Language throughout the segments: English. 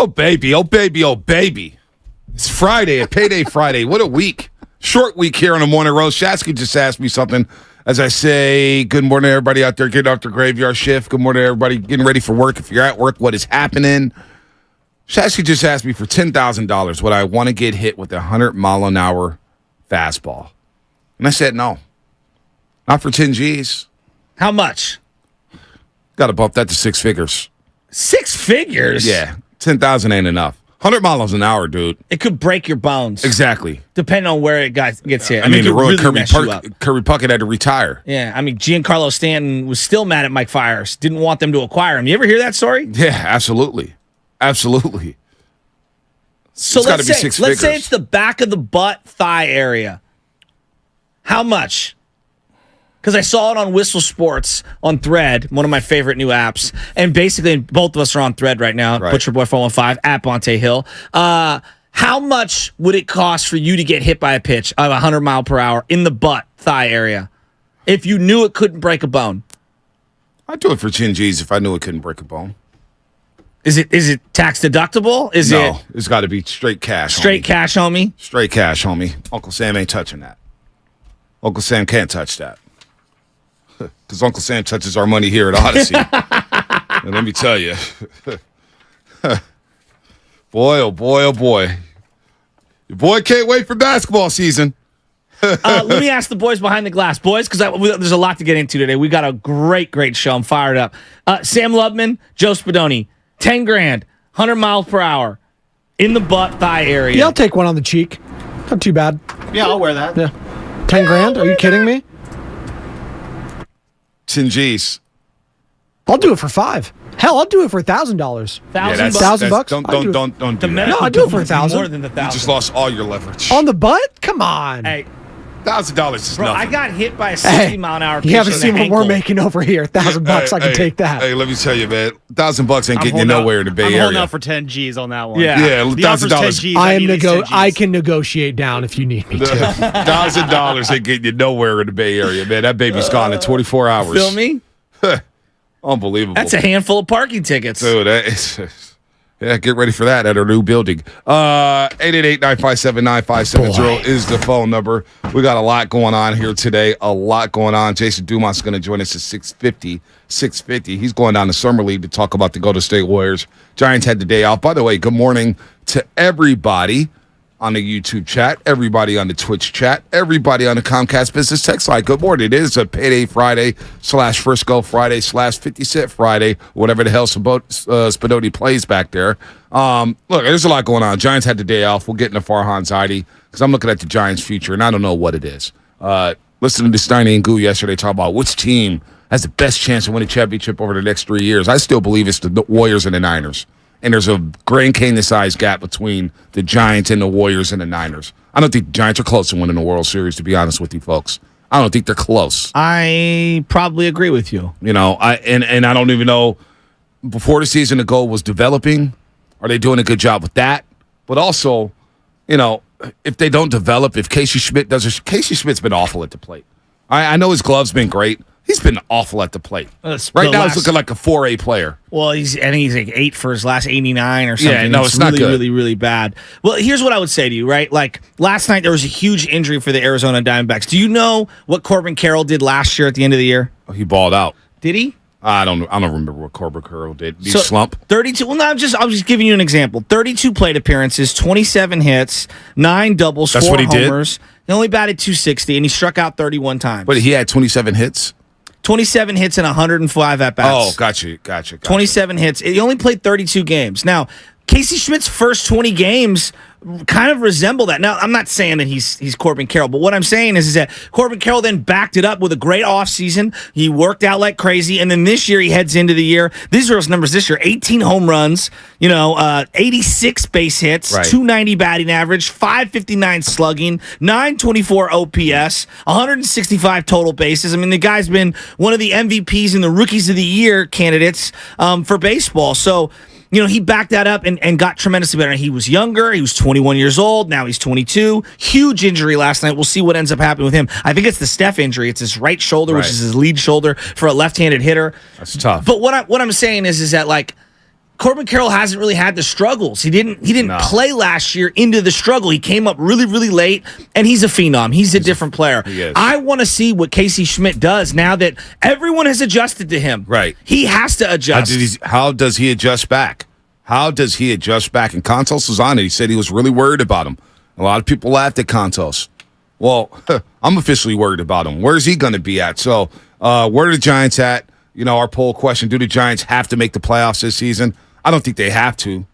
Oh, baby. Oh, baby. Oh, baby. It's Friday, a payday Friday. What a week. Short week here on the Morning Roast. Shasky just asked me something. As I say, good morning, everybody out there getting off the graveyard shift. Good morning, everybody getting ready for work. If you're at work, what is happening? Shasky just asked me for $10,000 would I want to get hit with a 100-mile-an-hour fastball. And I said no. Not for 10 G's. How much? Got to bump that to six figures. 6 figures? Yeah, 10,000 ain't enough. 100 miles an hour, dude. It could break your bones. Exactly. Depending on where it gets hit. I mean, it the could road really Kirby, mess you up. Kirby Puckett had to retire. Yeah, I mean, Giancarlo Stanton was still mad at Mike Fiers. Didn't want them to acquire him. You ever hear that story? Yeah, absolutely. Absolutely. So it's let's be six say figures. it's the back of the butt, thigh area. How much? Because I saw it on Whistle Sports on Thread, one of my favorite new apps. And basically, both of us are on Thread right now. Right. Butcher Boy 415 at Bonte Hill. How much would it cost for you to get hit by a pitch of 100 mile per hour in the butt, thigh area, if you knew it couldn't break a bone? I'd do it for 10 G's if I knew it couldn't break a bone. Is it tax deductible? No, it's got to be straight cash. Straight homie. cash, homie? Straight cash, homie. Uncle Sam ain't touching that. Uncle Sam can't touch that. Because Uncle Sam touches our money here at Odyssey. And let me tell you. Boy, oh boy, oh boy. Your boy can't wait for basketball season. Let me ask the boys behind the glass. Boys, because there's a lot to get into today. We got a great show. I'm fired up. Sam Lubman, Joe Spadoni, 10 grand, 100 miles per hour in the butt, thigh area. Yeah, I'll take one on the cheek. Not too bad. Yeah, I'll wear that. Yeah. 10 grand? Are you kidding me? 10 G's. I'll do it for 5. Hell, I'll do it for $1,000. $1,000. $1,000? Don't do that. No, I'll do it for $1,000. More than the You $1,000. just lost all your leverage. On the butt? Come on. Hey, $1,000 is bro, nothing. I got hit by a 60-mile-an-hour pitch You haven't in seen the what we're ankle. making over here. $1,000, I can take that. Hey, let me tell you, man. $1,000 ain't getting you holding nowhere in the I'm Bay holding Area. out for 10 G's on that one. Yeah. Yeah, The offer's $1,000. 10 G's. I need these 10 G's. I can negotiate down if you need me to. $1,000 ain't getting you nowhere in the Bay Area, man. That baby's gone in 24 hours. Feel me? Unbelievable. That's a handful of parking tickets. Dude, that is, yeah, get ready for that at our new building. 888-957-9570 is the phone number. We got a lot going on here today. A lot going on. Jason Dumas is going to join us at 6:50. 6:50. He's going down to Summer League to talk about the Golden State Warriors. Giants had the day off. By the way, good morning to everybody on the YouTube chat, everybody on the Twitch chat, everybody on the Comcast Business Text line. Good morning. It is a Payday Friday / Frisco Friday / 50 Cent Friday, whatever the hell Spadoni plays back there. Look, there's a lot going on. Giants had the day off. We'll get into Farhan Zaidi because I'm looking at the Giants' future, and I don't know what it is. Listening to Steiny and Goo yesterday talk about which team has the best chance to win a championship over the next 3 years. I still believe it's the Warriors and the Niners. And there's a Grand Canyon-sized gap between the Giants and the Warriors and the Niners. I don't think the Giants are close to winning the World Series, to be honest with you folks. I don't think they're close. I probably agree with you. You know, I don't even know, before the season, the goal was developing. Are they doing a good job with that? But also, you know, if they don't develop, if Casey Schmidt Casey Schmidt's been awful at the plate. I know his glove's been great. He's been awful at the plate. Right now, he's looking like a 4A player. Well, he's like 8 for his last 89 or something. Yeah, no, it's really, not good. really, really bad. Well, here's what I would say to you, right? Like, last night there was a huge injury for the Arizona Diamondbacks. Do you know what Corbin Carroll did last year at the end of the year? Oh, he balled out. Did he? I don't remember what Corbin Carroll did. Did he slump? 32. Well, no, I'm just giving you an example. 32 plate appearances, 27 hits, 9 doubles, That's 4 what he did? homers. He only batted .260, and he struck out 31 times. But he had 27 hits? 27 hits and 105 at-bats. Oh, gotcha. 27 hits. He only played 32 games. Now, Casey Schmidt's first 20 games kind of resemble that. Now, I'm not saying that he's Corbin Carroll, but what I'm saying is that Corbin Carroll then backed it up with a great offseason. He worked out like crazy, and then this year he heads into the year. These are his numbers this year: 18 home runs, 86 base hits, right. 290 batting average, 559 slugging, 924 OPS, 165 total bases. I mean, the guy's been one of the MVPs and the Rookies of the Year candidates for baseball. So, he backed that up and got tremendously better. He was younger. He was 21 years old. Now he's 22. Huge injury last night. We'll see what ends up happening with him. I think it's the Steph injury. It's his right shoulder, which is his lead shoulder for a left-handed hitter. That's tough. But what I'm saying is that, like, Corbin Carroll hasn't really had the struggles. He didn't play last year into the struggle. He came up really, really late, and he's a phenom. He's a different player. He is. I want to see what Casey Schmidt does now that everyone has adjusted to him. Right. He has to adjust. How does he adjust back? How does he adjust back? And Contos was on it. He said he was really worried about him. A lot of people laughed at Contos. Well, I'm officially worried about him. Where's he going to be at? So where are the Giants at? You know, our poll question, do the Giants have to make the playoffs this season? I don't think they have to.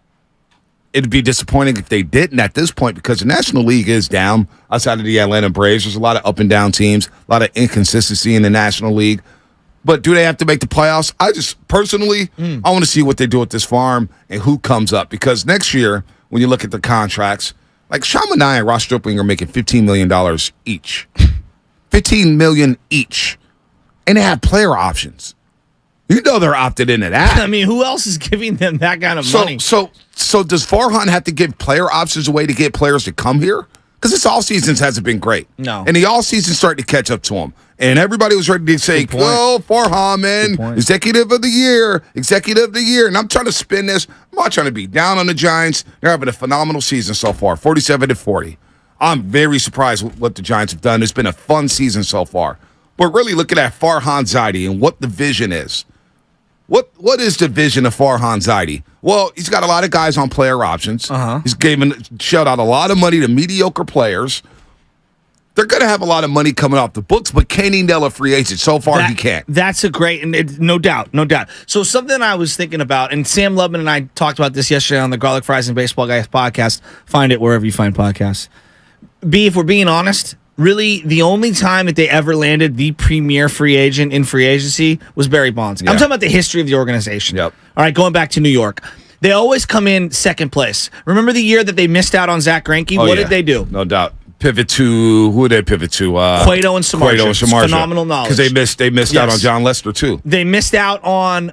It'd be disappointing if they didn't at this point because the National League is down outside of the Atlanta Braves. There's a lot of up and down teams, a lot of inconsistency in the National League. But do they have to make the playoffs? I just, personally, I want to see what they do with this farm and who comes up. Because next year, when you look at the contracts, like Sean Manaea and Ross Stripling are making $15 million each. $15 million each. And they have player options. You know they're opted into that. I mean, who else is giving them that kind of money? So does Farhan have to give player options away to get players to come here? Because this offseason hasn't been great. No. And the offseason started to catch up to him. And everybody was ready to say, oh, Farhan, man, executive of the year. And I'm trying to spin this. I'm not trying to be down on the Giants. They're having a phenomenal season so far, 47-40. I'm very surprised with what the Giants have done. It's been a fun season so far. But really looking at Farhan Zaidi and what the vision is. What is the vision of Farhan Zaidi? Well, he's got a lot of guys on player options. He's shelled out a lot of money to mediocre players. They're going to have a lot of money coming off the books, but can he nail a free agent? So far, he can't. That's a great, and no doubt. So something I was thinking about, and Sam Lubman and I talked about this yesterday on the Garlic Fries and Baseball Guys podcast. Find it wherever you find podcasts. B, if we're being honest, really, the only time that they ever landed the premier free agent in free agency was Barry Bonds. Yeah. I'm talking about the history of the organization. Yep. All right, going back to New York. They always come in second place. Remember the year that they missed out on Zach Greinke? What did they do? No doubt. Pivot to, who did they pivot to? Cueto and Samardzija. Phenomenal knowledge. Because they missed out on John Lester, too. They missed out on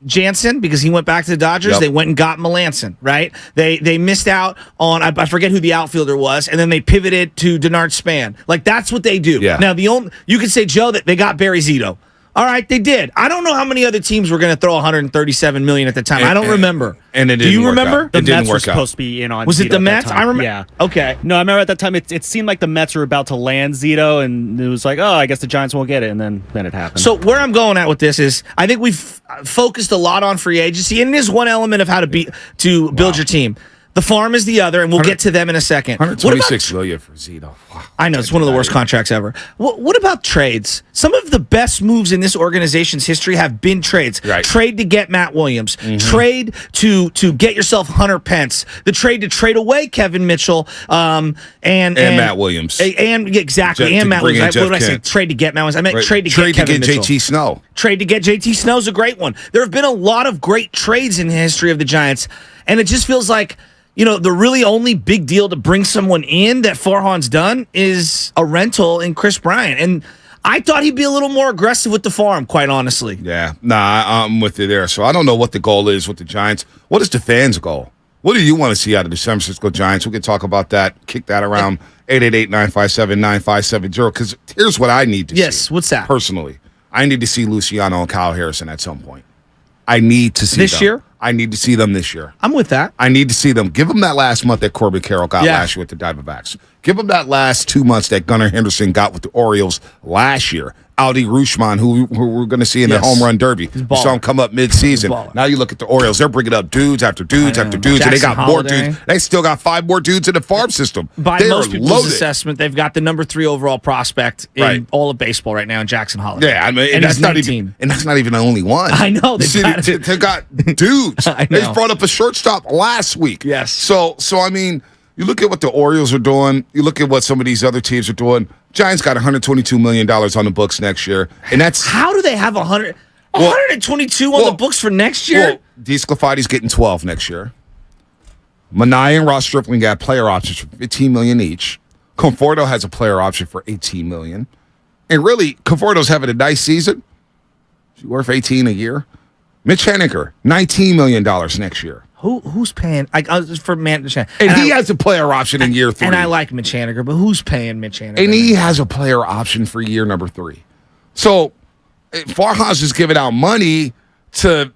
Jansen because he went back to the Dodgers. Yep. They went and got Melanson, right? They missed out on, I forget who the outfielder was, and then they pivoted to Denard Span. Like, that's what they do. Yeah. Now, you could say, Joe, that they got Barry Zito. All right, they did. I don't know how many other teams were going to throw $137 million at the time. I don't remember. And it didn't Do you work remember? out. The It didn't Mets were work out. supposed to be in on Was Zito it the at that Mets? time. I remember. Yeah. Okay. No, I remember at that time it seemed like the Mets were about to land Zito, and it was like, oh, I guess the Giants won't get it, and then it happened. So where I'm going at with this is, I think we've focused a lot on free agency, and it is one element of how to build your team. The farm is the other, and we'll get to them in a second. $126 million for Zito. Wow. I know, it's one of the worst contracts ever. What about trades? Some of the best moves in this organization's history have been trades. Right. Trade to get Matt Williams. Trade to get yourself Hunter Pence. The trade to trade away Kevin Mitchell and Matt Williams. And exactly, To and Matt bring in Williams. What Jeff did I say? Kent. Trade to get Matt Williams. I meant Right. trade to get Kevin Mitchell. JT Snow. Trade to get JT Snow's a great one. There have been a lot of great trades in the history of the Giants, and it just feels like, the really only big deal to bring someone in that Farhan's done is a rental in Chris Bryant. And I thought he'd be a little more aggressive with the farm, quite honestly. Yeah. Nah, I'm with you there. So I don't know what the goal is with the Giants. What is the fans' goal? What do you want to see out of the San Francisco Giants? We can talk about that, kick that around 888-957-9570. Because here's what I need to see. Yes, what's that? Personally, I need to see Luciano and Kyle Harrison at some point. I need to see This them. year? I need to see them this year. I'm with that. I need to see them. Give them that last month that Corbin Carroll got Yeah. last year with the Diamondbacks. Give them that last 2 months that Gunnar Henderson got with the Orioles last year. Aldi Rushman, who we're going to see in the Yes. home run derby. You baller. saw him come up mid-season. baller. Now you look at the Orioles. They're bringing up dudes after dudes after dudes, and they Jackson got more Holiday. dudes. They still got 5 more dudes in the farm system. By they most are people's loaded. assessment, they've got the number 3 overall prospect in Right. all of baseball right now in Jackson Holiday. Yeah, I mean, and that's he's not 19. even, and that's not even the only one. I know, They've got dudes. I They know. brought up a shortstop last week. Yes. So I mean, you look at what the Orioles are doing. You look at what some of these other teams are doing. Giants got $122 million on the books next year, and that's How do they have 122 on the books for next year? Well, DeSclafani's getting 12 next year. Manaea and Ross Stripling got player options for $15 million each. Conforto has a player option for $18 million, and really, Conforto's having a nice season. Is he worth $18 a year? Mitch Haniger, $19 million next year. Who's paying? For Mitch Haniger. And he has a player option in year 3. And I like Mitch Haniger, but who's paying Mitch Haniger? And he has a player option for year number 3. So Farhan's just giving out money to,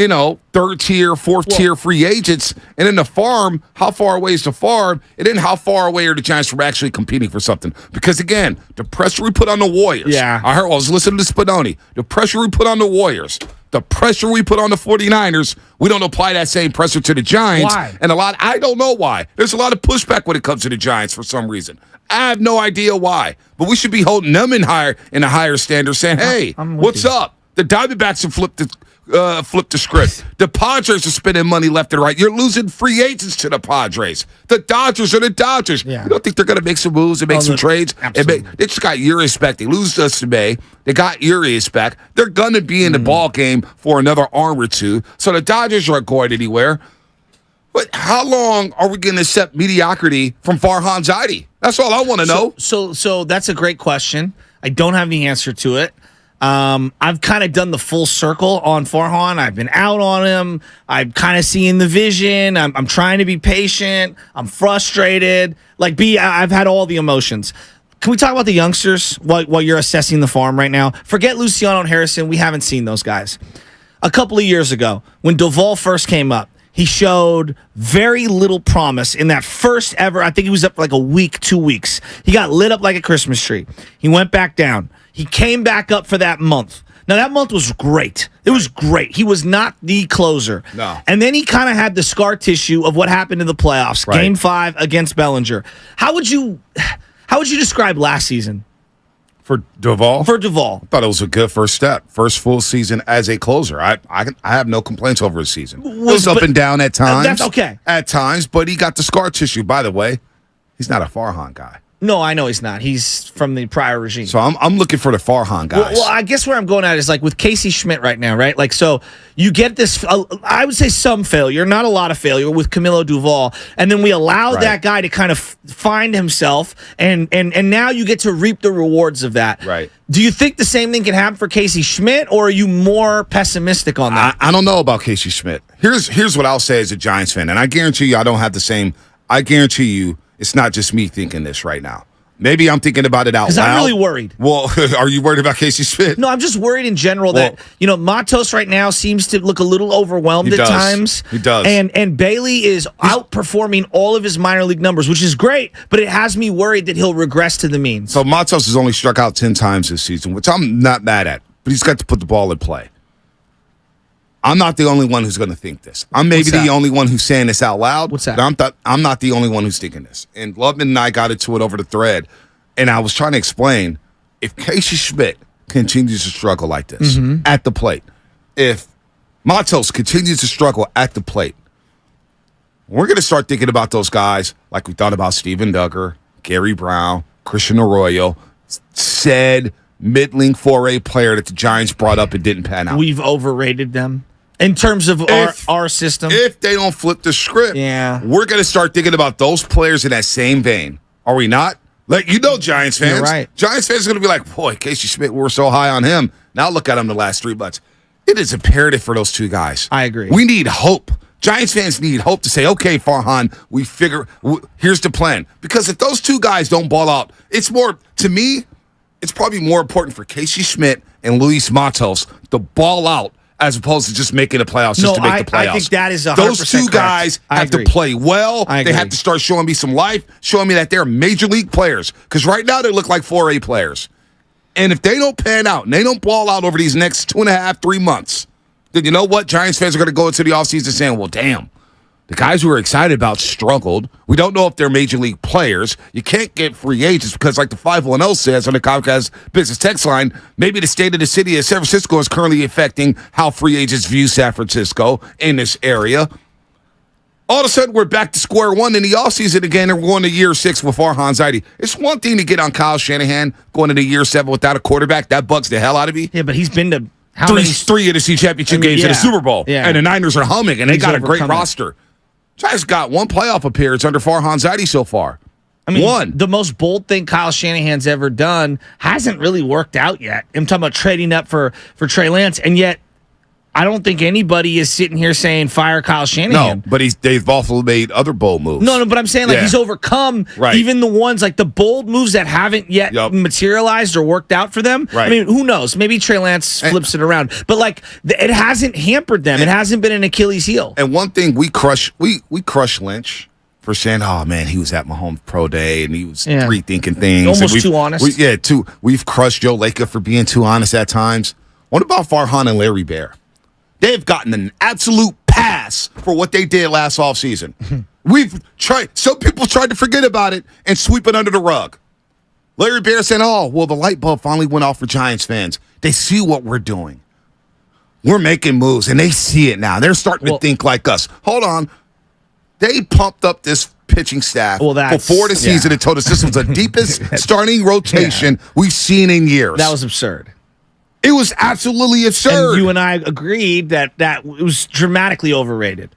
third tier, fourth tier free agents. And then the farm, how far away is the farm? And then how far away are the Giants from actually competing for something? Because, again, the pressure we put on the Warriors. Yeah. I was listening to Spadoni. The pressure we put on the Warriors, the pressure we put on the 49ers, we don't apply that same pressure to the Giants. Why? And I don't know why. There's a lot of pushback when it comes to the Giants for some reason. I have no idea why. But we should be holding them in a higher standard, saying, hey, I'm with what's you. up? The Diamondbacks have flipped the script. The Padres are spending money left and right. You're losing free agents to the Padres. The Dodgers are the Dodgers. Yeah. You don't think they're going to make some moves and make some trades? absolutely. They just got Urias back. They lose us today. They got Urias back. They're going to be in the ball game for another arm or two. So the Dodgers aren't going anywhere. But how long are we going to accept mediocrity from Farhan Zaidi? That's all I want to know. So that's a great question. I don't have the answer to it. I've kind of done the full circle on Farhan. I've been out on him. I'm kind of seeing the vision. I'm trying to be patient. I'm frustrated. I've had all the emotions. Can we talk about the youngsters while you're assessing the farm right now? Forget Luciano and Harrison. We haven't seen those guys. A couple of years ago, when Duvall first came up, he showed very little promise in that first ever. I think he was up for like a week, 2 weeks. He got lit up like a Christmas tree. He went back down. He came back up for that month. Now, that month was great. It was great. He was not the closer. No. And then he kind of had the scar tissue of what happened in the playoffs. Right. Game 5 against Bellinger. How would you describe last season For Duvall? for Duvall? I thought it was a good first step. First full season as a closer. I have no complaints over his season. It was up and down at times. That's okay. At times, but he got the scar tissue. By the way, he's not a Farhan guy. No, I know he's not. He's from the prior regime. So I'm looking for the Farhan guys. Well, I guess where I'm going at is like with Casey Schmidt right now, right? Like, so you get this, I would say some failure, not a lot of failure with Camilo Duvall. And then we allowed Right. that guy to kind of find himself. And now you get to reap the rewards of that. Right. Do you think the same thing can happen for Casey Schmidt, or are you more pessimistic on that? I don't know about Casey Schmidt. Here's what I'll say as a Giants fan, and I guarantee you I don't have the same. I guarantee you it's not just me thinking this right now. Maybe I'm thinking about it out loud. Because I'm really worried. Well, are you worried about Casey Schmidt? No, I'm just worried in general that, Matos right now seems to look a little overwhelmed He at does. times. He does. And Bailey is outperforming all of his minor league numbers, which is great, but it has me worried that he'll regress to the mean. So Matos has only struck out 10 times this season, which I'm not mad at, but he's got to put the ball in play. I'm not the only one who's going to think this. I'm maybe What's that? the only one who's saying this out loud. What's that? But I'm not the only one who's thinking this. And Loveman and I got into it over the thread, and I was trying to explain, if Casey Schmidt continues to struggle like this at the plate, if Matos continues to struggle at the plate, we're going to start thinking about those guys like we thought about Steven Duggar, Gary Brown, Christian Arroyo, said middling 4A player that the Giants brought up and didn't pan out. We've overrated them in terms of our system. If they don't flip the script, Yeah. we're going to start thinking about those players in that same vein. Are we not? Giants fans. You're right. Giants fans are going to be like, boy, Casey Schmidt, we were so high on him. Now look at him the last 3 months. It is imperative for those two guys. I agree. We need hope. Giants fans need hope to say, okay, Farhan, here's the plan. Because if those two guys don't ball out, to me, it's probably more important for Casey Schmidt and Luis Matos to ball out as opposed to just making the playoffs just to make the playoffs. I think that is 100% Those two correct. guys I have agree. to play well. I They agree. have to start showing me some life, showing me that they're major league players. Because right now they look like 4A players. And if they don't pan out and they don't ball out over these next 2.5, 3 months, then you know what? Giants fans are going to go into the offseason saying, well, damn. The guys we were excited about struggled. We don't know if they're major league players. You can't get free agents because, like the 510 says on the Comcast Business Text line, maybe the state of the city of San Francisco is currently affecting how free agents view San Francisco in this area. All of a sudden, we're back to square one in the offseason again, and we're going to year 6 with Farhan Zaidi. It's one thing to get on Kyle Shanahan going into year 7 without a quarterback. That bugs the hell out of me. Yeah, but he's been to how Three many? NFC championship games and a yeah. Super Bowl. Yeah. And the Niners are humming, and they He's got a great overcome it. roster. Giants got one playoff appearance under Farhan Zaidi so far. I mean, one. the most bold thing Kyle Shanahan's ever done hasn't really worked out yet. I'm talking about trading up for Trey Lance, and yet I don't think anybody is sitting here saying fire Kyle Shanahan. No, but they've also made other bold moves. No, but I'm saying like Yeah. he's overcome Right. even the ones like the bold moves that haven't yet Yup. materialized or worked out for them. Right. I mean, who knows? Maybe Trey Lance flips it around, but like it hasn't hampered them. It hasn't been an Achilles heel. And one thing we crush Lynch for saying, "Oh man, he was at Mahomes Pro Day and he was rethinking things." Almost And too honest. We've crushed Joe Lacob for being too honest at times. What about Farhan and Larry Bear? They've gotten an absolute pass for what they did last offseason. We've tried. Some people tried to forget about it and sweep it under the rug. Larry Bear said, "Oh, well, the light bulb finally went off for Giants fans. They see what we're doing. We're making moves, and they see it now. They're starting to think like us." Hold on. They pumped up this pitching staff before the season and told us this was the deepest starting rotation we've seen in years. That was absurd. It was absolutely absurd. And you and I agreed that it was dramatically overrated.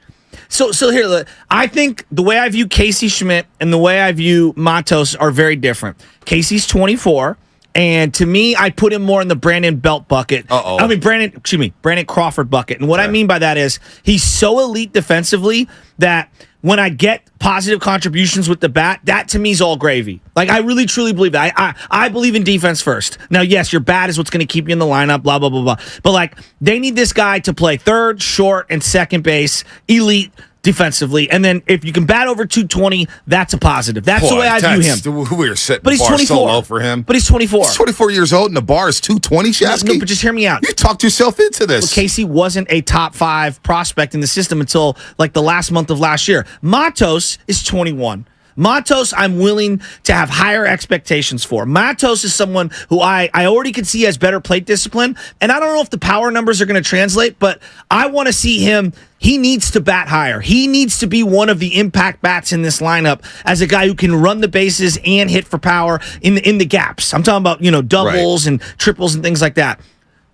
So here, I think the way I view Casey Schmidt and the way I view Matos are very different. Casey's 24. And to me, I put him more in the Brandon Belt bucket. I mean, Brandon Crawford bucket. And what I mean by that is he's so elite defensively that when I get positive contributions with the bat, that to me is all gravy. Like, I really, truly believe that. I believe in defense first. Now, yes, your bat is what's going to keep you in the lineup, blah, blah, blah, blah. But, like, they need this guy to play third, short, and second base, elite defensively, and then if you can bat over 220, that's a positive. That's the way I view him. We're setting But the he's bar 24. so low for him. But he's 24. He's 24 years old, and the bar is 220, Shasky? No, but just hear me out. You talked yourself into this. Well, Casey wasn't a top 5 prospect in the system until like the last month of last year. Matos is 21. Matos, I'm willing to have higher expectations for. Matos is someone who I already could see has better plate discipline, and I don't know if the power numbers are going to translate, but I want to see him. He needs to bat higher. He needs to be one of the impact bats in this lineup as a guy who can run the bases and hit for power in the gaps. I'm talking about, doubles and triples and things like that.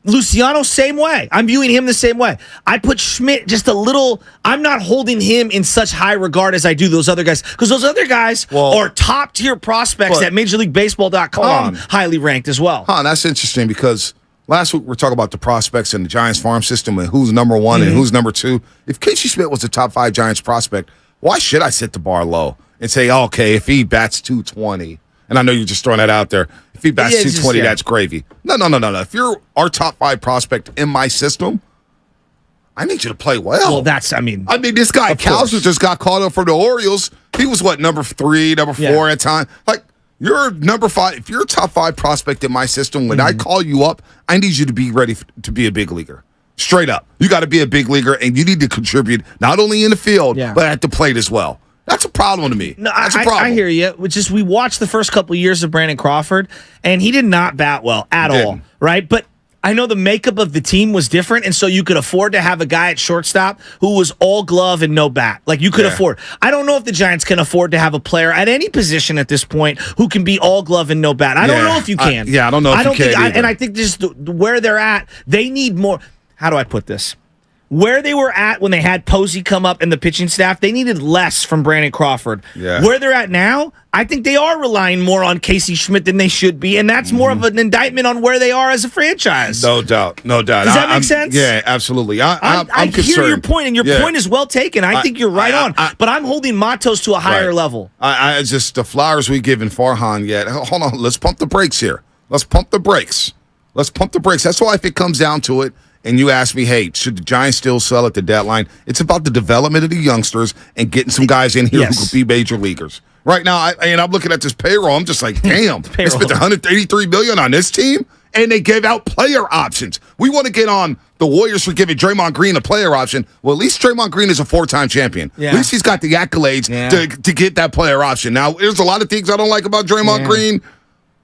Luciano, same way. I'm viewing him the same way. I put Schmidt just a little. I'm not holding him in such high regard as I do those other guys, because those other guys are top tier prospects at MajorLeagueBaseball.com, highly ranked as well. That's interesting, because last week we were talking about the prospects in the Giants farm system and who's number one and who's number 2. If Casey Schmidt was a top 5 Giants prospect, why should I set the bar low and say, okay, if he bats 220, and I know you're just throwing that out there, if he bats 220, that's gravy. No. If you're our top 5 prospect in my system, I need you to play well. Well, this guy, Cowser, just got called up for the Orioles. He was, number 3, number 4 at time. Like, you're number 5. If you're a top 5 prospect in my system, when I call you up, I need you to be ready to be a big leaguer. Straight up. You got to be a big leaguer, and you need to contribute not only in the field, but at the plate as well. That's a problem to me. No, that's a problem. I hear you. We watched the first couple of years of Brandon Crawford, and he did not bat well at all, right? But I know the makeup of the team was different, and so you could afford to have a guy at shortstop who was all glove and no bat. Like, you could afford. I don't know if the Giants can afford to have a player at any position at this point who can be all glove and no bat. I don't know if you can. I don't know if you can. And I think just where they're at, they need more. How do I put this? Where they were at when they had Posey come up and the pitching staff, they needed less from Brandon Crawford. Yeah. Where they're at now, I think they are relying more on Casey Schmidt than they should be, and that's more of an indictment on where they are as a franchise. No doubt. Does that make sense? Yeah, absolutely. I'm hear concerned. your point, and your point is well taken. I think you're right on, but I'm holding Matos to a higher level. I just, the flowers we given Farhan yet. Hold on, let's pump the brakes here. Let's pump the brakes. That's why if it comes down to it, and you ask me, hey, should the Giants still sell at the deadline? It's about the development of the youngsters and getting some guys in here who could be major leaguers. Right now, I'm looking at this payroll. I'm just like, damn, they spent $183 million on this team, and they gave out player options. We want to get on the Warriors for giving Draymond Green a player option. Well, at least Draymond Green is a 4-time champion. Yeah. At least he's got the accolades to get that player option. Now, there's a lot of things I don't like about Draymond Green,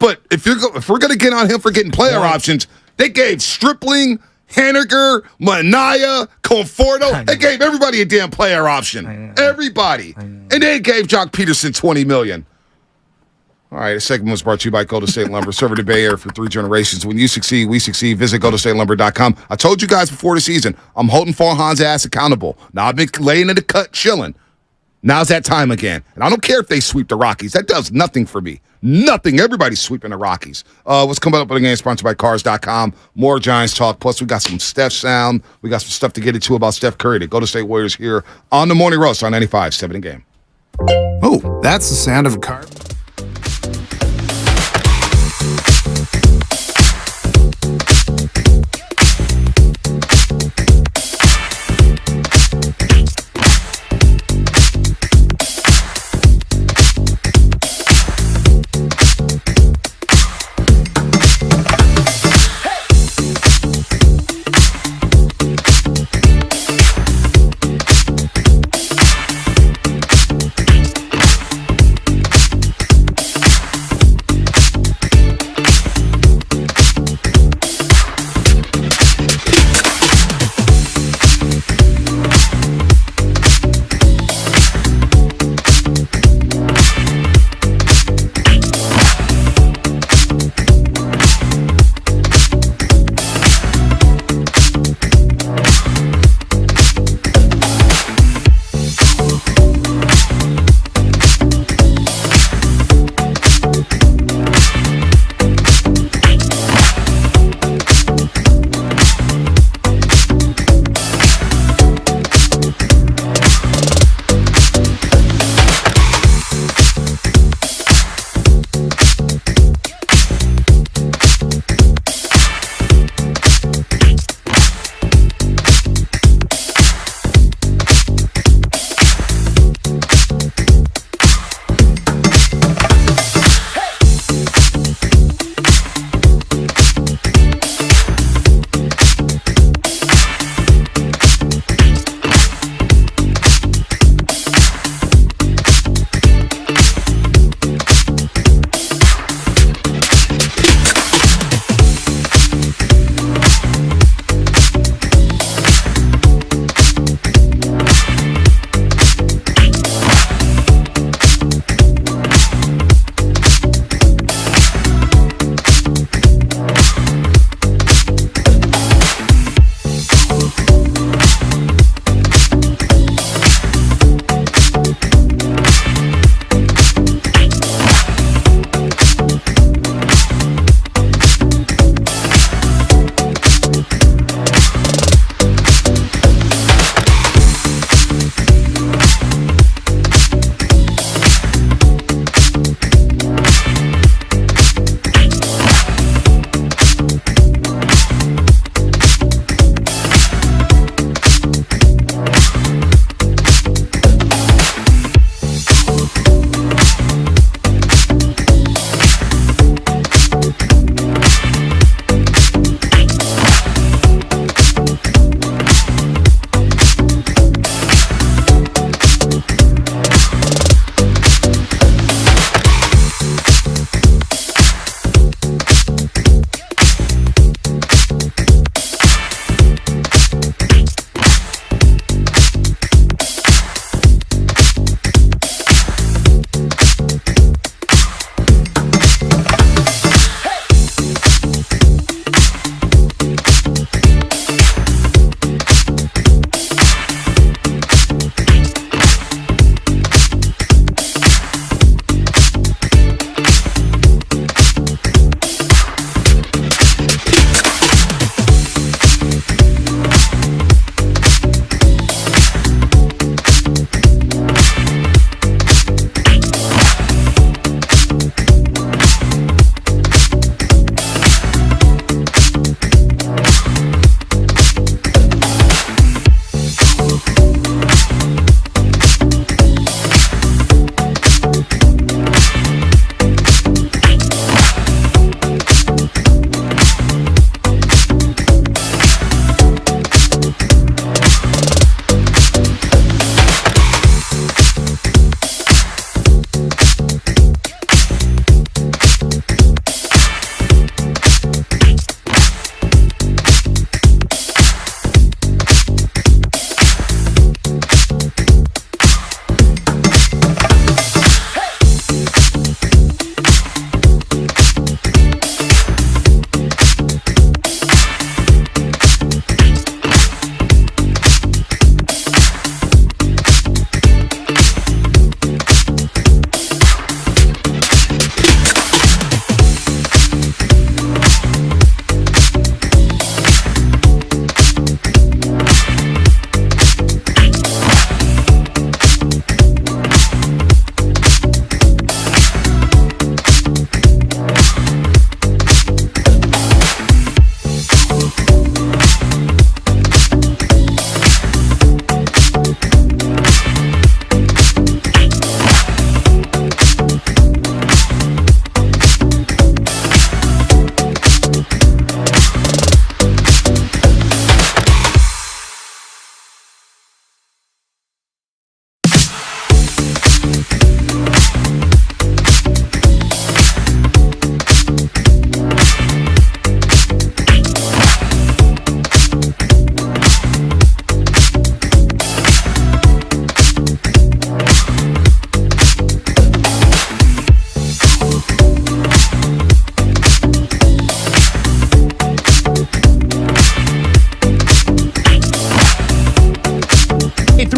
but if we're going to get on him for getting player options, they gave Stripling, Henniger, Manaya, Conforto. They gave everybody a damn player option. Everybody. And they gave Jock Peterson $20 million. All right, this segment was brought to you by Golden State Lumber, serving the Bay Area for 3 generations. When you succeed, we succeed. Visit GoldenStateLumber.com. I told you guys before the season, I'm holding Farhan's ass accountable. Now, I've been laying in the cut, chilling. Now's that time again. And I don't care if they sweep the Rockies. That does nothing for me. nothing. Everybody's sweeping the Rockies. What's coming up in the game sponsored by Cars.com. More Giants talk. Plus, we got some Steph sound. We got some stuff to get into about Steph Curry. The Golden State Warriors here on the Morning Roast on 95.7 Game. Oh, that's the sound of a car.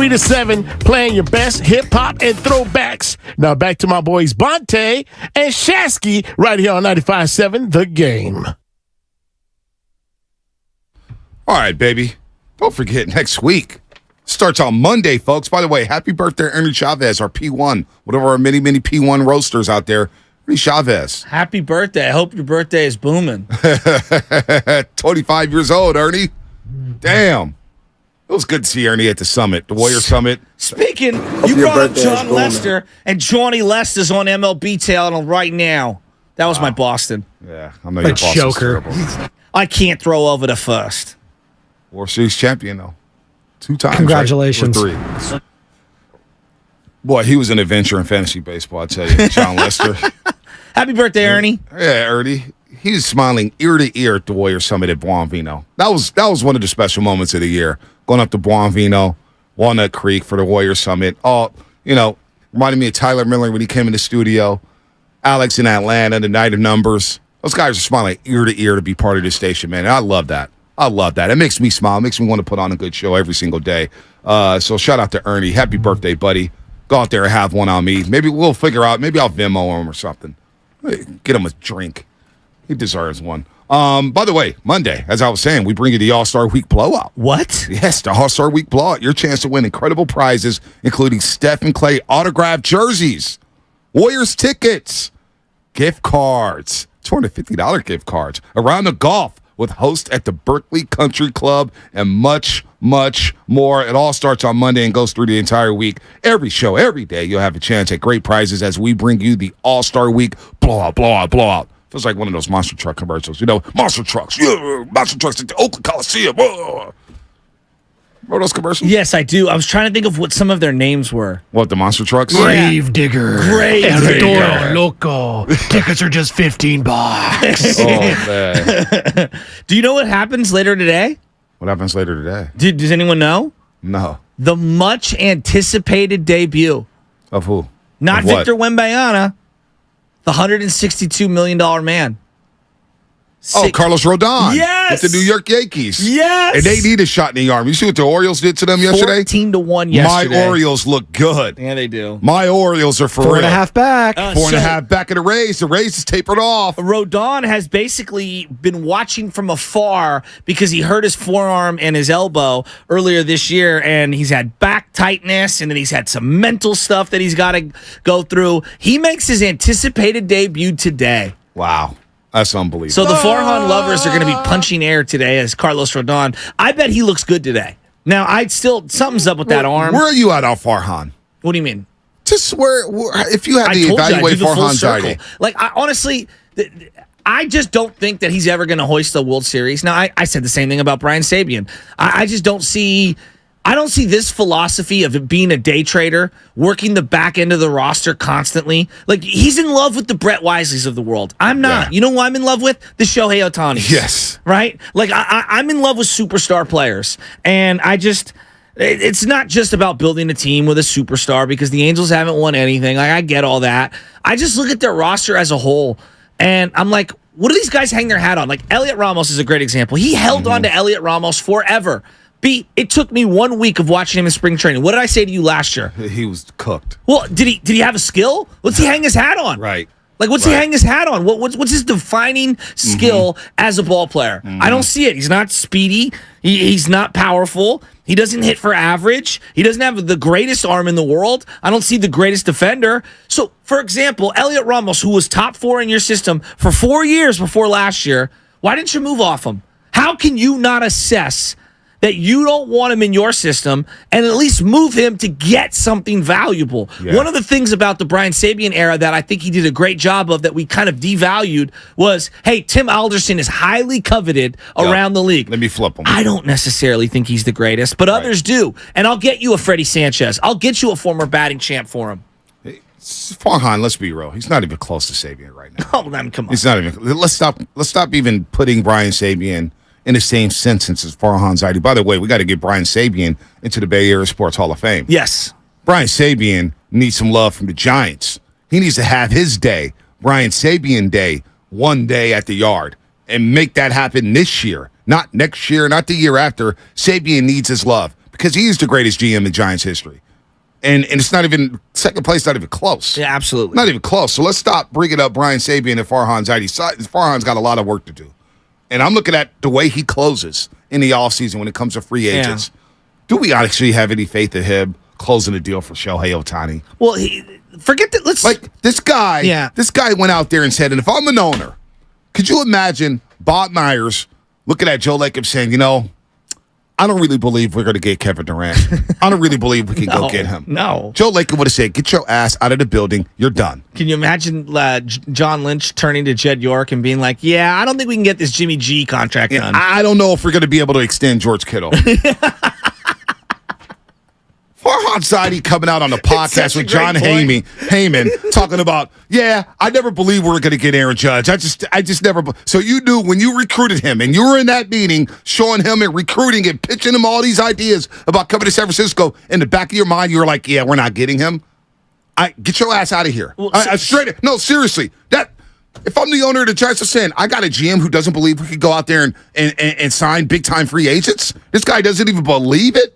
3 to 7, playing your best hip hop and throwbacks. Now back to my boys Bonte and Shasky right here on 95.7 The Game. All right, baby. Don't forget, next week starts on Monday, folks. By the way, happy birthday, Ernie Chavez, our P1. Whatever our many P1 roasters out there. Ernie Chavez. Happy birthday. I hope your birthday is booming. 25 years old, Ernie. Damn. It was good to see Ernie at the summit, the Warrior Summit. Speaking, you brought up John Lester, and Johnny Lester's on MLB Channel right now. That was my Boston. Yeah, I know your boss is choker. terrible. I can't throw over the first. World Series champion, though. 2 times. Congratulations. Right? Or 3. Boy, he was an adventure in fantasy baseball, I tell you, John Lester. Happy birthday, Ernie. Yeah, Ernie. He's smiling ear to ear at the Warrior Summit at Buonvino. That was one of the special moments of the year. Going up to Buonvino, Walnut Creek for the Warrior Summit. Oh, reminded me of Tyler Miller when he came in the studio. Alex in Atlanta, the Night of Numbers. Those guys are smiling ear to ear to be part of this station, man. And I love that. I love that. It makes me smile. It makes me want to put on a good show every single day. So shout out to Ernie. Happy birthday, buddy. Go out there and have one on me. Maybe we'll figure out. Maybe I'll Venmo him or something. Get him a drink. He deserves one. By the way, Monday, as I was saying, we bring you the All-Star Week blowout. What? Yes, the All-Star Week blowout. Your chance to win incredible prizes, including Steph and Clay autographed jerseys, Warriors tickets, gift cards, $250 gift cards, around the golf with hosts at the Berkeley Country Club, and much, much more. It all starts on Monday and goes through the entire week. Every show, every day, you'll have a chance at great prizes as we bring you the All-Star Week blowout, blowout, blowout. Feels like one of those monster truck commercials. Monster trucks. Yeah, monster trucks at the Oakland Coliseum. Whoa. Remember those commercials? Yes, I do. I was trying to think of what some of their names were. What, the monster trucks? Grave digger. Grave digger. El Loco. Tickets are just $15. Oh, man. Do you know what happens later today? What happens later today? Does anyone know? No. The much anticipated debut. Of who? Not Of what? Victor Wembanyama, the $162 million man. Oh, Carlos Rodon. Yes! With the New York Yankees. Yes! And they need a shot in the arm. You see what the Orioles did to them yesterday? 14-1 yesterday. My Orioles look good. Yeah, they do. My Orioles are for 4.5 back. 4.5 back of the Rays. The Rays is tapered off. Rodon has basically been watching from afar because he hurt his forearm and his elbow earlier this year, and he's had back tightness, and then he's had some mental stuff that he's got to go through. He makes his anticipated debut today. Wow. That's unbelievable. So the Farhan lovers are going to be punching air today as Carlos Rodon. I bet he looks good today. Now, something's up with that arm. Where are you at on Farhan? What do you mean? Just where if you had to evaluate Farhan Zaidi. Like, honestly, I just don't think that he's ever going to hoist the World Series. Now, I said the same thing about Brian Sabian. I just don't see... I don't see this philosophy of it being a day trader, working the back end of the roster constantly. Like, he's in love with the Brett Wisleys of the world. I'm not. Yeah. You know who I'm in love with? The Shohei Ohtani. Yes. Right? Like, I'm in love with superstar players. And it's not just about building a team with a superstar because the Angels haven't won anything. Like, I get all that. I just look at their roster as a whole, and I'm like, what do these guys hang their hat on? Like, Elliot Ramos is a great example. He held on to Elliot Ramos forever. It took me 1 week of watching him in spring training. What did I say to you last year? He was cooked. Well, did he have a skill? What's he hang his hat on? Right. Like, what's he hang his hat on? What's his defining skill as a ball player? I don't see it. He's not speedy. He's not powerful. He doesn't hit for average. He doesn't have the greatest arm in the world. I don't see the greatest defender. So, for example, Elliot Ramos, who was top 4 in your system for 4 years before last year, why didn't you move off him? How can you not assess that you don't want him in your system and at least move him to get something valuable? Yeah. One of the things about the Brian Sabian era that I think he did a great job of that we kind of devalued was, hey, Tim Alderson is highly coveted around the league. Let me flip him. I don't necessarily think he's the greatest, but others do. And I'll get you a Freddie Sanchez. I'll get you a former batting champ for him. Farhan, let's be real. He's not even close to Sabian right now. Oh, then come on. He's not even. Let's stop even putting Brian Sabian in the same sentence as Farhan Zaidi. By the way, we got to get Brian Sabian into the Bay Area Sports Hall of Fame. Yes. Brian Sabian needs some love from the Giants. He needs to have his day, Brian Sabian Day, one day at the yard, and make that happen this year, not next year, not the year after. Sabian needs his love because he is the greatest GM in Giants history. And it's not even second place, not even close. Yeah, absolutely. Not even close. So let's stop bringing up Brian Sabian and Farhan Zaidi. Farhan's got a lot of work to do. And I'm looking at the way he closes in the offseason when it comes to free agents. Do we actually have any faith in him closing a deal for Shohei Ohtani? Well, forget that. Let's This guy. Yeah. This guy went out there and said, and if I'm an owner, could you imagine Bob Myers looking at Joe Lacob saying, I don't really believe we're going to get Kevin Durant. I don't really believe we can go get him. No. Joe Lacob would have said, get your ass out of the building. You're done. Can you imagine John Lynch turning to Jed York and being like, I don't think we can get this Jimmy G contract done. I don't know if we're going to be able to extend George Kittle. Farhan Zaidi coming out on the podcast with John Heyman talking about, I never believed we were going to get Aaron Judge. I just never. So you knew when you recruited him and you were in that meeting showing him and recruiting and pitching him all these ideas about coming to San Francisco. In the back of your mind, you were like, we're not getting him. Get your ass out of here. Well, No, seriously. If I'm the owner of the Giants, I'm saying I got a GM who doesn't believe we could go out there and sign big time free agents. This guy doesn't even believe it.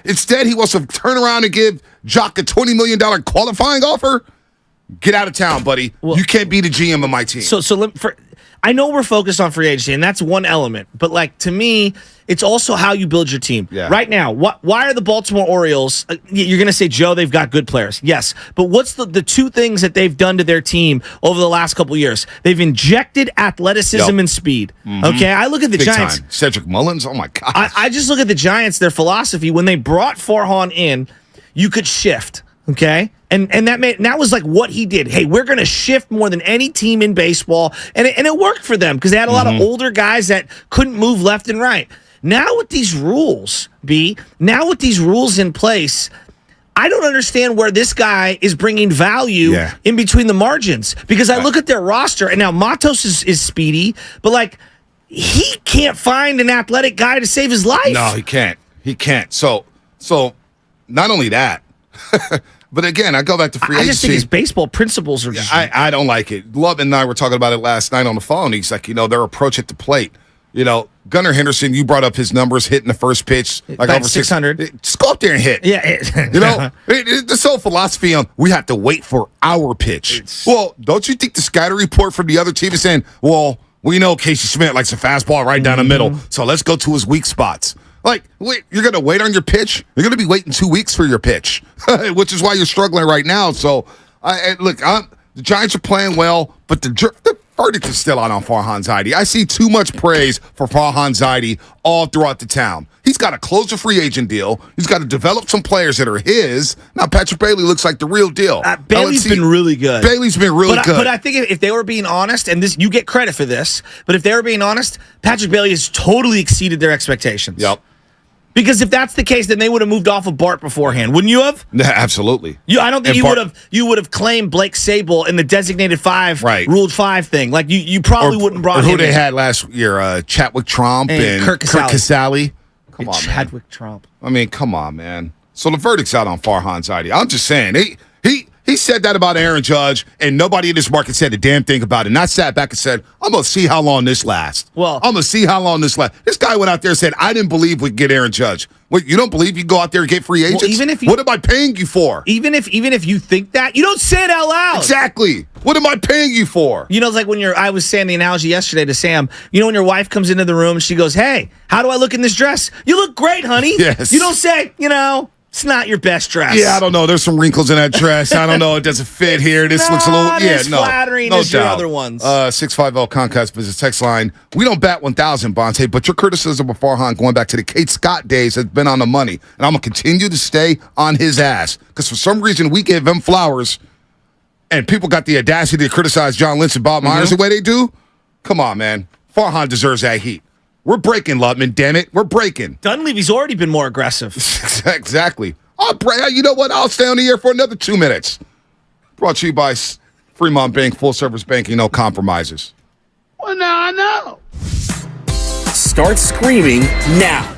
Instead, he wants to turn around and give Jock a $20 million qualifying offer. Get out of town, buddy. You can't be the GM of my team. I know we're focused on free agency, and that's one element. But to me, it's also how you build your team. Yeah. Right now, why are the Baltimore Orioles? You're going to say, Joe, they've got good players. Yes, but what's the two things that they've done to their team over the last couple of years? They've injected athleticism and speed. Mm-hmm. Okay, I look at the Big Giants. Time. Cedric Mullins. Oh my God. I just look at the Giants. Their philosophy when they brought Farhan in, you could shift. Okay. And that was like what he did. Hey, we're going to shift more than any team in baseball. And it worked for them because they had a lot of older guys that couldn't move left and right. Now with these rules, in place, I don't understand where this guy is bringing value in between the margins. Because I look at their roster, and now Matos is speedy, but he can't find an athletic guy to save his life. No, he can't. He can't. So not only that, but again, I go back to free agency. I just think his baseball principles are just... I don't like it. Love and I were talking about it last night on the phone. He's like, their approach at the plate. Gunnar Henderson, you brought up his numbers hitting the first pitch. Like over 600. Just go up there and hit. Yeah. This whole philosophy on we have to wait for our pitch. Well, don't you think the scouting report from the other team is saying, well, we know Casey Schmidt likes a fastball right down the middle, so let's go to his weak spots. Wait, you're going to wait on your pitch? You're going to be waiting 2 weeks for your pitch, which is why you're struggling right now. So, the Giants are playing well, but the verdict is still out on Farhan Zaidi. I see too much praise for Farhan Zaidi all throughout the town. He's got to close a free agent deal. He's got to develop some players that are his. Now, Patrick Bailey looks like the real deal. Bailey's been really good. Bailey's been really good. But I think if they were being honest, and you get credit for this, but if they were being honest, Patrick Bailey has totally exceeded their expectations. Yep. Because if that's the case, then they would have moved off of Bart beforehand, wouldn't you have? Yeah, absolutely. I don't think you would have claimed Blake Sable in the designated 5, ruled 5 thing. You probably wouldn't brought him. Who they had last year, Chadwick Tromp and Kirk Casale. Come on, Chadwick Tromp. I mean, come on, man. So the verdict's out on Farhan Zaidi. I'm just saying, he said that about Aaron Judge, and nobody in this market said a damn thing about it. And I sat back and said, I'm going to see how long this lasts. I'm going to see how long this lasts. This guy went out there and said, I didn't believe we'd get Aaron Judge. Wait, you don't believe you go out there and get free agents? What am I paying you for? Even if you think that, you don't say it out loud. Exactly. What am I paying you for? It's like when I was saying the analogy yesterday to Sam, when your wife comes into the room and she goes, hey, how do I look in this dress? You look great, honey. Yes. You don't say, it's not your best dress. Yeah, I don't know. There's some wrinkles in that dress. I don't know. It doesn't fit here. This looks a little... flattering as your other ones. 650 Comcast business text line. We don't bat 1,000, Bonte, but your criticism of Farhan going back to the Kate Scott days has been on the money. And I'm going to continue to stay on his ass. Because for some reason, we give him flowers, and people got the audacity to criticize John Lynch and Bob Myers the way they do. Come on, man. Farhan deserves that heat. We're breaking, Lutman, damn it. We're breaking. Dunleavy's already been more aggressive. Exactly. You know what? I'll stay on the air for another 2 minutes. Brought to you by Fremont Bank, full service banking, no compromises. Well, now I know. Start screaming now.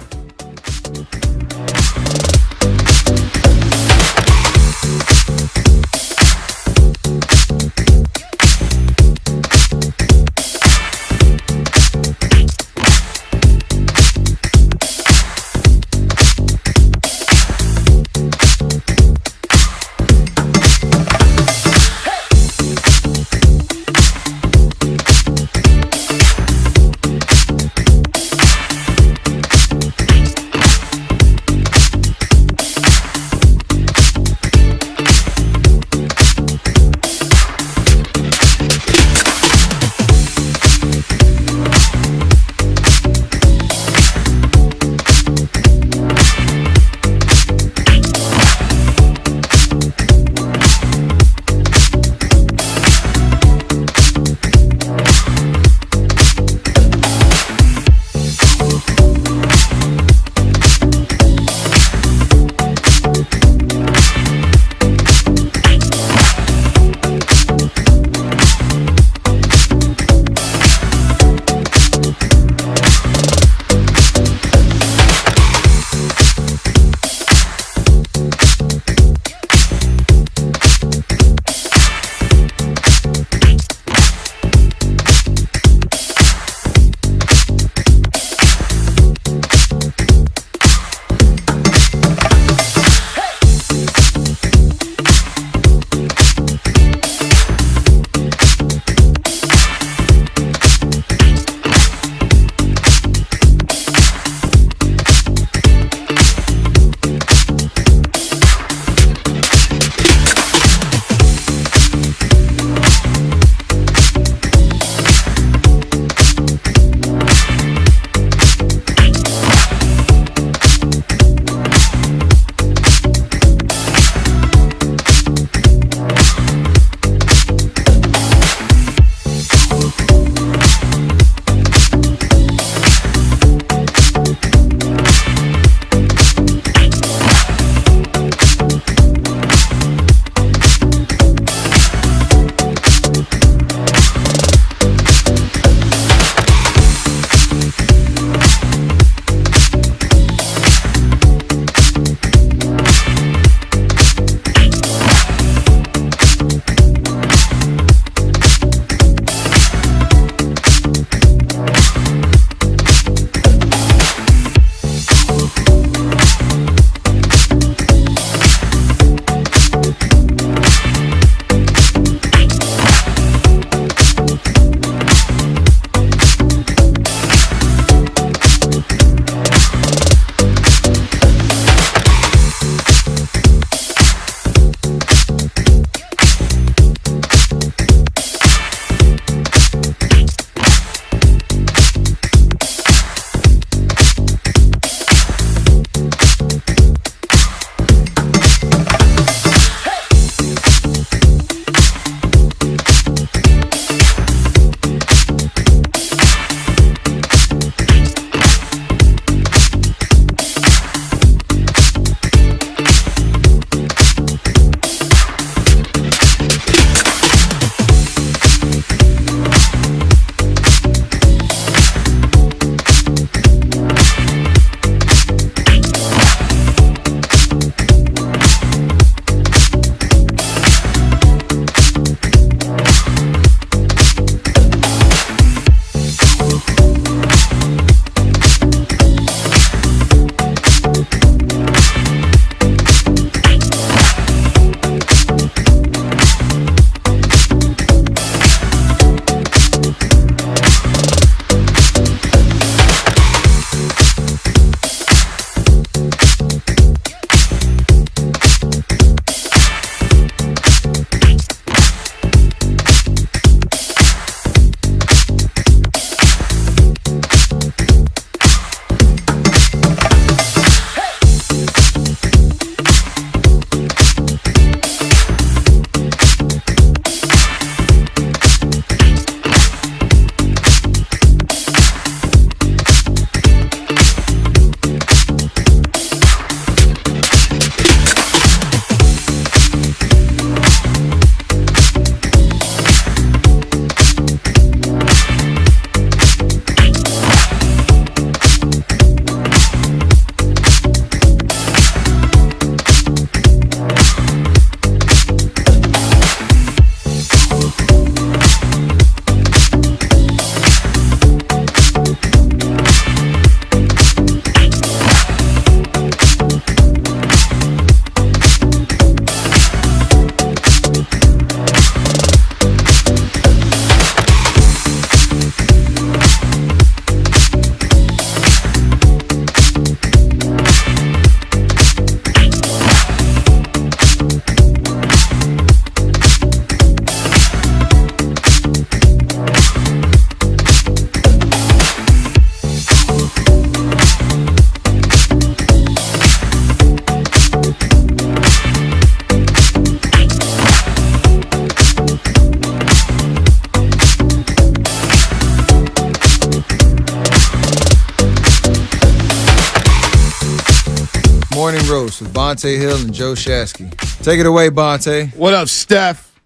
Morning Roast with Bonte Hill and Joe Shasky. Take it away, Bonte. What up, Steph?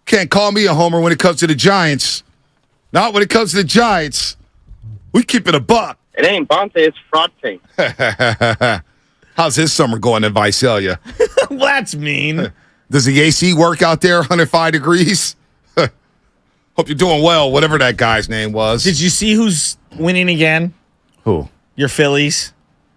Can't call me a homer when it comes to the Giants. Not when it comes to the Giants. We keep it a buck. It ain't Bonte, it's Fronte. How's his summer going in Visalia? Well, that's mean. Does the AC work out there, 105 degrees? Hope you're doing well, whatever that guy's name was. Did you see who's winning again? Who? Your Phillies.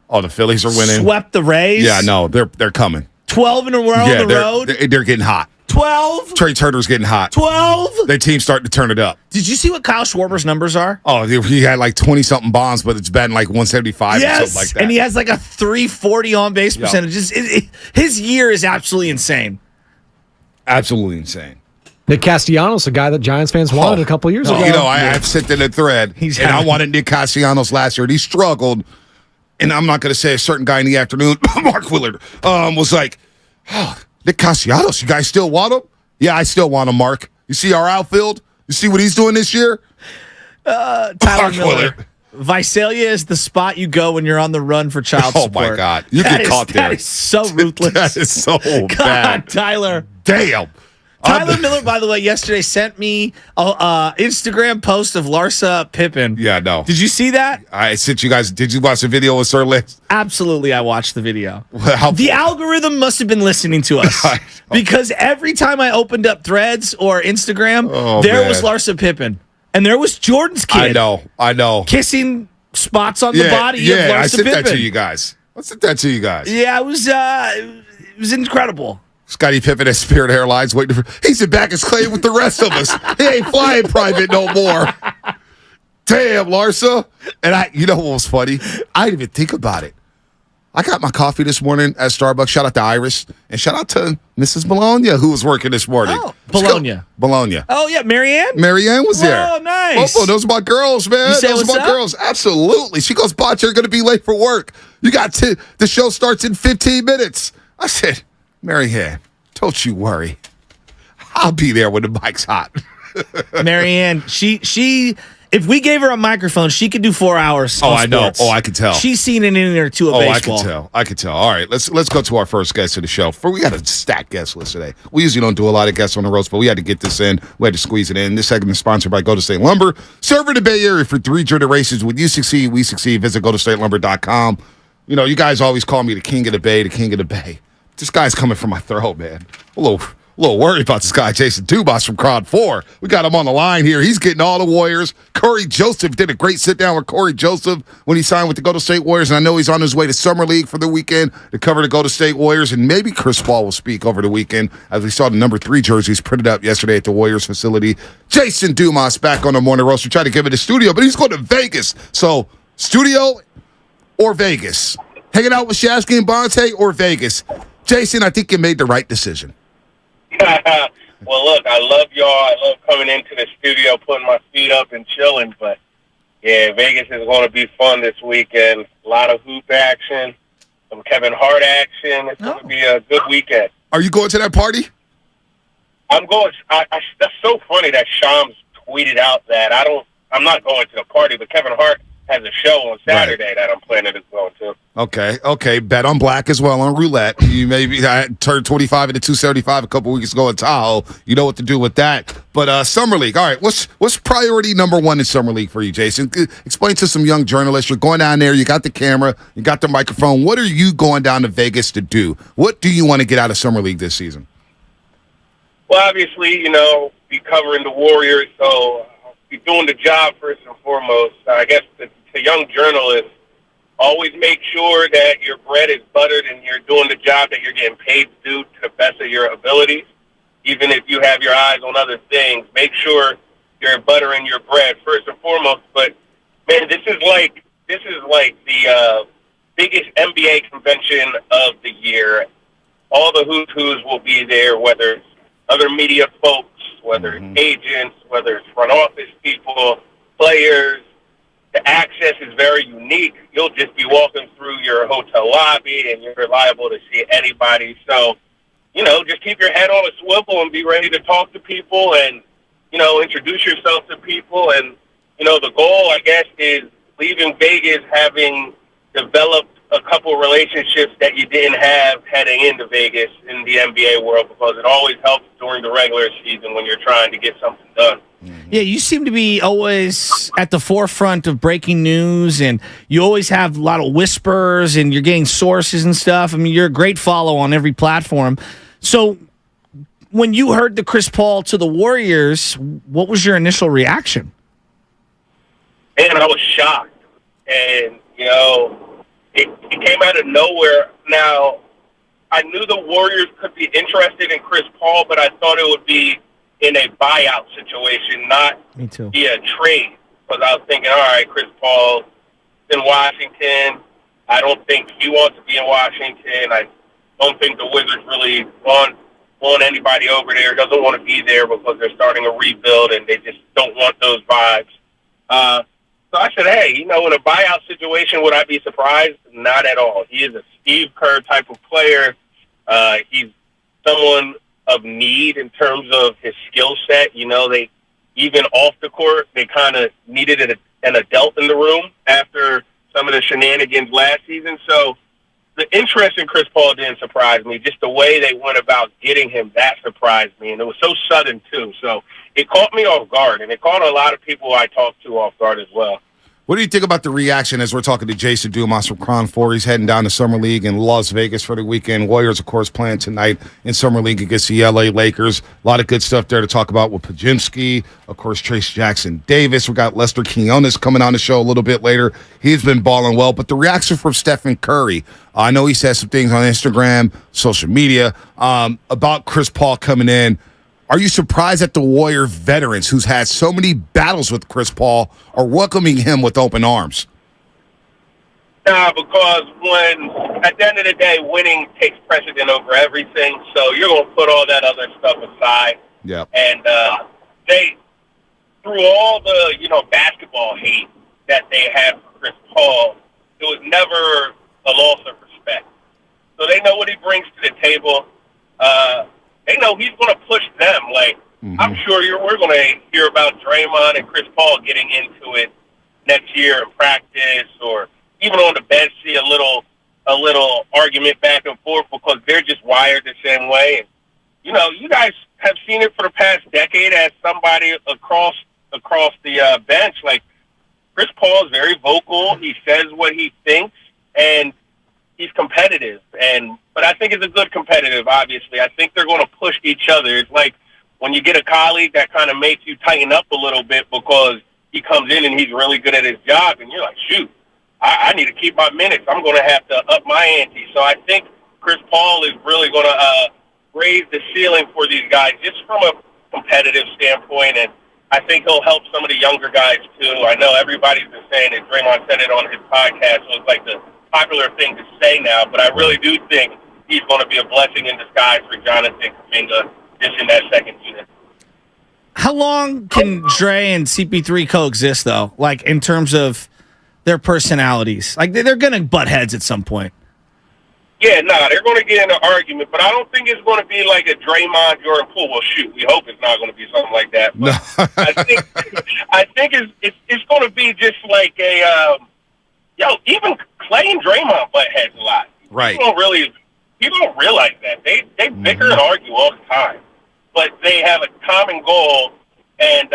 Oh, the Phillies are winning. Swept the Rays. Yeah, no, they're coming. 12 in a row on the road. They're getting hot. 12. Trey Turner's getting hot. 12. Their team's starting to turn it up. Did you see what Kyle Schwarber's numbers are? Oh, he had like 20-something bombs, but it's batting like 175 or something like that. And he has like a 340 on base Yep. percentage. His year is absolutely insane. Absolutely insane. Nick Castellanos, a guy that Giants fans wanted a couple years ago. You know, I've sent in a thread, I wanted Nick Castellanos last year, and he struggled. And I'm not going to say a certain guy in the afternoon, Mark Willard, was like, oh, Nick Castellanos, you guys still want him? Yeah, I still want him, Mark. You see our outfield? You see what he's doing this year? Tyler Mark Miller. Willard. Visalia is the spot you go when you're on the run for child Oh, support. my God. You get caught there. That is so ruthless. That is so God, bad. Tyler. Damn. Tyler Miller, by the way, yesterday sent me an Instagram post of Larsa Pippen. Yeah, no. Did you see that? I sent you guys. Did you watch the video with Sir Liz? Absolutely, I watched the video. How- The algorithm must have been listening to us I know. because every time I opened up Threads or Instagram, Oh, there man. was Larsa Pippen. And there was Jordan's kid. I know. Kissing spots on the body of Larsa I sent Pippen. that to you guys. I sent that to you guys. Yeah, it was incredible. Scottie Pippen at Spirit Airlines waiting for. He's in back as Clay with the rest of us. He ain't flying private no more. Damn, Larsa. And you know what was funny? I didn't even think about it. I got my coffee this morning at Starbucks. Shout out to Iris. And shout out to Mrs. Bologna, who was working this morning. Oh, Bologna. Bologna. Oh, yeah, Marianne? Marianne was there. Oh, nice. Oh, those are my girls, man. You say Those are what's my up? girls. Absolutely. She goes, Bot, you're going to be late for work. You got the show starts in 15 minutes. I said, Marianne, don't you worry. I'll be there when the mic's hot. Marianne, she if we gave her a microphone, she could do 4 hours. Oh, on I know. sports. Oh, I could tell. She's seen an inning or two of baseball. I could tell. All right, let's go to our first guest of the show. We got a stacked guest list today. We usually don't do a lot of guests on the roast, but we had to get this in. We had to squeeze it in. This segment is sponsored by Go to State Lumber. Serving the Bay Area for 3 generations. When you succeed, we succeed. Visit GoToStateLumber.com. You know, you guys always call me the king of the Bay, the king of the Bay. This guy's coming from my throat, man. A little worried about this guy, Jason Dubas from Crowd 4. We got him on the line here. He's getting all the Warriors. Corey Joseph did a great sit-down with Corey Joseph when he signed with the Go-To State Warriors, and I know he's on his way to Summer League for the weekend to cover the Go-To State Warriors, and maybe Chris Paul will speak over the weekend as we saw the number 3 jerseys printed up yesterday at the Warriors facility. Jason Dumas back on the Morning Roast. We tried to give it a studio, but he's going to Vegas. So, studio or Vegas? Hanging out with Shasky and Bonte or Vegas? Jason, I think you made the right decision. Well, look, I love y'all. I love coming into the studio, putting my feet up and chilling. But, yeah, Vegas is going to be fun this weekend. A lot of hoop action, some Kevin Hart action. It's going to be a good weekend. Are you going to that party? I'm going. That's so funny that Shams tweeted out that I'm not going to the party, but Kevin Hart has a show on Saturday that I'm planning to go to. Okay. Bet on black as well on roulette. You maybe I turned 25 into 275 a couple weeks ago in Tahoe. You know what to do with that. But Summer League. All right, what's priority number 1 in Summer League for you, Jason? Explain to some young journalists. You're going down there. You got the camera. You got the microphone. What are you going down to Vegas to do? What do you want to get out of Summer League this season? Well, obviously, be covering the Warriors, so I'll be doing the job first and foremost. I guess to young journalists, always make sure that your bread is buttered and you're doing the job that you're getting paid to do to the best of your abilities. Even if you have your eyes on other things, make sure you're buttering your bread first and foremost. But, man, this is like the biggest NBA convention of the year. All the who's will be there, whether it's other media folks, whether it's agents, whether it's front office people, players. The access is very unique. You'll just be walking through your hotel lobby and you're liable to see anybody. So, just keep your head on a swivel and be ready to talk to people and, introduce yourself to people. And, the goal, I guess, is leaving Vegas having developed a couple of relationships that you didn't have heading into Vegas in the NBA world, because it always helps during the regular season when you're trying to get something done. Yeah, you seem to be always at the forefront of breaking news, and you always have a lot of whispers, and you're getting sources and stuff. I mean, you're a great follow on every platform. So when you heard the Chris Paul to the Warriors, what was your initial reaction? And I was shocked. And, it came out of nowhere. Now, I knew the Warriors could be interested in Chris Paul, but I thought it would be in a buyout situation, not Me too. via trade. Because I was thinking, all right, Chris Paul's in Washington. I don't think he wants to be in Washington. I don't think the Wizards really want anybody over there, doesn't want to be there because they're starting a rebuild and they just don't want those vibes. So I said, hey, in a buyout situation, would I be surprised? Not at all. He is a Steve Kerr type of player. He's someone of need in terms of his skill set. They even off the court, they kind of needed an adult in the room after some of the shenanigans last season. So the interest in Chris Paul didn't surprise me. Just the way they went about getting him, that surprised me. And it was so sudden, too. So it caught me off guard, and it caught a lot of people I talked to off guard as well. What do you think about the reaction as we're talking to Jason Dumas from Crown 4? He's heading down to Summer League in Las Vegas for the weekend. Warriors, of course, playing tonight in Summer League against the L.A. Lakers. A lot of good stuff there to talk about with Podziemski, of course, Trace Jackson-Davis. We got Lester Quinones coming on the show a little bit later. He's been balling well. But the reaction from Stephen Curry, I know he said some things on Instagram, social media, about Chris Paul coming in. Are you surprised that the Warrior veterans, who's had so many battles with Chris Paul, are welcoming him with open arms? Nah, because at the end of the day, winning takes precedent over everything. So you're going to put all that other stuff aside. Yeah. And through all the, basketball hate that they had for Chris Paul, it was never a loss of respect. So they know what he brings to the table. They know he's going to push them. I'm sure we're going to hear about Draymond and Chris Paul getting into it next year in practice, or even on the bench, see a little argument back and forth, because they're just wired the same way. And, you guys have seen it for the past decade as somebody across the bench. Chris Paul is very vocal. He says what he thinks, and he's competitive. But I think it's a good competitive, obviously. I think they're going to push each other. It's like when you get a colleague that kind of makes you tighten up a little bit because he comes in and he's really good at his job, and you're like, shoot, I need to keep my minutes. I'm going to have to up my ante. So I think Chris Paul is really going to raise the ceiling for these guys just from a competitive standpoint, and I think he'll help some of the younger guys, too. I know everybody's been saying it. Draymond said it on his podcast, so it's like the popular thing to say now, but I really do think he's going to be a blessing in disguise for Jonathan Kuminga just in that second unit. How long can Dre and CP3 coexist, though? In terms of their personalities, they're going to butt heads at some point. Yeah, they're going to get in an argument, but I don't think it's going to be like a Draymond Jordan Poole. Well, shoot, we hope it's not going to be something like that. But I think it's going to be just like a even Clay and Draymond butt heads a lot. Right. People don't realize that. They bicker and argue all the time, but they have a common goal, and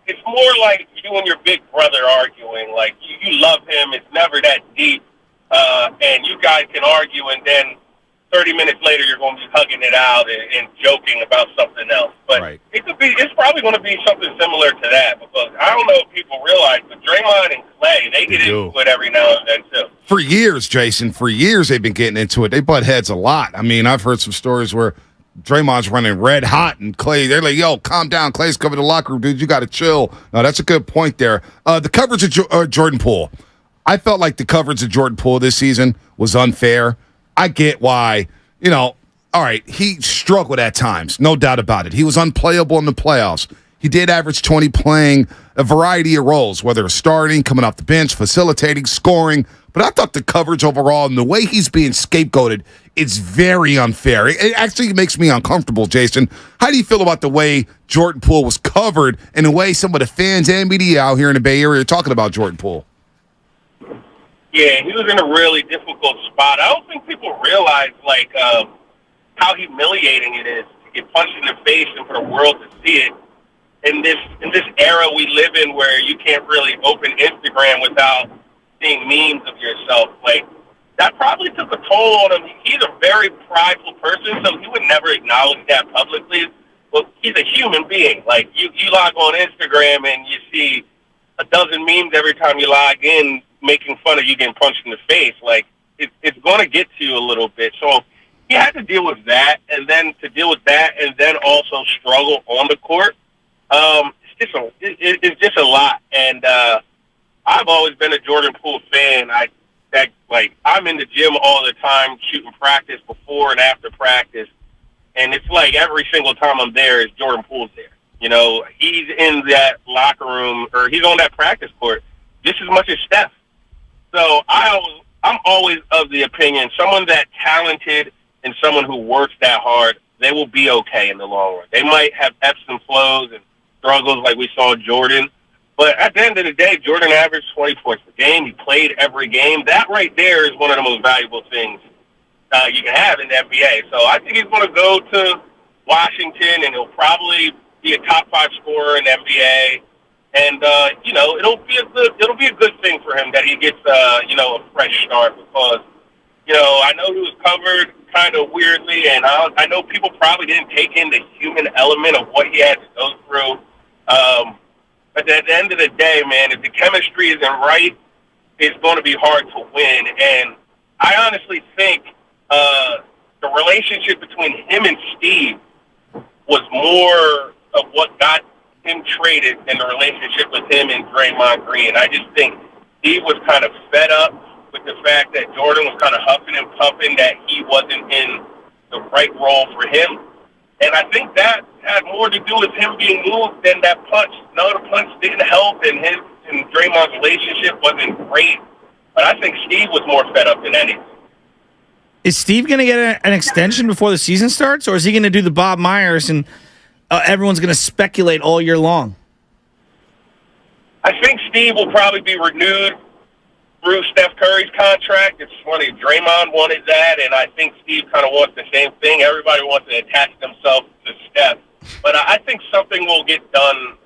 it's more like you and your big brother arguing. Like, you love him. It's never that deep, and you guys can argue, and then 30 minutes later you're going to be hugging it out and joking about something else. But it's probably going to be something similar to that, because I don't know if people realize, but Draymond and Clay, they get into it every now and then too. For years, Jason, they've been getting into it. They butt heads a lot. I mean, I've heard some stories where Draymond's running red hot, and Clay, they're like, yo, calm down. Clay's coming to the locker room, dude. You got to chill. No, that's a good point there. The coverage of Jordan Poole. I felt like the coverage of Jordan Poole this season was unfair. I get why, all right, he struggled at times, no doubt about it. He was unplayable in the playoffs. He did average 20 playing a variety of roles, whether starting, coming off the bench, facilitating, scoring. But I thought the coverage overall and the way he's being scapegoated is very unfair. It actually makes me uncomfortable, Jason. How do you feel about the way Jordan Poole was covered and the way some of the fans and media out here in the Bay Area are talking about Jordan Poole? Yeah, he was in a really difficult spot. I don't think people realize how humiliating it is to get punched in the face and for the world to see it in this era we live in, where you can't really open Instagram without seeing memes of yourself. Like, that probably took a toll on him. He's a very prideful person, so he would never acknowledge that publicly. But he's a human being. Like, you log on Instagram and you see a dozen memes every time you log in making fun of you getting punched in the face. Like, it's going to get to you a little bit. So he had to deal with that, and then to deal with that, and then also struggle on the court. It's just a lot. And I've always been a Jordan Poole fan. I'm in the gym all the time, shooting practice before and after practice, and it's like every single time I'm there, is Jordan Poole's there. You know, he's in that locker room, or he's on that practice court just as much as Steph. So I'm always of the opinion, someone that talented and someone who works that hard, they will be okay in the long run. They might have ebbs and flows and struggles like we saw Jordan, but at the end of the day, Jordan averaged 20 points per game. He played every game. That right there is one of the most valuable things you can have in the NBA. So I think he's going to go to Washington, and he'll probably be a top 5 scorer in the NBA. And it'll be a good thing for him that he gets a fresh start, because I know he was covered kind of weirdly, and I know people probably didn't take in the human element of what he had to go through. But at the end of the day, man, if the chemistry isn't right, it's going to be hard to win. And I honestly think the relationship between him and Steve was more of what got him traded than the relationship with him and Draymond Green. I just think Steve was kind of fed up with the fact that Jordan was kind of huffing and puffing that he wasn't in the right role for him. And I think that had more to do with him being moved than that punch. No, the punch didn't help, and his and Draymond's relationship wasn't great. But I think Steve was more fed up than anything. Is Steve going to get an extension before the season starts, or is he going to do the Bob Myers and everyone's going to speculate all year long? I think Steve will probably be renewed through Steph Curry's contract. It's funny, Draymond wanted that, and I think Steve kind of wants the same thing. Everybody wants to attach themselves to Steph. But I think something will get done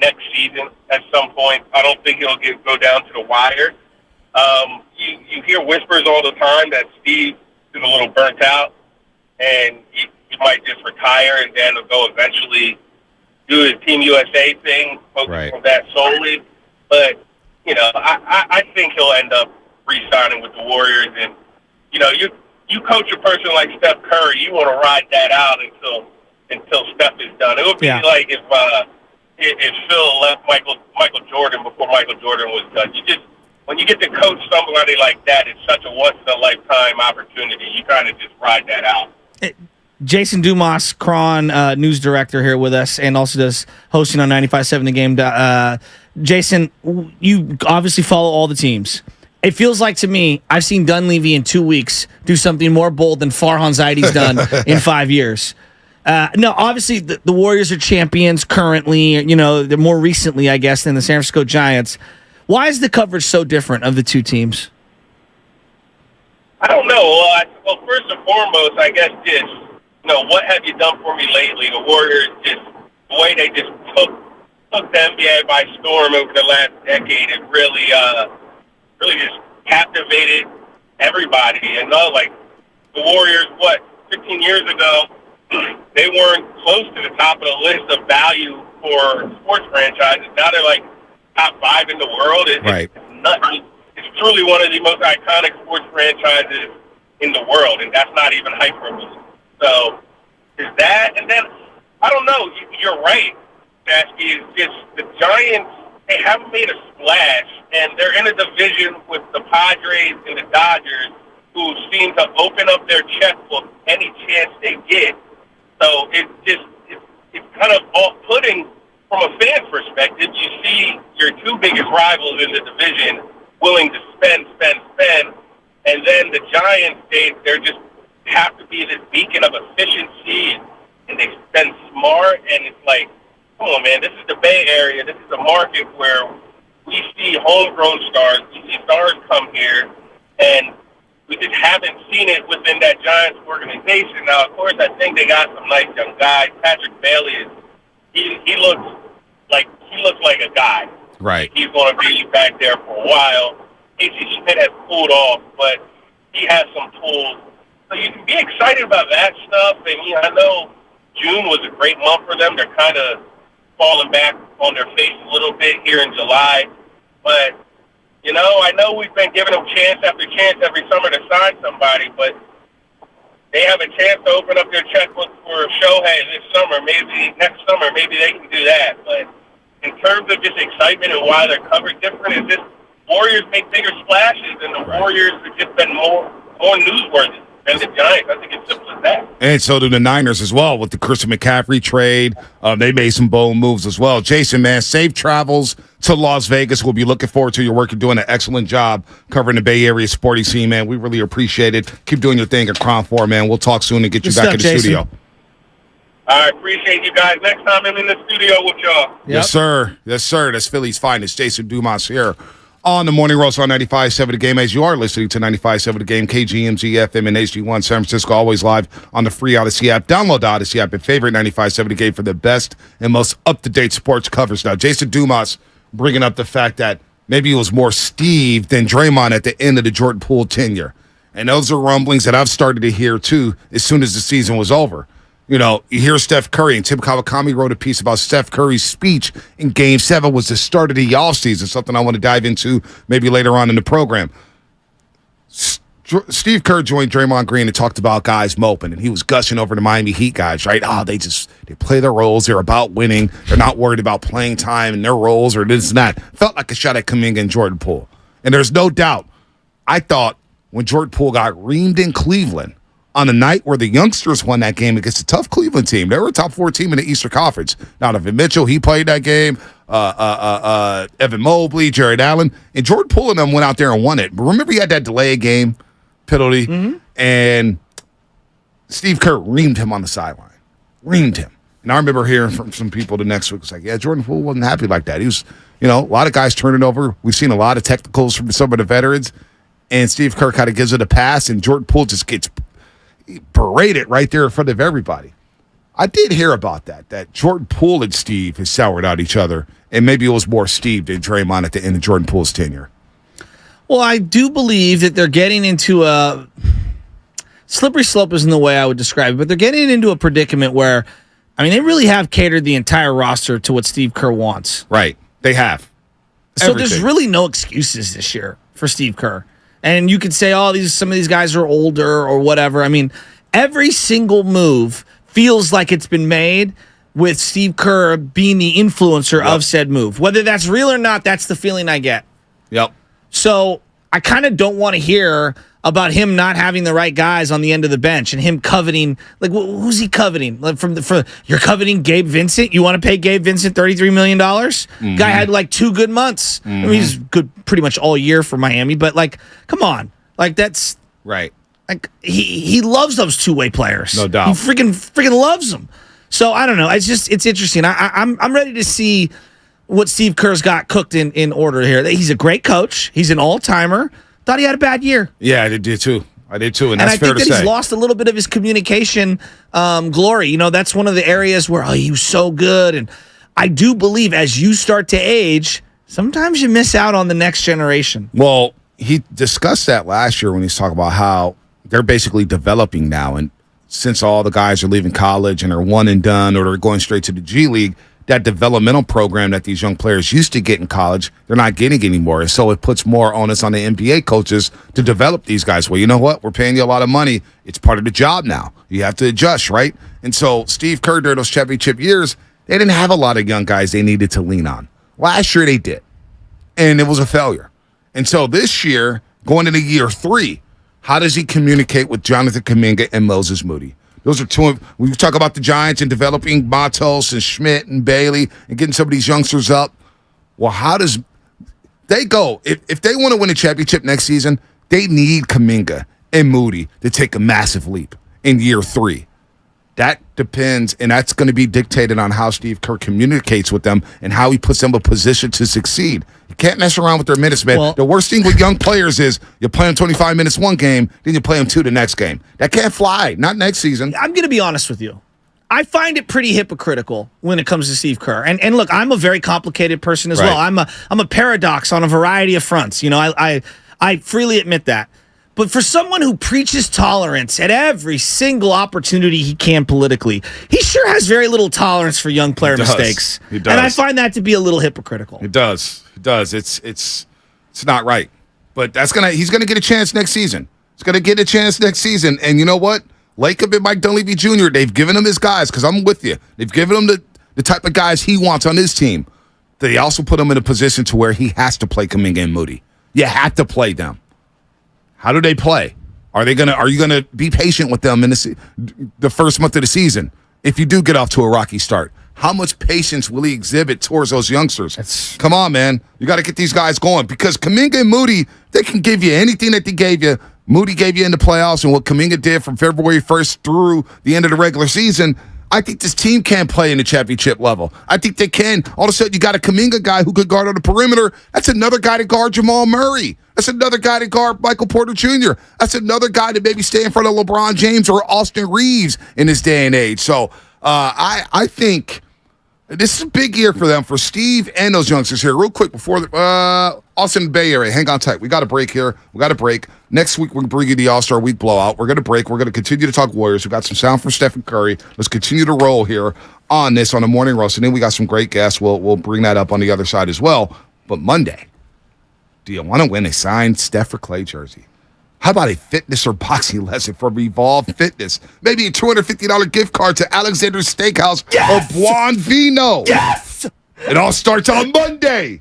next season at some point. I don't think he'll go down to the wire. You hear whispers all the time that Steve is a little burnt out, and he might just retire and then he'll go eventually do his Team USA thing, focus on that solely. But I think he'll end up re-signing with the Warriors. And, you coach a person like Steph Curry, you want to ride that out until Steph is done. It would be like if Phil left Michael Jordan before Michael Jordan was done. When you get to coach somebody like that, it's such a once-in-a-lifetime opportunity. You kind of just ride that out. Jason Dumas, Cron, news director here with us, and also does hosting on 95.7 The Game. Jason, you obviously follow all the teams. It feels like to me, I've seen Dunleavy in 2 weeks do something more bold than Farhan Zaidi's done in 5 years. No, obviously the Warriors are champions currently, they're more recently, I guess, than the San Francisco Giants. Why is the coverage so different of the two teams? I don't know. Well, first and foremost, I guess just, what have you done for me lately? The Warriors, just the way they just took the NBA by storm over the last decade, it really just captivated everybody. And the Warriors, 15 years ago, they weren't close to the top of the list of value for sports franchises. Now they're like top 5 in the world. It's nuts. It's truly one of the most iconic sports franchises in the world, and that's not even hyperbole. So is that, and then I don't know. You're right, Chasky. It's just the Giants. They haven't made a splash, and they're in a division with the Padres and the Dodgers, who seem to open up their checkbook any chance they get. So it's kind of off-putting from a fan's perspective. You see your two biggest rivals in the division willing to spend, and then the Giants, they're just have to be this beacon of efficiency, and they spend smart, and it's like, come on, man, this is the Bay Area. This is a market where we see homegrown stars, we see stars come here, and we just haven't seen it within that Giants organization. Now, of course, I think they got some nice young guys. Patrick Bailey he looks like a guy. Right. He's going to be back there for a while. Casey Schmidt has pulled off, but he has some tools. So you can be excited about that stuff. And I know June was a great month for them. They're kind of falling back on their face a little bit here in July. But, I know we've been giving them chance after chance every summer to sign somebody, but they have a chance to open up their checkbook for Shohei this summer. Maybe next summer, maybe they can do that. But in terms of just excitement and why they're covered different, is just Warriors make bigger splashes, and the Warriors have just been more newsworthy than the Giants. I think it's simple as that. And so do the Niners as well with the Christian McCaffrey trade. They made some bold moves as well. Jason, man, safe travels to Las Vegas. We'll be looking forward to your work. You're doing an excellent job covering the Bay Area sporting scene, man. We really appreciate it. Keep doing your thing at Crown 4, man. We'll talk soon and get you back in the studio. I appreciate you guys. Next time I'm in the studio with y'all. Yep. Yes, sir. Yes, sir. That's Philly's finest. Jason Dumas here on the Morning Roast on 95.7 The Game. As you are listening to 95.7 The Game, KGMG FM and HD1 San Francisco, always live on the free Odyssey app. Download the Odyssey app and favorite 95.7 The Game for the best and most up-to-date sports coverage. Now, Jason Dumas bringing up the fact that maybe it was more Steve than Draymond at the end of the Jordan Poole tenure. And those are rumblings that I've started to hear, too, as soon as the season was over. You hear Steph Curry, and Tim Kawakami wrote a piece about Steph Curry's speech in Game 7 was the start of the offseason, something I want to dive into maybe later on in the program. Steve Kerr joined Draymond Green and talked about guys moping, and he was gushing over the Miami Heat guys, right? They play their roles. They're about winning. They're not worried about playing time and their roles or this and that. Felt like a shot at Kuminga and Jordan Poole. And there's no doubt, I thought when Jordan Poole got reamed in Cleveland, on the night where the youngsters won that game against a tough Cleveland team. They were a top 4 team in the Eastern Conference. Donovan Mitchell, he played that game. Evan Mobley, Jared Allen. And Jordan Poole and them went out there and won it. But remember he had that delay game penalty? And Steve Kerr reamed him on the sideline. Reamed him. And I remember hearing from some people the next week. It's like, yeah, Jordan Poole wasn't happy like that. He was, a lot of guys turning over. We've seen a lot of technicals from some of the veterans. And Steve Kerr kind of gives it a pass, and Jordan Poole just gets paraded right there in front of everybody. I did hear about that Jordan Poole and Steve has soured out each other, and maybe it was more Steve than Draymond at the end of Jordan Poole's tenure. Well, I do believe that they're getting into a slippery slope isn't the way I would describe it, but they're getting into a predicament where, they really have catered the entire roster to what Steve Kerr wants. Right. They have. So there's really no excuses this year for Steve Kerr. And you could say, some of these guys are older or whatever. Every single move feels like it's been made with Steve Kerr being the influencer of said move. Whether that's real or not, that's the feeling I get. Yep. So I kind of don't want to hear about him not having the right guys on the end of the bench and him coveting. Like, who's he coveting? Like you're coveting Gabe Vincent? You want to pay Gabe Vincent $33 million? Guy had 2 good months. He's good pretty much all year for Miami, but come on. That's right. He loves those two-way players. No doubt. He freaking loves them. So I don't know. It's interesting. I'm ready to see what Steve Kerr's got cooked in order here. He's a great coach. He's an all-timer. Thought he had a bad year. Yeah, I did too. And that's fair to say. And I think that he's lost a little bit of his communication glory. That's one of the areas where he was so good. And I do believe as you start to age, sometimes you miss out on the next generation. Well, he discussed that last year when he's talking about how they're basically developing now. And since all the guys are leaving college and are one and done or they're going straight to the G League, that developmental program that these young players used to get in college, they're not getting anymore. And so it puts more onus on the NBA coaches to develop these guys. Well, you know what? We're paying you a lot of money. It's part of the job now. You have to adjust, right? And so Steve Kerr, during those championship years, they didn't have a lot of young guys they needed to lean on. Last year they did. And it was a failure. And so this year, going into year 3, how does he communicate with Jonathan Kuminga and Moses Moody? Those are two. We talk about the Giants and developing Matos and Schmidt and Bailey and getting some of these youngsters up. Well, how does they go? If they want to win a championship next season, they need Kuminga and Moody to take a massive leap in year 3. That depends, and that's going to be dictated on how Steve Kerr communicates with them and how he puts them in a position to succeed. You can't mess around with their minutes, man. Well- The worst thing with young players is you play them 25 minutes one game, then you play them 2 the next game. That can't fly. Not next season. I'm going to be honest with you. I find it pretty hypocritical when it comes to Steve Kerr. And look, I'm a very complicated person as well. I'm a paradox on a variety of fronts. You know, I freely admit that. But for someone who preaches tolerance at every single opportunity he can politically, he sure has very little tolerance for young player mistakes. He does. And I find that to be a little hypocritical. It does. It does. It's not right. But he's gonna get a chance next season. He's gonna get a chance next season. And you know what? Lacob and Mike Dunleavy Jr., they've given him his guys, because I'm with you. They've given him the type of guys he wants on his team. They also put him in a position to where he has to play Kuminga and Moody. You have to play them. How do they play? Are you gonna be patient with them in the first month of the season? If you do get off to a rocky start, how much patience will he exhibit towards those youngsters? Come on, man. You got to get these guys going, because Kuminga and Moody, they can give you anything that they gave you. Moody gave you in the playoffs, and what Kuminga did from February 1st through the end of the regular season. I think this team can play in the championship level. I think they can. All of a sudden, you got a Kuminga guy who could guard on the perimeter. That's another guy to guard Jamal Murray. That's another guy to guard Michael Porter Jr. That's another guy to maybe stay in front of LeBron James or Austin Reeves in this day and age. So I think this is a big year for them, for Steve and those youngsters here. Real quick before Austin Bay Area, hang on tight. We got a break here. We got a break. Next week, we're going to bring you the All-Star Week blowout. We're going to break. We're going to continue to talk Warriors. We got some sound from Stephen Curry. Let's continue to roll here on this on the morning roast. And then we got some great guests. We'll bring that up on the other side as well. But Monday, do you want to win a signed Steph or Clay jersey? How about a fitness or boxing lesson from Evolve Fitness? Maybe a $250 gift card to Alexander's Steakhouse or Buon Vino. Yes! It all starts on Monday.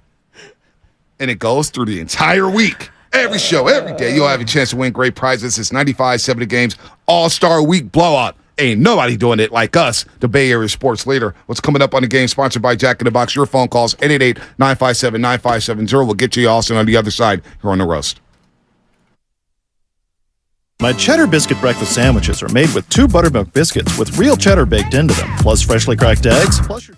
And it goes through the entire week. Every show, every day, you'll have a chance to win great prizes. It's 95.7 The Game's All-Star Week blowout. Ain't nobody doing it like us, the Bay Area sports leader. What's coming up on the game, sponsored by Jack in the Box. Your phone calls, 888-957-9570. We'll get you Austin on the other side here on The Roast. My Cheddar Biscuit breakfast sandwiches are made with 2 buttermilk biscuits with real cheddar baked into them, plus freshly cracked eggs, plus your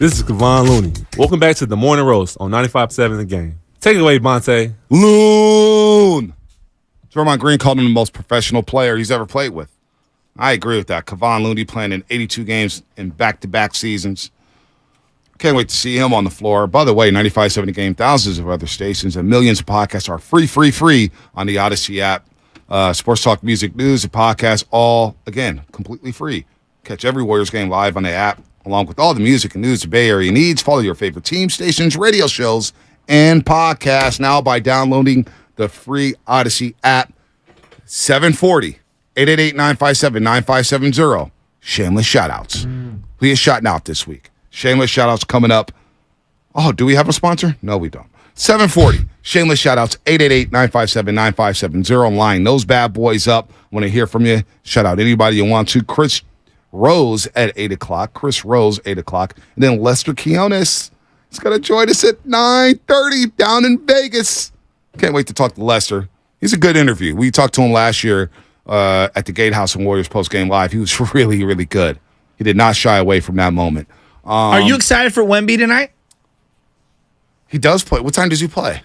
This is Kevon Looney. Welcome back to the Morning Roast on 95.7 The Game. Take it away, Bonte. Loon. Draymond Green called him the most professional player he's ever played with. I agree with that. Kevon Looney playing in 82 games in back-to-back seasons. Can't wait to see him on the floor. By the way, 95.7 The Game, thousands of other stations, and millions of podcasts are free on the Odyssey app. Sports talk, music, news, and podcasts, all, again, completely free. Catch every Warriors game live on the app, along with all the music and news the Bay Area needs. Follow your favorite team stations, radio shows, and podcasts now by downloading the free Odyssey app. 740-888-957-9570. Shameless shout-outs. Who you shouting out this week? Shameless shout-outs coming up. Oh, do we have a sponsor? No, we don't. 740. Shameless shout-outs. 888-957-9570. Line those bad boys up. Want to hear from you. Shout out anybody you want to. Chris Rose at 8 o'clock. Chris Rose, 8 o'clock. And then Lester Quiones is going to join us at 9:30 down in Vegas. Can't wait to talk to Lester. He's a good interview. We talked to him last year at the Gatehouse and Warriors Postgame Live. He was really, really good. He did not shy away from that moment. Are you excited for Wemby tonight? He does play. What time does he play?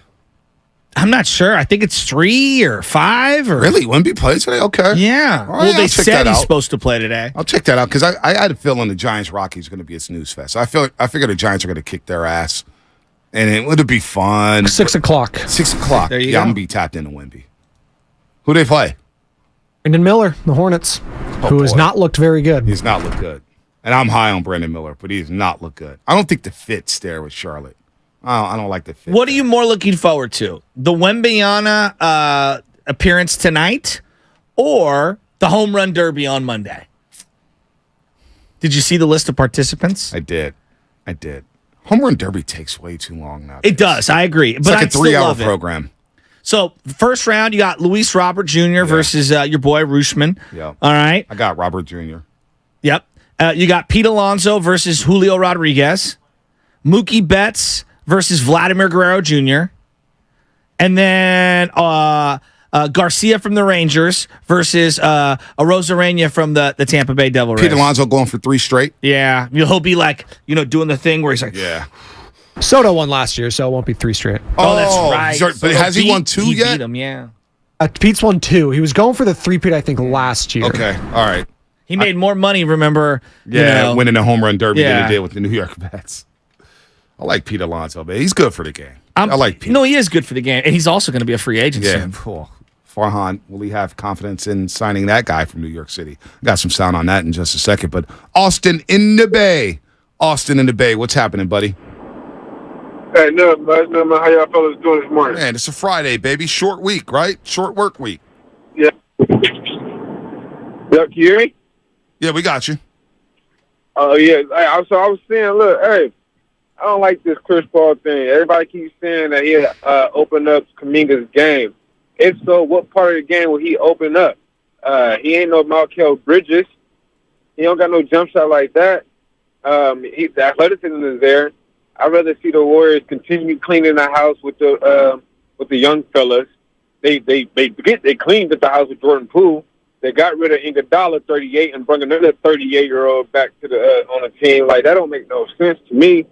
I'm not sure. I think it's 3 or 5. Or Really? Wemby plays today? Okay. Yeah. All right, Well, they I'll check said that he's out. supposed to play today. I'll check that out because I had a feeling the Giants-Rockies are going to be a snooze fest. I figure the Giants are going to kick their ass, and it would be fun. 6 o'clock. 6 o'clock. There you yeah, go. I'm going to be tapped into Wemby. Who they play? Brandon Miller, the Hornets, who has boy. not looked very good. He's not looked good. And I'm high on Brandon Miller, but he does not look good. I don't think the fit's there with Charlotte. I don't like the fit. What are you more looking forward to? The Wembanyama appearance tonight or the home run derby on Monday? Did you see the list of participants? I did. Home run derby takes way too long now. It does. I agree. It's But like I'd a still 3-hour love it. program. So, first round, you got Luis Robert Jr. versus your boy Rooshman. Yeah. All right. I got Robert Jr. Yep. You got Pete Alonso versus Julio Rodriguez. Mookie Betts versus Vladimir Guerrero Jr. And then Garcia from the Rangers versus Arozarena from the Tampa Bay Devil Rays. Pete Alonso going for 3 straight. Yeah. He'll be like, doing the thing where he's like, Yeah. Soto won last year, so it won't be 3 straight. oh, that's right. But has he won 2 he yet? beat him, yeah. Pete's won 2. He was going for the 3-peat, I think, last year. Okay. All right. He made more money, remember? Yeah, winning the home run derby than Yeah. he did with the New York Mets. I like Pete Alonso, man. He's good for the game. I like Pete. No, he is good for the game, and he's also going to be a free agent Yeah, soon. cool. Farhan, will he have confidence in signing that guy from New York City? Got some sound on that in just a second. But Austin in the Bay. Austin in the Bay. What's happening, buddy? Hey, no, how y'all fellas doing this morning? Man, it's a Friday, baby. Short week, right? Short work week. Yeah. Yep, can you hear me? Yeah, we got you. Oh, yeah. So I was saying, look, hey, I don't like this Chris Paul thing. Everybody keeps saying that he opened up Kuminga's game. If so, what part of the game will he open up? He ain't no Markel Bridges. He don't got no jump shot like that. The athleticism is there. I'd rather see the Warriors continue cleaning the house with the young fellas. They cleaned at the house with Jordan Poole. They got rid of Iguodala 38 and brought another 38-year-old back to the on the team. Like, that don't make no sense to me.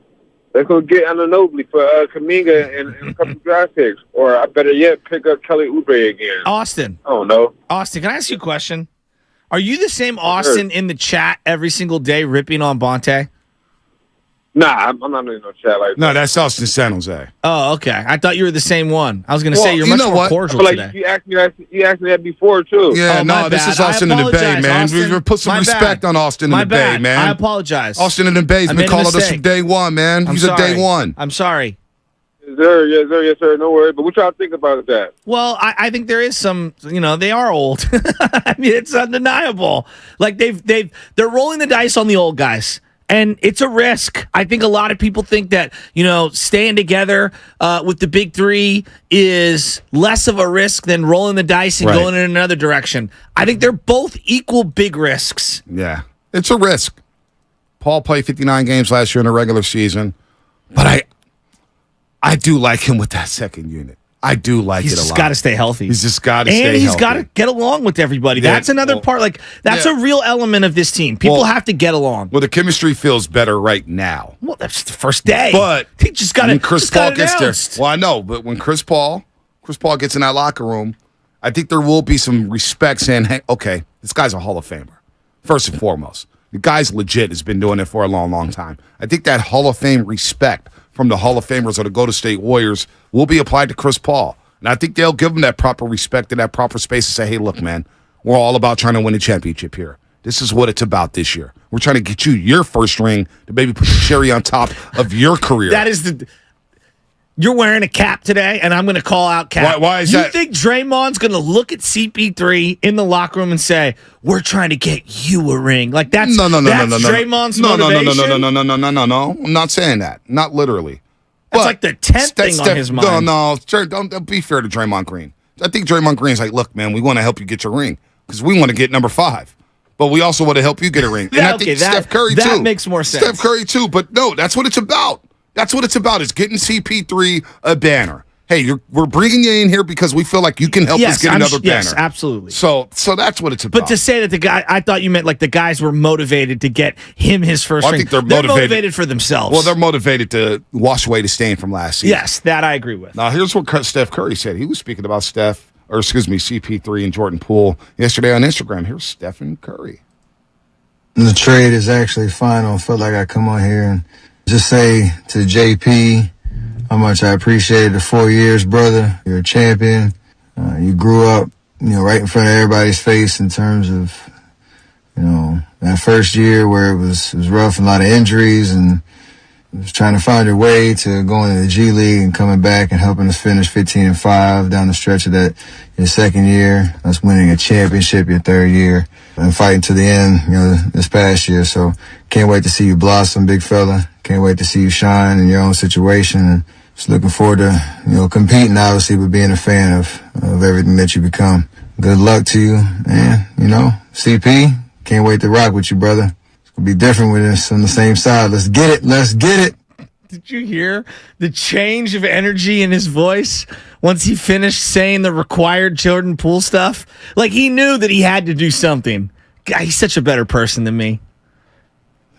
Let's go get Anunoby for Kuminga and a couple draft picks, or I better yet pick up Kelly Oubre again. Austin. I don't know. Austin, can I ask you a question? Are you the same Austin in the chat every single day ripping on Bonte? Nah, I'm not in no chat like that. No, that's Austin San Jose. Oh, okay. I thought you were the same one. I was going to say you're you much know more what? cordial I feel today. like you asked me that before too. Yeah, Oh, my no, this bad. is Austin in the Bay, apologize, man. Austin. We put some My respect bad. on Austin My in the bad. Bay, man. I apologize. Austin in the Bay's I been made a calling us mistake. from day one, man. I'm He's a day sorry. one. I'm sorry. Yes, sir. No worries. But what y'all think about that? Well, I think there is some, they are old. I mean, it's undeniable. Like they're rolling the dice on the old guys. And it's a risk. I think a lot of people think that, staying together with the big three is less of a risk than rolling the dice and Right. going in another direction. I think they're both equal big risks. Yeah, it's a risk. Paul played 59 games last year in the regular season, but I do like him with that second unit. I do like He's it a just lot. got to stay healthy. He's just got to stay healthy. And he's got to get along with everybody. Yeah, That's another part. Like, that's a real element of this team. People have to get along. Well, the chemistry feels better right now. Well, that's the first day. But he just got when it. Chris Paul gets there. Well, I know, but when Chris Paul gets in that locker room, I think there will be some respect saying, hey, okay, this guy's a Hall of Famer, first and foremost. The guy's legit, has been doing it for a long, long time. I think that Hall of Fame respect from the Hall of Famers or the Golden State Warriors will be applied to Chris Paul. And I think they'll give him that proper respect and that proper space to say, hey, look, man, we're all about trying to win a championship here. This is what it's about this year. We're trying to get you your first ring to maybe put the cherry on top of your career. That is You're wearing a cap today, and I'm going to call out Cap. Why is you that? You think Draymond's going to look at CP3 in the locker room and say, "We're trying to get you a ring"? Like that's no. Draymond's motivation. No. I'm not saying that. Not literally. That's like the 10th thing on his mind. No. Don't be fair to Draymond Green. I think Draymond Green's like, look, man, we want to help you get your ring because we want to get number 5. But we also want to help you get a ring. And I think Steph Curry, too. That makes more sense. Steph Curry, too. But no, that's what it's about. That's what it's about, is getting CP3 a banner. Hey, we're bringing you in here because we feel like you can help us get another banner. Yes, absolutely. So that's what it's about. But to say that I thought you meant like the guys were motivated to get him his first ring. I think they're motivated for themselves. Well, they're motivated to wash away the stain from last season. Yes, that I agree with. Now, here's what Steph Curry said. He was speaking about CP3 and Jordan Poole yesterday on Instagram. Here's Stephen Curry. The trade is actually final. I felt like I come on here and just say to JP how much I appreciate the 4 years, brother. You're a champion. You grew up, right in front of everybody's face in terms of, that first year where it was rough and a lot of injuries, and was trying to find your way to going to the G League and coming back and helping us finish 15-5 down the stretch of that your second year. Us winning a championship your third year and fighting to the end, this past year. So can't wait to see you blossom, big fella. Can't wait to see you shine in your own situation, and just looking forward to, competing, obviously, but being a fan of everything that you become. Good luck to you, and, CP, can't wait to rock with you, brother. It's going to be different with us on the same side. Let's get it. Let's get it. Did you hear the change of energy in his voice once he finished saying the required Jordan Poole stuff? Like, he knew that he had to do something. God, he's such a better person than me.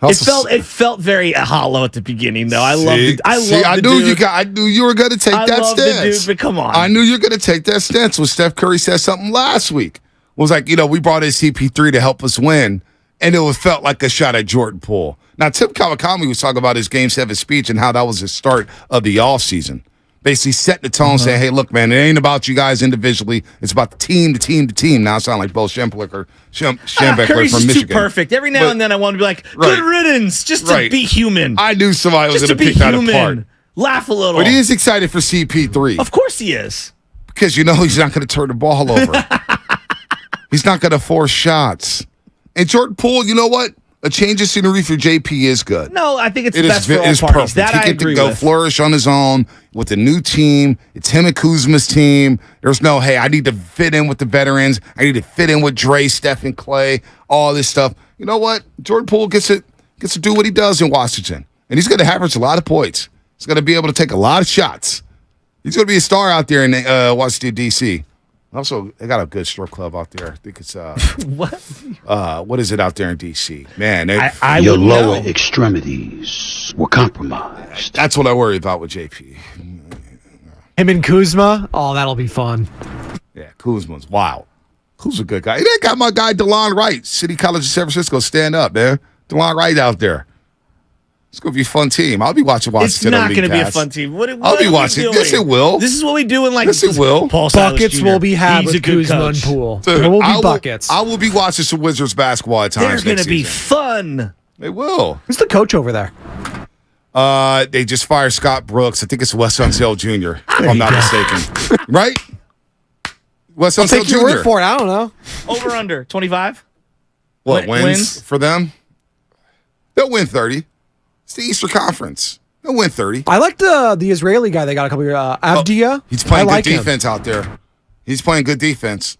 It felt very hollow at the beginning, though. I knew you were going to take that stance. The dude, but come on. I knew you were going to take that stance when Steph Curry said something last week. It was like, we brought in CP3 to help us win, and it felt like a shot at Jordan Poole. Now, Tim Kawakami was talking about his Game 7 speech and how that was the start of the offseason. Basically setting the tone, saying, hey, look, man, it ain't about you guys individually. It's about the team. Now I sound like Bo Schembechler from Michigan. Too perfect. Every now and then I want to be like, good riddance, just to be human. I knew somebody was going to pick that apart. Laugh a little. But he is excited for CP3. Of course he is. Because he's not going to turn the ball over. He's not going to force shots. And Jordan Poole, you know what? A change of scenery for JP is good. No, I think it's best for all parties. Perfect. That I agree with. He get to go flourish on his own with a new team. It's him and Kuzma's team. There's no, hey, I need to fit in with the veterans. I need to fit in with Dre, Steph, and Clay, all this stuff. You know what? Jordan Poole gets to do what he does in Washington. And he's going to average a lot of points. He's going to be able to take a lot of shots. He's going to be a star out there in Washington, D.C. Also, they got a good strip club out there. I think it's what is it out there in D.C.? Man, your lower extremities were compromised. That's what I worry about with JP. Him and Kuzma, that'll be fun. Yeah, Kuzma's wild. Kuzma's a good guy. They got my guy DeLon Wright, City College of San Francisco. Stand up, man. DeLon Wright out there. It's going to be a fun team. I'll be watching Washington. It's not going to be a fun team. What I'll be watching. Yes, it will. This is what we do in Yes, it will. Paul buckets will be had with Kuzma and Poole. There will be buckets. I will be watching some Wizards basketball at times. They're going to be fun. They will. Who's the coach over there? They just fired Scott Brooks. I think it's Wes Unseld Jr., if I'm not mistaken. Right? Wes Unseld Jr. Take your word for it. I don't know. Over under 25. What wins for them? They'll win 30. It's the Eastern Conference. They'll win 30. I like the Israeli guy they got a couple years. Avdia. He's playing good defense out there. He's playing good defense.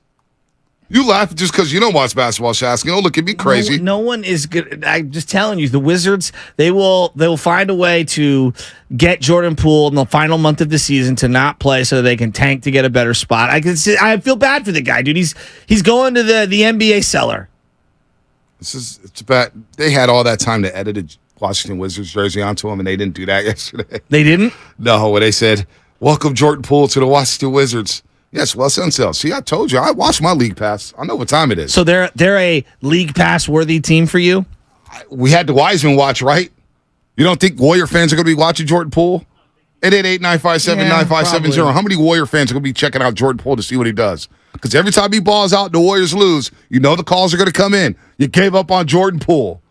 You laugh just because you don't watch basketball, Shasky. Don't look at me crazy. No one is good. I'm just telling you, the Wizards, they will find a way to get Jordan Poole in the final month of the season to not play so they can tank to get a better spot. I feel bad for the guy, dude. He's going to the NBA cellar. It's bad. They had all that time to edit a Washington Wizards jersey onto him, and they didn't do that yesterday. They didn't? No, they said, "Welcome Jordan Poole to the Washington Wizards." Yes, well, Sunsil. See, I told you. I watched my league pass. I know what time it is. So they're a league pass worthy team for you? We had the Wiseman watch, right? You don't think Warrior fans are going to be watching Jordan Poole? 888-957-9570. How many Warrior fans are going to be checking out Jordan Poole to see what he does? Because every time he balls out, the Warriors lose. You know the calls are going to come in. You gave up on Jordan Poole.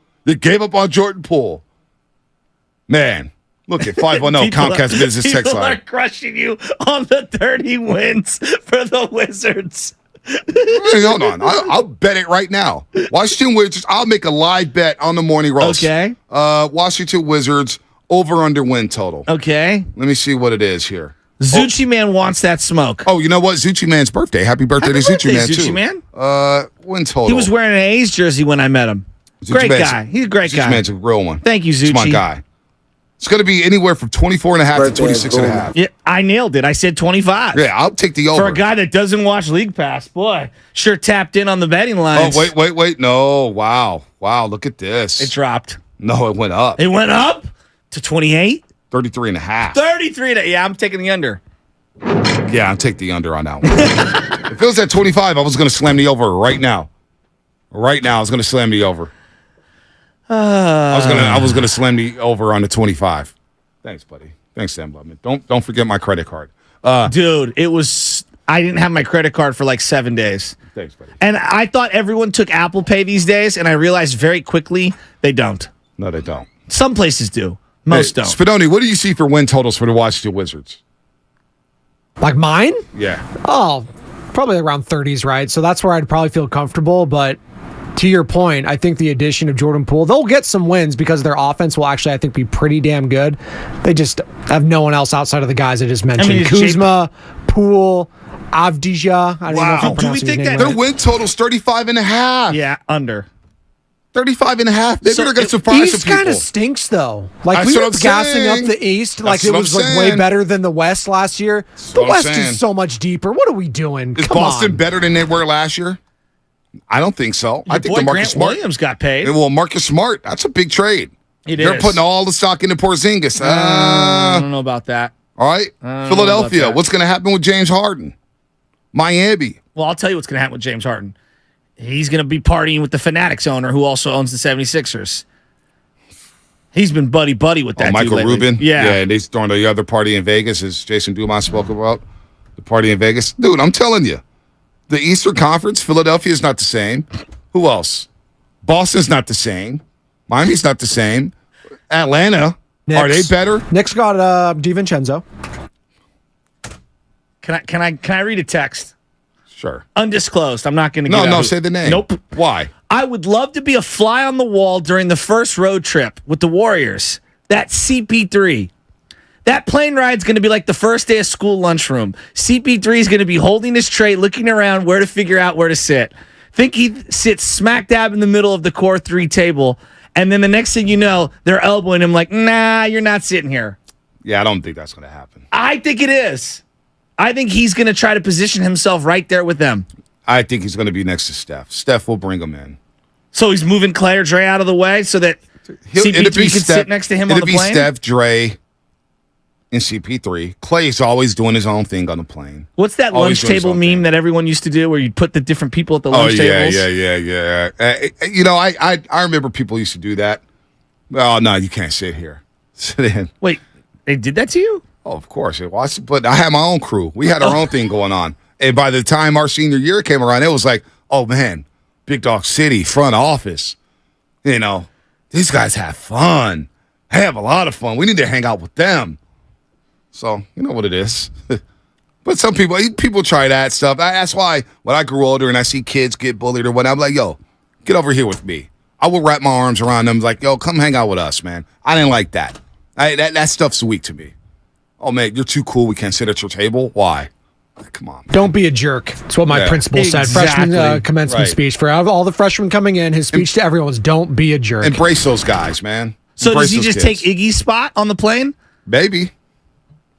Man. Look at 510 Comcast Business Text People Line. are crushing you on the 30 wins for the Wizards. Hey, hold on. I'll bet it right now. Washington Wizards, I'll make a live bet on the morning roast. Okay. Washington Wizards over-under win total. Okay. Let me see what it is here. Zucci Man wants that smoke. Oh, you know what? Zucci Man's birthday. Happy birthday to Zucci Man, too. Zucci Man? Win total. He was wearing an A's jersey when I met him. Great guy. He's a great guy. Zucci Man's a real one. Thank you, Zucci. He's my guy. It's going to be anywhere from 24.5 to 26.5. Yeah, I nailed it. I said 25. Yeah, I'll take the over. For a guy that doesn't watch League Pass, boy, sure tapped in on the betting lines. Oh, wait. No, wow. Look at this. It dropped. No, it went up. It went up to 28? 33.5. 33. Yeah, I'm taking the under. Yeah, I'll take the under on that one. If it was at 25, I was going to slam the over right now. Right now, I was going to slam the over. I was gonna slam the over on the 25. Thanks, buddy. Thanks, Sam Lubman. Don't forget my credit card. Dude, I didn't have my credit card for like 7 days. Thanks, buddy. And I thought everyone took Apple Pay these days, and I realized very quickly they don't. No, they don't. Some places do. Most don't. Spadoni, what do you see for win totals for the Washington Wizards? Like mine? Yeah. Oh, probably around 30s, right? So that's where I'd probably feel comfortable, but to your point, I think the addition of Jordan Poole, they'll get some wins because their offense will actually, I think, be pretty damn good. They just have no one else outside of the guys I just mentioned. Kuzma, Poole, Avdija. I don't know if I'm pronouncing his name right. Their win total's 35.5? Yeah, under. 35.5. Maybe they're going to surprise some East people. kind of stinks, though. Like, That's we what were I'm gassing saying. up the East like That's it what was I'm like way saying. better than the West last year. The what I'm West saying. is so much deeper. What are we doing? Is Come Boston on. better than they were last year? I don't think so. I think boy the Marcus Grant Smart Williams got paid. Well, Marcus Smart, that's a big trade. They're is. putting all the stock into Porzingis. I don't know about that. All right. Philadelphia, what's going to happen with James Harden? Miami. Well, I'll tell you what's going to happen with James Harden. He's going to be partying with the Fanatics owner who also owns the 76ers. He's been buddy-buddy with that dude Michael lately. Rubin. Yeah. And he's throwing the other party in Vegas, as Jason Dumas spoke about. The party in Vegas. Dude, I'm telling you. The Eastern Conference, Philadelphia is not the same. Who else? Boston's not the same. Miami's not the same. Atlanta, are they better? Knicks got DiVincenzo. Can I read a text? Sure. Undisclosed. I'm not going to get No, say the name. Nope. Why? I would love to be a fly on the wall during the first road trip with the Warriors. That's CP3. That plane ride's going to be like the first day of school lunchroom. CP3 is going to be holding his tray, looking around where to figure out where to sit. Think he sits smack dab in the middle of the core 3 table, and then the next thing you know, they're elbowing him like, nah, you're not sitting here. Yeah, I don't think that's going to happen. I think it is. I think he's going to try to position himself right there with them. I think he's going to be next to Steph. Steph will bring him in. So he's moving Clay or Dre out of the way so that CP3 can sit next to him on the plane? It'll be Steph, Dre, and CP3. Clay's always doing his own thing on the plane. What's that Always lunch table meme that everyone used to do where you'd put the different people at the lunch tables? Yeah. I remember people used to do that. Oh, no, you can't sit here. Sit in. Wait, they did that to you? Oh, of course. But I had my own crew. We had our own thing going on. And by the time our senior year came around, it was like, oh, man, Big Dog City, front office. You know, these guys have fun. They have a lot of fun. We need to hang out with them. So, you know what it is. But some people try that stuff. That's why when I grew older and I see kids get bullied or whatnot, I'm like, yo, get over here with me. I will wrap my arms around them like, yo, come hang out with us, man. I didn't like that. That stuff's weak to me. Oh, man, you're too cool. We can't sit at your table. Why? Come on, man. Don't be a jerk. That's what my principal said. Exactly. Freshman commencement Right. speech. For all the freshmen coming in, his speech to everyone was, don't be a jerk. Embrace those guys, man. So Embrace does he those just kids. take Iggy's spot on the plane? Maybe.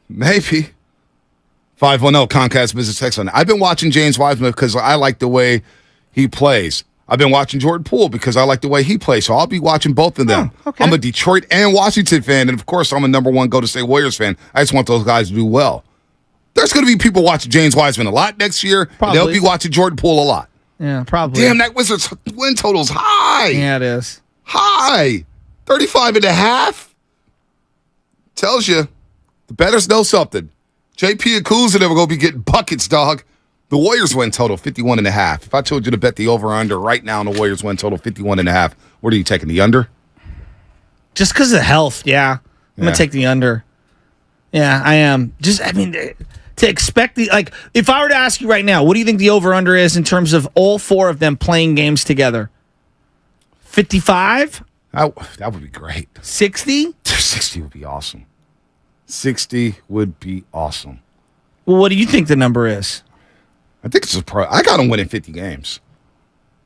510 Comcast Business Text line. I've been watching James Wiseman because I like the way he plays. I've been watching Jordan Poole because I like the way he plays. So I'll be watching both of them. Oh, okay. I'm a Detroit and Washington fan. And, of course, I'm a number one Golden State Warriors fan. I just want those guys to do well. There's going to be people watching James Wiseman a lot next year. Probably. They'll be watching Jordan Poole a lot. Yeah, probably. Damn, that Wizards win total's high. Yeah, it is. High. 35.5. Tells you the bettors know something. JP and Kuz are never going to be getting buckets, dog. The Warriors win total 51.5. If I told you to bet the over-under right now on the Warriors win total 51.5, what are you taking, the under? Just because of health, yeah. I'm going Yeah. to take the under. Yeah, I am. To expect if I were to ask you right now, what do you think the over-under is in terms of all four of them playing games together? 55? That would be great. 60? 60 would be awesome. 60 would be awesome. Well, what do you think the number is? I think it's I got them winning 50 games.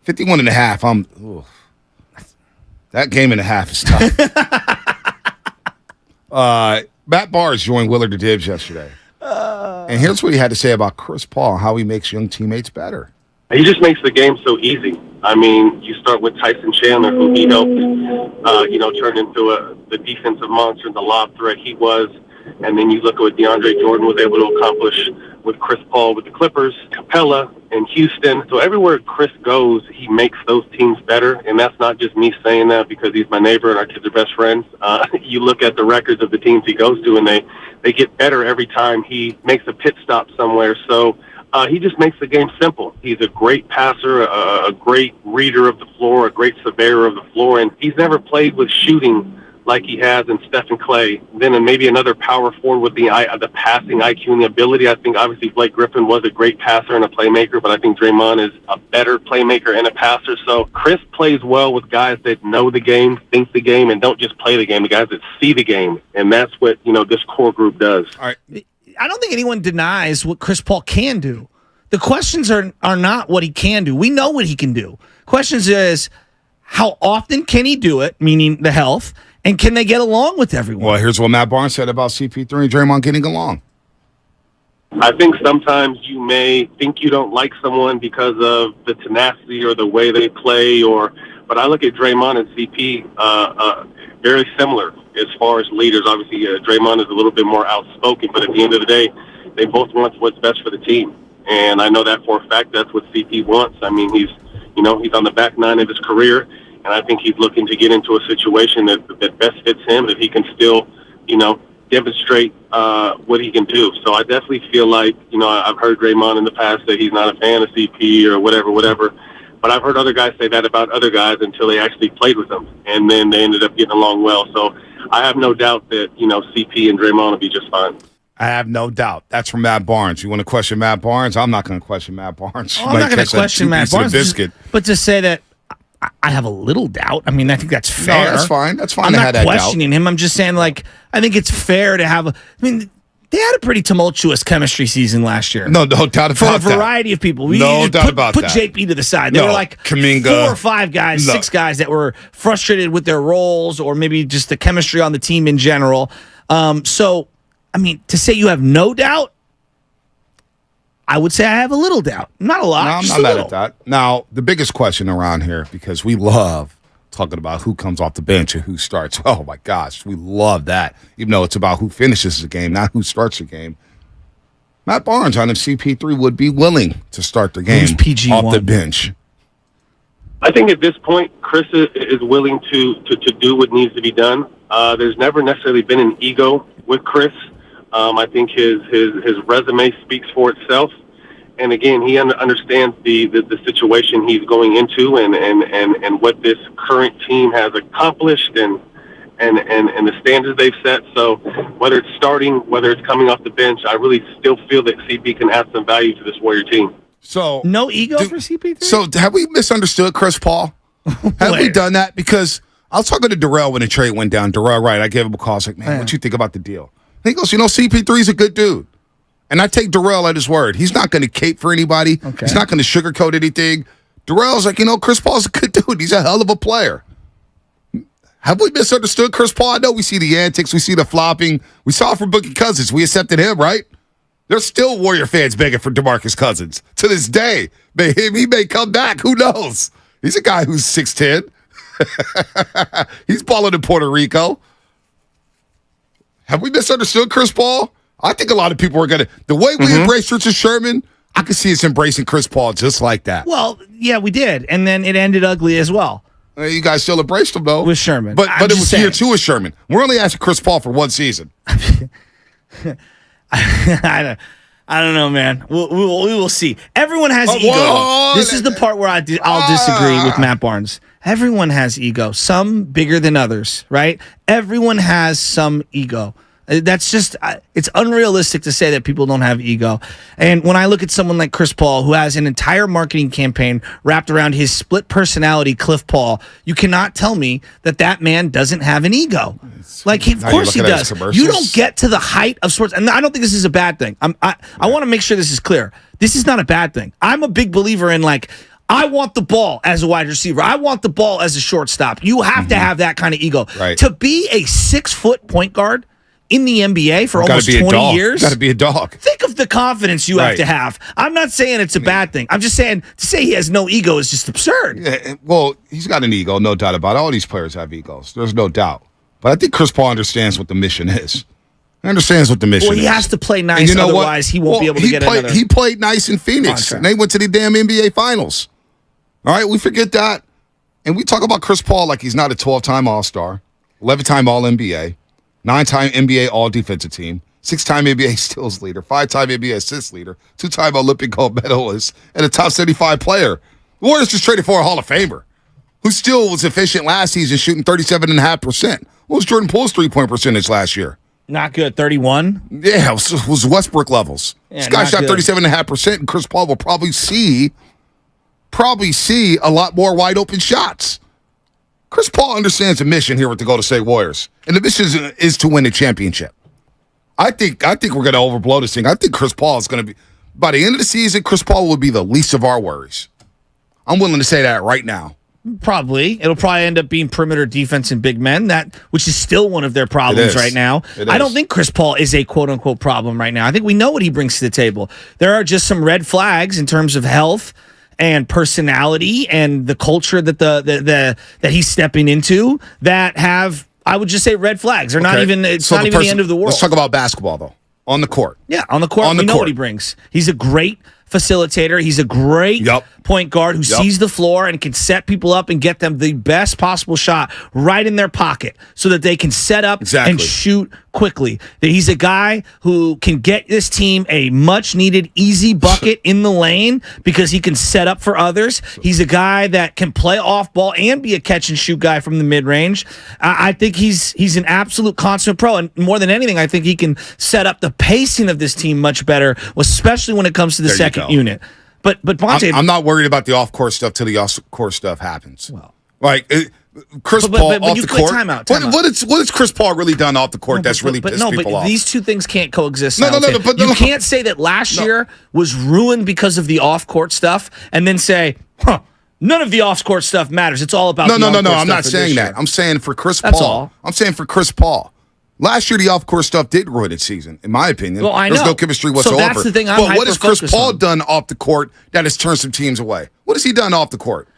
51.5. That game and a half is tough. Matt Barnes joined Willard Dibs yesterday. And here's what he had to say about Chris Paul, how he makes young teammates better. He just makes the game so easy. I mean, you start with Tyson Chandler, who he helped, turn into the defensive monster and the lob threat he was. And then you look at what DeAndre Jordan was able to accomplish with Chris Paul with the Clippers, Capella, and Houston. So everywhere Chris goes, he makes those teams better. And that's not just me saying that because he's my neighbor and our kids are best friends. You look at the records of the teams he goes to, and they get better every time he makes a pit stop somewhere. So he just makes the game simple. He's a great passer, a great reader of the floor, a great surveyor of the floor, and he's never played with shooting like he has in Stephen Clay. Then and maybe another power forward with the passing IQ and the ability. I think obviously Blake Griffin was a great passer and a playmaker, but I think Draymond is a better playmaker and a passer. So Chris plays well with guys that know the game, think the game, and don't just play the game, the guys that see the game. And that's what, this core group does. All right. I don't think anyone denies what Chris Paul can do. The questions are not what he can do. We know what he can do. Questions is how often can he do it, meaning the health, and can they get along with everyone? Well, here's what Matt Barnes said about CP3 and Draymond getting along. I think sometimes you may think you don't like someone because of the tenacity or the way they play, but I look at Draymond and CP very similar as far as leaders. Obviously, Draymond is a little bit more outspoken, but at the end of the day, they both want what's best for the team. And I know that for a fact. That's what CP wants. I mean, he's on the back nine of his career, and I think he's looking to get into a situation that best fits him, that he can still, demonstrate what he can do. So I definitely feel like, I've heard Draymond in the past say he's not a fan of CP or whatever. But I've heard other guys say that about other guys until they actually played with them, and then they ended up getting along well. So I have no doubt that, CP and Draymond will be just fine. I have no doubt. That's from Matt Barnes. You want to question Matt Barnes? I'm not going to question Matt Barnes. I'm not going to question Matt Barnes, but to say that I have a little doubt. I mean, I think that's fair. No, that's fine. That's fine. I'm to not have that questioning him. I'm just saying, I think it's fair to have. They had a pretty tumultuous chemistry season last year. No doubt about that. For a variety of people. No doubt about that. Put JP to the side. They were like Kuminga, 4 or 5 guys, 6 guys that were frustrated with their roles or maybe just the chemistry on the team in general. To say you have no doubt, I would say I have a little doubt. Not a lot. No, I'm just not a mad little. at that. Now, the biggest question around here, because we love talking about who comes off the bench and who starts. Oh, my gosh. We love that. Even though it's about who finishes the game, not who starts the game. Matt Barnes on if CP3 would be willing to start the game PG1? Off the bench. I think at this point, Chris is willing to do what needs to be done. There's never necessarily been an ego with Chris. I think his resume speaks for itself. And again, he understands the situation he's going into and what this current team has accomplished and the standards they've set. So whether it's starting, whether it's coming off the bench, I really still feel that CP can add some value to this Warrior team. So no ego for CP3? So have we misunderstood Chris Paul? Have we done that? Because I was talking to Darrell when the trade went down. Darrell, right, I gave him a call. I was like, man, what you think about the deal? He goes, CP3 is a good dude. And I take Darrell at his word. He's not going to cape for anybody. Okay. He's not going to sugarcoat anything. Darrell's like, Chris Paul's a good dude. He's a hell of a player. Have we misunderstood Chris Paul? I know we see the antics. We see the flopping. We saw it from Boogie Cousins. We accepted him, right? There's still Warrior fans begging for DeMarcus Cousins. To this day, he may come back. Who knows? He's a guy who's 6'10". He's balling in Puerto Rico. Have we misunderstood Chris Paul? I think a lot of people are going to. The way we embrace Richard Sherman, I can see us embracing Chris Paul just like that. Well, yeah, we did. And then it ended ugly as well. You guys still embraced him, though. With Sherman. But it was year 2 with Sherman. We're only asking Chris Paul for one season. I don't know, man. We will see. Everyone has ego. This is the part where I'll disagree with Matt Barnes. Everyone has ego. Some bigger than others, right? Everyone has some ego. That's just, it's unrealistic to say that people don't have ego. And when I look at someone like Chris Paul, who has an entire marketing campaign wrapped around his split personality, Cliff Paul, you cannot tell me that man doesn't have an ego. Like, of course he does. You don't get to the height of sports. And I don't think this is a bad thing. I want to make sure this is clear. This is not a bad thing. I'm a big believer in, like, I want the ball as a wide receiver. I want the ball as a shortstop. You have to have that kind of ego. Right. To be a 6-foot point guard in the NBA for almost 20 years. Got to be a dog. Think of the confidence you have to have. I'm not saying it's a bad thing. I'm just saying to say he has no ego is just absurd. Yeah, well, he's got an ego, no doubt about it. All these players have egos. There's no doubt. But I think Chris Paul understands what the mission is. He understands what the mission is. Well, he has to play nice, otherwise he won't be able to get another. He played nice in Phoenix, contract. and they went to the damn NBA Finals. All right, we forget that. And we talk about Chris Paul like he's not a 12-time All-Star, 11-time All-NBA, 9-time NBA All-Defensive Team, 6-time NBA Steals leader, 5-time NBA Assists leader, 2-time Olympic gold medalist, and a top 75 player. The Warriors just traded for a Hall of Famer who still was efficient last season, shooting 37.5%. What was Jordan Poole's three-point percentage last year? Not good. 31? Yeah, it was Westbrook levels. Yeah, this guy shot 37.5%, and Chris Paul will probably see a lot more wide open shots. Chris Paul understands the mission here with the Golden State Warriors, and the mission is to win a championship. I think we're going to overblow this thing. I think Chris Paul is going to be, by the end of the season, Chris Paul will be the least of our worries. I'm willing to say that right now. Probably. It'll probably end up being perimeter defense and big men, which is still one of their problems right now. I don't think Chris Paul is a quote-unquote problem right now. I think we know what he brings to the table. There are just some red flags in terms of health and personality and the culture that he's stepping into that have, I would just say, red flags. They're not even. It's not even the end of the world. Let's talk about basketball though. On the court. Yeah, on the court. We know what he brings. He's a great facilitator. He's a great point guard who sees the floor and can set people up and get them the best possible shot right in their pocket so that they can set up and shoot quickly. He's a guy who can get this team a much-needed easy bucket in the lane because he can set up for others. He's a guy that can play off ball and be a catch-and-shoot guy from the mid-range. I think he's an absolute consummate pro, and more than anything, I think he can set up the pacing of this team much better, especially when it comes to the second unit. But Bonte, I'm not worried about the off-court stuff till the off-court stuff happens. Well, like Chris Paul off the court. Time out. What has Chris Paul really done off the court that's really pissed people off? These two things can't coexist. No, but you can't say that last year was ruined because of the off-court stuff, and then say, none of the off-court stuff matters. It's all about no. I'm not saying that. I'm saying for Chris Paul. That's all. I'm saying for Chris Paul. Last year, the off-court stuff did ruin its season, in my opinion. Well, I know. There's no chemistry whatsoever. So that's the thing but what has Chris Paul done off the court that has turned some teams away? What has he done off the court?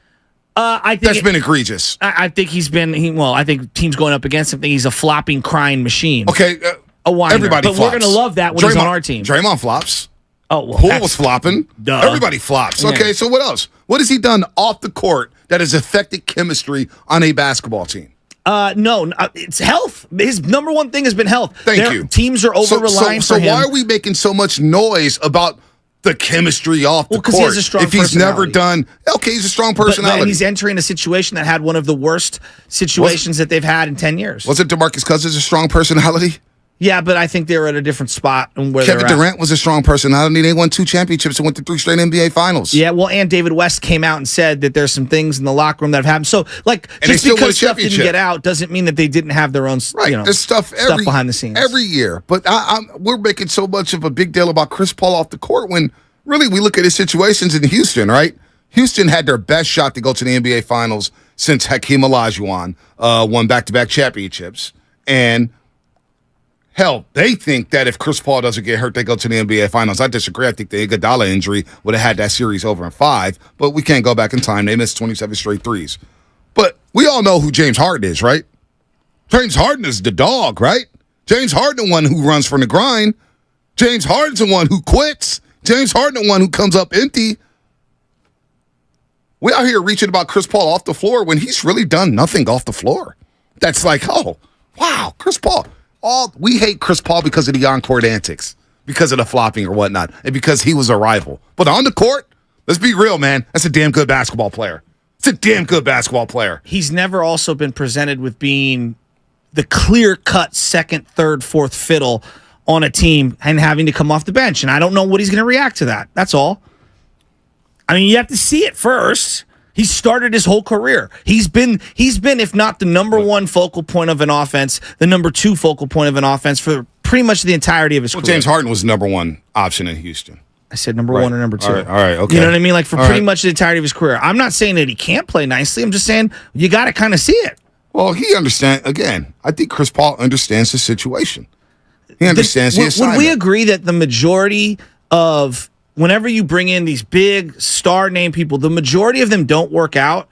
I think that's been egregious. I think he's been. I think teams going up against him think he's a flopping, crying machine. Okay, a whiner. Everybody but flops. We're going to love that when he's on our team. Draymond flops. Oh, well, Poole was flopping. Duh. Everybody flops. Okay, so what else? What has he done off the court that has affected chemistry on a basketball team? No, it's health. His number one thing has been health. Thank you. Teams are over-relying so for him. why are we making so much noise about the chemistry off the court? Because he has a strong if he's never done, he's a strong personality. But he's entering a situation that had one of the worst situations that they've had in 10 years. Wasn't DeMarcus Cousins a strong personality? Yeah, but I think they were at a different spot and where Kevin they're at. Durant was a strong personality. They won 2 championships and went to 3 straight NBA finals. Yeah, well, and David West came out and said that there's some things in the locker room that have happened. So, like, And they just still won a because stuff didn't championship. get out doesn't mean that they didn't have their own, There's stuff behind the scenes. every year. But we're making so much of a big deal about Chris Paul off the court when really we look at his situations in Houston, right? Houston had their best shot to go to the NBA finals since Hakeem Olajuwon won back-to-back championships. And hell, they think that if Chris Paul doesn't get hurt, they go to the NBA Finals. I disagree. I think the Iguodala injury would have had that series over in 5, but we can't go back in time. They missed 27 straight threes. But we all know who James Harden is, right? James Harden is the dog, right? James Harden the one who runs from the grind. James Harden's the one who quits. James Harden the one who comes up empty. We out here reaching about Chris Paul off the floor when he's really done nothing off the floor. That's like, oh, wow, Chris Paul. We hate Chris Paul because of the on-court antics, because of the flopping or whatnot, and because he was a rival. But on the court, let's be real, man. That's a damn good basketball player. It's a damn good basketball player. He's never also been presented with being the clear-cut second, third, fourth fiddle on a team and having to come off the bench. And I don't know what he's going to react to that. That's all. I mean, you have to see it first. He started his whole career. He's been, if not the number one focal point of an offense, the number 2 focal point of an offense for pretty much the entirety of his career. James Harden was the number 1 option in Houston. I said number 1 or number 2. All right, okay. You know what I mean? Like for All pretty right. much the entirety of his career. I'm not saying that he can't play nicely. I'm just saying you got to kind of see it. Well, he understands. Again, I think Chris Paul understands the situation. He understands the assignment. Would we agree that the majority of whenever you bring in these big star name people, the majority of them don't work out?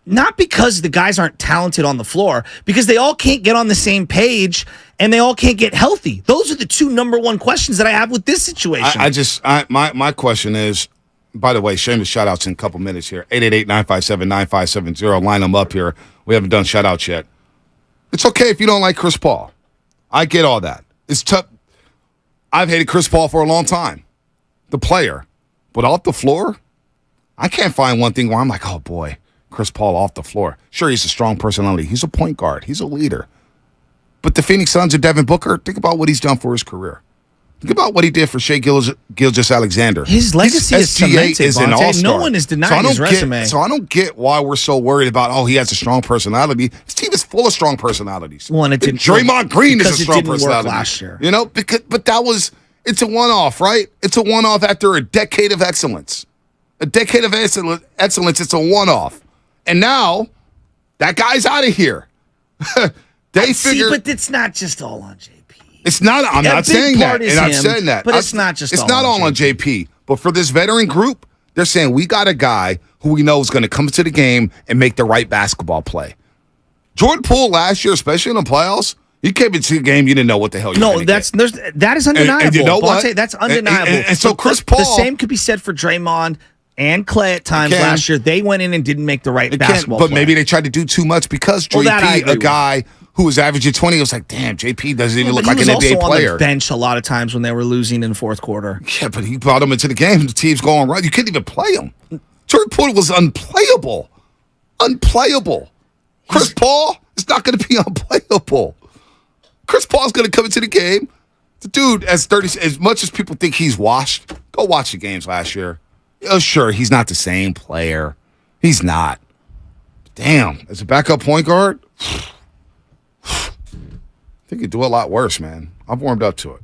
Not because the guys aren't talented on the floor, because they all can't get on the same page and they all can't get healthy. Those are the 2 number 1 questions that I have with this situation. My question is, by the way, shameless shout outs in a couple minutes here. 888-957-9570. Line them up here. We haven't done shout outs yet. It's okay if you don't like Chris Paul. I get all that. It's tough. I've hated Chris Paul for a long time, the player. But off the floor, I can't find one thing where I'm like, oh boy, Chris Paul off the floor. Sure, he's a strong personality. He's a point guard. He's a leader. But the Phoenix Suns and Devin Booker, think about what he's done for his career. Think about what he did for Shai Gilgeous-Alexander. His legacy is cemented, is an Bonte. all-star. No one is denying his resume. So I don't get why we're so worried about, he has a strong personality. His team is full of strong personalities. Well, and it didn't Draymond Green is a because it strong didn't work personality. last year. You know, but it's a one-off, right? It's a one-off after a decade of excellence. A decade of excellence, it's a one-off. And now, that guy's out of here. They figure. But it's not just all on JP. It's not. I'm A not big saying part that, is and I'm him, saying that. but it's not just. It's not all on JP. But for this veteran group, they're saying we got a guy who we know is going to come to the game and make the right basketball play. Jordan Poole last year, especially in the playoffs, he came into the game. You didn't know what the hell you were going to get. That is undeniable. And you know what? Bonte, that's undeniable. And so Chris The Paul. same could be said for Draymond and Clay at times last year. They went in and didn't make the right basketball But play. maybe they tried to do too much because JP, a guy who was averaging 20, was like, damn, JP doesn't even look like an NBA He was also player. on the bench a lot of times when they were losing in the fourth quarter. Yeah, but he brought him into the game. The team's going right. You couldn't even play him. Jordan Poole was unplayable. Unplayable. Chris Paul is not going to be unplayable. Chris Paul's going to come into the game. The dude, as much as people think he's washed, go watch the games last year. Sure, he's not the same player. He's not. Damn, as a backup point guard, I think he'd do a lot worse, man. I've warmed up to it.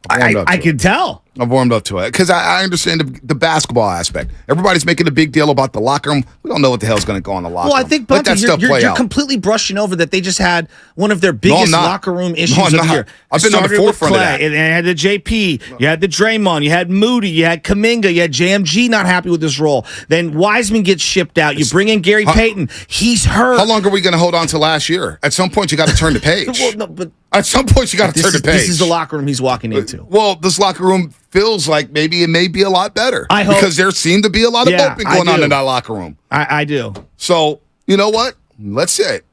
I can tell. I've warmed up to it because I understand the basketball aspect. Everybody's making a big deal about the locker room. We don't know what the hell's going to go on the locker room. Well, I think, let Bunty, that stuff play you're out. completely brushing over that they just had one of their biggest locker room issues of the year. I've been on the Started with forefront of Clay, that. and they had the JP, you had the Draymond, you had Moody, you had Kuminga, you had JMG not happy with his role. Then Wiseman gets shipped out. You bring in Gary Payton. He's hurt. How long are we going to hold on to last year? At some point, you got to turn the page. Well, no, but at some point, you got to turn the page. This is the locker room he's walking into. Well, this locker room feels like maybe it may be a lot better. I hope. Because there seemed to be a lot of open going on in that locker room. I do. So, you know what? Let's see it.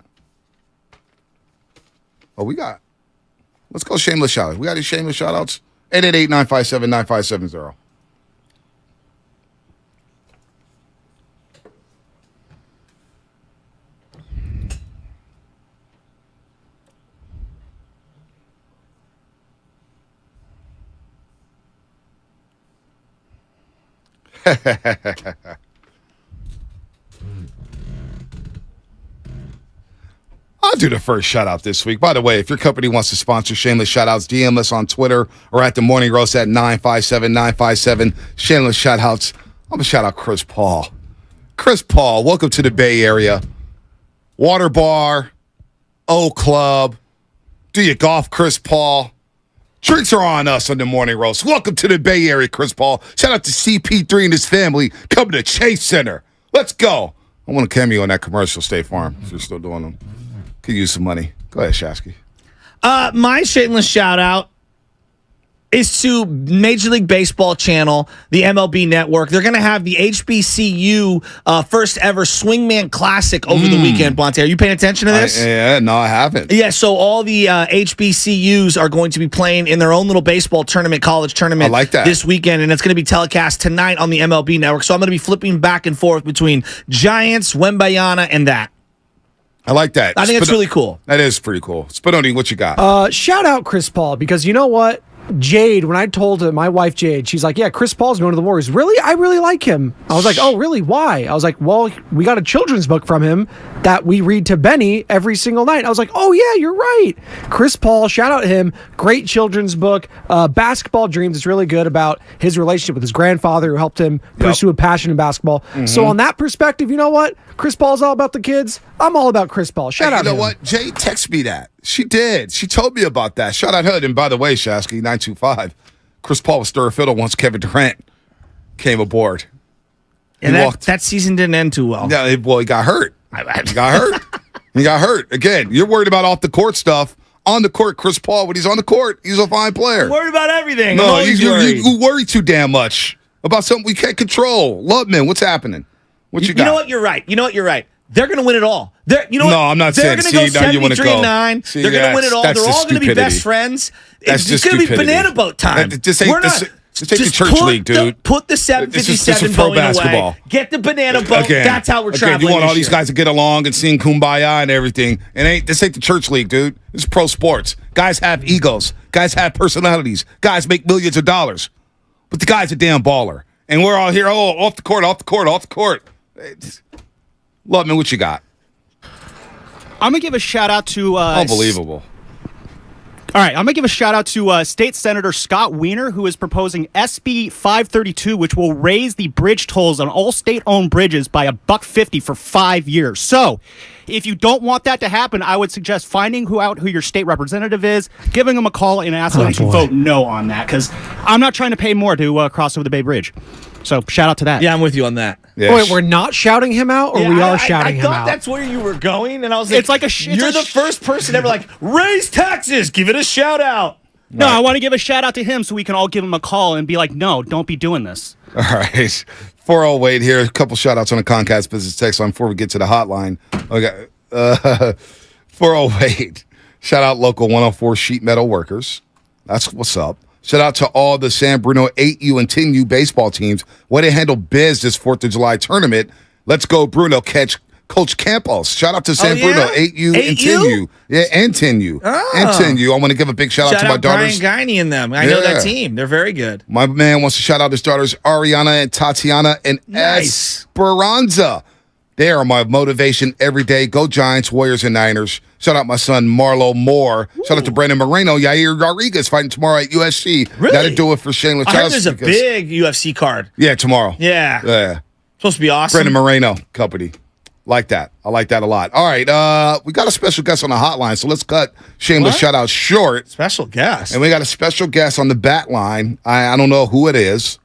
Oh, let's go shameless shout outs. We got any shameless shout outs? 888-957-9570. I'll do the first shout out this week. By the way, if your company wants to sponsor Shameless Shoutouts, DM us on Twitter or at the Morning Roast at 957-957. Shameless Shoutouts. I'm going to shout out Chris Paul. Chris Paul, welcome to the Bay Area. Water Bar, O Club. Do you golf, Chris Paul? Drinks are on us on the Morning Roast. Welcome to the Bay Area, Chris Paul. Shout out to CP3 and his family coming to Chase Center. Let's go. I want a cameo on that commercial, State Farm, if you're still doing them. Could use some money. Go ahead, Shasky. My shameless shout out is to Major League Baseball channel, the MLB Network. They're going to have the HBCU first ever Swingman Classic over the weekend, Blonte. Are you paying attention to this? No, I haven't. Yeah, so all the HBCUs are going to be playing in their own little baseball tournament, college tournament I like that. this weekend, and it's going to be telecast tonight on the MLB Network. So I'm going to be flipping back and forth between Giants, Wembayana, and that. I like that. I think it's really cool. That is pretty cool. Spinoni, what you got? Shout out Chris Paul, because you know what? Jade, when I told her, my wife Jade, she's like, yeah, Chris Paul's going to the Warriors. Really? I really like him. I was like, oh, really? Why? I was like, well, we got a children's book from him that we read to Benny every single night. I was like, oh, yeah, you're right. Chris Paul, shout out him. Great children's book. Basketball Dreams is really good about his relationship with his grandfather who helped him pursue a passion in basketball. Mm-hmm. So on that perspective, you know what? Chris Paul's all about the kids. I'm all about Chris Paul. Shout out You know him. what? Jay texted me that. She did. She told me about that. Shout out her. And by the way, Shasky, 925, Chris Paul was stir fiddle once Kevin Durant came aboard. And that season didn't end too well. Yeah, well, he got hurt. He got hurt. He got hurt. Again, you're worried about off the court stuff. On the court, Chris Paul, when he's on the court, he's a fine player. I'm worried about everything. No, you worry too damn much about something we can't control. Lubman, what's happening? What you got? You know what? You're right. They're going to win it all. No, I'm not saying. They're going to go 73-9. They're going to win it all. They're all going to be best friends. It's going to be banana boat time. Just take the church league, dude. Put the 757 Boeing away. Get the banana boat. Again, that's how we're traveling. You want all these guys to get along and sing Kumbaya and everything. This ain't the church league, dude. This is pro sports. Guys have egos. Guys have personalities. Guys make millions of dollars. But the guy's a damn baller. And we're all here, off the court. Lubman, what you got? I'm going to give a shout out to... Unbelievable. All right, I'm going to give a shout out to State Senator Scott Wiener, who is proposing SB 532, which will raise the bridge tolls on all state-owned bridges by $1.50 for 5 years. So, if you don't want that to happen, I would suggest finding who your state representative is, giving them a call, and asking them to vote no on that, because I'm not trying to pay more to cross over the Bay Bridge. So, shout out to that. Yeah, I'm with you on that. Yes. Wait, we're not shouting him out, or we are shouting him out? I thought that's where you were going, and I was like, it's like you're the first person ever like, raise taxes, give it a shout out. No, I want to give a shout out to him so we can all give him a call and be like, no, don't be doing this. All right. 408 here. A couple shout outs on the Comcast business text line before we get to the hotline. Okay. 408. Shout out local 104 sheet metal workers. That's what's up. Shout out to all the San Bruno 8U and 10U baseball teams. Way to handle biz this 4th of July tournament. Let's go, Bruno. Catch Coach Campos. Shout out to San Bruno 8U and 10U. Yeah, and 10U. And 10U. I want to give a big shout out to my daughters. Brian Guiney and them. I know that team. They're very good. My man wants to shout out his daughters, Ariana and Tatiana and Esperanza. They are my motivation every day. Go Giants, Warriors, and Niners. Shout out my son, Marlo Moore. Shout out to Brandon Moreno. Yair Rodriguez fighting tomorrow at USC. Really? That'll do it for Shameless. I heard there's a big UFC card. Yeah, tomorrow. Yeah. Supposed to be awesome. Brandon Moreno company. Like that. I like that a lot. All right. We got a special guest on the hotline, so let's cut Shameless shout out short. Special guest. And we got a special guest on the bat line. I don't know who it is.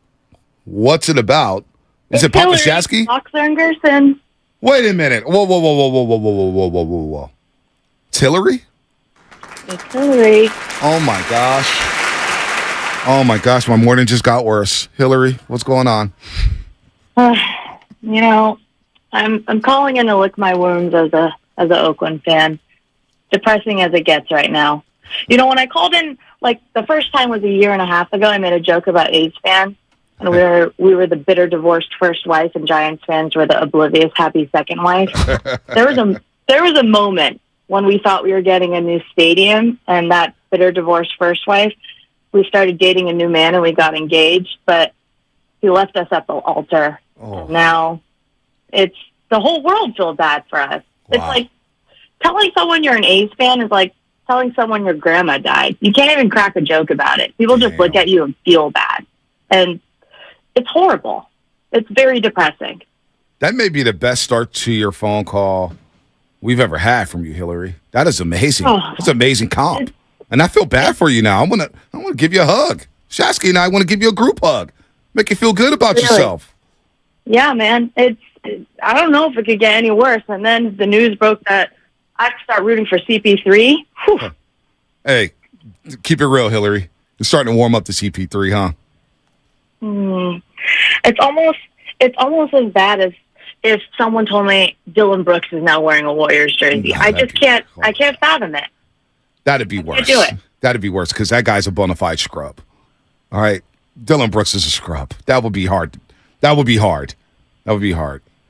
What's it about? Is it Papa Shasky? Boxer and Gerson. Wait a minute. Whoa. It's Hillary? It's Hillary. Oh my gosh. My morning just got worse. Hillary, what's going on? I'm calling in to lick my wounds as a Oakland fan. Depressing as it gets right now. When I called in, like the first time was a year and a half ago, I made a joke about A's fans. And we were the bitter divorced first wife, and Giants fans were the oblivious happy second wife. There was a moment when we thought we were getting a new stadium, and that bitter divorced first wife, we started dating a new man and we got engaged. But he left us at the altar. And now it's the whole world feels bad for us. It's like telling someone you're an A's fan is like telling someone your grandma died. You can't even crack a joke about it. People just look at you and feel bad. And it's horrible. It's very depressing. That may be the best start to your phone call we've ever had from you, Hillary. That is amazing. That's an amazing comp. And I feel bad for you now. I want to give you a hug. Shasky and I want to give you a group hug. Make you feel good about yourself. Yeah, man. I don't know if it could get any worse. And then the news broke that I have to start rooting for CP3. Whew. Hey, keep it real, Hillary. You're starting to warm up to CP3, huh? It's almost as bad as if someone told me Dylan Brooks is now wearing a Warriors jersey. I can't fathom it. That'd be worse. Do it. That'd be worse because that guy's a bona fide scrub. All right. Dylan Brooks is a scrub. That would be hard. That would be hard.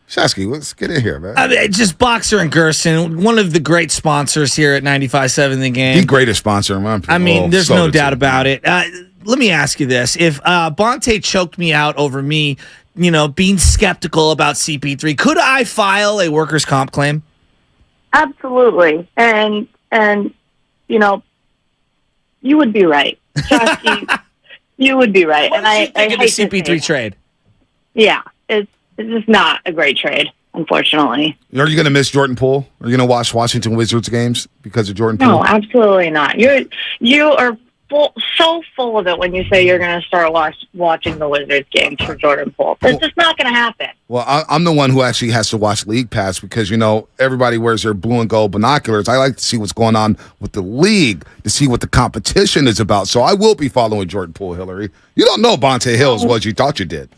Shasky, let's get in here, man. Just Boxer and Gerson, one of the great sponsors here at 95.7 The Game. The greatest sponsor in my opinion. I mean, there's no doubt about it. Let me ask you this. If Bonte choked me out over me, being skeptical about CP3, could I file a workers' comp claim? Absolutely. And you would be right. Shasky, you would be right. What did you think of the CP3 trade? Yeah, it's just not a great trade, unfortunately. Are you going to miss Jordan Poole? Are you going to watch Washington Wizards games because of Jordan Poole? No, absolutely not. You are so full of it when you say you're going to start watching the Wizards games for Jordan Poole. It's just not going to happen. Well, I'm the one who actually has to watch League Pass because, everybody wears their blue and gold binoculars. I like to see what's going on with the league, to see what the competition is about. So I will be following Jordan Poole, Hillary. You don't know Bonte Hill as well as you thought you did.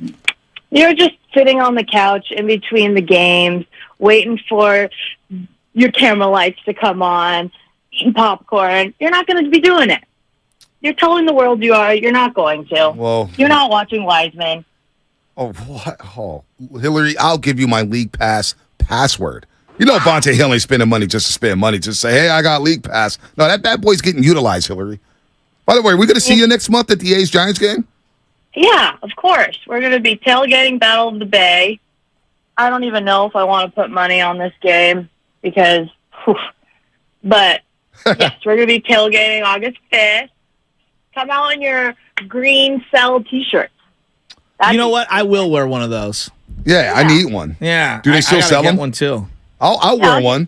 You're just sitting on the couch in between the games, waiting for your camera lights to come on, eating popcorn. You're not going to be doing it. You're telling the world you are. You're not going to. Well, you're not watching Wiseman. Oh, what? Oh, Hillary, I'll give you my League Pass password. Bonte Hill ain't spending money just to spend money. Just say, hey, I got League Pass. No, that bad boy's getting utilized, Hillary. By the way, are we going to see you next month at the A's-Giants game? Yeah, of course. We're going to be tailgating Battle of the Bay. I don't even know if I want to put money on this game because, but yes, we're going to be tailgating August 5th. Come out in your green cell T-shirts. You know what? I will wear one of those. Yeah, I need one. Yeah. Do they still sell them? One too. I'll wear one.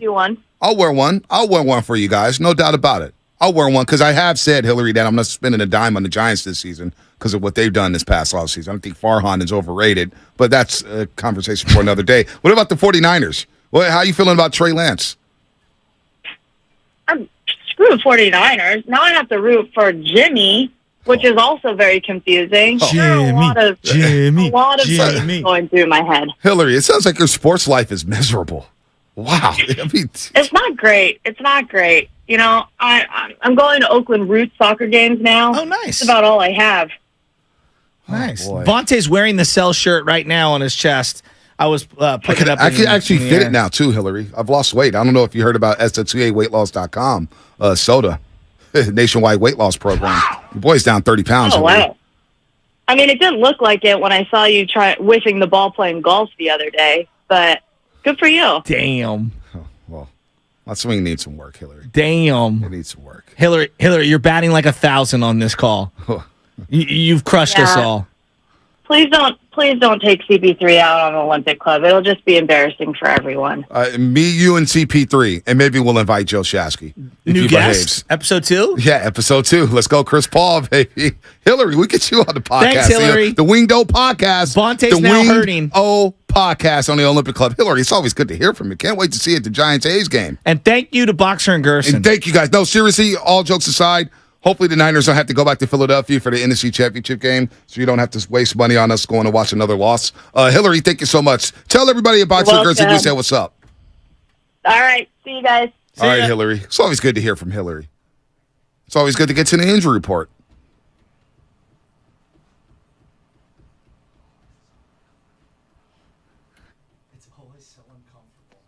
I'll wear one. I'll wear one for you guys. No doubt about it. I'll wear one because I have said, Hillary, that I'm not spending a dime on the Giants this season because of what they've done this past offseason. I think Farhan is overrated, but that's a conversation for another day. What about the 49ers? How are you feeling about Trey Lance? I'm screwed 49ers. Now I have to root for Jimmy, which is also very confusing. Jimmy, a lot of things going through my head. Hillary, it sounds like your sports life is miserable. Wow. I mean, it's not great. It's not great. I'm going to Oakland Roots soccer games now. Oh, nice. That's about all I have. Nice. Bonte's wearing the Cell shirt right now on his chest. I was putting it up. I can actually fit it now, too, Hillary. I've lost weight. I don't know if you heard about SWAweightloss.com soda, nationwide weight loss program. Your boy's down 30 pounds. Oh, wow. I mean, it didn't look like it when I saw you whiffing the ball playing golf the other day, but good for you. Damn. Oh, well, my swing needs some work, Hillary. Damn. It needs some work. Hillary, you're batting like 1,000 on this call. You've crushed us all. Please don't take CP3 out on Olympic Club. It'll just be embarrassing for everyone. Me, you, and CP3, and maybe we'll invite Joe Shasky. New guest, episode 2? Yeah, episode 2. Let's go, Chris Paul, baby. Hillary, we get you on the podcast. Thanks, Hillary. The Winged O podcast. Bonte's now hurting. O podcast on the Olympic Club. Hillary, it's always good to hear from you. Can't wait to see you at the Giants-A's game. And thank you to Boxer and Gerson. And thank you, guys. No, seriously, all jokes aside, hopefully the Niners don't have to go back to Philadelphia for the NFC Championship game, so you don't have to waste money on us going to watch another loss. Hillary, thank you so much. Tell everybody at Boxer and Gerson we said what's up. All right. See you guys. All right, Hillary. It's always good to hear from Hillary. It's always good to get to the injury report. It's always so uncomfortable.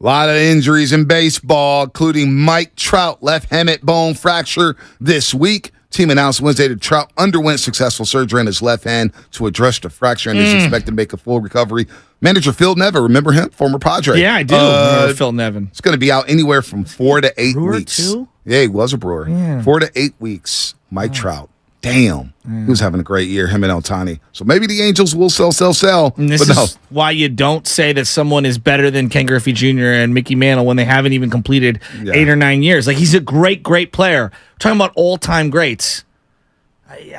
A lot of injuries in baseball, including Mike Trout, left helmet bone fracture this week. Team announced Wednesday that Trout underwent successful surgery on his left hand to address the fracture and is expected to make a full recovery. Manager Phil Nevin, remember him? Former Padre. Yeah, I do remember Phil Nevin. It's going to be out anywhere from 4 to 8 Brewer weeks. Too? Yeah, he was a Brewer. Yeah. 4 to 8 weeks. Mike Trout. Damn. He was having a great year, him and Ohtani. So maybe the Angels will sell. And this is why you don't say that someone is better than Ken Griffey Jr. and Mickey Mantle when they haven't even completed 8 or 9 years. Like, he's a great player. We're talking about all-time greats.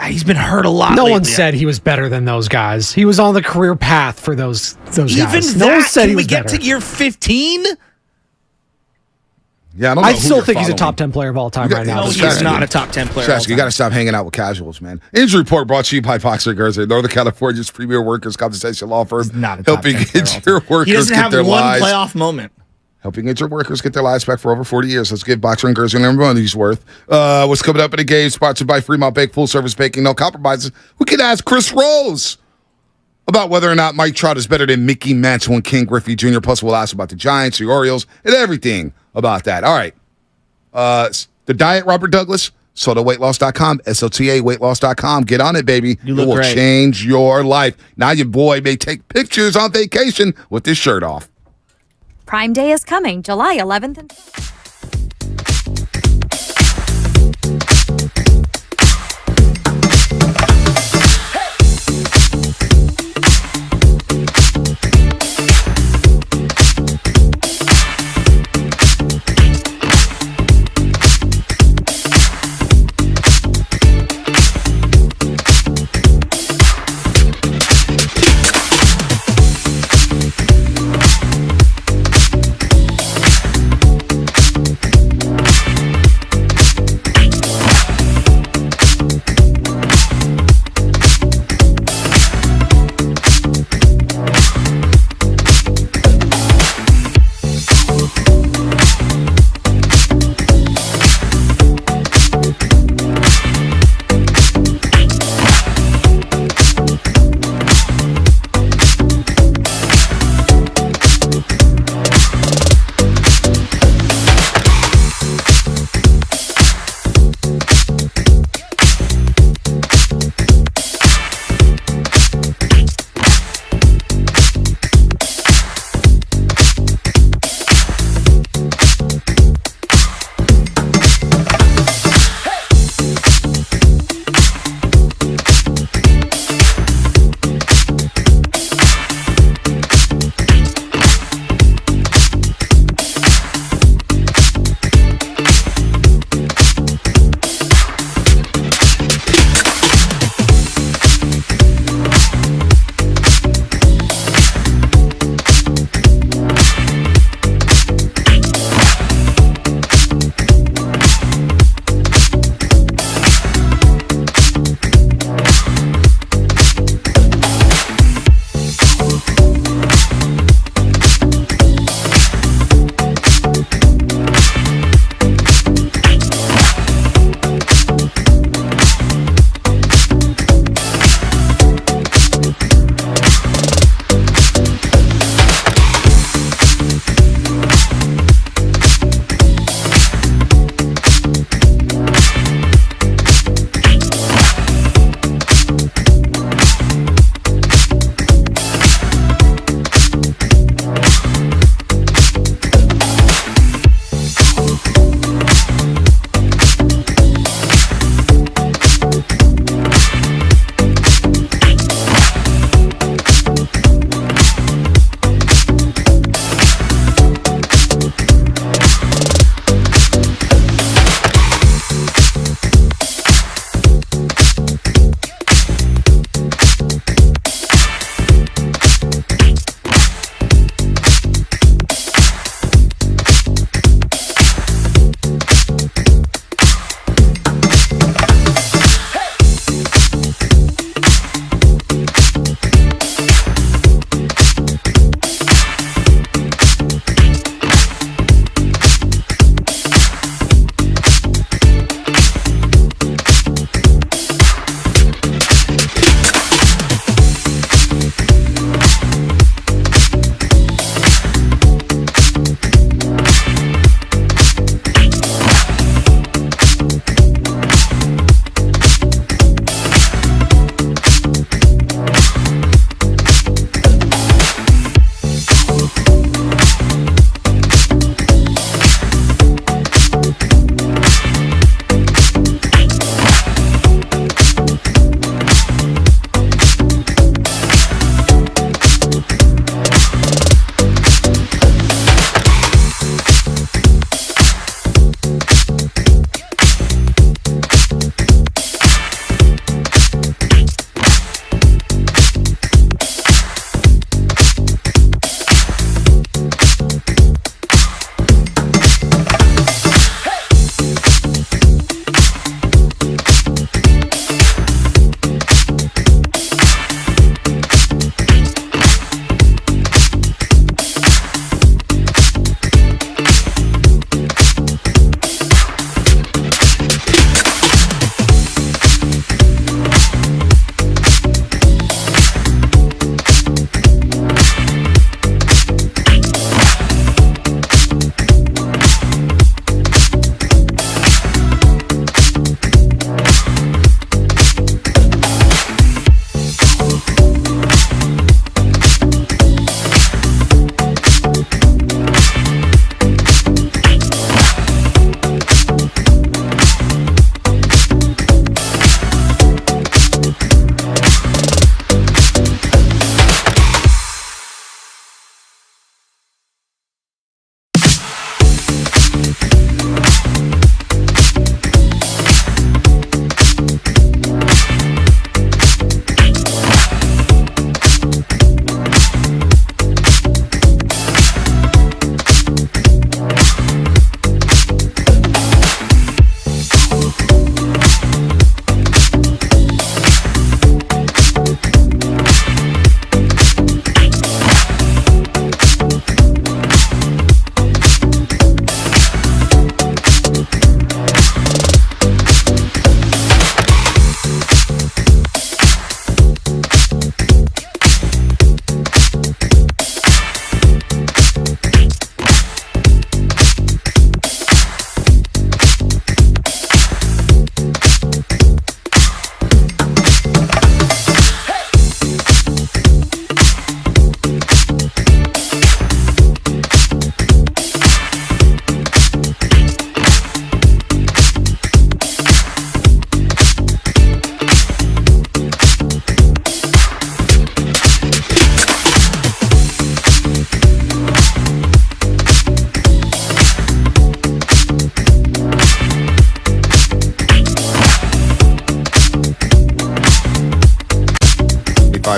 He's been hurt a lot. No lately. one said he was better than those guys. He was on the career path for those guys. Even No one that, said can he we was get better. to year 15? Yeah, I don't know. I who still you're think he's a following. top 10 player of all time right now. No, he's not a top 10 player. Shasky, you got to stop hanging out with casuals, man. Injury report brought to you by Boxer Garza, Northern California's premier workers compensation law firm, not a top helping 10 player get your workers He doesn't get have their one lives. playoff moment. Helping get your workers get their lives back for over 40 years. Let's give Boxer and Gerzer number one he's worth. What's coming up in the game? Sponsored by Fremont Bake, full service baking, no compromises. We could ask Chris Rose about whether or not Mike Trout is better than Mickey Mantle and King Griffey Jr. Plus, we'll ask about the Giants, the Orioles, and everything about that. All right. The diet, Robert Douglas, SOTAweightloss.com, SOTAweightloss.com. Get on it, baby. You look it will great. change your life. Now your boy may take pictures on vacation with his shirt off. Prime Day is coming, July 11th.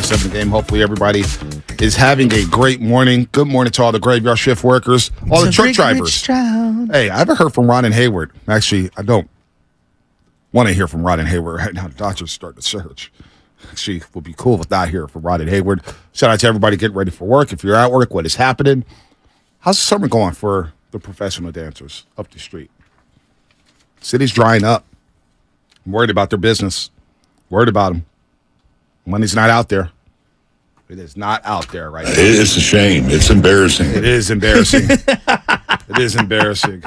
95.7 The Game. Hopefully everybody is having a great morning. Good morning to all the graveyard shift workers, all the truck drivers. Hey, I haven't heard from Ron and Hayward. Actually, I don't want to hear from Ron and Hayward right now. The Dodgers starting to surge. Actually, it would be cool if not hear from Ron and Hayward. Shout out to everybody getting ready for work. If you're at work, what is happening? How's the summer going for the professional dancers up the street? City's drying up. I'm worried about their business. Worried about them. Money's not out there. It is not out there right now. It's a shame. It's embarrassing. It is embarrassing. It is embarrassing.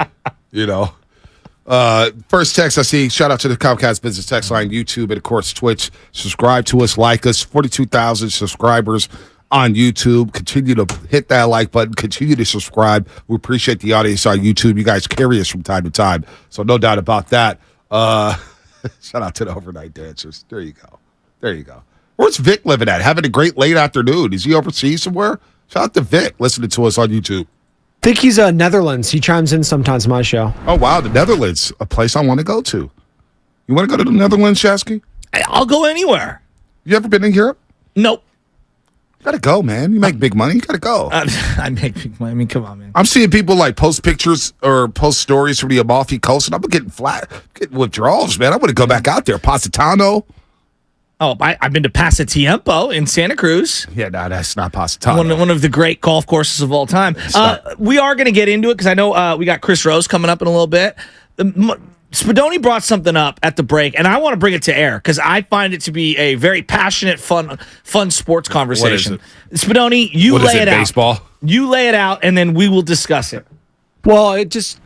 You know. First text I see, shout out to the Comcast Business Text Line, YouTube, and of course Twitch. Subscribe to us, like us. 42,000 subscribers on YouTube. Continue to hit that like button. Continue to subscribe. We appreciate the audience on YouTube. You guys carry us from time to time, so no doubt about that. Shout out to the overnight dancers. There you go. There you go. Where's Vic living at? Having a great late afternoon. Is he overseas somewhere? Shout out to Vic listening to us on YouTube. I think he's Netherlands. He chimes in sometimes on my show. Oh, wow. The Netherlands, a place I want to go to. You want to go to the Netherlands, Shasky? I'll go anywhere. You ever been in Europe? Nope. You got to go, man. You make big money. You got to go. I make big money. I mean, come on, man. I'm seeing people like post pictures or post stories from the Amalfi Coast, and I'm getting withdrawals, man. I want to go back out there. Positano. Oh, I've been to Pasatiempo in Santa Cruz. Yeah, no, that's not Positano. One of the great golf courses of all time. We are going to get into it because I know we got Chris Rose coming up in a little bit. Spadoni brought something up at the break, and I want to bring it to air because I find it to be a very passionate, fun sports conversation. What is it? Spadoni, you lay it out. Baseball? You lay it out, and then we will discuss it. Well, it just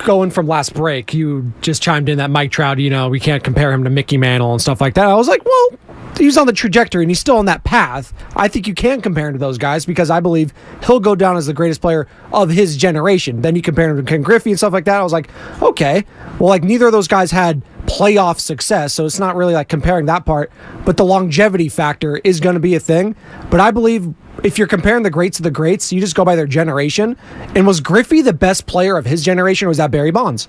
going from last break, you just chimed in that Mike Trout, we can't compare him to Mickey Mantle and stuff like that. I was like, well, he's on the trajectory and he's still on that path. I think you can compare him to those guys because I believe he'll go down as the greatest player of his generation. Then you compare him to Ken Griffey and stuff like that. I was like, okay, well, like neither of those guys had playoff success, so it's not really like comparing that part, but the longevity factor is going to be a thing. But I believe if you're comparing the greats to the greats, you just go by their generation. And was Griffey the best player of his generation, or was that Barry Bonds?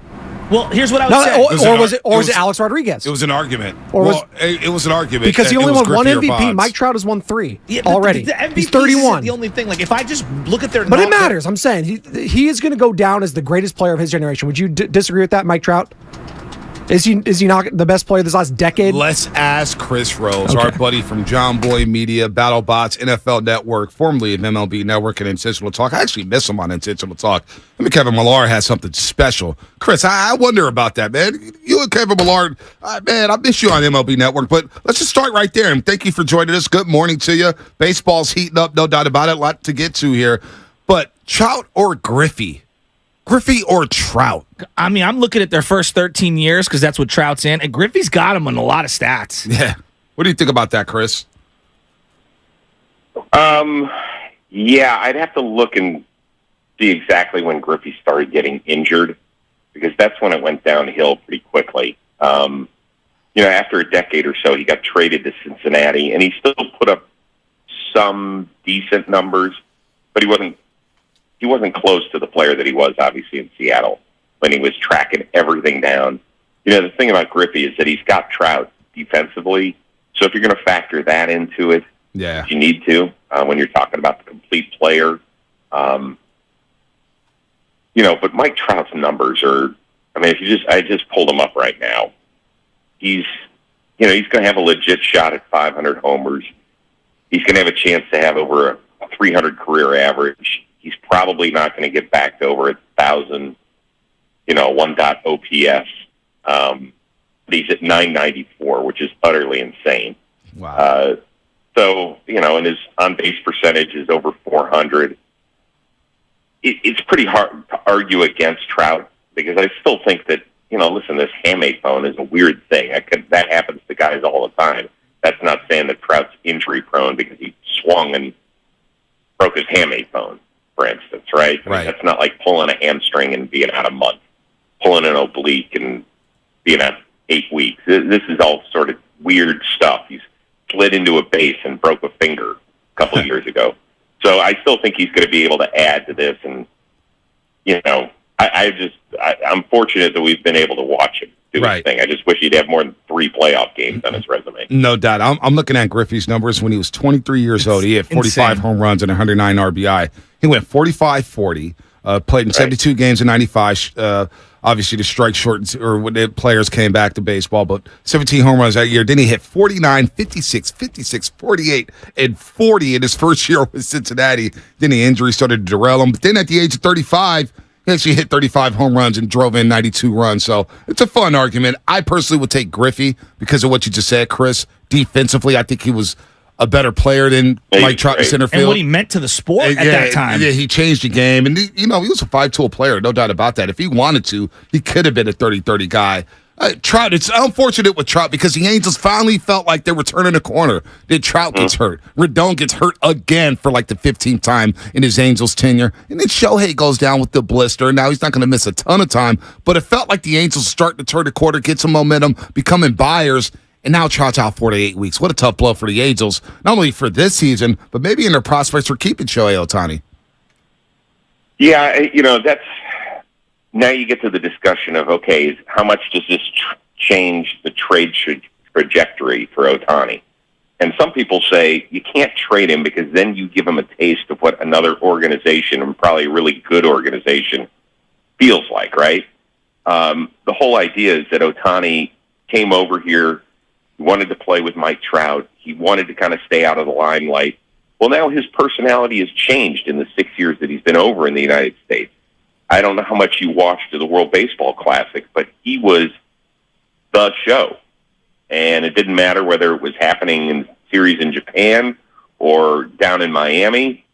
Well, here's what I would say. Was it Alex Rodriguez? It was an argument. It was an argument. Because he only won one MVP. Mike Trout has won 3 already. The MVP He's 31. isn't the only thing. Like, if I just look at their But it matters. I'm saying he is going to go down as the greatest player of his generation. Would you disagree with that, Mike Trout? Is he not the best player this last decade? Let's ask Chris Rose, our buddy from John Boy Media, BattleBots, NFL Network, formerly of MLB Network and Intentional Talk. I actually miss him on Intentional Talk. I mean, Kevin Millard has something special. Chris, I wonder about that, man. You and Kevin Millard, man, I miss you on MLB Network. But let's just start right there. And thank you for joining us. Good morning to you. Baseball's heating up, no doubt about it. A lot to get to here. But Trout or Griffey? Griffey or Trout? I mean, I'm looking at their first 13 years because that's what Trout's in, and Griffey's got him on a lot of stats. Yeah. What do you think about that, Chris? Yeah, I'd have to look and see exactly when Griffey started getting injured because that's when it went downhill pretty quickly. After a decade or so, he got traded to Cincinnati, and he still put up some decent numbers, but he wasn't close to the player that he was, obviously, in Seattle when he was tracking everything down. The thing about Griffey is that he's got Trout defensively, so if you're going to factor that into it, you need to when you're talking about the complete player. But Mike Trout's numbers are, I just pulled him up right now. He's going to have a legit shot at 500 homers. He's going to have a chance to have over a 300 career average. He's probably not going to get back to over 1,000, 1-dot OPS. But he's at 994, which is utterly insane. Wow. And his on-base percentage is over 400. It's pretty hard to argue against Trout because I still think that, listen, this hamate bone is a weird thing. That happens to guys all the time. That's not saying that Trout's injury prone because he swung and broke his hamate bone, for instance, right? Right. I mean, that's not like pulling a hamstring and being out a month, pulling an oblique and being out 8 weeks. This is all sort of weird stuff. He's slid into a base and broke a finger a couple of years ago. So I still think he's going to be able to add to this. And, I'm fortunate that we've been able to watch him do Right. his thing. I just wish he'd have more than 3 playoff games on his resume. No doubt. I'm looking at Griffey's numbers when he was 23 years old. He had 45 insane. home runs and 109 RBI. He went 45-40, played in 72 games in 95. Obviously, the strike short, or when the players came back to baseball, but 17 home runs that year. Then he hit 49, 56, 56, 48, and 40 in his first year with Cincinnati. Then the injury started to derail him. But then at the age of 35, he actually hit 35 home runs and drove in 92 runs. So it's a fun argument. I personally would take Griffey because of what you just said, Chris. Defensively, I think he was a better player than Mike Trout in center field. And what he meant to the sport at that time. Yeah, he changed the game. And, he was a 5-tool player, no doubt about that. If he wanted to, he could have been a 30-30 guy. Trout, it's unfortunate with Trout because the Angels finally felt like they were turning a corner. Then Trout gets hurt. Rendon gets hurt again for like the 15th time in his Angels tenure. And then Shohei goes down with the blister. Now he's not going to miss a ton of time, but it felt like the Angels starting to turn the corner, get some momentum, becoming buyers. And now Trout's out 4 to 8 weeks. What a tough blow for the Angels, not only for this season, but maybe in their prospects for keeping Shohei Ohtani. Yeah, that's now you get to the discussion of, okay, how much does this change the trade trajectory for Ohtani? And some people say you can't trade him because then you give him a taste of what another organization, and probably a really good organization, feels like, right? The whole idea is that Ohtani came over here, he wanted to play with Mike Trout, he wanted to kind of stay out of the limelight. Well, now his personality has changed in the 6 years that he's been over in the United States. I don't know how much you watched the World Baseball Classic, but he was the show. And it didn't matter whether it was happening in series in Japan or down in Miami.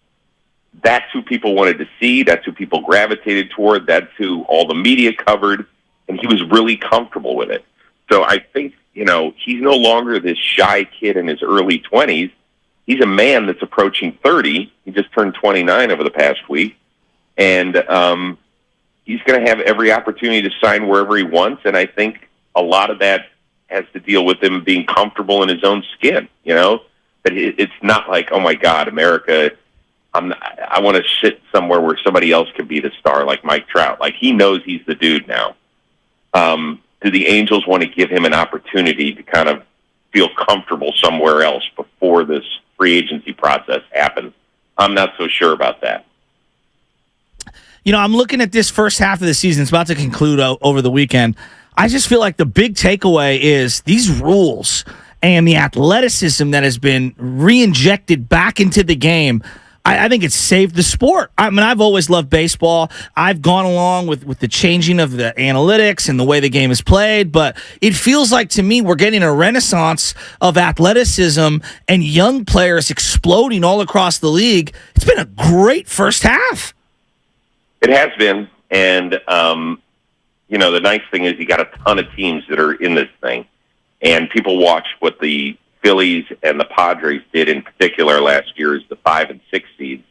That's who people wanted to see. That's who people gravitated toward. That's who all the media covered. And he was really comfortable with it. So I think, he's no longer this shy kid in his early 20s. He's a man that's approaching 30. He just turned 29 over the past week. And he's going to have every opportunity to sign wherever he wants. And I think a lot of that has to deal with him being comfortable in his own skin, That it's not like, oh, my God, America, I want to sit somewhere where somebody else can be the star like Mike Trout. Like, he knows he's the dude now. Do the Angels want to give him an opportunity to kind of feel comfortable somewhere else before this free agency process happens? I'm not so sure about that. I'm looking at this first half of the season. It's about to conclude over the weekend. I just feel like the big takeaway is these rules and the athleticism that has been re-injected back into the game. I think it's saved the sport. I mean, I've always loved baseball. I've gone along with the changing of the analytics and the way the game is played, but it feels like to me we're getting a renaissance of athleticism and young players exploding all across the league. It's been a great first half. It has been, and the nice thing is you got a ton of teams that are in this thing, and people watch what the Phillies and the Padres did in particular last year as the 5 and 6 seeds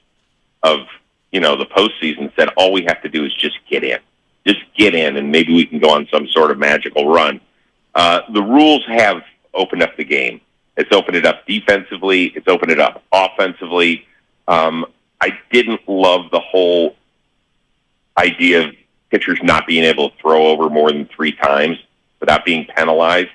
of the postseason. Said all we have to do is just get in, and maybe we can go on some sort of magical run. The rules have opened up the game. It's opened it up defensively. It's opened it up offensively. I didn't love the whole idea of pitchers not being able to throw over more than 3 times without being penalized.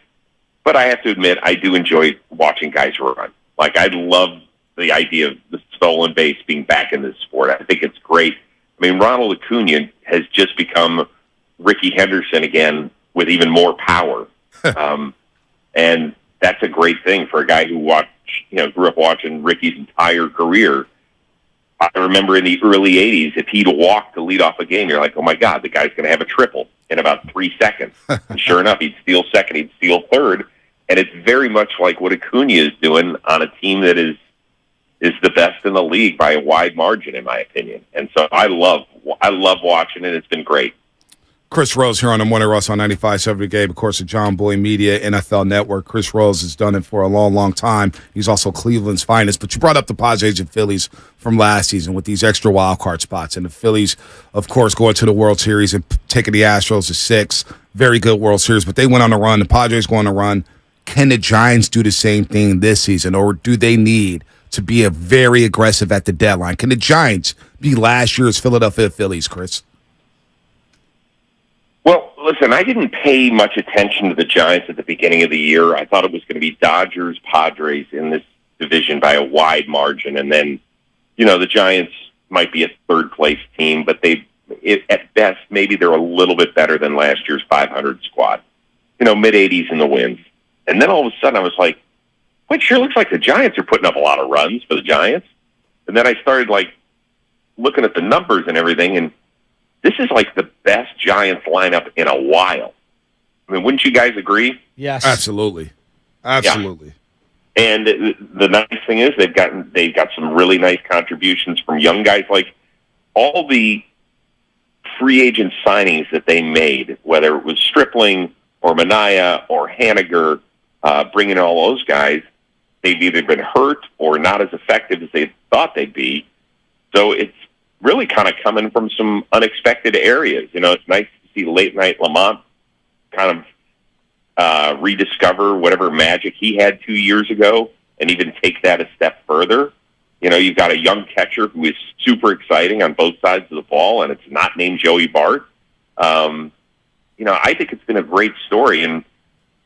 But I have to admit, I do enjoy watching guys run. Like, I love the idea of the stolen base being back in this sport. I think it's great. I mean, Ronald Acuna has just become Ricky Henderson again with even more power. And that's a great thing for a guy who grew up watching Ricky's entire career. I remember in the early 80s, if he'd walked to lead off a game, you're like, oh, my God, the guy's going to have a triple in about 3 seconds. And sure enough, he'd steal second, he'd steal third. And it's very much like what Acuna is doing on a team that is the best in the league by a wide margin, in my opinion. And so I love watching it. It's been great. Chris Rose here on the Morning Rush on 95.7 The Game, of course, at John Boy Media, NFL Network. Chris Rose has done it for a long, long time. He's also Cleveland's finest. But you brought up the Padres and Phillies from last season with these extra wild card spots. And the Phillies, of course, going to the World Series and taking the Astros to 6. Very good World Series. But they went on a run. The Padres go on a run. Can the Giants do the same thing this season, or do they need to be very aggressive at the deadline? Can the Giants be last year's Philadelphia Phillies, Chris? Well, Listen, I didn't pay much attention to the Giants at the beginning of the year. I thought it was going to be Dodgers, Padres in this division by a wide margin. And then, the Giants might be a third-place team, but at best, maybe they're a little bit better than last year's 500 squad. Mid-80s in the wins. And then all of a sudden I was like, wait, sure looks like the Giants are putting up a lot of runs for the Giants. And then I started, looking at the numbers and everything, and this is the best Giants lineup in a while. I mean, wouldn't you guys agree? Yes. Absolutely. Absolutely. Yeah. And the nice thing is they've got some really nice contributions from young guys. Like all the free agent signings that they made, whether it was Stripling or Minaya or Haniger, bringing all those guys, they've either been hurt or not as effective as they thought they'd be. So it's really kind of coming from some unexpected areas. It's nice to see Late Night Lamont kind of rediscover whatever magic he had 2 years ago and even take that a step further. You've got a young catcher who is super exciting on both sides of the ball, and it's not named Joey Bart. I think it's been a great story, and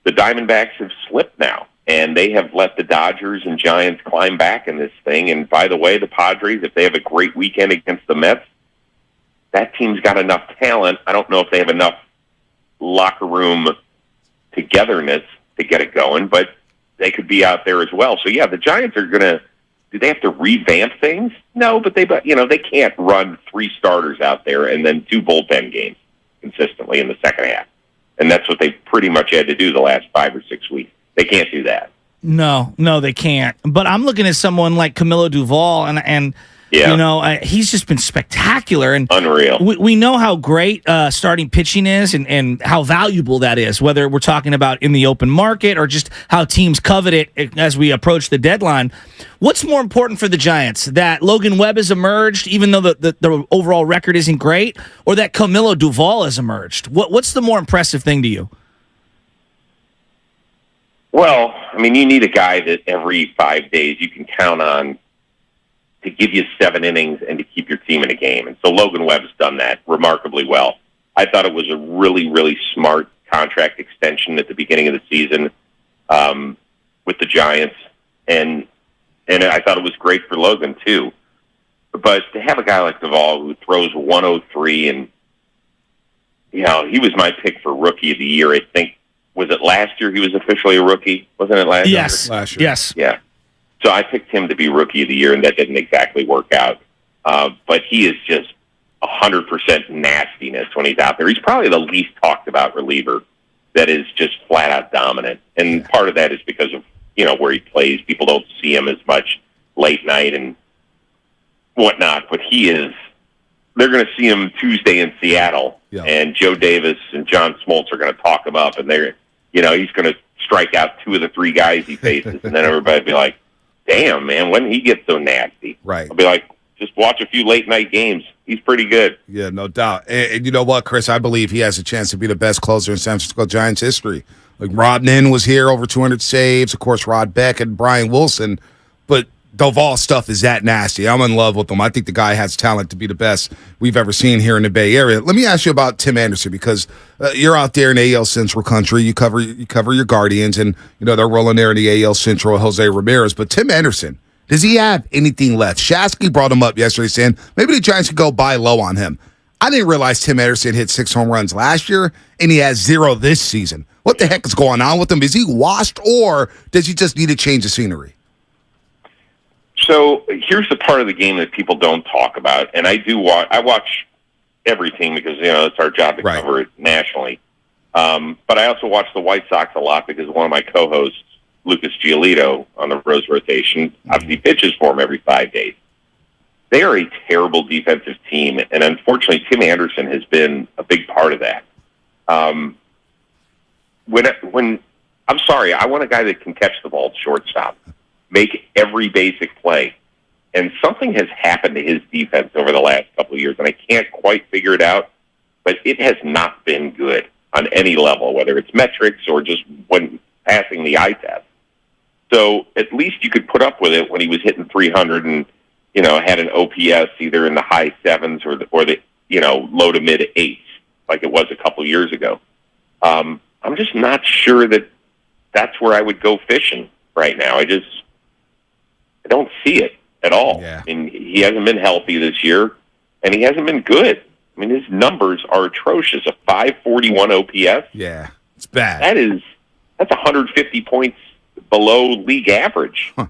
the Diamondbacks have slipped now, and they have let the Dodgers and Giants climb back in this thing. And by the way, the Padres, if they have a great weekend against the Mets, that team's got enough talent. I don't know if they have enough locker room togetherness to get it going, but they could be out there as well. So, yeah, the Giants are going to – do they have to revamp things? No, but they can't run 3 starters out there and then 2 bullpen games consistently in the second half. And that's what they pretty much had to do the last 5 or 6 weeks. They can't do that. No, they can't. But I'm looking at someone like Camilo Duvall, and he's just been spectacular and unreal. We know how great starting pitching is and how valuable that is, whether we're talking about in the open market or just how teams covet it as we approach the deadline. What's more important for the Giants, that Logan Webb has emerged, even though the overall record isn't great, or that Camilo Duvall has emerged? What's the more impressive thing to you? Well, I mean, you need a guy that every 5 days you can count on to give you 7 innings and to keep your team in a game. And so Logan Webb's done that remarkably well. I thought it was a really, really smart contract extension at the beginning of the season with the Giants. And I thought it was great for Logan, too. But to have a guy like Duvall who throws 103 and, he was my pick for Rookie of the Year, I think. Was it last year he was officially a rookie? Wasn't it last year? Yes. Last year. Yes. Yeah. So I picked him to be Rookie of the Year, and that didn't exactly work out. But he is just 100% nastiness when he's out there. He's probably the least talked about reliever that is just flat out dominant. And part of that is because of, where he plays. People don't see him as much late night and whatnot, but they're going to see him Tuesday in Seattle. Yeah. And Joe Davis and John Smoltz are going to talk him up, and he's going to strike out 2 of the 3 guys he faces, and then everybody will be like, damn, man, when did he get so nasty? Right. I'll be like, just watch a few late night games. He's pretty good. Yeah, no doubt. And you know what, Chris? I believe he has a chance to be the best closer in San Francisco Giants history. Like Rob Nin was here, over 200 saves. Of course, Rod Beck and Brian Wilson. But Duvall stuff is that nasty. I'm in love with him. I think the guy has talent to be the best we've ever seen here in the Bay Area. Let me ask you about Tim Anderson, because you're out there in AL Central country. You cover your Guardians, and they're rolling there in the AL Central, Jose Ramirez. But Tim Anderson, does he have anything left? Shasky brought him up yesterday saying maybe the Giants could go buy low on him. I didn't realize Tim Anderson hit 6 home runs last year, and he has 0 this season. What the heck is going on with him? Is he washed, or does he just need to change the scenery? So here's the part of the game that people don't talk about, and I watch everything because it's our job to cover it nationally. But I also watch the White Sox a lot because one of my co-hosts, Lucas Giolito, on the Rose rotation, obviously pitches for him every 5 days. They are a terrible defensive team, and unfortunately, Tim Anderson has been a big part of that. When I'm sorry, I want a guy that can catch the ball at shortstop, make every basic play. And something has happened to his defense over the last couple of years, and I can't quite figure it out, but it has not been good on any level, whether it's metrics or just when passing the eye test. So at least you could put up with it when he was hitting 300 and, had an OPS either in the high 7s or the low to mid 8s, like it was a couple of years ago. I'm just not sure that that's where I would go fishing right now. I don't see it at all. Yeah. I mean, he hasn't been healthy this year, and he hasn't been good. I mean, his numbers are atrocious. A 541 OPS. Yeah, it's bad. That's 150 points below league average. Huh.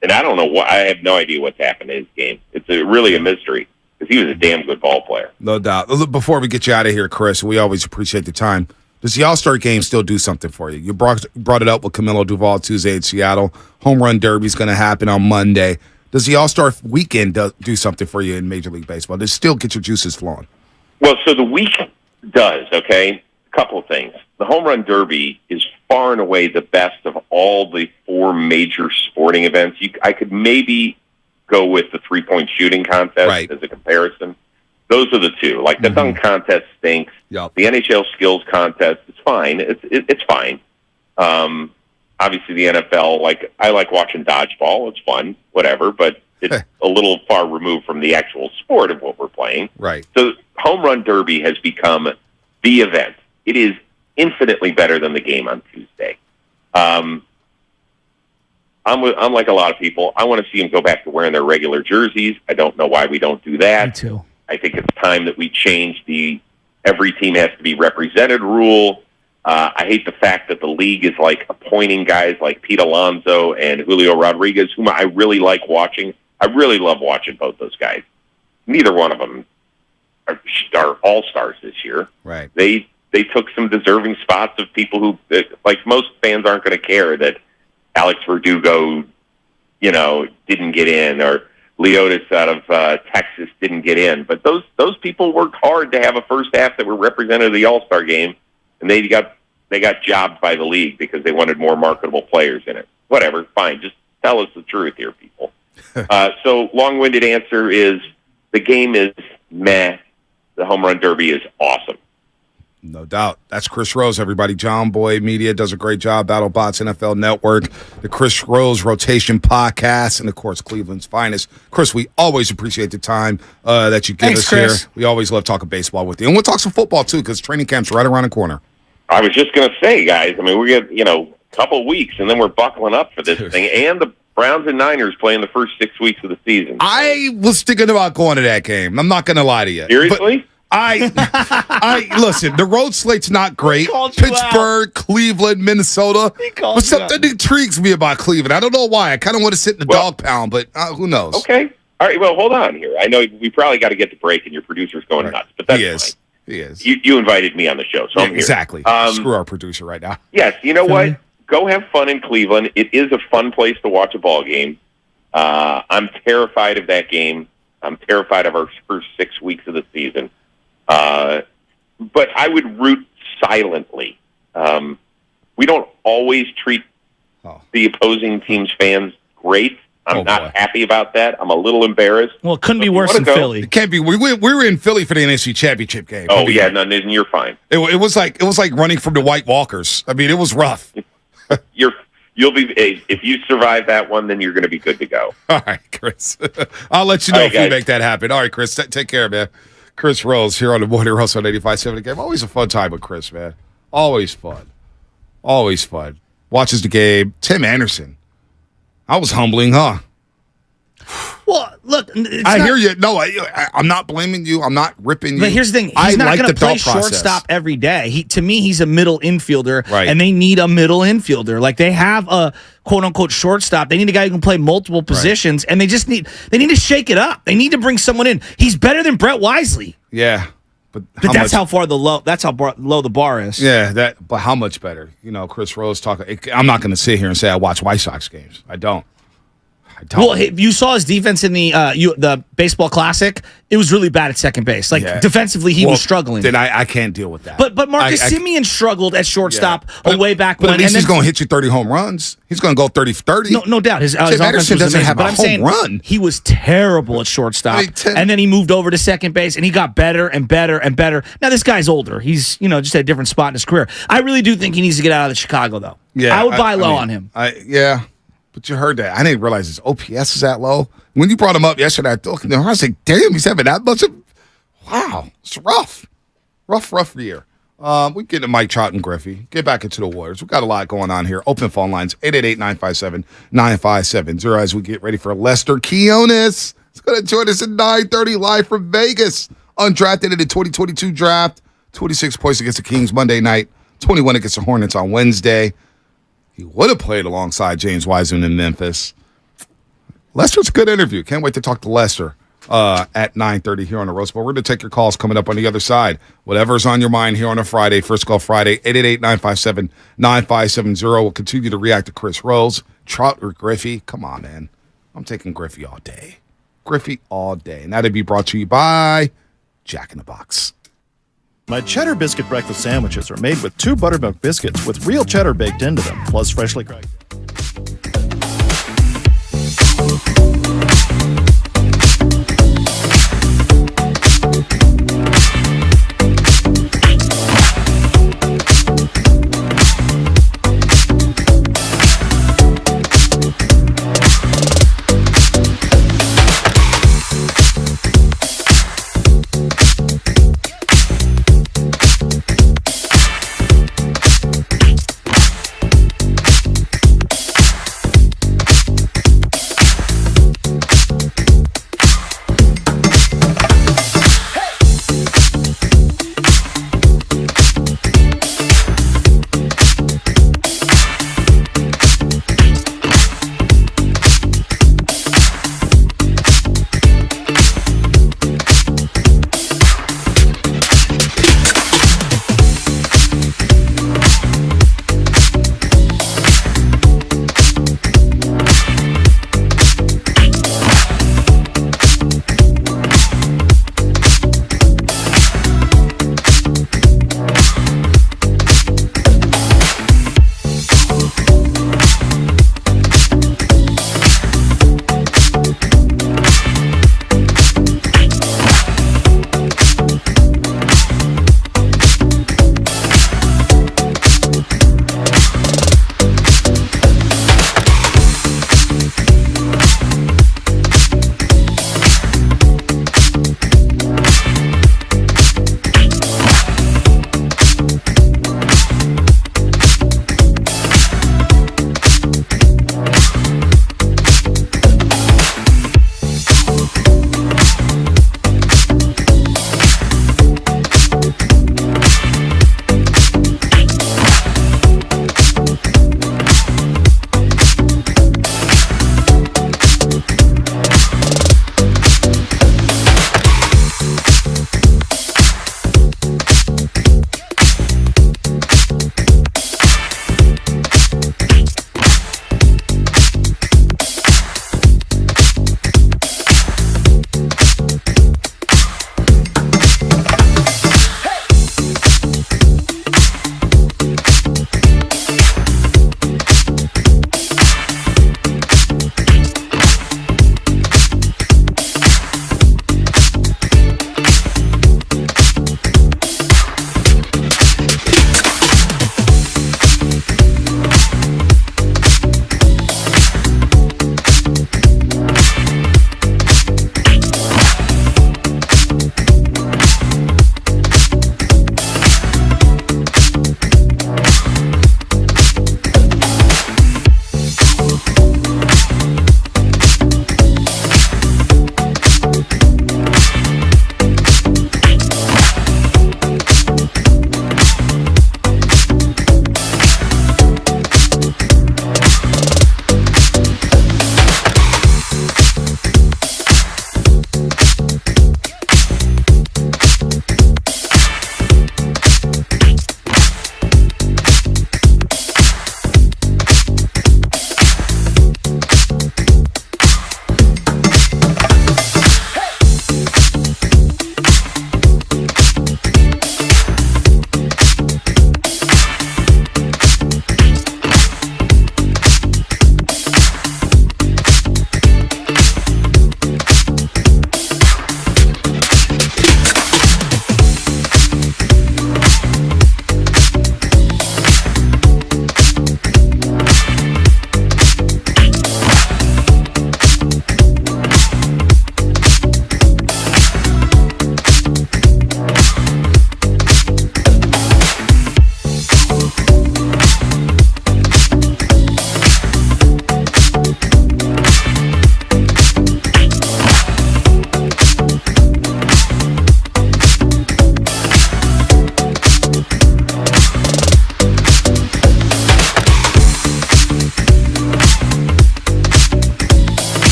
And I don't know what. I have no idea what's happened to his game. It's really a mystery because he was a damn good ball player. No doubt. Look, before we get you out of here, Chris, we always appreciate the time. Does the All-Star game still do something for you? You brought it up with Camilo Duvall Tuesday in Seattle. Home Run Derby is going to happen on Monday. Does the All-Star weekend do something for you in Major League Baseball? Does it still get your juices flowing? Well, so the week does, okay? A couple of things. The Home Run Derby is far and away the best of all the 4 major sporting events. I could maybe go with the 3-point shooting contest as a comparison. Those are the 2. Like, the dunk contest stinks. Yep. The NHL skills contest is fine. It's fine. Obviously, the NFL, like, I like watching dodgeball. It's fun, whatever, but it's a little far removed from the actual sport of what we're playing. Right. So Home Run Derby has become the event. It is infinitely better than the game on Tuesday. I'm like a lot of people. I want to see them go back to wearing their regular jerseys. I don't know why we don't do that. Me too. I think it's time that we change the every team has to be represented rule. I hate the fact that the league is like appointing guys like Pete Alonso and Julio Rodriguez, whom I really like watching. I really love watching both those guys. Neither one of them are all-stars this year. Right. They took some deserving spots of people who, like, most fans aren't going to care that Alex Verdugo, didn't get in, or Leotis out of Texas didn't get in. But those people worked hard to have a first half that were represented at the All-Star game, and they got jobbed by the league because they wanted more marketable players in it. Whatever, fine. Just tell us the truth here, people. So long-winded answer is the game is meh. The Home Run Derby is awesome. No doubt. That's Chris Rose, everybody. John Boy Media does a great job. BattleBots NFL Network, the Chris Rose Rotation Podcast, and, of course, Cleveland's finest. Chris, we always appreciate the time that you give us Chris. here. We always love talking baseball with you. And we'll talk some football, too, because training camp's right around the corner. I was just going to say, guys, I mean, we get, a couple weeks, and then we're buckling up for this thing. And the Browns and Niners playing the first 6 weeks of the season. I was thinking about going to that game. I'm not going to lie to you. Seriously? I listen, the road slate's not great. Pittsburgh, Cleveland, Minnesota. But something intrigues me about Cleveland. I don't know why. I kind of want to sit in the dog pound, but who knows? Okay. All right, well, hold on here. I know we probably got to get the break, and your producer's going nuts, but that's fine. He is. You invited me on the show, so I'm here. Exactly. Screw our producer right now. Yes, you know what? Go have fun in Cleveland. It is a fun place to watch a ball game. I'm terrified of that game. I'm terrified of our first 6 weeks of the season. But I would root silently. We don't always treat the opposing team's fans great. I'm not happy about that. I'm a little embarrassed. Well, it couldn't be worse than Philly. It can't be. We were in Philly for the NFC Championship game. Oh yeah, no, you're fine. It was like running from the White Walkers. I mean, it was rough. You'll be if you survive that one, then you're going to be good to go. All right, Chris. I'll let you know if you make that happen. All right, Chris. Take care, man. Chris Rose here on the Morning Roast on 85.7 The Game. Always a fun time with Chris, man. Always fun. Always fun. Watches the game. Tim Anderson. I was humbling, huh? Well, look, I hear you. No, I'm not blaming you. I'm not ripping you. But here's the thing: he's not going to play shortstop every day. To me, he's a middle infielder, right? And they need a middle infielder. Like, they have a quote unquote shortstop. They need a guy who can play multiple positions, and they need to shake it up. They need to bring someone in. He's better than Brett Wisely. Yeah, but that's how low the bar is. Yeah, but how much better? Chris Rose talking. I'm not going to sit here and say I watch White Sox games. I don't. Well, if you saw his defense in the baseball classic, it was really bad at second base. Defensively, he was struggling. Then I can't deal with that. But Marcus Semien struggled at shortstop way back when. At least he's going to hit you 30 home runs. He's going to go 30 for 30. No doubt. His offense was amazing. But I'm saying he was terrible at shortstop. And then he moved over to second base, and he got better and better and better. Now, this guy's older. He's just at a different spot in his career. I really do think he needs to get out of the Chicago, though. Yeah, I would buy low on him. Yeah. But you heard that. I didn't realize his OPS is that low. When you brought him up yesterday, I was like, damn, he's having that much of... Wow. It's rough. Rough year. We get to Mike Trout and Griffey. Get back into the Warriors. We've got a lot going on here. Open phone lines, 888-957-9570 as we get ready for Lester Quiones. He's going to join us at 9:30 live from Vegas. Undrafted in the 2022 draft. 26 points against the Kings Monday night. 21 against the Hornets on Wednesday. He would have played alongside James Wiseman in Memphis. Lester's a good interview. Can't wait to talk to Lester at 9:30 here on the Roast Bowl. We're going to take your calls coming up on the other side. Whatever's on your mind here on a Friday, First Call Friday, 888-957-9570. We'll continue to react to Chris Rose, Trout, or Griffey. Come on, man. I'm taking Griffey all day. Griffey all day. And that'll be brought to you by Jack in the Box. My Cheddar Biscuit breakfast sandwiches are made with 2 buttermilk biscuits with real cheddar baked into them, plus freshly cracked.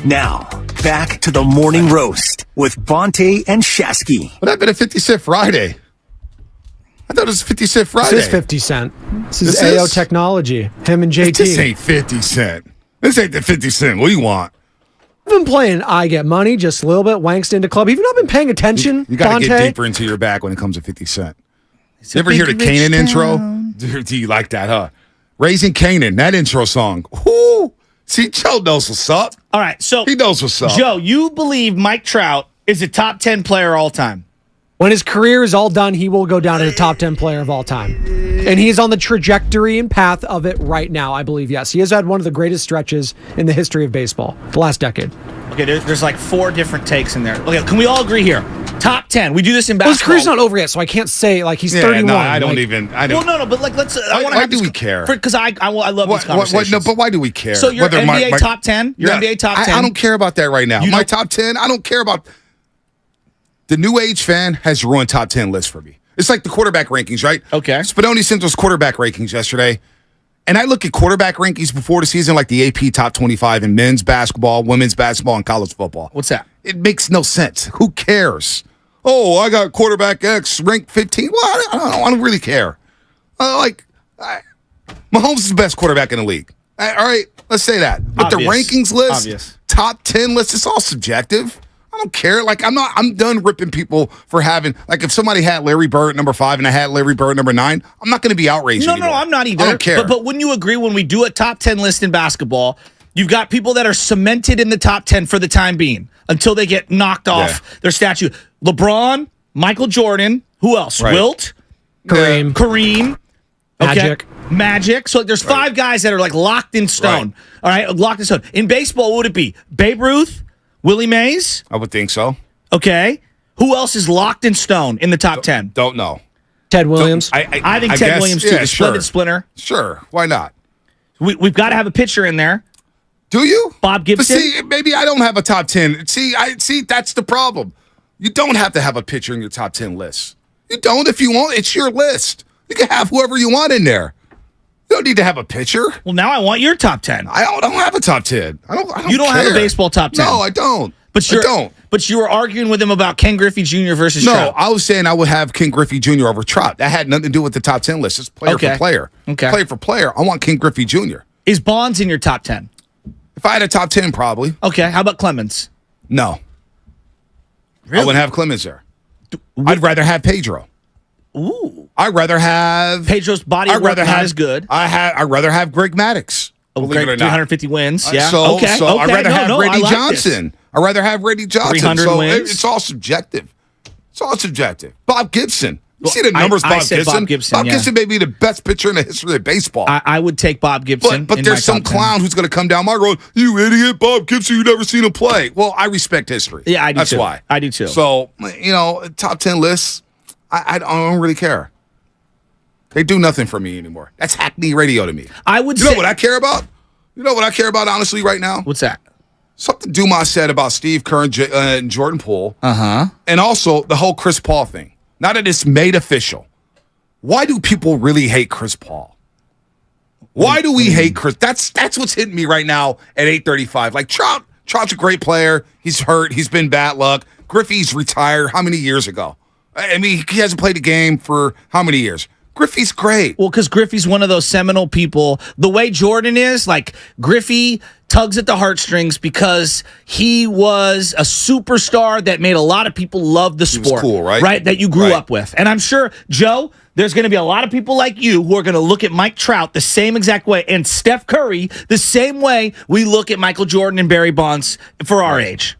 Now, back to the morning roast with Bonte and Shasky. What happened to 50 Cent Friday? I thought it was 50 Cent Friday. This is 50 Cent. This is AO Technology. Him and JT. This ain't 50 Cent. This ain't the 50 Cent we want. I've been playing I Get Money just a little bit, Wanked into Club. Have you not been paying attention, You got to Bonte? get deeper into your bag when it comes to 50 Cent. You ever hear the Kanan intro? Do you like that, huh? Raising Kanan, that intro song. Whoo! See, Joe knows what's up. All right, so he knows what's up. Joe, you believe Mike Trout is a top 10 player all time? When his career is all done, he will go down as a top 10 player of all time. And he's on the trajectory and path of it right now, I believe, yes. He has had one of the greatest stretches in the history of baseball, the last decade. Okay, there's like 4 different takes in there. Okay, can we all agree here? Top 10. We do this in basketball. Well, his career's not over yet, so I can't say, like, he's 31. No, I don't like, even. Well, no, but like, let's. Why do we care? Because I love these conversations. No, but why do we care? So your NBA top 10? Your NBA top 10? I don't care about that right now. My top 10, I don't care about. The new age fan has ruined top 10 lists for me. It's like the quarterback rankings, right? Okay. Spadoni sent those quarterback rankings yesterday. And I look at quarterback rankings before the season, like the AP top 25 in men's basketball, women's basketball, and college football. What's that? It makes no sense. Who cares? Oh, I got quarterback X ranked 15. Well, I don't really care. Mahomes is the best quarterback in the league. All right, let's say that. But the rankings list, top 10 list, it's all subjective. I don't care. Like, I'm done ripping people for having, like, if somebody had Larry Bird at number 5 and I had Larry Bird at number 9, I'm not going to be outraged anymore. No, I'm not either. I don't care. But wouldn't you agree when we do a top 10 list in basketball, you've got people that are cemented in the top 10 for the time being until they get knocked off their statue. LeBron, Michael Jordan, who else? Right. Wilt, Kareem, Magic. So there's 5 guys that are like locked in stone. All right, locked in stone. In baseball, what would it be? Babe Ruth? Willie Mays? I would think so. Okay. Who else is locked in stone in the top 10? Don't know. Ted Williams. I think Ted Williams, too. The splendid splinter. Sure. Why not? We've got to have a pitcher in there. Do you? Bob Gibson? But see, maybe I don't have a top 10. See, that's the problem. You don't have to have a pitcher in your top 10 list. You don't if you want. It's your list. You can have whoever you want in there. You don't need to have a pitcher. Well, now I want your top 10. I don't have a top 10. I don't You don't care. have a baseball top 10. No, I don't. But I don't. But you were arguing with him about Ken Griffey Jr. versus Trout. No, I was saying I would have Ken Griffey Jr. over Trout. That had nothing to do with the top 10 list. It's player for player. Okay. Player for player. I want Ken Griffey Jr. Is Bonds in your top 10? If I had a top 10, probably. Okay. How about Clemens? No. Really? I wouldn't have Clemens there. I'd rather have Pedro. Ooh. I'd rather have Pedro's body of work not as good. I'd rather have Greg Maddox. Greg, 350 wins. Yeah. So I'd rather have I Randy like Johnson. I'd rather have Randy Johnson. 300 wins. It's all subjective. It's all subjective. Bob Gibson. You Well, see the numbers, I Bob said Gibson? Bob Gibson, Bob yeah. Gibson may be the best pitcher in the history of baseball. I would take Bob Gibson. But in there's my some top 10. clown who's going to come down my road. You idiot, Bob Gibson, you never seen him play. Well, I respect history. Yeah, I do That's too. why. I do too. So, top 10 lists, I don't really care. They do nothing for me anymore. That's Hackney radio to me. I would You know what I care about? You know what I care about, honestly, right now? What's that? Something Dumas said about Steve Kerr and Jordan Poole. Uh-huh. And also the whole Chris Paul thing. Now that it's made official, why do people really hate Chris Paul? Why do we hate Chris? That's what's hitting me right now at 8:35. Like Trout's a great player. He's hurt. He's been bad luck. Griffey's retired how many years ago? I mean, he hasn't played a game for how many years? Griffey's great. Well, because Griffey's one of those seminal people. The way Jordan is, like, Griffey tugs at the heartstrings because he was a superstar that made a lot of people love the sport. He was cool, right? Right, that you grew up with. And I'm sure, Joe, there's going to be a lot of people like you who are going to look at Mike Trout the same exact way and Steph Curry the same way we look at Michael Jordan and Barry Bonds for our age.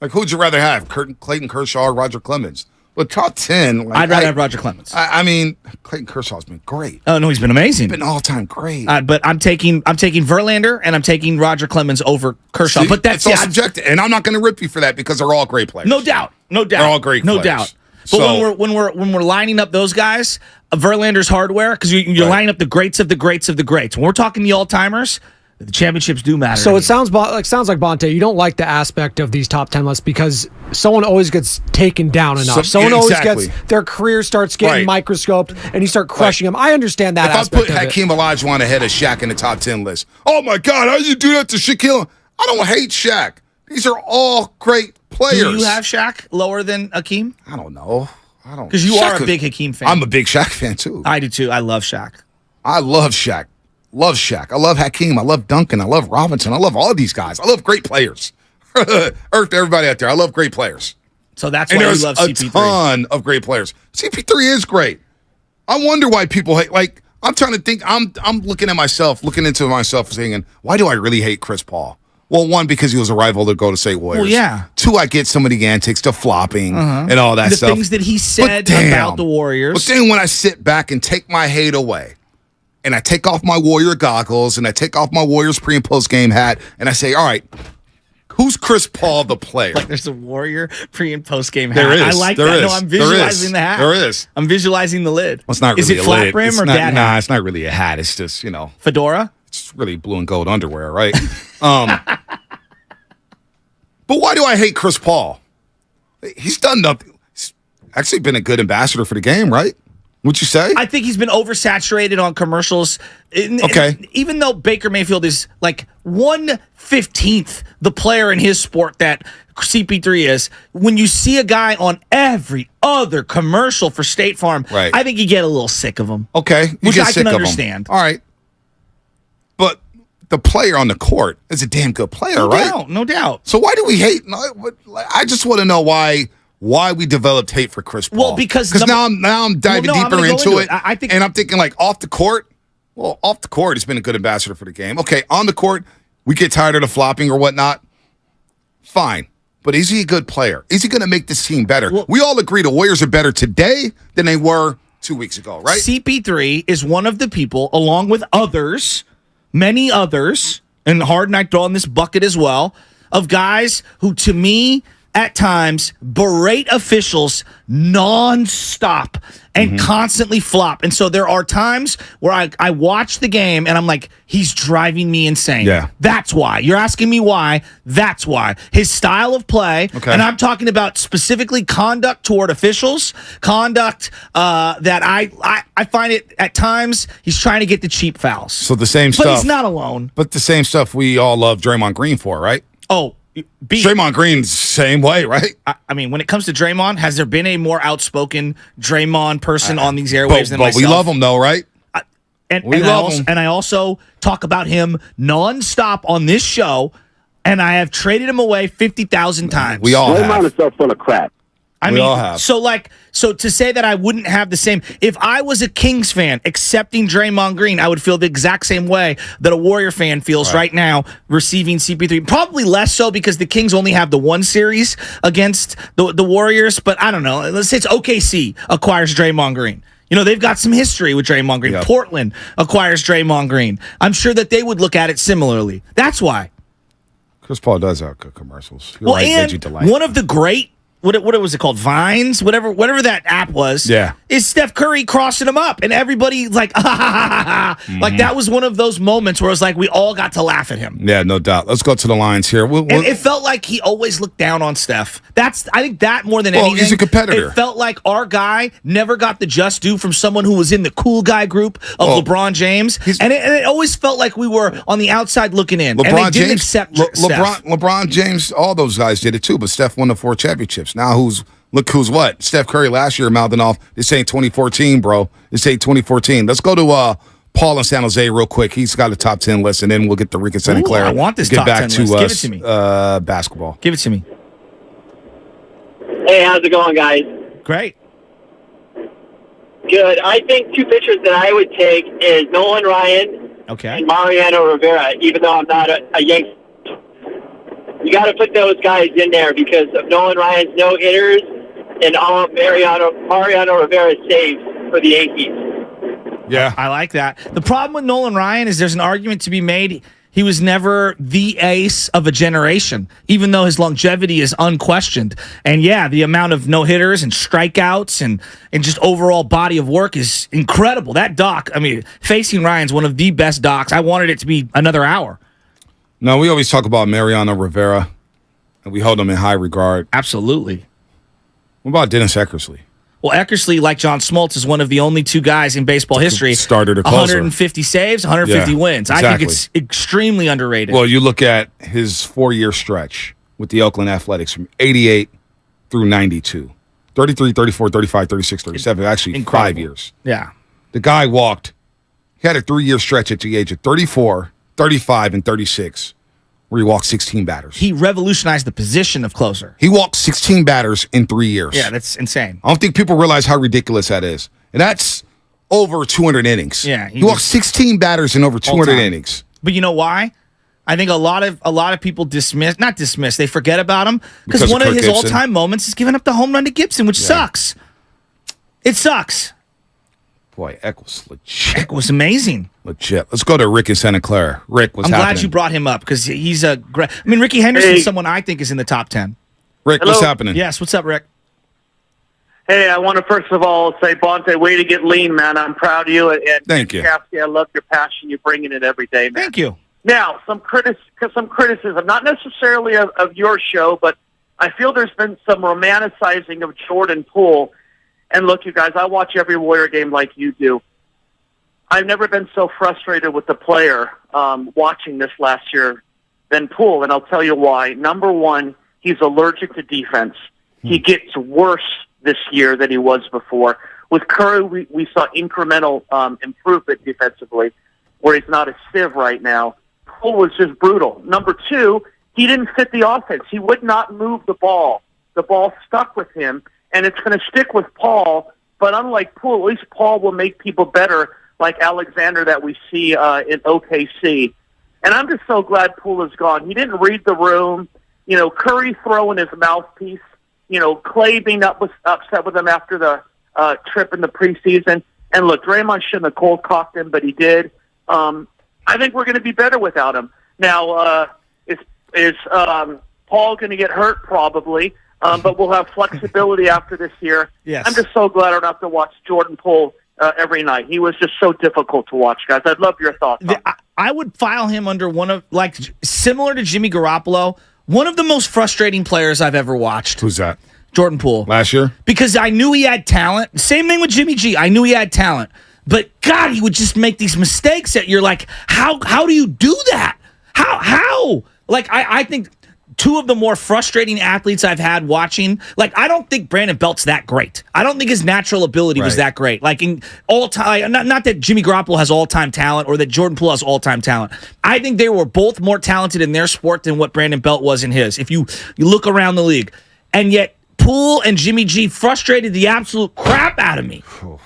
Like, who'd you rather have, Clayton Kershaw or Roger Clemens? Well, top 10. I'd rather have Roger Clemens. I mean, Clayton Kershaw's been great. Oh no, he's been amazing. He's been all-time great. But I'm taking Verlander and I'm taking Roger Clemens over Kershaw. See, but that's it's all subjective, and I'm not going to rip you for that because they're all great players. No doubt. They're all great No players. doubt. But So- when we're lining up those guys, Verlander's hardware, because you're lining up the greats of the greats of the greats. When we're talking the all-timers, the championships do matter. So it sounds like Bonte, you don't like the aspect of these top 10 lists because someone always gets taken down enough. Someone always gets their career starts getting microscoped and you start crushing them. I understand that If I aspect put of it. Hakeem Olajuwon ahead of Shaq in the top 10 list, oh my God, how you do that to Shaquille? I don't hate Shaq. These are all great players. Do you have Shaq lower than Hakeem? I don't know. I don't. Because you Shaq are a is- big Hakeem fan. I'm a big Shaq fan too. I do too. I love Shaq. I love Shaq. Love Shaq. I love Hakeem. I love Duncan. I love Robinson. I love all of these guys. I love great players. Earth to everybody out there. I love great players. So that's And why you there's love a CP3. ton of great players. CP3 is great. I wonder why people hate. Like, I'm trying to think. I'm looking at myself, looking into myself, saying, why do I really hate Chris Paul? Well, one, because he was a rival to Golden State Warriors. Well, yeah. Two, I get some of the antics, the flopping, and all that The stuff. things that he But said damn. about the Warriors. But then when I sit back and take my hate away, and I take off my Warrior goggles, and I take off my Warriors pre and post game hat, and I say, all right, who's Chris Paul the player? Like there's a Warrior pre and post game hat. There is. I like There that. No, is. I'm There visualizing is. the hat. There is. I'm visualizing the lid. Well, it's not really Is it a flat lid. brim It's or not, dad Nah, hat? it's not really a hat. It's just, Fedora? It's really blue and gold underwear, right? But why do I hate Chris Paul? He's done nothing. He's actually been a good ambassador for the game, right? Would you say? I think he's been oversaturated on commercials. Okay. Even though Baker Mayfield is like 1/15th the player in his sport that CP3 is, when you see a guy on every other commercial for State Farm, Right. I think you get a little sick of him. Okay. You Which get I sick can of him. understand. All right. But the player on the court is a damn good player, No right? doubt, no doubt. So why do we hate? I just want to know why we developed hate for Chris Paul. Well, because now I'm diving Well, no, I'm deeper gonna go into into it. it. I think, and I'm thinking like off the court. Well, off the court, he's been a good ambassador for the game. Okay, on the court, we get tired of the flopping or whatnot. Fine. But is he a good player? Is he going to make this team better? We all agree the Warriors are better today than they were 2 weeks ago, right? CP3 is one of the people, along with others, many others, and Harden I throw in this bucket as well, of guys who, to me, at times berate officials nonstop and constantly flop. And so there are times where I watch the game and I'm like, he's driving me insane. Yeah. That's why. You're asking me why. That's why. His style of play, Okay. and I'm talking about specifically conduct toward officials, conduct that I find it at times he's trying to get the cheap fouls. So the same But stuff. he's not alone. But the same stuff we all love Draymond Green for, right? Oh, Draymond Green's same way, right? I mean, when it comes to Draymond, has there been a more outspoken Draymond person on these airwaves than but myself? we love him though, right? We love him. And I also talk about him nonstop on this show, and I have traded him away 50,000 times. We all have. Draymond is so full of crap. I We mean, all have. so to say that I wouldn't have the same, if I was a Kings fan accepting Draymond Green, I would feel the exact same way that a Warrior fan feels right now receiving CP3. Probably less so because the Kings only have the one series against the Warriors, but I don't know. Let's say it's OKC acquires Draymond Green. You know, they've got some history with Draymond Green. Yep. Portland acquires Draymond Green. I'm sure that they would look at it similarly. That's why. Chris Paul does have good commercials. You're Well, right, and Veggie Delight. one of the great what was it called? Vines, whatever that app was. Yeah. Is Steph Curry crossing him up, and everybody like, like that was one of those moments where it was like we all got to laugh at him. Yeah, no doubt. Let's go to the lines here. And it felt like he always looked down on Steph. I think that more than Well, anything. he's a competitor. It felt like our guy never got the just due from someone who was in the cool guy group of LeBron James. And it always felt like we were on the outside looking in. and they LeBron didn't James, accept Steph. LeBron James, all those guys did it too, but Steph won the 4 championships. Now look who's what? Steph Curry last year mouthing off, this ain't 2014, bro. This ain't 2014. Let's go to Paul in San Jose real quick. He's got a top 10 list, and then we'll get to Rick and Santa Ooh, Clara. I want this Get top back 10 to list. Give it to me. Basketball. Give it to me. Hey, how's it going, guys? Great. Good. I think two pitchers that I would take is Nolan Ryan and Mariano Rivera, even though I'm not a Yankee. You got to put those guys in there because of Nolan Ryan's no-hitters and all of Mariano Rivera's saves for the Yankees. Yeah. I like that. The problem with Nolan Ryan is there's an argument to be made. He was never the ace of a generation, even though his longevity is unquestioned. And yeah, the amount of no-hitters and strikeouts and just overall body of work is incredible. That doc, I mean, Facing Ryan's one of the best docs. I wanted it to be another hour. No, we always talk about Mariano Rivera, and we hold him in high regard. Absolutely. What about Dennis Eckersley? Well, Eckersley, like John Smoltz, is one of the only two guys in baseball history. Starter to closer. 150 saves, 150 wins. Exactly. I think it's extremely underrated. Well, you look at his 4-year stretch with the Oakland Athletics from 88 through 92. 33, 34, 35, 36, 37. Actually, Incredible. 5 years. Yeah. The guy walked. He had a 3-year stretch at the age of 34, 35, and 36 where he walked 16 batters. He revolutionized the position of closer. He walked 16 batters in 3 years. Yeah, that's insane. I don't think people realize how ridiculous that is. And that's over 200 innings. Yeah, he walked 16 batters in over 200 innings. But you know why? I think a lot of people not dismiss, they forget about him because one of his Gibson. all-time moments is giving up the home run to Gibson, which sucks. It sucks. Boy, Eck was legit. Eck was amazing. Legit. Let's go to Rick in Santa Clara. Rick, what's happening? I'm glad you brought him up because he's a great. I mean, Ricky Henderson's someone I think is in the top 10. Rick, Hello? what's happening? Yes, what's up, Rick? Hey, I want to first of all say, Bonte, way to get lean, man. I'm proud of you. And Thank you. Kasky, I love your passion. You bring it every day, man. Thank you. Now, some criticism, not necessarily of your show, but I feel there's been some romanticizing of Jordan Poole. And look, you guys, I watch every Warrior game like you do. I've never been so frustrated with the player watching this last year than Poole, and I'll tell you why. Number one, he's allergic to defense. He gets worse this year than he was before. With Curry, we saw incremental improvement defensively, where he's not a sieve right now. Poole was just brutal. Number two, he didn't fit the offense. He would not move the ball. The ball stuck with him, and it's going to stick with Paul. But unlike Poole, at least Paul will make people better, like Alexander that we see in OKC. And I'm just so glad Poole is gone. He didn't read the room. You know, Curry throwing his mouthpiece. You know, Clay being upset with him after the trip in the preseason. And look, Draymond shouldn't have cold-cocked him, but he did. I think we're going to be better without him. Now, is Paul going to get hurt? Probably. But we'll have flexibility after this year. Yes. I'm just so glad I don't have to watch Jordan Poole every night. He was just so difficult to watch, guys. I'd love your thoughts. I would file him under one of, like, similar to Jimmy Garoppolo, one of the most frustrating players I've ever watched. Who's that? Jordan Poole. Last year? Because I knew he had talent. Same thing with Jimmy G. I knew he had talent. But, God, he would just make these mistakes that you're like, how do you do that? How? Like, I think two of the more frustrating athletes I've had watching, like, I don't think Brandon Belt's that great. I don't think his natural ability was that great. Like, in all-time, not that Jimmy Garoppolo has all-time talent or that Jordan Poole has all-time talent. I think they were both more talented in their sport than what Brandon Belt was in his, if you look around the league. And yet, Poole and Jimmy G frustrated the absolute crap out of me. Oh,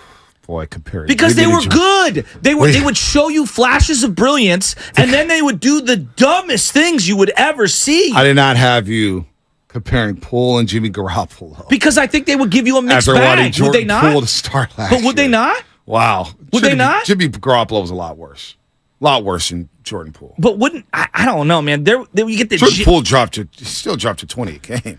boy, compared because they were good. They would show you flashes of brilliance, and then they would do the dumbest things you would ever see. I did not have you comparing Poole and Jimmy Garoppolo. Because I think they would give you a mixed After bag. wanting Jordan Would they not? Poole to start last But would they year. not? Wow. Would they not? Jimmy Garoppolo was a lot worse. A lot worse than Jordan Poole. But wouldn't I don't know, man. There you get the Jordan Poole still dropped to 20 a game.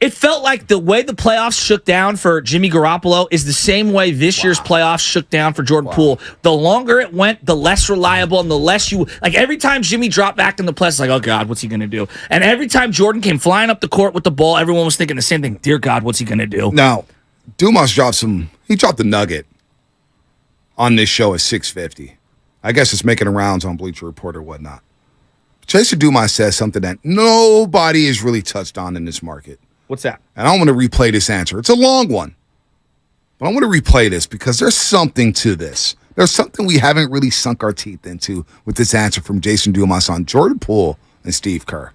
It felt like the way the playoffs shook down for Jimmy Garoppolo is the same way this year's playoffs shook down for Jordan Poole. The longer it went, the less reliable and the less like every time Jimmy dropped back in the playoffs, like, oh God, what's he going to do? And every time Jordan came flying up the court with the ball, everyone was thinking the same thing. Dear God, what's he going to do? Now, Dumas dropped the nugget on this show at 6:50. I guess it's making the rounds on Bleacher Report or whatnot. Jason Dumas says something that nobody has really touched on in this market. What's that? And I want to replay this answer. It's a long one. But I want to replay this because there's something to this. There's something we haven't really sunk our teeth into with this answer from Jason Dumas on Jordan Poole and Steve Kerr.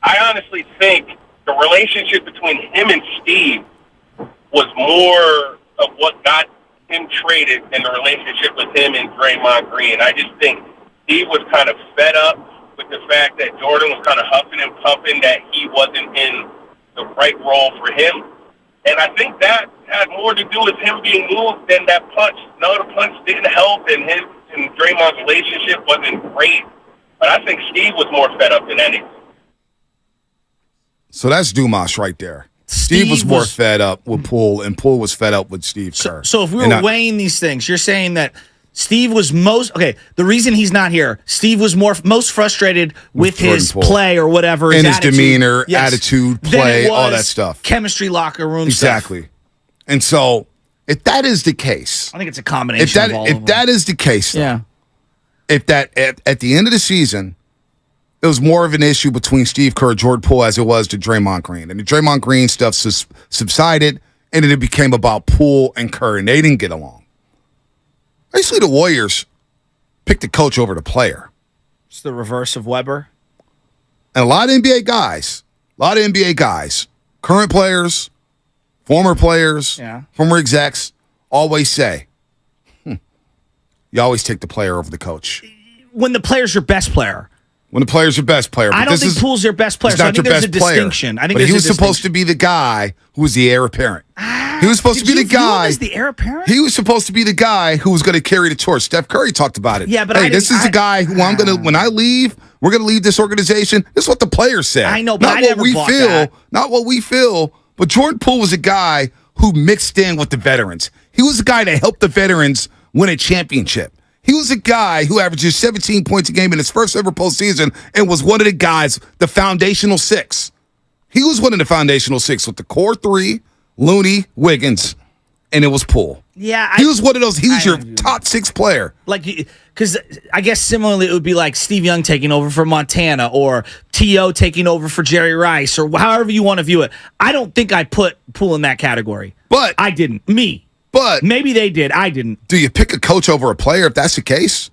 I honestly think the relationship between him and Steve was more of what got him traded than the relationship with him and Draymond Green. I just think Steve was kind of fed up with the fact that Jordan was kind of huffing and puffing that he wasn't in the right role for him. And I think that had more to do with him being moved than that punch. No, the punch didn't help, and his and Draymond's relationship wasn't great. But I think Steve was more fed up than anything. So that's Dumas right there. Steve was more fed up with Poole, and Poole was fed up with Steve Kerr. So if we were weighing these things, you're saying that Steve was the reason he's not here, Steve was most frustrated with his play or whatever. And his demeanor, attitude, play, all that stuff. Chemistry, locker room exactly. stuff. And so, if that is the case, I think it's a combination of all of them. If that is the case, though, Yeah. if that at the end of the season, it was more of an issue between Steve Kerr and Jordan Poole as it was to Draymond Green. And the Draymond Green stuff subsided, and then it became about Poole and Kerr, and they didn't get along. Basically, the Warriors picked the coach over the player. It's the reverse of Weber. And a lot of NBA guys, current players, former players, former execs, always say, you always take the player over the coach. When the player's your best player. When the player's your best player. I don't think Poole's your best player. He's So I not think your there's a best player. distinction. I think But he was supposed to be the guy who was the heir apparent. He was supposed to be the guy. As the heir apparent? He was supposed to be the guy who was going to carry the torch. Steph Curry talked about it. Yeah, but hey, this is the guy who I'm going to. When I leave, we're going to leave this organization. This is what the players said. I know, but not I what never we bought feel. that. Not what we feel. But Jordan Poole was a guy who mixed in with the veterans. He was the guy that helped the veterans win a championship. He was a guy who averages 17 points a game in his first ever postseason and was one of the guys, the foundational six. He was one of the foundational six with the core three, Looney, Wiggins, and it was Poole. Yeah. He was one of those, he was your top six player. Like, because I guess similarly, it would be like Steve Young taking over for Montana or T.O. taking over for Jerry Rice or however you want to view it. I don't think I put Poole in that category. But I didn't. But maybe they did. I didn't. Do you pick a coach over a player if that's the case?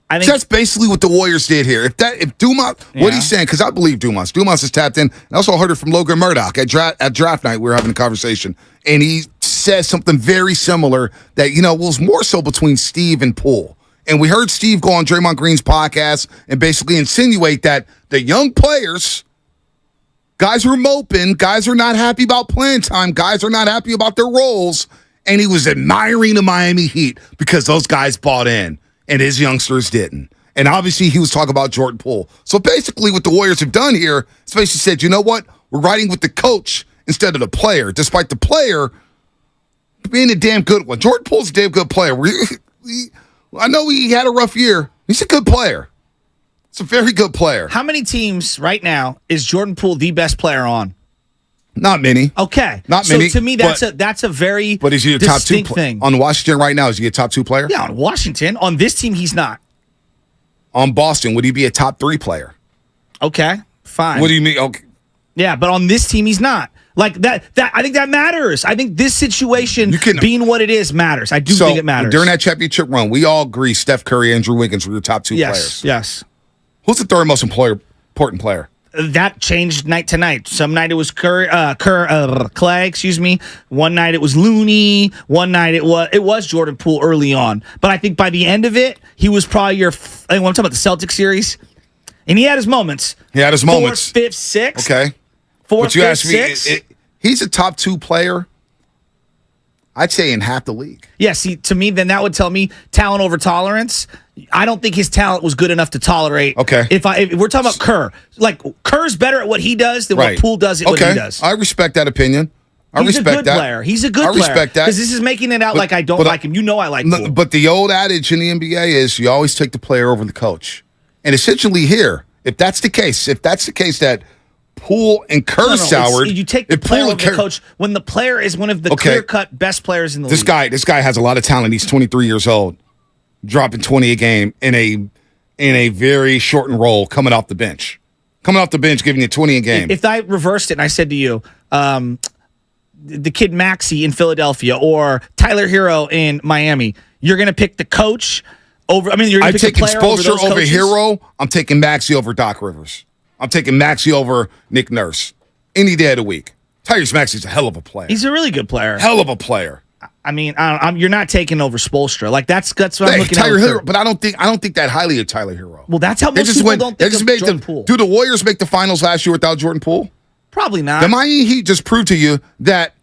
I think that's basically what the Warriors did here. If Dumas, what he's saying, because I believe Dumas is tapped in. I also heard it from Logan Murdoch at draft night. We were having a conversation, and he says something very similar that was more so between Steve and Poole. And we heard Steve go on Draymond Green's podcast and basically insinuate that the young players, guys who are moping, guys who are not happy about playing time, guys who are not happy about their roles. And he was admiring the Miami Heat because those guys bought in and his youngsters didn't. And obviously he was talking about Jordan Poole. So basically what the Warriors have done here is basically said, you know what? We're riding with the coach instead of the player, despite the player being a damn good one. Jordan Poole's a damn good player. I know he had a rough year. He's a good player. He's a very good player. How many teams right now is Jordan Poole the best player on? Not many. Okay. Not many. So to me, that's a very But is he a top two thing. On Washington right now? Is he a top two player? Yeah, on Washington. On this team, he's not. On Boston, would he be a top three player? Okay, fine. What do you mean? Okay. Yeah, but on this team, he's not. Like that I think that matters. I think this situation being what it is matters. I do think it matters. During that championship run, we all agree Steph Curry, Andrew Wiggins were your top two players. Yes. Who's the third most important player? That changed night to night. Some night it was Clay, excuse me. One night it was Looney. One night it was Jordan Poole early on. But I think by the end of it, he was probably when I'm talking about the Celtics series, and he had his moments. Fourth, fifth, sixth. Okay. Fourth, fifth, sixth. He's a top two player, I'd say, in half the league. Yeah, see, to me, then that would tell me talent over tolerance. I don't think his talent was good enough to tolerate. Okay. If we're talking about Kerr, like Kerr's better at what he does than what Poole does at what he does. I respect that opinion. He's a good player. He's a good player. I respect that. Because this is making it out like I don't like him. You know I like Poole. But the old adage in the NBA is you always take the player over the coach. And essentially here, if that's the case that Poole and Kerr soured. You take the player over the coach when the player is one of the clear-cut best players in the league. This guy has a lot of talent. He's 23 years old, dropping 20 a game in a very shortened role coming off the bench. Giving you 20 a game. If I reversed it and I said to you, the kid Maxey in Philadelphia or Tyler Hero in Miami, you're going to pick the coach over. I mean, you're going to pick the player over those coaches? Over Hero. I'm taking Maxey over Doc Rivers. I'm taking Maxey over Nick Nurse any day of the week. Tyrese Maxey's a hell of a player. He's a really good player. Hell of a player. I mean, you're not taking over Spoelstra. Like that's what I'm looking Tyler at. Hero, but I don't think that highly of Tyler Hero. Well, that's how most people don't think of Jordan Poole. Do the Warriors make the finals last year without Jordan Poole? Probably not. The Miami Heat just proved to you that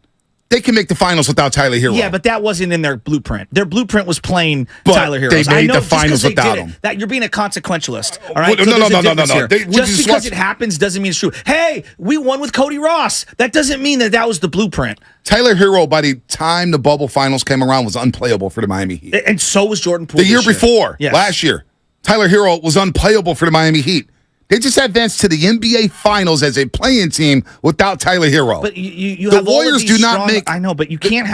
they can make the finals without Tyler Hero. Yeah, but that wasn't in their blueprint. Their blueprint was playing Tyler Hero. They made the finals without him. That you're being a consequentialist. All right. No. Just because it happens doesn't mean it's true. Hey, we won with Cody Ross. That doesn't mean that was the blueprint. Tyler Hero, by the time the bubble finals came around, was unplayable for the Miami Heat. And so was Jordan Poole. The year before, last year, Tyler Hero was unplayable for the Miami Heat. They just advanced to the NBA Finals as a playing team without Tyler Hero. But you the have all Warriors of these do not strong, make. I know, but you can't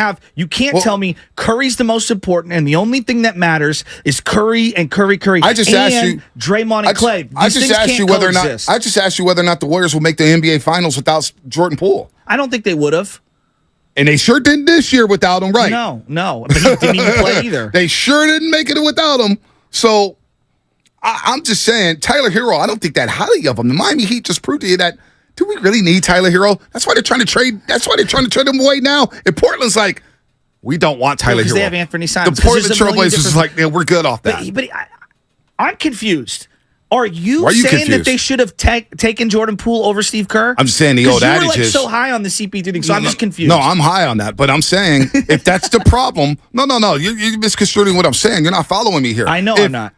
tell me Curry's the most important, and the only thing that matters is Curry and Curry. I just asked you, Draymond and Clay. I just asked you whether or not. I just asked you whether or not the Warriors will make the NBA Finals without Jordan Poole. I don't think they would have. And they sure didn't this year without him, right? No. But he didn't even play either. They sure didn't make it without him. So I'm just saying, Tyler Hero, I don't think that highly of him. The Miami Heat just proved to you that, do we really need Tyler Hero? That's why they're trying to trade. That's why they're trying to trade him away now. And Portland's like, we don't want Tyler Hero. They have Anthony Simons. The Portland Trailblazers is like, yeah, we're good off that. But I'm confused. Are you saying confused? that they should have taken Jordan Poole over Steve Kerr? I'm just saying the old adage you were is so high on the CP3 thing, so I'm just confused. No, I'm high on that, but I'm saying if that's the problem, no, you're misconstruing what I'm saying. You're not following me here. I know I'm not.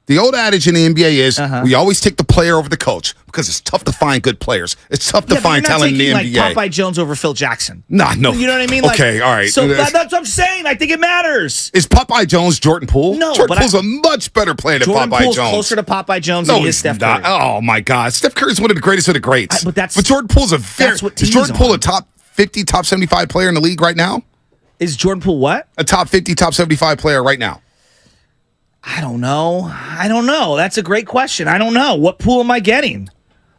The old adage in the NBA is we always take the player over the coach because it's tough to find good players. It's tough to find talent in the NBA. Like Popeye Jones over Phil Jackson. No. You know what I mean? Okay, all right. So that's what I'm saying. I think it matters. Is Popeye Jones Jordan Poole? No, Jordan Poole's a much better player than Jordan Popeye Poole's Jones. Closer to Popeye Jones than he is Steph Curry. Oh my God, Steph Curry's one of the greatest of the greats. But Jordan Poole's is Jordan Poole a top 50, top 75 player in the league right now? Is Jordan Poole what? A top 50, top 75 player right now. I don't know. That's a great question. I don't know. What Poole am I getting?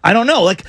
I don't know. Like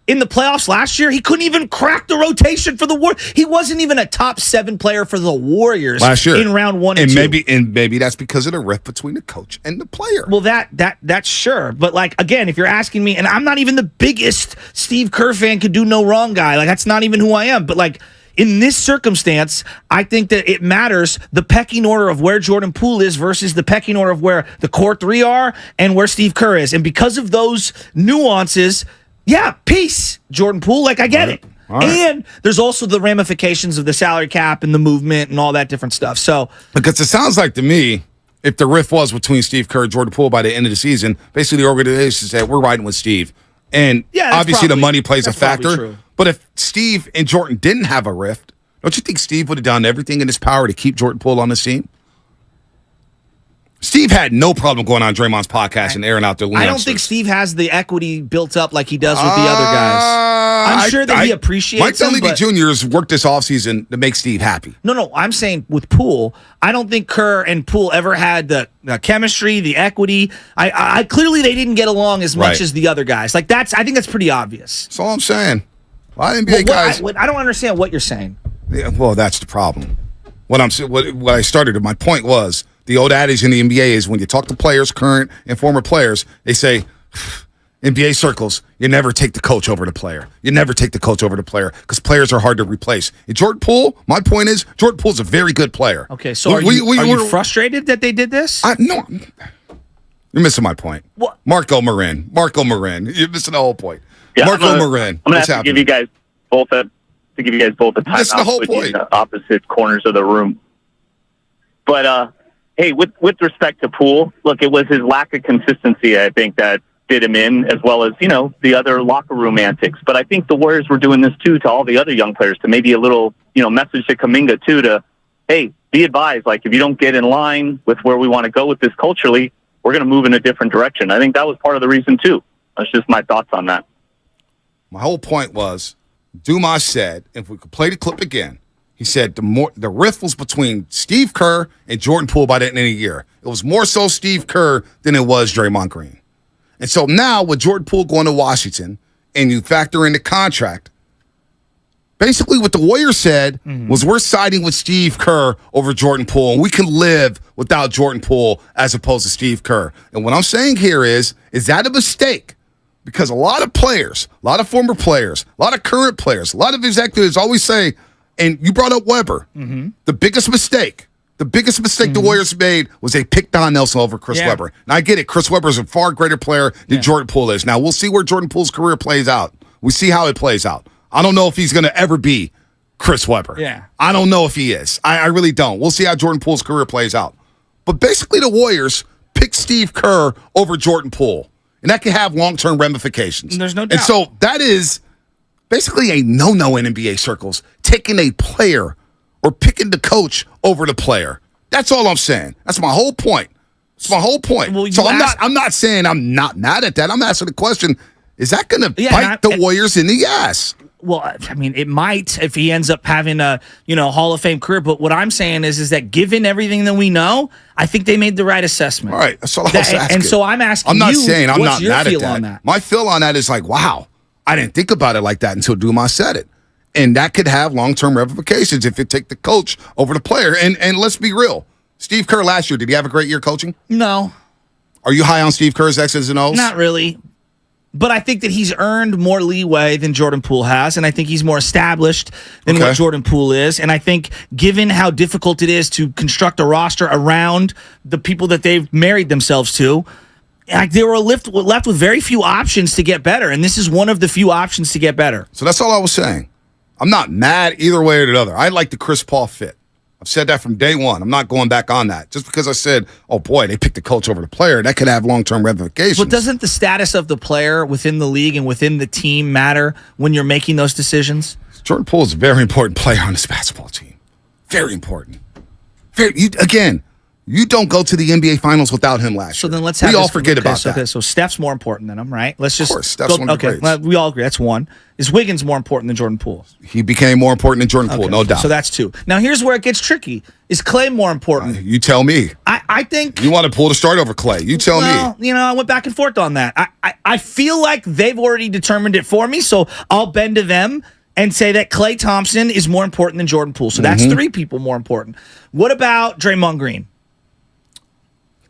in the playoffs last year, he couldn't even crack the rotation for the Warriors. He wasn't even a top 7 player for the Warriors last year in round 1 and 2. Maybe that's because of the rift between the coach and the player. Well, that's sure. But like again, if you're asking me, and I'm not even the biggest Steve Kerr fan, could do no wrong guy. Like that's not even who I am. But like in this circumstance, I think that it matters the pecking order of where Jordan Poole is versus the pecking order of where the core 3 are and where Steve Kerr is. And because of those nuances, yeah, peace, Jordan Poole. Like, I get it. All right. And there's also the ramifications of the salary cap and the movement and all that different stuff. So, because it sounds like to me, if the rift was between Steve Kerr and Jordan Poole by the end of the season, basically the organization said, we're riding with Steve. And obviously the money plays a factor. But if Steve and Jordan didn't have a rift, don't you think Steve would have done everything in his power to keep Jordan Poole on his team? Steve had no problem going on Draymond's podcast and airing out their I don't think Steve has the equity built up like he does with the other guys. I'm sure that he appreciates Mike Dunleavy Jr. has worked this offseason to make Steve happy. No, I'm saying with Poole, I don't think Kerr and Poole ever had the chemistry, the equity. I clearly they didn't get along as much as the other guys. Like I think that's pretty obvious. That's all I'm saying. A lot of NBA guys. I don't understand what you're saying. Yeah, well, that's the problem. What I started, my point was, the old adage in the NBA is when you talk to players, current and former players, they say, NBA circles, you never take the coach over the player. You never take the coach over the player because players are hard to replace. And Jordan Poole, my point is, Jordan Poole's a very good player. Okay, so are you frustrated that they did this? No. You're missing my point. What? Marco Marin. You're missing the whole point. Yeah, Marco Marin. I'm going to have to give you guys both a timeout. That's the whole point. In the opposite corners of the room. But, hey, with respect to Poole, look, it was his lack of consistency, I think, that did him in, as well as, the other locker room antics. But I think the Warriors were doing this, too, to all the other young players, to maybe a little, message to Kuminga, too, to, hey, be advised, like, if you don't get in line with where we want to go with this culturally, we're going to move in a different direction. I think that was part of the reason, too. That's just my thoughts on that. My whole point was, Dumas said, if we could play the clip again, he said the rift was between Steve Kerr and Jordan Poole by the end of the year. It was more so Steve Kerr than it was Draymond Green. And so now with Jordan Poole going to Washington and you factor in the contract, basically what the Warriors said was we're siding with Steve Kerr over Jordan Poole, and we can live without Jordan Poole as opposed to Steve Kerr. And what I'm saying here is that a mistake? Because a lot of players, a lot of former players, a lot of current players, a lot of executives always say, and you brought up Weber, the biggest mistake the Warriors made was they picked Don Nelson over Chris Webber. And I get it, Chris Webber is a far greater player than Jordan Poole is. Now, we'll see where Jordan Poole's career plays out. We see how it plays out. I don't know if he's going to ever be Chris Webber. Yeah. I don't know if he is. I really don't. We'll see how Jordan Poole's career plays out. But basically, the Warriors picked Steve Kerr over Jordan Poole. And that can have long-term ramifications. There's no doubt. And so that is basically a no-no in NBA circles, taking a player or picking the coach over the player. That's all I'm saying. That's my whole point. That's my whole point. Well, so I'm not saying I'm not mad at that. I'm asking the question, is that going to bite the Warriors in the ass? Well, I mean, it might if he ends up having a Hall of Fame career. But what I'm saying is that given everything that we know, I think they made the right assessment. All right, that's all I was asking. And so I'm asking. I'm not saying I'm what's not your mad feel at on that. My feel on that is like, wow, I didn't think about it like that until Dumas said it, and that could have long-term ramifications if you take the coach over the player. And let's be real, Steve Kerr last year, did he have a great year coaching? No. Are you high on Steve Kerr's X's and O's? Not really. But I think that he's earned more leeway than Jordan Poole has, and I think he's more established than what Jordan Poole is. And I think given how difficult it is to construct a roster around the people that they've married themselves to, they were left with very few options to get better, and this is one of the few options to get better. So that's all I was saying. I'm not mad either way or the other. I like the Chris Paul fit. I've said that from day one. I'm not going back on that. Just because I said, oh, boy, they picked the coach over the player, that could have long-term ramifications. But doesn't the status of the player within the league and within the team matter when you're making those decisions? Jordan Poole is a very important player on this basketball team. Very important. You don't go to the NBA Finals without him last year. So then let's have we all forget about that. Okay, so Steph's more important than him, right? Let's just of course, Steph's one of the greats. Well, we all agree. That's one. Is Wiggins more important than Jordan Poole? He became more important than Jordan Poole, no doubt. So that's two. Now here's where it gets tricky. Is Clay more important? You tell me. I think you want to pull the start over Clay. You tell me. I went back and forth on that. I feel like they've already determined it for me, so I'll bend to them and say that Klay Thompson is more important than Jordan Poole. So that's three people more important. What about Draymond Green?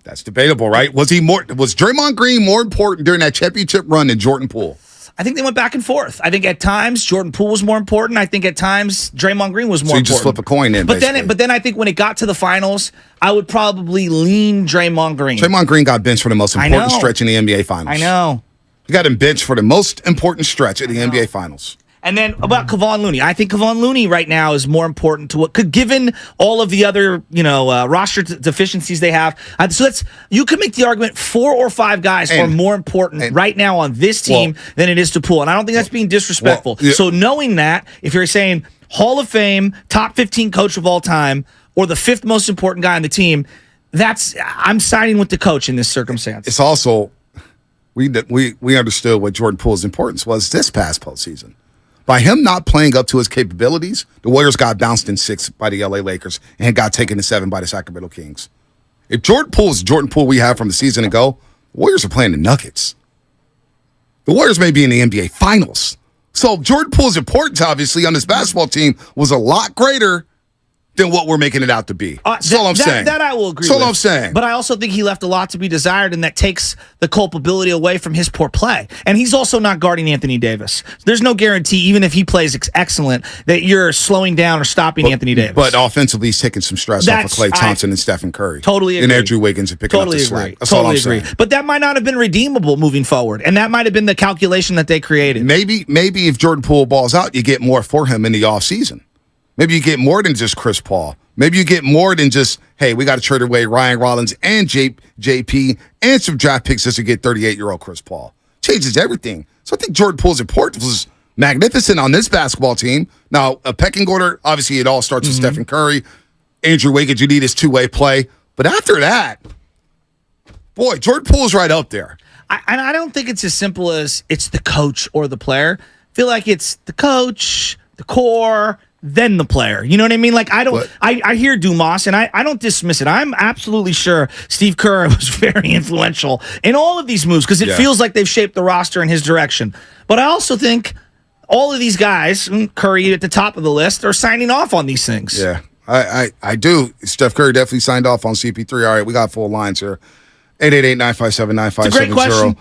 That's debatable, right? Was Draymond Green more important during that championship run than Jordan Poole? I think they went back and forth. I think at times Jordan Poole was more important. I think at times Draymond Green was more important. So you just flip a coin in, but then I think when it got to the finals, I would probably lean Draymond Green. Draymond Green got benched for the most important stretch in the NBA Finals. I know. He got him benched for the most important stretch in the NBA Finals. And then about Kevon Looney. I think Kevon Looney right now is more important to given all of the other, roster deficiencies they have. So you could make the argument 4 or 5 guys are more important right now on this team than it is to Poole. And I don't think that's being disrespectful. So knowing that, if you're saying Hall of Fame, top 15 coach of all time, or the 5th most important guy on the team, I'm siding with the coach in this circumstance. It's also we understood what Jordan Poole's importance was this past postseason. By him not playing up to his capabilities, the Warriors got bounced in 6 by the LA Lakers and got taken to 7 by the Sacramento Kings. If Jordan Poole is the Jordan Poole we have from the season ago, the Warriors are playing the Nuggets. The Warriors may be in the NBA Finals. So Jordan Poole's importance, obviously, on this basketball team was a lot greater than what we're making it out to be. That's all I'm saying. That I will agree with. That's all I'm saying. But I also think he left a lot to be desired, and that takes the culpability away from his poor play. And he's also not guarding Anthony Davis. There's no guarantee, even if he plays excellent, that you're slowing down or stopping Anthony Davis. But offensively, he's taking some stress off of Klay Thompson and Stephen Curry. Totally agree. And Andrew Wiggins are picking up the slack. That's all I'm saying. But that might not have been redeemable moving forward, and that might have been the calculation that they created. Maybe if Jordan Poole balls out, you get more for him in the offseason. Maybe you get more than just Chris Paul. Maybe you get more than just, hey, we got to trade away Ryan Rollins and JP and some draft picks just to get 38-year-old Chris Paul. Changes everything. So I think Jordan Poole's importance was magnificent on this basketball team. Now, a pecking order, obviously it all starts with Stephen Curry. Andrew Wiggins, you need his two-way play. But after that, boy, Jordan Poole's right up there. I don't think it's as simple as it's the coach or the player. I feel like it's the coach, the core, then the player. You know what I mean? Like, I hear Dumas, and I don't dismiss it. I'm absolutely sure Steve Kerr was very influential in all of these moves because it feels like they've shaped the roster in his direction. But I also think all of these guys, Curry at the top of the list, are signing off on these things. Yeah, I do. Steph Curry definitely signed off on CP3. All right, we got full lines here. 888-957-9570. It's a great question.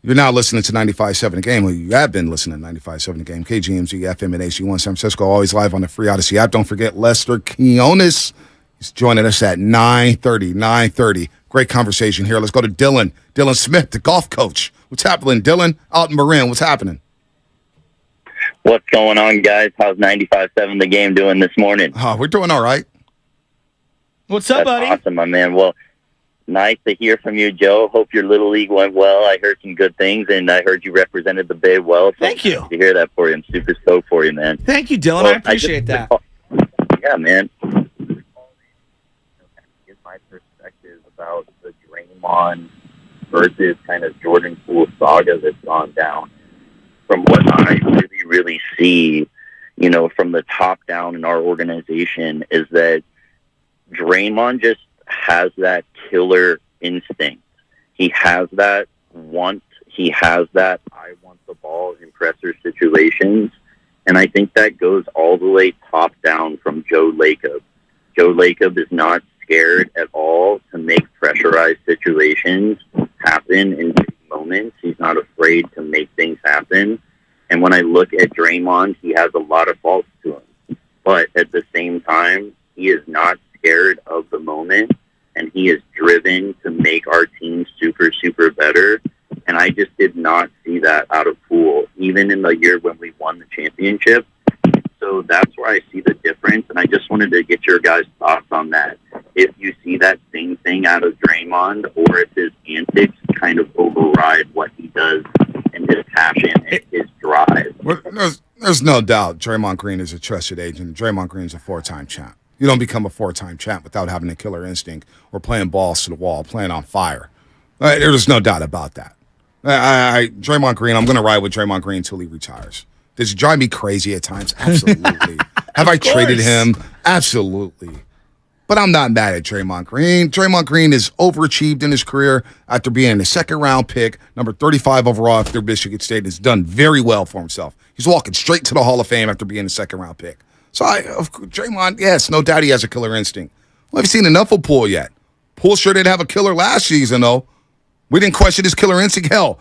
You're now listening to 95.7 The Game. Well, you have been listening to 95.7 The Game. KGMZ, FM, and AC1 San Francisco. Always live on the free Odyssey app. Don't forget Lester Quinones. He's joining us at 9:30. Great conversation here. Let's go to Dylan. Dylan Smith, the golf coach. What's happening, Dylan? Out in Marin, what's happening? What's going on, guys? How's 95.7 The Game doing this morning? We're doing all right. What's up, buddy? Awesome, my man. Well, nice to hear from you, Joe. Hope your little league went well. I heard some good things, and I heard you represented the Bay well. So thank you. To hear that for you. I'm super stoked for you, man. Thank you, Dylan. Well, I appreciate that. Yeah, man. Here's my perspective about the drain Draymond versus kind of Jordan Poole saga that's gone down. From what I really see, from the top down in our organization, is that Draymond just has that killer instinct. He has that want. He has that I want the ball in pressure situations. And I think that goes all the way top down from Joe Lacob. Joe Lacob is not scared at all to make pressurized situations happen in big moments. He's not afraid to make things happen. And when I look at Draymond, he has a lot of faults to him. But at the same time, he is not scared of the moment, and he is driven to make our team super, super better. And I just did not see that out of Poole, even in the year when we won the championship. So that's where I see the difference, and I just wanted to get your guys' thoughts on that. If you see that same thing out of Draymond, or if his antics kind of override what he does and his passion and his drive. Well, there's no doubt Draymond Green is a trusted agent. Draymond Green is a 4-time champ. You don't become a 4-time champ without having a killer instinct or playing balls to the wall, playing on fire. There's no doubt about that. Draymond Green, I'm going to ride with Draymond Green until he retires. Does it drive me crazy at times? Absolutely. Have I traded him? Absolutely. But I'm not mad at Draymond Green. Draymond Green has overachieved in his career after being a second-round pick, number 35 overall after Michigan State, has done very well for himself. He's walking straight to the Hall of Fame after being a second-round pick. So, Draymond, yes, no doubt he has a killer instinct. We haven't seen enough of Poole yet. Poole sure didn't have a killer last season, though. We didn't question his killer instinct. Hell,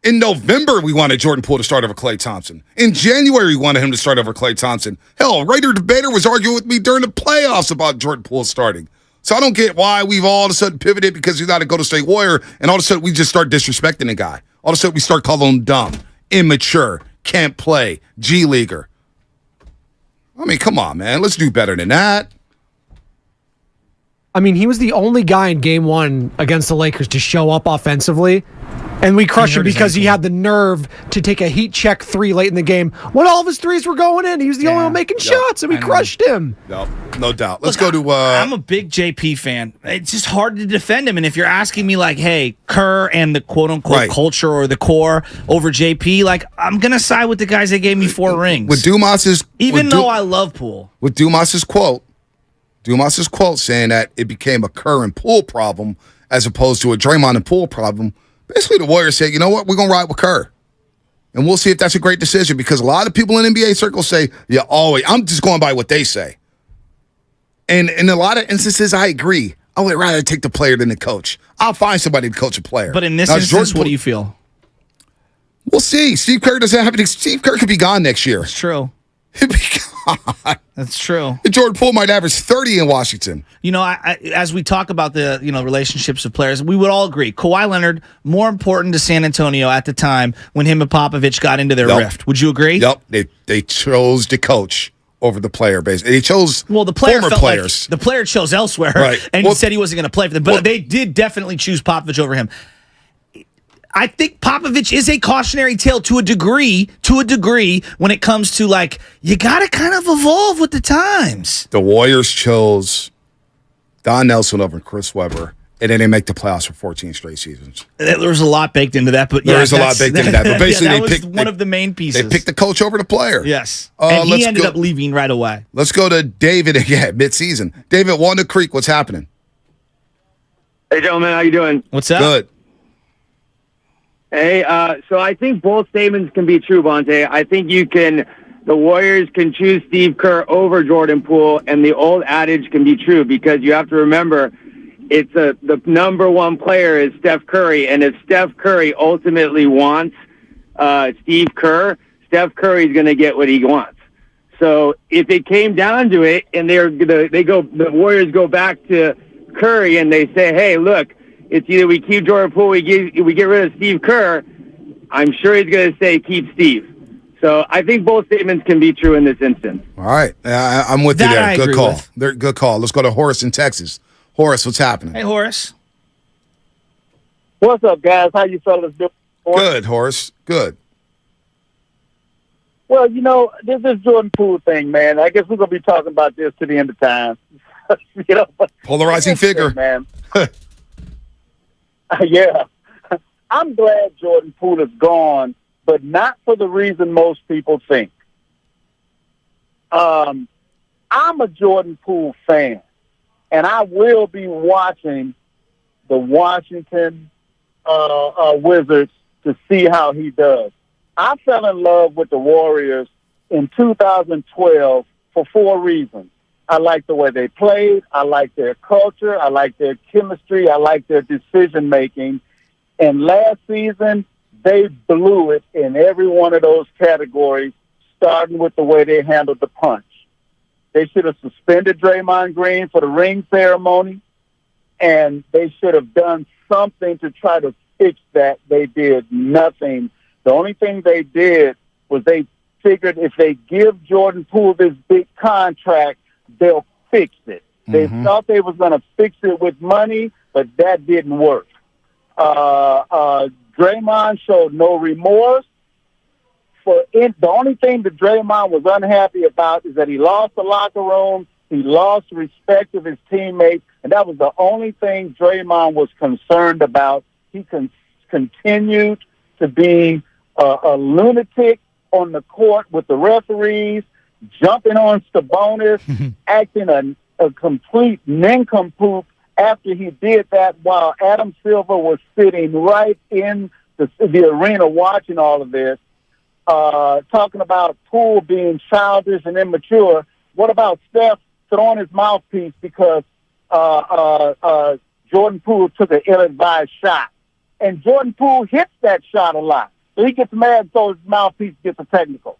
in November, we wanted Jordan Poole to start over Klay Thompson. In January, we wanted him to start over Klay Thompson. Hell, Raider Debater was arguing with me during the playoffs about Jordan Poole starting. So I don't get why we've all of a sudden pivoted because he's not a Golden State Warrior, and all of a sudden we just start disrespecting the guy. All of a sudden we start calling him dumb, immature, can't play, G-leaguer. I mean, come on, man. Let's do better than that. I mean, he was the only guy in game one against the Lakers to show up offensively, and we crushed him because he had the nerve to take a heat check 3 late in the game when all of his threes were going in. He was the only one making shots, and we crushed him. No doubt. Let's go to... I'm a big JP fan. It's just hard to defend him, and if you're asking me, like, hey, Kerr and the quote-unquote culture or the core over JP, like, I'm going to side with the guys that gave me 4 rings. With Dumas's... Even though I love Poole. With Dumas's quote saying that it became a Kerr and Poole problem as opposed to a Draymond and Poole problem. Basically, the Warriors said, you know what, we're going to ride with Kerr. And we'll see if that's a great decision because a lot of people in NBA circles say, yeah, always. I'm just going by what they say. And in a lot of instances, I agree. I would rather take the player than the coach. I'll find somebody to coach a player. But in this instance, what do you feel? We'll see. Steve Kerr doesn't have anything. Steve Kerr could be gone next year. That's true. He'd be gone. That's true. And Jordan Poole might average 30 in Washington. You know, as we talk about the relationships of players, we would all agree Kawhi Leonard more important to San Antonio at the time when him and Popovich got into their rift. Would you agree? Yep. They chose the coach over the player base. They chose the player former players. Like the player chose elsewhere, and he said he wasn't going to play for them. But they did definitely choose Popovich over him. I think Popovich is a cautionary tale to a degree when it comes to, like, you got to kind of evolve with the times. The Warriors chose Don Nelson over Chris Webber, and then they make the playoffs for 14 straight seasons. There's a lot baked into that, but there's a lot baked into that. But basically, that was one of the main pieces. They picked the coach over the player. Yes, and he ended up leaving right away. Let's go to David again, mid-season. David, Walnut Creek, what's happening? Hey, gentlemen, how you doing? What's up? Good. Hey, so I think both statements can be true, Bonte. I think the Warriors can choose Steve Kerr over Jordan Poole, and the old adage can be true because you have to remember the number one player is Steph Curry, and if Steph Curry ultimately wants Steve Kerr, Steph Curry's going to get what he wants. So if it came down to it, and the Warriors go back to Curry and they say, hey, look, it's either we keep Jordan Poole, we get rid of Steve Kerr. I'm sure he's going to say keep Steve. So I think both statements can be true in this instance. All right, I'm with you there. Good call. Good call. Let's go to Horace in Texas. Horace, what's happening? Hey, Horace. What's up, guys? How you fellas doing? Good, Horace. Good. Well, this is Jordan Poole thing, man. I guess we're going to be talking about this to the end of time. Polarizing figure, man. Yeah. I'm glad Jordan Poole is gone, but not for the reason most people think. I'm a Jordan Poole fan, and I will be watching the Washington Wizards to see how he does. I fell in love with the Warriors in 2012 for 4 reasons. I like the way they played. I like their culture. I like their chemistry. I like their decision-making. And last season, they blew it in every one of those categories, starting with the way they handled the punch. They should have suspended Draymond Green for the ring ceremony, and they should have done something to try to fix that. They did nothing. The only thing they did was they figured if they give Jordan Poole this big contract, they'll fix it. They thought they was going to fix it with money, but that didn't work. Draymond showed no remorse. The only thing that Draymond was unhappy about is that he lost the locker room, he lost respect of his teammates, and that was the only thing Draymond was concerned about. He continued to be a lunatic on the court with the referees, jumping on Sabonis, acting a complete nincompoop after he did that while Adam Silver was sitting right in the arena watching all of this. Talking about Poole being childish and immature. What about Steph throwing his mouthpiece because Jordan Poole took an ill-advised shot? And Jordan Poole hits that shot a lot. So he gets mad, so his mouthpiece gets a technical.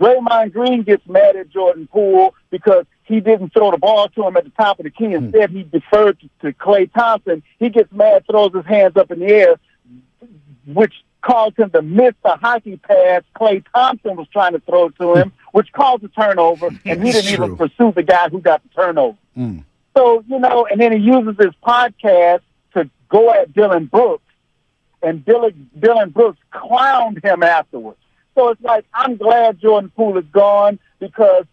Draymond Green gets mad at Jordan Poole because he didn't throw the ball to him at the top of the key. Instead, he deferred to Klay Thompson. He gets mad, throws his hands up in the air, which caused him to miss the hockey pass Klay Thompson was trying to throw to him, which caused a turnover, and he didn't even pursue the guy who got the turnover. So, and then he uses his podcast to go at Dylan Brooks, and Dylan Brooks clowned him afterwards. So it's like, I'm glad Jordan Poole is gone because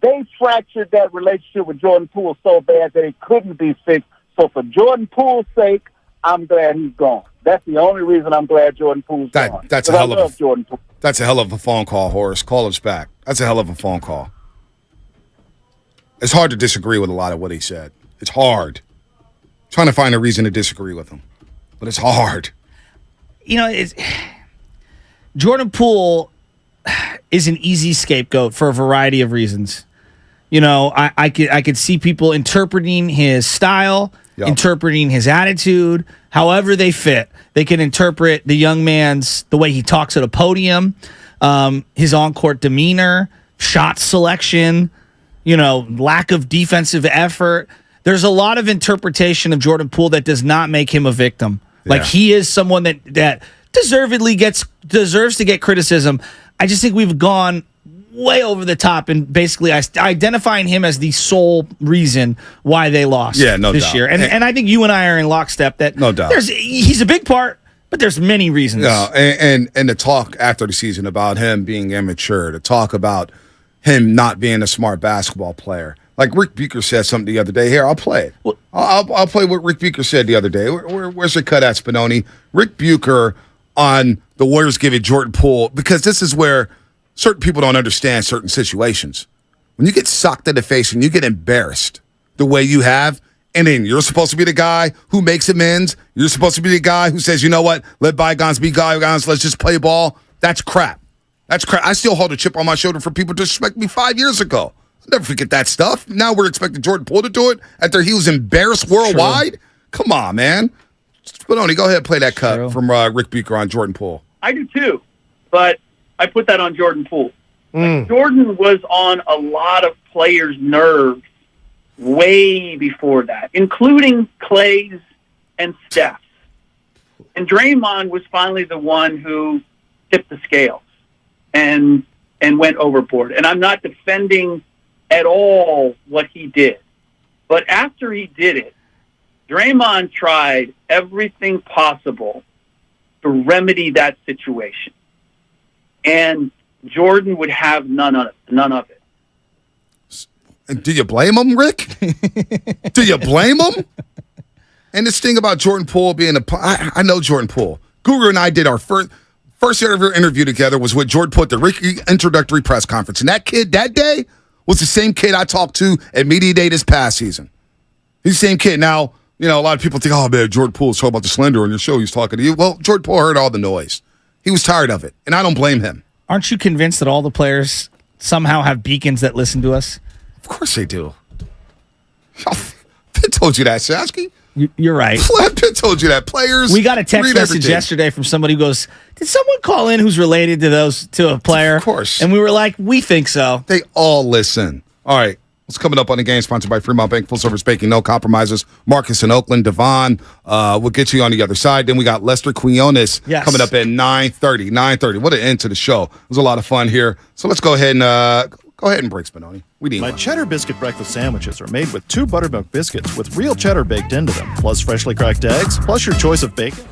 they fractured that relationship with Jordan Poole so bad that it couldn't be fixed. So for Jordan Poole's sake, I'm glad he's gone. That's the only reason I'm glad Jordan Poole's gone. That's a hell of a phone call, Horace. Call us back. That's a hell of a phone call. It's hard to disagree with a lot of what he said. It's hard. Trying to find a reason to disagree with him, but it's hard. Jordan Poole is an easy scapegoat for a variety of reasons. I could see people interpreting his style, interpreting his attitude, however they fit. They can interpret the young man's, the way he talks at a podium, his on-court demeanor, shot selection, lack of defensive effort. There's a lot of interpretation of Jordan Poole that does not make him a victim. Like, he is someone that deserves to get criticism. I just think we've gone way over the top and basically identifying him as the sole reason why they lost this year. And I think you and I are in lockstep that no doubt he's a big part, but there's many reasons. No, and the talk after the season about him being immature, to talk about him not being a smart basketball player. Like Rick Bucher said something the other day. Here, I'll play it. Well, I'll play what Rick Bucher said the other day. Where's your cut at, Spinoni? Rick Bucher on the Warriors giving Jordan Poole, because this is where certain people don't understand certain situations. When you get socked in the face and you get embarrassed the way you have, and then you're supposed to be the guy who makes amends, you're supposed to be the guy who says, you know what, let bygones be bygones, let's just play ball. That's crap. That's crap. I still hold a chip on my shoulder for people to disrespect me 5 years ago. I'll never forget that stuff. Now we're expecting Jordan Poole to do it after he was embarrassed worldwide? True. Come on, man. Spinoni, go ahead and play that cut from Rick Bucher on Jordan Poole. I do too, but I put that on Jordan Poole. Like, Jordan was on a lot of players' nerves way before that, including Klay's and Steph's. And Draymond was finally the one who tipped the scales and went overboard. And I'm not defending at all what he did. But after he did it, Draymond tried everything possible to remedy that situation. And Jordan would have none of it. And do you blame him, Rick? Do you blame him? And this thing about Jordan Poole being I know Jordan Poole. Guru and I did our first interview together was with Jordan Poole at the Ricky introductory press conference. And that kid that day was the same kid I talked to at Media Day this past season. He's the same kid. Now, a lot of people think, oh, man, Jordan Poole's talking about the slender on your show. He's talking to you. Well, Jordan Poole heard all the noise. He was tired of it, and I don't blame him. Aren't you convinced that all the players somehow have beacons that listen to us? Of course they do. Pitt told you that, Sasky. You're right. Pitt told you that. Players. We got a text message yesterday from somebody who goes, did someone call in who's related to a player? Of course. And we were like, we think so. They all listen. All right. What's coming up on the game? Sponsored by Fremont Bank, full service banking, no compromises. Marcus in Oakland, Devon. We'll get you on the other side. Then we got Lester Quinones coming up at 9:30. 9:30. What an end to the show. It was a lot of fun here. So let's go ahead and break Spinoni. We need My one. cheddar biscuit breakfast sandwiches are made with 2 buttermilk biscuits with real cheddar baked into them, plus freshly cracked eggs, plus your choice of bacon.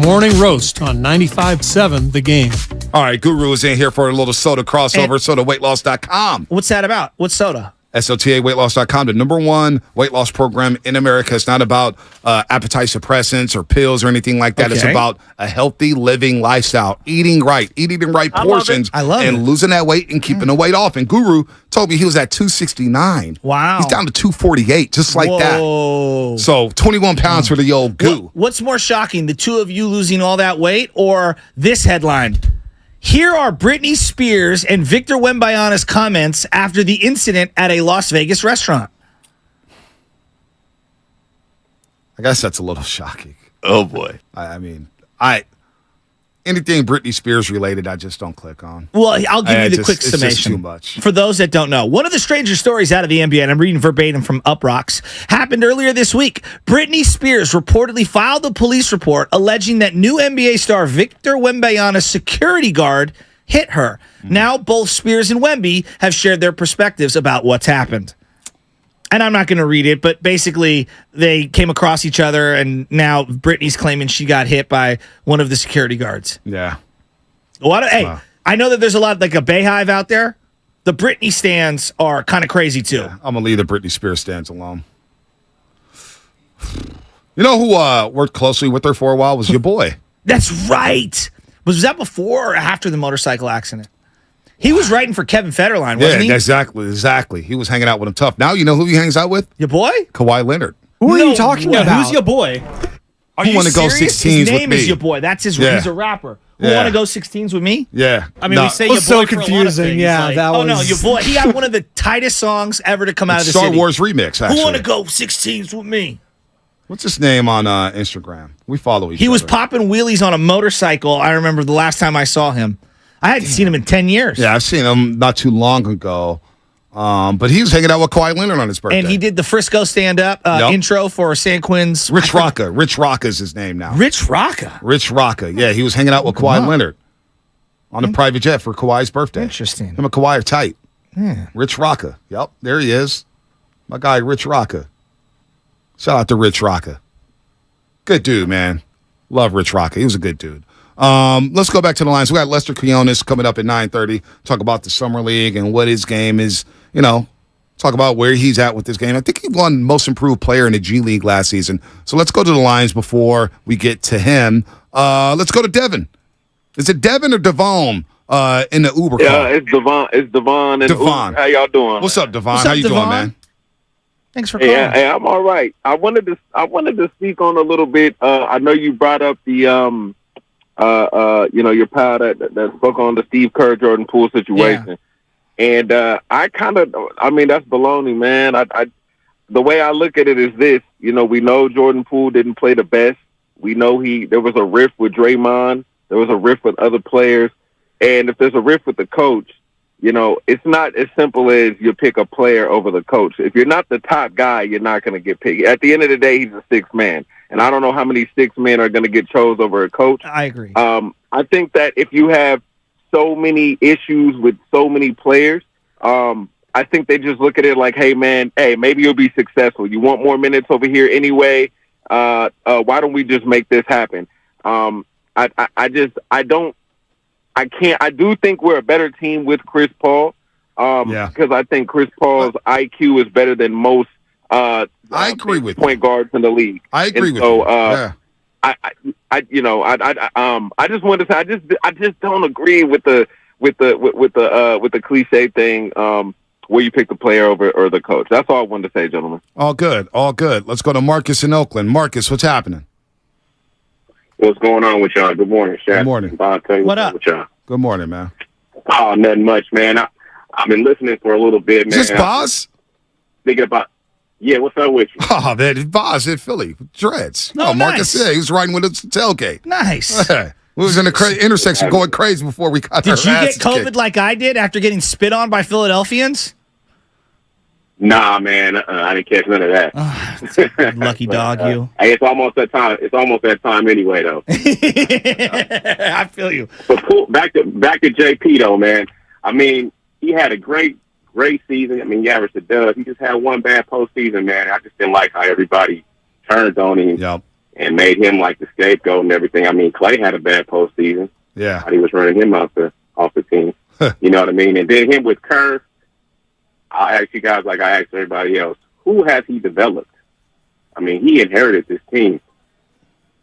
Morning Roast on 95.7 The Game. All right, Guru is in here for a little soda crossover, sodaweightloss.com. What's that about? What's soda? SOTAweightloss.com, the number one weight loss program in America. It's not about appetite suppressants or pills or anything like that. Okay. It's about a healthy living lifestyle, eating right, eating in right portions, and losing that weight and keeping the weight off. And Guru told me he was at 269. Wow. He's down to 248, just like that. So 21 pounds for the old goo. What's more shocking, the two of you losing all that weight or this headline? Here are Britney Spears and Victor Wembanyama's comments after the incident at a Las Vegas restaurant. I guess that's a little shocking. Oh, boy. I mean, anything Britney Spears related, I just don't click on. Well, I'll give you the quick it's summation. just too much. For those that don't know, one of the stranger stories out of the NBA, and I'm reading verbatim from Uprocks, happened earlier this week. Britney Spears reportedly filed a police report alleging that new NBA star Victor Wembanyama's security guard hit her. Now, both Spears and Wemby have shared their perspectives about what's happened. And I'm not going to read it, but basically they came across each other, and now Britney's claiming she got hit by one of the security guards. Yeah. Hey, I know that there's a lot, like a Bayhive out there. The Britney stands are kind of crazy, too. Yeah, I'm going to leave the Britney Spears stands alone. You know who worked closely with her for a while was your boy. That's right. Was that before or after the motorcycle accident? He was writing for Kevin Federline, wasn't he? Yeah, exactly. He was hanging out with him tough. Now you know who he hangs out with? Your boy? Kawhi Leonard. Who are you talking about? Who's your boy? Are Who you wanna go serious? 16s His with name me? is your boy. That's his. Yeah. He's a rapper. Who Yeah. want to go 16s with me? Yeah. I mean, we say your boy was so for a lot of confusing. things, Yeah, like- that Oh was. no, your boy. He got one of the tightest songs ever to come out of the Star city. Wars remix, actually. Who want to go 16s with me? What's his name on Instagram? We follow each other. He was popping wheelies on a motorcycle. I remember the last time I saw him. I hadn't seen him in 10 years. Yeah, I've seen him not too long ago. But he was hanging out with Kawhi Leonard on his birthday. And he did the Frisco stand-up intro for San Quinn's. Rich Rocca. Rich Rocca is his name now. Rich Rocca? Rich Rocca. Yeah, he was hanging out with Kawhi Leonard on a private jet for Kawhi's birthday. Interesting. Him and Kawhi are tight. Yeah. Rich Rocca. Yep, there he is. My guy, Rich Rocca. Shout out to Rich Rocca. Good dude, man. Love Rich Rocca. He was a good dude. Let's go back to the lines. We got Lester Quiones coming up at 9:30. Talk about the Summer League and what his game is, talk about where he's at with this game. I think he won Most Improved Player in the G League last season. So let's go to the lines before we get to him. Let's go to Devin. Is it Devin or Devon in the Uber car? Yeah, it's Devon. It's Devon. And Devon. Uber. How y'all doing? What's up, Devon? What's How up, you Devon? doing, man? Thanks for calling. Hey, I'm all right. I wanted to speak on a little bit. I know you brought up the your pal that spoke on the Steve Kerr, Jordan Poole situation. And that's baloney, man. The way I look at it is this, we know Jordan Poole didn't play the best. We know there was a rift with Draymond. There was a rift with other players. And if there's a rift with the coach, it's not as simple as you pick a player over the coach. If you're not the top guy, you're not going to get picked. At the end of the day, he's a sixth man. And I don't know how many sixth men are going to get chose over a coach. I agree. I think that if you have so many issues with so many players, I think they just look at it like, hey, man, maybe you'll be successful. You want more minutes over here anyway. Why don't we just make this happen? I do think we're a better team with Chris Paul. Because I think Chris Paul's IQ is better than most I agree with point guards in the league. I agree with you. you. Yeah. I just wanted to say I just don't agree with the cliche thing where you pick the player over or the coach. That's all I wanted to say, gentlemen. All good. Let's go to Marcus in Oakland. Marcus, what's happening? What's going on with y'all? Good morning, Shaq. Good morning. What up? With y'all? Good morning, man. Oh, nothing much, man. I've been listening for a little bit, man. Is this Boz? Thinking about, what's up with you? Oh, man, it's Boz in Philly. Dreads. Oh, Marcus, nice. yeah, he was riding with us at the tailgate. Nice. Yeah. We was in the intersection going crazy before we got Did our you get asses COVID kicked. like I did after getting spit on by Philadelphians? Nah, man, I didn't catch none of that. Lucky dog, you. Hey, it's almost that time. It's almost that time anyway, though. I feel you. But back to JP though, man. I mean, he had a great season. I mean, he averaged a dub. He just had one bad postseason, man. I just didn't like how everybody turned on him. Yep. and made him like the scapegoat and everything. I mean, Clay had a bad postseason. Yeah. He was running him off the team. You know what I mean? And then him with Kerr, I'll ask you guys like I asked everybody else, who has he developed? I mean, he inherited this team.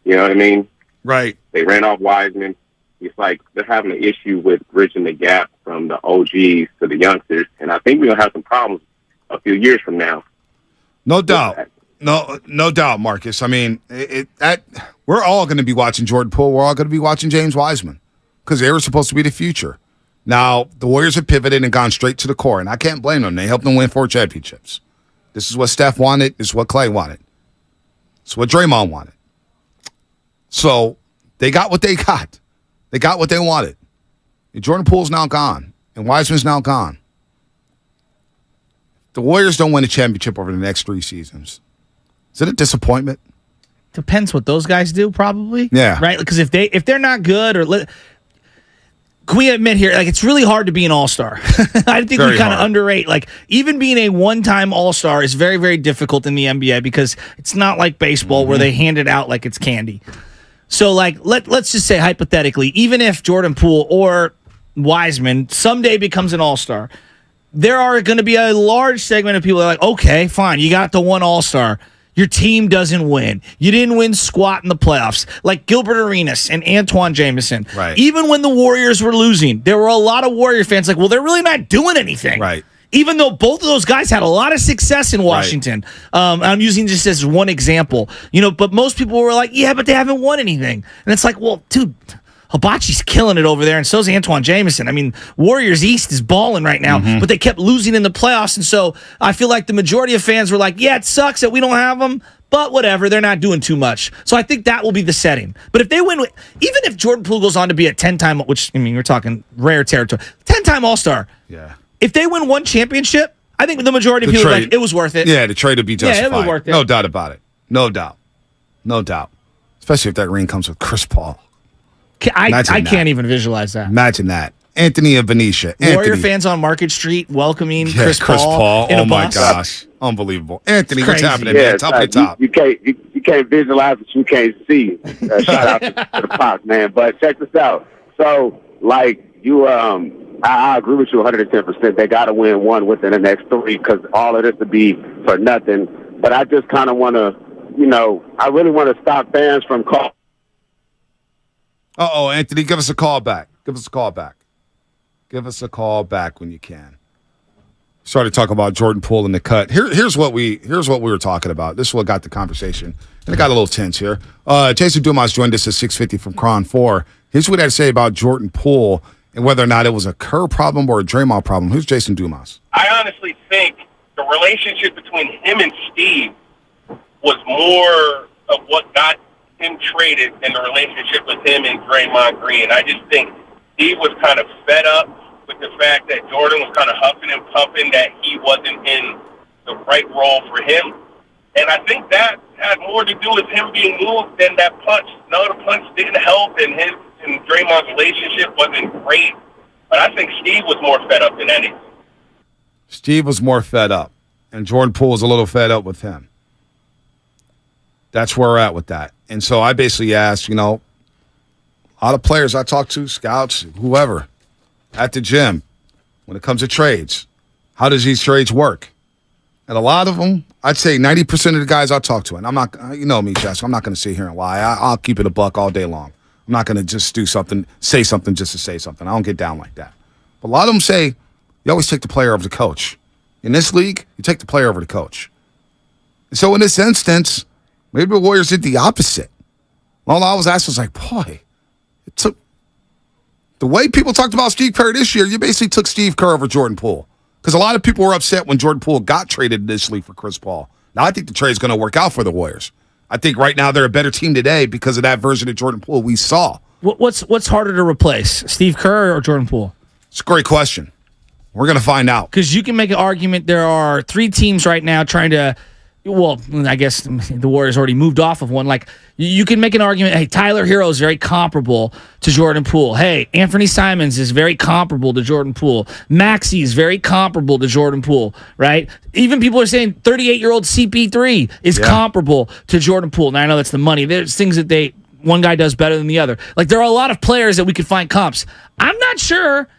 You know what I mean? Right. They ran off Wiseman. It's like they're having an issue with bridging the gap from the OGs to the youngsters. And I think we're going to have some problems a few years from now. No doubt. No doubt, Marcus. I mean, we're all going to be watching Jordan Poole. We're all going to be watching James Wiseman because they were supposed to be the future. Now, the Warriors have pivoted and gone straight to the core, and I can't blame them. They helped them win 4 championships. This is what Steph wanted. This is what Clay wanted. It's what Draymond wanted. So they got what they got. They got what they wanted. And Jordan Poole's now gone, and Wiseman's now gone. The Warriors don't win a championship over the next 3 seasons. Is it a disappointment? Depends what those guys do, probably. Yeah. Right? Because if they're not good can we admit here, like, it's really hard to be an all-star. I think we kind of underrate, like, even being a one-time all-star is very, very difficult in the NBA because it's not like baseball where they hand it out like it's candy. So, like, let's just say hypothetically, even if Jordan Poole or Wiseman someday becomes an all-star, there are going to be a large segment of people that are like, okay, fine, you got the one all-star. Your team doesn't win. You didn't win squat in the playoffs. Like Gilbert Arenas and Antoine Jameson. Right. Even when the Warriors were losing, there were a lot of Warrior fans like, well, they're really not doing anything. Right. Even though both of those guys had a lot of success in Washington. Right. I'm using just as one example. But most people were like, yeah, but they haven't won anything. And it's like, well, dude, Hibachi's killing it over there, and so's Antoine Jameson. I mean, Warriors East is balling right now, but they kept losing in the playoffs, and so I feel like the majority of fans were like, yeah, it sucks that we don't have them, but whatever, they're not doing too much. So I think that will be the setting. But if they win, even if Jordan Poole goes on to be a 10-time, which, I mean, we're talking rare territory, 10-time All-Star. Yeah. If they win one championship, I think the majority of people are like, it was worth it. Yeah, the trade would be justified. Yeah, it was worth it. No doubt about it. No doubt. No doubt. Especially if that ring comes with Chris Paul. I can't even visualize that. Imagine that. Anthony of Benicia. Warrior fans on Market Street welcoming Chris Paul in a bus. Oh, my gosh. Unbelievable. Anthony, what's happening, man? Top of the top. You can't visualize what you can't see. Shout out to the Pops, man. But check this out. So, like, I agree with you 110%. They got to win one within the next 3 because all of this would be for nothing. But I just kind of want to, I really want to stop fans from calling. Uh-oh, Anthony, give us a call back. Give us a call back. Give us a call back when you can. Started talking about Jordan Poole in the cut. Here's what we were talking about. This is what got the conversation. And it got a little tense here. Jason Dumas joined us at 6:50 from Cron 4. Here's what I had to say about Jordan Poole and whether or not it was a Kerr problem or a Draymond problem. Who's Jason Dumas? I honestly think the relationship between him and Steve was more of what got him traded than the relationship with him and Draymond Green. I just think Steve was kind of fed up with the fact that Jordan was kind of huffing and puffing that he wasn't in the right role for him. And I think that had more to do with him being moved than that punch. No, the punch didn't help, and his and Draymond's relationship wasn't great. But I think Steve was more fed up than anything. Steve was more fed up, and Jordan Poole was a little fed up with him. That's where we're at with that. And so I basically asked, a lot of players I talk to, scouts, whoever, at the gym, when it comes to trades, how does these trades work? And a lot of them, I'd say 90% of the guys I talk to, and I'm not, me, Shasta, I'm not going to sit here and lie. I'll keep it a buck all day long. I'm not going to just say something just to say something. I don't get down like that. But a lot of them say, you always take the player over the coach. In this league, you take the player over the coach. And so in this instance, maybe the Warriors did the opposite. All I was asking was like, boy, it took the way people talked about Steve Kerr this year, you basically took Steve Kerr over Jordan Poole. Because a lot of people were upset when Jordan Poole got traded initially for Chris Paul. Now I think the trade's going to work out for the Warriors. I think right now they're a better team today because of that version of Jordan Poole we saw. What's harder to replace, Steve Kerr or Jordan Poole? It's a great question. We're going to find out. Because you can make an argument there are 3 teams right now trying to Well, I guess the Warriors already moved off of one. Like, you can make an argument, hey, Tyler Hero is very comparable to Jordan Poole. Hey, Anthony Simons is very comparable to Jordan Poole. Maxey is very comparable to Jordan Poole, right? Even people are saying 38-year-old CP3 is comparable to Jordan Poole. Now, I know that's the money. There's things that one guy does better than the other. Like, there are a lot of players that we could find comps. I'm not sure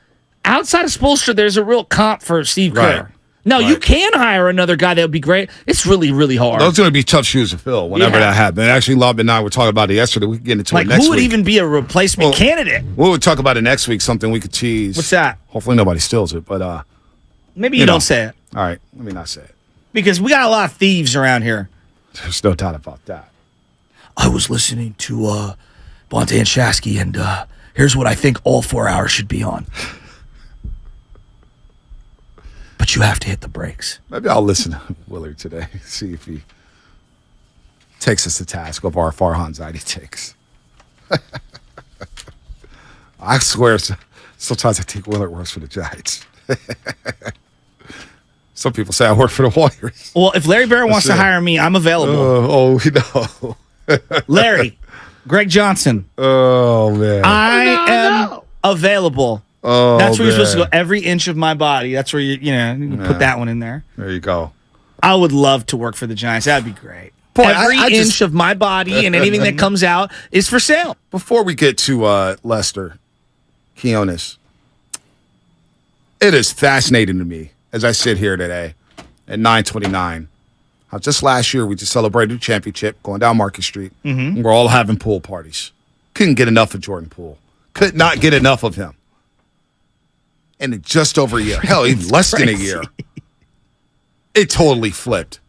outside of Spoelstra there's a real comp for Steve Kerr. Right. No, you can hire another guy that would be great. It's really, really hard. Those are going to be tough shoes to fill whenever that happens. Actually, Lob and I were talking about it yesterday. We can get into it next week. Who would even be a replacement candidate? We would talk about it next week, something we could tease. What's that? Hopefully nobody steals it, but maybe you don't say it. All right, let me not say it. Because we got a lot of thieves around here. There's no doubt about that. I was listening to Bonte and Shasky, and here's what I think all 4 hours should be on. But you have to hit the brakes. Maybe I'll listen to Willard today, see if he takes us to task of our Farhan Zaidi takes. I swear, sometimes I think Willard works for the Giants. Some people say I work for the Warriors. Well, if Larry Barrett wants to hire me, I'm available. No. Larry, Greg Johnson. Oh, man. I am available. Oh, that's where you're supposed to go. Every inch of my body. That's where you can put that one in there. There you go. I would love to work for the Giants. That'd be great. Boy, Every inch of my body and anything that comes out is for sale. Before we get to Lester Quinones, it is fascinating to me as I sit here today at 9:29. How just last year we just celebrated a championship going down Market Street. Mm-hmm. And we're all having pool parties. Couldn't get enough of Jordan Poole. Could not get enough of him. And in just over a year, hell, even less than a year, it totally flipped.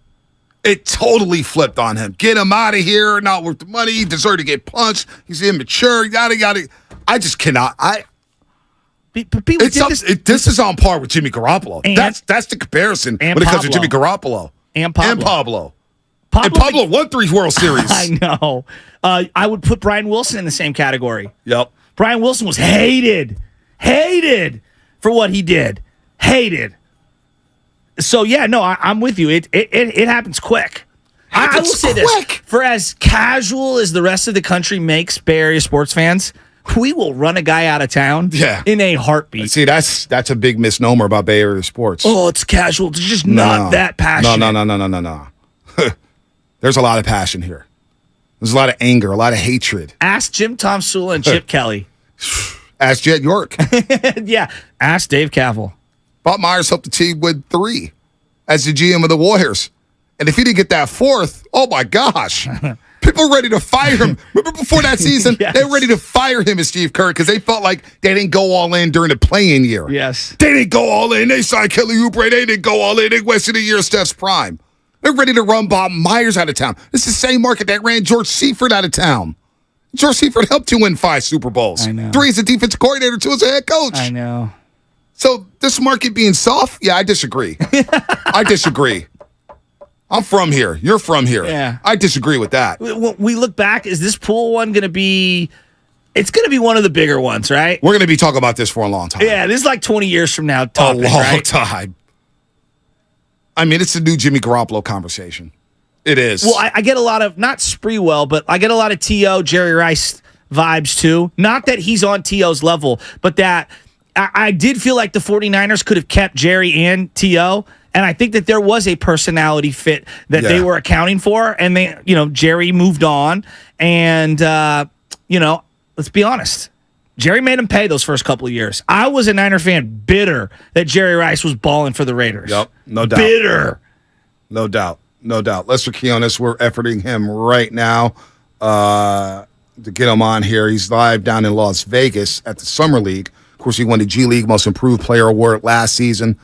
It totally flipped on him. Get him out of here. Not worth the money. He deserved to get punched. He's immature. Yada, yada. I just cannot. This is on par with Jimmy Garoppolo. That's the comparison when it comes to Jimmy Garoppolo. And Pablo. And Pablo won 3 World Series. I know. I would put Brian Wilson in the same category. Yep. Brian Wilson was hated for what he did. Hated. So, yeah, no, I'm with you. It happens quick. I will say this. For as casual as the rest of the country makes Bay Area sports fans, we will run a guy out of town in a heartbeat. See, that's a big misnomer about Bay Area sports. Oh, it's casual. It's just not that passionate. No. There's a lot of passion here. There's a lot of anger, a lot of hatred. Ask Jim Tomsula and Chip Kelly. Ask Jet York. Yeah. Ask Dave Cavill. Bob Myers helped the team win 3 as the GM of the Warriors. And if he didn't get that 4th, oh my gosh. People were ready to fire him. Remember before that season, they were ready to fire him as Steve Kerr because they felt like they didn't go all in during the play-in year. Yes. They didn't go all in. They signed Kelly Oubre. They didn't go all in. They wasted a year of Steph's prime. They're ready to run Bob Myers out of town. This is the same market that ran George Seifert out of town. George Seifert helped you win 5 Super Bowls. I know. 3 as a defensive coordinator, 2 as a head coach. I know. So this market being soft, I disagree. I disagree. I'm from here. You're from here. Yeah. I disagree with that. When we look back, is this pool one going to be... It's going to be one of the bigger ones, right? We're going to be talking about this for a long time. Yeah, this is like 20 years from now. A long time. I mean, it's a new Jimmy Garoppolo conversation. It is. Well, I get a lot of, not Spreewell, but I get a lot of T.O., Jerry Rice vibes too. Not that he's on T.O.'s level, but that I did feel like the 49ers could have kept Jerry and T.O., and I think that there was a personality fit that they were accounting for, and they, Jerry moved on, and, let's be honest. Jerry made him pay those first couple of years. I was a Niner fan bitter that Jerry Rice was balling for the Raiders. Yep, no doubt. Bitter. No doubt. Lester Quinones, we're efforting him right now to get him on here. He's live down in Las Vegas at the Summer League. Of course, he won the G League Most Improved Player Award last season.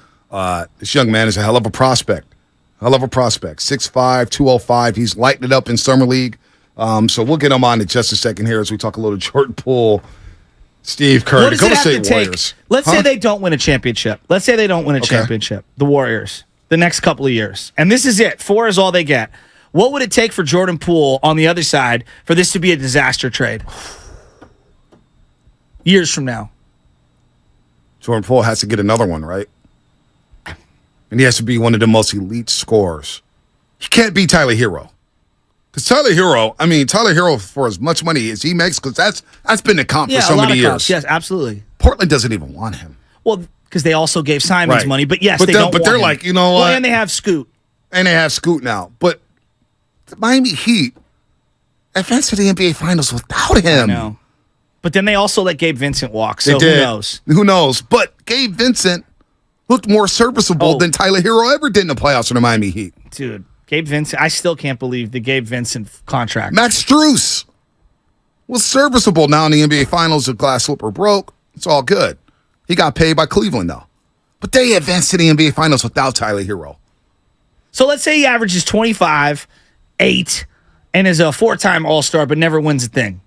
This young man is a hell of a prospect. 6'5", 205. He's lighting it up in Summer League. So we'll get him on in just a second here as we talk a little Jordan Poole, Steve Kerr. What does it have to take? Let's say they don't win a championship. The Warriors, the next couple of years. And this is it. 4 is all they get. What would it take for Jordan Poole on the other side for this to be a disaster trade? Years from now. Jordan Poole has to get another one, right? And he has to be one of the most elite scorers he can't beat Tyler Hero. Because Tyler Hero, for as much money as he makes, because that's been the comp for so many years. Comps. Yes, absolutely. Portland doesn't even want him. Well, because they also gave Simons money, but yes, they don't. But they're like, you know what? Well, and they have Scoot. And they have Scoot now. But the Miami Heat advanced to the NBA Finals without him. I know. But then they also let Gabe Vincent walk, so who knows? Who knows? But Gabe Vincent looked more serviceable than Tyler Hero ever did in the playoffs for the Miami Heat. Dude, Gabe Vincent, I still can't believe the Gabe Vincent contract. Max Strus was serviceable now in the NBA Finals. The glass slipper broke. It's all good. He got paid by Cleveland, though. But they advanced to the NBA Finals without Tyler Hero. So let's say he averages 25, 8, and is a 4-time All-Star, but never wins a thing.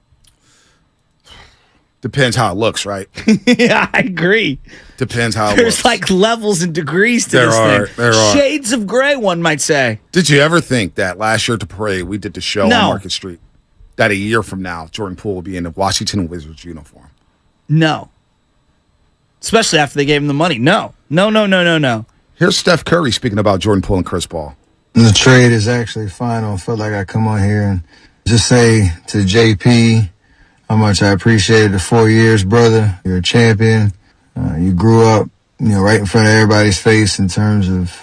Depends how it looks, right? Yeah, I agree. Depends how it There's looks. like levels and degrees to this thing. There are. Shades of gray, one might say. Did you ever think that last year at the parade, we did the show on Market Street, that a year from now, Jordan Poole will be in the Washington Wizards uniform? No. Especially after they gave him the money. No. Here's Steph Curry speaking about Jordan Poole and Chris Paul. The trade is actually final. I felt like I come on here and just say to JP how much I appreciated the 4 years, brother. You're a champion. You grew up, right in front of everybody's face in terms of,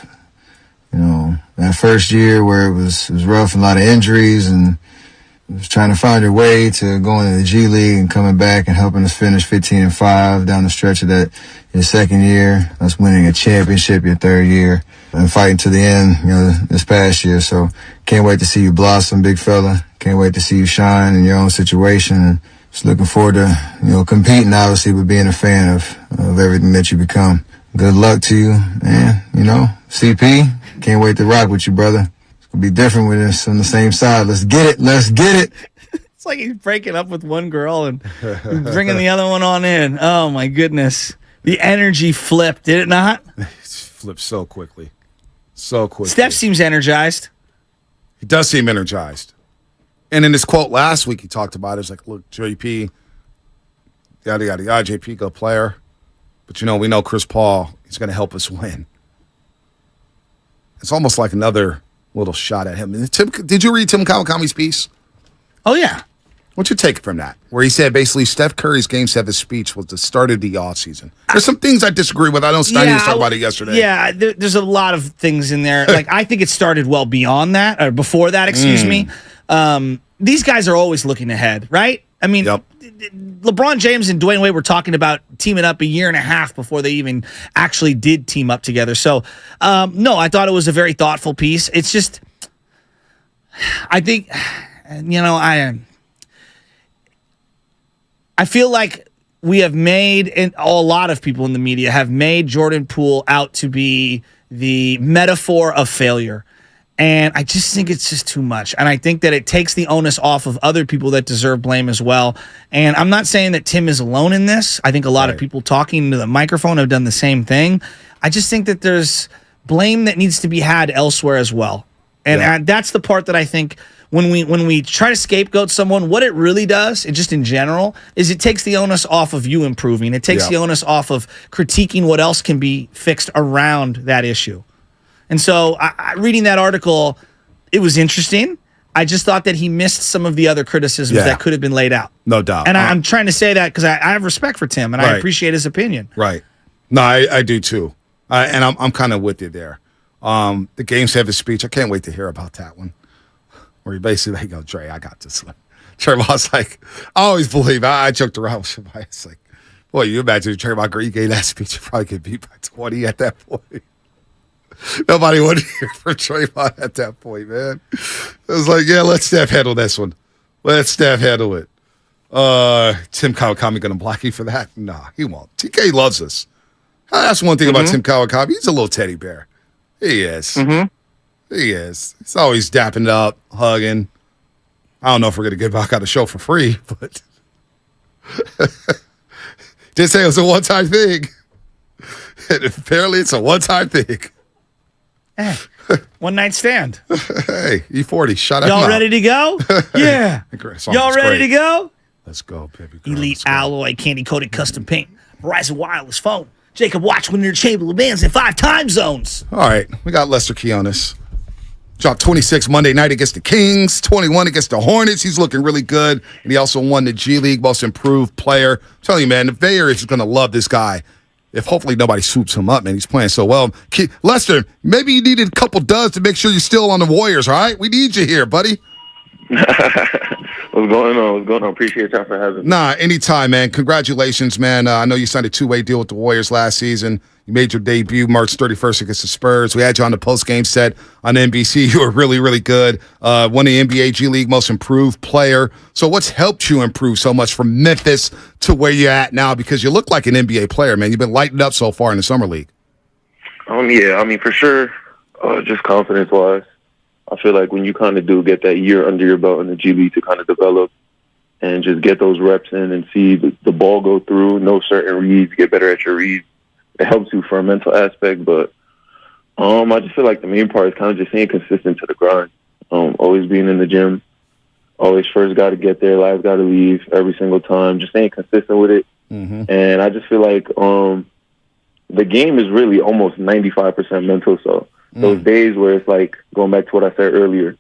that first year where it was rough and a lot of injuries and was trying to find your way to going to the G League and coming back and helping us finish 15-5 down the stretch of that your second year. Us winning a championship your third year and fighting to the end, this past year. So can't wait to see you blossom, big fella. Can't wait to see you shine in your own situation. And just looking forward to, competing, obviously, but being a fan of everything that you become. Good luck to you. And, CP, can't wait to rock with you, brother. Be different with us on the same side. Let's get it. It's like he's breaking up with one girl and bringing the other one on in. Oh, my goodness. The energy flipped, did it not? It flipped so quickly. So quickly. Steph seems energized. He does seem energized. And in his quote last week, he talked about it. It's like, look, JP, yada, yada, yada, JP, good player. But, we know Chris Paul is going to help us win. It's almost like another little shot at him. Did you read Tim Kawakami's piece? Oh, yeah. What's your take from that? Where he said basically Steph Curry's Game 7 speech was the start of the offseason. There's some things I disagree with. I know Steiny was talking about it yesterday. Yeah, there's a lot of things in there. Like, I think it started well beyond that, or before that, excuse me. These guys are always looking ahead, right? I mean, LeBron James and Dwayne Wade were talking about teaming up a year and a half before they even actually did team up together. So, no, I thought it was a very thoughtful piece. It's just, I think, I feel like we have made, and a lot of people in the media have made Jordan Poole out to be the metaphor of failure. And I just think it's just too much. And I think that it takes the onus off of other people that deserve blame as well. And I'm not saying that Tim is alone in this. I think a lot of people talking to the microphone have done the same thing. I just think that there's blame that needs to be had elsewhere as well. And that's the part that I think when we try to scapegoat someone, what it really does, and just in general, is it takes the onus off of you improving. It takes the onus off of critiquing what else can be fixed around that issue. And so reading that article, it was interesting. I just thought that he missed some of the other criticisms that could have been laid out. No doubt. And I'm trying to say that because I have respect for Tim, and I appreciate his opinion. Right. No, I do too. And I'm kind of with you there. The Game 7 speech, I can't wait to hear about that one. Where he basically go, Dre, I got this one. Trayvon's like, I always believe, I joked around with somebody. It's like, boy, you imagine if Trayvon Green gave that speech, you'd probably get beat by 20 at that point. Nobody would hear from Trayvon at that point, man. It was like, yeah, let Steph handle this one. Let Steph handle it. Tim Kawakami going to block you for that? Nah, he won't. TK loves us. That's one thing about Tim Kawakami. He's a little teddy bear. He is. He is. He's always dapping up, hugging. I don't know if we're going to get back on the show for free, but did say it was a one-time thing. And apparently it's a one-time thing. Hey, one night stand. Hey, E40, shut up. Y'all ready to go? Yeah. Y'all ready to go? Let's go, baby girl. Elite alloy, candy-coated custom paint, Verizon wireless phone, Jacob Watch when you're Chamberlain bands in 5 time zones. All right, we got Lester Quinones. Dropped 26 Monday night against the Kings, 21 against the Hornets. He's looking really good. And he also won the G League Most Improved Player. I'm telling you, man, the Bay Area is going to love this guy. If hopefully nobody swoops him up, man. He's playing so well. Lester, maybe you needed a couple duds to make sure you're still on the Warriors, all right? We need you here, buddy. What's going on? Appreciate y'all for having me. Nah, anytime, man. Congratulations, man. I know you signed a two-way deal with the Warriors last season. You made your debut March 31st against the Spurs. We had you on the post-game set on NBC. You were really, really good. Won the NBA G League Most Improved Player. So what's helped you improve so much from Memphis to where you're at now? Because you look like an NBA player, man. You've been lighting up so far in the Summer League. Yeah, I mean, for sure, just confidence-wise. I feel like when you kind of do get that year under your belt in the G League to kind of develop and just get those reps in and see the ball go through, know certain reads, get better at your reads, it helps you for a mental aspect. But I just feel like the main part is kind of just staying consistent to the grind. Always being in the gym, always first guy to get there, last guy to leave every single time, just staying consistent with it. Mm-hmm. And I just feel like the game is really almost 95% mental. So those days where it's like, going back to what I said earlier,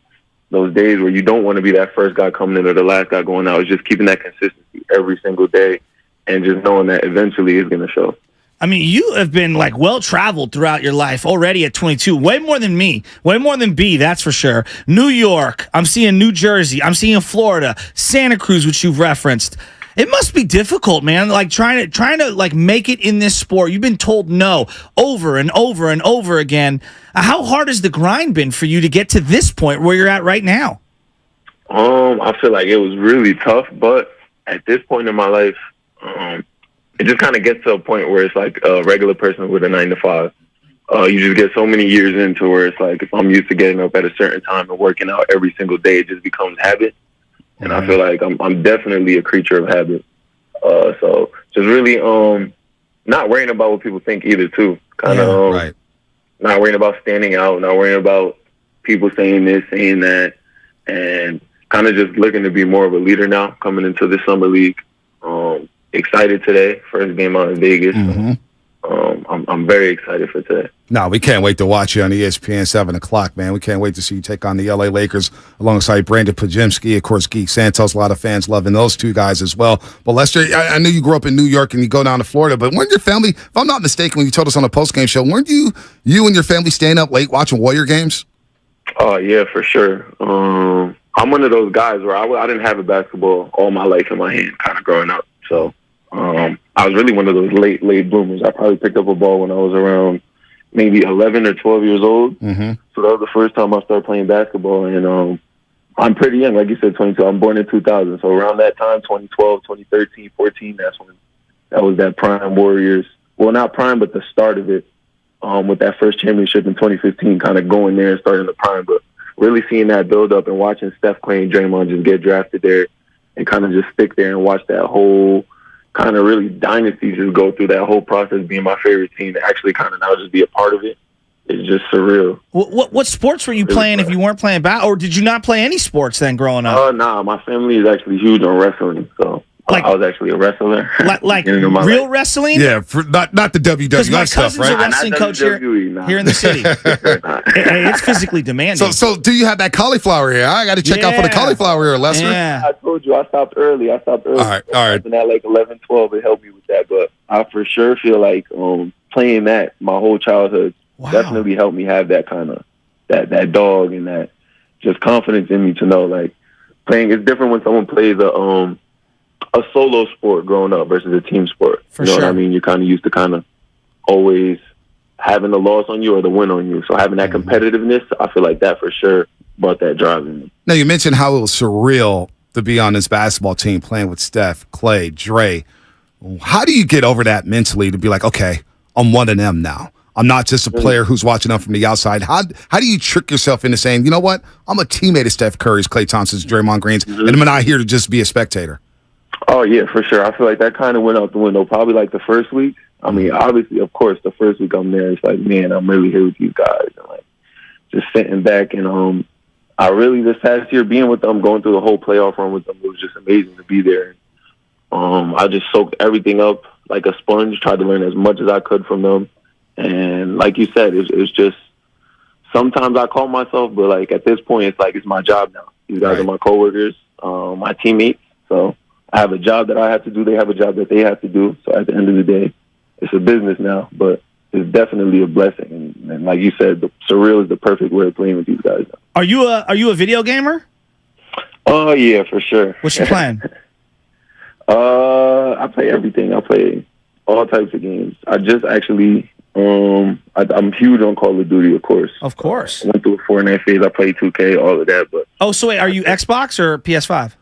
those days where you don't want to be that first guy coming in or the last guy going out, is just keeping that consistency every single day and just knowing that eventually it's going to show. I mean, you have been like well-traveled throughout your life already at 22. Way more than me. Way more than B, that's for sure. New York. I'm seeing New Jersey. I'm seeing Florida. Santa Cruz, which you've referenced. It must be difficult, man. Like trying to like make it in this sport. You've been told no over and over and over again. How hard has the grind been for you to get to this point where you're at right now? I feel like it was really tough, but at this point in my life, it just kind of gets to a point where it's like a regular person with a 9-to-5. You just get so many years into where it's like, if I'm used to getting up at a certain time and working out every single day, it just becomes habit. And I feel like I'm definitely a creature of habit. So just really not worrying about what people think either, too. Kind of right. Not worrying about standing out, not worrying about people saying this, saying that, and kind of just looking to be more of a leader now coming into the Summer League. Excited today. First game out in Vegas. Mm-hmm. I'm very excited for today. No, we can't wait to watch you on ESPN 7 o'clock, man. We can't wait to see you take on the LA Lakers alongside Brandon Pajemski, of course, Geek Santos. A lot of fans loving those two guys as well. But Lester, I knew you grew up in New York and you go down to Florida, but weren't your family, if I'm not mistaken, when you told us on a post-game show, weren't you and your family staying up late watching Warrior games? Oh, yeah, for sure. I'm one of those guys where I didn't have a basketball all my life in my hand kind of growing up. So I was really one of those late bloomers. I probably picked up a ball when I was around maybe 11 or 12 years old. Mm-hmm. So that was the first time I started playing basketball. And I'm pretty young, like you said, 22. I'm born in 2000. So around that time, 2012, 2013, 14, that was that prime Warriors. Well, not prime, but the start of it with that first championship in 2015, kind of going there and starting the prime. But really seeing that build up and watching Steph, Clay, and Draymond just get drafted there and kind of just stick there and watch that whole kind of really dynasty just go through that whole process, being my favorite team, to actually kind of now just be a part of it. It's just surreal. What sports were you playing if you weren't playing or did you not play any sports then growing up? Nah, my family is actually huge on wrestling, so I was actually a wrestler. Like real wrestling? Yeah, not the WWF stuff, right? My cousin's a wrestling coach here in the city. It's physically demanding. So do you have that cauliflower here? I got to check out for the cauliflower here, Lester. Yeah. I told you I stopped early. All right. And at like 11, 12, it helped me with that. But I for sure feel like playing that my whole childhood definitely helped me have that kind of that dog and that just confidence in me to know like playing is different when someone plays a solo sport growing up versus a team sport. For you know sure. what I mean? You're kind of used to kind of always having the loss on you or the win on you. So having that competitiveness, I feel like that for sure brought that drive in me. Now, you mentioned how it was surreal to be on this basketball team playing with Steph, Clay, Dre. How do you get over that mentally to be like, okay, I'm one of them now? I'm not just a player who's watching them from the outside. How do you trick yourself into saying, you know what, I'm a teammate of Steph Curry's, Klay Thompson's, Draymond Green's, and I'm not here to just be a spectator? Oh, yeah, for sure. I feel like that kind of went out the window probably like the first week. I mean, obviously, of course, the first week I'm there, it's like, man, I'm really here with these guys. And like just sitting back and I really, this past year, being with them, going through the whole playoff run with them, it was just amazing to be there. I just soaked everything up like a sponge, tried to learn as much as I could from them. And like you said, it was just sometimes I call myself, but like at this point, it's like it's my job now. These guys are my coworkers, my teammates. So I have a job that I have to do. They have a job that they have to do. So at the end of the day, it's a business now, but it's definitely a blessing. And like you said, surreal is the perfect way of playing with these guys now. Are you a video gamer? Oh yeah, for sure. What's your plan? I play everything. I play all types of games. I just actually, I'm huge on Call of Duty, of course. Of course. I went through a Fortnite phase. I played 2K, all of that. But so wait, are you Xbox or PS5?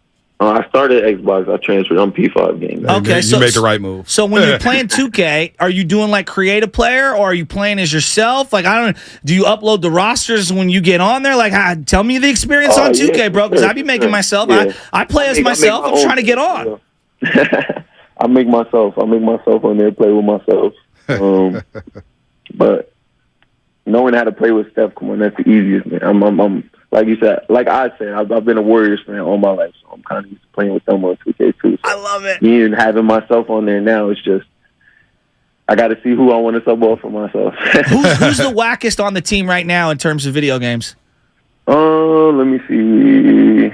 I started Xbox. I transferred. I'm P5 game. Okay, you made the right move. So when you're playing 2K, are you doing like creative player or are you playing as yourself? Like do you upload the rosters when you get on there? Like, tell me the experience on 2K, bro, because I be making myself. Yeah. I play as myself. I'm trying to get on. I make myself on there, play with myself. But knowing how to play with Steph, come on, that's the easiest, man. I'm like you said, like I said, I've been a Warriors fan all my life, so I'm kind of used to playing with them on 2K too. So I love it. Even having myself on there now, it's just I got to see who I want to sub off for myself. Who's the wackest on the team right now in terms of video games? Let me see.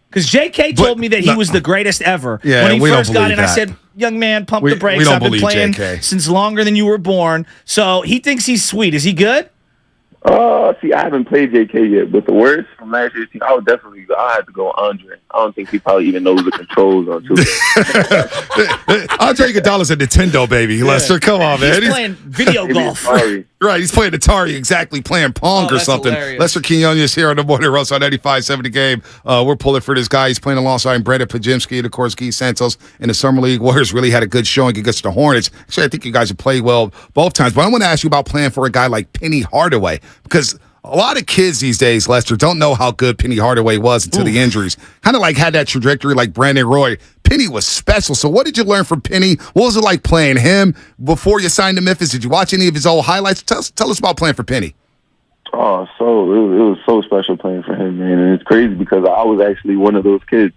Because JK told me that he was the greatest ever. Yeah, when he we don't first got believe in, I that. said, young man, pump We the brakes. don't I've been believe playing JK. since longer than you were born. So he thinks he's sweet. Is he good? See, I haven't played JK yet, but the worst from last year's team, I had to go Andre. I don't think he probably even knows the controls on 2K. Andre Iguodala's a Nintendo baby, Lester. Come on, man. He's playing video golf. Right, he's playing Atari, exactly, playing Pong or something. Hilarious. Lester Quinones here on the Morning Roast on 95.7 The Game. We're pulling for this guy. He's playing alongside Brandon Pajimski and, of course, Guy Santos in the Summer League. Warriors really had a good showing against the Hornets. Actually, I think you guys have played well both times. But I want to ask you about playing for a guy like Penny Hardaway, because a lot of kids these days, Lester, don't know how good Penny Hardaway was until the injuries. Kind of like had that trajectory like Brandon Roy. Penny was special. So what did you learn from Penny? What was it like playing him before you signed to Memphis? Did you watch any of his old highlights? Tell us about playing for Penny. Oh, so it was so special playing for him, man. And it's crazy because I was actually one of those kids.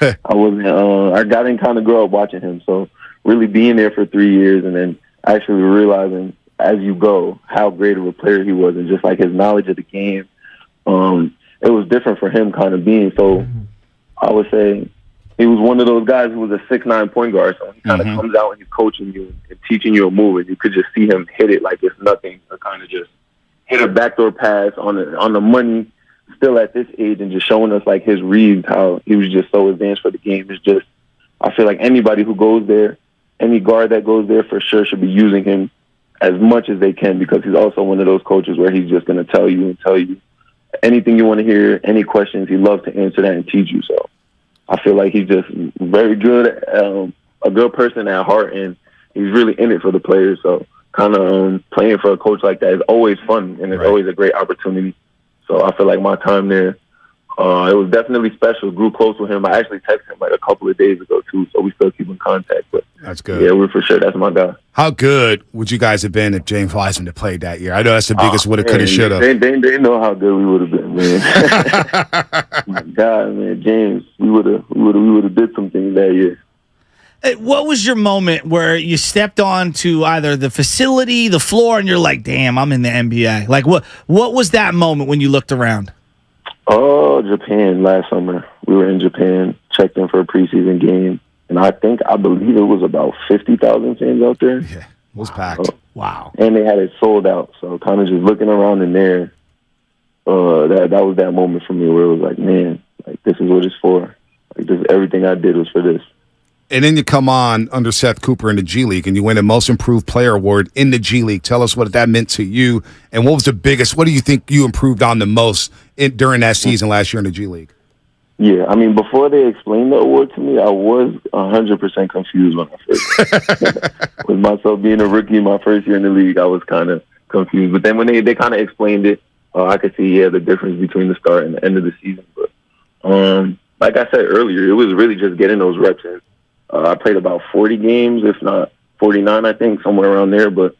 I wasn't. I didn't kind of grow up watching him. So really being there for 3 years and then actually realizing as you go how great of a player he was and just like his knowledge of the game, it was different for him kind of being. So I would say he was one of those guys who was a 6'9" point guard. So he kind of comes out and he's coaching you and teaching you a move, and you could just see him hit it like it's nothing, or kind of just hit a backdoor pass on the money still at this age, and just showing us like his reads, how he was just so advanced for the game. It's just, I feel like anybody who goes there, any guard that goes there for sure should be using him as much as they can, because he's also one of those coaches where he's just going to tell you anything you want to hear, any questions. He loves to answer that and teach you. So I feel like he's just very good, a good person at heart, and he's really in it for the players. So kind of playing for a coach like that is always fun, and it's always a great opportunity. So I feel like my time there, it was definitely special. Grew close with him. I actually texted him like a couple of days ago too, so we still keep in contact. But that's good. Yeah, we're for sure. That's my guy. How good would you guys have been if James Wiseman had played that year? I know that's the biggest woulda, coulda, shoulda. They know how good we would have been, man. My God, man, James, we would have did some things that year. What was your moment where you stepped onto either the facility, the floor, and you're like, "Damn, I'm in the NBA"? Like, what was that moment when you looked around? Oh, Japan last summer. We were in Japan, checked in for a preseason game, and I believe it was about 50,000 fans out there. Yeah, it was packed. Wow. And they had it sold out, so kind of just looking around in there, that was that moment for me where it was like, man, like this is what it's for. Like this, everything I did was for this. And then you come on under Seth Cooper in the G League, and you win a Most Improved Player award in the G League. Tell us what that meant to you, and what was the biggest? What do you think you improved on the most during that season last year in the G League? Yeah, I mean, before they explained the award to me, I was 100% confused when I first with myself being a rookie my first year in the league. I was kind of confused, but then when they kind of explained it, I could see the difference between the start and the end of the season. But like I said earlier, it was really just getting those reps in. I played about 40 games, if not 49, I think, somewhere around there. But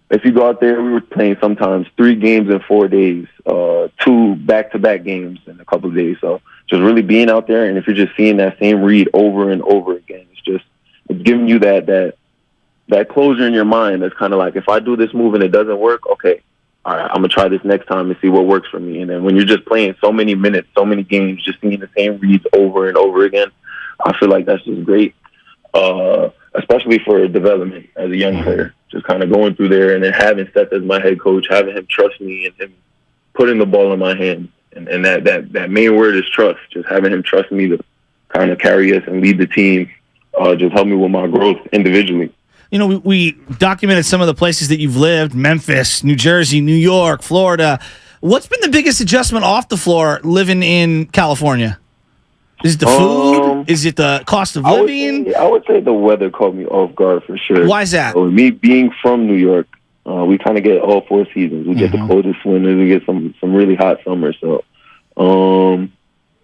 if you go out there, we were playing sometimes 3 games in 4 days, 2 back-to-back games in a couple of days. So just really being out there, and if you're just seeing that same read over and over again, it's giving you that closure in your mind. That's kind of like, if I do this move and it doesn't work, okay, all right, I'm gonna try this next time and see what works for me. And then when you're just playing so many minutes, so many games, just seeing the same reads over and over again, I feel like that's just great, especially for development as a young player. Just kind of going through there and then having Seth as my head coach, having him trust me and him putting the ball in my hands. And that main word is trust. Just having him trust me to kind of carry us and lead the team, just help me with my growth individually. You know, we documented some of the places that you've lived: Memphis, New Jersey, New York, Florida. What's been the biggest adjustment off the floor living in California? Is it the food? Is it the cost of living? I would say the weather caught me off guard for sure. Why is that? So me being from New York, we kind of get all 4 seasons. We get the coldest winters. We get some really hot summers. So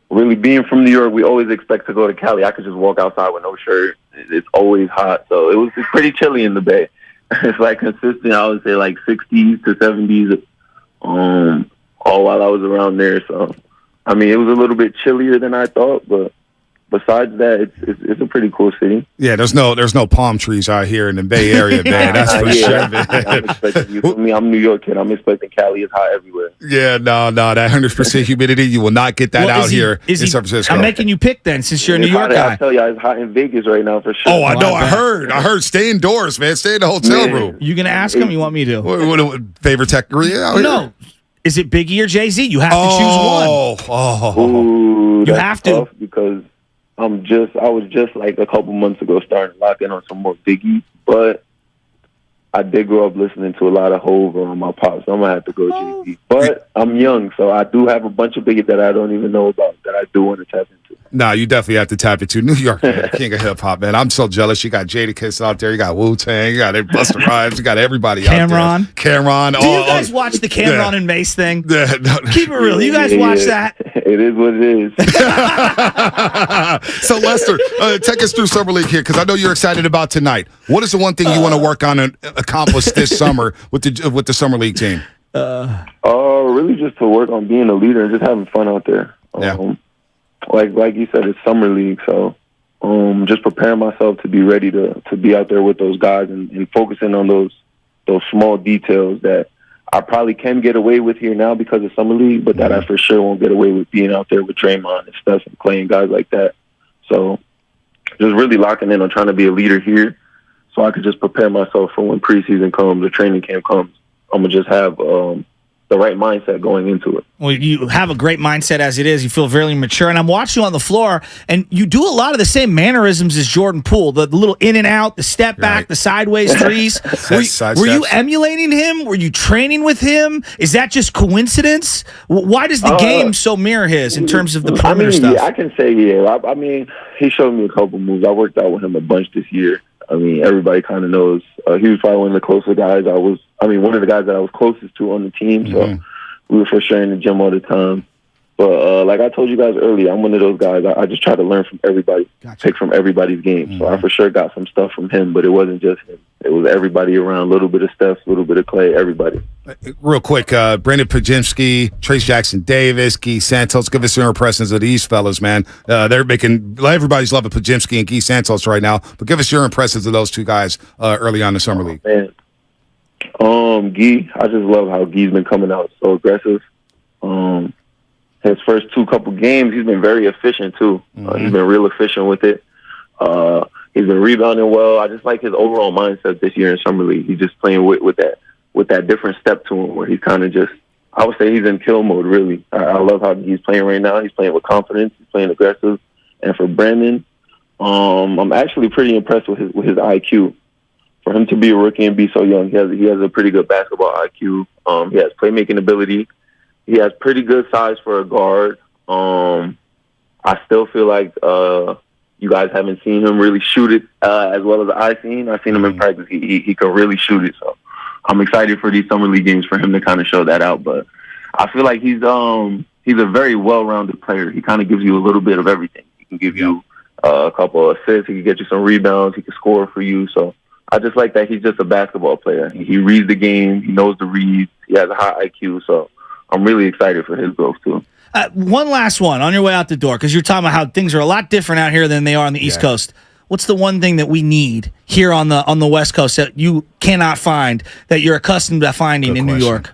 really being from New York, we always expect to go to Cali. I could just walk outside with no shirt. It's always hot. So it's pretty chilly in the Bay. It's like consistent, I would say like 60s to 70s all while I was around there. So, I mean, it was a little bit chillier than I thought, but besides that, it's a pretty cool city. Yeah, there's no palm trees out here in the Bay Area, man. That's for sure, man. I'm expecting, I'm a New York kid. I'm expecting Cali is hot everywhere. Yeah, no, that 100% humidity, you will not get that out here in San Francisco. I'm making you pick then, since you're a New York guy. I tell you, it's hot in Vegas right now for sure. Oh, I know. I heard. Stay indoors, man. Stay in the hotel room. You gonna ask him? You want me to? What favorite tech? Yeah, no. Is it Biggie or Jay-Z? You have to choose one. Ooh, you have to because I was just like a couple months ago starting to lock in on some more Biggie, but I did grow up listening to a lot of Hov on my pops, so I'm gonna have to go Jay-Z. But I'm young, so I do have a bunch of Biggie that I don't even know about that I do want to tap into. Nah, you definitely have to tap into New York, man. King of hip hop, man. I'm so jealous. You got Jadakiss out there. You got Wu-Tang. You got Busta Rhymes. You got everybody out there. Cameron. Do you guys watch the Cameron and Mace thing? Keep it real. You guys watch that? It is what it is. So, Lester, take us through Summer League here, because I know you're excited about tonight. What is the one thing you want to work on and accomplish this summer with the Summer League team? Really just to work on being a leader and just having fun out there. Like you said, it's Summer League, so just preparing myself to be ready to be out there with those guys and focusing on those small details that I probably can get away with here now because of Summer League, but that I for sure won't get away with being out there with Draymond and Steph and Clay and guys like that. So just really locking in on trying to be a leader here so I could just prepare myself for when preseason comes or training camp comes. I'm going to just have the right mindset going into it. Well, you have a great mindset as it is. You feel very mature. And I'm watching you on the floor, and you do a lot of the same mannerisms as Jordan Poole. The little in and out, the step back, the sideways threes. Were you emulating him? Were you training with him? Is that just coincidence? Why does the game so mirror his in terms of the perimeter stuff? Yeah, I can say, I mean, he showed me a couple moves. I worked out with him a bunch this year. I mean, everybody kind of knows. He was probably one of the closer guys one of the guys that I was closest to on the team. So we were for sure in the gym all the time. But like I told you guys earlier, I'm one of those guys. I just try to learn from everybody, take from everybody's game. So I for sure got some stuff from him, but it wasn't just him. It was everybody around, a little bit of Steph, a little bit of Clay, everybody. Real quick, Brandon Podziemski, Trace Jackson-Davis, Guy Santos. Give us your impressions of these fellas, man. Everybody's loving Podziemski and Guy Santos right now, but give us your impressions of those two guys early on in the Summer League. Man. Guy, I just love how Guy's been coming out so aggressive. His first couple games, he's been very efficient too. He's been real efficient with it. He's been rebounding well. I just like his overall mindset this year in Summer League. He's just playing with that different step to him where he's kind of just, I would say he's in kill mode, really. I love how he's playing right now. He's playing with confidence. He's playing aggressive. And for Brandon, I'm actually pretty impressed with his IQ. For him to be a rookie and be so young, he has a pretty good basketball IQ. He has playmaking ability. He has pretty good size for a guard. I still feel like you guys haven't seen him really shoot it as well as I've seen him in practice. He can really shoot it. So I'm excited for these Summer League games for him to kind of show that out. But I feel like he's a very well-rounded player. He kind of gives you a little bit of everything. He can give you a couple of assists. He can get you some rebounds. He can score for you. So I just like that he's just a basketball player. He reads the game. He knows the reads. He has a high IQ. So I'm really excited for his growth, too. One last one on your way out the door, because you're talking about how things are a lot different out here than they are on the East Coast. What's the one thing that we need here on the West Coast that you cannot find, that you're accustomed to finding in New York?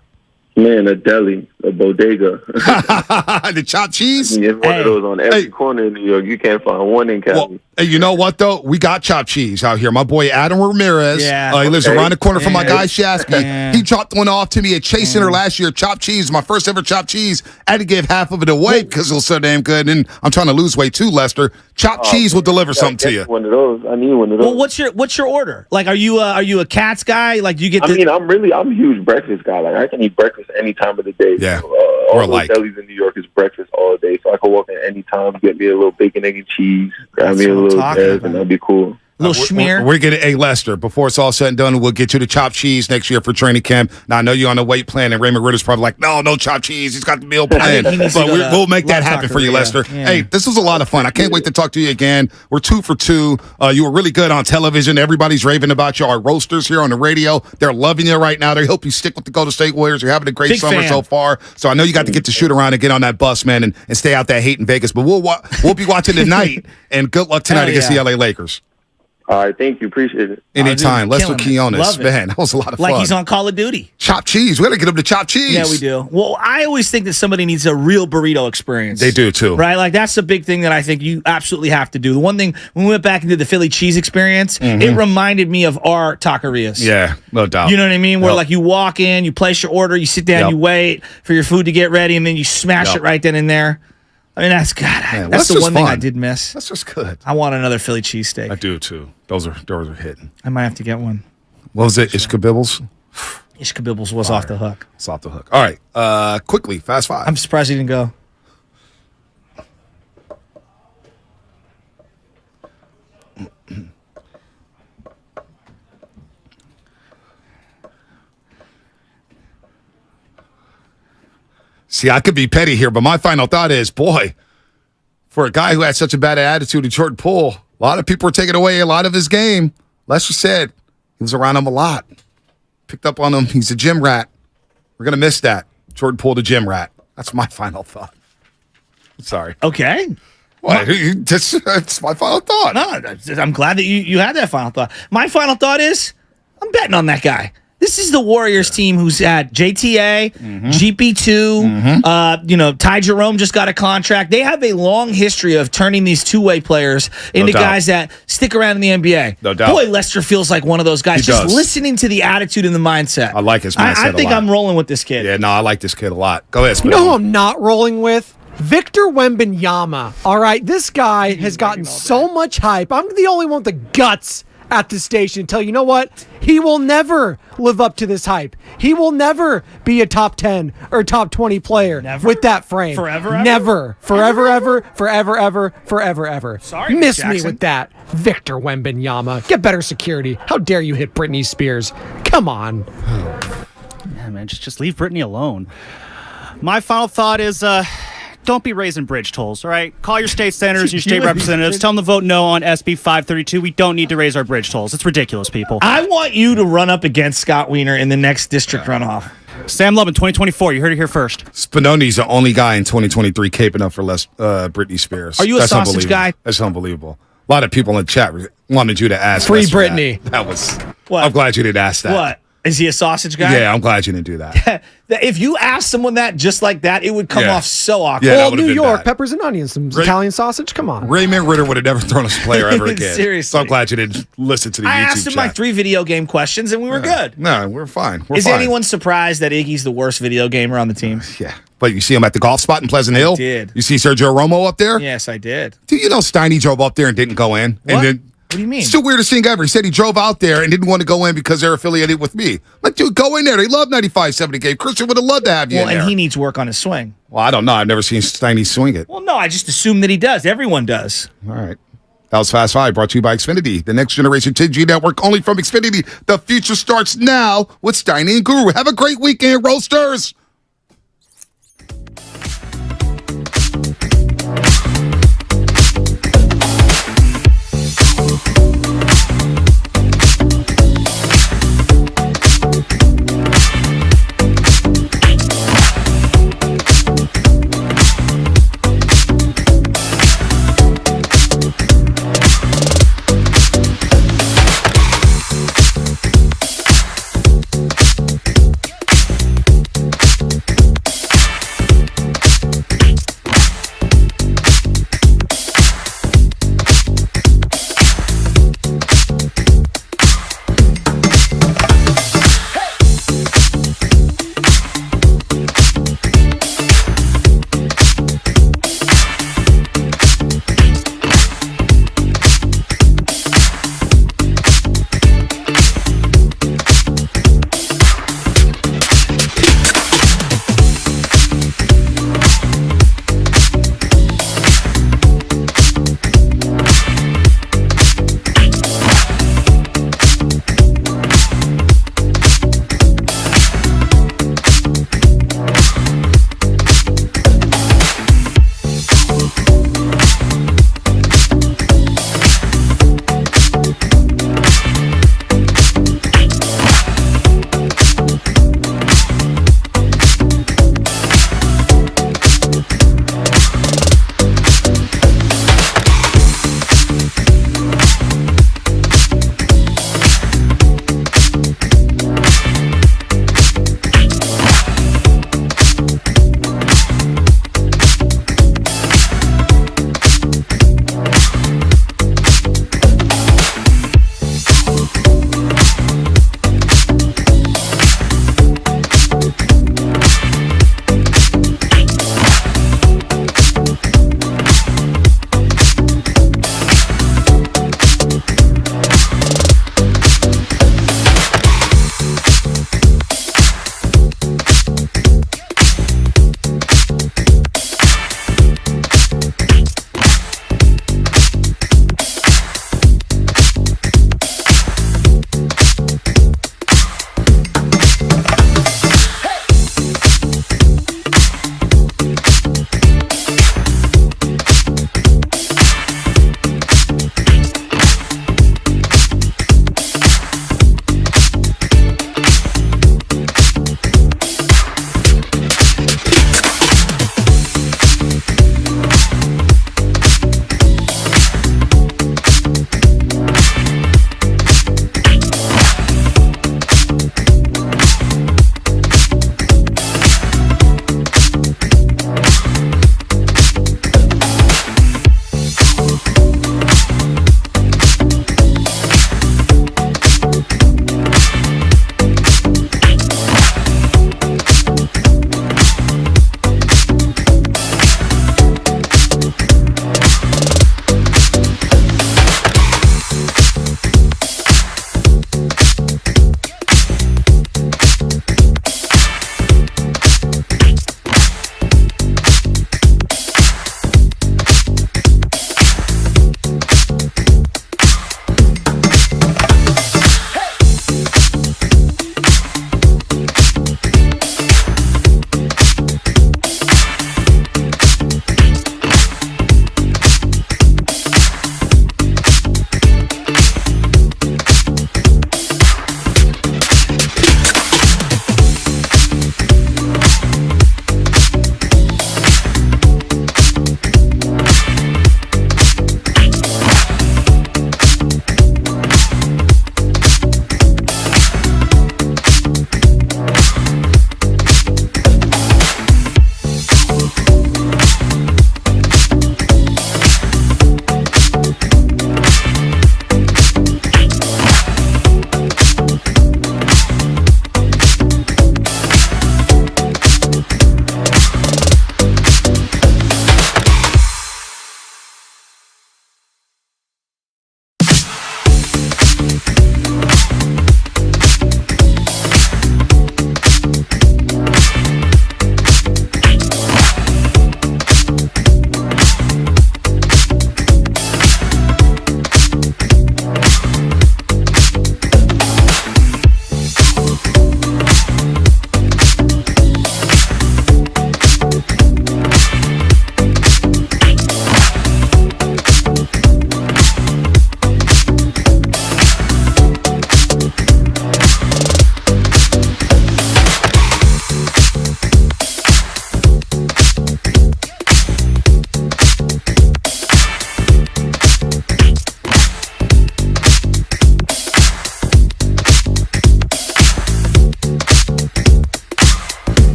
Man, a deli, a bodega. The chopped cheese? It's one of those on every corner in New York. You can't find one in Cali. Well, hey, you know what, though? We got chopped cheese out here. My boy Adam Ramirez, he lives around the corner from my guy Shasky. He dropped one off to me at Chase Center last year. Chopped cheese, my first ever chopped cheese. I had to give half of it away because it was so damn good. And I'm trying to lose weight too, Lester. Chopped cheese will deliver something to you. One of those. I need one of those. Well, what's your order? Like, are you a Cats guy? Like, you get? I'm a huge breakfast guy. Like, I can eat breakfast any time of the day. Yeah. All those delis in New York is breakfast all day, so I can walk in any time, get me a little bacon, egg, and cheese, grab me a little egg, and that'd be cool. Little schmear. We're getting a Lester. Before it's all said and done, we'll get you the chopped cheese next year for training camp. Now, I know you're on a weight plan, and Raymond Ritter's probably like, no chopped cheese. He's got the meal plan. But we'll make that happen for you, Lester. Yeah. Hey, this was a lot of fun. I can't wait to talk to you again. We're 2 for 2. You were really good on television. Everybody's raving about you. Our roasters here on the radio, they're loving you right now. They hope you stick with the Golden State Warriors. You're having a great summer so far. So I know you got to get to shoot around and get on that bus, man, and stay out that hate in Vegas. But we'll be watching tonight, and good luck tonight against the LA Lakers. All right, thank you. Appreciate it. Anytime. Lester Quinones. It. Man, that was a lot of fun. Like he's on Call of Duty. Chopped cheese. We got to get him to chopped cheese. Yeah, we do. Well, I always think that somebody needs a real burrito experience. They do, too. Right? Like, that's the big thing that I think you absolutely have to do. The one thing, when we went back into the Philly cheese experience, it reminded me of our taquerias. Yeah, no doubt. You know what I mean? Where, like, you walk in, you place your order, you sit down, you wait for your food to get ready, and then you smash it right then and there. I mean, that's the one thing I did miss. That's just good. I want another Philly cheesesteak. I do, too. Those are hitting. I might have to get one. What was it? Ishkabibbles? Ishkabibbles was off the hook. It's off the hook. All right. Quickly, fast 5. I'm surprised he didn't go. See, I could be petty here, but my final thought is, boy, for a guy who had such a bad attitude in Jordan Poole, a lot of people were taking away a lot of his game. Lester said he was around him a lot. Picked up on him. He's a gym rat. We're going to miss that. Jordan Poole, the gym rat. That's my final thought. Sorry. Okay. What? That's my final thought. No, I'm glad that you had that final thought. My final thought is I'm betting on that guy. This is the Warriors team who's had JTA, GP2. Ty Jerome just got a contract. They have a long history of turning these two-way players into guys that stick around in the NBA. No doubt. Boy, Lester feels like one of those guys. Just listening to the attitude and the mindset. I like his mindset I think I'm rolling with this kid. Yeah, no, I like this kid a lot. Go ahead, You know who I'm not rolling with? Victor Wembanyama. All right, this guy has gotten so much hype. I'm the only one with the guts at the station tell you know what? He will never live up to this hype. He will never be a top 10 or top 20 player with that frame. Forever, ever? Never. Forever, ever. Forever, ever. Forever, ever. Sorry, Miss Jackson. me with that. Victor Wembanyama. Get better security. How dare you hit Britney Spears? Come on. Yeah, man, just leave Britney alone. My final thought is, don't be raising bridge tolls, all right? Call your state senators and your state representatives. Tell them to vote no on SB 532. We don't need to raise our bridge tolls. It's ridiculous, people. I want you to run up against Scott Wiener in the next district runoff. Sam Lubin, 2024. You heard it here first. Spinoni's the only guy in 2023 caping up for less Britney Spears. Are you a sausage guy? That's unbelievable. A lot of people in the chat wanted you to ask. Free Britney. That was. What? I'm glad you didn't ask that. What? Is he a sausage guy? Yeah, I'm glad you didn't do that. If you asked someone that just like that, it would come off so awkward. Yeah, well, New York, peppers and onions, some Italian sausage. Come on. Raymond Ritter would have never thrown a player ever again. Seriously. So I'm glad you didn't listen to the YouTube I asked him chat. like 3 video game questions, and we were good. No, we're fine. We're Is fine. anyone surprised that Iggy's the worst video gamer on the team? Yeah. But you see him at the golf spot in Pleasant Hill? I did. You see Sergio Romo up there? Yes, I did. Do you know Steiny drove up there and didn't go in? What? And then, what do you mean? It's the weirdest thing ever. He said he drove out there and didn't want to go in because they're affiliated with me. I'm like, dude, go in there. They love 95-70 game. Christian would have loved to have you in there. And he needs work on his swing. Well, I don't know. I've never seen Steiny swing it. Well, no, I just assume that he does. Everyone does. All right. That was Fast 5, brought to you by Xfinity, the next generation 10G network only from Xfinity. The future starts now with Steiny and Guru. Have a great weekend, Roasters.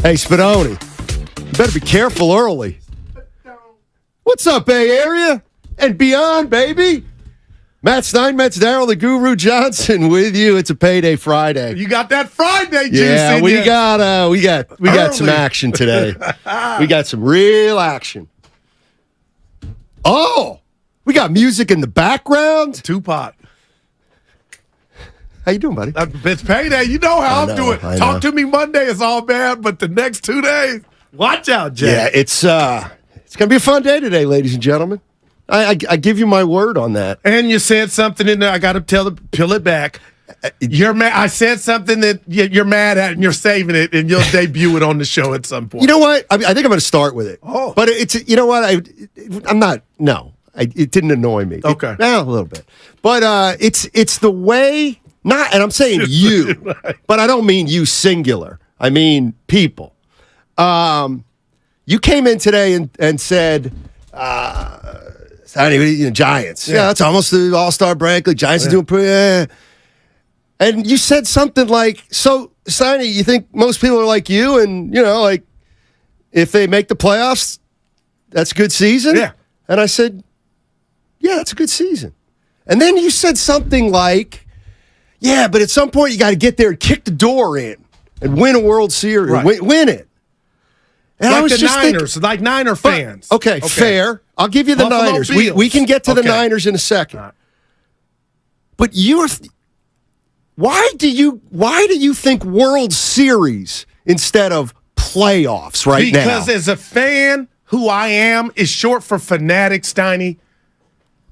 Hey, Spadoni, you better be careful early. What's up, Bay Area and beyond, baby? Matt Steinmetz, Daryl the Guru Johnson with you. It's a payday Friday. You got that Friday juice Yeah, in we you. got some action today. We got some real action. Oh, we got music in the background. Tupac. How you doing, buddy? It's payday. You know how I'm doing. Talk to me Monday is all bad, but the next 2 days, watch out, Jay. Yeah, it's gonna be a fun day today, ladies and gentlemen. I give you my word on that. And you said something in there. I got to peel it back. You're mad. I said something that you're mad at, and you're saving it, and you'll debut it on the show at some point. You know what? I think I'm going to start with it. Oh, but it's what I'm not. No, it didn't annoy me. Okay, a little bit, but it's the way. Not, and I'm saying you, right. But I don't mean you singular. I mean people. You came in today and said, Giants. Yeah, that's almost the All-Star break. Like Giants are doing pretty. And you said something like, "So, Steiny, you think most people are like you, and like if they make the playoffs, that's a good season?" Yeah. And I said, "Yeah, that's a good season." And then you said something like, "Yeah, but at some point you got to get there and kick the door in and win a World Series, Right. win it." And like I was the just Niners, like Niner fans. Okay, fair. I'll give you the Buffalo Niners. Bills. We can get to the Okay. Niners in a second. Right. But why do you think World Series instead of playoffs now? Because as a fan, who I am is short for fanatic, Steiny.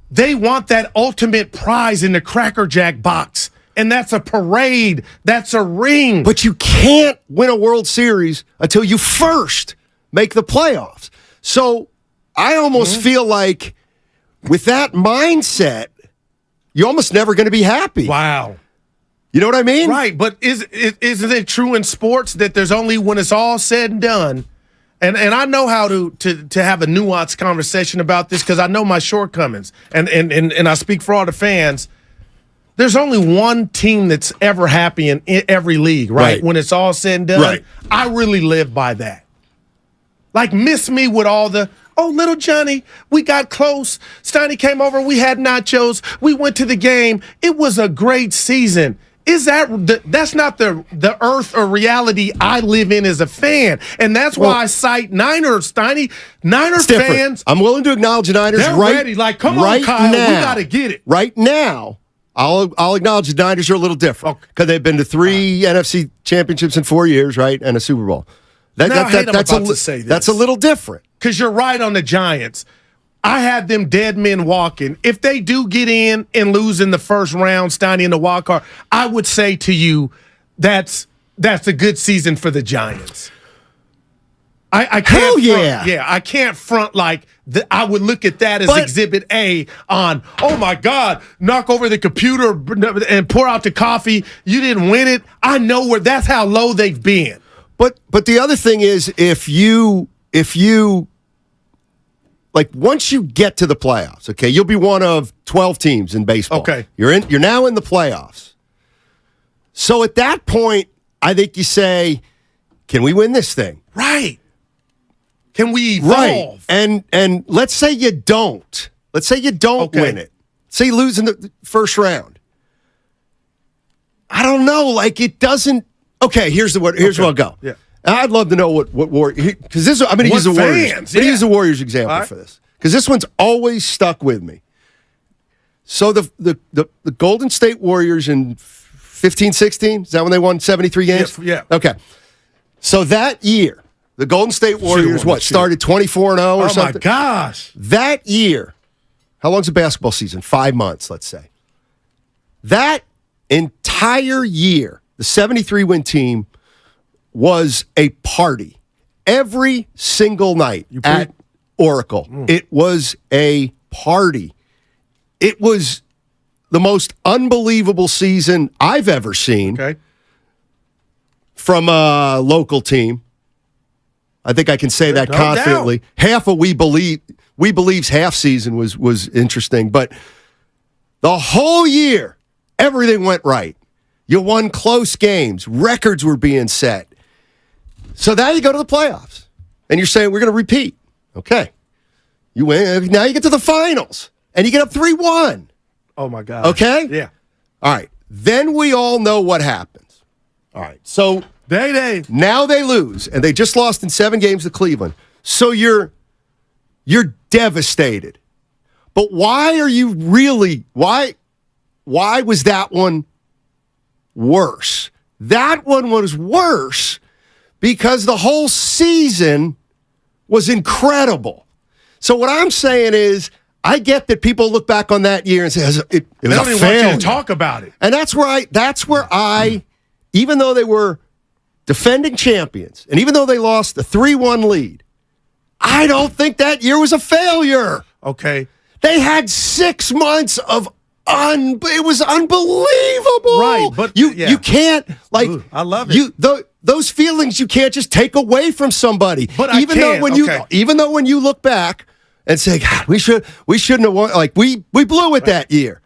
They want that ultimate prize in the Cracker Jack box. And that's a parade. That's a ring. But you can't win a World Series until you first make the playoffs. So I almost feel like with that mindset, you're almost never going to be happy. Wow. You know what I mean? Right. But isn't it true in sports that there's only when it's all said and done? And I know how to have a nuanced conversation about this because I know my shortcomings. And I speak for all the fans. There's only one team that's ever happy in every league, right? When it's all said and done. Right. I really live by that. Like, miss me with all the, little Johnny, we got close. Steiny came over, we had nachos, we went to the game. It was a great season. That's not the earth or reality I live in as a fan. And that's why I cite Niners, Steiny. Niner fans. I'm willing to acknowledge the Niners they're ready. Like, come on, Kyle, we got to get it. Right now, I'll acknowledge the Niners are a little different because they've been to 3 NFC championships in 4 years, right, and a Super Bowl. That's a little different. Because you're right on the Giants. I had them dead men walking. If they do get in and lose in the first round, Steiny in the wild card, I would say to you that's a good season for the Giants. I can't Hell yeah. front, I can't front like I would look at that as Exhibit A on, oh my God, knock over the computer and pour out the coffee. You didn't win it. I know that's how low they've been. But the other thing is if you like once you get to the playoffs, okay, you'll be one of 12 teams in baseball. Okay. You're now in the playoffs. So at that point, I think you say, can we win this thing? Right. Can we evolve? Right. And let's say you don't. Let's say you don't win it. Say you lose in the first round. I don't know. Like it doesn't. Okay, here's where I'll go. Yeah. I'd love to know what Warriors, because I'm going to use the Warriors. I'm going to use the Warriors example for this because this one's always stuck with me. So the Golden State Warriors in 15-16, is that when they won 73 games? Yeah. Okay. So that year, the Golden State Warriors started 24-0 or something? Oh my gosh. That year, how long's a basketball season? 5 months, let's say. That entire year, the 73-win team was a party every single night at Oracle. It was a party. It was the most unbelievable season I've ever seen from a local team. I think I can say that confidently. Doubt. Half of We Believe's half season was interesting, but the whole year, everything went right. You won close games. Records were being set. So now you go to the playoffs, and you're saying we're going to repeat. Okay. You win. Now you get to the finals, and you get up 3-1. Oh, my God. Okay? Yeah. All right. Then we all know what happens. All right. So now they lose, and they just lost in 7 games to Cleveland. So you're devastated. But why are you really why was that one worse? That one was worse because the whole season was incredible. So what I'm saying is, I get that people look back on that year and say it was they don't a even failure. want you to talk about it. And that's where I, even though they were defending champions, and even though they lost the 3-1 lead, I don't think that year was a failure. Okay. They had 6 months of it was unbelievable. Right, but you can't I love it. Those feelings you can't just take away from somebody. But even though when you look back and say, God, we shouldn't have won. Like we blew it that year.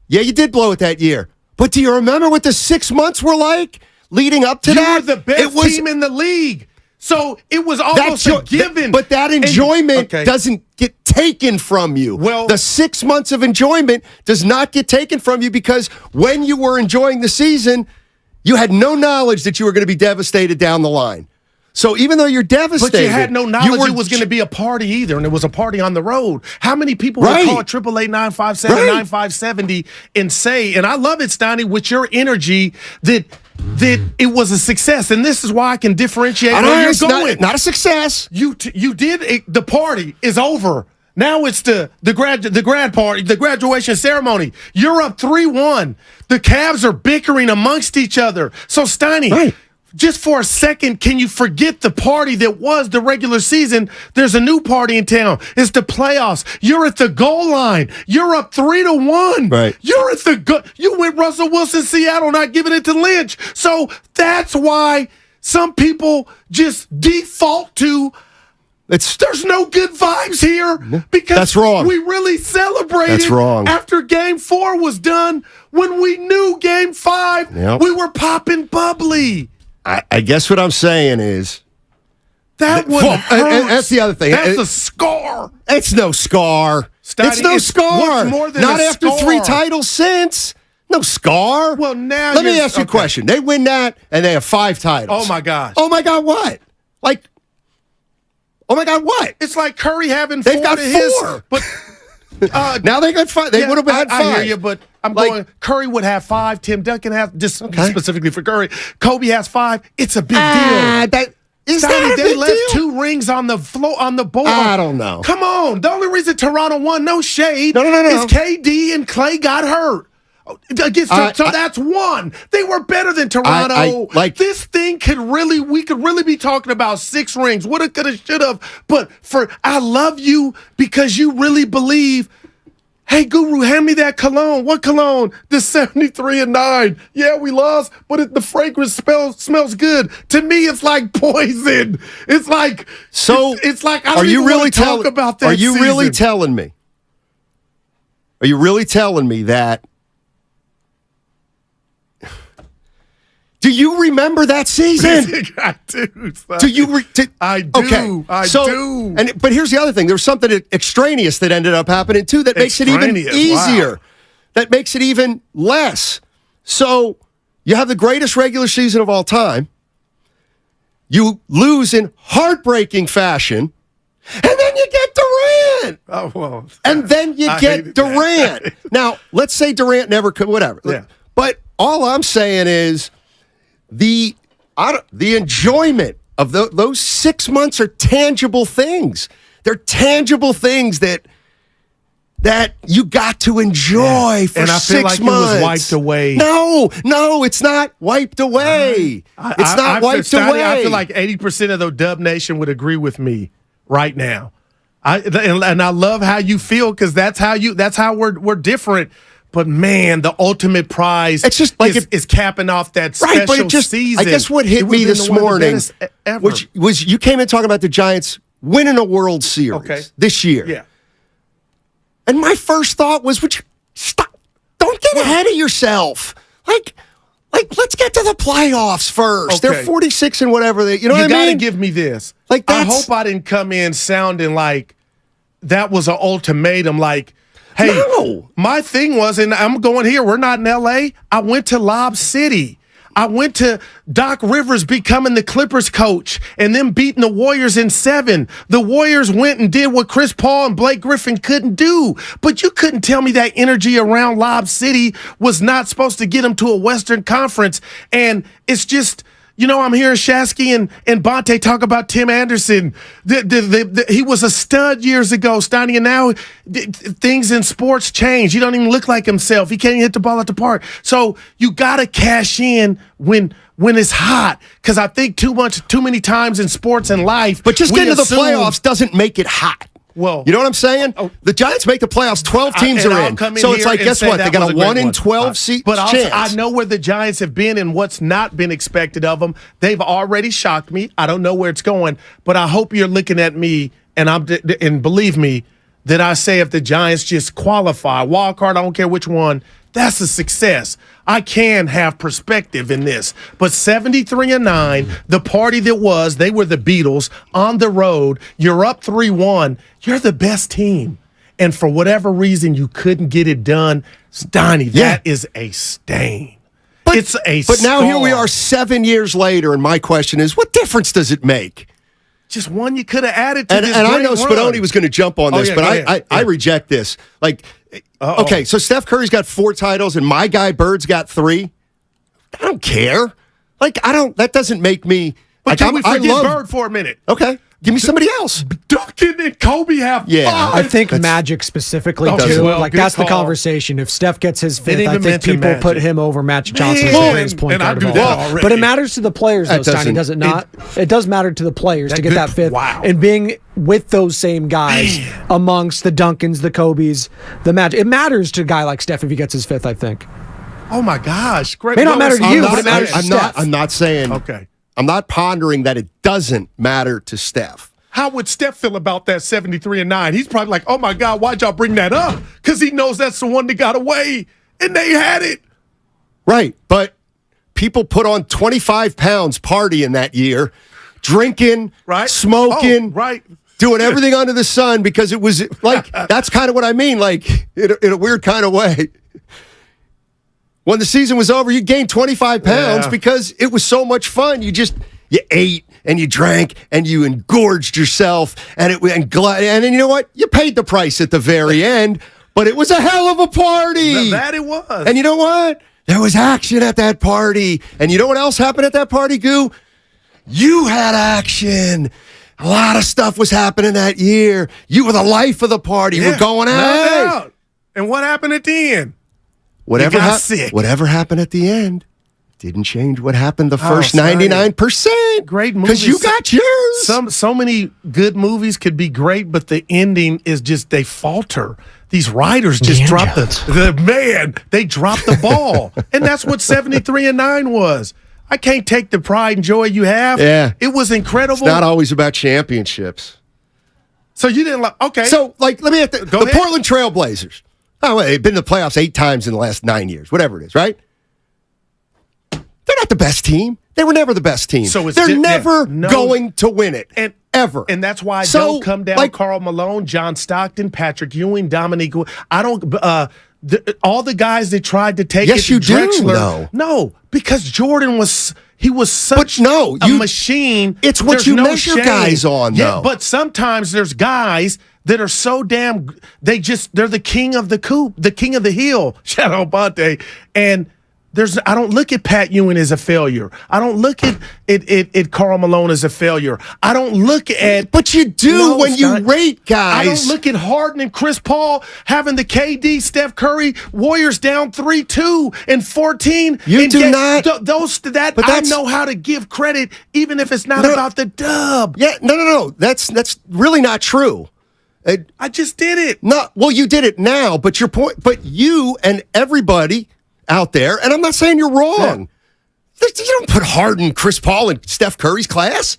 Yeah, you did blow it that year. But do you remember what the 6 months were like leading up to that? You were the best team in the league. So it was almost a given. But that enjoyment doesn't get taken from you. Well, the 6 months of enjoyment does not get taken from you because when you were enjoying the season, you had no knowledge that you were going to be devastated down the line. So even though you're devastated, but you had no knowledge it was going to be a party either, and it was a party on the road. How many people would call 888-957-9570 and say, and I love it, Steiny, with your energy that it was a success, and this is why I can differentiate where you're going. Not a success. You did the party is over. Now it's the grad party, the graduation ceremony. You're up 3-1. The Cavs are bickering amongst each other. So Steiny, just for a second, can you forget the party that was the regular season? There's a new party in town. It's the playoffs. You're at the goal line. You're up 3-1. Right. You're at the you went Russell Wilson, Seattle, not giving it to Lynch. So that's why some people just default to there's no good vibes here because that's wrong. We really celebrated that's wrong. After Game 4 was done. When we knew Game 5, we were popping bubbly. I guess what I'm saying is that one hurts. That's the other thing. That's a scar. It's no scar. It's no scar. More than not a after scar. 3 titles since. No scar. Well, now let me ask you a question. They win that, and they have 5 titles. Oh my gosh. Oh my God, what? Like, oh my God, what? It's like Curry having 4. They've got 4. But now they got 5. They would have had 5. I hear you, but I'm going. Curry would have 5. Tim Duncan has specifically for Curry. Kobe has 5. It's a big deal. They left 2 rings on the floor on the board. I don't know. Come on. The only reason Toronto won, no shade, no. is KD and Clay got hurt. So that's 1. They were better than Toronto. This thing we could really be talking about 6 rings. Woulda, coulda, shoulda. But I love you because you really believe. Hey, Guru, hand me that cologne. What cologne? The 73-9. Yeah, we lost, but the fragrance smells good. To me, it's like poison. It's like it's like I don't even want to talk about that. Are you season. really telling me? Are you really telling me that? Do you remember that season? I do. Do you? I do. Okay. I do. But here's the other thing. There was something extraneous that ended up happening too that makes it even easier. Wow. That makes it even less. So you have the greatest regular season of all time. You lose in heartbreaking fashion, and then you get Durant. Oh well. And then you get Durant. Now let's say Durant never could. Whatever. Yeah. But all I'm saying is. The enjoyment of those 6 months are tangible things. They're tangible things that you got to enjoy for 6 months. And I feel like it was wiped away. No, it's not wiped away. It's not wiped away. I feel like 80% of the Dub Nation would agree with me right now. And I love how you feel because that's how we're different. But man, the ultimate prize is capping off that special season. I guess what hit me this morning, which was you came in talking about the Giants winning a World Series this year. Yeah. And my first thought was, would you stop? Don't get ahead of yourself. Like, Like, let's get to the playoffs first. Okay. They're 46 and whatever. You know you what I gotta mean? give me this. Like, I that's- hope I didn't come in sounding like that was an ultimatum. Like, hey, No. my thing was, and I'm going here. We're not in L.A. I went to Lob City. I went to Doc Rivers becoming the Clippers coach and then beating the Warriors in 7. The Warriors went and did what Chris Paul and Blake Griffin couldn't do. But you couldn't tell me that energy around Lob City was not supposed to get them to a Western Conference. And it's just, you know, I'm hearing Shasky and Bonte talk about Tim Anderson. He was a stud years ago, Steiny, and now things in sports change. He don't even look like himself. He can't even hit the ball at the park. So you got to cash in when it's hot, because I think too many times in sports and life. But just we getting to the assume- playoffs doesn't make it hot. Well, you know what I'm saying? The Giants make the playoffs. 12 teams and are I'll in. come in So it's here like, and guess say what? They that got was a great 1 in one. 12 seat But also, chance. I know where the Giants have been and what's not been expected of them. They've already shocked me. I don't know where it's going, but I hope you're looking at me and believe me that I say if the Giants just qualify, wild card, I don't care which one, that's a success. I can have perspective in this. But 73-9, the party that was, they were the Beatles on the road. You're up 3-1. You're the best team. And for whatever reason, you couldn't get it done. Steiny, that is a stain. It's a But now here we scar. are 7 years later, and my question is, what difference does it make? Just one you could have added to And, this and I great know Spadoni run. was going to jump on Oh, this, yeah, but go I ahead. I reject this. Like, Uh-oh. okay, so Steph Curry's got 4 titles, and my guy Bird's got 3. I don't care. Like, that doesn't make me. But like, can we I forget love, Bird for a minute? Okay, give me somebody else. Duncan and Kobe have five. I think Magic specifically Okay, too. well, Like good that's the call. conversation. If Steph gets his Didn't fifth, I even think mention people put Magic. him over Magic Johnson as Man, the greatest point and I guard do of that all time. already. But it matters to the players, though, That doesn't- Steiny, does it not? It does matter to the players That to get good- that fifth. wow. And being with those same guys amongst the Duncans, the Kobes, the Magic. It matters to a guy like Steph if he gets his fifth, I think. Oh my gosh, great. May not matter to I'm you, not- but it matters to I'm Steph. I'm not saying. Okay. I'm not pondering that it doesn't matter to Steph. How would Steph feel about that 73-9? He's probably like, oh my God, why'd y'all bring that up? Because he knows that's the one that got away, and they had it. Right, but people put on 25 pounds partying that year, drinking, Right. smoking, Oh, right. doing everything under the sun because it was like, that's kind of what I mean, like in a weird kind of way. When the season was over, you gained 25 pounds Yeah. because it was so much fun. You ate and you drank and you engorged yourself and then you know what? You paid the price at the very end, but it was a hell of a party. That it was. And you know what? There was action at that party. And you know what else happened at that party, Goo? You had action. A lot of stuff was happening that year. You were the life of the party. You were going no out. doubt. And what happened at the end? Whatever, got sick. whatever happened at the end didn't change what happened the first sorry. 99%. Great movies. Because you got yours. So many good movies could be great, but the ending is just, they falter. These writers just drop they drop the ball. And that's what 73-9 was. I can't take the pride and joy you have. Yeah. It was incredible. It's not always about championships. So you didn't like, okay. So, like, let me at the Go ahead. Portland Trail Blazers. Oh, well, they've been in the playoffs 8 times in the last 9 years, whatever it is, right? They're not the best team. They were never the best team. So it's they're never going to win it. And ever. And that's why I So, don't come down like- Karl Malone, John Stockton, Patrick Ewing, Dominique. I don't. All the guys that tried to take Yes, it to you do, Drexler. though. No, because Jordan was such no, a machine. it's what There's you no measure shame. guys on, Yeah, though. but sometimes there's guys that are so damn. They're the king of the coop, the king of the hill. Shout out Bonte. And I don't look at Pat Ewing as a failure. I don't look at Karl Malone as a failure. I don't look at. But you do when you rate guys. I don't look at Harden and Chris Paul having the KD, Steph Curry, Warriors down 3-2 and 14. You and do not. But I know how to give credit, even if it's not about the dub. Yeah, no. That's really not true. I just did it. No, well, you did it now, but your point. But you and everybody out there, and I'm not saying you're wrong. You don't put Harden, Chris Paul, and Steph Curry's class.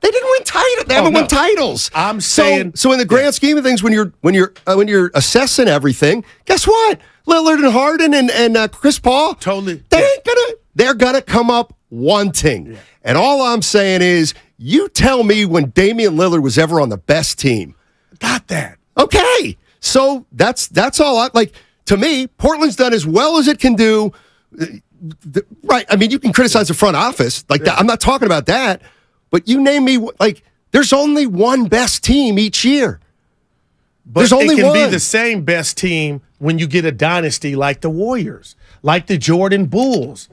They didn't win titles. They haven't won titles. I'm saying. So in the grand scheme of things, when you're assessing everything, guess what? Lillard and Harden and Chris Paul, totally. They ain't gonna. They're going to come up wanting. Yeah. And all I'm saying is, you tell me when Damian Lillard was ever on the best team. Got that. Okay. So that's all. To me, Portland's done as well as it can do. Right. I mean, you can criticize the front office. That. I'm not talking about that. But you name me, there's only one best team each year. But there's only it can one. be the same best team when you get a dynasty like the Warriors, like the Jordan Bulls.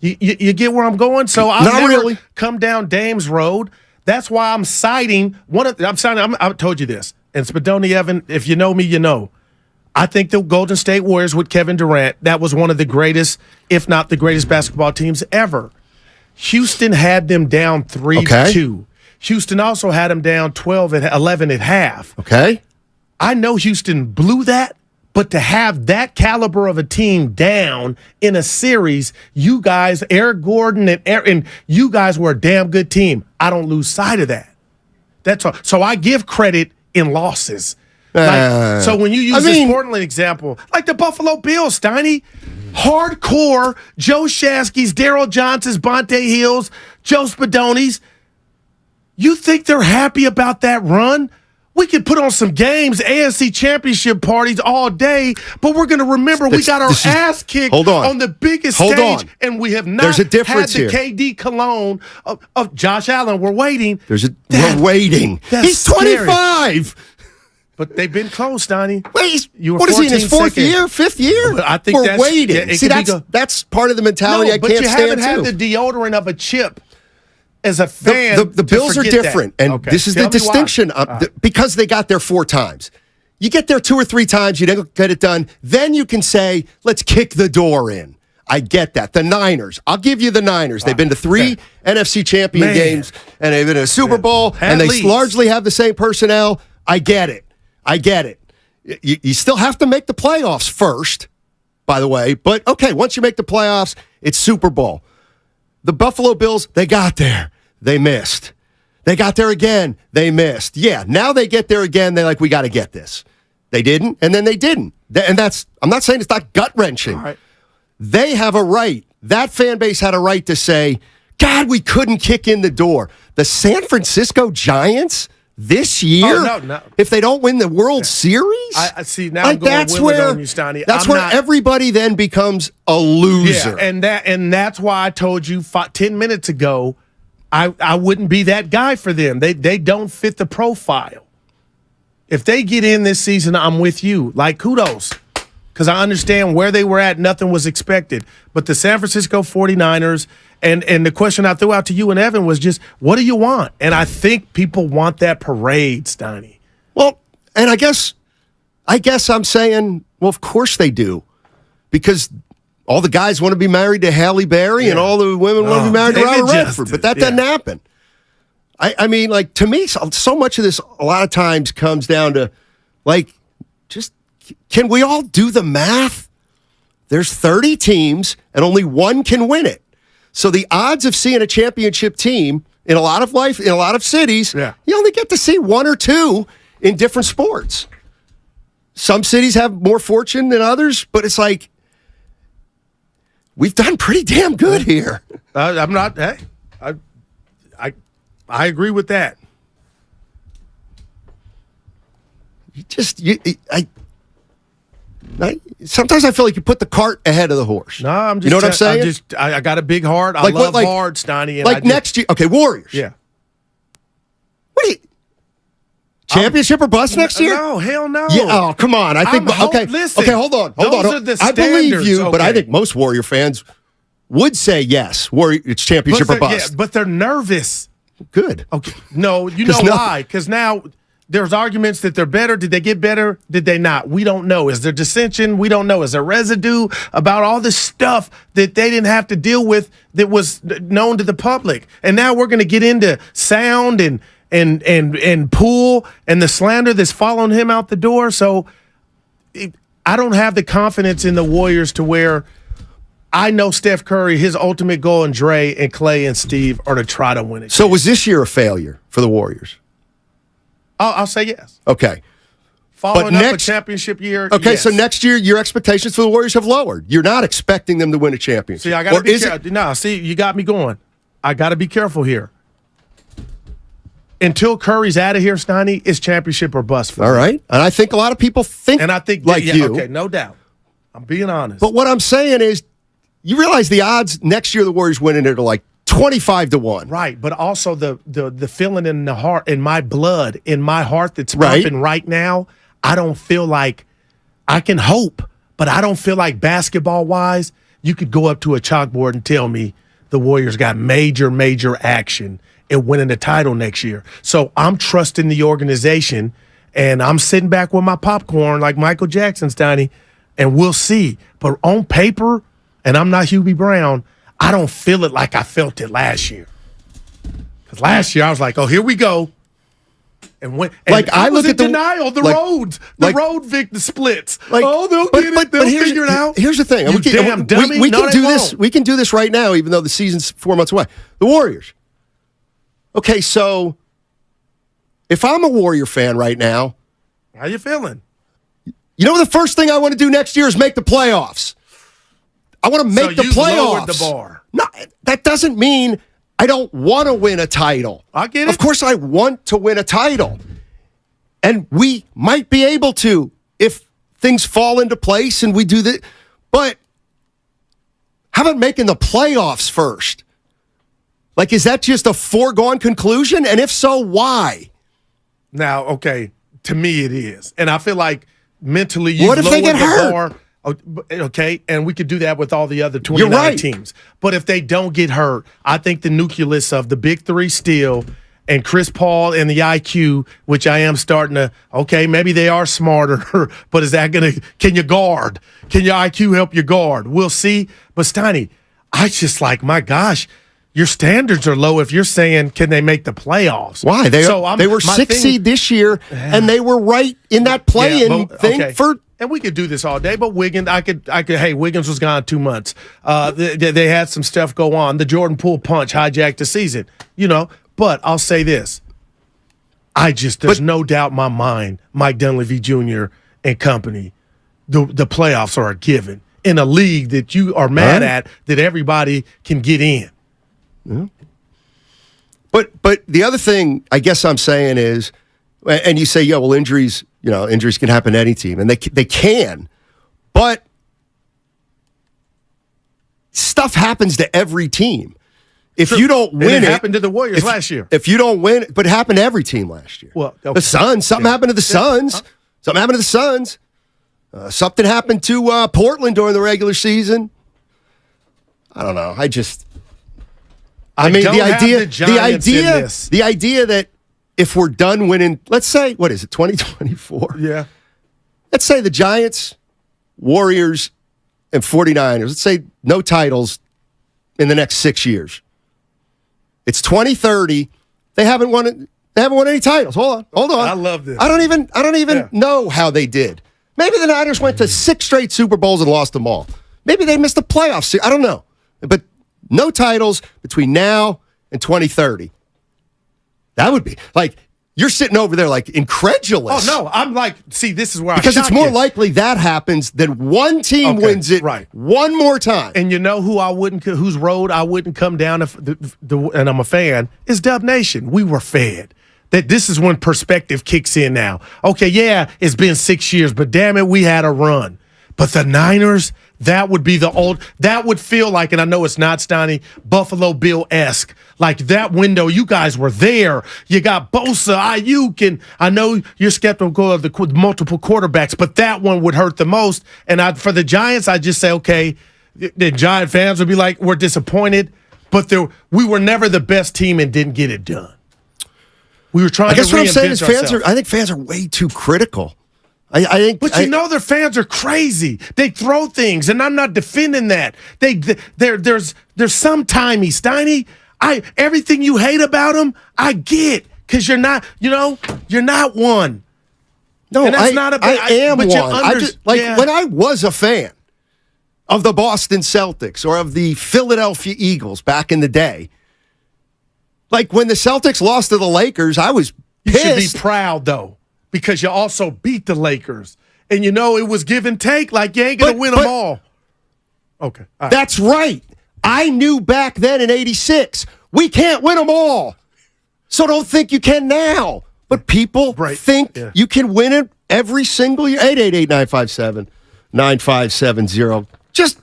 You get where I'm going? So I'll never really come down Dame's road. That's why I'm citing I told you this. And Spadoni Evan, if you know me, you know. I think the Golden State Warriors with Kevin Durant, that was one of the greatest, if not the greatest basketball teams ever. Houston had them down 3-2. Houston also had them down 11 at half. Okay. I know Houston blew that, but to have that caliber of a team down in a series, you guys, Eric Gordon and you guys were a damn good team. I don't lose sight of that. That's all. So I give credit in losses. So when you use this Portland example, like the Buffalo Bills, Steiny, hardcore Joe Shasky's, Daryl Johnson's, Bonte Hill's, Joe Spadoni's, you think they're happy about that run? We could put on some games, AFC championship parties all day, but we're going to remember we got our ass kicked on the biggest stage, and we have not There's a difference had the here. KD cologne of Josh Allen. We're waiting. We're waiting. He's 25. But they've been close, Donnie. What is he in his fourth year, fifth year? I think we're waiting. See, that's part of the mentality I can't stand but you haven't had the deodorant of a chip as a fan. The Bills are different, and this is the distinction. Because they got there 4 times. You get there 2 or 3 times, you don't get it done, then you can say, let's kick the door in. I get that. The Niners. I'll give you the Niners. They've been to 3 NFC champion games, and they've been to a Super Bowl, and they largely have the same personnel. I get it. You still have to make the playoffs first, by the way. But, okay, once you make the playoffs, it's Super Bowl. The Buffalo Bills, they got there. They missed. They got there again. They missed. Yeah, now they get there again. They're like, we got to get this. They didn't, and then they didn't. And I'm not saying it's not gut-wrenching. Right. They have a right. That fan base had a right to say, God, we couldn't kick in the door. The San Francisco Giants this year, if they don't win the World Series? I see. Now I'm going that's with where, on you, Steiny. That's where everybody then becomes a loser. Yeah, and that's why I told you 10 minutes ago, I wouldn't be that guy for them. They don't fit the profile. If they get in this season, I'm with you. Kudos. Because I understand where they were at, nothing was expected. But the San Francisco 49ers, and the question I threw out to you and Evan was just, what do you want? And I think people want that parade, Steiny. Well, and I guess I'm saying, well, of course they do. Because all the guys want to be married to Halle Berry and all the women want to be married to Robert Redford. But that doesn't happen. I mean, to me, so much of this a lot of times comes down to, just can we all do the math? There's 30 teams, and only one can win it. So the odds of seeing a championship team in a lot of cities, you only get to see 1 or 2 in different sports. Some cities have more fortune than others, but it's we've done pretty damn good here. I'm not. Hey, I agree with that. Sometimes I feel like you put the cart ahead of the horse. No, I'm just. You know what I'm saying? I got a big heart. I love hard, Steiny. And next year. Okay, Warriors. Yeah. What are you? Championship or bust next year? No, hell no. Yeah. Oh, come on. I think. Listen, okay, hold on. Those are the I believe you, standards, but I think most Warrior fans would say yes. It's championship or bust. Yeah, but they're nervous. Good. Okay. No, you know why? Because now there's arguments that they're better. Did they get better? Did they not? We don't know. Is there dissension? We don't know. Is there residue about all this stuff that they didn't have to deal with that was known to the public? And now we're going to get into sound and Poole and the slander that's following him out the door. So I don't have the confidence in the Warriors to where I know Steph Curry, his ultimate goal, and Dre and Clay and Steve are to try to win it. So was this year a failure for the Warriors? I'll say yes. Okay. Following up a championship year. Okay, yes. so next year, your expectations for the Warriors have lowered. You're not expecting them to win a championship. See, I got to be careful. No, see, you got me going. I got to be careful here. Until Curry's out of here, Steiny, it's championship or bust for All right. And I think a lot of people think and I think like you. Okay, no doubt. I'm being honest. But what I'm saying is, you realize the odds next year the Warriors winning it are like 25-1. Right, but also the feeling in the heart, in my blood, in my heart that's pumping right now, I don't feel like I can hope, but I don't feel like basketball-wise, you could go up to a chalkboard and tell me the Warriors got major action in winning the title next year. So I'm trusting the organization, and I'm sitting back with my popcorn like Michael Jackson, Steiny, and we'll see. But on paper, and I'm not Hubie Brown, I don't feel it like I felt it last year. Because last year I was like, oh, here we go. And when I was in denial, the splits. They'll figure it out. Here's the thing. You damn dummy. We can do this. We can do this right now, even though the season's 4 months away. The Warriors. Okay, so if I'm a Warrior fan right now, how you feeling? You know, the first thing I want to do next year is make the playoffs. I want to make the playoffs. Lowered the bar. No, that doesn't mean I don't want to win a title. I get it. Of course, I want to win a title. And we might be able to if things fall into place and we do that. But how about making the playoffs first? Like, is that just a foregone conclusion? And if so, why? Now, okay, to me it is. And I feel like mentally you what if they get hurt? Bar. Okay, and we could do that with all the other 29 teams. But if they don't get hurt, I think the nucleus of the big three still and Chris Paul and the IQ, which I am starting to, okay, maybe they are smarter, but is that going to, can you guard? Can your IQ help you guard? We'll see. But Steiny, I just like, my gosh, your standards are low if you're saying, can they make the playoffs? Why? They were 6th seed this year, and they were right in that play-in thing for. And we could do this all day, but Wiggins, I could. Hey, Wiggins was gone 2 months. They had some stuff go on. The Jordan Poole punch hijacked the season, But I'll say this: there's no doubt in my mind, Mike Dunleavy Jr. and company, the playoffs are a given in a league that you are mad at that everybody can get in. Yeah. But the other thing I guess I'm saying is, and you say, injuries. Injuries can happen to any team, and they can, but stuff happens to every team. If you don't win, it happened to the Warriors last year. If you don't win, but it happened to every team last year. Well, okay. The Suns, something happened to the Suns. Something happened to the Suns. Something happened to Portland during the regular season. I don't know. The idea that if we're done winning, let's say, what is it, 2024? Yeah. Let's say the Giants, Warriors, and 49ers, let's say no titles in the next 6 years. It's 2030. They haven't won any titles. Hold on. I love this. I don't even know how they did. Maybe the Niners went to 6 straight Super Bowls and lost them all. Maybe they missed the playoffs. I don't know. But no titles between now and 2030. That would be like you're sitting over there like incredulous. Oh no, I'm like, see, this is where because it's more likely that happens than one team wins it one more time. And you know whose road I wouldn't come down if and I'm a fan is Dub Nation. We were fed that this is when perspective kicks in now. Okay, yeah, it's been 6 years, but damn it, we had a run. But the Niners, that would be that would feel like, and I know it's not Steiny, Buffalo Bill-esque. Like that window, you guys were there. You got Bosa, Ayuk, and I know you're skeptical of the multiple quarterbacks, but that one would hurt the most. And for the Giants, I just say, okay, the Giant fans would be like, we're disappointed, but we were never the best team and didn't get it done. We were trying to reinvent what I'm saying is ourselves. I think fans are way too critical. But their fans are crazy. They throw things, and I'm not defending that. There's some timey, Steiny. Everything you hate about them, I get, because you're not one. No, and that's not I am one. When I was a fan of the Boston Celtics or of the Philadelphia Eagles back in the day, like when the Celtics lost to the Lakers, I was pissed. You should be proud, though. because you also beat the Lakers. And you know it was give and take, like you ain't going to win them all. Okay. All right. That's right. I knew back then in '86, we can't win them all. So don't think you can now. But people think you can win it every single year. 888-957-9570. Just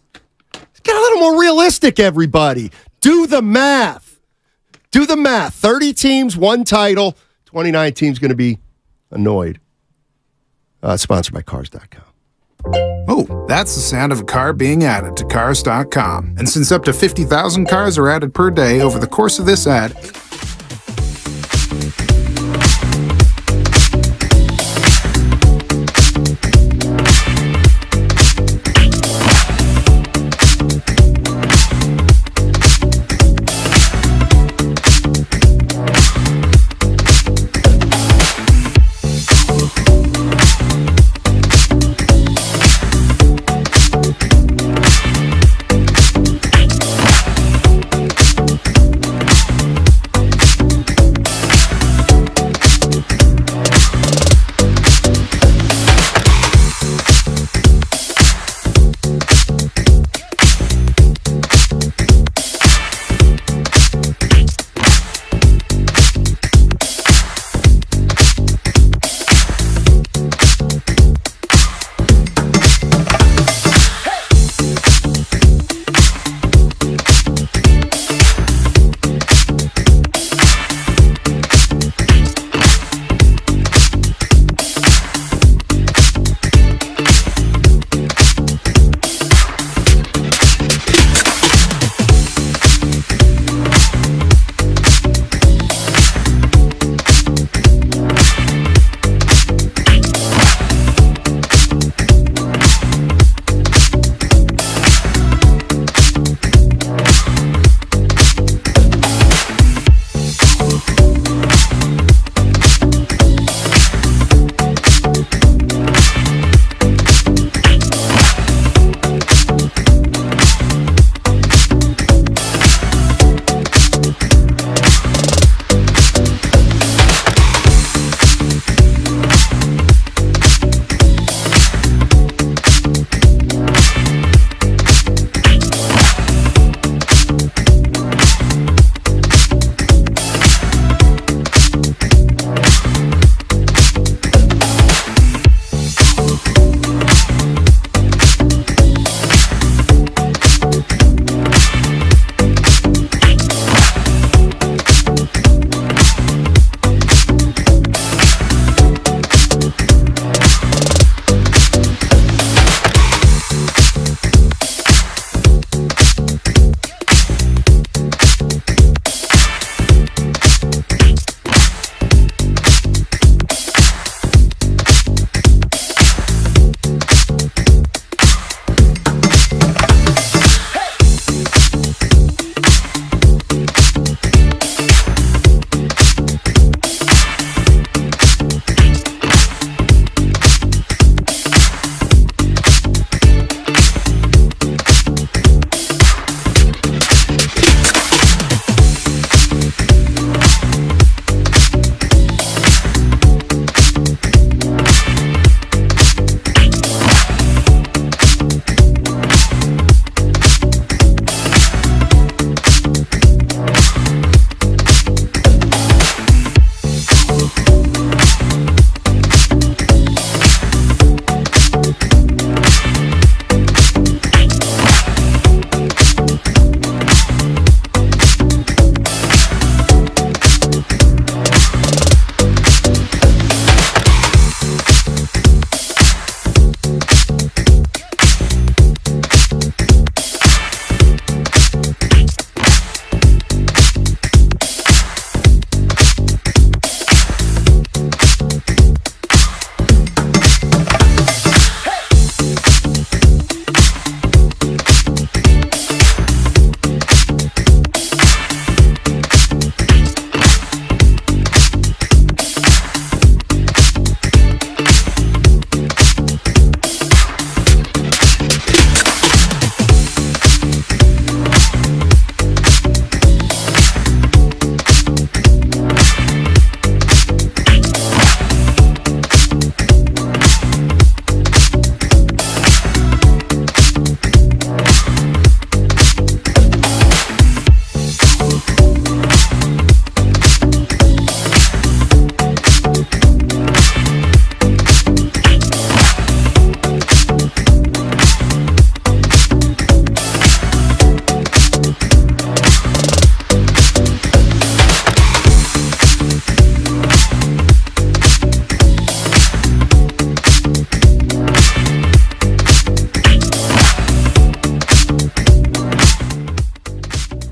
get a little more realistic, everybody. Do the math. 30 teams, 1 title. 29 teams going to be annoyed. Sponsored by Cars.com. Oh, that's the sound of a car being added to Cars.com. And since up to 50,000 cars are added per day over the course of this ad,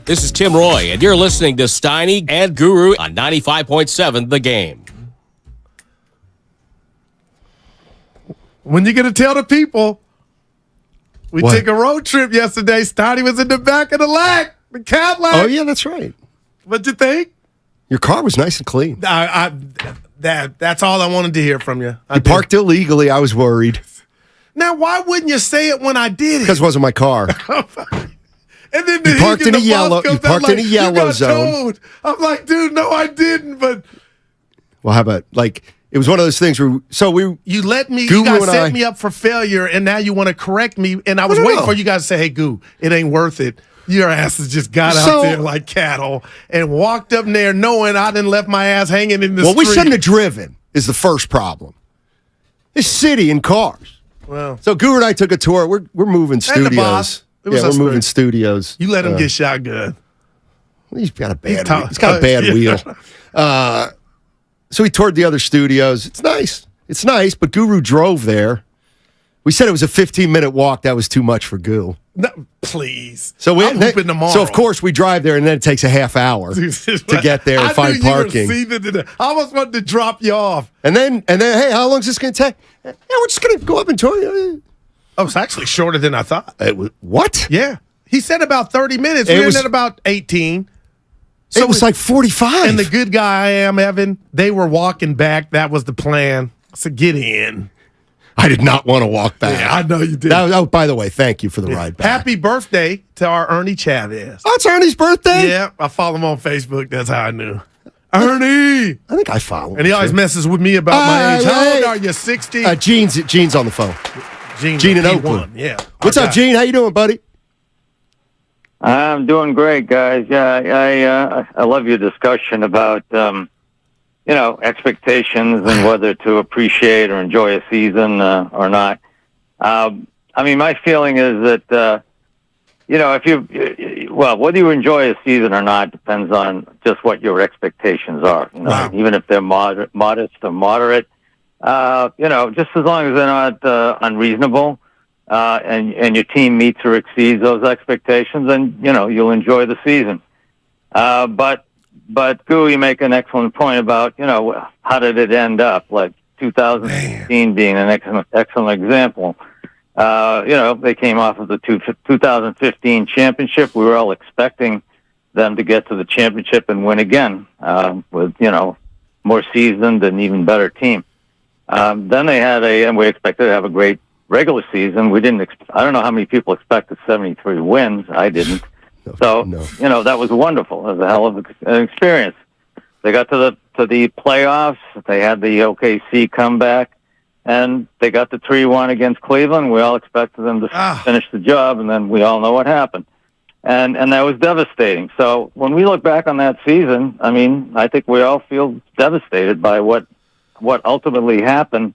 This is Tim Roy, and you're listening to Steiny and Guru on 95.7 The Game. When you going to tell the people? We What? took a road trip yesterday. Steiny was in the back of the Cadillac. Oh, yeah, that's right. What'd you think? Your car was nice and clean. That's all I wanted to hear from you. You parked illegally. I was worried. Now, why wouldn't you say it when I did it? Because it wasn't my car. And then You parked in a yellow. You parked in a yellow zone. Towed. I'm like, dude, no, I didn't. But Well, how about it was one of those things where you let me. Guru You guys and set I- me up for failure, and now you want to correct me. And I was No, waiting no. for you guys to say, "Hey, Goo, it ain't worth it." Your asses just got So- out there like cattle and walked up there knowing I didn't left my ass hanging in the Well, street. we shouldn't have driven. Is the first problem. This city in cars. Well, So Guru and I took a tour. We're moving And the boss. studios. It was Yeah, us we're moving three. studios. You let him get shot good. He's got a bad. He's He's got a bad yeah. wheel. So we toured the other studios. It's nice. It's nice, but Guru drove there. We said it was a 15-minute walk. That was too much for Goo. No, please. So I'm hooping tomorrow. So of course we drive there, and then it takes a half hour to get there and find parking. I almost wanted to drop you off. And then, hey, how long is this going to take? Yeah, we're just going to go up and tour you. Oh, it's actually shorter than I thought. What? Yeah. He said about 30 minutes. It We was- were at about 18. It was like 45. And the good guy I am, Evan, they were walking back. That was the plan. I said, get in. I did not want to walk back. Yeah, I know you did. Oh, by the way, thank you for the ride back. Happy birthday to our Ernie Chavez. Oh, it's Ernie's birthday? Yeah, I follow him on Facebook. That's how I knew. Ernie! I think I follow him. And he always messes with me about my age. How old are you, 60? Gene's on the phone. Gene in P1, Oakland. Yeah. What's up, Gene? How you doing, buddy? I'm doing great, guys. Yeah, I love your discussion about expectations and whether to appreciate or enjoy a season or not. I mean, my feeling is that whether you enjoy a season or not depends on just what your expectations are. Even if they're modest or moderate, just as long as they're not unreasonable. And your team meets or exceeds those expectations, then you'll enjoy the season. But Goo, you make an excellent point about how did it end up? Like 2016 being an excellent example. They came off of the 2015 championship. We were all expecting them to get to the championship and win again with more seasoned and even better team. Then they had and we expected to have a great regular season. We didn't. I don't know how many people expected 73 wins. I didn't. So that was wonderful. It was a hell of an experience. They got to the playoffs. They had the OKC comeback, and they got the 3-1 against Cleveland. We all expected them to finish the job, and then we all know what happened. And that was devastating. So when we look back on that season, I mean, I think we all feel devastated by what ultimately happened.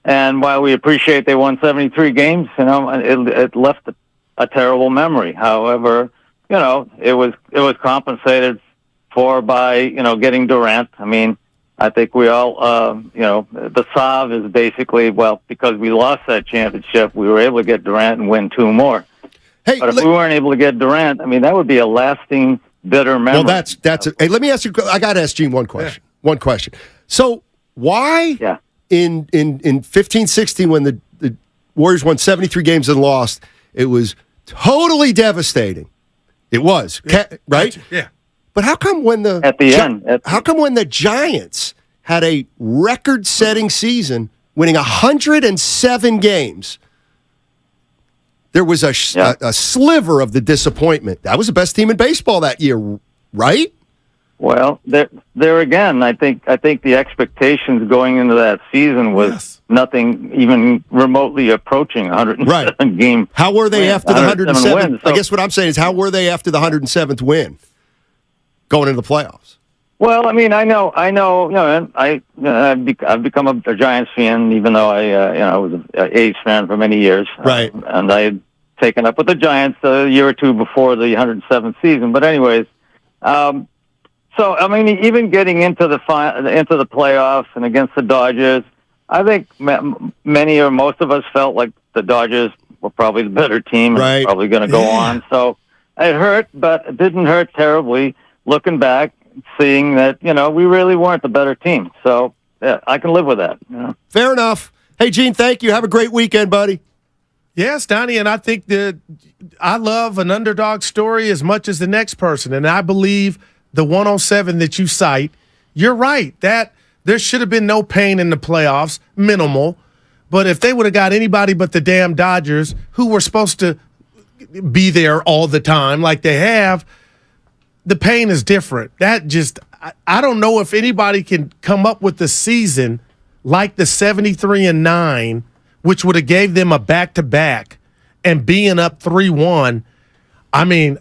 And while we appreciate they won 73 games, it left a terrible memory. However, it was compensated for by getting Durant. I mean, I think we all the salve is basically because we lost that championship, we were able to get Durant and win 2 more. Hey, but if we weren't able to get Durant, I mean, that would be a lasting bitter memory. Well, that's. Hey, let me ask you. I got to ask Gene one question. Yeah. One question. So why? Yeah. In 15-16, when the Warriors won 73 games and lost, it was totally devastating. It was, right? Yeah. But how come when the how come when the Giants had a record-setting season, winning 107 games, there was a sliver of the disappointment? That was the best team in baseball that year, right? Well, there again, I think the expectations going into that season was nothing even remotely approaching 107 game. How were they after the 107th? Wins, so, I guess what I'm saying is, how were they after the 107th win, going into the playoffs? Well, I mean, I know, I've become a Giants fan, even though I was an A's fan for many years, right? And I had taken up with the Giants a year or two before the 107th season. But anyways. So, I mean, even getting into the playoffs and against the Dodgers, I think many or most of us felt like the Dodgers were probably the better team and probably going to go on. So, it hurt, but it didn't hurt terribly. Looking back, seeing that we really weren't the better team. So yeah, I can live with that. Fair enough. Hey, Gene, thank you. Have a great weekend, buddy. Yes, Donnie, and I think that I love an underdog story as much as the next person, and I believe the 107 that you cite, you're right, that there should have been no pain in the playoffs, minimal, but if they would have got anybody but the damn Dodgers, who were supposed to be there all the time like they have, the pain is different. That just, I don't know if anybody can come up with a season like the 73-9, which would have gave them a back-to-back, and being up 3-1. I mean,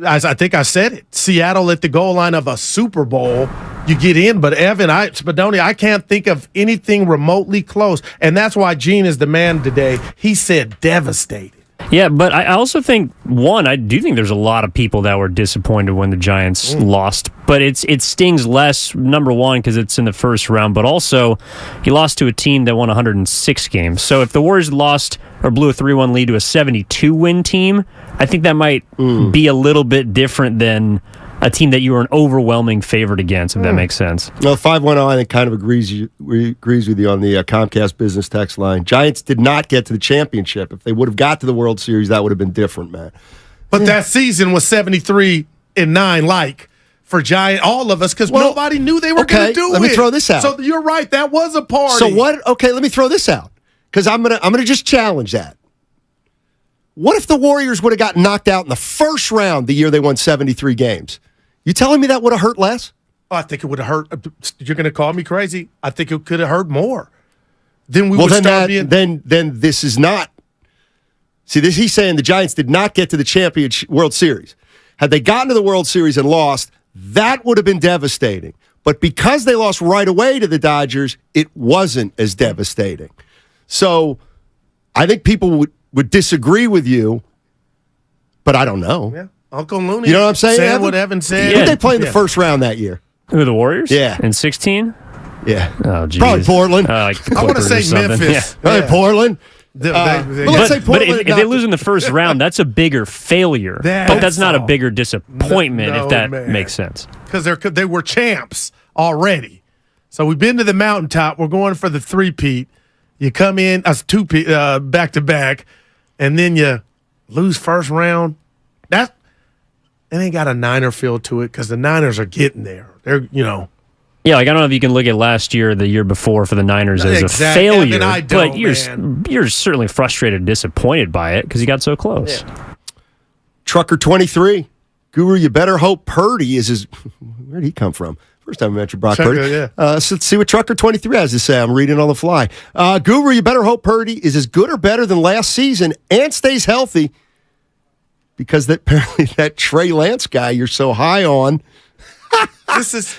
as I think I said it, Seattle at the goal line of a Super Bowl, you get in. But Evan, Spadoni, I can't think of anything remotely close, and that's why Gene is the man today. He said devastated. Yeah, but I also think, I do think there's a lot of people that were disappointed when the Giants lost. But it stings less, number one, because it's in the first round, but also he lost to a team that won 106 games. So if the Warriors lost or blew a 3-1 lead to a 72-win team, I think that might be a little bit different than a team that you were an overwhelming favorite against, if that makes sense. Well, 510, I think, kind of agrees with you on the Comcast business text line. Giants did not get to the championship. If they would have got to the World Series, that would have been different, man. But that season was 73-9, like, for Giant, all of us, because nobody knew they were going to do it. Let me throw this out. So you're right, that was a party. So what? Okay, let me throw this out, because I'm gonna just challenge that. What if the Warriors would have gotten knocked out in the first round the year they won 73 games? You telling me that would have hurt less? Oh, I think it would have hurt. You're going to call me crazy. I think it could have hurt more. Then we would start being. Then this is not. See, he's saying the Giants did not get to the championship World Series. Had they gotten to the World Series and lost, that would have been devastating. But because they lost right away to the Dodgers, it wasn't as devastating. So I think people would disagree with you, but I don't know. Yeah. Uncle Looney. You know what I'm saying? Said what Evan said. Who did they play in the first round that year? Who, the Warriors? Yeah. In 16? Yeah. Oh, geez. Probably Portland. I want to say Memphis. Yeah. Probably Portland. Let's say Portland. If they lose in the first round, that's a bigger failure. But that's not a bigger disappointment, if that makes sense. Because they were champs already. So we've been to the mountaintop. We're going for the three-peat. You come in as two-peat back-to-back, and then you lose first round. It ain't got a Niner feel to it because the Niners are getting there. They're, Yeah, like I don't know if you can look at last year or the year before for the Niners as a failure, but you're certainly frustrated and disappointed by it because you got so close. Yeah. Trucker 23, Guru, you better hope Purdy is his. Where did he come from? First time I met you, Brock Purdy. So let's see what Trucker 23 has to say. I'm reading on the fly. Guru, you better hope Purdy is as good or better than last season and stays healthy. Because apparently that Trey Lance guy you're so high on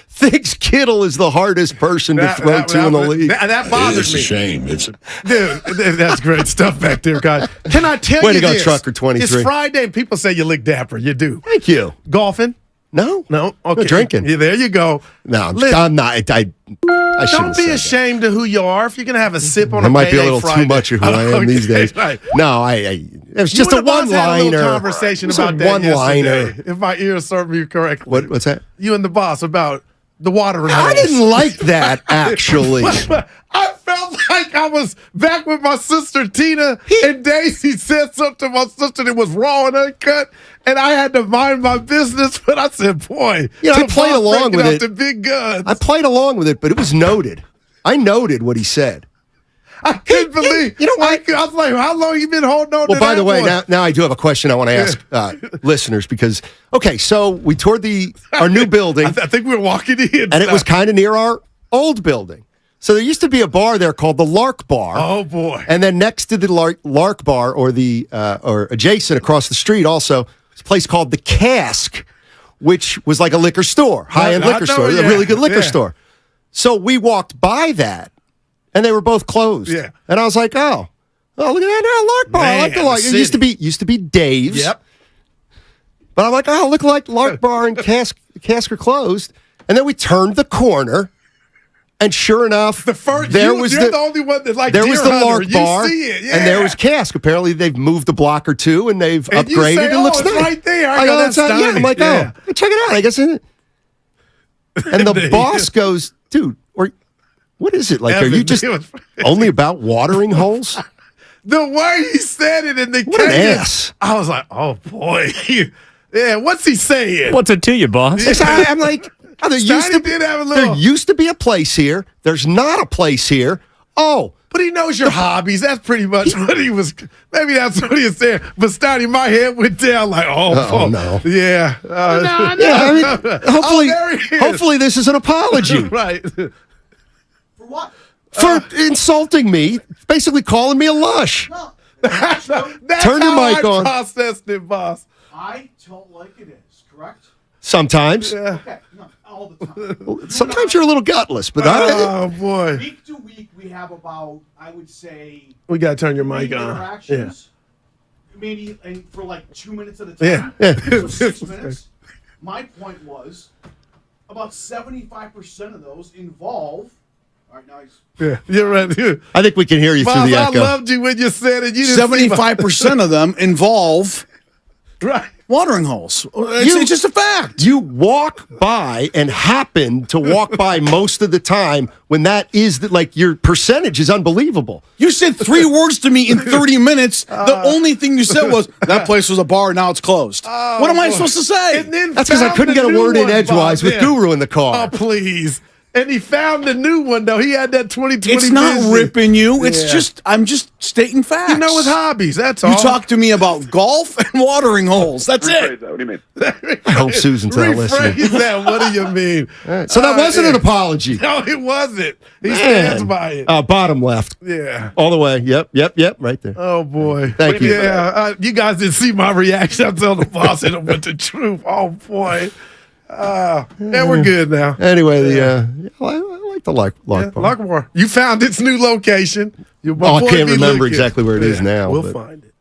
thinks Kittle is the hardest person to throw to in the league. That bothers me. It's a shame. Dude, that's great stuff back there, guys. Can I tell Way you to go, this? Trucker 23. It's Friday and people say you look dapper. You do. Thank you. Golfing? No. Okay. Drinking. Yeah, there you go. No, I'm not. I don't be ashamed of who you are. If you're going to have a sip on that a might be a little Friday. too much of who I am these days. Right. No, it was just a one-liner. Had a little conversation about that yesterday, if my ears serve me correctly. What's that? You and the boss about the watering holes. I didn't like that, actually. I felt like I was back with my sister Tina, and Daisy said something to my sister that was raw and uncut, and I had to mind my business. But I said, boy, I played along with it. The big guns. I played along with it, but it was noted. I noted what he said. I couldn't believe. You know what? I was like, how long have you been holding on to that? Well, by the way, now I do have a question I want to ask listeners because, so we toured our new building. I think we were walking in. And it was kind of near our old building. So there used to be a bar there called the Lark Bar. Oh, boy. And then next to the Lark Bar or adjacent across the street also was a place called the Cask, which was like a liquor store, high-end liquor store, a really good liquor store. So we walked by that. And they were both closed. Yeah. And I was like, oh, look at that Lark Bar. I like the Lark. It used to be Dave's. Yep. But I'm like, oh, look like Lark Bar and Cask are closed. And then we turned the corner, And sure enough, you're the only one that like there was the Lark Bar, see it, yeah. and there was Cask. Apparently, they've moved a block or two, and they've and upgraded. You say, it looks it's nice. right there. I go, that's yeah. I'm like, check it out. I guess. And the boss goes, dude, what is it? Like, are you just only about watering holes? The way he said it in the What an ass. I was like, oh boy, yeah. What's he saying? What's it to you, boss? I'm like. There used to be a place here. There's not a place here. Oh. But he knows your hobbies. That's pretty much what he was. Maybe that's what he was saying. But Steiny, my head went down like, oh no. Yeah. I mean, hopefully this is an apology. Right. For what? For insulting me, basically calling me a lush. No. That's Turn your mic on. Processed it, boss. I don't like it is, correct? Sometimes. Yeah. Okay, no, all the time. Sometimes you're a little gutless, but oh boy. Week to week, we have about, I would say, we gotta turn your mic on. Interactions, maybe for like 2 minutes at a time. Yeah. So 6 minutes. My point was about 75% of those involve. All right, nice. Yeah, you're right. I think we can hear you boss, through the echo. I loved you when you said it. You 75% of them involve. Right. Watering holes. It's just a fact. You walk by and happen to walk by most of the time when that is like your percentage is unbelievable. You said 3 words to me in 30 minutes. The only thing you said was that place was a bar. Now it's closed. What am I supposed to say? That's because I couldn't get a word in edgewise with Guru in the car. Oh, please. And he found the new one, though. He had that 2020 It's not vision. ripping you. It's just, I'm just stating facts. You know his hobbies. That's all. You talk to me about golf and watering holes. That's it. That. What do you mean? I hope Susan's not listening. Rephrase that. What do you mean? So that wasn't an apology. No, it wasn't. He stands by it. Bottom left. Yeah. All the way. Yep. Right there. Oh, boy. Thank you. Yeah. You guys didn't see my reaction. I told the boss it with the truth. Oh, boy. And we're good now. Anyway, I like the Lark Bar. Lark Bar. You found its new location. I can't remember exactly where it is now. We'll find it.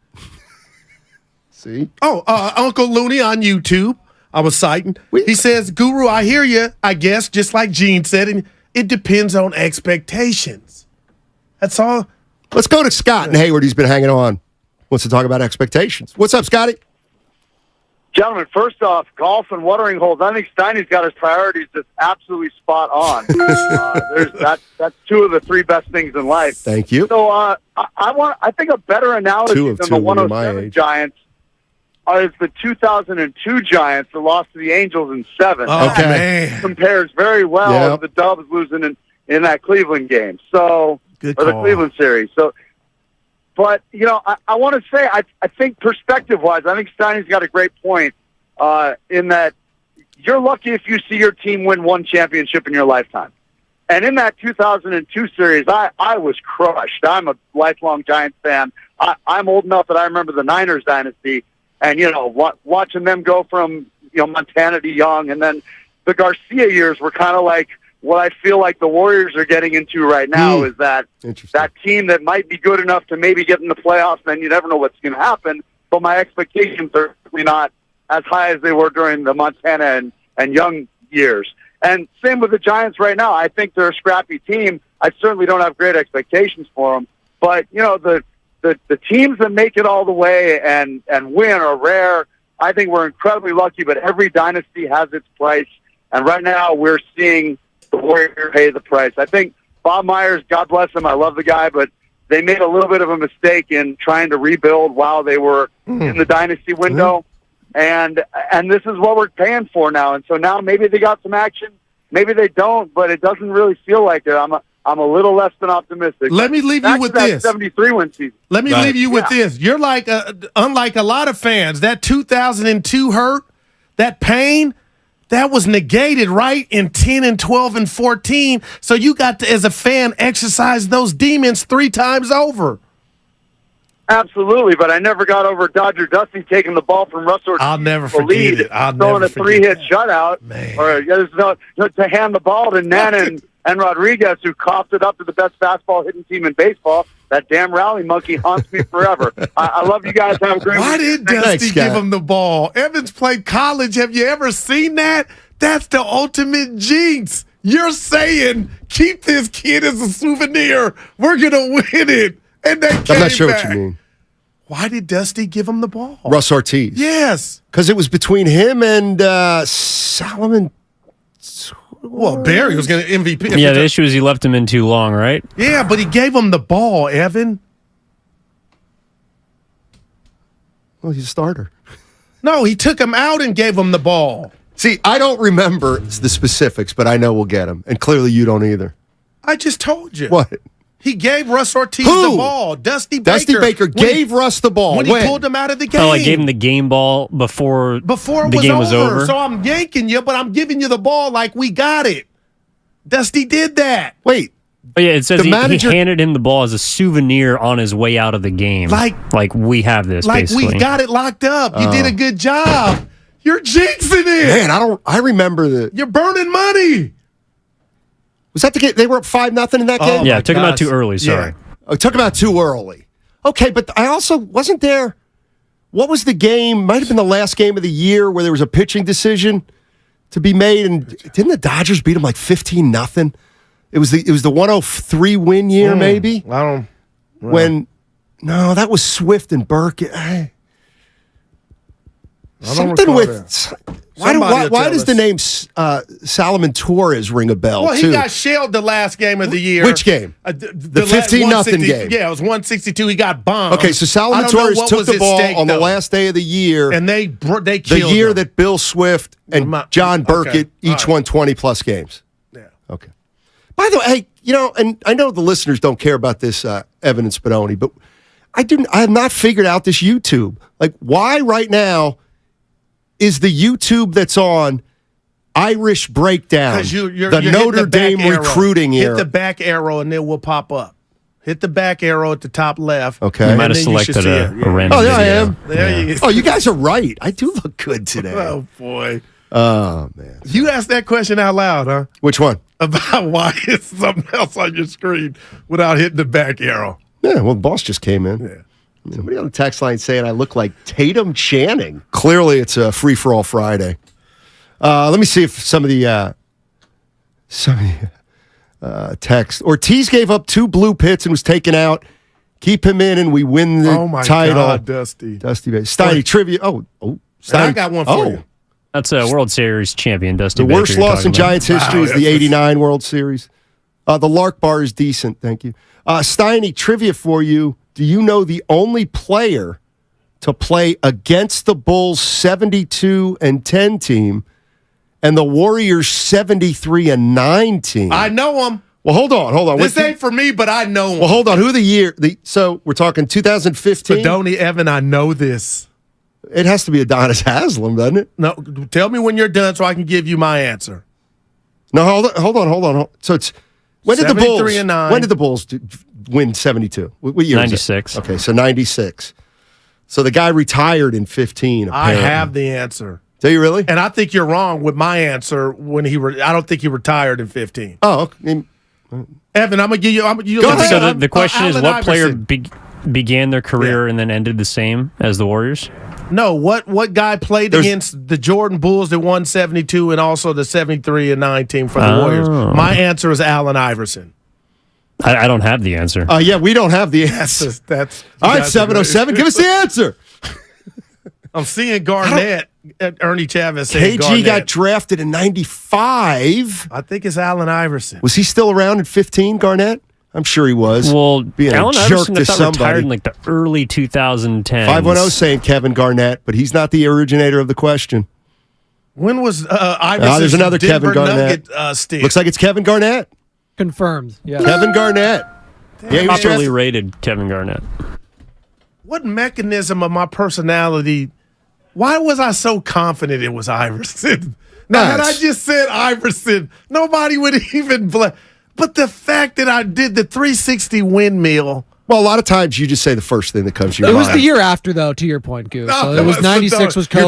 See? Oh, Uncle Looney on YouTube. I was citing. He says, Guru, I hear you, I guess, just like Gene said, and it depends on expectations. That's all. Let's go to Scott in Hayward. He's been hanging on. Wants to talk about expectations. What's up, Scotty? Gentlemen, first off, golf and watering holes. I think Steiny's got his priorities just absolutely spot on. That's 2 of the 3 best things in life. Thank you. So I think a better analogy than the 107 Giants is the 2002 Giants that lost to the Angels in 7. Oh, okay. Man. Compares very well to the Dubs losing in that Cleveland game. So good or the call. Cleveland series. So. But, I want to say, I think perspective-wise, I think Steiny's got a great point in that you're lucky if you see your team win 1 championship in your lifetime. And in that 2002 series, I was crushed. I'm a lifelong Giants fan. I'm old enough that I remember the Niners dynasty and, watching them go from, Montana to Young. And then the Garcia years were kind of like, what I feel like the Warriors are getting into right now is that team that might be good enough to maybe get in the playoffs, and you never know what's going to happen. But my expectations are certainly not as high as they were during the Montana and Young years. And same with the Giants right now. I think they're a scrappy team. I certainly don't have great expectations for them. But, the teams that make it all the way and win are rare. I think we're incredibly lucky, but every dynasty has its price. And right now we're seeing the Warriors pay the price. I think Bob Myers, God bless him, I love the guy, but they made a little bit of a mistake in trying to rebuild while they were in the dynasty window. And this is what we're paying for now. And so now maybe they got some action, maybe they don't, but it doesn't really feel like it. I'm a little less than optimistic. Let me leave you with this. 73 win season. Let me leave you with this. You're like, unlike a lot of fans, that 2002 hurt, that pain, that was negated, right, in 10 and 12 and 14. So you got to, as a fan, exercise those demons 3 times over. Absolutely, but I never got over Dodger Dusty taking the ball from Russell. I'll never forget it. I'll throwing never a 3-hit shutout, or to hand the ball to Nana and Rodriguez, who coughed it up to the best fastball hitting team in baseball. That damn rally monkey haunts me forever. I love you guys. Have a great Why weekend. did Dusty give him the ball? Evans played college. Have you ever seen that? That's the ultimate jinx. You're saying keep this kid as a souvenir. We're gonna win it, and they came I'm not sure back. what you mean. Why did Dusty give him the ball? Russ Ortiz. Yes, because it was between him and Solomon. Well, Barry was going to MVP. Yeah, the issue is he left him in too long, right? Yeah, but he gave him the ball, Evan. Well, he's a starter. No, he took him out and gave him the ball. See, I don't remember the specifics, but I know we'll get him. And clearly you don't either. I just told you. What? He gave Russ Ortiz Who? the ball. Dusty Baker. Dusty Baker gave Russ the ball. When he pulled him out of the game. Oh, I gave him the game ball before the game was over. So I'm yanking you, but I'm giving you the ball like we got it. Dusty did that. Wait. Oh, yeah, it says The manager- he handed him the ball as a souvenir on his way out of the game. Like we have this, Like basically. we got it locked up. You did a good job. You're jinxing it. Man, I remember the. You're burning money. Was that the game? They were up 5-0 in that game? Yeah, it took him out too early, sorry. Oh, it took him out too early. Okay, but I also wasn't there. What was the game? Might have been the last game of the year where there was a pitching decision to be made, and didn't the Dodgers beat them like 15-0? It was the 103 win year, maybe. I don't. When no, that was Swift and Burke. Something with why does the name Solomon Torres ring a bell? Well, he too? got shelled the last game of the year. Which game? The 15-0 game. Yeah, it was 162. He got bombed. Okay, so Solomon Torres took the ball on the last day of the year, and they killed the year him. that Bill Swift and John Burkett each won 20+ games. Yeah. Okay. By the way, hey, and I know the listeners don't care about this, Evan and Spadoni, but I have not figured out this YouTube. Like, why right now is the YouTube that's on Irish Breakdown, You're the hitting Notre back Dame arrow. recruiting Hit era? the back arrow and it will pop up. Hit the back arrow at the top left. Okay. You might have selected a random Oh, yeah, I video. am. There you go. Oh, you guys are right. I do look good today. Oh, boy. Oh, man. You asked that question out loud, huh? Which one? About why is something else on your screen without hitting the back arrow. Yeah, well, the boss just came in. Yeah. Somebody on the text line saying I look like Tatum Channing. Clearly, it's a free-for-all Friday. Let me see if some of the text. Ortiz gave up 2 blue pits and was taken out. Keep him in and we win the Oh, my title. God, Dusty. Steiny trivia. Oh, And Steiny. I got one for you. That's a World Series champion, Dusty The Baker worst you're loss in talking about. Giants history is the 89 World Series. The Lark Bar is decent. Thank you. Steiny, trivia for you. Do you know the only player to play against the Bulls 72-10 team and the Warriors 73-9 team? I know him. Well, hold on. This ain't for me, but I know him. Well, hold on. Who the year? So we're talking 2015. Spadoni, Evan, I know this. It has to be Adonis Haslam, doesn't it? No, tell me when you're done so I can give you my answer. No, hold on. So it's when did the Bulls? 73-9. When did the Bulls win 72? What year? 96. Okay, so 96. So the guy retired in 15. I Apparently. have the answer. Do you really? And I think you're wrong with my answer when I don't think he retired in 15. Oh, okay. Evan, I'm gonna give you. Go ahead. So the question is, Allen what player Iverson. began their career and then ended the same as the Warriors? No, what guy played against the Jordan Bulls that won 72 and also the 73-9 team for the Warriors? My answer is Allen Iverson. I don't have the answer. Yeah, we don't have the answer. That's all right. 707. Give us the answer. I'm seeing Garnett. Ernie Chavez saying KG Garnett. got drafted in 95. I think it's Allen Iverson. Was he still around in 15, Garnett? I'm sure he was. Well, being Allen a jerk Iverson to I thought somebody. retired in like the early 2010s. 510 saying Kevin Garnett, but he's not the originator of the question. When was Iverson's there's another Denver Kevin Garnett. Nugget stick? Looks like it's Kevin Garnett. Confirmed. Yeah. Kevin Garnett. Yeah, he was Properly drafted- rated Kevin Garnett. What mechanism of my personality? Why was I so confident it was Iverson? Now, had I just said Iverson, nobody would even But the fact that I did the 360 windmill. Well, a lot of times you just say the first thing that comes to your It mind. was the year after, though, to your point, Goose. So No, it was 96 was Kobe.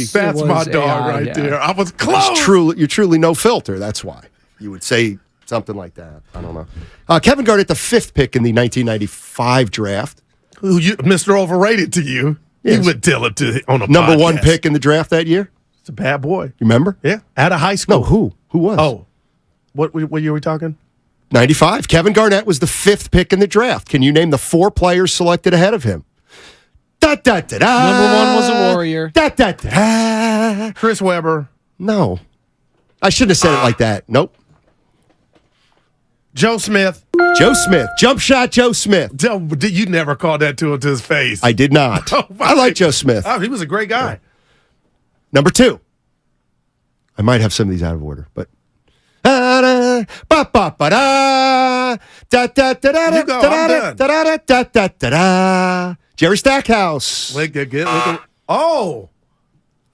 That's my dog AI, right yeah. there. I was close. You're truly no filter. That's why you would say something like that. I don't know. Kevin Garnett, the 5th pick in the 1995 draft. Who Mr. Overrated to you. Yes. You would tell it to on a Number podcast. 1 pick in the draft that year. It's a bad boy. You remember? Yeah. Out of high school. No, who? Who was? Oh. What year are we talking? 95. Kevin Garnett was the 5th pick in the draft. Can you name the 4 players selected ahead of him? Da, da, da, da. Number 1 was a Warrior. Da, da, da. Chris Webber. No. I shouldn't have said it like that. Nope. Joe Smith. Joe Smith. Jump shot Joe Smith. You never called that to his face. I did not. I like Joe Smith. Oh, he was a great guy. Yeah. Number 2. I might have some of these out of order, but. You go, Jerry Stackhouse. Oh.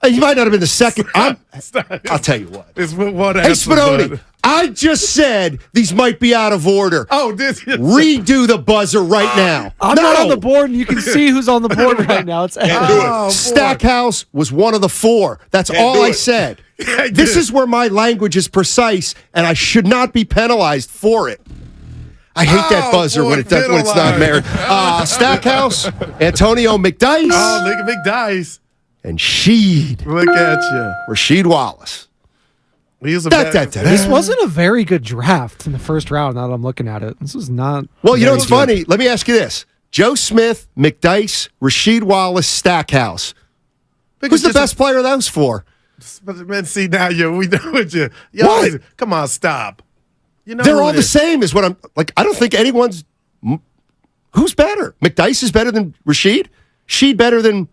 You might not have been the second. I'll tell you what. It's one Hey, answer, Spadoni, bud. I just said these might be out of order. Oh, this is... Redo the buzzer right now. I'm not on the board, and you can see who's on the board right now. It's Stackhouse was one of the 4. That's all I said. This is where my language is precise, and I should not be penalized for it. I hate that buzzer when it's not married. Stackhouse, Antonio McDyess. Oh, look at McDyess. And Sheed. Look at you. Rasheed Wallace. He was This wasn't a very good draft in the first round. Now that I'm looking at it, this was not. Well, you know what's funny? Let me ask you this: Joe Smith, McDyess, Rasheed Wallace, Stackhouse. Who's the best player of those 4? Man, see now we know what you. What? Come on, stop. You know they're all the same. Is what I'm like. I don't think anyone's. Who's better? McDyess is better than Rasheed. Sheed better than.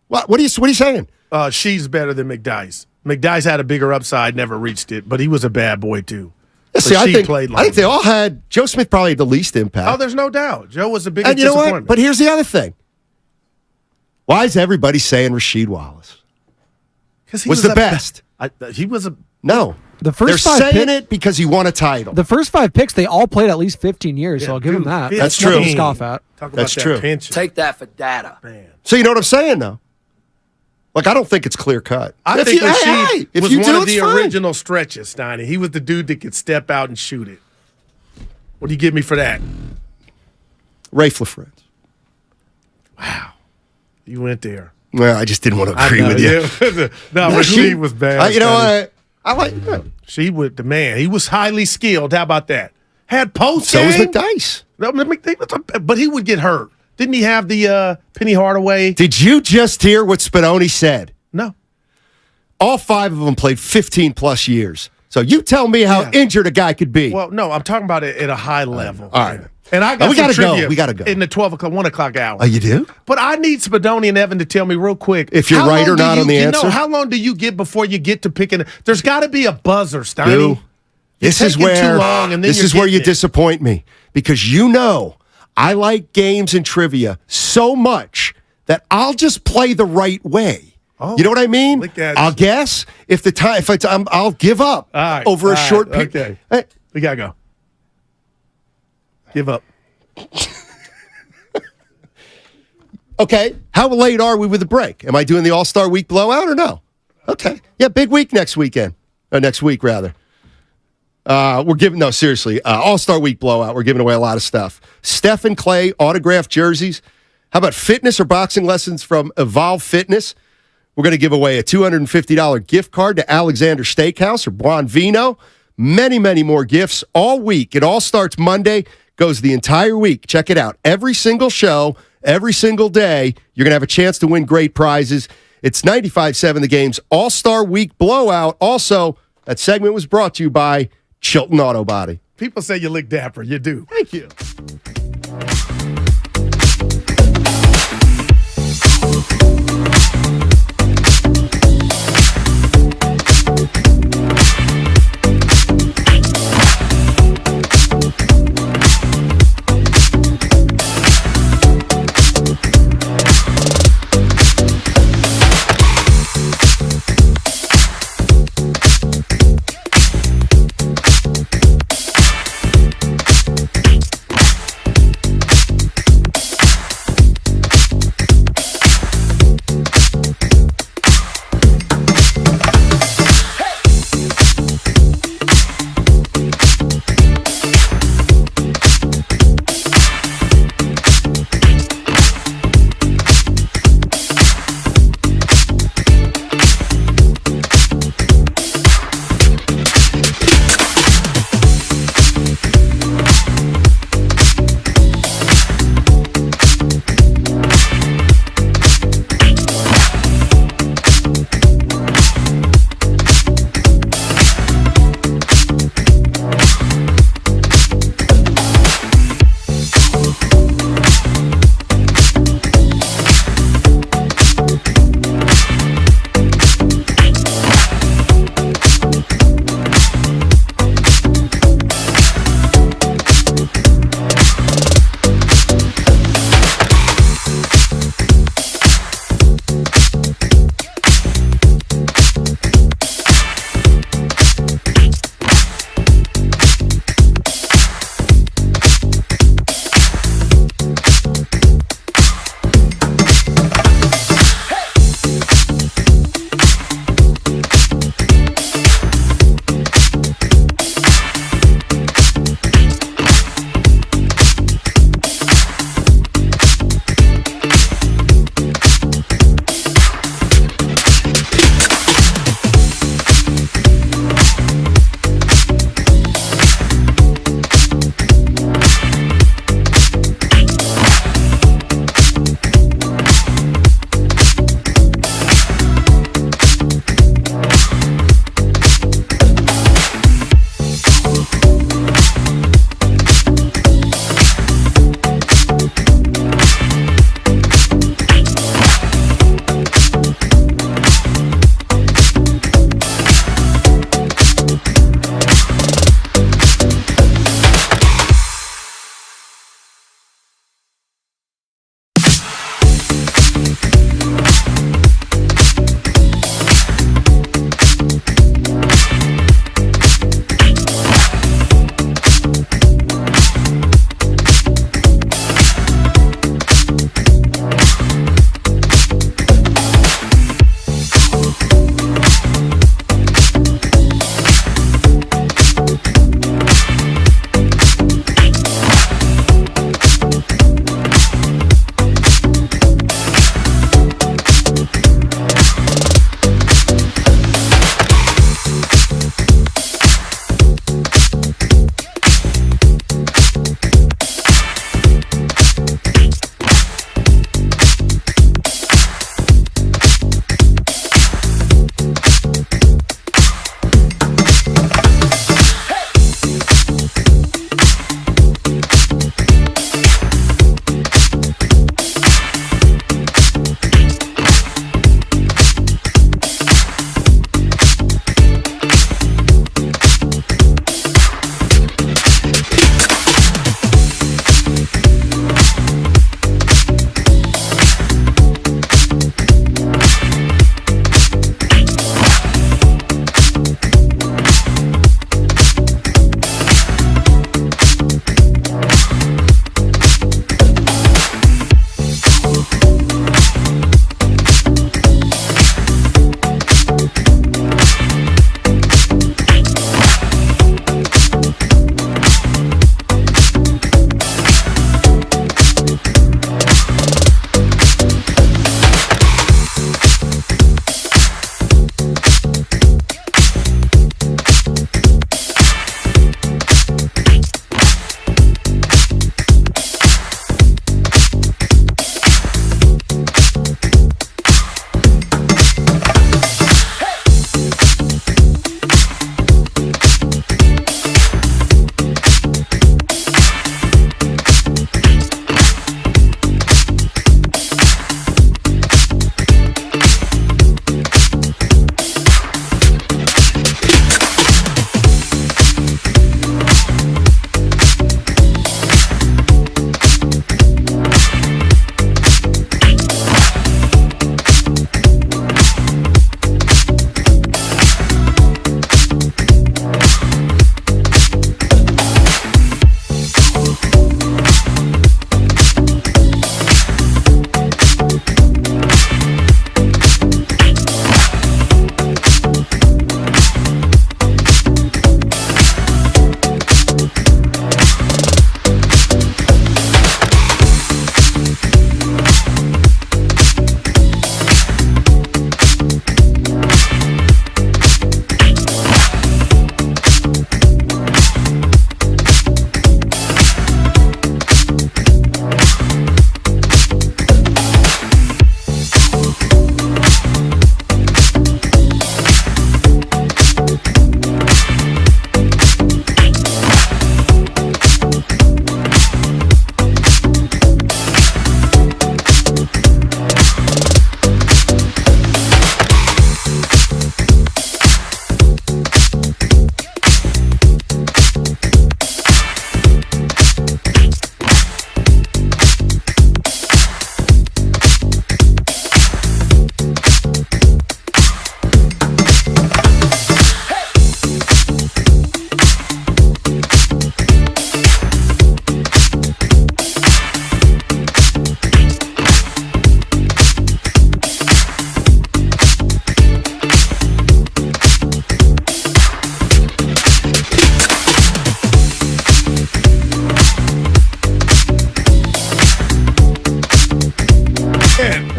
What are you saying? She's better than McDyess. McDyess had a bigger upside, never reached it, but he was a bad boy too. Yeah, see, I think they all had. Joe Smith probably had the least impact. Oh, there's no doubt. Joe was the biggest and you know disappointment. what? But here's the other thing. Why is everybody saying Rasheed Wallace? Because was the best. He was a no. The first They're 5 saying it because he won a title. The first 5 picks, they all played at least 15 years, so I'll give him that. That's true. Nothing to scoff at. That's true. Take that for data. So you know what I'm saying, though? Like, I don't think it's clear cut. I think Rasheed was you one do, of it's the fine. original stretches, Steiny. He was the dude that could step out and shoot it. What do you give me for that? Ray LaFrance. Wow. You went there. Well, I just didn't want to agree with you. No, Rasheed was bad. You know what? I like him. She was the man. He was highly skilled. How about that? Had post So was McDyess. No, but he would get hurt. Didn't he have the Penny Hardaway? Did you just hear what Spadoni said? No. All 5 of them played 15-plus years. So you tell me how injured a guy could be. Well, no, I'm talking about it at a high level. All right. And I got we some gotta trivia go. We got to go. in the 1 o'clock hour. Oh, you do? But I need Spadoni and Evan to tell me real quick. If you're right or not on the answer? How long do you get before you get to picking? There's got to be a buzzer, Steiny. Dude, this is where you disappoint. disappoint me. Because you know I like games and trivia so much that I'll just play the right way. Oh, you know what I mean? look at I'll you. guess I'll give up over a short period. Okay. Hey, We got to go. Give up. okay, how late are we with the break? Am I doing the All-Star Week blowout or no? Okay. Yeah, big week next weekend. Or next week, rather. Seriously, All-Star Week blowout. We're giving away a lot of stuff. Steph and Clay autographed jerseys. How about fitness or boxing lessons from Evolve Fitness? We're going to give away a $250 gift card to Alexander Steakhouse or Buon Vino. Many, many more gifts all week. It all starts Monday, goes the entire week. Check it out. Every single show, every single day, you're going to have a chance to win great prizes. It's 95.7 The Game's All-Star Week blowout. Also, that segment was brought to you by Chilton Auto Body. People say you look dapper. You do. Thank you.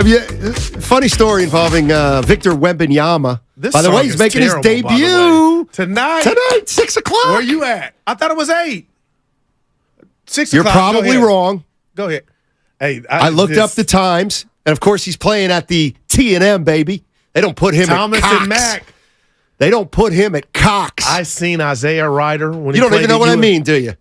Funny story involving Victor Wembanyama. This by the way, song he's is making his terrible, by the debut way. Tonight, 6 o'clock. Where you at? I thought it was 8. 6 You're o'clock. Go probably ahead. wrong. Go ahead. Hey, I looked up the times, and of course, he's playing at the T&M, baby. They don't put him Thomas at Cox. and Mack. They don't put him at Cox. I seen Isaiah Ryder when You he don't even know what I played mean, do you?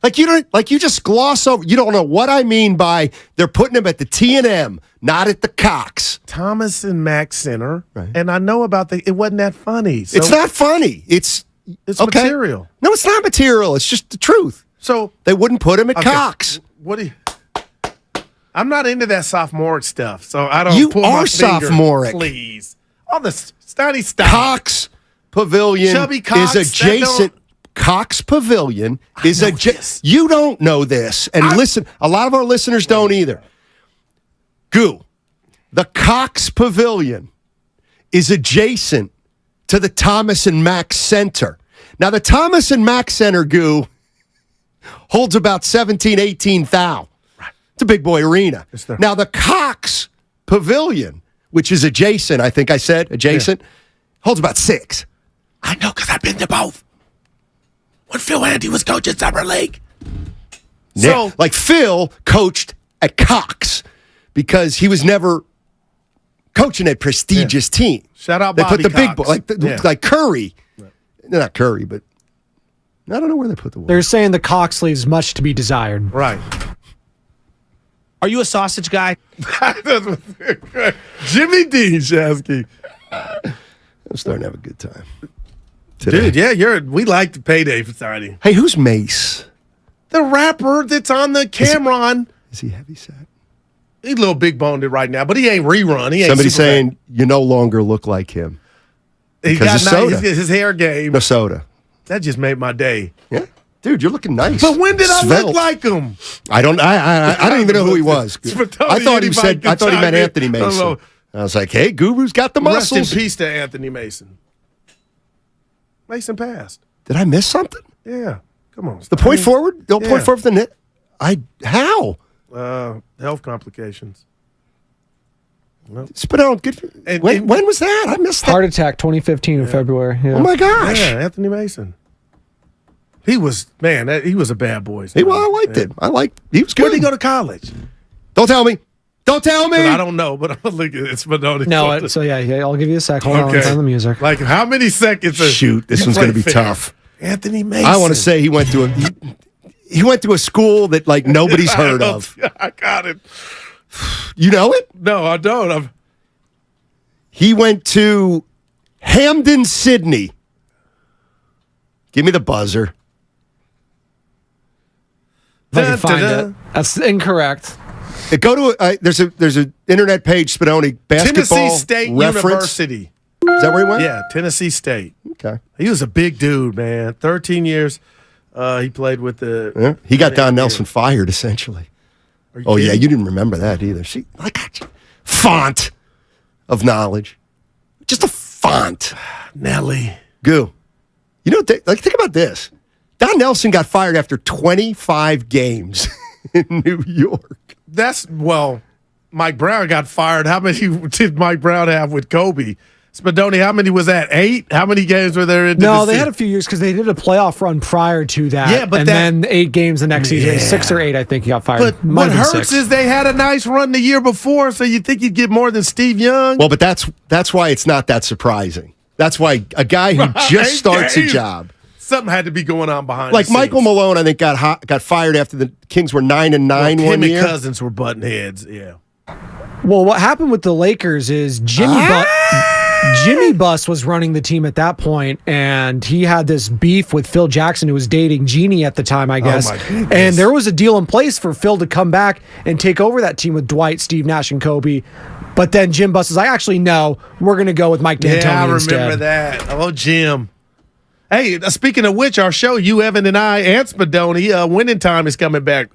You just gloss over. You don't know what I mean by they're putting him at the T&M, not at the Cox. Thomas and Mack Center, and I know about it wasn't that funny. So It's not funny. It's okay. material. No, it's not material. It's just the truth. So they wouldn't put him at Okay. Cox. What do you? I'm not into that sophomoric stuff, so I don't. You pull are my finger, sophomoric. please. All the Steiny stop. Cox Pavilion Chubby Cox, is adjacent. Cox Pavilion is adjacent. You don't know this, and listen. A lot of our listeners don't either. Goo, the Cox Pavilion is adjacent to the Thomas and Mack Center. Now, the Thomas and Mack Center, Goo, holds about 17, 18,000. It's a big boy arena. Now, the Cox Pavilion, which is adjacent, I think I said adjacent, holds about 6. I know because I've been to both. When Phil Andy was coaching Summer League. So, like Phil coached at Cox because he was never coaching a prestigious team. Shout out They Bobby put the big Cox. boy, like Curry. Not Curry, but I don't know where they put the one. They're saying the Cox leaves much to be desired. Right. Are you a sausage guy? Jimmy D. Shasky. I'm starting to have a good time. Dude, yeah, we like the payday for Friday. Hey, who's Mace? The rapper that's on the Cameron. Is he heavy set? He's a little big boned right now, but he ain't rerun. He ain't Somebody super saying you no longer look like him. He Because got of nice, soda. his hair game. No soda. That just made my day. Yeah, dude, you're looking nice. But when did I Svelte. look like him? I don't. I don't even know who he was. I thought he said. I thought he meant Anthony Mason. I was like, hey, Guru's got the Rest muscles. in peace to Anthony Mason. Mason passed. Did I miss something? Yeah. Come on. The point forward? The Yeah. point forward for the net? How? Health complications. Spit out. When was that? I missed that. Heart attack 2015 in February. Yeah. Oh my gosh. Yeah, Anthony Mason. He was, man, he was a bad boy. Hey, well, I liked it. He was good. Where did he go to college? Don't tell me. Don't tell me. I don't know, but I'm going to look at it. Spadoni. No, so yeah, I'll give you a sec. Hold on, find the music. Like, how many seconds? Shoot, this one's going to be tough. Anthony Mason. I want to say he went to a school that like nobody's heard of. I got it. You know it? No, I don't. He went to Hamden, Sydney. Give me the buzzer. If I can find it. That's incorrect. Go to there's a internet page, Spadoni, basketball Tennessee State reference. University. Is that where he went? Yeah, Tennessee State. Okay. He was a big dude, man. 13 years. He played with the. Yeah, he got Don Nelson fired, essentially. Oh, yeah, you didn't remember that either. See, I got you. Font of knowledge. Just a font. Nelly. Goo. You know, think about this. Don Nelson got fired after 25 games in New York. Mike Brown got fired. How many did Mike Brown have with Kobe? Spadoni, how many was that? 8? How many games were there? No, they had a few years because they did a playoff run prior to that. Yeah, but then 8 games the next season. 6 or 8, I think he got fired. But Might what have been hurts 6. is they had a nice run the year before, so you think you'd get more than Steve Young. Well, but that's why it's not that surprising. That's why a guy who just starts a job. Something had to be going on behind Like the Michael scenes. Malone, I think got fired after the Kings were 9-9 one Him year. and Cousins were butting heads. Yeah. Well, what happened with the Lakers is Jimmy Buss was running the team at that point, and he had this beef with Phil Jackson, who was dating Jeannie at the time, I guess. my goodness. And there was a deal in place for Phil to come back and take over that team with Dwight, Steve Nash, and Kobe. But then Jim Buss is like, actually, no, we're going to go with Mike D'Antoni Yeah, I remember instead. that. Oh, Jim. Hey, speaking of which, our show, you, Evan, and I, and Spadoni, Winning Time is coming back.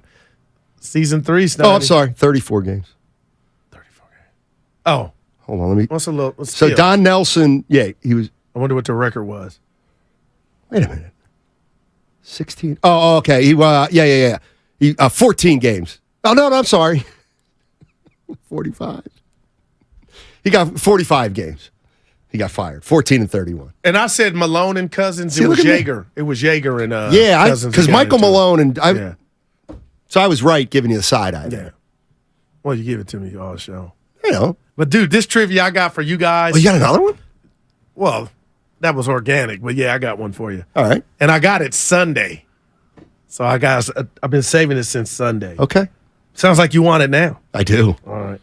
Season 3. Oh, I'm sorry, 34 games. Oh. Hold on, let me. What's a little? So Don Nelson, yeah, he was. I wonder what the record was. Wait a minute. 16. Oh, okay. Yeah. He 14 games. Oh no, I'm sorry. 45. He got 45 games. He got fired. 14 and 31. And I said Malone and Cousins. See, It was look at me. Jaeger. It was Jaeger and Yeah, Cousins. because who got Michael into it. Malone and I. Yeah. So I was right giving you the side eye there. Yeah. Well, you give it to me all show. You know. But dude, this trivia I got for you guys. Oh, you got another one? Well, that was organic, but yeah, I got one for you. All right. And I got it Sunday. So I've been saving it since Sunday. Okay. Sounds like you want it now. I do. All right.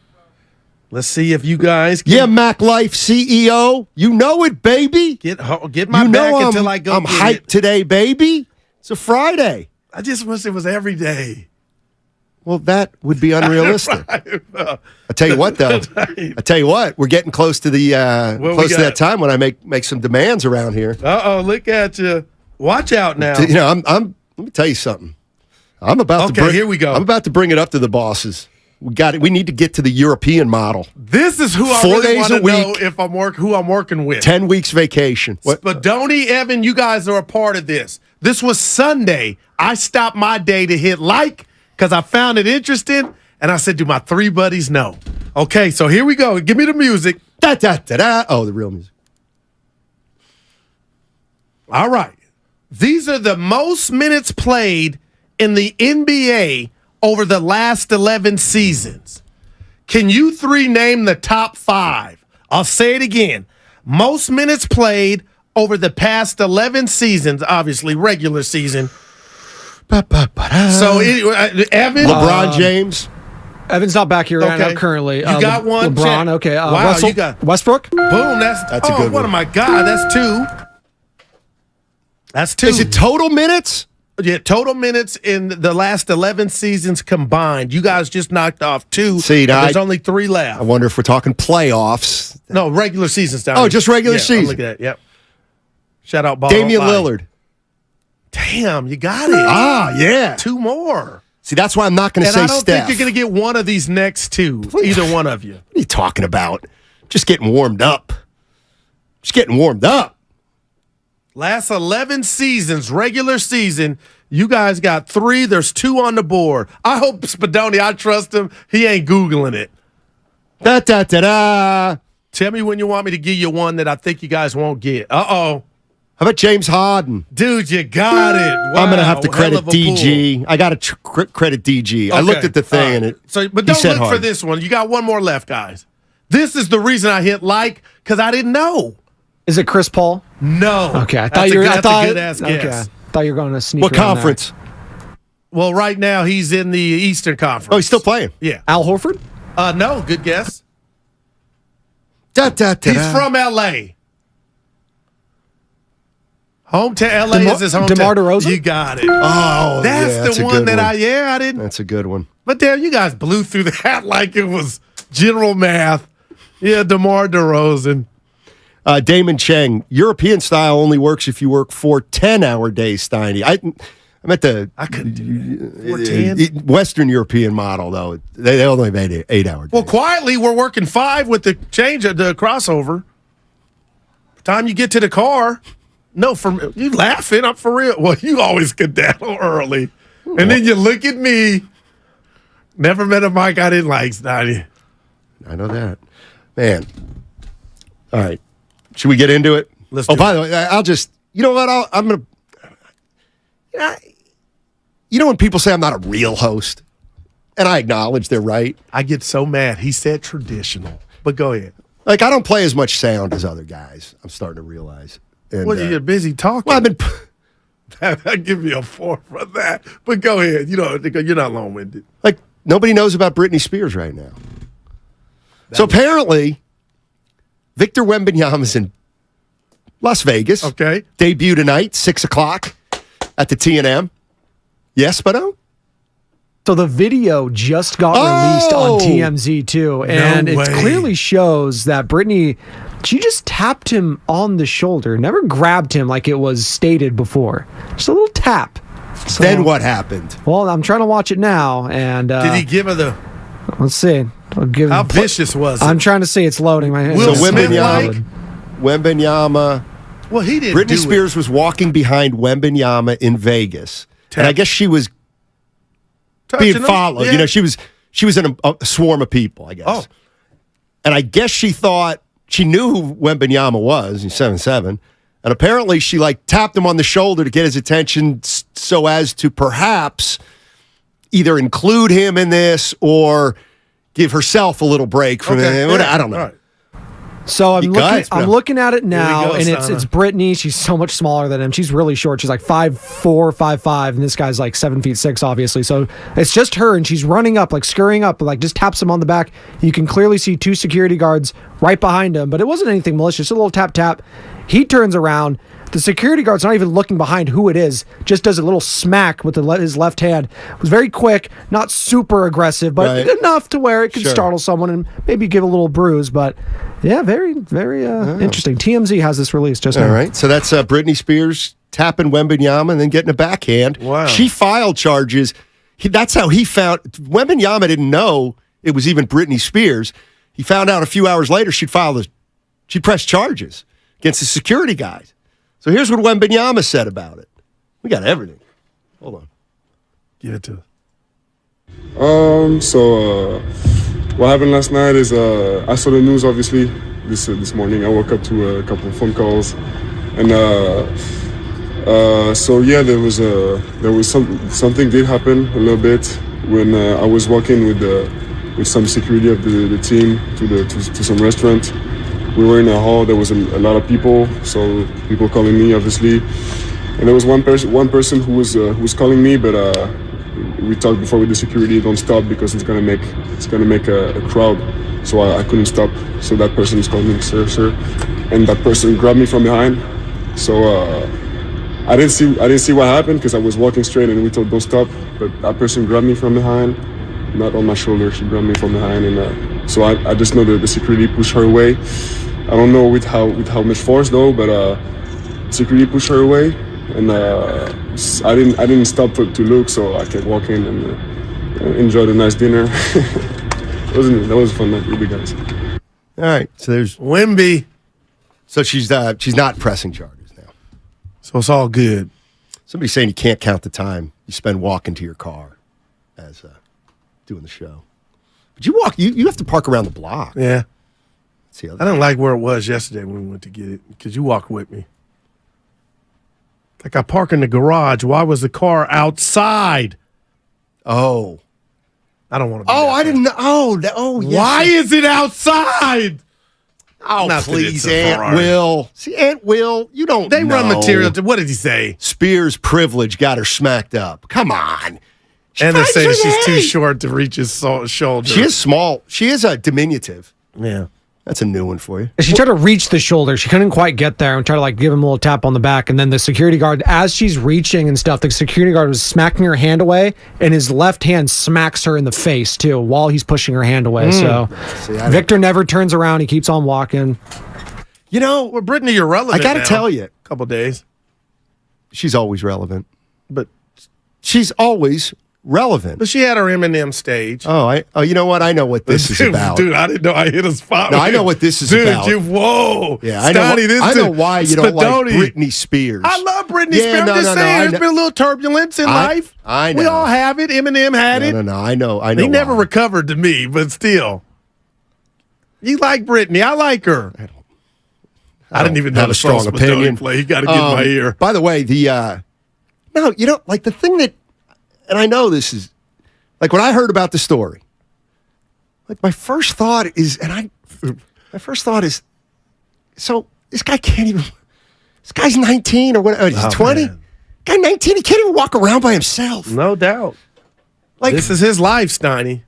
Let's see if you guys Yeah, Mac Life CEO. You know it, baby. get my back I'm, until I go. I'm get hyped it. today, baby. It's a Friday. I just wish it was every day. Well, that would be unrealistic. I tell you what, though. I tell you what, we're getting close to the What we close to got? that time when I make some demands around here. Look at you. Watch out now. You know, I'm. Let me tell you something. I'm about to Okay, here we go. I'm about to bring it up to the bosses. We got it. We need to get to the European model. This is who I 4 really days want a to know week. if who I'm working with. 10 weeks vacation. What? Spadoni, Evan, you guys are a part of this. This was Sunday. I stopped my day to hit like because I found it interesting, and I said, do my three buddies know? Okay, so here we go. Give me the music. Da, da, da, da. Oh, the real music. All right. These are the most minutes played in the NBA over the last 11 seasons. Can you three name the top 5? I'll say it again. Most minutes played over the past 11 seasons, obviously regular season. So, Evan. LeBron James. Evan's not back here right Okay. now currently. You got one? LeBron, Check. okay. Wow, you got- Westbrook? Boom. That's a good what one. am I God? That's 2. That's 2. Is it total minutes? Yeah, total minutes in the last 11 seasons combined. You guys just knocked off 2. See, and now there's I- only 3 left. I wonder if we're talking playoffs. No, regular season's down. Oh, here. just regular Yeah, season. Look at that. Yep. Shout out Ball. Damian Lillard. Damn, you got it. Ah, yeah. 2 more. See, that's why I'm not going to And say I don't Steph. think you're going to get one of these next 2. Either one of you. What are you talking about? Just getting warmed up. Just getting warmed up. Last 11 seasons, regular season, you guys got 3. There's 2 on the board. I hope Spadoni, I trust him. He ain't Googling it. Da, da, da, da. Tell me when you want me to give you one that I think you guys won't get. Uh-oh. How about James Harden? Dude, you got it. Wow, I'm going to have to hell credit of a pull. DG. I got to credit DG. I looked Okay, at the thing all right. and it. But he don't said look for Harden. this one. You got one more left, guys. This is the reason I hit like because I didn't know. Is it Chris Paul? No. Okay, I That's thought you were. That's I thought, a good ass okay, guess. I thought you were going to sneak. What around conference? Well, right now he's in the Eastern Conference. Oh, he's still playing. Yeah. there. Al Horford. No, good guess. Da, da, da, He's da. from L.A. Home to L.A. DeMar- is his home. DeMar DeRozan? You got it. Oh, That's yeah, the a one good that one. I didn't. That's a good one. But damn, you guys blew through that like it was general math. Yeah, DeMar DeRozan. Damon Cheng, European style only works if you work 4 10-hour days, Steiny. I'm at the I couldn't do that. 410? Western European model, though. They only have 8-hour days. Well, quietly, we're working 5 with the change of the crossover. Time you get to the car, no, you laughing? I'm for real. Well, you always get down early, and then you look at me. Never met a Mike I didn't like, Snotty. I know that, man. All right, should we get into it? Let's. By the way, I'll just. You know what? I'm gonna. You know when people say I'm not a real host, and I acknowledge they're right. I get so mad. He said traditional, but go ahead. Like I don't play as much sound as other guys. I'm starting to realize. And, Well, you're busy talking. Well, I've been. I give you a 4 for that. But go ahead. You know, you're not long-winded. Like nobody knows about Britney Spears right now. So apparently, Victor Wembanyama's in Las Vegas. Okay. Debut tonight, 6:00 at the T&M. Yes, but no. So the video just got released on TMZ too, and it clearly shows that Britney, she just tapped him on the shoulder, never grabbed him like it was stated before. Just a little tap. So, Then what happened? Well, I'm trying to watch it now, and Did he give her the? let's see. I'll give How him, vicious was it? I'm trying to see. It's loading. My Will So Smith Wembanyama. Well, he didn't. Britney do Spears was walking behind Wembanyama in Vegas, and I guess she was Touching being him? followed. Yeah. You know, she was in a swarm of people, I guess. Oh. And I guess she knew who Wembanyama was. He's 7'7". And apparently she tapped him on the shoulder to get his attention so as to perhaps either include him in this or give herself a little break from him. I don't know. Right. So I'm looking at it now, and Sana. it's Brittany. She's so much smaller than him. She's really short. She's like 5'4", 5'5", and this guy's like 7'6", obviously. So it's just her, and she's running up, scurrying up, just taps him on the back. You can clearly see 2 security guards right behind him, but it wasn't anything malicious. A little tap tap. He turns around. The security guard's not even looking behind who it is. Just does a little smack with his left hand. It was very quick, not super aggressive, but enough to where it could startle someone and maybe give a little bruise. But yeah, very, very interesting. TMZ has this release just now. All right. So that's Britney Spears tapping Wembanyama and then getting a backhand. Wow. She filed charges. That's how he found. Wembanyama didn't know it was even Britney Spears. He found out a few hours later she'd pressed charges against the security guys. So here's what Wembanyama said about it. We got everything. Hold on. Give it to us. What happened last night is I saw the news, obviously, this morning. I woke up to a couple of phone calls. And there was something did happen a little bit when I was walking with some security of the team to some restaurant. We were in a hall. There was a lot of people, so people calling me, obviously. And there was one person who was calling me, but we talked before with the security. Don't stop because it's gonna make a crowd. So I couldn't stop. So that person is calling me, sir, and that person grabbed me from behind. So I didn't see what happened because I was walking straight and we told don't stop. But that person grabbed me from behind, not on my shoulder. She grabbed me from behind, and so I just know that the security pushed her away. I don't know with how much force though, but security pushed her away, and I didn't stop to look, so I kept walking and enjoyed a nice dinner. That was fun night with you guys. All right, so there's Wemby. So she's not pressing charges now. So it's all good. Somebody's saying you can't count the time you spend walking to your car as doing the show. But you have to park around the block. Yeah. See, I didn't like where it was yesterday when we went to get it because you walked with me. Like I park in the garage. Why was the car outside? Oh. I don't want to be I didn't know. Oh, yes. Why is it outside? Oh, Not please, Aunt Will. See, Aunt Will, you don't They know. run material. What did he say? Spears' privilege got her smacked up. Come on. And they're saying she's too short to reach his shoulder. She is small. She is a diminutive. Yeah. That's a new one for you. She tried to reach the shoulder. She couldn't quite get there and try to give him a little tap on the back. And then the security guard, as she's reaching and stuff, the security guard was smacking her hand away, and his left hand smacks her in the face too while he's pushing her hand away. So Victor never turns around. He keeps on walking. You know, well, Brittany, you're relevant. I got to tell you, a couple days. She's always relevant, but she's always relevant. But she had her Eminem stage. Oh, you know what? I know what this is about. Dude, I didn't know I hit a spot. No, I know what this is about. Dude, whoa. Yeah, I know why you don't like Britney Spears. I love Britney Spears. I'm just saying, there's been a little turbulence in life. I know. We all have it. Eminem had it. No, I know. He never recovered to me, but still. You like Britney. I like her. I didn't even have a strong opinion. Play. You got to get in my ear. By the way, the thing that, and I know this is, when I heard about the story, my first thought is, so this guy can't even, this guy's 19 or whatever, he's 20? Man. Guy 19, he can't even walk around by himself. No doubt. This is his life, Steiny.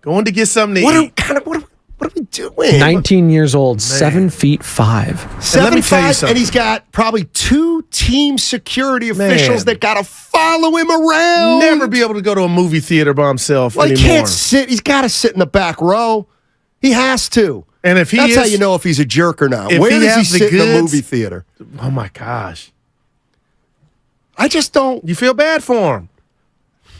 Going to get something to eat. What are we doing? 19 years old, 7'5". 7'5", and he's got probably 2 team security officials that got to follow him around. Never be able to go to a movie theater by himself anymore. He can't sit. He's got to sit in the back row. He has to. And if that's how you know if he's a jerk or not. Where does he sit in the movie theater? Oh my gosh! I just don't. You feel bad for him.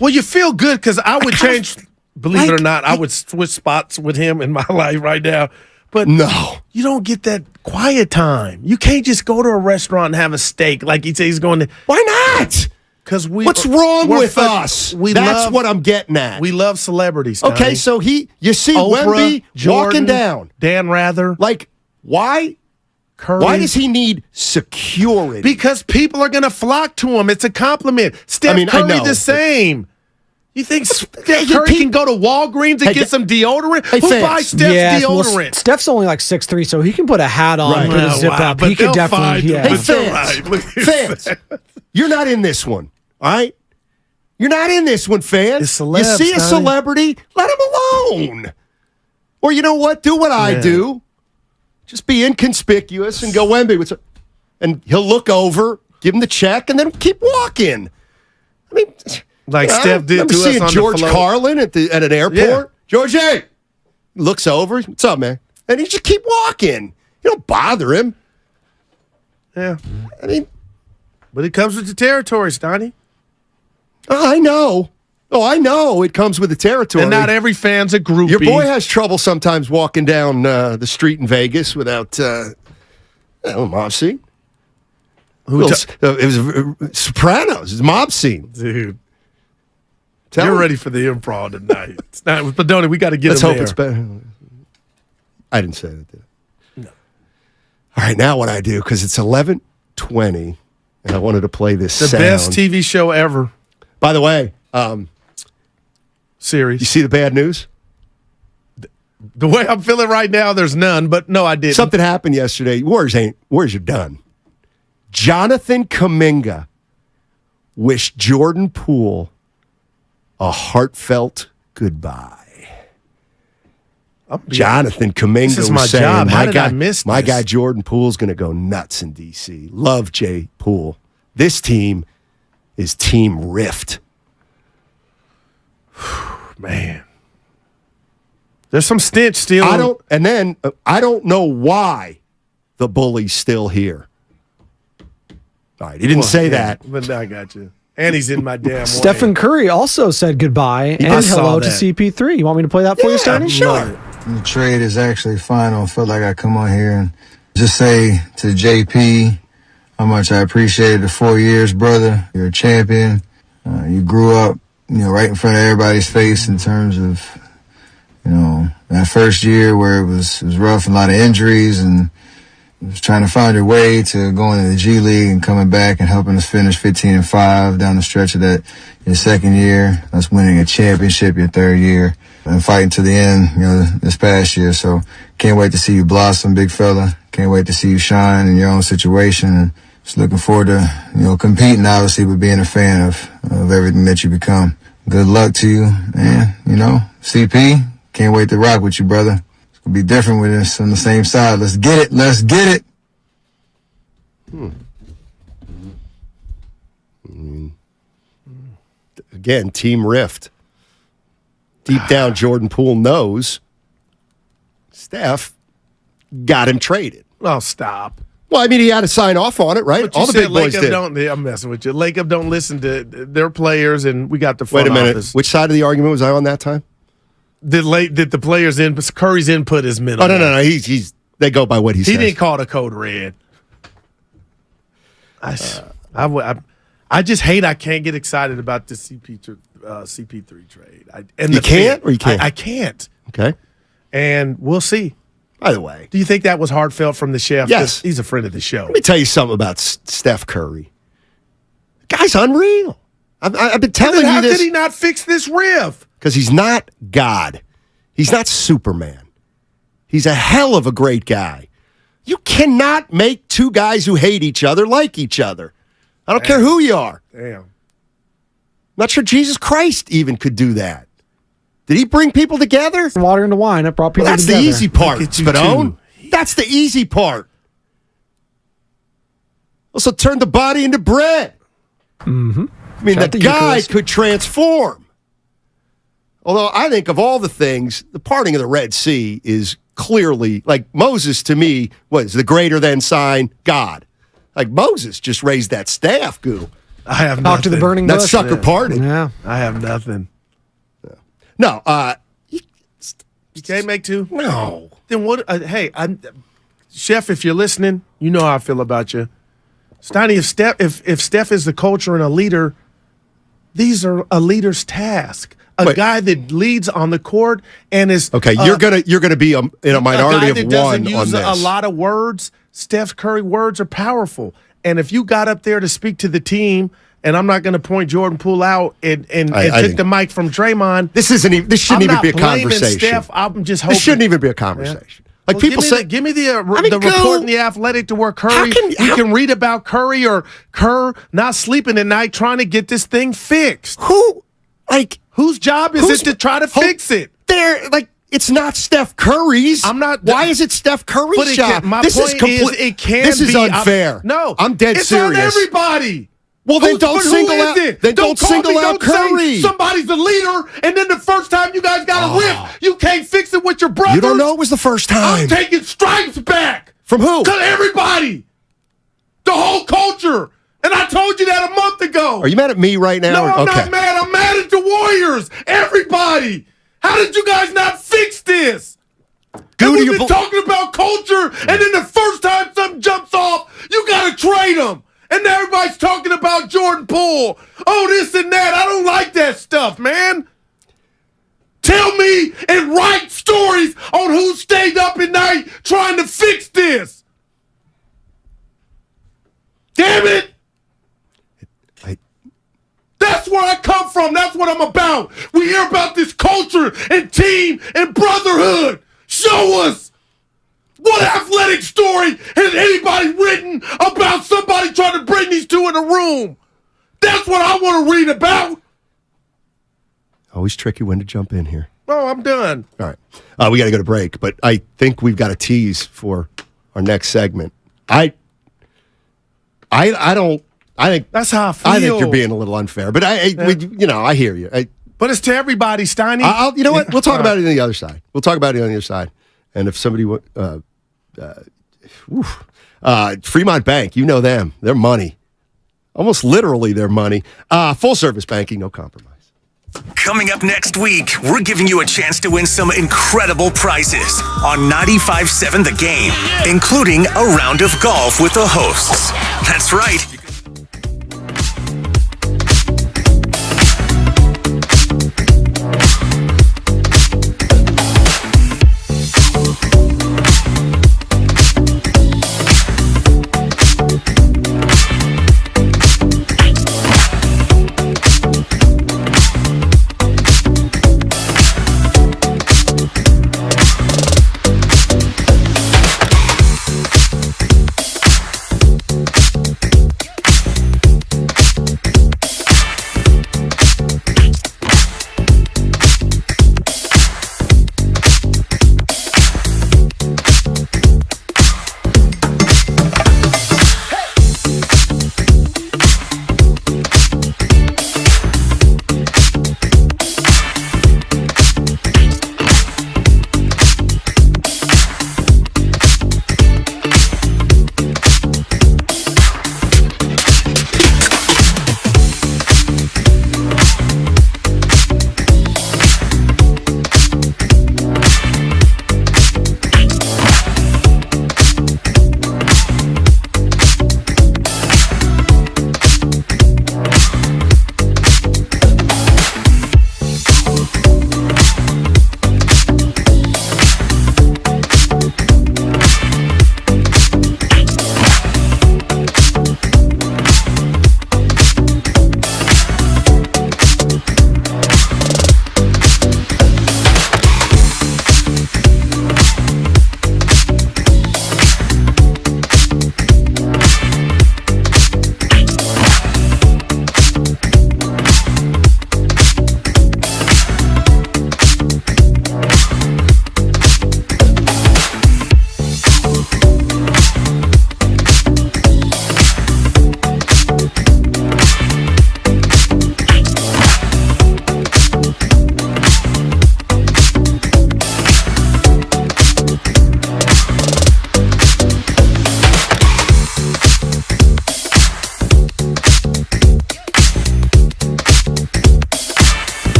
Well, you feel good because I would change. Believe it or not, I would switch spots with him in my life right now. But no, you don't get that quiet time. You can't just go to a restaurant and have a steak like he says he's going to. Why not? Because what's wrong we're with fuck- us? We That's love, what I'm getting at. We love celebrities. Okay, Donnie. so you see Oprah, Wemby Jordan, walking down. Dan Rather. Like, why? Curry. Why does he need security? Because people are going to flock to him. It's a compliment. Steph I Curry know, the same. You think Steph you Curry can go to Walgreens and get some deodorant? Hey, Who fans. buys Steph's deodorant? Steph's only like 6'3", so he can put a hat on, Right. put a Well, zip wow, up. but He could they'll definitely. find him. Yeah. Hey, But they're right. Look at fans, you're not in this one, all right? You're not in this one, fans. It's You celebs, see a Donnie. celebrity, let him alone. Or you know what? Do what I do. Just be inconspicuous and go, Wemby, what's up? And he'll look over, give him the check, and then keep walking. I mean, Like Steph did I'm to us seeing on George the float. Carlin at an airport. Yeah. George, looks over. What's up, man? And he just keep walking. You don't bother him. Yeah. I mean, But it comes with the territory, Stoney. I know. Oh, I know. It comes with the territory. And not every fan's a groupie. Your boy has trouble sometimes walking down the street in Vegas without mob scene. It was Sopranos. It's mob scene. Dude. Tell You're him. ready for the improv tonight. It's not, but Donnie, we got to get Let's him hope there. it's better. I didn't say that, did I? No. All right, now what I do, because it's 11:20, and I wanted to play this The sound. best TV show ever. By the way, series. You see the bad news? The way I'm feeling right now, there's none, but no, I didn't. Something happened yesterday. Warriors are done. Jonathan Kuminga wished Jordan Poole a heartfelt goodbye. Jonathan Kuminga This is my was saying, job. How my did guy, I miss my this? guy Jordan Poole's going to go nuts in D.C. Love Jay Poole. This team is Team Rift. Man. There's some stench still. I don't know why the bully's still here. All right, he didn't say that. But I got you. And he's in my damn way. Stephen Curry also said goodbye and saw hello to that. CP3. You want me to play that for you, Stoney? Sure. The trade is actually final. I felt like I come on here and just say to JP how much I appreciated the 4 years, brother. You're a champion. You grew up, right in front of everybody's face in terms of, that first year where it was rough and a lot of injuries and was trying to find your way to going to the G League and coming back and helping us finish 15-5 down the stretch of that your second year. Us winning a championship your third year and fighting to the end, this past year. So can't wait to see you blossom, big fella. Can't wait to see you shine in your own situation. And just looking forward to, competing, obviously, but being a fan of everything that you become. Good luck to you. And, CP, can't wait to rock with you, brother. It's going to be different with us on the same side. Let's get it. Let's get it. Again, Team Rift. Deep down, Jordan Poole knows Steph got him traded. Oh, stop. Well, I mean, he had to sign off on it, right? But you All the said big boys Lacob did. I'm messing with you. Lacob don't listen to their players, and we got the Wait front a minute. office. Which side of the argument was I on that time? Did the players in Curry's input is minimal? Oh, no. He's they go by what he He says. didn't call the code red. I just hate I can't get excited about this CP3 trade. You can't or you can't? I can't. Okay. And we'll see. By the way, do you think that was heartfelt from the chef? Yes. He's a friend of the show. Let me tell you something about Steph Curry. The guy's unreal. I've been telling How you this. could he not fix this riff? Because he's not God. He's not Superman. He's a hell of a great guy. You cannot make two guys who hate each other like each other. I don't care who you are. Damn. I'm not sure Jesus Christ even could do that. Did he bring people together? Water into wine. It brought people Well, that's together. the easy part, Look at you Spadone. That's the easy part. Also turned the body into bread. Mm-hmm. I mean, Shout the to guy Eucharist. could transform. Although I think of all the things, the parting of the Red Sea is clearly, like Moses to me was the greater than sign God. Like Moses just raised that staff, goo. I have Talk to the burning That bush. sucker parted. Yeah. I have nothing. No, You can't make two? no. Then what? Hey, Chef, if you're listening, you know how I feel about you. Steiny, if Steph is the culture and a leader, these are a leader's task. A guy that leads on the court and is okay. You're gonna be in a minority a guy of that one doesn't on use this. a lot of words. Steph Curry words are powerful, and if you got up there to speak to the team, and I'm not going to point Jordan Poole out and take the mic from Draymond. This shouldn't even be a conversation. Steph, I'm just hoping this shouldn't even be a conversation. Like well, people say, give me the report in the Athletic to where Curry. You can read about Curry or Kerr not sleeping at night trying to get this thing fixed. Whose job is it to try to fix it? It's not Steph Curry's. I'm not. Why is it Steph Curry's job? My point is, it can This is be unfair. I'm dead it's serious. It's on everybody. Well, then don't single out. Then don't single out Curry. Somebody's the leader, and then the first time you guys got a riff, you can't fix it with your brother. You don't know it was the first time. I'm taking stripes back. From who? Because everybody, the whole culture. And I told you that a month ago. Are you mad at me right now? No, I'm not mad. I'm mad at the Warriors. Everybody. How did you guys not fix this? We've been talking about culture, and then the first time something jumps off, you got to trade them. And now everybody's talking about Jordan Poole. Oh, this and that. I don't like that stuff, man. Tell me and write stories on who stayed up at night trying to fix this. Damn it. That's where I come from. That's what I'm about. We hear about this culture and team and brotherhood. Show us. What athletic story has anybody written about somebody trying to bring these two in a room? That's what I want to read about. Always tricky when to jump in here. Oh, I'm done. All right. We got to go to break, but I think we've got a tease for our next segment. I think that's how I feel. I think you're being a little unfair, but I hear you. But it's to everybody, Steiny. You know what? We'll talk about it on the other side. We'll talk about it on the other side. And if somebody, Fremont Bank, you know them. Their money, almost literally their money. Full service banking, no compromise. Coming up next week, we're giving you a chance to win some incredible prizes on 95.7 The Game, including a round of golf with the hosts. That's right.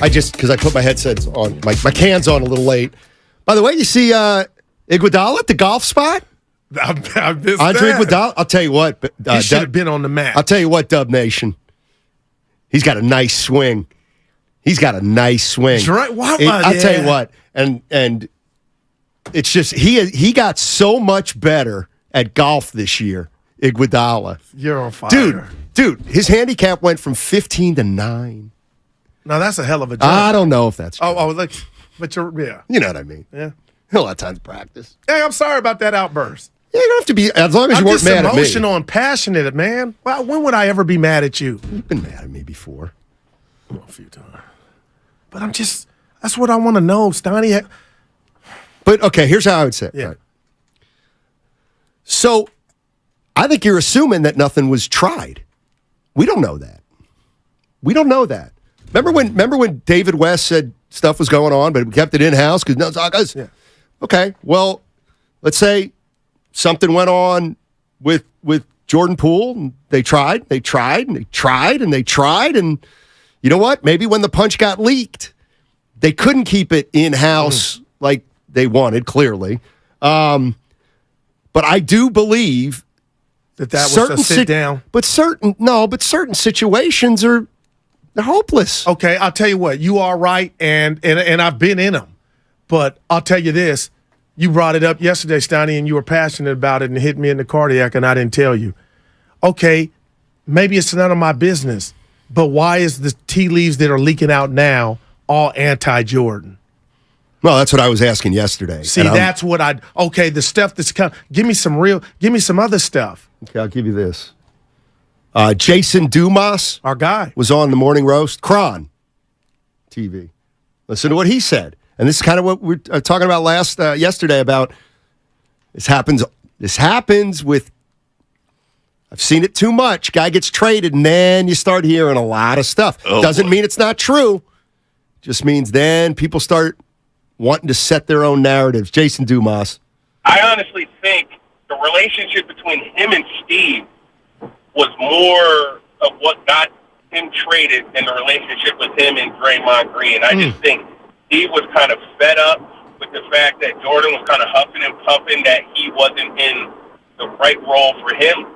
because I put my headsets on, my cans on a little late. By the way, you see Iguodala at the golf spot? I missed Andre that. Iguodala. I'll tell you what. He should have been on the mat. I'll tell you what, Dub Nation. He's got a nice swing. I'll tell you what, and it's just he got so much better at golf this year, Iguodala. You're on fire. Dude, his handicap went from 15 to 9. Now that's a hell of a jump. I don't know if that's true. Look, but yeah. You know what I mean. Yeah. A lot of times practice. Hey, I'm sorry about that outburst. Yeah, you don't have to be, as long as you weren't mad at me. I'm just emotional and passionate, man. Well, when would I ever be mad at you? You've been mad at me before. A few times. But that's what I want to know, Stoney. But, okay, here's how I would say it. Yeah. Right. So, I think you're assuming that nothing was tried. We don't know that. Remember when David West said stuff was going on, but we kept it in-house because Yeah. Okay, well, let's say something went on with Jordan Poole, and they tried, and you know what? Maybe when the punch got leaked, they couldn't keep it in-house like they wanted, clearly. But I do believe that was a sit down. But certain situations they're hopeless. Okay, I'll tell you what. You are right, and I've been in them. But I'll tell you this. You brought it up yesterday, Stoney, and you were passionate about it and hit me in the cardiac, and I didn't tell you. Okay, maybe it's none of my business, but why is the tea leaves that are leaking out now all anti-Jordan? Well, that's what I was asking yesterday. See, that's what the stuff that's come. Give me some other stuff. Okay, I'll give you this. Jason Dumas, our guy, was on the Morning Roast, Cron TV. Listen to what he said. And this is kind of what we were talking about yesterday about this happens with, I've seen it too much. Guy gets traded, and then you start hearing a lot of stuff. Doesn't mean it's not true. Just means then people start wanting to set their own narratives. Jason Dumas. I honestly think the relationship between him and Steve was more of what got him traded than the relationship with him and Draymond Green. I just think Steve was kind of fed up with the fact that Jordan was kind of huffing and puffing that he wasn't in the right role for him.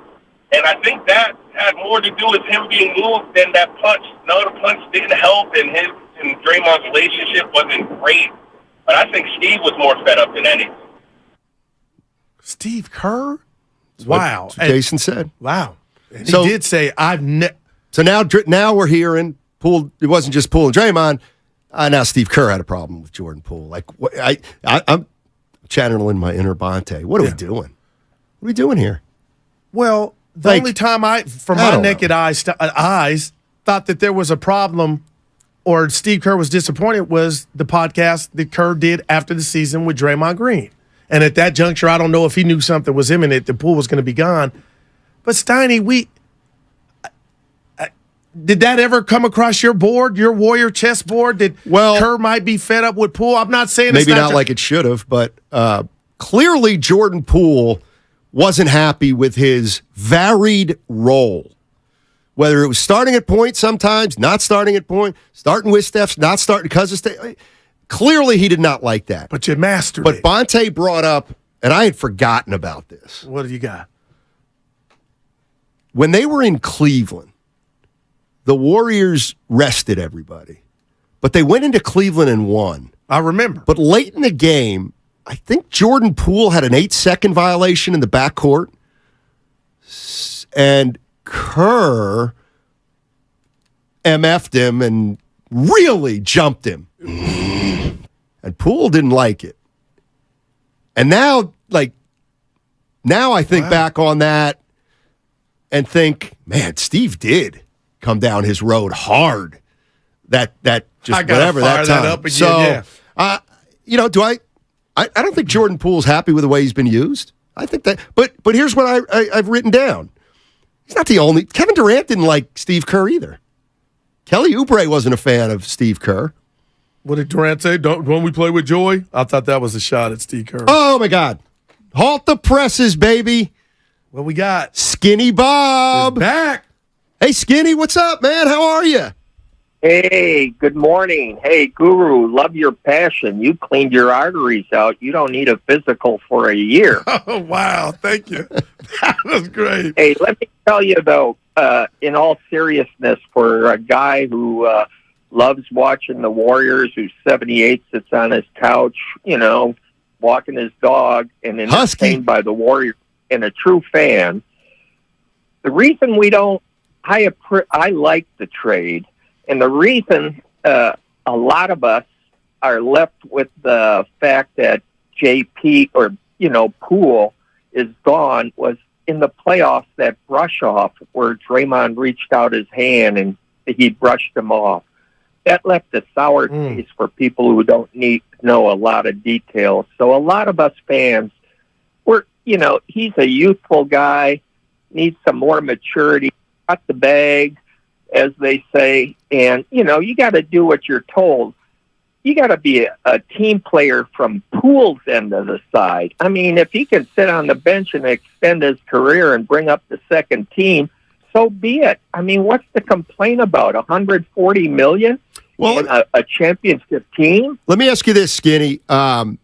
And I think that had more to do with him being moved than that punch. No, the punch didn't help, and his and Draymond's relationship wasn't great. But I think Steve was more fed up than anything. Steve Kerr? Wow. Jason said. Wow. And he did say, So now we're hearing Poole. It wasn't just Poole and Draymond. Now Steve Kerr had a problem with Jordan Poole. Like, I'm channeling my inner Bonte. What are we doing? What are we doing here? Well, the only time from my naked eyes, thought that there was a problem or Steve Kerr was disappointed was the podcast that Kerr did after the season with Draymond Green. And at that juncture, I don't know if he knew something was imminent, that Poole was going to be gone. But Steiny, did that ever come across your board, your Warrior chess board, that Kerr might be fed up with Poole? I'm not saying maybe not like it should have, but clearly Jordan Poole wasn't happy with his varied role. Whether it was starting at point sometimes, not starting at point, starting with Steph, not starting because of Steph. Clearly he did not like that. But you mastered it. But Bonte brought up, and I had forgotten about this. What do you got? When they were in Cleveland, the Warriors rested everybody. But they went into Cleveland and won. I remember. But late in the game, I think Jordan Poole had an 8-second violation in the backcourt. And Kerr MF'd him and really jumped him. And Poole didn't like it. And now I think back on that and think, man, Steve did come down his road hard. That just whatever that time. That up again, I don't think Jordan Poole's happy with the way he's been used. I think that, but here's what I've written down. He's not the only. Kevin Durant didn't like Steve Kerr either. Kelly Oubre wasn't a fan of Steve Kerr. What did Durant say? Don't we play with joy? I thought that was a shot at Steve Kerr. Oh my God! Halt the presses, baby. What we got? Skinny Bob is back. Hey, Skinny, what's up, man? How are you? Hey, good morning. Hey, Guru, love your passion. You cleaned your arteries out. You don't need a physical for a year. Oh, wow. Thank you. That was great. Hey, let me tell you, though, in all seriousness, for a guy who loves watching the Warriors, who's 78, sits on his couch, walking his dog, and entertained by the Warriors, and a true fan, the reason we don't, I like the trade, and the reason a lot of us are left with the fact that JP or, Poole is gone was in the playoffs, that brush off where Draymond reached out his hand and he brushed him off. That left a sour taste for people who don't know a lot of details. So a lot of us fans, he's a youthful guy, needs some more maturity, got the bag, as they say, and, you got to do what you're told. You got to be a team player from Poole's end of the side. I mean, if he can sit on the bench and extend his career and bring up the second team, so be it. I mean, what's the complaint about? $140 million in a championship team? Let me ask you this, Skinny. Have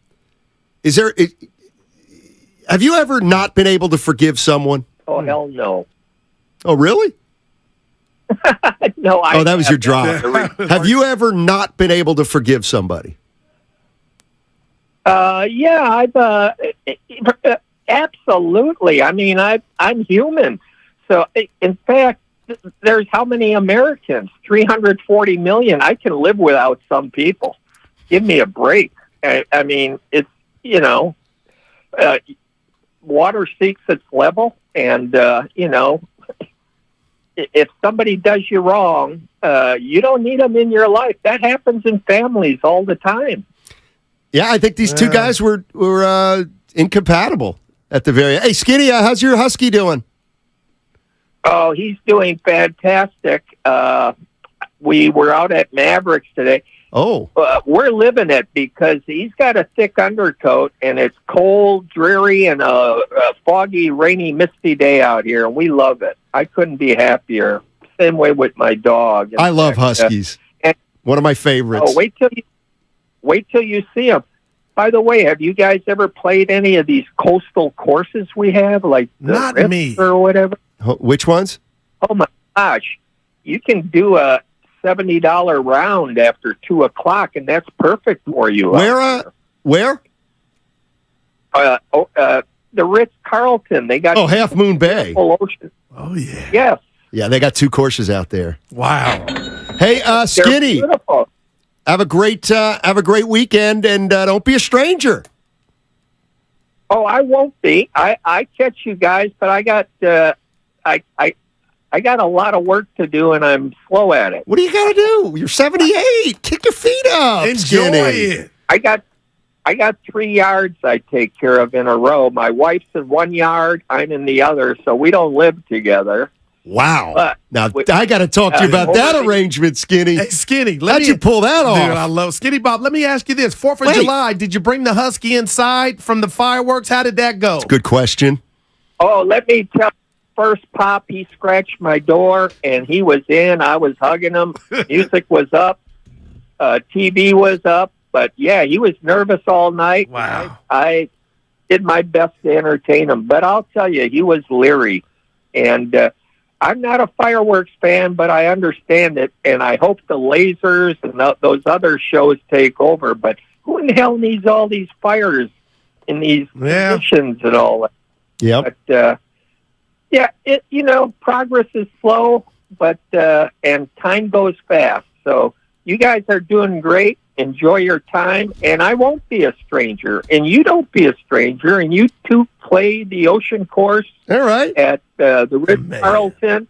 you ever not been able to forgive someone? Oh, hell no. Oh, really? No, that was your drop. Have you ever not been able to forgive somebody? Yeah, I've absolutely. I mean, I'm human. So, in fact, there's how many Americans? 340 million. I can live without some people. Give me a break. I mean, it's water seeks its level, and if somebody does you wrong, you don't need them in your life. That happens in families all the time. Yeah, I think these two guys were incompatible at the very. Hey, Skinny, how's your husky doing? Oh, he's doing fantastic. We were out at Mavericks today. Oh. We're living it because he's got a thick undercoat, and it's cold, dreary, and a foggy, rainy, misty day out here, and we love it. I couldn't be happier. Same way with my dog. I love huskies. One of my favorites. Oh, wait till you see them. By the way, have you guys ever played any of these coastal courses we have, like the Not Rips me. or whatever? Which ones? Oh my gosh, you can do a $70 round after 2:00, and that's perfect for you. Where? The Ritz-Carlton. They got Half Moon Bay. Ocean. Oh yeah. Yes. Yeah, they got two courses out there. Wow. Hey, Skinny. They're beautiful. Have a great weekend, and don't be a stranger. Oh, I won't be. I catch you guys, but I got I got a lot of work to do, and I'm slow at it. What do you got to do? You're 78. Kick your feet up. Enjoy Skinny. it. I got 3 yards I take care of in a row. My wife's in 1 yard, I'm in the other, so we don't live together. Wow. But Now, I got to talk to you about that arrangement, Skinny. Hey, Skinny, How'd you pull that off? Dude, I love Skinny Bob. Let me ask you this. 4th of July, did you bring the husky inside from the fireworks? How did that go? Good question. Oh, let me tell you, first pop, he scratched my door, and he was in. I was hugging him. Music was up. TV was up. But, yeah, he was nervous all night. Wow. I did my best to entertain him. But I'll tell you, he was leery. And I'm not a fireworks fan, but I understand it. And I hope the lasers and those other shows take over. But who in the hell needs all these fires in these conditions and all that? Yep. But, progress is slow, but and time goes fast. So you guys are doing great. Enjoy your time, and I won't be a stranger, and you don't be a stranger, and you two play the ocean course. All right. At the Ritz-Carlton,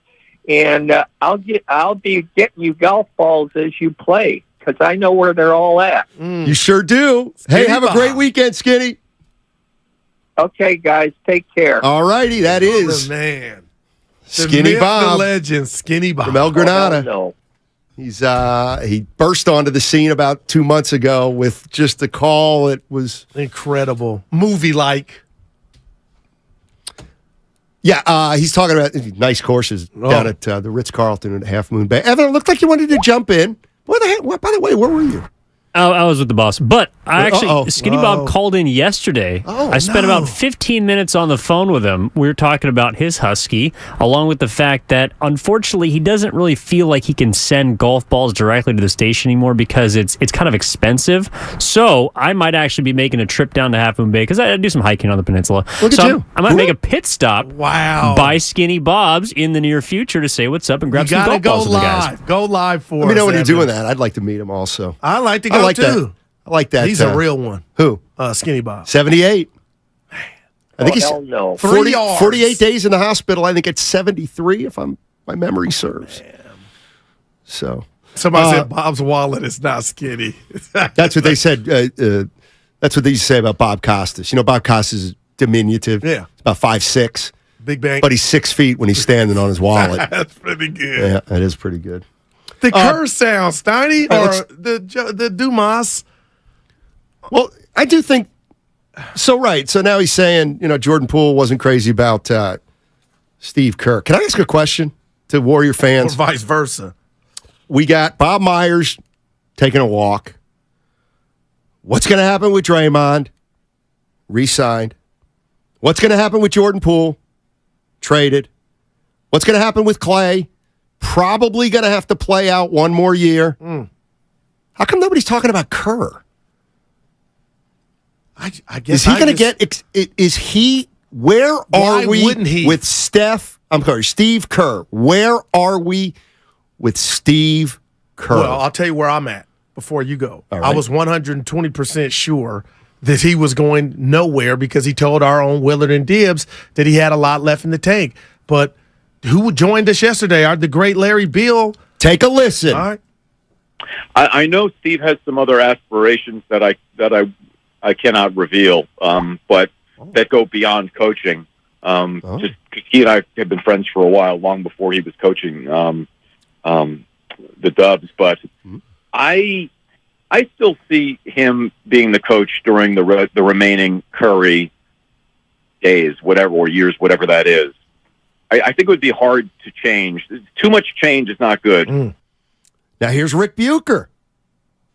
and I'll be getting you golf balls as you play because I know where they're all at. You sure do. Skinny hey, have a Bob. great weekend, Skinny. Okay, guys, take care. All righty, that is the man. Skinny myth, Bob. the legend, Skinny Bob. From El Granada. No. He's he burst onto the scene about 2 months ago with just a call. It was incredible, movie-like. Yeah, he's talking about nice courses down at the Ritz-Carlton at Half Moon Bay. Evan, it looked like you wanted to jump in. What the heck? By the way, where were you? I was with the boss, but Skinny Bob called in yesterday. I spent about 15 minutes on the phone with him. We were talking about his Husky, along with the fact that, unfortunately, he doesn't really feel like he can send golf balls directly to the station anymore because it's kind of expensive. So I might actually be making a trip down to Half Moon Bay because I do some hiking on the peninsula. Look at you. I might make a pit stop Wow. by Skinny Bob's in the near future to say what's up and grab some golf balls with the guys. Go live for Let me know us, when you're Evan. doing that. I'd like to meet him also. I like to go too. That. I like that. He's a real one. Who? Skinny Bob. 78. I think he's hell no. 48 days in the hospital. I think it's 73 if my memory serves. So Somebody said Bob's wallet is not skinny. that's what they said. That's what they used to say about Bob Costas. You know, Bob Costas is diminutive. Yeah. It's about 5'6". Big bang. But he's 6 feet when he's standing on his wallet. That's pretty good. Yeah, that is pretty good. The Kerr sound, Steiny, or the Dumas? Well, I do think so. Right. So now he's saying, Jordan Poole wasn't crazy about Steve Kerr. Can I ask a question to Warrior fans? Or vice versa. We got Bob Myers taking a walk. What's going to happen with Draymond? Re-signed. What's going to happen with Jordan Poole? Traded. What's going to happen with Clay? Probably going to have to play out one more year. How come nobody's talking about Kerr? I guess is he going to get? Is he? Where are we with Steph? I'm sorry, Steve Kerr. Where are we with Steve Kerr? Well, I'll tell you where I'm at before you go. All right. I was 120% sure that he was going nowhere because he told our own Willard and Dibbs that he had a lot left in the tank. But who joined us yesterday? The great Larry Beal. Take a listen. All right. I know Steve has some other aspirations that I cannot reveal, but that go beyond coaching. Just he and I have been friends for a while, long before he was coaching the Dubs. But I still see him being the coach during the remaining Curry days, or years, whatever that is. I think it would be hard to change. Too much change is not good. Now here's Rick Bucher,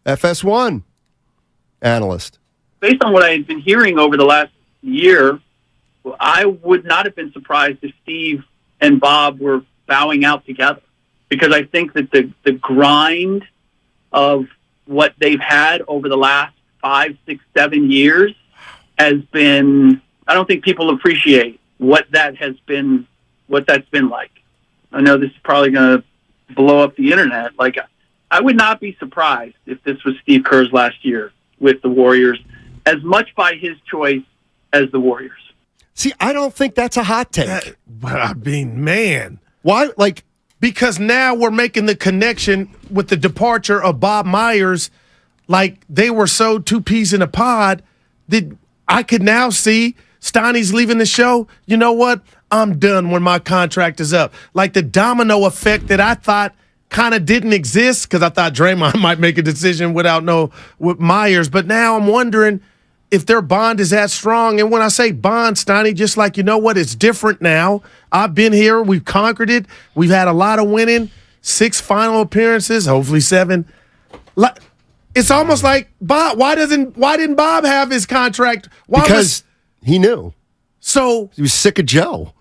FS1 analyst. Based on what I had been hearing over the last year, I would not have been surprised if Steve and Bob were bowing out together, because I think that the grind of what they've had over the last 5, 6, 7 years has been, I don't think people appreciate what that's been like. I know this is probably going to blow up the internet. Like, I would not be surprised if this was Steve Kerr's last year with the Warriors, as much by his choice as the Warriors. See, I don't think that's a hot take. But I mean, man. Why? Because now we're making the connection with the departure of Bob Myers. Like, they were so two peas in a pod that I could now see Steiny's leaving the show. You know what? I'm done when my contract is up. Like the domino effect that I thought kind of didn't exist, because I thought Draymond might make a decision with Myers. But now I'm wondering if their bond is that strong. And when I say bond, Steiny, just like, you know what? It's different now. I've been here. We've conquered it. We've had a lot of winning. 6 final appearances, hopefully 7. It's almost like Bob. Why didn't Bob have his contract? Because he knew. So he was sick of Joe.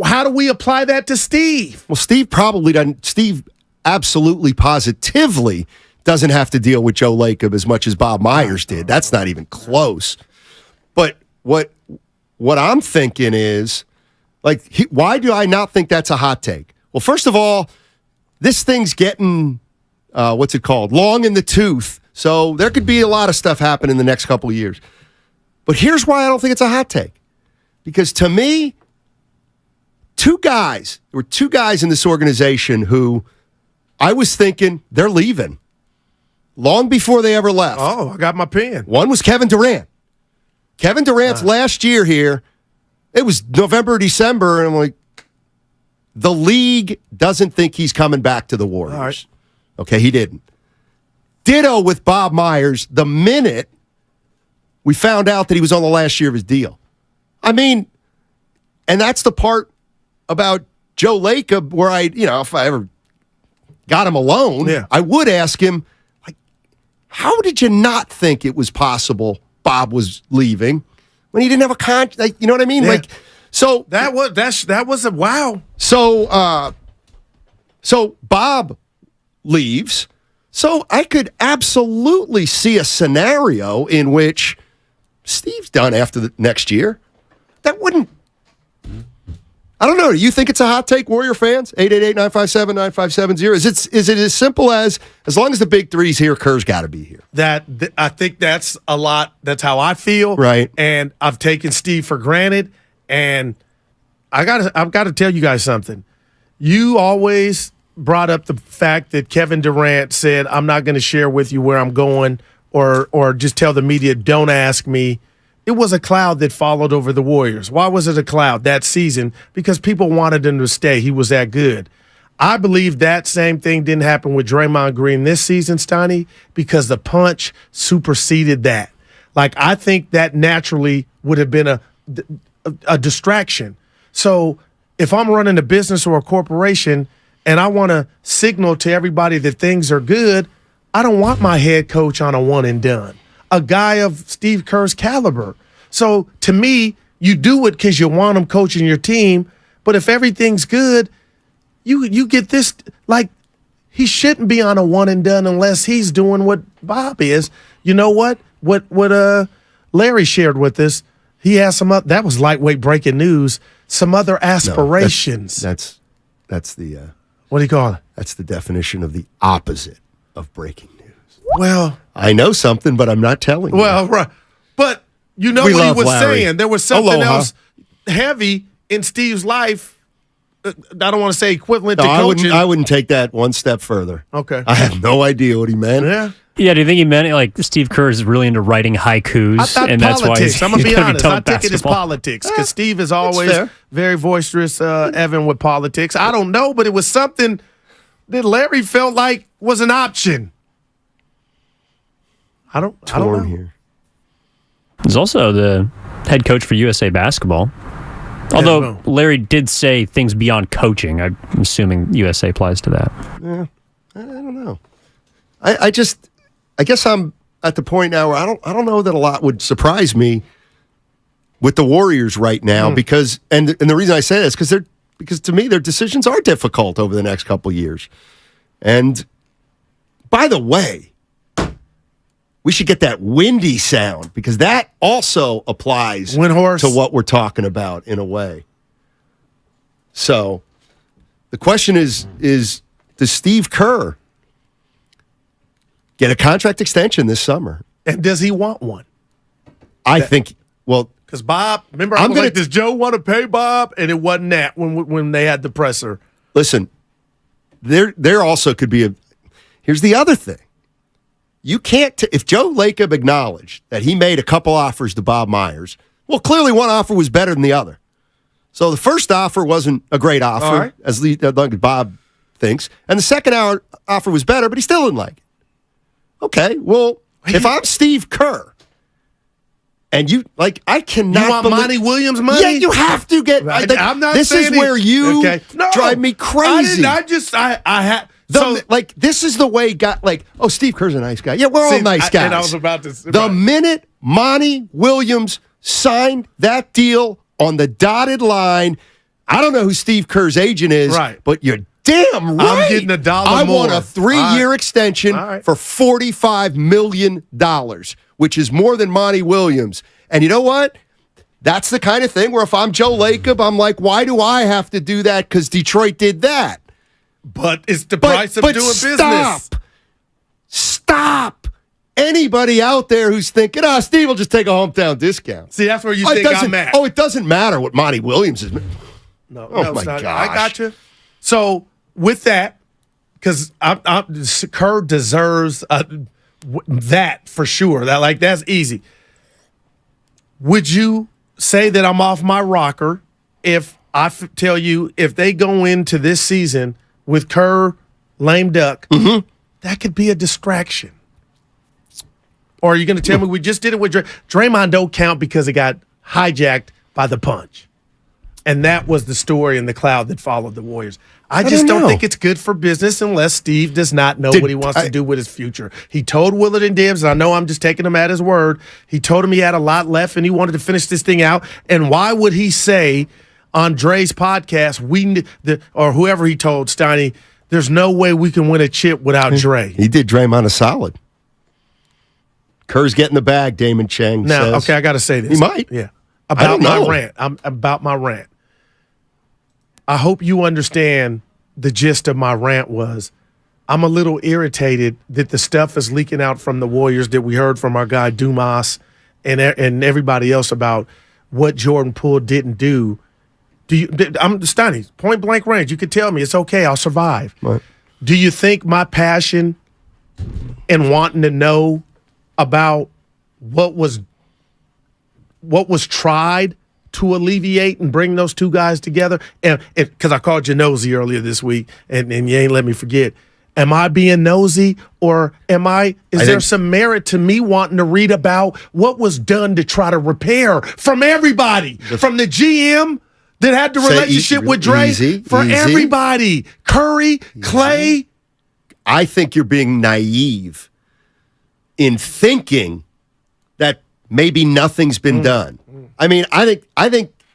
How do we apply that to Steve? Well, Steve probably doesn't. Steve absolutely, positively doesn't have to deal with Joe Lacob as much as Bob Myers did. That's not even close. But what I'm thinking is, why do I not think that's a hot take? Well, first of all, this thing's getting, what's it called? Long in the tooth. So there could be a lot of stuff happen in the next couple of years. But here's why I don't think it's a hot take. Because to me, there were two guys in this organization who I was thinking they're leaving long before they ever left. Oh, I got my pen. One was Kevin Durant. Kevin Durant's last year here, it was November, December, and I'm like, the league doesn't think he's coming back to the Warriors. All right. Okay, he didn't. Ditto with Bob Myers the minute we found out that he was on the last year of his deal. I mean, and that's the part about Joe Lacob where if I ever got him alone, Yeah. I would ask him, like, how did you not think it was possible Bob was leaving when he didn't have a contract? Like, you know what I mean? Yeah. Like, so That was a wow. So Bob leaves. So I could absolutely see a scenario in which Steve's done after the next year. That wouldn't. I don't know. Do you think it's a hot take, Warrior fans? 888-957-9570. Is it as simple as long as the big three's here, Kerr's got to be here? I think that's a lot. That's how I feel. Right. And I've taken Steve for granted. And I've got to tell you guys something. You always brought up the fact that Kevin Durant said, "I'm not going to share with you where I'm going," or just tell the media, "Don't ask me." It was a cloud that followed over the Warriors. Why was it a cloud that season? Because people wanted him to stay. He was that good. I believe that same thing didn't happen with Draymond Green this season, Steiny, because the punch superseded that. Like, I think that naturally would have been a distraction. So if I'm running a business or a corporation and I want to signal to everybody that things are good, I don't want my head coach on a one and done. A guy of Steve Kerr's caliber. So to me, you do it because you want him coaching your team. But if everything's good, you get this. Like, he shouldn't be on a one and done unless he's doing what Bob is. You know what? What Larry shared with us. He has some. That was lightweight breaking news. Some other aspirations. No, that's the. What do you call it? That's the definition of the opposite of breaking news. Well, I know something, but I'm not telling you. Well, right. But you know We what he love was Larry. saying. There was something Aloha. else heavy in Steve's life. I don't want to say equivalent No, to coaching. I wouldn't take that one step further. Okay. I have no idea what he meant. Yeah. Yeah, do you think he meant like Steve Kerr is really into writing haikus? I thought and that's politics. why I'm going to be gonna honest. done I with take it as basketball? politics because Steve is always fair. very boisterous, Evan, with politics. I don't know, but it was something that Larry felt like was an option. I don't know. Here. He's also the head coach for USA Basketball. Although Larry did say things beyond coaching. I'm assuming USA applies to that. Yeah, I don't know. I guess I'm at the point now where I don't know that a lot would surprise me with the Warriors right now because and the reason I say this because to me their decisions are difficult over the next couple of years. And by the way, we should get that windy sound because that also applies Windhorse. to what we're talking about in a way. So the question is does Steve Kerr get a contract extension this summer? And does he want one? I think, well, because Bob, remember, I was like, does Joe want to pay Bob? And it wasn't that when they had the presser. Listen, there also could be here's the other thing. You can't, if Joe Lacob acknowledged that he made a couple offers to Bob Myers, well, clearly one offer was better than the other. So the first offer wasn't a great offer, All right. as Bob thinks, and the second offer was better, but he still didn't like it. Okay, well, if I'm Steve Kerr, and I cannot You want believe, Monty Williams money? Yeah, you have to get. I'm not This saying is where you No, drive me crazy. I had. This is the way Steve Kerr's a nice guy. Yeah, we're all nice guys. And I was about to say, the minute Monty Williams signed that deal on the dotted line, I don't know who Steve Kerr's agent is, Right. but you're damn right. I'm getting $1 I more. want a 3-year extension for $45 million, which is more than Monty Williams. And you know what? That's the kind of thing where if I'm Joe Lacob, I'm like, why do I have to do that? Because Detroit did that. But it's the price of doing business. Stop. Anybody out there who's thinking, Steve will just take a hometown discount. See, that's where you it think doesn't- I'm at. Oh, it doesn't matter what Monty Williams is. No, Oh, no, my it's not. gosh. I got you. So with that, because Kerr deserves that for sure. That's easy. Would you say that I'm off my rocker if I tell you if they go into this season with Kerr lame duck, that could be a distraction? Or are you going to tell me we just did it with Draymond? Don't count because it got hijacked by the punch. And that was the story and the cloud that followed the Warriors. I just don't think it's good for business unless Steve does not know what he wants to do with his future. He told Willard and Dibbs, and I know I'm just taking him at his word, he told him he had a lot left and he wanted to finish this thing out. And why would he say on Dre's podcast, or whoever he told, Steiny, there's no way we can win a chip without Dre? He did Draymond a solid. Kerr's getting the bag, Damon Chang says. Okay, I got to say this. He might. Yeah. About my rant. About my rant. I hope you understand the gist of my rant was I'm a little irritated that the stuff is leaking out from the Warriors that we heard from our guy Dumas and everybody else about what Jordan Poole didn't do. I'm Steiny, point blank range. You could tell me it's okay. I'll survive. Right. Do you think my passion and wanting to know about what was tried to alleviate and bring those two guys together, and because I called you nosy earlier this week, and you ain't let me forget. Am I being nosy, or is there some merit to me wanting to read about what was done to try to repair from everybody, from the GM that had the relationship with Dre, everybody, Curry, Clay? I think you're being naive in thinking that maybe nothing's been done. I mean, I think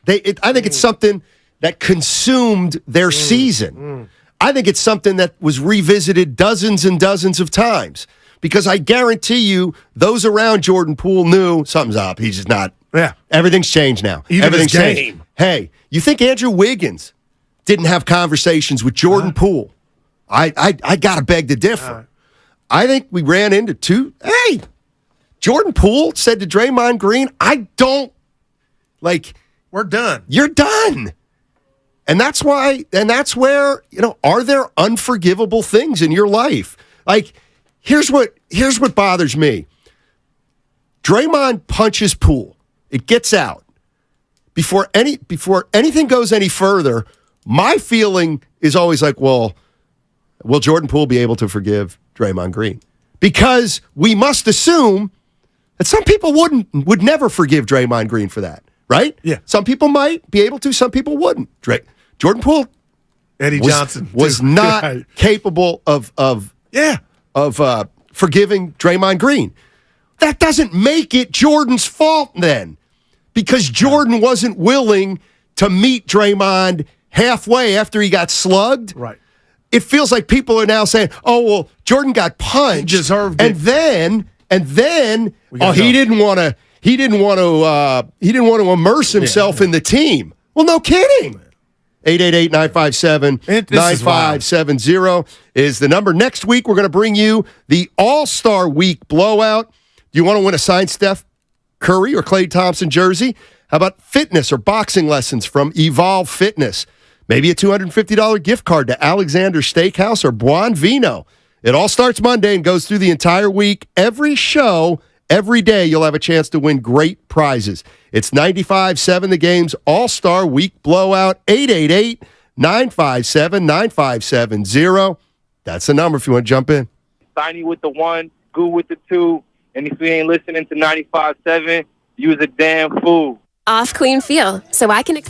it's something that consumed their season. I think it's something that was revisited dozens and dozens of times, because I guarantee you those around Jordan Poole knew something's up. He's just not. Yeah. Everything's changed now. Everything's changed. Hey, you think Andrew Wiggins didn't have conversations with Jordan Poole? I got to beg to differ. I think we ran into two. Hey, Jordan Poole said to Draymond Green, we're done. You're done. And that's why, and that's where, are there unforgivable things in your life? Like, here's what bothers me. Draymond punches Poole. It gets out. Before anything goes any further, my feeling is always like, well, will Jordan Poole be able to forgive Draymond Green? Because we must assume that some people would never forgive Draymond Green for that, right? Yeah. Some people might be able to, some people wouldn't. Jordan Poole, Eddie Johnson was not capable of forgiving Draymond Green. That doesn't make it Jordan's fault then, because Jordan wasn't willing to meet Draymond halfway after he got slugged. Right. It feels like people are now saying, "Oh, well, Jordan got punched, he deserved and it. then he didn't want to immerse himself in the team." Well, no kidding. 888-957-9570 is the number. Next week, we're going to bring you the All-Star Week blowout. Do you want to win a signed Steph Curry or Klay Thompson jersey? How about fitness or boxing lessons from Evolve Fitness? Maybe a $250 gift card to Alexander Steakhouse or Buon Vino. It all starts Monday and goes through the entire week. Every show, every day, you'll have a chance to win great prizes. It's 95.7 The Game's All-Star Week blowout. 888-957-9570. That's the number if you want to jump in. Steiny with the 1, Goo with the 2, and if you ain't listening to 95.7, you's a damn fool. Off clean feel, so I can...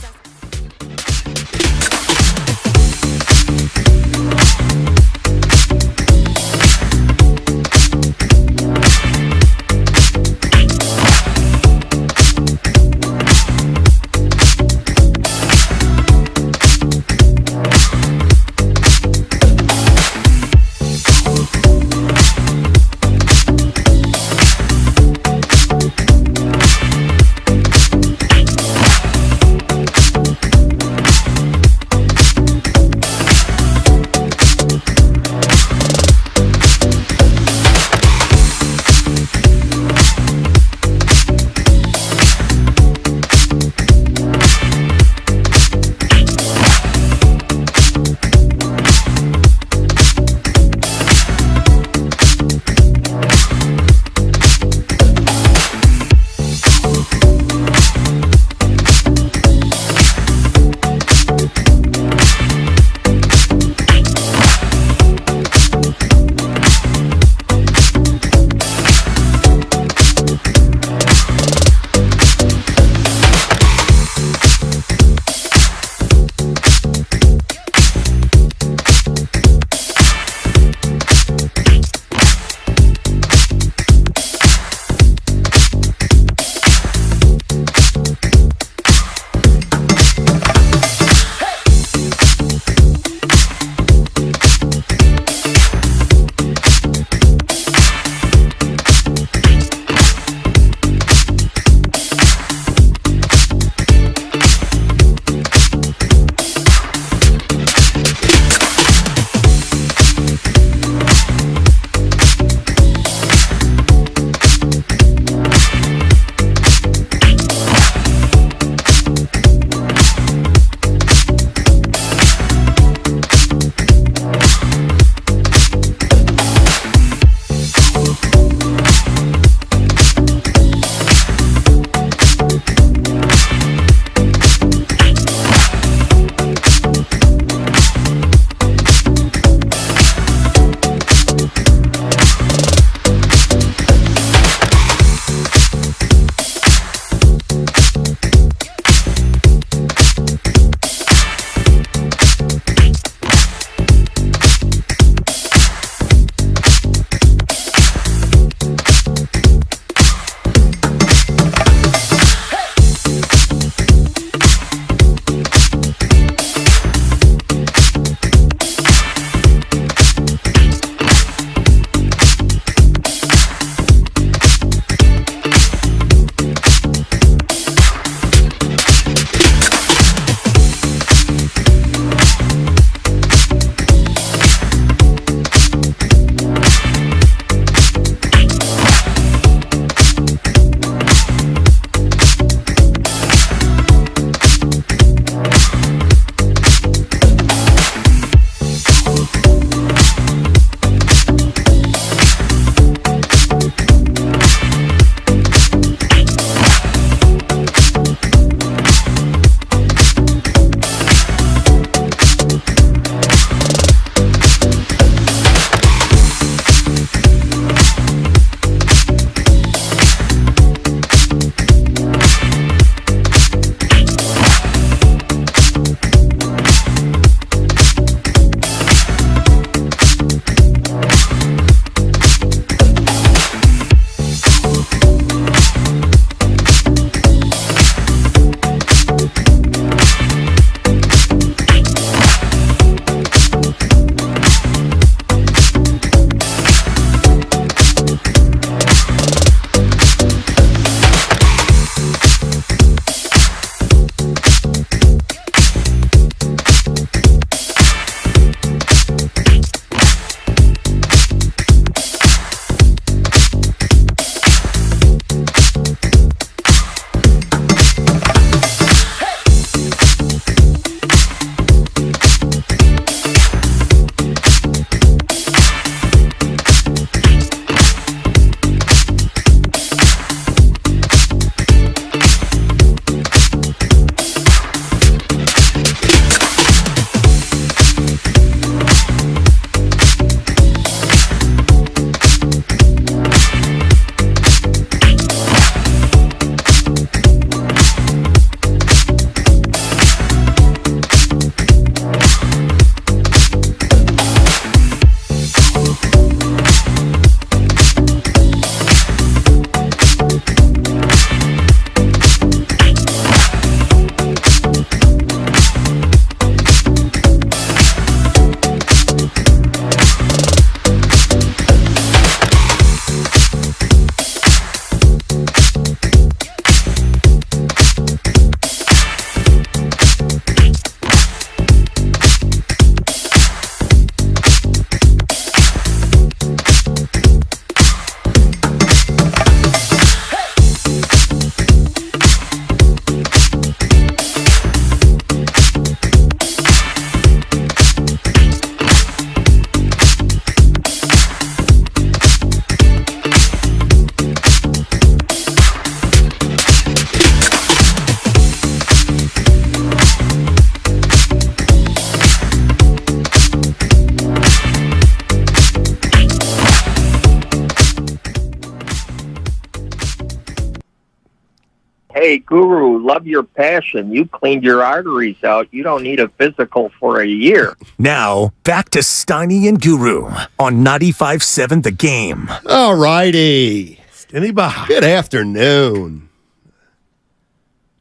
Hey, Guru, love your passion. You cleaned your arteries out. You don't need a physical for a year. Now, back to Steiny and Guru on 95.7 The Game. All righty. Anybody? Good afternoon.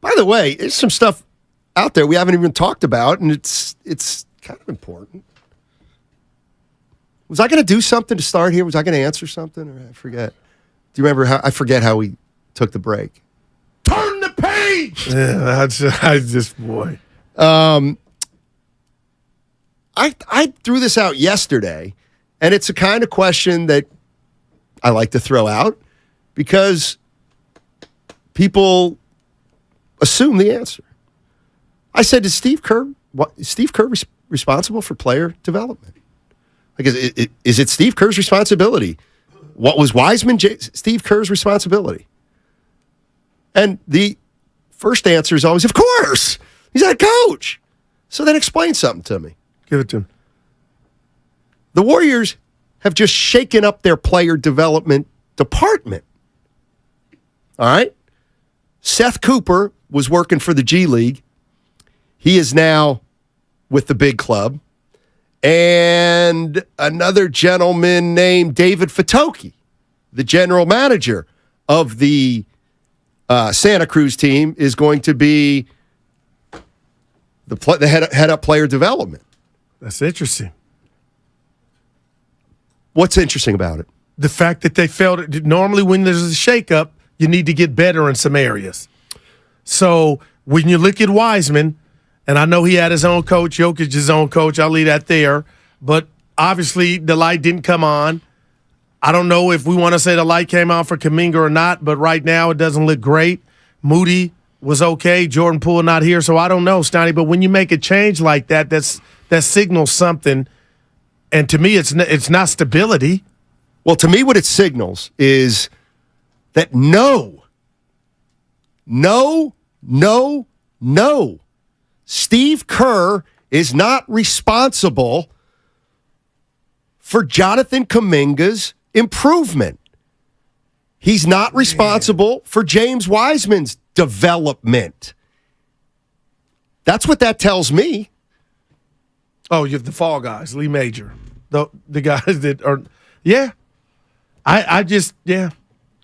By the way, there's some stuff out there we haven't even talked about, and it's kind of important. Was I going to do something to start here? Was I going to answer something? Or I forget. Do you remember how? I forget how we took the break. Turn the page. Yeah, I just boy. I threw this out yesterday, and it's a kind of question that I like to throw out because people assume the answer. I said, is Steve Kerr responsible for player development? Like, is it Steve Kerr's responsibility? What was Wiseman Steve Kerr's responsibility? And the first answer is always, of course. He's a coach. So then explain something to me. Give it to him. The Warriors have just shaken up their player development department. All right? Seth Cooper was working for the G League. He is now with the big club. And another gentleman named David Fatoki, the general manager of the Santa Cruz team, is going to be the head up player development. That's interesting. What's interesting about it? The fact that they felt it. Normally when there's a shakeup, you need to get better in some areas. So when you look at Wiseman, and I know he had his own coach, Jokic his own coach, I'll leave that there, but obviously the light didn't come on. I don't know if we want to say the light came on for Kuminga or not, but right now it doesn't look great. Moody was okay. Jordan Poole not here, so I don't know, Stoney. But when you make a change like that, that signals something. And to me, it's not stability. Well, to me, what it signals is that no. Steve Kerr is not responsible for Jonathan Kuminga's improvement. He's not responsible for James Wiseman's development. That's what that tells me. Oh, you have the fall guys, Lee Major, the guys that are, yeah. I just, yeah.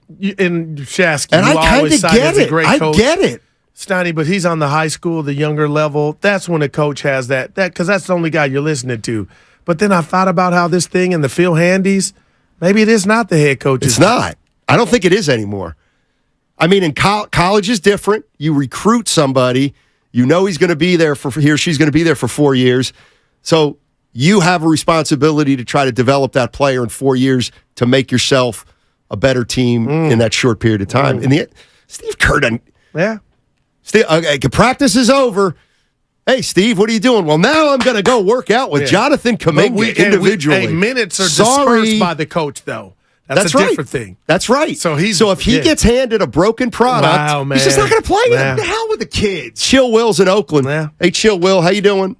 And Shasky, and I kind of get it. I get it. Stoney, but he's on the high school, the younger level. That's when a coach has that because that's the only guy you're listening to. But then I thought about how this thing and the Phil Handies, maybe it is not the head coach. It's not. I don't think it is anymore. I mean, in college is different. You recruit somebody, you know he's going to be there he or she's going to be there for 4 years. So you have a responsibility to try to develop that player in 4 years to make yourself a better team in that short period of time. In the end, Steve Kerr doesn't. Yeah. Practice is over. Hey, Steve, what are you doing? Well, now I'm going to go work out with Jonathan Kuminga individually. Minutes are dispersed by the coach, though. That's a different thing. That's right. So if he gets handed a broken product, he's just not going to play it. The hell with the kids. Chill Will's in Oakland. Yeah. Hey, Chill Will, how you doing?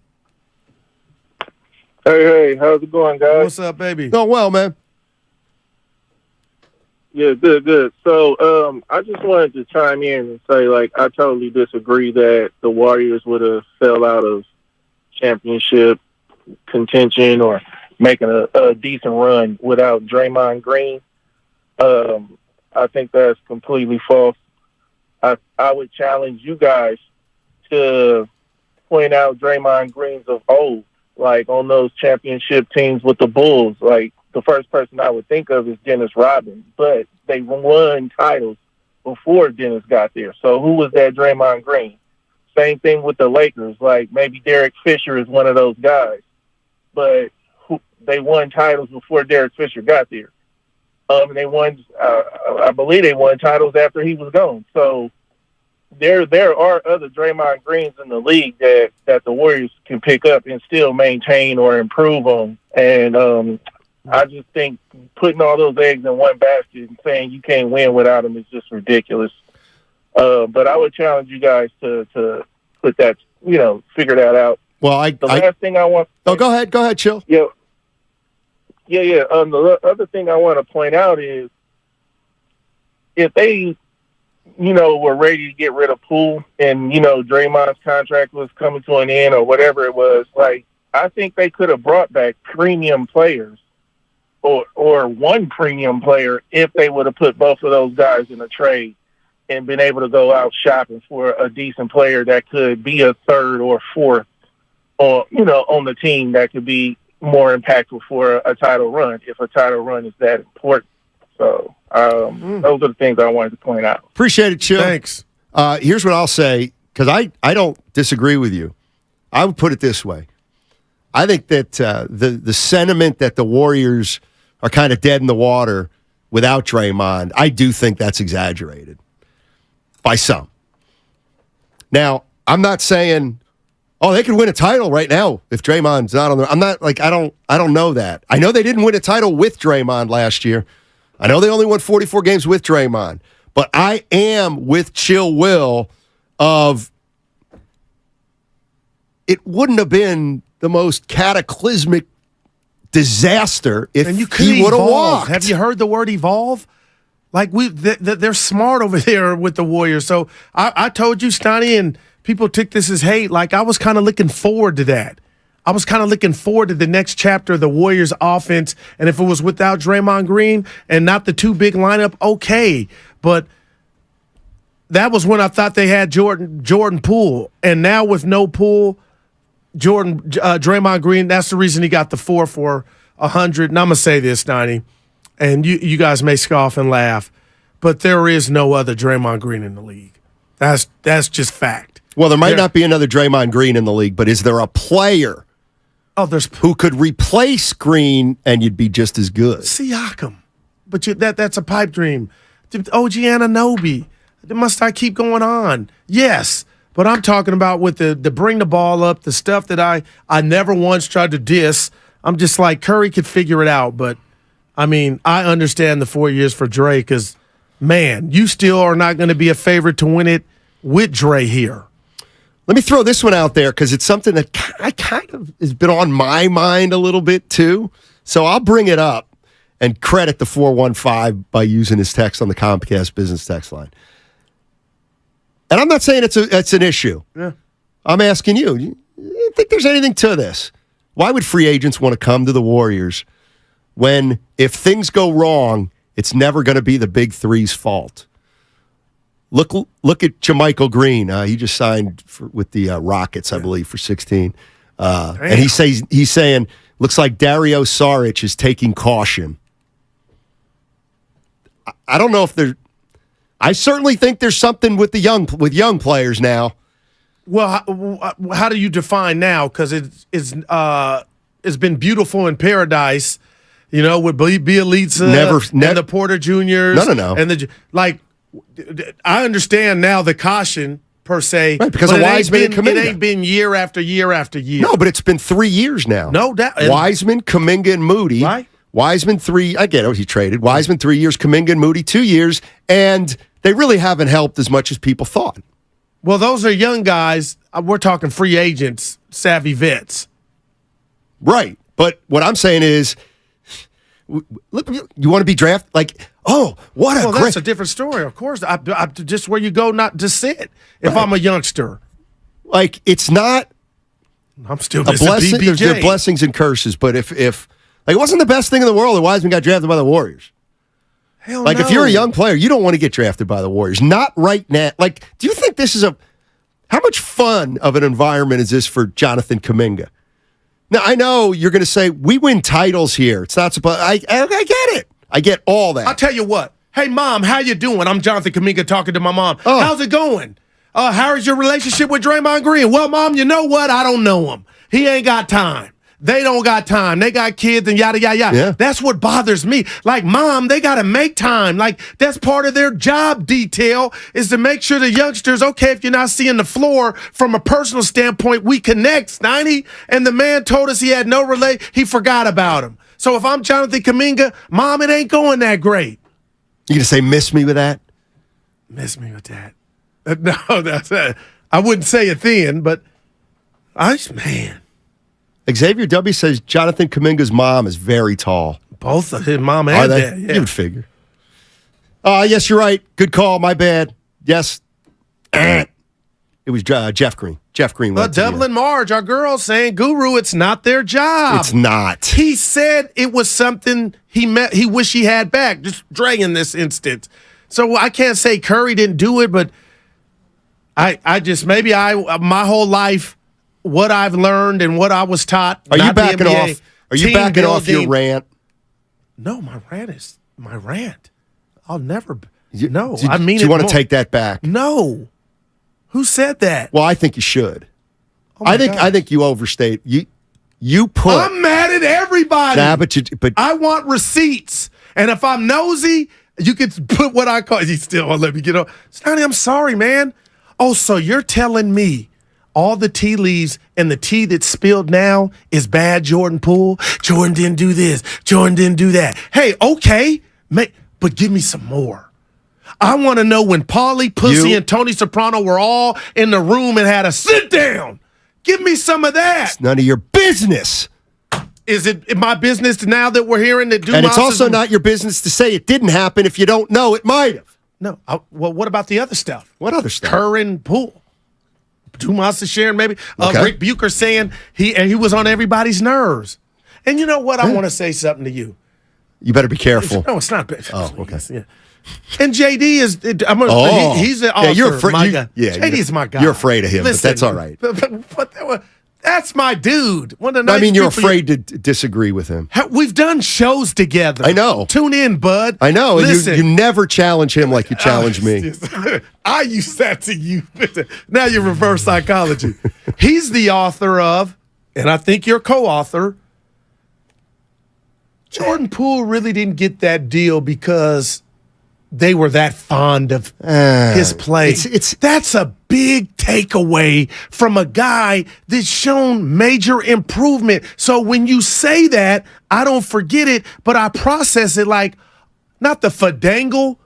Hey, how's it going, guys? What's up, baby? Going well, man. Yeah, good. So I just wanted to chime in and say, like, I totally disagree that the Warriors would have fell out of championship contention or making a decent run without Draymond Green. I think that's completely false. I would challenge you guys to point out Draymond Greens of old, like on those championship teams with the Bulls. Like, the first person I would think of is Dennis Rodman, but they won titles before Dennis got there. So who was that Draymond Green? Same thing with the Lakers. Like, maybe Derek Fisher is one of those guys, but they won titles before Derek Fisher got there. They won, I believe they won titles after he was gone. So there are other Draymond Greens in the league that the Warriors can pick up and still maintain or improve on. And I just think putting all those eggs in one basket and saying you can't win without them is just ridiculous. But I would challenge you guys to put that, figure that out. Well, last thing I want. Oh, go ahead, Chill. Yeah. The other thing I want to point out is if they were ready to get rid of Poole and, Draymond's contract was coming to an end or whatever it was, like, I think they could have brought back premium players or one premium player if they would have put both of those guys in a trade and been able to go out shopping for a decent player that could be a third or fourth or, on the team that could be more impactful for a title run if a title run is that important. So those are the things I wanted to point out. Appreciate it, Chill. Thanks. Here's what I'll say, because I don't disagree with you. I would put it this way. I think that the sentiment that the Warriors are kind of dead in the water without Draymond, I do think that's exaggerated by some. Now, I'm not saying, they could win a title right now if Draymond's not on the. I'm not like I don't know that. I know they didn't win a title with Draymond last year. I know they only won 44 games with Draymond, but I am with Chill Will of it wouldn't have been the most cataclysmic disaster if he would have walked. Have you heard the word evolve? Like they're smart over there with the Warriors. So I told you, Steiny, and people took this as hate. Like I was kind of looking forward to that. I was kind of looking forward to the next chapter of the Warriors offense. And if it was without Draymond Green and not the two big lineup, okay. But that was when I thought they had Jordan Poole. And now with no Poole, Draymond Green, that's the reason he got the 4 for 100. And I'm going to say this, Steiny, and you guys may scoff and laugh, but there is no other Draymond Green in the league. That's just fact. Well, there might not be another Draymond Green in the league, but is there a player who could replace Green and you'd be just as good? Siakam. But that's a pipe dream. OG Anunoby. Must I keep going on? Yes. But I'm talking about with the bring the ball up, the stuff that I never once tried to diss. I'm just like, Curry could figure it out. But, I mean, I understand the 4 years for Dre because, man, you still are not going to be a favorite to win it with Dre here. Let me throw this one out there because it's something that I kind of has been on my mind a little bit too. So I'll bring it up and credit the 415 by using his text on the Comcast business text line. And I'm not saying it's an issue. Yeah. I'm asking you, you think there's anything to this? Why would free agents want to come to the Warriors when if things go wrong, it's never going to be the big three's fault? Look at JaMychal Green. He just signed with the Rockets, I believe, for 16. And he's saying, looks like Dario Saric is taking caution. I don't know if there. I certainly think there's something with young players now. Well, how do you define now? Because it's been beautiful in paradise, with Bielitsa and the Porter Juniors. No. And I understand now the caution per se, right? Because of Wiseman and Kuminga. It ain't been year after year after year. No, but it's been 3 years now. No doubt. Wiseman, Kuminga, and Moody. Right. Wiseman 3. I get it. He traded Wiseman 3 years. Kuminga and Moody 2 years, and they really haven't helped as much as people thought. Well, those are young guys. We're talking free agents, savvy vets. Right. But what I'm saying is, look, you want to be drafted? That's a different story. Of course, I just where you go, not to sit. If I'm a youngster, it's not. I'm still a blessing. There are blessings and curses. But if it wasn't the best thing in the world that Wiseman got drafted by the Warriors. Hell no. If you're a young player, you don't want to get drafted by the Warriors. Not right now. Do you think this is how much fun of an environment is this for Jonathan Kuminga? Now, I know you're going to say, we win titles here. It's not supposed. I get it. I get all that. I'll tell you what. Hey, Mom, how you doing? I'm Jonathan Kuminga talking to my mom. Oh. How's it going? How is your relationship with Draymond Green? Well, Mom, you know what? I don't know him. He ain't got time. They don't got time. They got kids and yada, yada, yada. Yeah. That's what bothers me. Mom, they got to make time. That's part of their job detail is to make sure the youngsters, okay, if you're not seeing the floor from a personal standpoint, we connect, Steiny. And the man told us he had no he forgot about him. So if I'm Jonathan Kuminga, Mom, it ain't going that great. You going to say miss me with that? Miss me with that. No, that's it. I wouldn't say it then, but man. Xavier W. says Jonathan Kuminga's mom is very tall. Both of his mom and dad. Yeah. You would figure. Yes, you're right. Good call. My bad. Yes. It was Jeff Green. Jeff Green. But Dublin Marge, our girl, saying, Guru, it's not their job. It's not. He said it was something he wished he had back, just Dre in this instance. So I can't say Curry didn't do it, but I just, maybe my whole life, what I've learned and what I was taught. Are you backing off? Are you backing off your rant? No, my rant is my rant. I'll never. Do I mean, do you want to take that back? No. Who said that? Well, I think you should. Oh my I think you overstate. You put. I'm mad at everybody. Nah, but I want receipts, and if I'm nosy, you could put what I call. You still won't let me get on. Stoney, I'm sorry, man. Oh, so you're telling me all the tea leaves and the tea that's spilled now is bad Jordan Poole? Jordan didn't do this. Jordan didn't do that. Hey, okay, but give me some more. I want to know when Paulie, Pussy, and Tony Soprano were all in the room and had a sit down. Give me some of that. It's none of your business. Is it my business now that we're hearing that Dumas? And it's also not your business to say it didn't happen if you don't know it might have. No. Well, what about the other stuff? What other stuff? Kerr and Poole. Dumas is sharing maybe. Okay. Rick Bucher saying he was on everybody's nerves. And you know what? I want to say something to you. You better be careful. No, it's not. Oh, okay. Yeah. And JD is. He's the author. Yeah, you're afraid. My guy. JD is my guy. You're afraid of him, Listen, but that's all right. But that's my dude. One of the I mean, you're people afraid to disagree with him. We've done shows together. I know. Tune in, bud. I know. And Listen. you never challenge him like you challenge me. I used that to you. Now you're reverse psychology. He's the author of, and I think you're co-author, Jordan Poole really didn't get that deal because they were that fond of his play. That's a big takeaway from a guy that's shown major improvement. So when you say that, I don't forget it, but I process it like not the fadangle,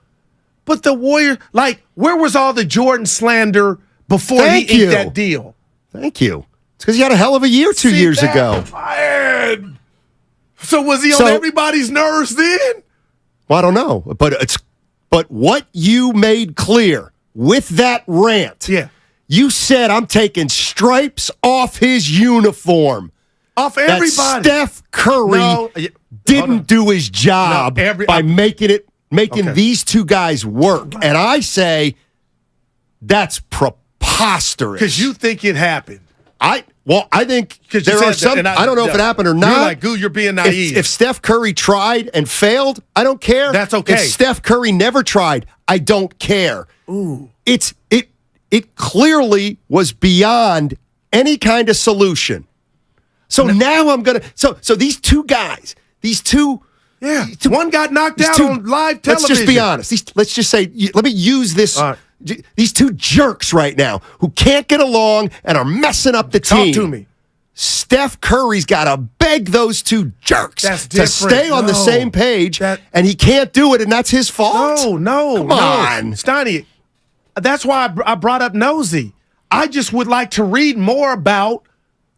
but the Warrior. Like, where was all the Jordan slander before he inked that deal? Thank you. It's because he had a hell of a year 2 years ago. Man. So was he on everybody's nerves then? Well, I don't know, but what you made clear with that rant, you said I'm taking stripes off his uniform. Off everybody. That Steph Curry didn't do his job by making these two guys work. And I say that's preposterous. Because you think it happened. I think there are some. I don't know if it happened or not. You're like, you're being naive. If Steph Curry tried and failed, I don't care. That's okay. If Steph Curry never tried, I don't care. Ooh. It clearly was beyond any kind of solution. So now I'm gonna. So these two guys, one got knocked out on live television. Let's just be honest. Let's just say. Let me use this. These two jerks right now who can't get along and are messing up the team. Talk to me. Steph Curry's got to beg those two jerks to stay on the same page, and he can't do it, and that's his fault? No. Come on. Steiny, that's why I brought up Nosy. I just would like to read more about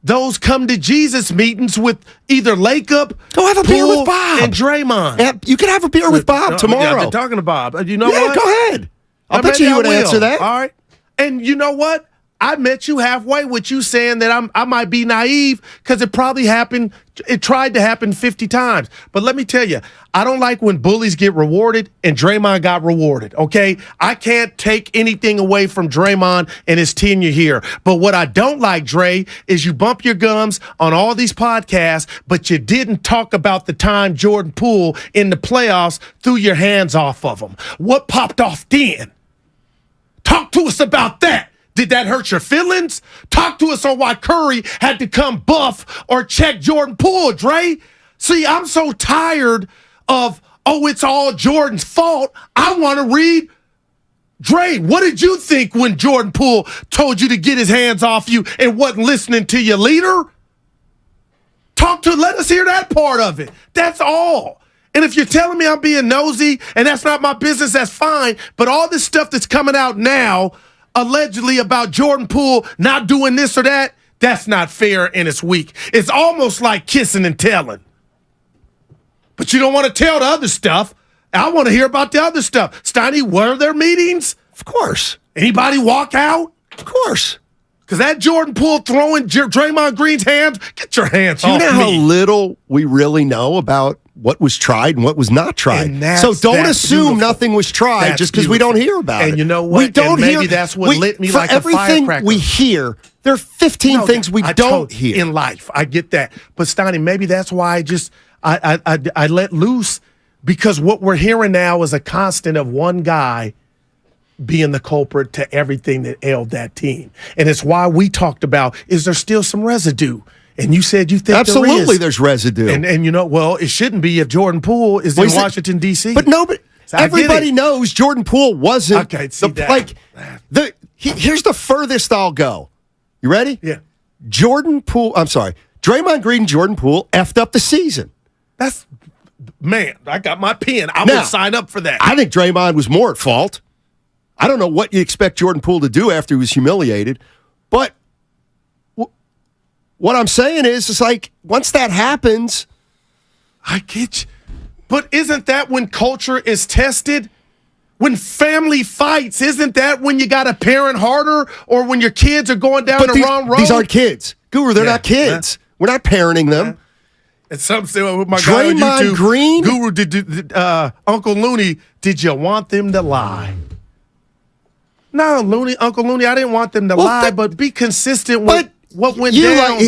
those come to Jesus meetings with either Lacob, go have a beer with Bob, and Draymond. Yeah, you can have a beer with Bob tomorrow. I've been talking to Bob. You know what? Go ahead. I'll bet you would answer that. All right. And you know what? I met you halfway with you saying that I might be naive because it probably happened. It tried to happen 50 times. But let me tell you, I don't like when bullies get rewarded, and Draymond got rewarded, okay? I can't take anything away from Draymond and his tenure here. But what I don't like, Dre, is you bump your gums on all these podcasts, but you didn't talk about the time Jordan Poole in the playoffs threw your hands off of him. What popped off then? Talk to us about that. Did that hurt your feelings? Talk to us on why Curry had to come buff or check Jordan Poole, Dre. See, I'm so tired of, it's all Jordan's fault. I want to read, Dre, what did you think when Jordan Poole told you to get his hands off you and wasn't listening to your leader? Let us hear that part of it. That's all. And if you're telling me I'm being nosy and that's not my business, that's fine. But all this stuff that's coming out now, allegedly about Jordan Poole not doing this or that, that's not fair and it's weak. It's almost like kissing and telling. But you don't want to tell the other stuff. I want to hear about the other stuff. Steiny, were there meetings? Of course. Anybody walk out? Of course. Because that Jordan Poole throwing Draymond Green's hands, get your hands Do you off know how me. little we really know about what was tried and what was not tried? And that's- So don't that's assume beautiful. nothing was tried That's just because we don't beautiful. hear about it. And you know what? We don't And maybe hear. that's what lit me for like a everything firecracker. we hear, there are 15 things we don't hear. in life. I get that. But Steiny, maybe that's why I let loose, because what we're hearing now is a constant of one guy being the culprit to everything that ailed that team. And it's why we talked about, is there still some residue? And you said you think Absolutely, there is. there's residue. And you know, well, it shouldn't be if Jordan Poole is in Washington, D.C. But no, but So I get everybody it. knows Jordan Poole wasn't. Okay, see that. Like, here's the furthest I'll go. You ready? Yeah. Draymond Green and Jordan Poole effed up the season. Man, I got my pen. I'm Now, going to sign up for that. I think Draymond was more at fault. I don't know what you expect Jordan Poole to do after he was humiliated, but what I'm saying is, it's like, once that happens. I get you. But isn't that when culture is tested? When family fights, isn't that when you got to parent harder, or when your kids are going down the wrong road? These aren't kids. Guru, they're not kids. We're not parenting them. And some say, with my guy on Draymond YouTube, Green? Guru, Uncle Looney, did you want them to lie? No, Uncle Looney, I didn't want them to lie, but be consistent with what went down.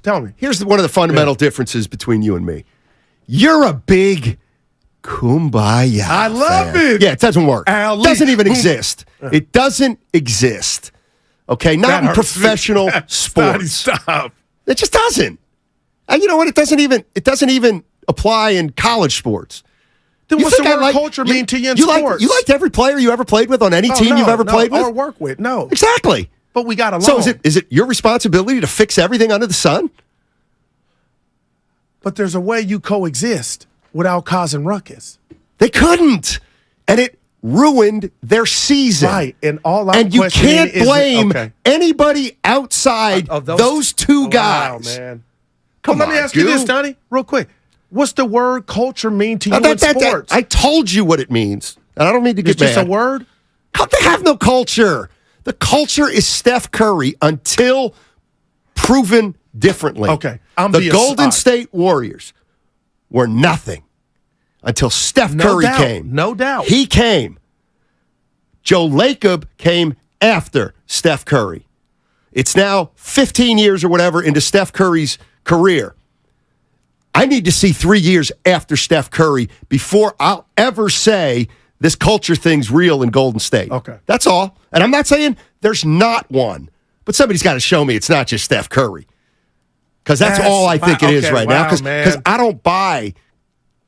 Tell me. Here's one of the fundamental differences between you and me. You're a big kumbaya. I love fan. it. Yeah, it doesn't work. Ali, It doesn't even boom. exist. It doesn't exist. Okay, not That in hurts professional me. sports. Stop. It just doesn't. And you know what? It doesn't even apply in college sports. Then You what's the think I word culture mean to you in you sports? You liked every player you ever played with on any team you've ever played with? Or work with, no. Exactly. But we got along. So is it your responsibility to fix everything under the sun? But there's a way you coexist without causing ruckus. They couldn't. And it ruined their season. Right. And all I'm And you questioning can't is blame okay. anybody outside Of those two Wow, guys. man. Come Let on, me ask you Goo. this, Donnie, real quick. What's the word culture mean to you in sports? I told you what it means. And I don't mean to It's get just mad. a word? How they have no culture? The culture is Steph Curry until proven differently. Okay, I'm the being Golden smart. State Warriors were nothing until Steph No Curry doubt, came. no doubt. He came. Joe Lacob came after Steph Curry. It's now 15 years or whatever into Steph Curry's career. I need to see 3 years after Steph Curry before I'll ever say this culture thing's real in Golden State. Okay. That's all. And I'm not saying there's not one, but somebody's got to show me it's not just Steph Curry. Because that's all I think it is right now. Because I don't buy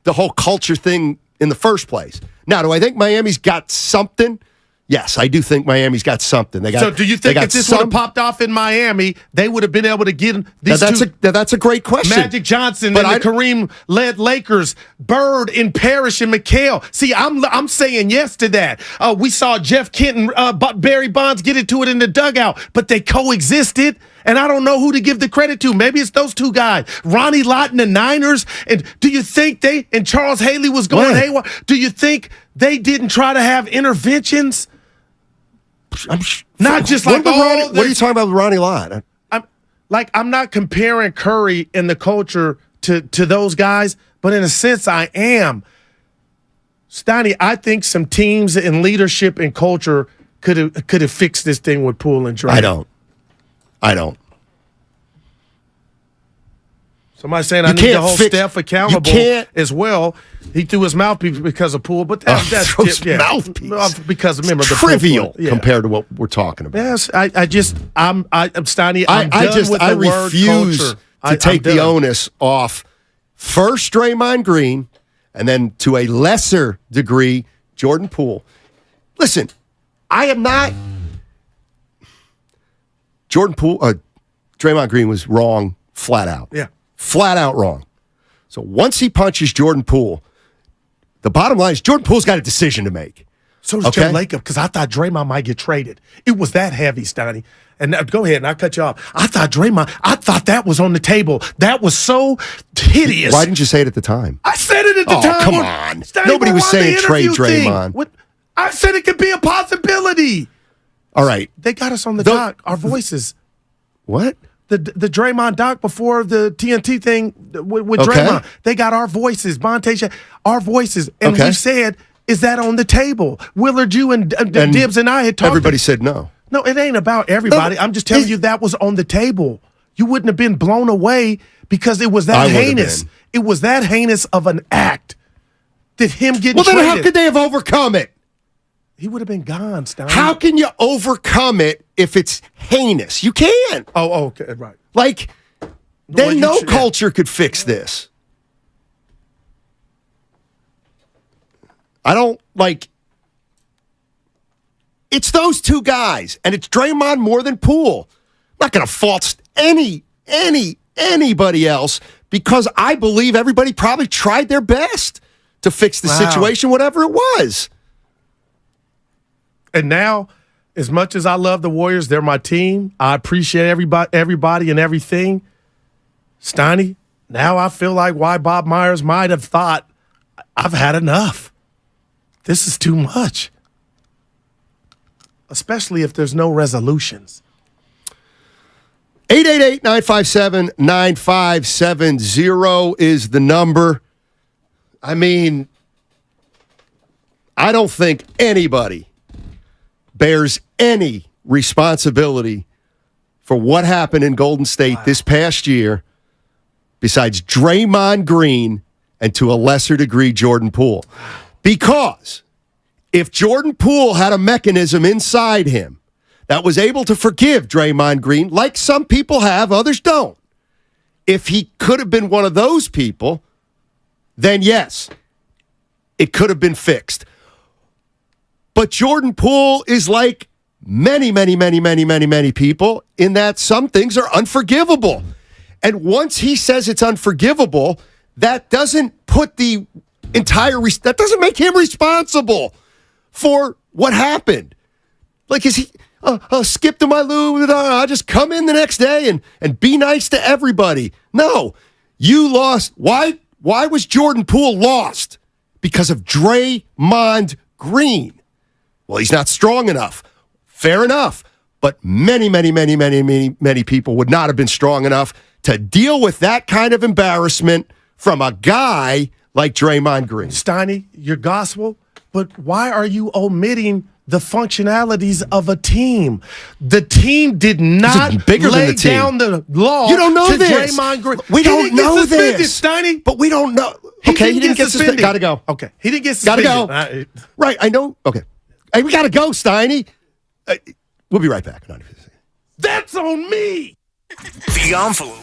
the whole culture thing in the first place. Now, do I think Miami's got something? Yes, I do think Miami's got something. They got. So do you think if this would have popped off in Miami, they would have been able to get these that's a great question. Magic Johnson But and the Kareem-led Lakers, Bird and Parrish and McHale. See, I'm saying yes to that. We saw Jeff Kent and Barry Bonds get into it in the dugout, but they coexisted. And I don't know who to give the credit to. Maybe it's those two guys, Ronnie Lott and the Niners. And do you think and Charles Haley was going haywire? Do you think they didn't try to have interventions? Not just like, what are you talking about with Ronnie Lott? I'm not comparing Curry and the culture to those guys, but in a sense I am. Steiny, I think some teams in leadership and culture could have fixed this thing with Poole and Dre. I don't. Somebody saying I need to hold Steph accountable as well. He threw his mouthpiece because of Poole, but that's mouthpiece because remember the trivial Poole, compared to what we're talking about. Yes, I'm Steiny. I refuse to take the onus off first Draymond Green and then to a lesser degree Jordan Poole. Listen, I am not. Jordan Poole, Draymond Green was wrong, flat out. Yeah. Flat out wrong. So once he punches Jordan Poole, the bottom line is Jordan Poole's got a decision to make. So does Joe Lacob, because I thought Draymond might get traded. It was that heavy, Steiny. And go ahead, and I'll cut you off. I thought that was on the table. That was so hideous. Why didn't you say it at the time? I said it at the time. Come on. Steiny, Nobody was we're on the saying trade interview thing. Draymond. What? I said it could be a possibility. All right. They got us on the dock. Our voices. What? The Draymond doc before the TNT thing with Okay. Draymond. They got our voices. Monte, our voices. And Okay. we said, is that on the table? Willard, you and Dibbs and I had talked. Everybody said no. No, it ain't about everybody. No, I'm just telling you that was on the table. You wouldn't have been blown away because it was that I would have heinous. been. It was that heinous of an act. Did him get Well, traded? then how could they have overcome it? He would have been gone, Stein. How can you overcome it if it's heinous? You can't. Oh, okay, right. Like, Well, then you no should- culture could fix this. I don't like. It's those two guys, and it's Draymond more than Poole. I'm not going to fault anybody else because I believe everybody probably tried their best to fix the situation, whatever it was. And now, as much as I love the Warriors, they're my team. I appreciate everybody and everything. Steiny, now I feel like why Bob Myers might have thought, I've had enough. This is too much. Especially if there's no resolutions. 888-957-9570 is the number. I mean, I don't think anybody bears any responsibility for what happened in Golden State this past year besides Draymond Green and to a lesser degree Jordan Poole. Because if Jordan Poole had a mechanism inside him that was able to forgive Draymond Green, like some people have, others don't, if he could have been one of those people, then yes, it could have been fixed. But Jordan Poole is like many people in that some things are unforgivable. And once he says it's unforgivable, that doesn't put the that doesn't make him responsible for what happened. Like, is he skip to my loo? I just come in the next day and be nice to everybody. No, you lost. Why was Jordan Poole lost? Because of Draymond Green. Well, he's not strong enough. Fair enough. But many people would not have been strong enough to deal with that kind of embarrassment from a guy like Draymond Green. Steiny, your gospel, but why are you omitting the functionalities of a team? The team did not lay down the law. You don't know to this. Draymond Green. We don't know this, Steiny. But we don't know. Okay, he didn't get suspended. Gotta go. Okay, he didn't get suspended. Gotta go. Right, I know. Okay. Hey, we gotta go, Steiny. We'll be right back. That's on me. The Envelope.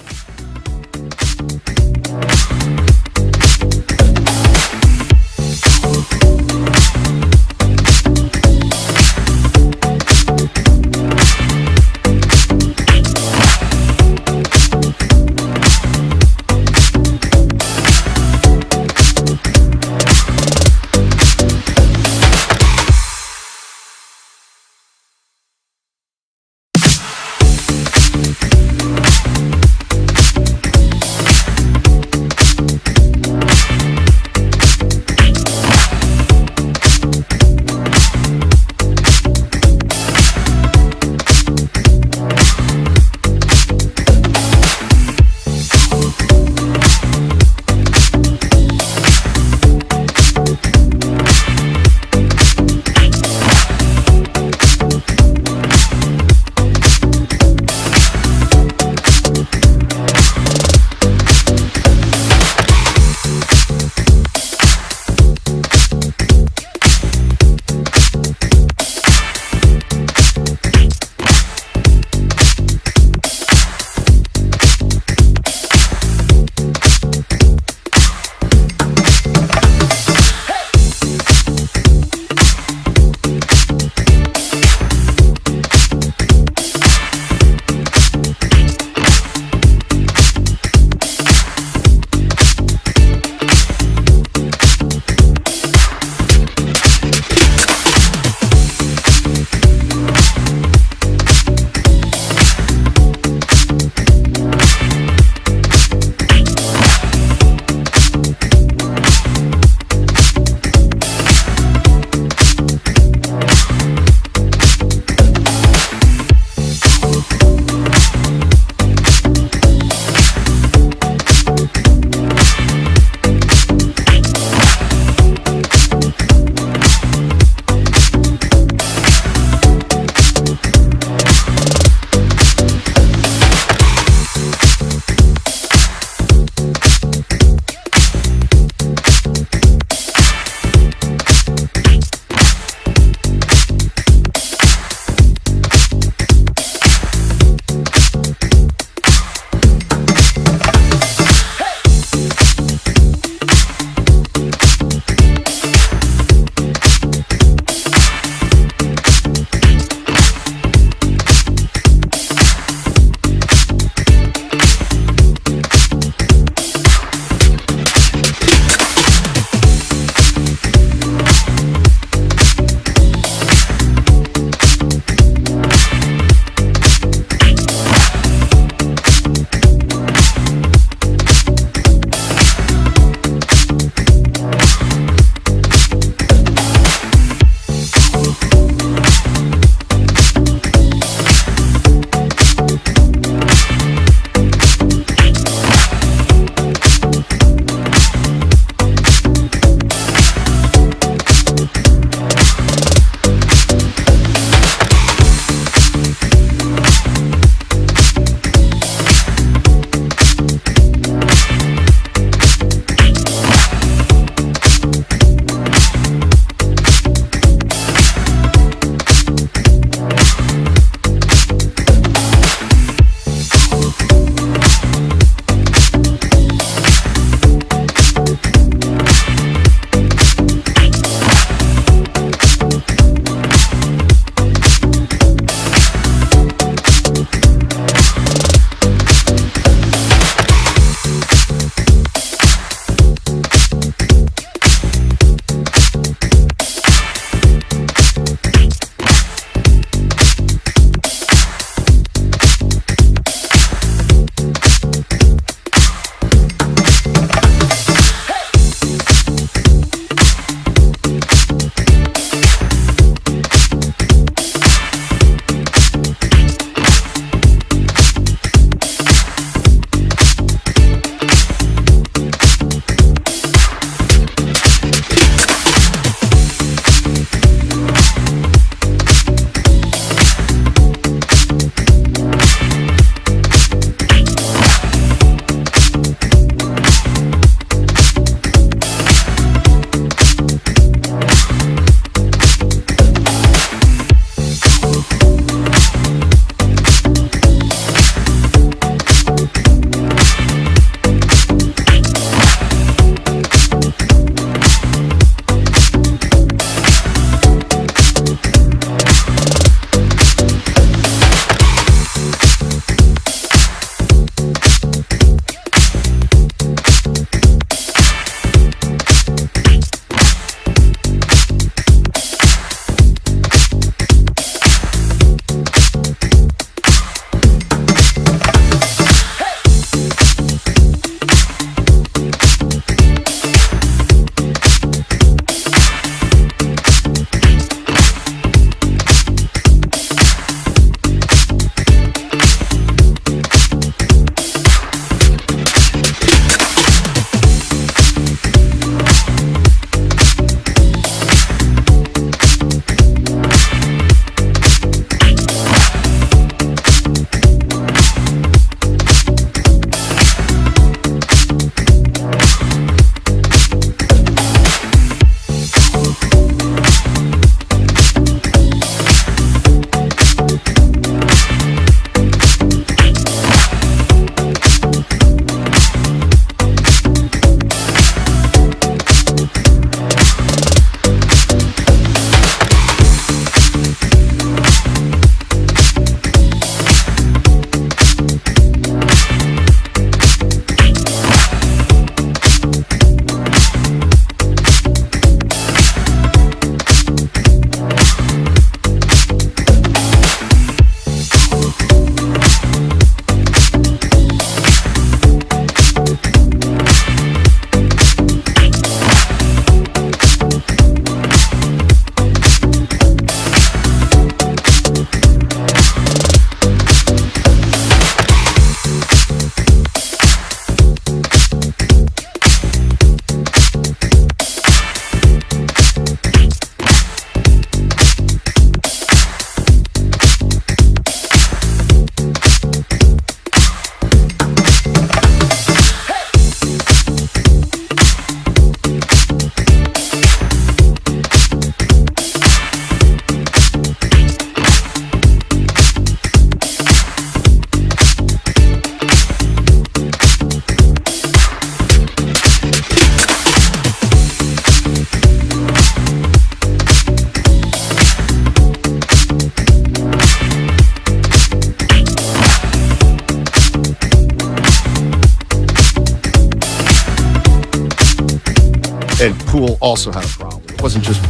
And Poole also had a problem. It wasn't just,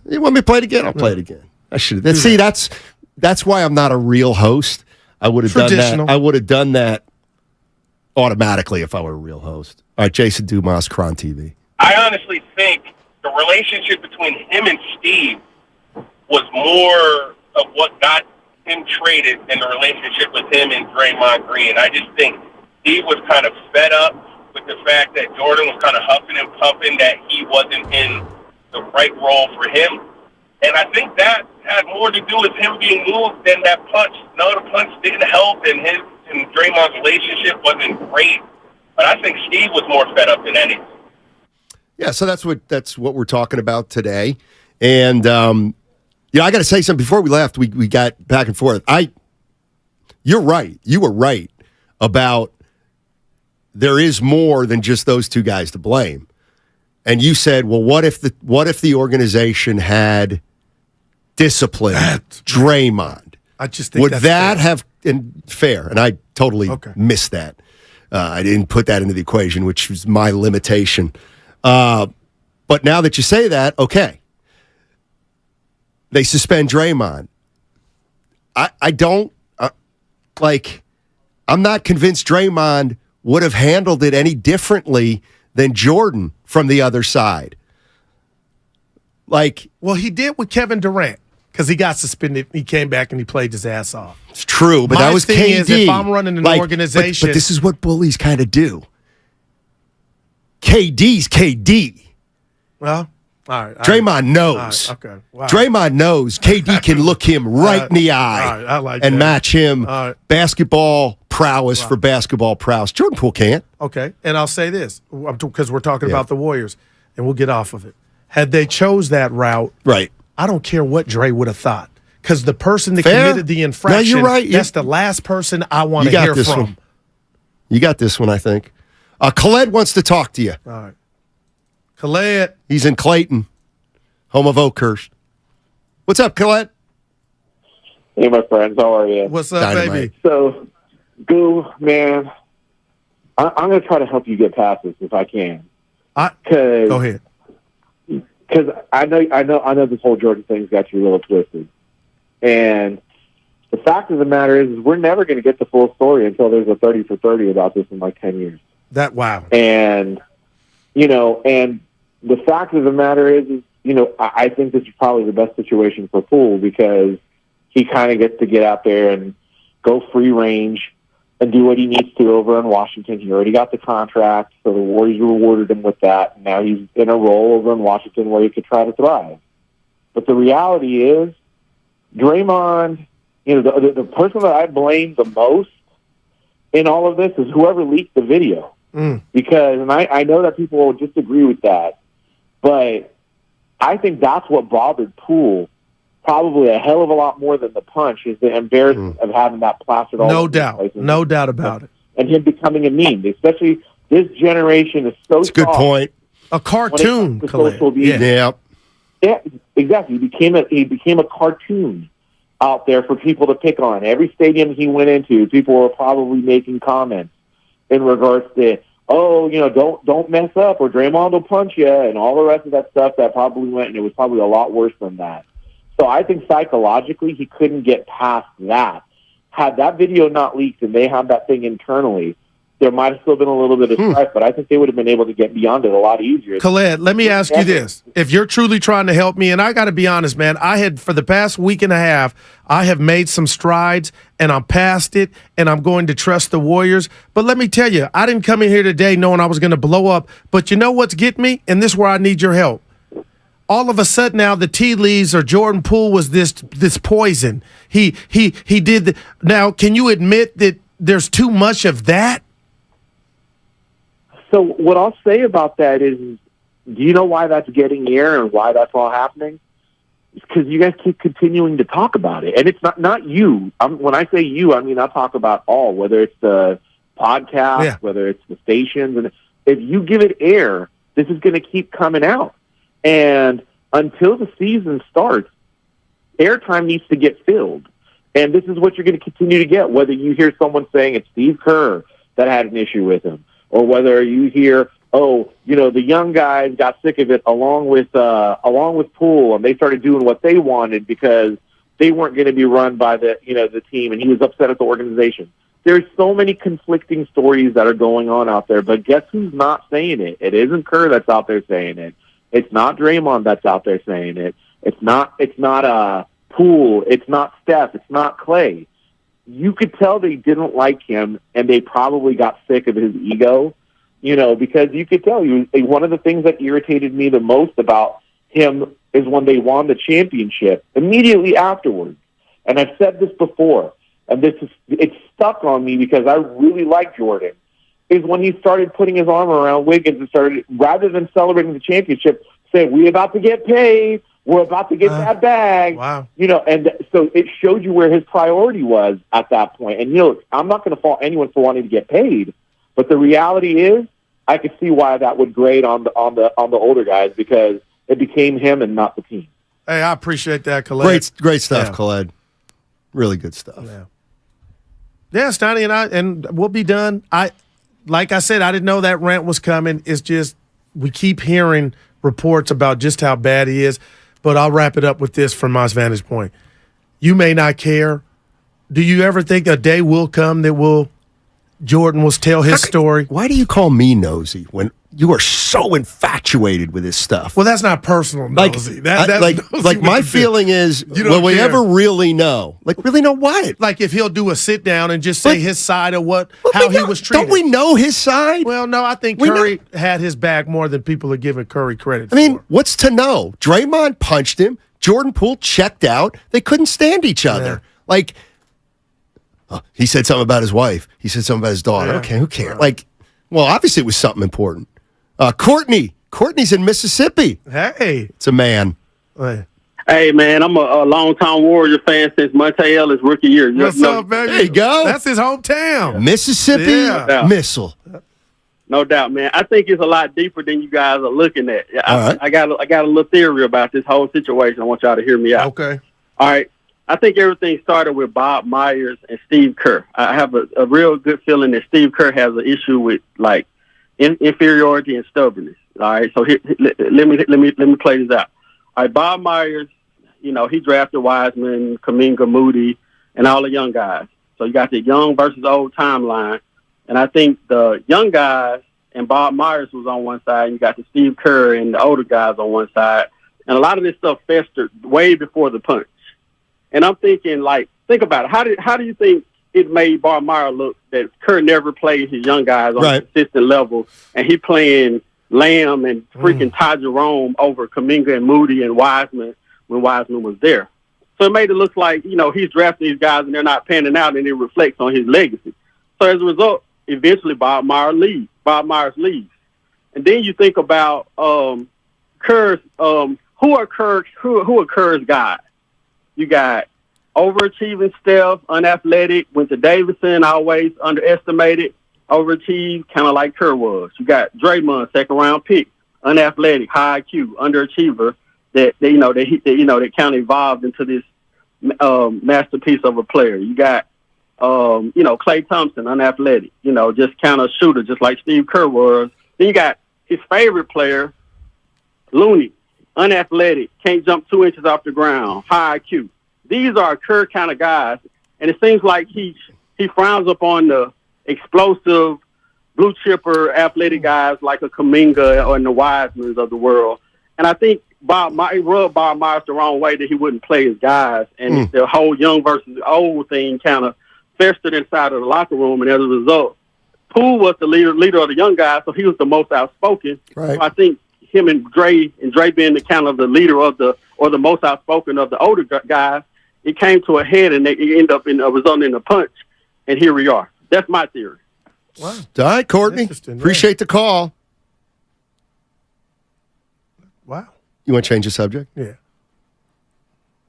you want me to play it again? I'll play it again. I should have. See, that's why I'm not a real host. I would have done that. I would have done that automatically if I were a real host. All right, Jason Dumas, Cron TV. I honestly think the relationship between him and Steve was more of what got him traded than the relationship with him and Draymond Green. I just think Steve was kind of fed up with the fact that Jordan was kind of huffing and puffing that he wasn't in the right role for him. And I think that had more to do with him being moved than that punch. No, the punch didn't help, and his and Draymond's relationship wasn't great. But I think Steve was more fed up than anything. Yeah, so that's what we're talking about today. And I got to say something before we left. We got back and forth. You're right. You were right about there is more than just those two guys to blame. And you said, well, what if the organization had disciplined Draymond? I just think would that have been fair? And I totally missed that. I didn't put that into the equation, which was my limitation. But now that you say that, okay, they suspend Draymond. I don't I'm not convinced Draymond would have handled it any differently than Jordan from the other side. Well, he did with Kevin Durant because he got suspended. He came back and he played his ass off. It's true, but that was thing KD. is, if I'm running an organization, but this is what bullies kind of do. KD's KD. Well, all right. Draymond knows. Right, okay. Wow. Draymond knows KD can look him right in the eye and match him basketball prowess for basketball prowess. Jordan Poole can't. Okay, and I'll say this because we're talking about the Warriors, and we'll get off of it. Had they chose that route, right? I don't care what Dre would have thought because the person that committed the infraction, no, you're right. That's the last person I want to hear from. One. You got this one, I think. Khaled wants to talk to you. All right. Khaled. He's in Clayton, home of Oakhurst. What's up, Khaled? Hey, my friends. How are you? What's up, baby? So, Goo, man, I'm going to try to help you get past this if I can. Go ahead. Because I know this whole Jordan thing's got you a little twisted. And the fact of the matter is we're never going to get the full story until there's a 30 for 30 about this in like 10 years. Wow. And, and the fact of the matter is I think this is probably the best situation for Poole because he kind of gets to get out there and go free range and do what he needs to over in Washington. He already got the contract, so the Warriors rewarded him with that. And now he's in a role over in Washington where he could try to thrive. But the reality is, Draymond, the person that I blame the most in all of this is whoever leaked the video. Because, and I know that people will disagree with that, but I think that's what bothered Poole probably a hell of a lot more than the punch is the embarrassment of having that plastered all over the place. No doubt about it. And him becoming a meme, especially this generation is so That's a good point. A cartoon. Yeah, exactly. He became a cartoon out there for people to pick on. Every stadium he went into, people were probably making comments in regards to, don't mess up or Draymond will punch you and all the rest of that stuff that probably went, and it was probably a lot worse than that. So I think psychologically he couldn't get past that. Had that video not leaked and they had that thing internally, there might have still been a little bit of strife, but I think they would have been able to get beyond it a lot easier. Khaled, let me ask you this. If you're truly trying to help me, and I got to be honest, man, for the past week and a half, I have made some strides, and I'm past it, and I'm going to trust the Warriors. But let me tell you, I didn't come in here today knowing I was going to blow up, but you know what's getting me? And this is where I need your help. All of a sudden now the tea leaves or Jordan Poole was this poison. He did. Now, can you admit that there's too much of that? So what I'll say about that is, do you know why that's getting air and why that's all happening? It's because you guys keep continuing to talk about it. And it's not you. When I say you, I mean I talk about all, whether it's the podcast, whether it's the stations. And if you give it air, this is going to keep coming out. And until the season starts, airtime needs to get filled. And this is what you're going to continue to get, whether you hear someone saying it's Steve Kerr that had an issue with him, or whether you hear oh, the young guys got sick of it along with Poole, and they started doing what they wanted because they weren't going to be run by the team, and he was upset at the organization. There's so many conflicting stories that are going on out there, but guess who's not saying it? It isn't Kerr that's out there saying it. It's not Draymond that's out there saying it. It's not Poole. It's not Steph. It's not Clay. You could tell they didn't like him, and they probably got sick of his ego, because you could tell one of the things that irritated me the most about him is when they won the championship immediately afterwards. And I've said this before, and it's stuck on me because I really like Jordan, is when he started putting his arm around Wiggins and started, rather than celebrating the championship, saying, we're about to get paid, we're about to get that bag. Wow. And so it showed you where his priority was at that point. And, I'm not going to fault anyone for wanting to get paid, but the reality is I could see why that would grate on the older guys, because it became him and not the team. Hey, I appreciate that, Khaled. Great stuff, Khaled. Really good stuff. Yeah, Stoney and we'll be done. Like I said, I didn't know that rant was coming. It's just we keep hearing reports about just how bad he is. But I'll wrap it up with this from my vantage point. You may not care. Do you ever think a day will come that Jordan will tell his story? Why do you call me nosy when you are so infatuated with this stuff? Well, that's not personal nosy. Like my feeling is, will we ever really know? Like, really know what? Like if he'll do a sit down and just say his side of how he was treated. Don't we know his side? Well, no, I think Curry had his back more than people are giving Curry credit for. I mean, what's to know? Draymond punched him. Jordan Poole checked out. They couldn't stand each other. Like, he said something about his wife. He said something about his daughter. Okay, who cares? Like, well, obviously it was something important. Courtney's in Mississippi. Hey. It's a man. Hey, man, I'm a long-time Warrior fan since Monte Ellis rookie year. What's up, baby? There you go. That's his hometown. Mississippi Missile. No doubt, man. I think it's a lot deeper than you guys are looking at. I got a little theory about this whole situation. I want y'all to hear me out. Okay. All right. I think everything started with Bob Myers and Steve Kerr. I have a real good feeling that Steve Kerr has an issue with inferiority and stubbornness. All right. So here, let me play this out. All right. Bob Myers, he drafted Wiseman, Kuminga, Moody, and all the young guys. So you got the young versus old timeline. And I think the young guys and Bob Myers was on one side, and you got the Steve Kerr and the older guys on one side. And a lot of this stuff festered way before the punch. And I'm thinking, think about it. How do you think it made Bob Myers look that Kerr never played his young guys on a consistent level, and he playing Lamb and freaking Ty Jerome over Kuminga and Moody and Wiseman when Wiseman was there? So it made it look like, he's drafting these guys and they're not panning out, and it reflects on his legacy. So as a result, eventually Bob Myers leaves. And then you think about Kerr's who are Kerr's guys? You got overachieving Steph, unathletic, went to Davidson, always underestimated, overachieved, kind of like Kerr was. You got Draymond, second round pick, unathletic, high IQ, underachiever, that kind of evolved into this masterpiece of a player. You got Klay Thompson, unathletic, just kind of shooter, just like Steve Kerr was. Then you got his favorite player, Looney, unathletic, can't jump 2 inches off the ground, high IQ. These are Kerr kind of guys, and it seems like he frowns upon the explosive, blue chipper, athletic guys like a Kuminga or the Wisemans of the world. And I think he rubbed Bob Myers the wrong way that he wouldn't play his guys, and the whole young versus old thing kind of festered inside of the locker room, and as a result, Poole was the leader of the young guys, so he was the most outspoken. Right. So I think him and Dre being the kind of the leader of the most outspoken of the older guys, it came to a head and it ended up resulting in a punch, and here we are. That's my theory. Wow. All right, Courtney. Appreciate the call. Wow. You want to change the subject? Yeah.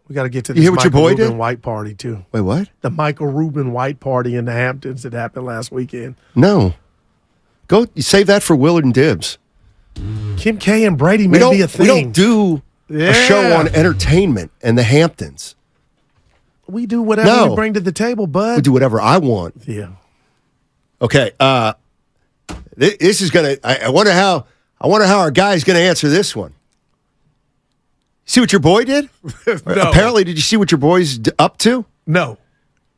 We got to get to You this hear what your Michael boy Rubin did? White party, too. Wait, what? The Michael Rubin White party in the Hamptons that happened last weekend. No. Go save that for Willard and Dibbs. Kim K and Brady may be a thing. We don't do a show on entertainment and the Hamptons. We do whatever we bring to the table, bud. We do whatever I want. Yeah. Okay. This is gonna. I wonder how our guy's gonna answer this one. See what your boy did? No. Apparently, did you see what your boy's up to? No.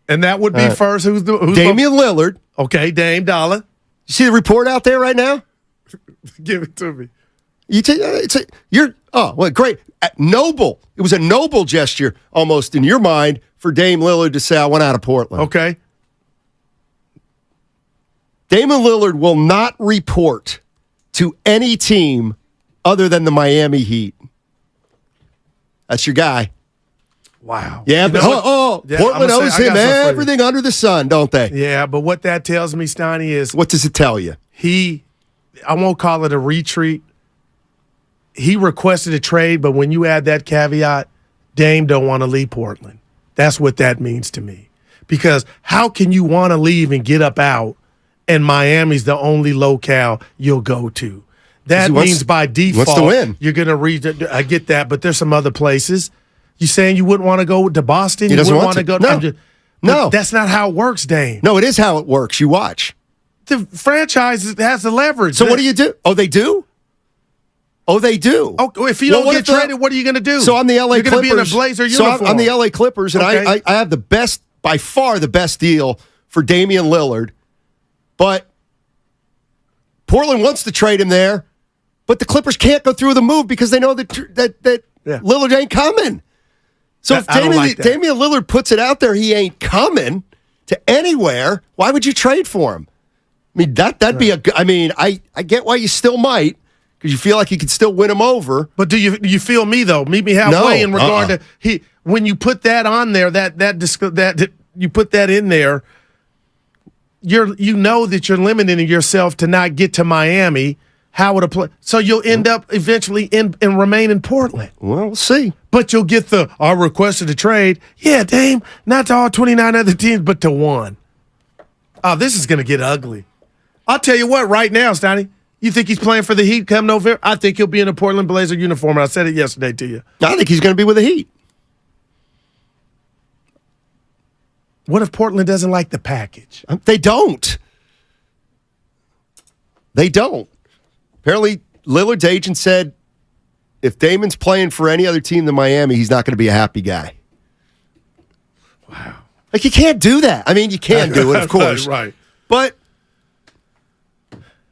And that would be first. Who's Damian Lillard? Okay, Dame Dollar. You see the report out there right now? Give it to me. Great. Noble. It was a noble gesture almost in your mind for Dame Lillard to say, I went out of Portland. Okay. Damian Lillard will not report to any team other than the Miami Heat. That's your guy. Wow. Yeah, but Portland owes him everything under the sun, don't they? Yeah, but what that tells me, Steiny, is what does it tell you? I won't call it a retreat. He requested a trade, but when you add that caveat, Dame don't want to leave Portland. That's what that means to me. Because how can you want to leave and get up out, and Miami's the only locale you'll go to? That means by default, wants to win. You're going to read. I get that, but there's some other places. You saying you wouldn't want to go to Boston? He doesn't wouldn't want to go. No, that's not how it works, Dame. No, it is how it works. You watch. The franchise has the leverage. So what do you do? Oh, they do? Oh, they do. Oh, if you don't get traded, what are you going to do? So I'm the LA You're Clippers. You're going to be in a Blazer uniform. So I'm the LA Clippers, and okay. I have the best, by far the best deal for Damian Lillard. But Portland wants to trade him there, but the Clippers can't go through the move because they know that Lillard ain't coming. So if Damian Lillard puts it out there, he ain't coming to anywhere. Why would you trade for him? I mean, that'd be I get why you still might, because you feel like you could still win him over. But do you feel me though? Meet me halfway in regard to when you put that on there, that you put that in there, you know that you're limiting yourself to not get to Miami. How would a play? So you'll end up eventually and remain in Portland. Well, we'll see. But you'll get I requested a trade. Yeah, Dame, not to all 29 other teams, but to one. Oh, this is going to get ugly. I'll tell you what, right now, Stoney, you think he's playing for the Heat come November? I think he'll be in a Portland Blazer uniform. I said it yesterday to you. I think he's going to be with the Heat. What if Portland doesn't like the package? They don't. They don't. Apparently, Lillard's agent said if Damon's playing for any other team than Miami, he's not going to be a happy guy. Wow. Like, you can't do that. I mean, you can do it, of course. Right. But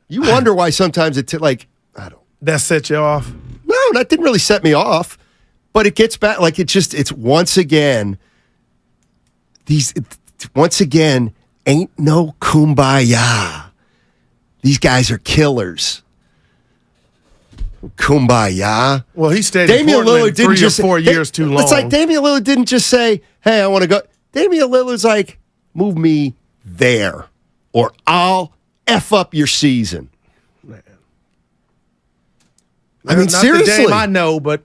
you wonder why sometimes I don't. That set you off? No, that didn't really set me off. But it gets back, it's once again, ain't no kumbaya. These guys are killers. Kumbaya. Well, he stayed Damian in Portland Lillard didn't 3 or 4 years too long. It's like Damian Lillard didn't just say, hey, I want to go. Damian Lillard's like, move me there, or I'll F up your season. Man. I mean, not seriously. The Dame I know, but...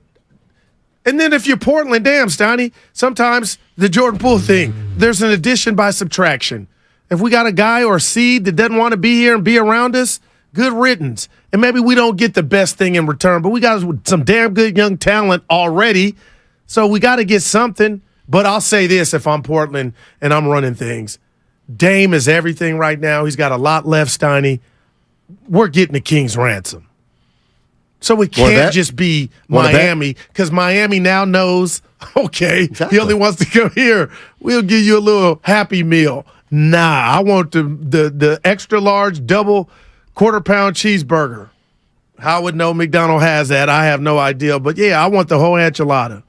And then if you're Portland, damn, Steiny, sometimes the Jordan Poole thing, there's an addition by subtraction. If we got a guy or a seed that doesn't want to be here and be around us, good riddance. And maybe we don't get the best thing in return, but we got some damn good young talent already, so we got to get something. But I'll say this, if I'm Portland and I'm running things, Dame is everything right now. He's got a lot left, Steiny. We're getting the King's ransom. So we can't just be Miami, because Miami now knows, okay, he only wants to come here. We'll give you a little Happy Meal. Nah, I want the extra large double quarter-pound cheeseburger. How would know McDonald has that? I have no idea. But, yeah, I want the whole enchilada.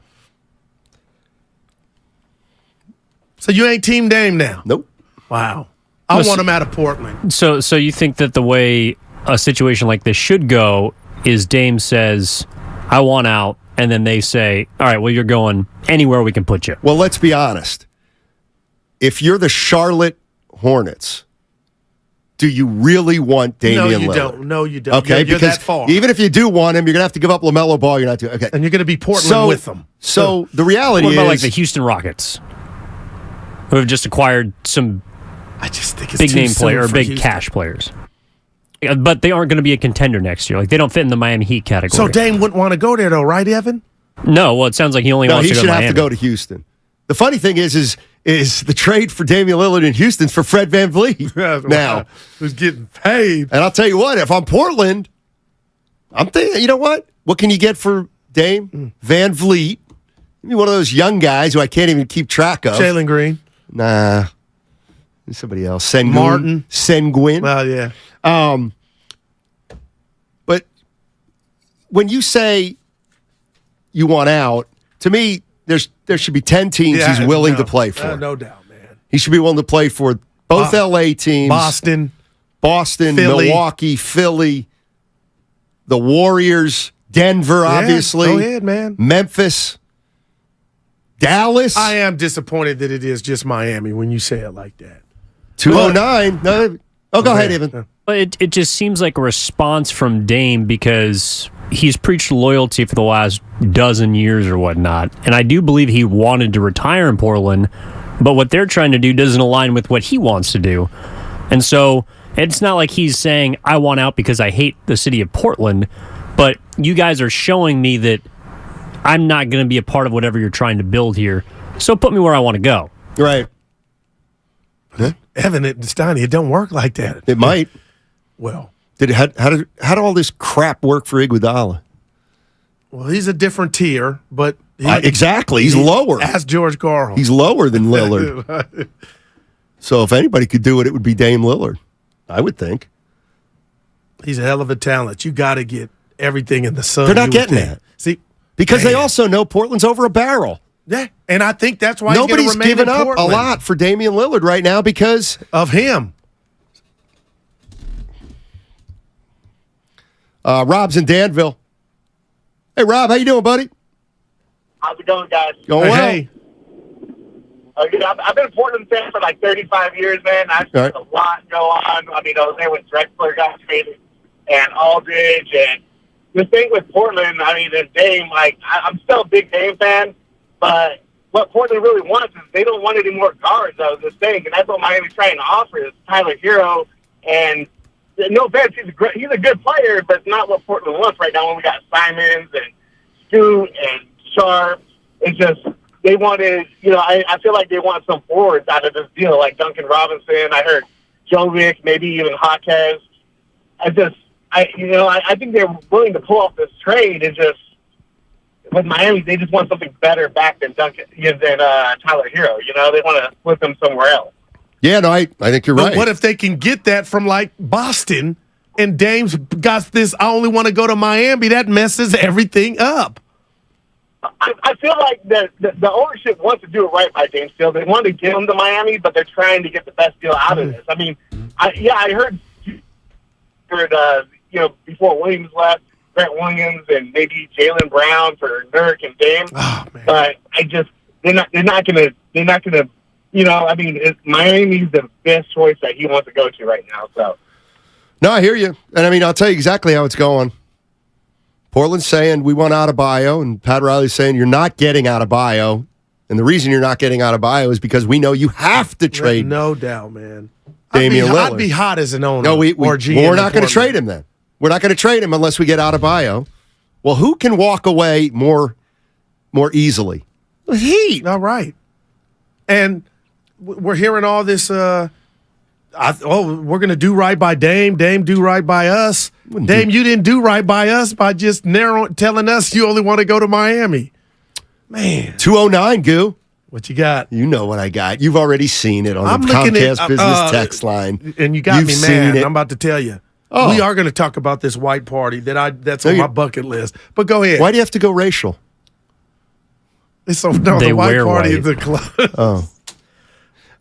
So you ain't Team Dame now? Nope. Wow. I want him out of Portland. So you think that the way a situation like this should go is Dame says, I want out, and then they say, all right, well, you're going anywhere we can put you. Well, let's be honest. If you're the Charlotte Hornets, do you really want Damian Lillard? No, you don't. Okay, you're because that far. Even if you do want him, you're going to have to give up LaMelo Ball. You're not doing okay. And you're going to be Portland with them. So the reality what about is, like the Houston Rockets, who have just acquired some I just think it's big too name soon player or for big Houston. cash players. But they aren't going to be a contender next year. Like, they don't fit in the Miami Heat category. So Dame wouldn't want to go there, though, right, Evan? No, well, it sounds like he only wants to go to He should Miami. have to go to Houston. The funny thing is is the trade for Damian Lillard in Houston's for Fred VanVleet now. Who's getting paid. And I'll tell you what, if I'm Portland, I'm thinking, you know what? What can you get for Dame? VanVleet. Maybe one of those young guys who I can't even keep track of. Jalen Green. Nah. Somebody else. Sengun. Martin. Sengun. Well, yeah. But when you say you want out, to me, there should be 10 teams he's willing to play for. No doubt, man. He should be willing to play for both LA teams. Boston, Philly. Milwaukee, Philly, the Warriors, Denver, obviously. Go ahead, man. Memphis, Dallas. I am disappointed that it is just Miami when you say it like that. 209. No, go ahead, Evan. But it just seems like a response from Dame because he's preached loyalty for the last dozen years or whatnot. And I do believe he wanted to retire in Portland, but what they're trying to do doesn't align with what he wants to do. And so it's not like he's saying, I want out because I hate the city of Portland, but you guys are showing me that I'm not going to be a part of whatever you're trying to build here. So put me where I want to go. Right. Huh? Evan, Steiny, it don't work like that. It might. Well, how did all this crap work for Iguodala? Well, he's a different tier, but exactly, he's lower. Ask George Karl. He's lower than Lillard. So if anybody could do it, it would be Dame Lillard, I would think. He's a hell of a talent. You got to get everything in the sun. They're not getting that. See, because they also know Portland's over a barrel. Yeah, and I think that's why nobody's he's giving up a lot for Damian Lillard right now because of him. Rob's in Danville. Hey, Rob, how you doing, buddy? How's it going, guys? Going well. Hey. I've been a Portland fan for like 35 years, man. I've seen a lot go on. I mean, I was there when Drexler got traded and Aldridge. And the thing with Portland, I mean, and Dame, like, I'm still a big Dame fan, but what Portland really wants is they don't want any more guards, I was just saying. And that's what Miami's trying to offer is Tyler Hero. And no offense, he's a good player, but it's not what Portland wants right now when we got Simons and Scoot and Sharp. It's just they wanted, I feel like they want some forwards out of this deal, like Duncan Robinson. I heard Jovic, maybe even Jaquez. I think they're willing to pull off this trade. It's just with Miami, they just want something better back than Tyler Hero. They want to flip him somewhere else. Yeah, no, I think you're right. But what if they can get that from like Boston and Dame's got this, I only want to go to Miami? That messes everything up. I feel like the ownership wants to do it right by Dame still. They want to get him to Miami, but they're trying to get the best deal out of this. I mean, I heard before Williams left, Grant Williams and maybe Jaylen Brown for Nurk and Dame. Oh, man. But they're not gonna. Miami's the best choice that he wants to go to right now. So. No, I hear you. And I mean, I'll tell you exactly how it's going. Portland's saying we want Adebayo, and Pat Riley's saying you're not getting Adebayo. And the reason you're not getting Adebayo is because we know you have to trade. No doubt, man. Damian Lillard. I'd be hot as an owner. No, or GM we're not going to trade him then. We're not going to trade him unless we get Adebayo. Well, who can walk away more easily? The Heat. All right. And we're hearing all this, we're going to do right by Dame. Dame, do right by us. Dame, you didn't do right by us by just telling us you only want to go to Miami. Man. 209, Goo. What you got? You know what I got. You've already seen it on the Comcast Business text line. And you got me mad. I'm about to tell you. Oh. We are going to talk about this white party that's on my bucket list. But go ahead. Why do you have to go racial? It's the white party is the club. Oh.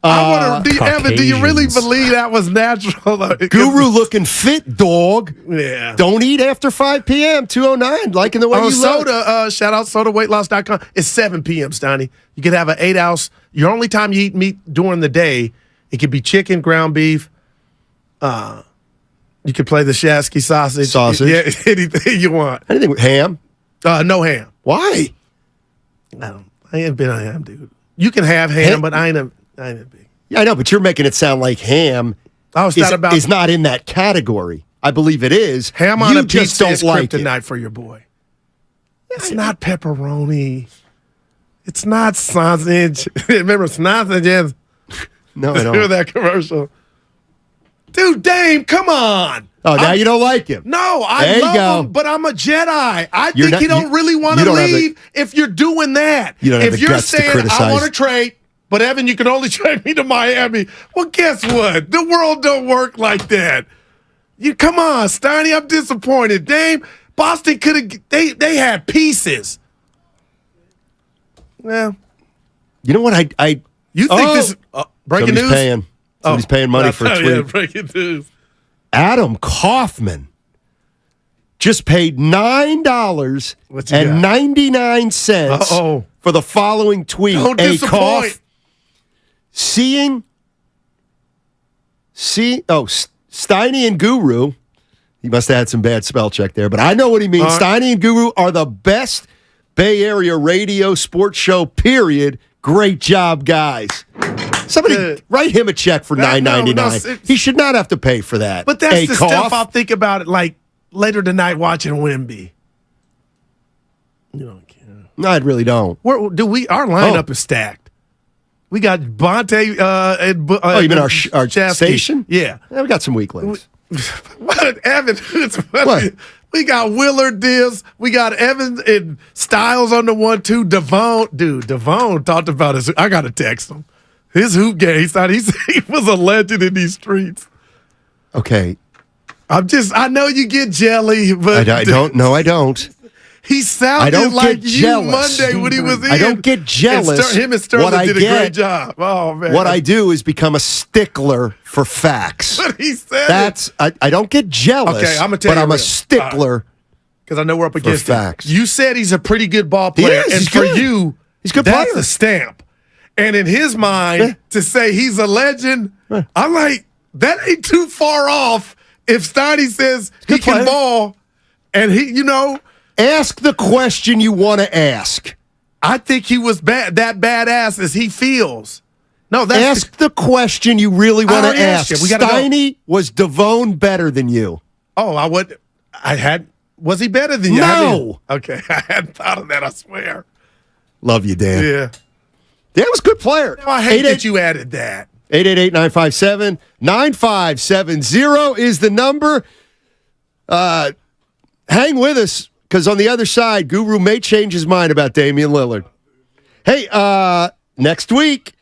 Evan, do you really believe that was natural? Guru looking fit, dog. Yeah. Don't eat after 5 p.m. 209, liking the way you soda, look. shout out sodaweightloss.com. It's 7 p.m., Steiny. You can have an 8-ounce. Your only time you eat meat during the day, it could be chicken, ground beef. You could play the Shasky sausage. Yeah, anything you want. Anything with ham? No ham. Why? I ain't been a ham, dude. You can have ham, but I ain't big. Yeah, I know, but you're making it sound like ham is not in that category. I believe it is. Ham on you a pizza is like kryptonite for your boy. It's not pepperoni. It's not sausage. Remember sausages? No, I don't. Hear that commercial? Dude, Dame, come on. Oh, now you don't like him. No, I There you love go. him, but I'm a Jedi. I You're think not- you don't really want you to don't have the- leave if you're doing that. You don't have if the you're guts to saying, I criticize. want to trade, but Evan, you can only trade me to Miami. Well, guess what? The world don't work like that. You come on, Steiny, I'm disappointed. Dame, Boston could have, they had pieces. Well, You know what? I you think this breaking somebody's news? Paying. Somebody's paying money for a tweet. Yeah, breaking news. Adam Kaufman just paid $9.99 for the following tweet. Don't A disappoint. cough. Steiny and Guru. He must have had some bad spell check there, but I know what he means. Steiny and Guru are the best Bay Area radio sports show, period. Great job, guys. Somebody write him a check for $9.99. He should not have to pay for that. But that's A the cough. stuff I'll think about it like later tonight watching Wemby. No, I really don't. Our lineup is stacked. We got Bonte and You mean our Shafsky. station? Yeah. We got some weaklings. What, Evan? We got Willard Diaz. We got Evans and Styles on the 1-2. Devon talked about his. I got to text him. His hoop game. He thought he was a legend in these streets. Okay. I know you get jelly, but I don't. No, I don't. He sounded I don't like get you jealous. Monday when he was in. I don't get jealous. Him and Sterling What I did a get- great job. Oh, man. What I do is become a stickler for facts. But he said That's I don't get jealous. Okay, I'm gonna tell but you I'm a real. stickler. Because I know we're up against facts. it. You said he's a pretty good ball He player. is. And He's for good. you, He's a good that's player. a stamp. And in his mind, to say he's a legend, I'm like, that ain't too far off if Steiny says he can player. ball and he, Ask the question you want to ask. I think he was that badass as he feels. No, that's Ask the question you really want to already asked ask. you. We gotta go. Steiny, was Devone better than you? Was he better than you? No. Okay, I hadn't thought of that, I swear. Love you, Dan. Yeah. Dan was a good player. No, I hate that you added that. 888-957-9570 is the number. Hang with us, because on the other side, Guru may change his mind about Damian Lillard. Hey, next week,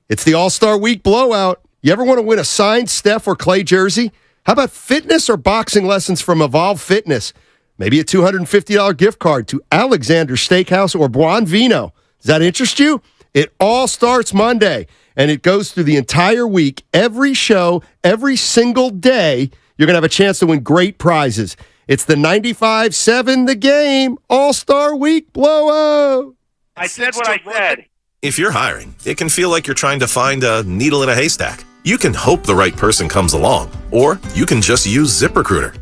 it's the All-Star Week blowout. You ever want to win a signed Steph or Clay jersey? How about fitness or boxing lessons from Evolve Fitness? Maybe a $250 gift card to Alexander Steakhouse or Buon Vino. Does that interest you? It all starts Monday, and it goes through the entire week. Every show, every single day, you're going to have a chance to win great prizes. It's the 95.7 The Game All-Star Week blowout. I said what I said. If you're hiring, it can feel like you're trying to find a needle in a haystack. You can hope the right person comes along, or you can just use ZipRecruiter.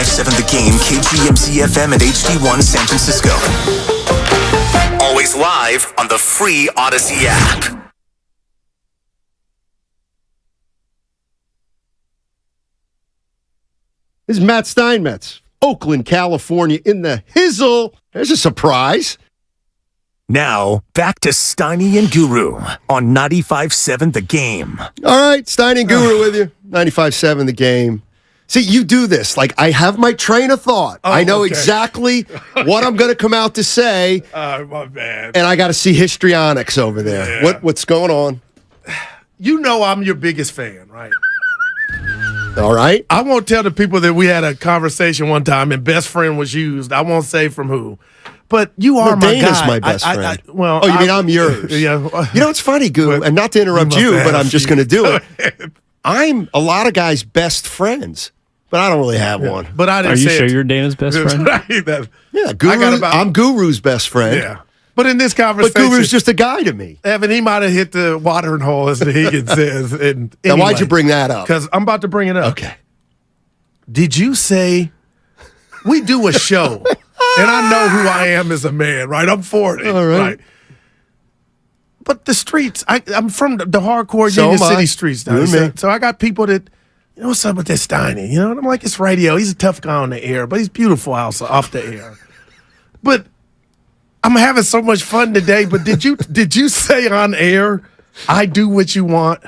95.7 The Game, KGMZ FM and HD1 San Francisco. Always live on the free Odyssey app. This is Matt Steinmetz, Oakland, California, in the hizzle. There's a surprise. Now, back to Steiny and Guru on 95.7 The Game. All right, Steiny and Guru with you. 95.7 The Game. See, you do this. Like, I have my train of thought. I know exactly what I'm going to come out to say. My bad. And I got to see histrionics over there. Yeah. What's going on? You know I'm your biggest fan, right? All right. I won't tell the people that we had a conversation one time and best friend was used. I won't say from who. But you are my Dana's guy. my best friend. Well, you mean I'm yours? Yeah. You know, it's funny, Goo, and not to interrupt you, but I'm just going to do it. I'm a lot of guys' best friends, but I don't really have one. But I didn't Are you say sure it. you're Dana's best friend? Yeah, Guru, I'm Guru's best friend. Yeah. But in this conversation, But Guru's just a guy to me. Evan, he might have hit the watering hole, as the Higgins says. And Now, why'd you bring that up? Because I'm about to bring it up. Okay. Did you say we do a show, and I know who I am as a man, right? I'm 40, All right. But the streets, I'm from the hardcore So Union am I. City streets now. You and me. So I got people that, you know, what's up with this Steiny? You know, and I'm like, it's radio. He's a tough guy on the air, but he's beautiful off the air. But I'm having so much fun today. But did you say on air, I do what you want?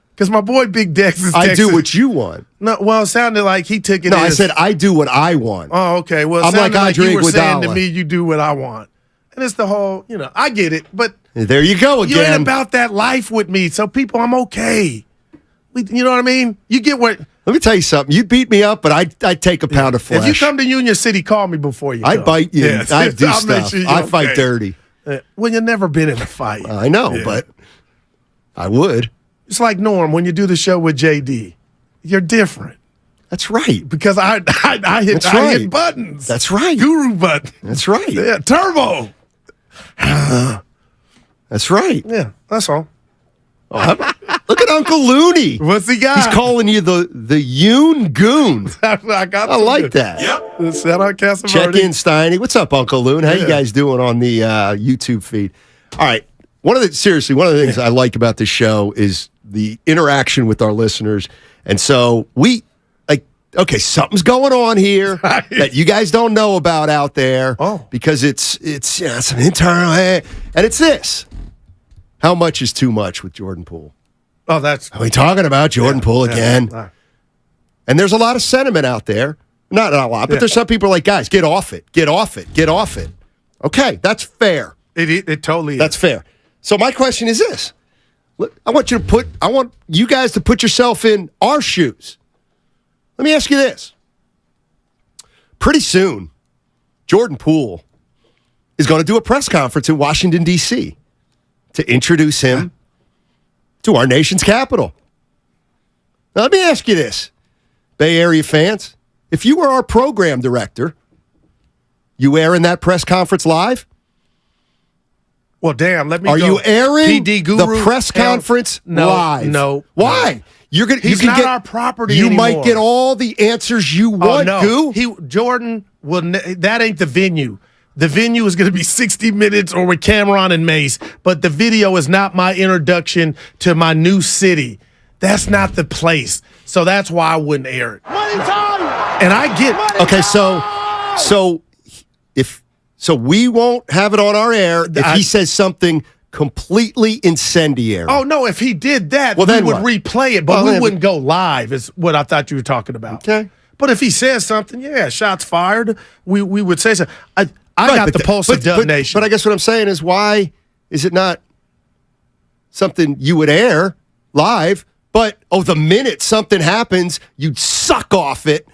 Because my boy Big Dex is I do what you want. No, well, it sounded like he took it. No, I said I do what I want. Oh, okay. Well, it I'm sounded like Andre you were saying to Iguodala. me, you do what I want. And it's the whole, you know, I get it, but There you go you ain't again. about that life with me. So people, I'm okay. You know what I mean? You get what. Let me tell you something. You beat me up, but I'd take a pound of flesh. If you come to Union City, call me before you I come. bite you. Yeah, I do I'll make stuff. sure you're I fight okay. dirty. Well, you've never been in a fight. I know, Yeah. but I would. It's like Norm when you do the show with JD. You're different. That's right. Because I hit That's right. hit buttons. That's right. Guru buttons. That's right. Yeah, turbo. That's right. Yeah, that's all. Look at Uncle Looney. What's he got? He's calling you the Yoon Goon. I like that. Yep. Shout out Castleberry. Check in, Steiny. What's up, Uncle Loon? How you guys doing on the YouTube feed? All right. One of the things I like about this show is the interaction with our listeners. And so okay, something's going on here that you guys don't know about out there because it's some internal, and it's this. How much is too much with Jordan Poole? Oh, that's. Are we talking about Jordan Poole again? Yeah. And there's a lot of sentiment out there. Not a lot, but there's some people like, guys, get off it. Get off it. Get off it. Okay, that's fair. It totally is. That's fair. So my question is this. I want you guys to put yourself in our shoes. Let me ask you this. Pretty soon, Jordan Poole is going to do a press conference in Washington, D.C. to introduce him to our nation's capital. Now, let me ask you this, Bay Area fans. If you were our program director, you airing that press conference live? Well, damn, let me Are go. you airing PD Guru, the press conference live? No. Why? You're gonna. He's you can not get, our property You anymore. might get all the answers you want, Goo. Jordan will. That ain't the venue. The venue is going to be 60 Minutes or with Cameron and Mace, but the video is not my introduction to my new city. That's not the place. So that's why I wouldn't air it. And I get. Okay, so we won't have it on our air if he says something completely incendiary. Oh no! If he did that, Well, we then would what? replay it, but Well, we then- wouldn't go live. Is what I thought you were talking about. Okay. But if he says something, yeah, shots fired. We would say so. I Right, got but the pulse of Dub Nation. But I guess what I'm saying is, why is it not something you would air live? But the minute something happens, you'd suck off it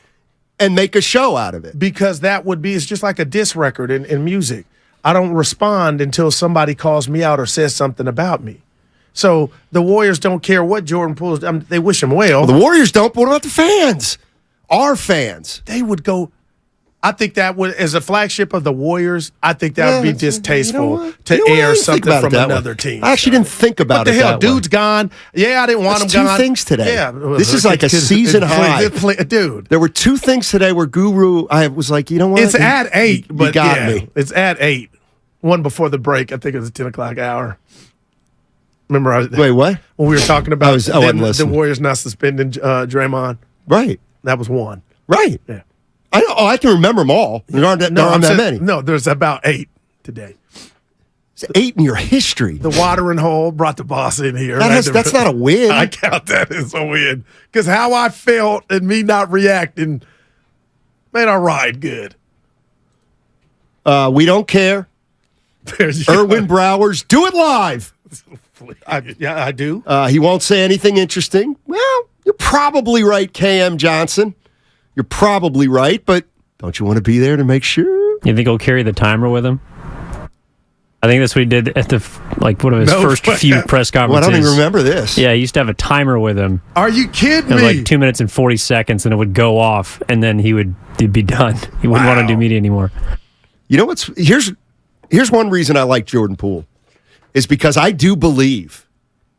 and make a show out of it. Because that would be, it's just like a diss record in music. I don't respond until somebody calls me out or says something about me. So the Warriors don't care what Jordan Poole is. They wish him well. The Warriors don't, but what about the fans? Our fans. They would go, I think that would, as a flagship of the Warriors, I think that would be distasteful to I air didn't think something about it from that way. another team. I actually didn't think about What the it hell? that way. Dude's gone. Yeah, I didn't want That's him two gone. things today. Yeah, This is like a season high. Dude. There were two things today where Guru, I was like, you know what? It's at 8, You but got yeah, me. it's at 8. One before the break. I think it was a 10 o'clock hour. Remember? Wait, what? When we were talking about I wasn't the listening. Warriors not suspending Draymond. Right. That was one. Right. Yeah. I can remember them all. There aren't that many. No, there's about 8 today. It's 8 in your history. The watering hole brought the boss in here. That's not a win. I count that as a win. Because how I felt and me not reacting made our ride good. We don't care. Erwin Browers, do it live. I do. He won't say anything interesting. Well, you're probably right, KM Johnson. You're probably right, but don't you want to be there to make sure? You think he'll carry the timer with him? I think that's what he did at one of his first few press conferences. Well, I don't even remember this. Yeah, he used to have a timer with him. Are you kidding It was me? like 2 minutes and 40 seconds, and it would go off, and then he'd be done. He wouldn't want to do media anymore. You know what's here's one reason I like Jordan Poole is because I do believe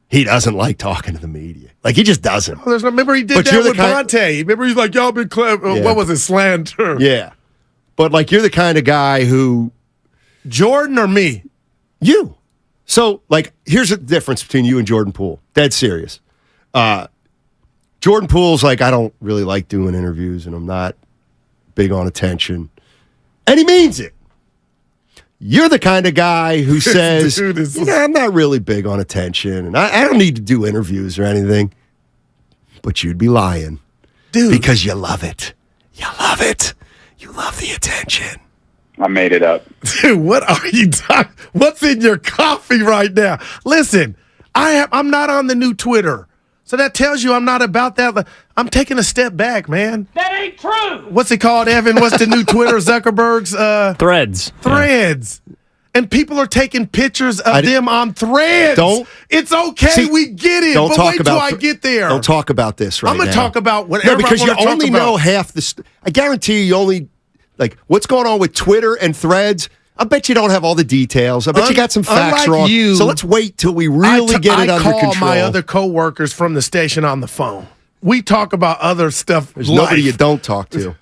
he doesn't like talking to the media. Like he just doesn't. Oh, remember he did But that you're the with kind- Vontae. Remember he's like, y'all been clever. Yeah. What was it, slander? Yeah. But like you're the kind of guy who Jordan or me? You. So like here's the difference between you and Jordan Poole. Dead serious. Jordan Poole's like, I don't really like doing interviews and I'm not big on attention. And he means it. You're the kind of guy who says, yeah, I'm not really big on attention, and I don't need to do interviews or anything. But you'd be lying. Dude. Because you love it. You love it. You love the attention. I made it up. Dude, what are you talking? What's in your coffee right now? Listen, I'm not on the new Twitter. So that tells you I'm not about that. I'm taking a step back, man. That ain't true. What's it called, Evan? What's the new Twitter? Zuckerberg's Threads. Threads. And people are taking pictures of them on Threads. It's okay. See, we get it. don't But talk wait till about I get there. Don't talk about this right now. I'm going to talk about whatever No, because I you wanna talk only about. know half the. I guarantee you only like what's going on with Twitter and Threads. I bet you don't have all the details. I bet you got some facts unlike wrong. you, So let's wait till we really get it under control. I call my other coworkers from the station on the phone. We talk about other stuff. There's nobody you don't talk to.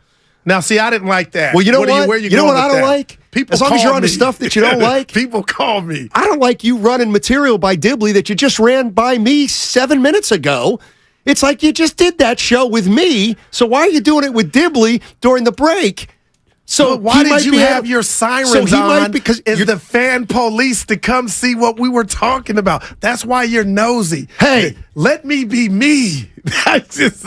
Now, see, I didn't like that. Well, you know what? Where you You know going what I with don't that? like? People As long as call you're on the me. stuff that you don't like. People call me. I don't like you running material by Dibley that you just ran by me 7 minutes ago. It's like you just did that show with me. So why are you doing it with Dibley during the break? So But why he did might you be have able- your sirens so he on? might because is the fan police to come see what we were talking about? That's why you're nosy. Hey, let me be me. I just,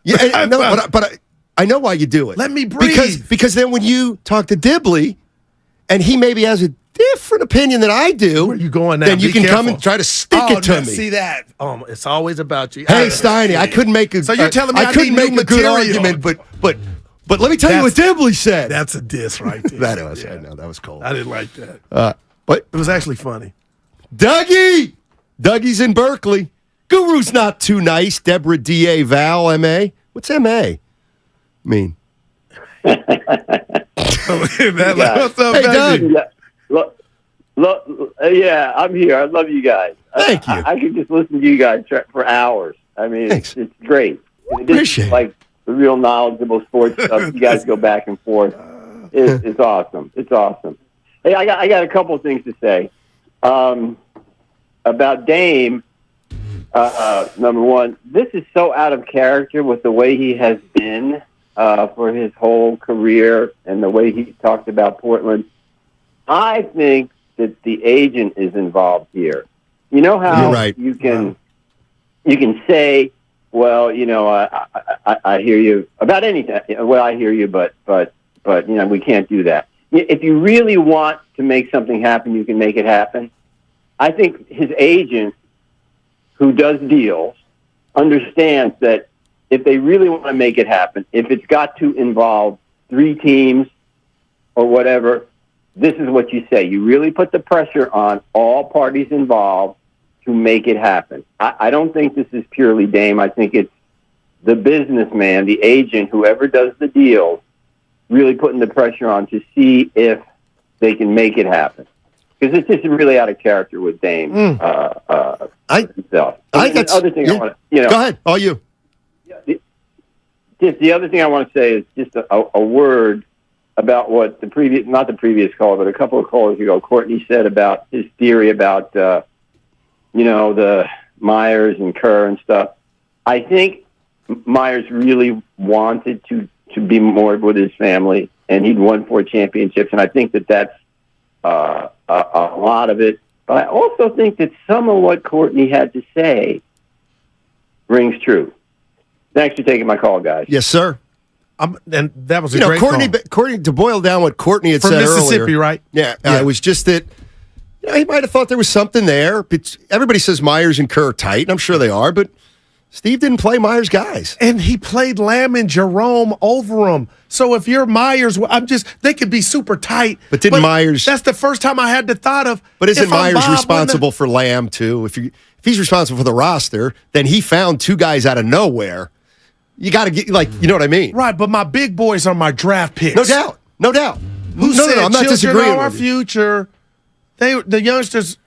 yeah, no, but I know why you do it. Let me breathe. Because then when you talk to Dibley, and he maybe has a different opinion than I do, Where you going now? then you Be can come careful. and try to stick it to no, me. See that? It's always about you. Hey, Steiny, I couldn't make a. So you're telling me I couldn't need make new a good material. argument, but let me tell you what Dibley said. That's a diss right there. That was, I know, that was cold. I didn't like that. But it was actually funny. Dougie's in Berkeley. Guru's not too nice. Deborah D.A. Val M.A. What's M.A. mean? What's up, Hey, baby? Doug. Yeah, I'm here. I love you guys. Thank you. I could just listen to you guys for hours. I mean, it's great. This is like the real knowledgeable sports stuff. You guys go back and forth. It's awesome. It's awesome. Hey, I got a couple of things to say about Dame. Number one, this is so out of character with the way he has been for his whole career and the way he talked about Portland. I think that the agent is involved here. You know how You're right. you can say, well, you know, I hear you about anything. Well, I hear you, but you know, we can't do that. If you really want to make something happen, you can make it happen. I think his agent, who does deals, understands that if they really want to make it happen, if it's got to involve 3 teams or whatever, this is what you say. You really put the pressure on all parties involved to make it happen. I don't think this is purely Dame. I think it's the businessman, the agent, whoever does the deal, really putting the pressure on to see if they can make it happen. Because it's just really out of character with Dame himself. I think that's the other thing I want to, Go ahead, all you. Just the other thing I want to say is just a word about what not the previous caller, but a couple of callers ago, Courtney said about his theory about, the Myers and Kerr and stuff. I think Myers really wanted to be more with his family, and he'd won 4 championships, and I think that's a lot of it. But I also think that some of what Courtney had to say rings true. Thanks for taking my call, guys. Yes, sir. And that was a great great Courtney, call. Courtney, to boil down what Courtney had From said Mississippi, earlier, right? Yeah, it was just that he might have thought there was something there. But everybody says Myers and Kerr are tight, and I'm sure they are, but Steve didn't play Myers' guys. And he played Lamb and Jerome over him. So if you're Myers, they could be super tight. But didn't Myers... That's the first time I had the thought of... But isn't Myers responsible for Lamb, too? If he's responsible for the roster, then he found 2 guys out of nowhere. You got to get, you know what I mean? Right, but my big boys are my draft picks. No doubt. No, I'm not disagreeing our with you. Future. The youngsters,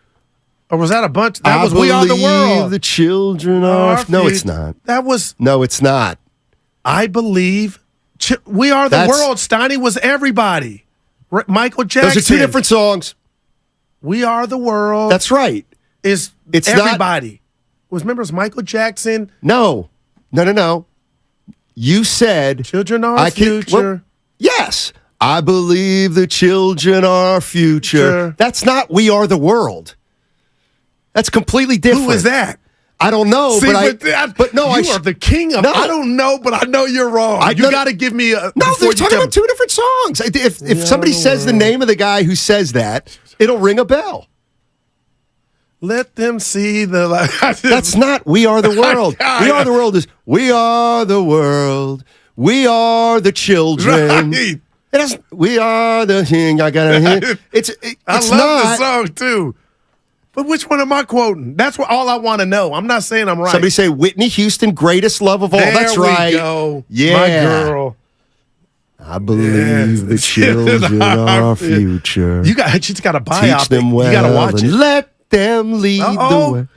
or was that a bunch? That was We Are the World. The children are... No, it's not. That was... No, it's not. I believe We Are the World. Steiny was everybody. Michael Jackson. Those are 2 different songs. We Are the World. That's right. It's everybody. Remember, it was Michael Jackson. No. You said... Children are our future. Yes. I believe the children are our future. That's not We Are the World. That's completely different. Who is that? I don't know, See, you are the king of... I don't know, but I know you're wrong. You got to give me a... No, they're talking about 2 different songs. If somebody says the name of the guy who says that, it'll ring a bell. Let them see the... That's not We Are the World. We Are the World is We Are the World. We are the children. Right. We are the thing. I got to It's I love the song, too. But which one am I quoting? That's all I want to know. I'm not saying I'm right. Somebody say Whitney Houston, greatest love of all. That's right. There we go. Yeah. My girl. I believe the children are our future. You just got to buy Teach them well. You got to watch it. Let them lead the way.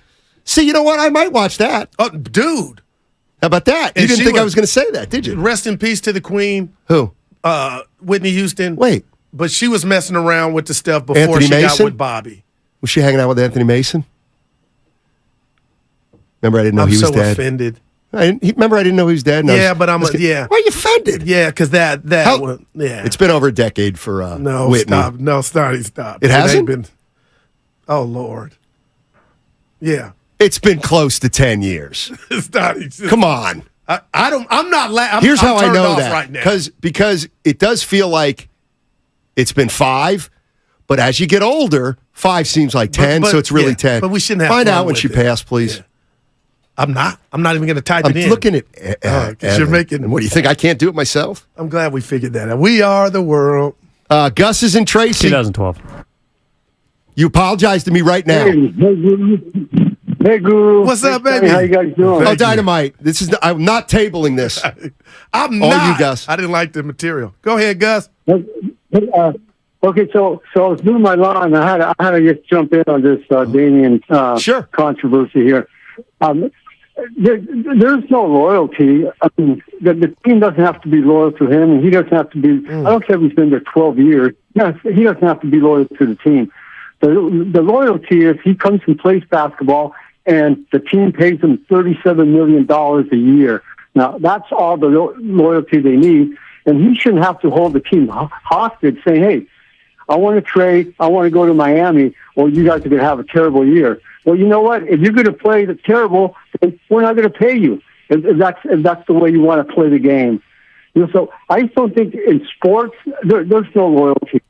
See, you know what? I might watch that. Oh, dude. How about that? You didn't think I was going to say that, did you? Rest in peace to the queen. Who? Whitney Houston. Wait. But she was messing around with the stuff before she got with Bobby. Was she hanging out with Anthony Mason? Remember, I didn't know he was dead. I'm so offended. Remember, I didn't know he was dead. Yeah, but yeah. Why are you offended? Yeah, because that It's been over a decade for Whitney. Stop. It hasn't been. Oh Lord. Yeah. It's been close to 10 years. Come on. I'm not. Here's how I know that right now. because it does feel like it's been 5, but as you get older, 5 seems like 10, so it's really 10. But we shouldn't have find fun out when with she it. passed, please. Yeah. I'm not even going to type it in. I'm looking at. You're making. And what do you think? I can't do it myself. I'm glad we figured that out. We Are the World. Gus is in Tracy. 2012. You apologize to me right now. Hey, Guru. What's up, baby? How you guys doing? Oh, Dynamite. I'm not tabling this. I'm all not. You, Gus. I didn't like the material. Go ahead, Gus. Okay, so I was doing my lawn. I had to just jump in on this Damian controversy here. There's no loyalty. I mean, the team doesn't have to be loyal to him, and he doesn't have to be. I don't care if he's been there 12 years. Yes, he doesn't have to be loyal to the team. The loyalty is he comes and plays basketball, and the team pays him $37 million a year. Now, that's all the loyalty they need, and he shouldn't have to hold the team hostage, saying, "Hey, I want to trade. I want to go to Miami, or you guys are going to have a terrible year." Well, you know what? If you're going to play the terrible, then we're not going to pay you. If that's the way you want to play the game. So I just don't think in sports there's no loyalty.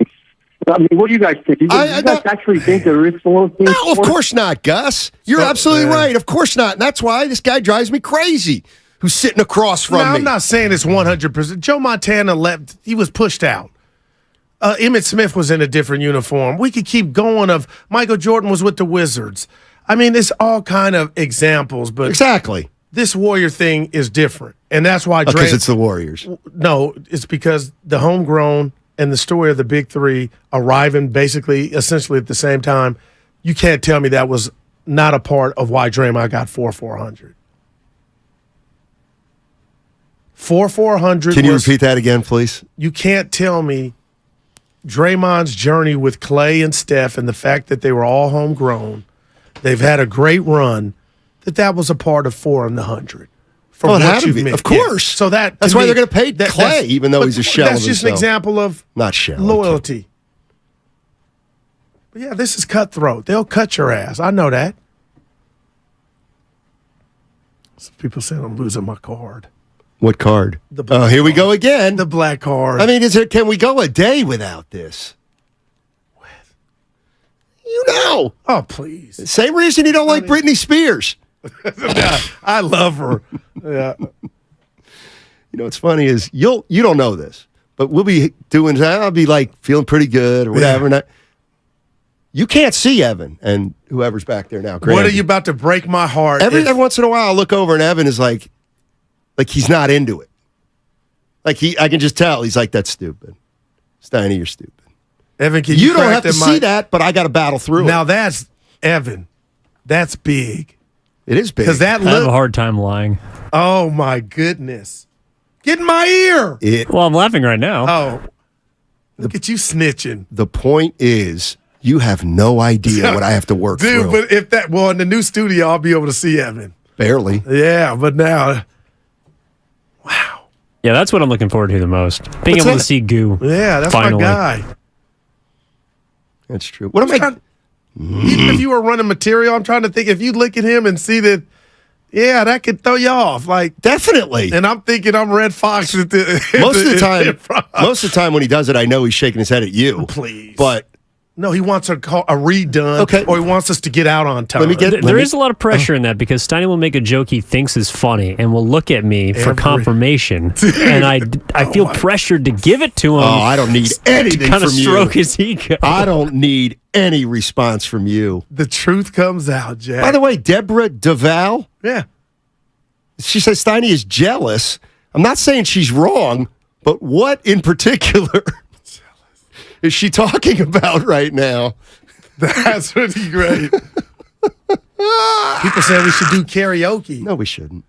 I mean, what do you guys think? You guys actually think there is loyalty? No, of course not, Gus. You're absolutely right. Of course not. And that's why this guy drives me crazy. Who's sitting across from me? I'm not saying it's 100%. Joe Montana left. He was pushed out. Emmitt Smith was in a different uniform. We could keep going. Michael Jordan was with the Wizards. I mean, it's all kind of examples, but exactly. this Warrior thing is different, and that's why Because it's the Warriors. No, it's because the homegrown and the story of the big three arriving essentially at the same time. You can't tell me that was not a part of why Draymond got 400. 400. Can you repeat that again, please? You can't tell me Draymond's journey with Clay and Steph and the fact that they were all homegrown, they've had a great run, that was a part of 400. From Well, it what had to you've be. made. Of course. Yeah. So that's why they're going to pay Clay, even though he's a shell of That's just an himself. example of Not shell. loyalty. But yeah, this is cutthroat. They'll cut your ass. I know that. Some people saying I'm losing my card. What card? The black Oh, here we go again. The black card. I mean, can we go a day without this? You know. Oh, please. Same reason you don't like Britney Spears. Yeah, I love her. Yeah. You know what's funny is you don't know this, but we'll be doing. I'll be like feeling pretty good or whatever. Yeah. You can't see Evan and whoever's back there now. What Grandy. are you about to break my heart? Every once in a while, I look over and Evan is like he's not into it. I can just tell he's like, that's stupid. Steiny, you're stupid. Evan, can you you don't have to see that, but I got to battle through it. Now that's Evan. That's big. It is big. Because that I have a hard time lying. Oh my goodness! Get in my ear. Well, I'm laughing right now. Oh, look at you snitching. The point is, you have no idea what I have to work Dude, through. but if in the new studio, I'll be able to see Evan. Barely. Yeah, but now, Yeah, that's what I'm looking forward to the most. Being What's able that? to see Goo. yeah, that's finally. my guy. That's true. What am I? Even if you were running material, I'm trying to think if you look at him and see that, yeah, that could throw you off. Like definitely. And I'm thinking I'm Red Fox at the Most of the time when he does it, I know he's shaking his head at you. Please. But no, he wants a redone, or he wants us to get out on time. There is a lot of pressure in that because Steiny will make a joke he thinks is funny and will look at me for confirmation, and I feel pressured to give it to him. Oh, I don't need anything to kind from of you. stroke his ego. I don't need any response from you. The truth comes out, Jack. By the way, Deborah Duval, yeah, she says Steiny is jealous. I'm not saying she's wrong, but what in particular is she talking about right now? That's pretty great. People say we should do karaoke. No, we shouldn't.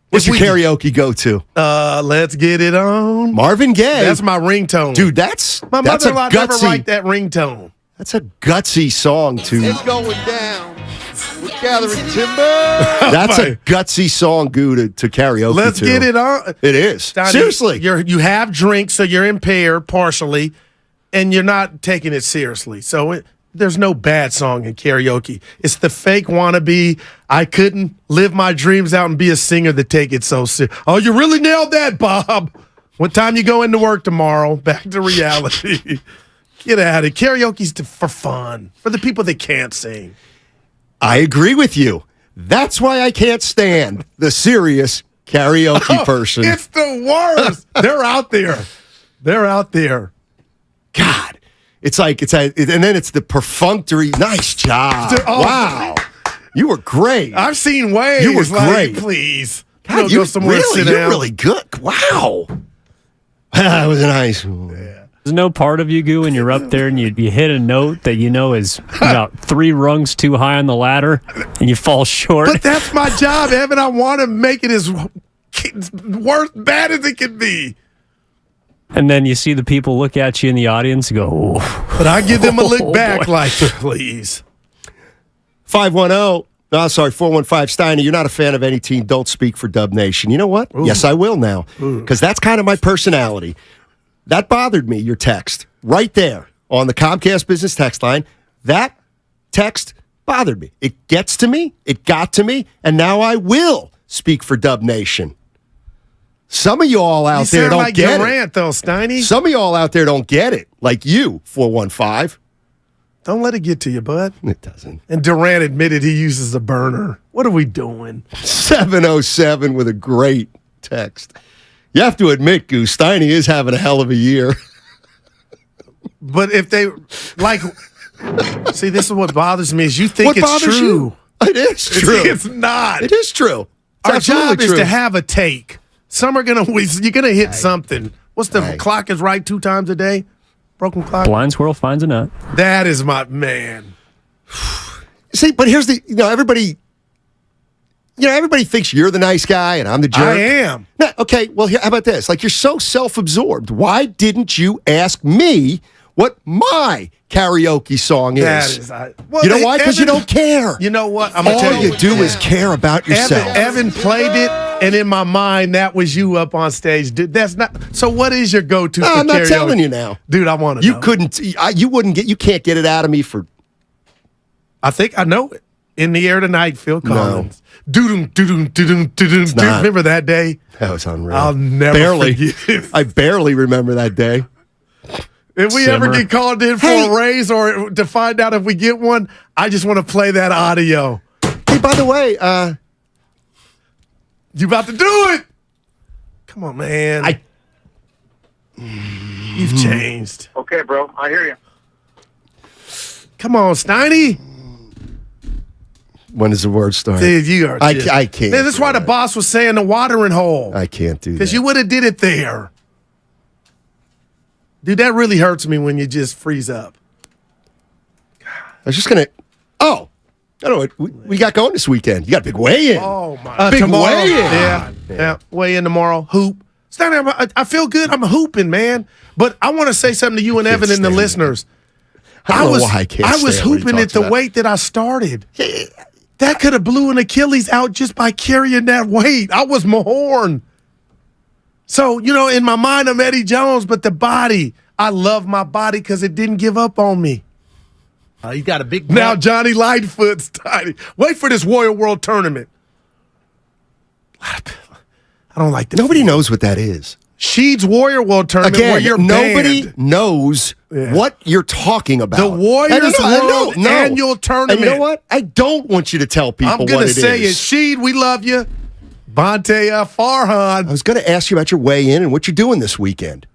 What's your karaoke go to? Let's get it on. Marvin Gaye. That's my ringtone. Dude, that's my that's a mother-in-law never gutsy. write that ringtone. That's a gutsy song to. It's going down. We're gathering timber. That's a gutsy song, Goo, to karaoke. Let's to. get it on. It is. Steiny, Seriously. you have drinks, so you're impaired partially, and you're not taking it seriously. So there's no bad song in karaoke. It's the fake wannabe. I couldn't live my dreams out and be a singer that take it so serious. Oh, you really nailed that, Bob. What time you go into work tomorrow? Back to reality. Get out of it. Karaoke's for fun, for the people that can't sing. I agree with you. That's why I can't stand the serious karaoke person. It's the worst. They're out there. They're out there. God. It's like, and then it's the perfunctory. Nice job. Oh, wow. You were great. I've seen ways. You were like, great. Please. God, go somewhere and sit you're down. really good. Wow. That was nice. Yeah. There's no part of you, Goo, when you're up there and you hit a note that you know is about 3 rungs too high on the ladder and you fall short. But that's my job, Evan. I want to make it as bad as it can be. And then you see the people look at you in the audience and go, oh. But I give them a look back boy. like, please. 415 Steiny, you're not a fan of any team. Don't speak for Dub Nation. You know what? Ooh. Yes, I will now. Because that's kind of my personality. That bothered me, your text. Right there on the Comcast business text line. That text bothered me. It gets to me. It got to me. And now I will speak for Dub Nation. Some of you all out You there sound don't like get Durant, though, Steiny. Some of you all out there don't get it. Like you, 415. Don't let it get to you, bud. It doesn't. And Durant admitted he uses a burner. What are we doing? 707 with a great text. You have to admit, Goose, Steiny is having a hell of a year. But if they, like, see, this is what bothers me is you think What it's bothers true. you? It is true. It's not. It is true. It's Our absolutely job is true. to have a take. Some are you're gonna hit something. What's the clock is right 2 times a day? Broken clock. Blind squirrel finds a nut. That is my man. See, but here's the everybody thinks you're the nice guy and I'm the jerk. I am. No, okay, well, how about this? Like, you're so self-absorbed. Why didn't you ask me what my karaoke song is? That is. Well, you know why? Because you don't care. You know what? I'm All gonna tell you do is care about yourself. Evan played it, and in my mind, that was you up on stage, dude. That's not. So, what is your go-to? No, for I'm not karaoke? telling you now, dude. I want to. You couldn't. You can't get it out of me for. I think I know it. In the Air Tonight, Phil Collins. Doo-doom, doo-doom, doo-doom, doo-doom. Dude, remember that day? That was unreal. I'll never forget. I barely remember that day. If we ever get called in for a raise or to find out if we get one, I just want to play that audio. Hey, by the way, you about to do it? Come on, man. You've changed. Okay, bro. I hear you. Come on, Steiny. When does the word start? Dude, you are. I can't. Man, that's why the boss was saying the watering hole. I can't do that. Because you would have did it there. Dude, that really hurts me when you just freeze up. I was just gonna. Oh, I don't know what we got going this weekend. You got a big weigh-in. Oh my! Big tomorrow. weigh-in. Yeah. Weigh in tomorrow. Hoop. Steiny, I feel good. I'm hooping, man. But I want to say something to you and Evan and the listeners. I don't know why I can't I was stand when he hooping talks at the about- weight that I started. That could have blew an Achilles out just by carrying that weight. I was Mahorn. So, in my mind, I'm Eddie Jones, but the body, I love my body because it didn't give up on me. You got a big Now Johnny Lightfoot's tiny. Wait for this Warrior World Tournament. I don't like that. Nobody knows what that is. Sheed's Warrior World Tournament where Again, you're nobody banned. knows what you're talking about. The Warriors World Annual Tournament. And you know what? I don't want you to tell people I'm what going it to say it. is. Sheed, we love you. Bonte Farhan. I was going to ask you about your weigh-in and what you're doing this weekend.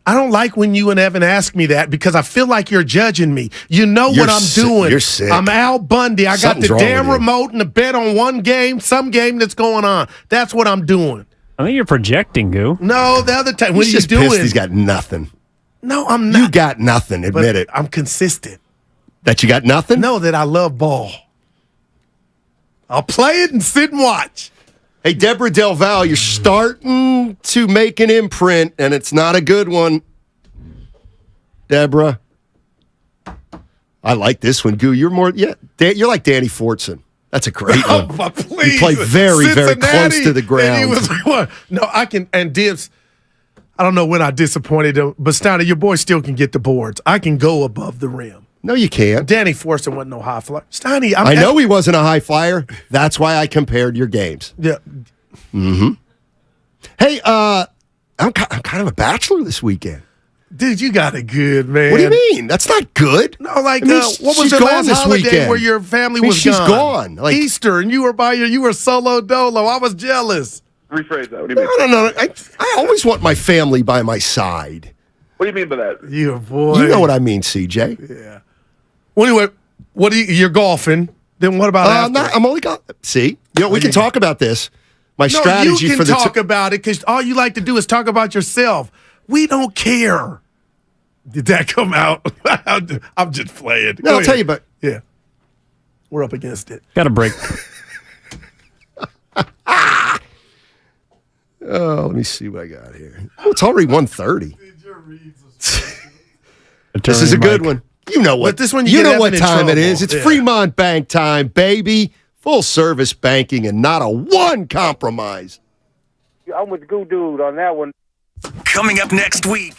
I don't like when you and Evan ask me that because I feel like you're judging me. You know You're what I'm sick. doing. You're sick. I'm Al Bundy. I Something's got the wrong damn with you. remote and the bet on one game, some game that's going on. That's what I'm doing. I think you're projecting, Goo. No, the other time. What He's are you just pissed doing? he's got nothing. No, I'm not. You got nothing. Admit But it. I'm consistent. That you got nothing? No, that I love ball. I'll play it and sit and watch. Hey, Deborah Del Val, you're starting to make an imprint, and it's not a good one. Deborah. I like this one, Goo. You're you're like Danny Fortson. That's a great one. But please, You play very, very close Cincinnati, to the ground. And he was like, what? No, I can. And Dibs, I don't know when I disappointed him, but Steiner, your boy still can get the boards. I can go above the rim. No, you can't. Danny Fortson wasn't no high flyer. Steiny, I know he wasn't a high flyer. That's why I compared your games. Yeah. Mm-hmm. Hey, I'm kind of a bachelor this weekend. Dude, you got it good, man. What do you mean? That's not good. No, like, I mean, what was she's the gone last this holiday weekend. where your family I mean, was she's gone? gone. Like Easter, and you were solo dolo. I was jealous. Rephrase that. What do you mean? No. I always want my family by my side. What do you mean by that? You boy. You know what I mean, CJ. Yeah. Well, anyway, you're golfing. Then what about after? I'm only see. We can talk about this. My strategy you can for the talk about it because all you like to do is talk about yourself. We don't care. Did that come out? I'm just playing. No, I'll tell you, but yeah, we're up against it. Got a break. Oh, let me see what I got here. Oh, it's already 1:30. This is a good one. You know what? But this one, you know what time it is. It's Fremont Bank time, baby. Full service banking and not a one compromise. I'm with the Goo Dude on that one. Coming up next week.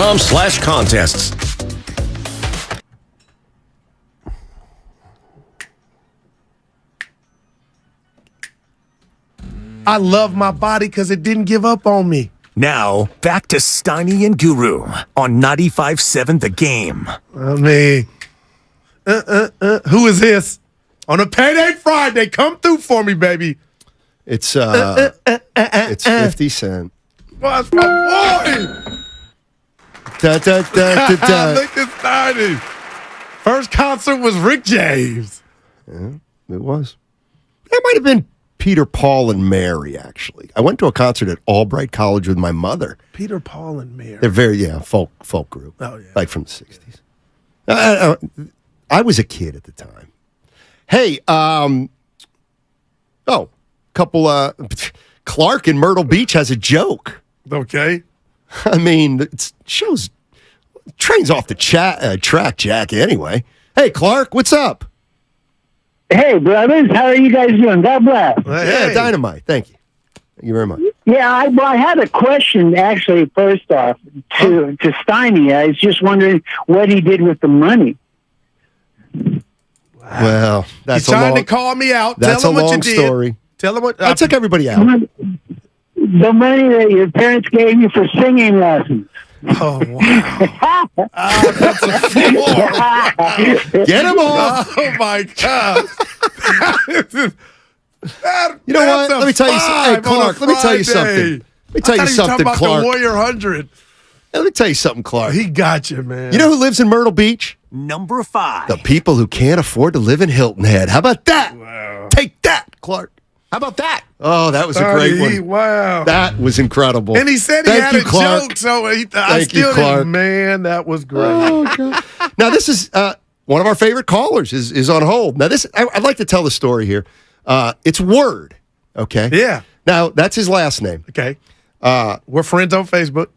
BetOnline.com/contests. I love my body because it didn't give up on me. Now, back to Steiny and Guru on 95.7 The Game. I mean, who is this? On a payday Friday, come through for me, baby. It's 50 Cent. What's my boy? Da, da, da, da, da. Look at Steiny. First concert was Rick James. Yeah, it was. That might have been Peter, Paul, and Mary, actually. I went to a concert at Albright College with my mother. Peter, Paul, and Mary. They're very, folk group. Oh, yeah. Like from the 60s. I was a kid at the time. Hey, Clark in Myrtle Beach has a joke. Okay. I mean, it shows trains off the track, Jack, anyway. Hey, Clark, what's up? Hey, brothers, how are you guys doing? God bless. Yeah, dynamite. Thank you. Thank you very much. Yeah, I had a question, actually, first off, to Steiny. I was just wondering what he did with the money. Well, that's He's trying to call me out. That's Tell him a what long you did. story. Tell him what I took everybody out. The money that your parents gave you for singing lessons. Oh, wow. That's a floor. Get him off. Oh, my God. You know what? Let me tell you something. Hey, Clark, let me tell you something. Let me tell you something, about Clark. The Warrior 100. Let me tell you something, Clark. He got you, man. You know who lives in Myrtle Beach? Number 5. The people who can't afford to live in Hilton Head. How about that? Wow. Take that, Clark. How about that? Oh, that was a great one. Wow. That was incredible. And he said he had a joke, so I still didn't. Man, that was great. Oh, God. Now, this is one of our favorite callers is on hold. Now, I'd like to tell the story here. It's Word, okay? Yeah. Now, that's his last name. Okay. We're friends on Facebook.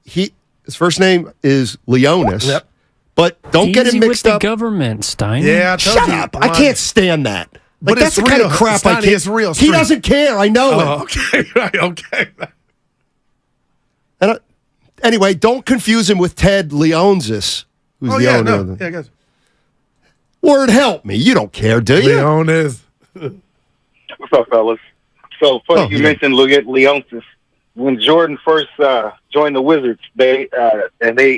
His first name is Leonis. Yep. But don't get him mixed with up. The government, Stein. Yeah, I told Shut you. up. I can't stand that. Like, But that's it's the kind real. of crap I Steiny, can't. it's real He street. doesn't care. I know it. Oh, okay. Right, okay. And anyway, don't confuse him with Ted Leonsis, who's the owner of the. Yeah, guys. Word, help me. You don't care, do you? Leonis. What's up, fellas? So funny you mentioned Leonsis. When Jordan first joined the Wizards, they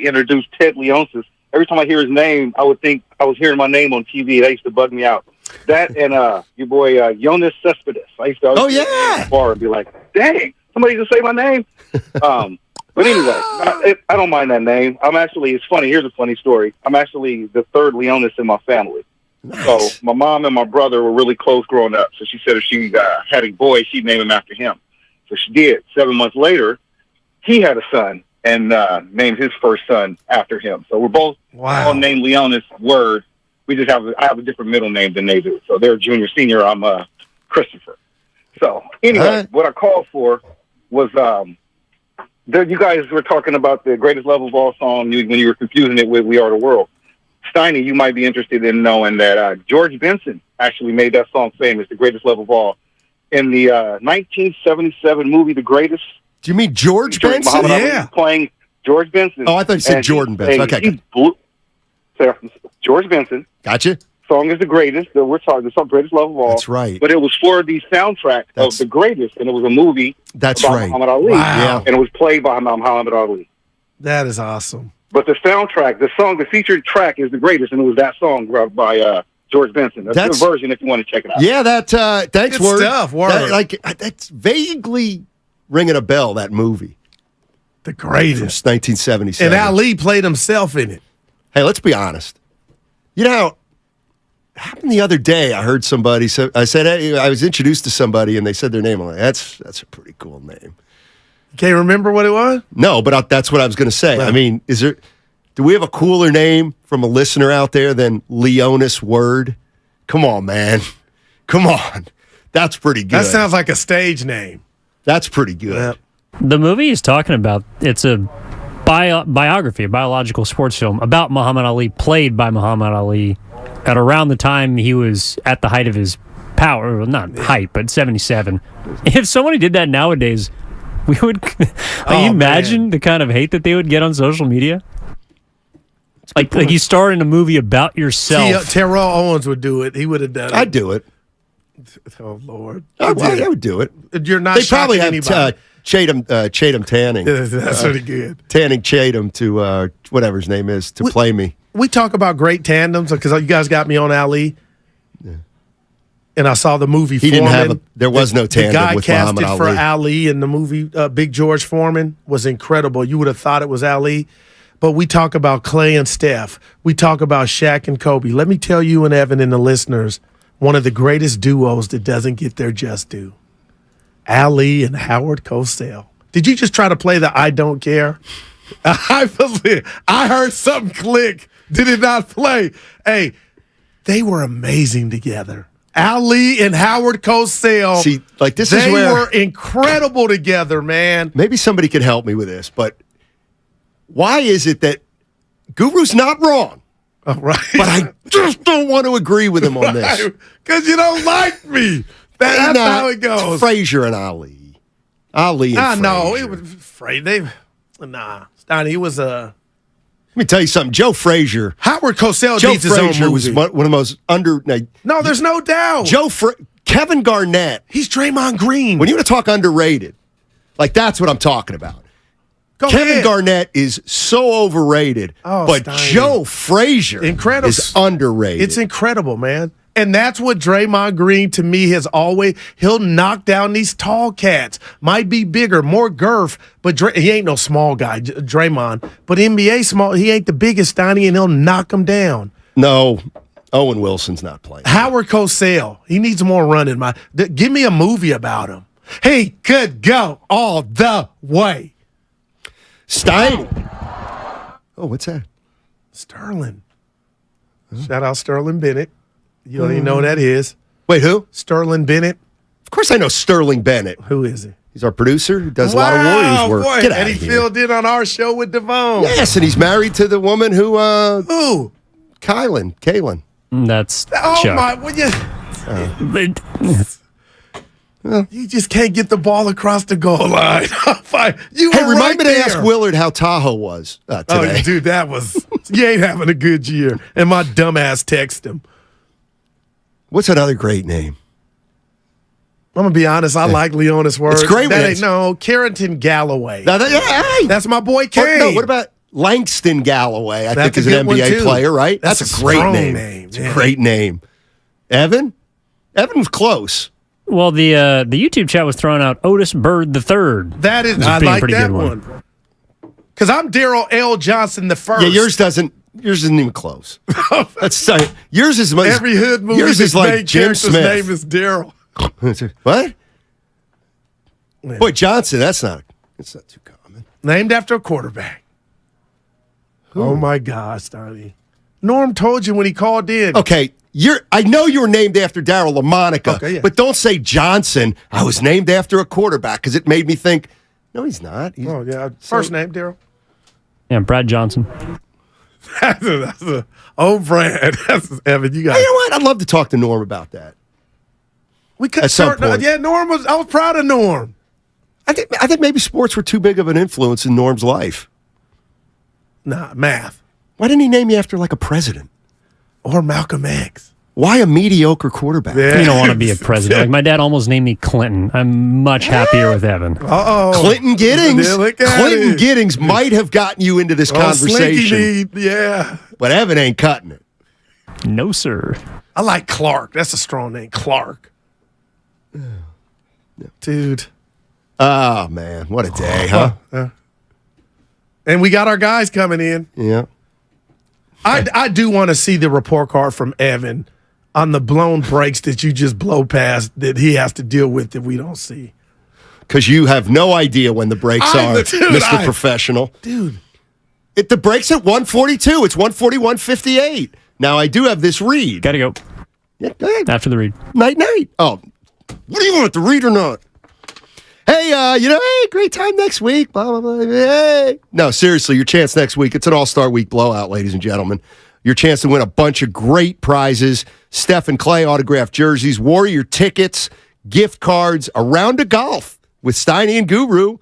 introduced Ted Leonsis. Every time I hear his name, I would think I was hearing my name on TV. That used to bug me out. That and your boy Jonas Cespedes. I used to always sit in the bar and be like, "Dang, somebody just say my name." But anyway, I don't mind that name. It's funny. Here's a funny story. I'm actually the third Leonis in my family. Nice. So my mom and my brother were really close growing up. So she said if she had a boy, she'd name him after him. So she did. 7 months later, he had a son and named his first son after him. So we're both all named Leonis Word. We just I have a different middle name than they do. So they're junior, senior. I'm Christopher. So anyway, what I called for was you guys were talking about the Greatest Love of All song when you were confusing it with We Are the World. Steiny, you might be interested in knowing that George Benson actually made that song famous, The Greatest Love of All, in the 1977 movie The Greatest. Do you mean George Benson? Yeah. Playing George Benson. Oh, I thought you said Jordan Benson. Okay. George Benson. Gotcha. Song is The Greatest. We're talking the song Greatest Love of All. That's right. But it was for the soundtrack of The Greatest, and it was a movie about Muhammad Ali. Wow. Yeah. And it was played by Muhammad Ali. That is awesome. But the soundtrack, the featured track is The Greatest, and it was that song by George Benson. That's the version if you want to check it out. Yeah, thanks, Good Word. stuff, Word. That's vaguely ringing a bell, that movie. The Greatest. From 1977. And Ali played himself in it. Hey, let's be honest. You know how it happened the other day? I heard somebody say, hey, I was introduced to somebody and they said their name. I'm like, that's a pretty cool name. Can't remember what it was? No, but that's what I was going to say. I mean, do we have a cooler name from a listener out there than Leonis Word? Come on, man. Come on. That's pretty good. That sounds like a stage name. That's pretty good. Yep. The movie he's talking about, it's a biography, a biological sports film about Muhammad Ali, played by Muhammad Ali at around the time he was at the height of his power. Well, not height, but 77. If somebody did that nowadays, We would. Can you imagine the kind of hate that they would get on social media? Like you star in a movie about yourself. Terrell Owens would do it. He would have done it. I'd do it. Oh Lord, I would do it. You're not. They probably have anybody. Chatham Tanning. That's pretty good. Tanning Chatham to whatever his name is to play me. We talk about great tandems because you guys got me on Ali. Yeah. And I saw the movie Foreman. There was no tandem the guy with casted Muhammad for Ali. Ali in the movie Big George Foreman was incredible. You would have thought it was Ali. But we talk about Clay and Steph. We talk about Shaq and Kobe. Let me tell you and Evan and the listeners, one of the greatest duos that doesn't get their just due. Ali and Howard Cosell. Did you just try to play the I don't care? I heard something click. Did it not play? Hey, they were amazing together. Ali and Howard Cosell. See, like this they is where were incredible together, man. Maybe somebody could help me with this, but why is it that Guru's not wrong? Oh, right. But I just don't want to agree with him on this. Because you don't like me. That's how it goes. Frazier and Ali. Ali and Frazier. No, it was Frazier. Stoney, it was Let me tell you something. Joe Frazier. Howard Cosell needs his own movie. Was one of the most under... No, there's no doubt. Kevin Garnett. He's Draymond Green. When you want to talk underrated, like that's what I'm talking about. Kevin Garnett is so overrated, but Steiny. Joe Frazier is underrated. It's incredible, man. And that's what Draymond Green, to me, has always... He'll knock down these tall cats. Might be bigger, more girth, but he ain't no small guy, Draymond. But NBA small, he ain't the biggest, Steiny, and he'll knock him down. No, Owen Wilson's not playing. Howard Cosell, he needs more running. Give me a movie about him. He could go all the way. Stein. Oh, what's that? Sterling. Shout out Sterling Bennett. You don't even know who that is. Wait, who? Sterling Bennett. Of course I know Sterling Bennett. Who is he? He's our producer who does a lot of Warriors work. Boy, Get out and of he here. filled in on our show with Devon. Yes, and he's married to the woman who... Who? Kaylin. That's Oh, Chuck. my... You just can't get the ball across the goal line. You Hey, were remind right me there. to ask Willard how Tahoe was today. Oh, dude, that was... You ain't having a good year. And my dumbass text him. What's another great name? I'm going to be honest. I like Leonis words. It's great. Carrington Galloway. Hey. That's my boy Oh, Kane. no, what about Langston Galloway? I think That's is a an good one, NBA too. player, right? That's That's a a great strong name. name, It's a yeah. great name. Evan was close. Well, the YouTube chat was throwing out Otis Bird III. That is, Which I would be a like pretty that good one. Because I'm Daryl L. Johnson the first. Yeah, yours isn't even close. That's yours is most, Every hood movie. Yours is the like main Jim character's Smith. name is Daryl. What? Boy, Johnson. That's not too common. Named after a quarterback. Oh my gosh, Donnie. Norm told you when he called in. Okay, I know you were named after Darryl LaMonica, Okay, yeah. but don't say Johnson. I was named after a quarterback because it made me think. No, he's not. Oh yeah, first name Daryl. Yeah, Brad Johnson. That's a old brand. That's Evan. You got. Hey, you know what? I'd love to talk to Norm about that. We could At some start. point. Yeah, Norm was. I was proud of Norm. I think maybe sports were too big of an influence in Norm's life. Nah, math Why didn't he name you after like a president? or Malcolm X. Why a mediocre quarterback? You don't want to be a president. Like my dad almost named me Clinton. I'm much happier with Evan. Clinton Giddings. Look at Clinton it. Giddings might have gotten you into this conversation, Slinky Knee, yeah. but Evan ain't cutting it. No, sir. I like Clark. That's a strong name, Clark. Dude. Oh man, what a day, huh? And we got our guys coming in. Yeah. I do want to see the report card from Evan on the blown breaks that you just blow past that he has to deal with that we don't see. Because you have no idea when the breaks are, Mr. Professional. Dude. The break's at 142. It's 141.58. Now, I do have this read. Gotta go. Yeah, go ahead. After the read. Night. Oh, what do you want, the read or not? Hey, hey, great time next week. Blah, blah, blah. Hey. No, seriously, your chance next week. It's an All-Star Week blowout, ladies and gentlemen. Your chance to win a bunch of great prizes. Steph and Clay autographed jerseys, Warrior tickets, gift cards, a round of golf with Steiny and Guru.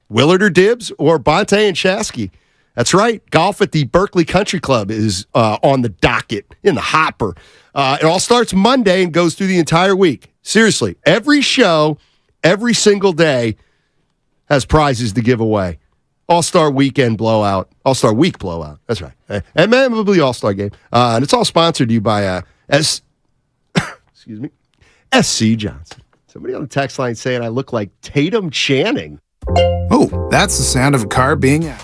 Willard or Dibbs or Bonte and Shasky. That's right. Golf at the Berkeley Country Club is on the docket, in the hopper. It all starts Monday and goes through the entire week. Seriously, every show, every single day has prizes to give away. All-Star Weekend blowout. All-Star Week blowout. That's right. And probably All-Star Game. And it's all sponsored to you by SC Johnson. Somebody on the text line saying I look like Tatum Channing. Oh, that's the sound of a car being added.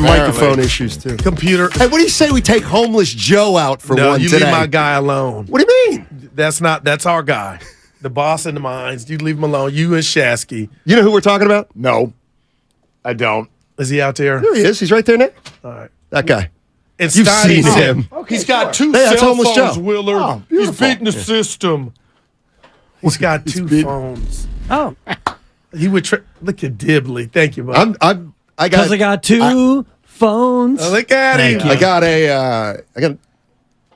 having microphone issues, too. Computer. Hey, what do you say we take homeless Joe out for No, one you today? leave my guy alone. What do you mean? That's our guy. The boss in the mines. You leave him alone. You and Shasky. You know who we're talking about? No, I don't. Is he out there? There he is. He's right there, Nick. All right. That guy. And You've Steiny's seen him. Okay, He's got two Hey, that's cell Homeless phones, Joe. Willard. Oh, He's beautiful. beating the system. He's got two phones. Oh. He would look at Dibley. Thank you, bud. I Because I got two phones. Look at him.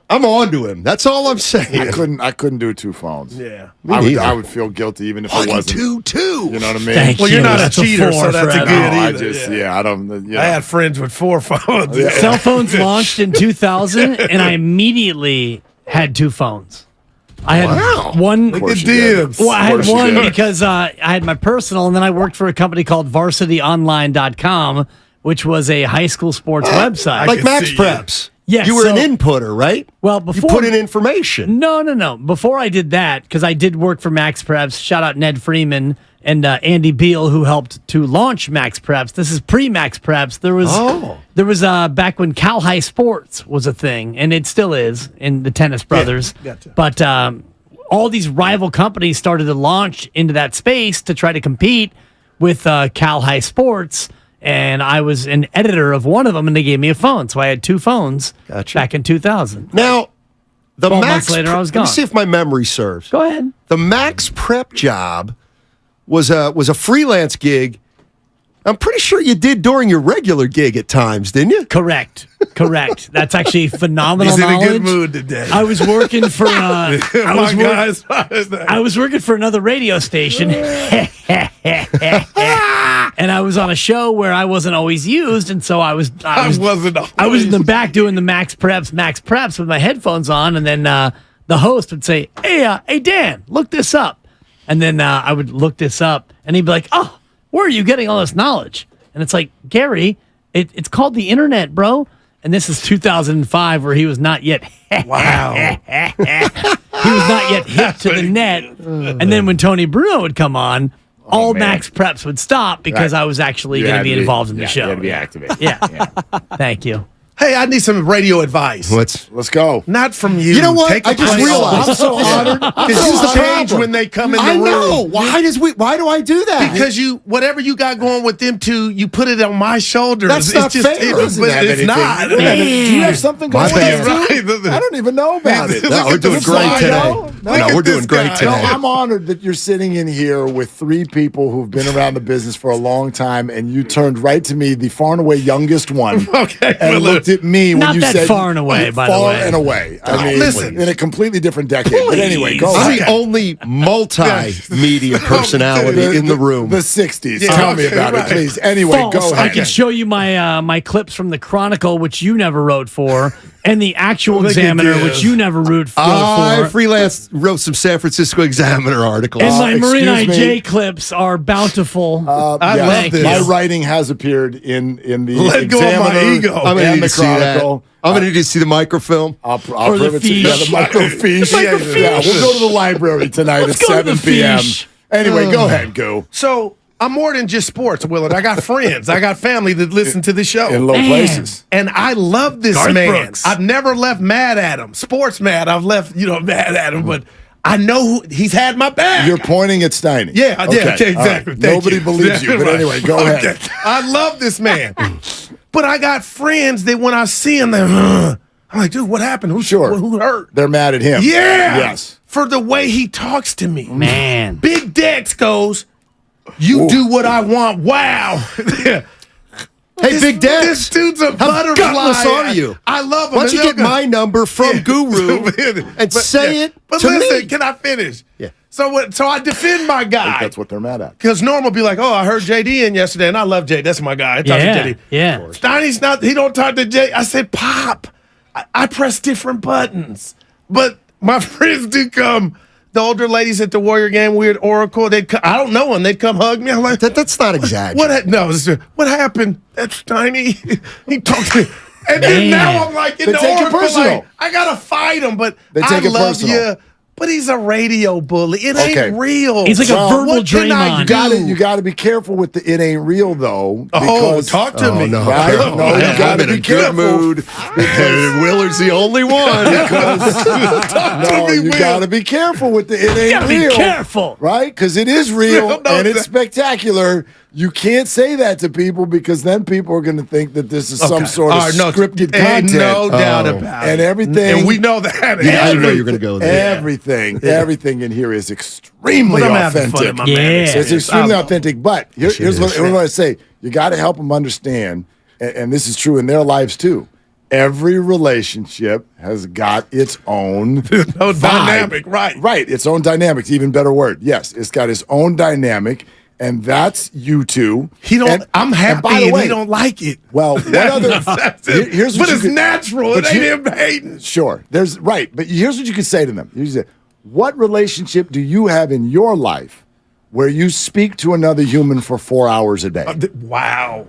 I'm on to him. That's all I'm saying. I couldn't do two phones. Yeah. I would feel guilty even if it wasn't. 2-2. You know what I mean? Thank Well, you. you're not That's a cheater, so that's a Fred. good I either. just, I don't. You know. I had friends with 4 phones. Yeah. Cell phones launched in 2000, and I immediately had two phones. I had one. Look at Dibs. Well, I had one because I had my personal, and then I worked for a company called VarsityOnline.com, which was a high school sports website. Like Max Preps. Yes, You were so- an inputter, right? Well, before you put in information. No. Before I did that, because I did work for Max Preps. Shout out Ned Freeman and Andy Beal, who helped to launch Max Preps. This is pre-Max Preps. There was back when Cal High Sports was a thing, and it still is in the Tennis Brothers. Gotcha. But all these rival companies started to launch into that space to try to compete with Cal High Sports. And I was an editor of one of them, and they gave me a phone. So I had two phones back in 2000. Now, the 12 Max months later, I was Let gone. me see if my memory serves. Go ahead. The Max Prep job was a freelance gig. I'm pretty sure you did during your regular gig at times, didn't you? Correct. That's actually phenomenal He's in knowledge. a good mood today. I was working for I I was working for another radio station. And I was on a show where I wasn't always used, and so I was in the back doing the Max Preps with my headphones on, and then the host would say, "Hey Dan, look this up," and then I would look this up, and he'd be like, "Oh, where are you getting all this knowledge?" And it's like, Gary, it's called the internet, bro. And this is 2005, where he was not yet. Wow. He was not yet hip to the net. And then when Tony Bruno would come on, all Max Preps would stop because I was actually going to be involved in the show. You had to be activated. Yeah. Thank you. Hey, I need some radio advice. Let's go. Not from you. You know what? Take a I just place. realized. I'm so honored. This is the change problem. when they come in the I room. know. Why do I do that? Because whatever you got going with them two, you put it on my shoulders. That's not fair. It's not. Do you have something going My bad. on? I don't even know about it. No, we're doing great today. No, we're doing great No, today. I'm honored that you're sitting in here with three people who've been around the business for a long time, and you turned right to me, the far and away youngest one, and looked at me when Not you that said far and away, by the far way. and away. I mean, listen. in a completely different decade. But anyway, go I'm ahead. the only multimedia personality in the room. The 60s. Yeah, Tell me okay, about right. it, please. Anyway, False. go I ahead. can show you my clips from the Chronicle, which you never wrote for, and the Actual Look at Examiner, this. which you never wrote for. I wrote some San Francisco Examiner articles. And my Marine excuse IJ me. clips are bountiful. I Yes, love this. My writing has appeared in the Let go of my Examiner ego. I'm gonna and need the to see that. Chronicle. I'm going to need to see the microfilm. I'll Or the prove it to you. Yeah, the fiche. microfiche. Yeah, we'll go to the library tonight Let's at go to the 7 p.m. fiche. Anyway, go ahead, Goo. So I'm more than just sports, Willard. I got friends. I got family that listen to the show. In low places. And I love this Garth man. Brooks. I've never left mad at him. Sports mad. I've left, mad at him, but I know he's had my back. You're pointing at Steiny. Yeah, okay, all exactly. right. Thank Nobody you. believes you, but Right. anyway, go Okay. ahead. I love this man. But I got friends that when I see him, they're, I'm like, dude, what happened? Who hurt? They're mad at him. Yeah. Yes. For the way he talks to me. Man. Big Dex goes, you do what I want. Wow. Hey, Big Dex. This dude's a How butterfly. gutless are you? I love him. Why don't you get my number from Guru and say it But to listen, me? can I finish? Yeah. So I defend my I think guy. that's what they're mad at. Because Norm will be like, oh, I heard JD in yesterday, and I love JD. That's my guy. I talk to JD. Yeah. Steiny's not, he don't talk to Jay. I said, Pop, I press different buttons. But my friends do come. The older ladies at the Warrior game, Weird Oracle, I don't know them. They'd come hug me. I'm like, that's not exaggerating. What happened? That's Steiny. He talked to me. And then now I'm like, in They the take it Oracle, personal. like, I got to fight him, but They I take it love personal. you. But he's a radio bully. It ain't real. He's like a verbal what can I Draymond. do? You got to be careful with the "it ain't real" though. Oh, Because, talk to me. No, right? No, you got to I'm in be a good careful. mood. Willard's the only one. You got to be careful with the "it ain't gotta real." be careful, right? Because it is real No, and it's spectacular. You can't say that to people because then people are going to think that this is some sort of scripted Ain't content. no doubt about it. And everything. And we know that. I didn't know you were going to go there. Everything in here is extremely But I'm having fun authentic. in my madness. It's extremely I know. authentic. But here's what I say: you got to help them understand, and this is true in their lives too. Every relationship has got its own dynamic, right? Right, its own dynamic. Even better word. Yes, it's got its own dynamic. And that's you two. I'm happy, by the and way, he don't like it. Well, what other? Here's what but it's you could, natural. It ain't him hating. Sure, there's right. But here's what you could say to them. You say, "What relationship do you have in your life where you speak to another human for 4 hours a day?" Wow.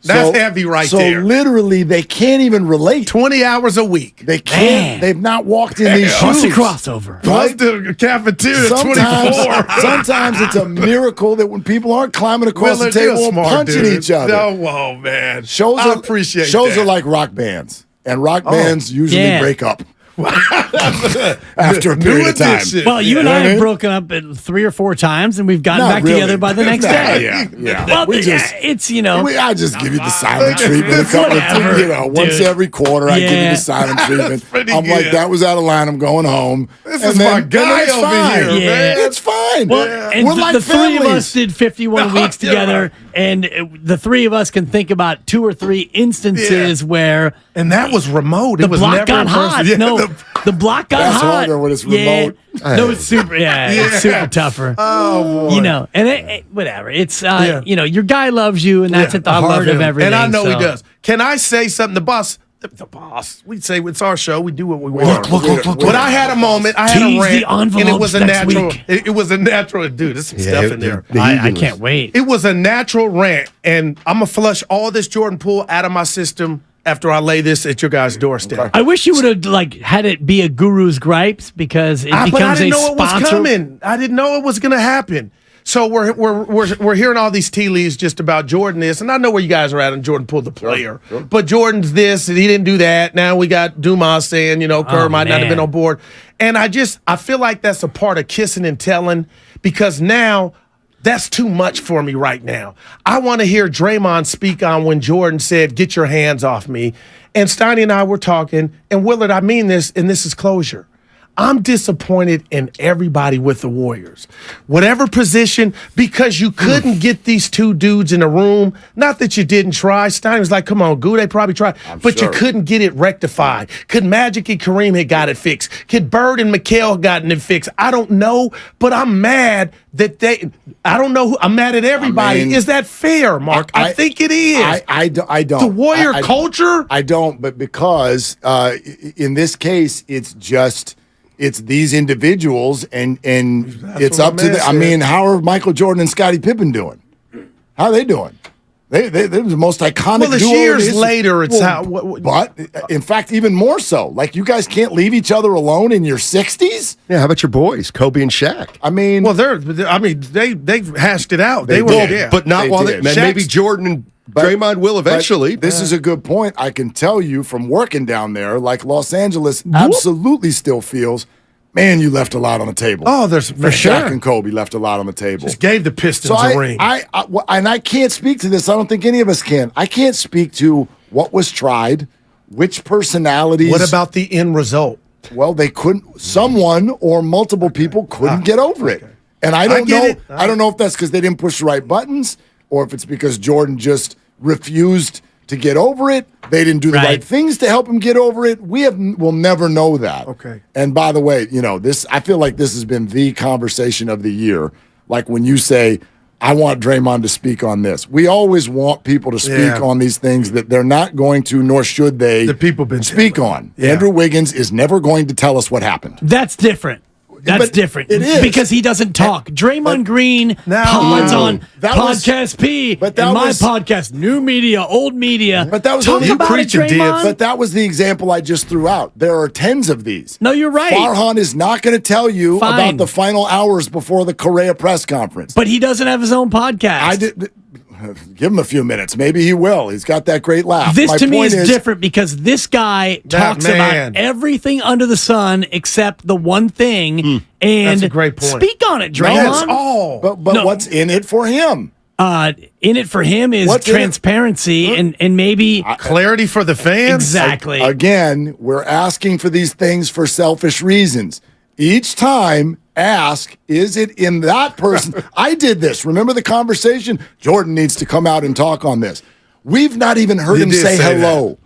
That's heavy right there. So literally, they can't even relate. 20 hours a week. They can't. They've not walked in these Plus shoes. the crossover. Plus the cafeteria, 24. Sometimes it's a miracle that when people aren't climbing across the Willard, you're table and smart, punching dude. each other. Oh, man. Shows I appreciate shows that. are like rock bands, and rock bands usually break up after a period of time. Well, you and I have broken up 3 or 4 times, and we've gotten Not back really. together by the next day. Yeah. Well, We just- it's I just give you the silent treatment a couple Whatever, of once dude. every quarter. I give you Yeah. the silent treatment. pretty I'm like, good. that was out of line. I'm going home. This And is then- my and guy then it's over fine. here, man. It's fine. Well, and We're like the 3 of families. us did 51 weeks you're together, and the 3 of us can think about 2 or 3 instances where And that was remote. the It was block never got in person. hot. Yeah, No, the block got That's hot. harder when it's Yeah. remote. No, it's super. Yeah, it's super tougher. Oh, boy. You know, and whatever. It's Yeah. your guy loves you, and that's Yeah, at the I love heart of him. everything. And I know he so. does. Can I say something? The boss. We say it's our show. We do what we want. Look. But I had a moment. I had Tease a rant, the envelopes and it was a next natural. week. It was a natural. Dude, there's some stuff in there. I can't wait. It was a natural rant, and I'm gonna flush all this Jordan Poole out of my system after I lay this at your guys' doorstep. I wish you would have had it be a Guru's Gripes because it But I becomes didn't a know it was sponsor. coming. I didn't know it was going to happen. So we're hearing all these tea leaves just about Jordan this, and I know where you guys are at on Jordan Poole, the player. But Jordan's this, and he didn't do that. Now we got Dumas saying, Kerr might not have been on board. And I feel like that's a part of kissing and telling because now that's too much for me right now. I want to hear Draymond speak on when Jordan said, "Get your hands off me." And Steiny and I were talking, and Willard, I mean this, and this is closure. I'm disappointed in everybody with the Warriors. Whatever position, because you couldn't get these 2 dudes in a room. Not that you didn't try. Stein was like, come on, Goo, they probably tried. But you couldn't get it rectified. Could Magic and Kareem had got it fixed? Could Bird and Mikal gotten it fixed? I don't know, but I'm mad that I don't know I'm mad at everybody. I mean, is that fair, Mark? I think it is. I don't. The Warrior culture? I don't, but because in this case, it's these individuals, and it's what up my to man the. I said. mean, how are Michael Jordan and Scottie Pippen doing? How are they doing? They're the most iconic. Well, it's duo in years history. later. It's But in fact, even more so. Like you guys can't leave each other alone in your 60s. Yeah, how about your boys, Kobe and Shaq? I mean, well, they've hashed it out. They were, did, but not They while did. maybe Jordan and Draymond will eventually. This is a good point. I can tell you from working down there, like Los Angeles absolutely still feels, man, you left a lot on the table. Oh, there's for sure. Shaq and Kobe left a lot on the table. Just gave the Pistons So a ring. and I can't speak to this. I don't think any of us can. I can't speak to what was tried, which personalities. What about the end result? Well, they couldn't. Someone or multiple people couldn't get over it, and I don't know. I don't know if that's because they didn't push the right buttons, or if it's because Jordan just refused to get over it. They didn't do the right things to help him get over it. We'll never know that. Okay. And by the way, this. I feel like this has been the conversation of the year. Like when you say, I want Draymond to speak on this. We always want people to speak on these things that they're not going to, nor should they. The people been speak on. Yeah. Andrew Wiggins is never going to tell us what happened. That's different. That's different. It is. Because he doesn't talk. Draymond Green pods on Podcast P. But that and my was- podcast, new media, old media. But that was Talk about it, Draymond. But that was the example I just threw out. There are tens of these. No, you're right. Farhan is not going to tell you Fine. about the final hours before the Correa press conference. But he doesn't have his own podcast. Give him a few minutes. Maybe he will. He's got that great laugh. This My to me point is different because this guy talks about everything under the sun except the one thing. And That's a great point. Speak on it, Draymond. But what's in it for him? In it for him is What's in it? transparency and maybe clarity for the fans. Exactly. Again, we're asking for these things for selfish reasons. Each time, ask, is it in that person? I did this. Remember the conversation? Jordan needs to come out and talk on this. We've not even heard him say hello.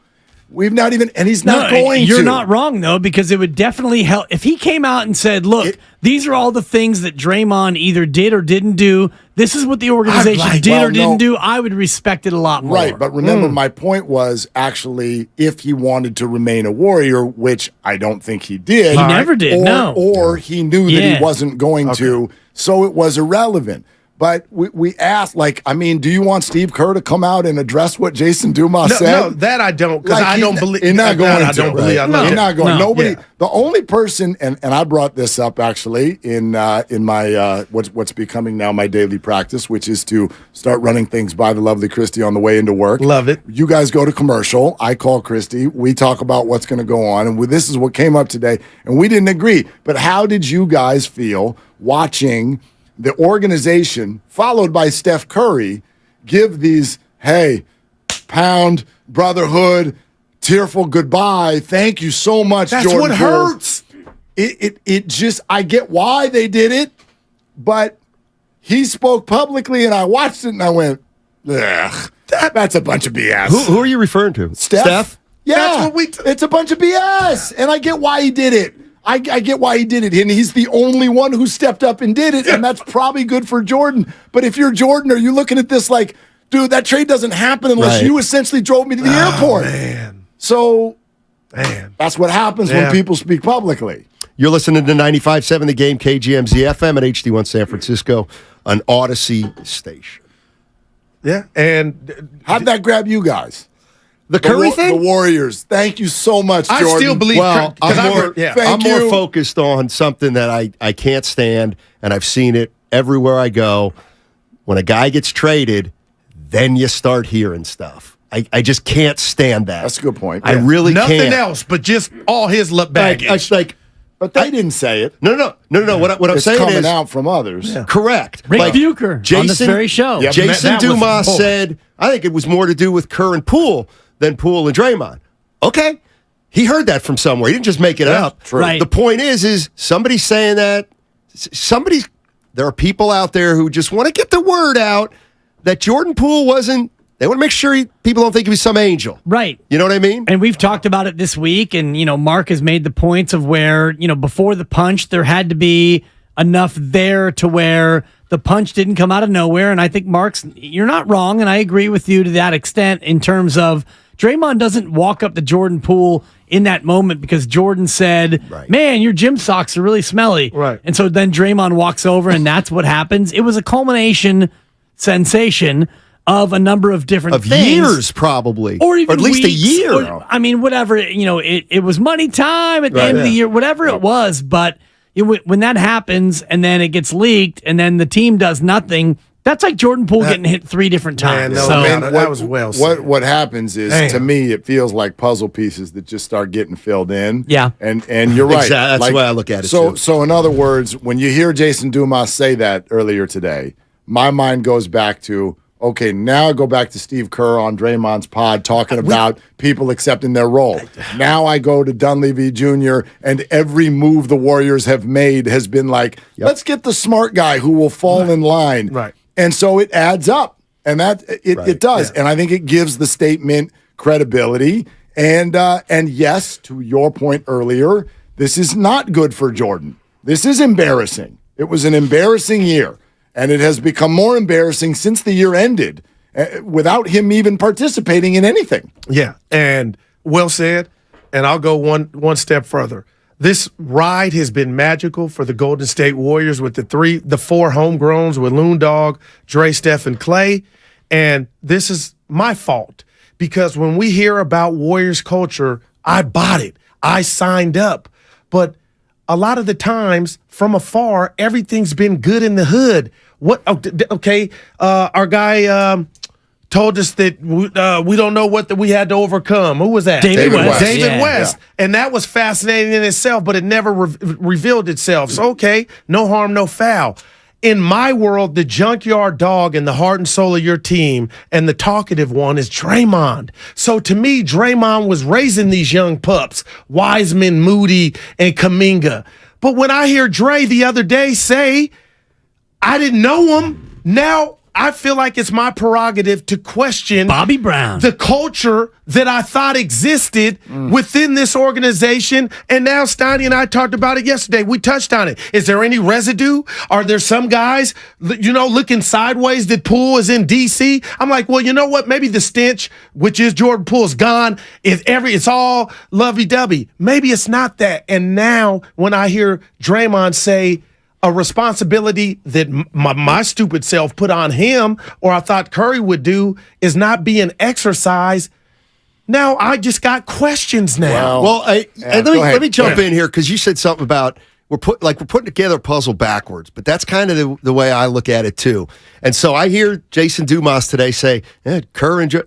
We've not even, and he's not going to. You're not wrong, though, because it would definitely help. If he came out and said, look, these are all the things that Draymond either did or didn't do. This is what the organization did or didn't do. I would respect it a lot more. Right, but remember, my point was actually if he wanted to remain a Warrior, which I don't think he did. He never did, no. Or he knew that Yeah. he wasn't going to, so it was irrelevant. But we asked, do you want Steve Kerr to come out and address what Jason Dumas said? No, that I don't, because I don't believe. He's not going I don't believe. He's not going. No. Nobody. Yeah. The only person, and I brought this up actually in my what's becoming now my daily practice, which is to start running things by the lovely Christy on the way into work. Love it. You guys go to commercial. I call Christy. We talk about what's going to go on, and this is what came up today, and we didn't agree. But how did you guys feel watching the organization, followed by Steph Curry, give these, hey, pound, brotherhood, tearful goodbye, thank you so much, That's Jordan what Poole. hurts. It just, I get why they did it, but he spoke publicly and I watched it and I went, ugh, that's a bunch of BS. Who are you referring to? Steph? Yeah, That's what it's a bunch of BS, and I get why he did it. I get why he did it, and he's the only one who stepped up and did it, and that's probably good for Jordan. But if you're Jordan, are you looking at this like, dude, that trade doesn't happen unless Right. you essentially drove me to the airport? Man. So that's what happens when people speak publicly. You're listening to 95.7 The Game, KGMZ FM at HD1 San Francisco, an Odyssey station. Yeah, and how'd that grab you guys? The Curry thing? The Warriors. Thank you so much, Jordan. I still believe. Well, I'm Thank more you. focused on something that I can't stand, and I've seen it everywhere I go. When a guy gets traded, then you start hearing stuff. I just can't stand that. That's a good point. I really nothing can't. else but just all his baggage. But they didn't say it. No. What I'm It's saying coming is out from others. correct. Rick Bucher on this very show. Yeah, Jason that was Dumas bull. said, I think it was more to do with Kerr and Poole than Poole and Draymond. Okay. He heard that from somewhere. He didn't just make it up. true. Right. The point is somebody's saying that. There are people out there who just want to get the word out that Jordan Poole wasn't. They want to make sure people don't think he was some angel. Right. You know what I mean? And we've talked about it this week, and, Mark has made the points of where, before the punch, there had to be enough there to where the punch didn't come out of nowhere. And I think, you're not wrong, and I agree with you to that extent in terms of Draymond doesn't walk up to Jordan Poole in that moment because Jordan said, man, your gym socks are really smelly. Right. And so then Draymond walks over, and that's what happens. It was a culmination sensation of a number of different things. Years, probably. Or even at least a weeks, year. Whatever, it was money time at the end of the year, whatever it was. But when that happens and then it gets leaked and then the team does nothing, that's like Jordan Poole getting hit 3 different times. That was well said. What happens is, to me, it feels like puzzle pieces that just start getting filled in. Yeah. And you're right. Exactly. That's the way I look at it, So, too. so in other words, when you hear Jason Dumas say that earlier today, my mind goes back to, okay, now I go back to Steve Kerr on Draymond's pod talking about people accepting their role. Now I go to Dunleavy Jr., and every move the Warriors have made has been like, let's get the smart guy who will fall in line. Right. And so it adds up, and that it does. And I think it gives the statement credibility. And yes, to your point earlier, this is not good for Jordan. This is embarrassing. It was an embarrassing year. And it has become more embarrassing since the year ended without him even participating in anything. Yeah, and well said. And I'll go one step further. This ride has been magical for the Golden State Warriors with the four homegrowns with Loon Dog, Dre, Steph, and Clay. And this is my fault because when we hear about Warriors culture, I bought it. I signed up. But a lot of the times from afar, everything's been good in the hood. Our guy told us that we don't know what we had to overcome. Who was that? David West. David West. Yeah. And that was fascinating in itself, but it never revealed itself. So, okay, no harm, no foul. In my world, the junkyard dog and the heart and soul of your team and the talkative one is Draymond. So to me, Draymond was raising these young pups, Wiseman, Moody, and Kuminga. But when I hear Dre the other day say, I didn't know him, now I feel like it's my prerogative to question Bobby Brown, the culture that I thought existed within this organization. And now Steiny and I talked about it yesterday. We touched on it. Is there any residue? Are there some guys, looking sideways that Poole is in D.C.? I'm like, well, you know what? Maybe the stench, which is Jordan Poole's gone, it's all lovey-dovey. Maybe it's not that. And now when I hear Draymond say, a responsibility that my stupid self put on him, or I thought Curry would do, is not being exercised. Now I just got questions now. Let me jump in here because you said something about we're putting together a puzzle backwards, but that's kind of the way I look at it too. And so I hear Jason Dumas today say, Kerr and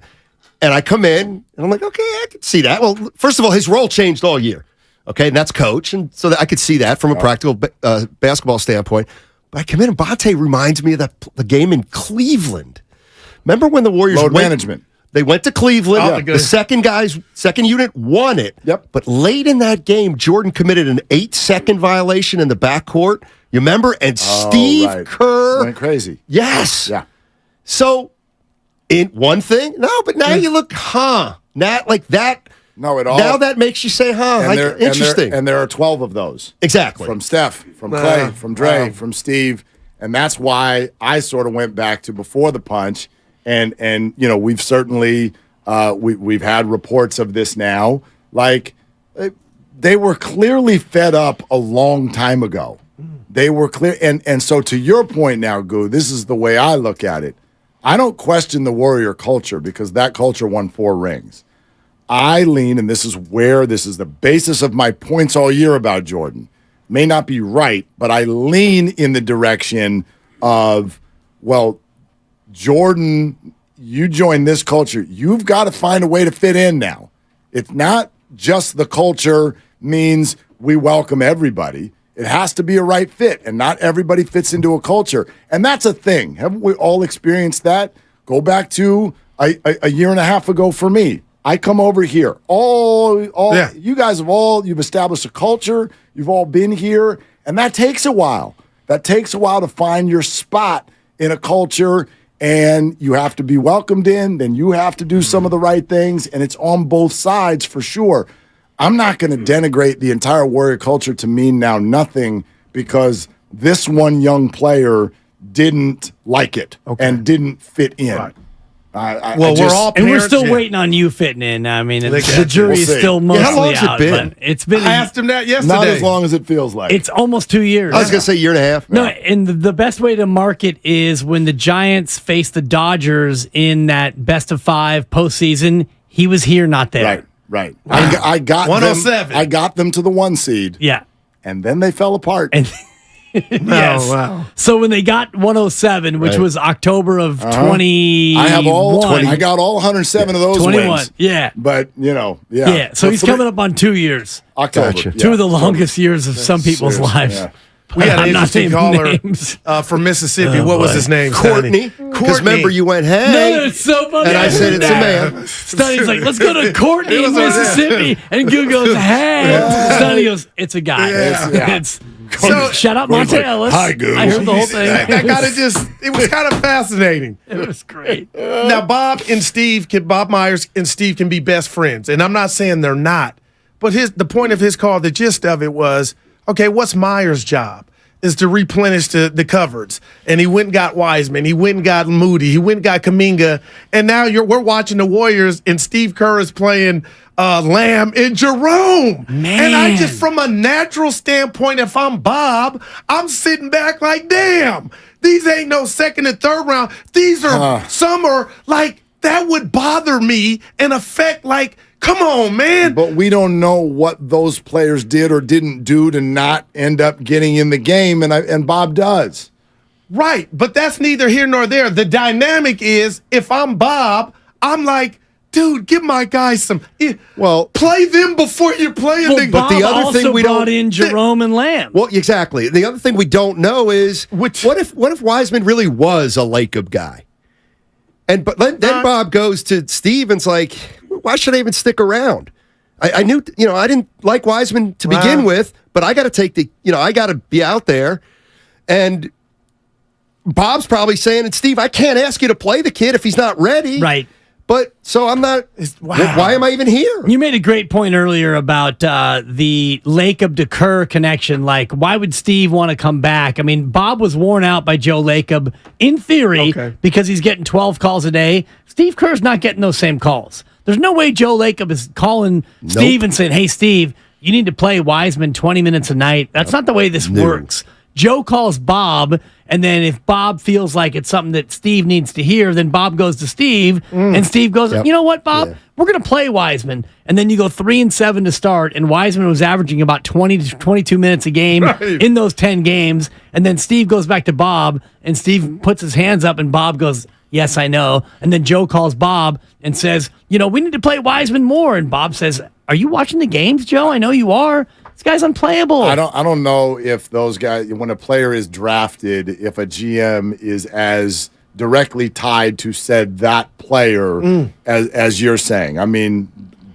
I come in and I'm like, okay, I can see that. Well, first of all, his role changed all year. Okay, and that's coach, and so I could see that from a practical basketball standpoint. But I come in, and Bonte reminds me of the game in Cleveland. Remember when the Warriors management? They went to Cleveland. The second unit won it. Yep. But late in that game, Jordan committed an 8-second violation in the backcourt. You remember? And Steve Kerr went crazy. Yes. Yeah. So, in one thing, but now you look, not like that. No, at all. Now that makes you say, interesting. And there are 12 of those. Exactly. From Steph, from Clay, from Dre, from Steve. And that's why I sort of went back to before the punch. And we've certainly we've had reports of this now. Like, they were clearly fed up a long time ago. They were clear. And so to your point now, Goo, this is the way I look at it. I don't question the Warrior culture because that culture won 4 rings. I lean, and this is the basis of my points all year about Jordan. May not be right, but I lean in the direction of, Jordan, you join this culture. You've got to find a way to fit in now. It's not just the culture means we welcome everybody. It has to be a right fit, and not everybody fits into a culture. And that's a thing. Haven't we all experienced that? Go back to a year and a half ago for me. I come over here. You guys you've established a culture. You've all been here, and that takes a while. That takes a while to find your spot in a culture, and you have to be welcomed in. Then you have to do some of the right things, and it's on both sides for sure. I'm not going to denigrate the entire Warrior culture to mean now nothing because this one young player didn't like it and didn't fit in. Right. We're all parents, and we're still waiting on you fitting in. I mean, the jury is still mostly how long's out. It been? It's been. I asked him that yesterday. Not as long as it feels like. It's almost 2 years. I was going to say year and a half. No, and the best way to mark it is when the Giants faced the Dodgers in that best of 5 postseason. He was here, not there. Right. I got 107. them. I got them to the 1 seed. Yeah, and then they fell apart. Yes. Oh, wow. So when they got 107, which was October of 20, I have all 20. I got all 107 of those 21. wins. Yeah. But, Yeah. So he's coming up on 2 years. October. Gotcha. 2 of the longest years of some people's lives. Yeah. We had an interesting caller from Mississippi. What was his name? Courtney. Because remember, you went, hey. No, it's so funny. And I said, it's a man. Stunny's like, let's go to Courtney in Mississippi. And Goo goes, hey. Stunny goes, it's a guy. It's So, shout out Monte Ellis. Hi, Goo. I heard the whole thing. That got it was kind of fascinating. It was great. Now, Bob Myers and Steve can be best friends. And I'm not saying they're not. But the point of his call, the gist of it was, okay, what's Myers' job? is to replenish the cupboards. And he went and got Wiseman. He went and got Moody. He went and got Kuminga. And now we're watching the Warriors, and Steve Kerr is playing Lamb and Jerome. Man. And I just, from a natural standpoint, if I'm Bob, I'm sitting back like, damn, these ain't no second and third round. These are, some are like, that would bother me and affect, like, come on, man. But we don't know what those players did or didn't do to not end up getting in the game, and Bob does. Right, but that's neither here nor there. The dynamic is, if I'm Bob, I'm like, dude, give my guys some. Well, play them before you're playing them. But the other thing we brought don't in Jerome and Lamb. Well, exactly. The other thing we don't know is what if Wiseman really was a Lacob guy, but then Bob goes to Steve and's like, why should I even stick around? I knew, I didn't like Wiseman to begin with, but I got to take I got to be out there. And Bob's probably saying, and Steve, I can't ask you to play the kid if he's not ready. Right. But so I'm not. Why am I even here? You made a great point earlier about the Lacob to Kerr connection. Like, why would Steve want to come back? I mean, Bob was worn out by Joe Lacob in theory because he's getting 12 calls a day. Steve Kerr's not getting those same calls. There's no way Joe Lacob is calling Steve and saying, "Hey, Steve, you need to play Wiseman 20 minutes a night." That's not the way this works. Joe calls Bob, and then if Bob feels like it's something that Steve needs to hear, then Bob goes to Steve, and Steve goes, you know what, Bob? We're going to play Wiseman. And then you go 3-7 to start, and Wiseman was averaging about 20 to 22 minutes a game in those 10 games. And then Steve goes back to Bob, and Steve puts his hands up, and Bob goes, yes, I know. And then Joe calls Bob and says, we need to play Wiseman more. And Bob says, are you watching the games, Joe? I know you are. This guy's unplayable. I don't know if those guys, when a player is drafted, if a GM is as directly tied to that player as you're saying. I mean,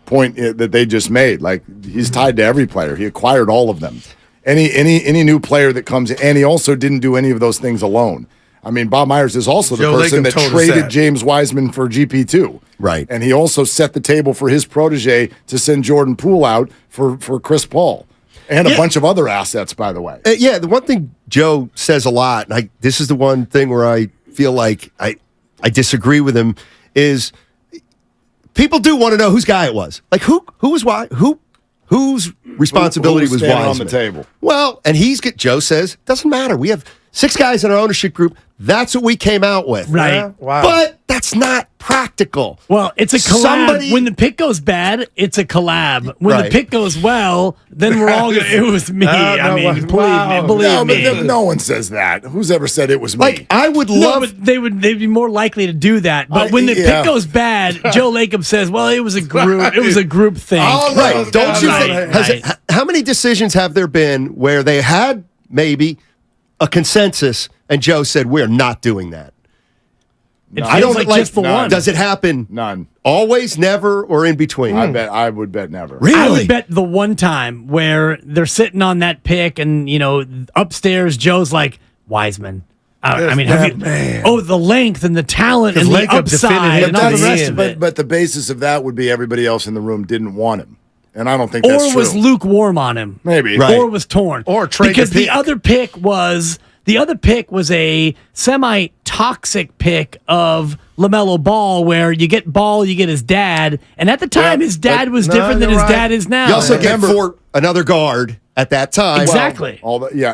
point that they just made, like he's tied to every player. He acquired all of them. Any new player that comes in, and he also didn't do any of those things alone. I mean, Bob Myers is also the person that traded James Wiseman for GP2. Right. And he also set the table for his protege to send Jordan Poole out for Chris Paul. And a bunch of other assets, by the way. The one thing Joe says a lot, and this is the one thing where I feel like I disagree with him, is people do want to know whose guy it was. Like, whose responsibility was Wiseman? On the table. Well, and Joe says, doesn't matter. We have 6 guys in our ownership group. That's what we came out with. Right. Yeah, wow. But that's not practical. Well, it's a collab. When the pick goes bad, it's a collab. When the pick goes well, then we're all going to, it was me. Believe me. But no one says that. Who's ever said it was me? Like, I would love... No, but they'd be more likely to do that. But when the pick goes bad, Joe Lacob says, well, it was a group. It was a group thing. Right. Don't you think... How many decisions have there been where they had maybe a consensus and Joe said, we're not doing that? I don't like just the one. Does it happen? None. Always, never, or in between? I would bet never. Really? I would bet the one time where they're sitting on that pick and, upstairs, Joe's like, Wiseman. Have you? The length and the talent and the upside and all the rest of it. But the basis of that would be everybody else in the room didn't want him. And I don't think that's true. Or was lukewarm on him. Maybe. Right. Or was torn. Or trade because the pick. The other pick was a semi-toxic pick of LaMelo Ball, where you get Ball, you get his dad. And at the time, his dad was different than his dad is now. You also get another guard at that time. Exactly.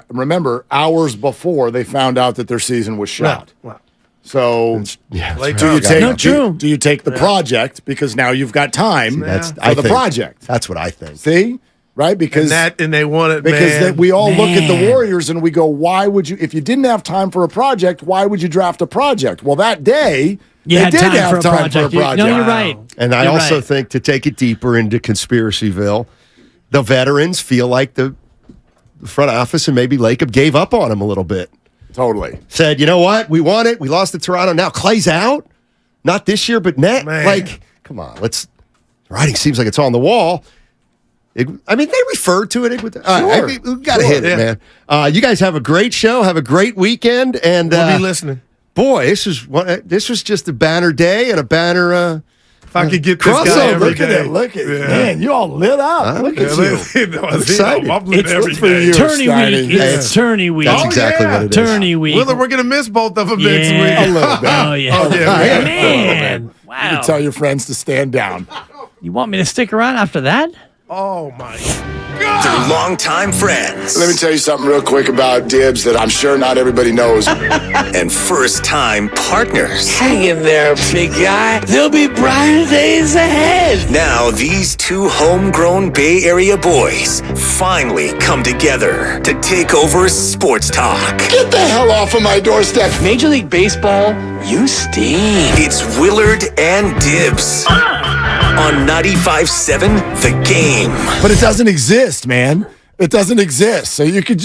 Remember, hours before, they found out that their season was shot. Wow. So, do you take the project, because now you've got time for the project? That's what I think. See? Right? Because and they want it, because we all look at the Warriors and we go, why would you, if you didn't have time for a project, why would you draft a project? Well, that day, you they had did time have for a time project. for a project. No, you're right. And I also think, to take it deeper into Conspiracyville, the veterans feel like the front office and maybe Lacob gave up on him a little bit. Totally. Said, you know what? We won it. We lost to Toronto. Now Clay's out. Not this year, but next. Like, come on. Writing seems like it's on the wall. They referred to it. We got to hit it, man. You guys have a great show. Have a great weekend. And we'll be listening. Boy, this was just a banner day and a banner If I could get this Crossover. guy every Look at day. it. Look at man. You all lit up. Look at you. I'm excited. I'm lit It's every for day. you, Tourney Steiny. week. It's tourney week. That's exactly what it is. Tourney week. Willard, we're going to miss both of them Yeah. next week. A little bit. Oh, yeah. Oh, yeah. Man. You Wow. can tell your friends to stand down. You want me to stick around after that? Oh, my They're longtime friends Let me tell you something real quick about Dibs that I'm sure not everybody knows. and first-time partners. Hang in there, big guy. There'll be brighter days ahead. Now, these two homegrown Bay Area boys finally come together to take over sports talk. Get the hell off of my doorstep. Major League Baseball, you stink. It's Willard and Dibs on 95.7 The Game. But it doesn't exist, man. It doesn't exist. So you can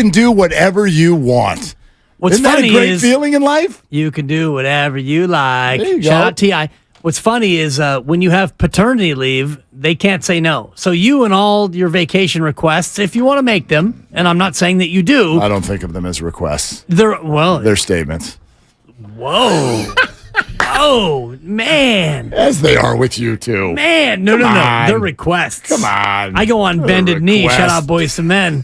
do whatever you want. What's Isn't that funny a great is feeling in life? you can do whatever you like. There you Shout go. out T.I. What's funny is when you have paternity leave, they can't say no. So you and all your vacation requests, if you want to make them, and I'm not saying that you do, I don't think of them as requests. they're statements. Whoa. Oh, man. As they are with you, too. Man, no. Come on. They're requests. Come on. I go on They're bended knee. Shout requests. out Boys to Men.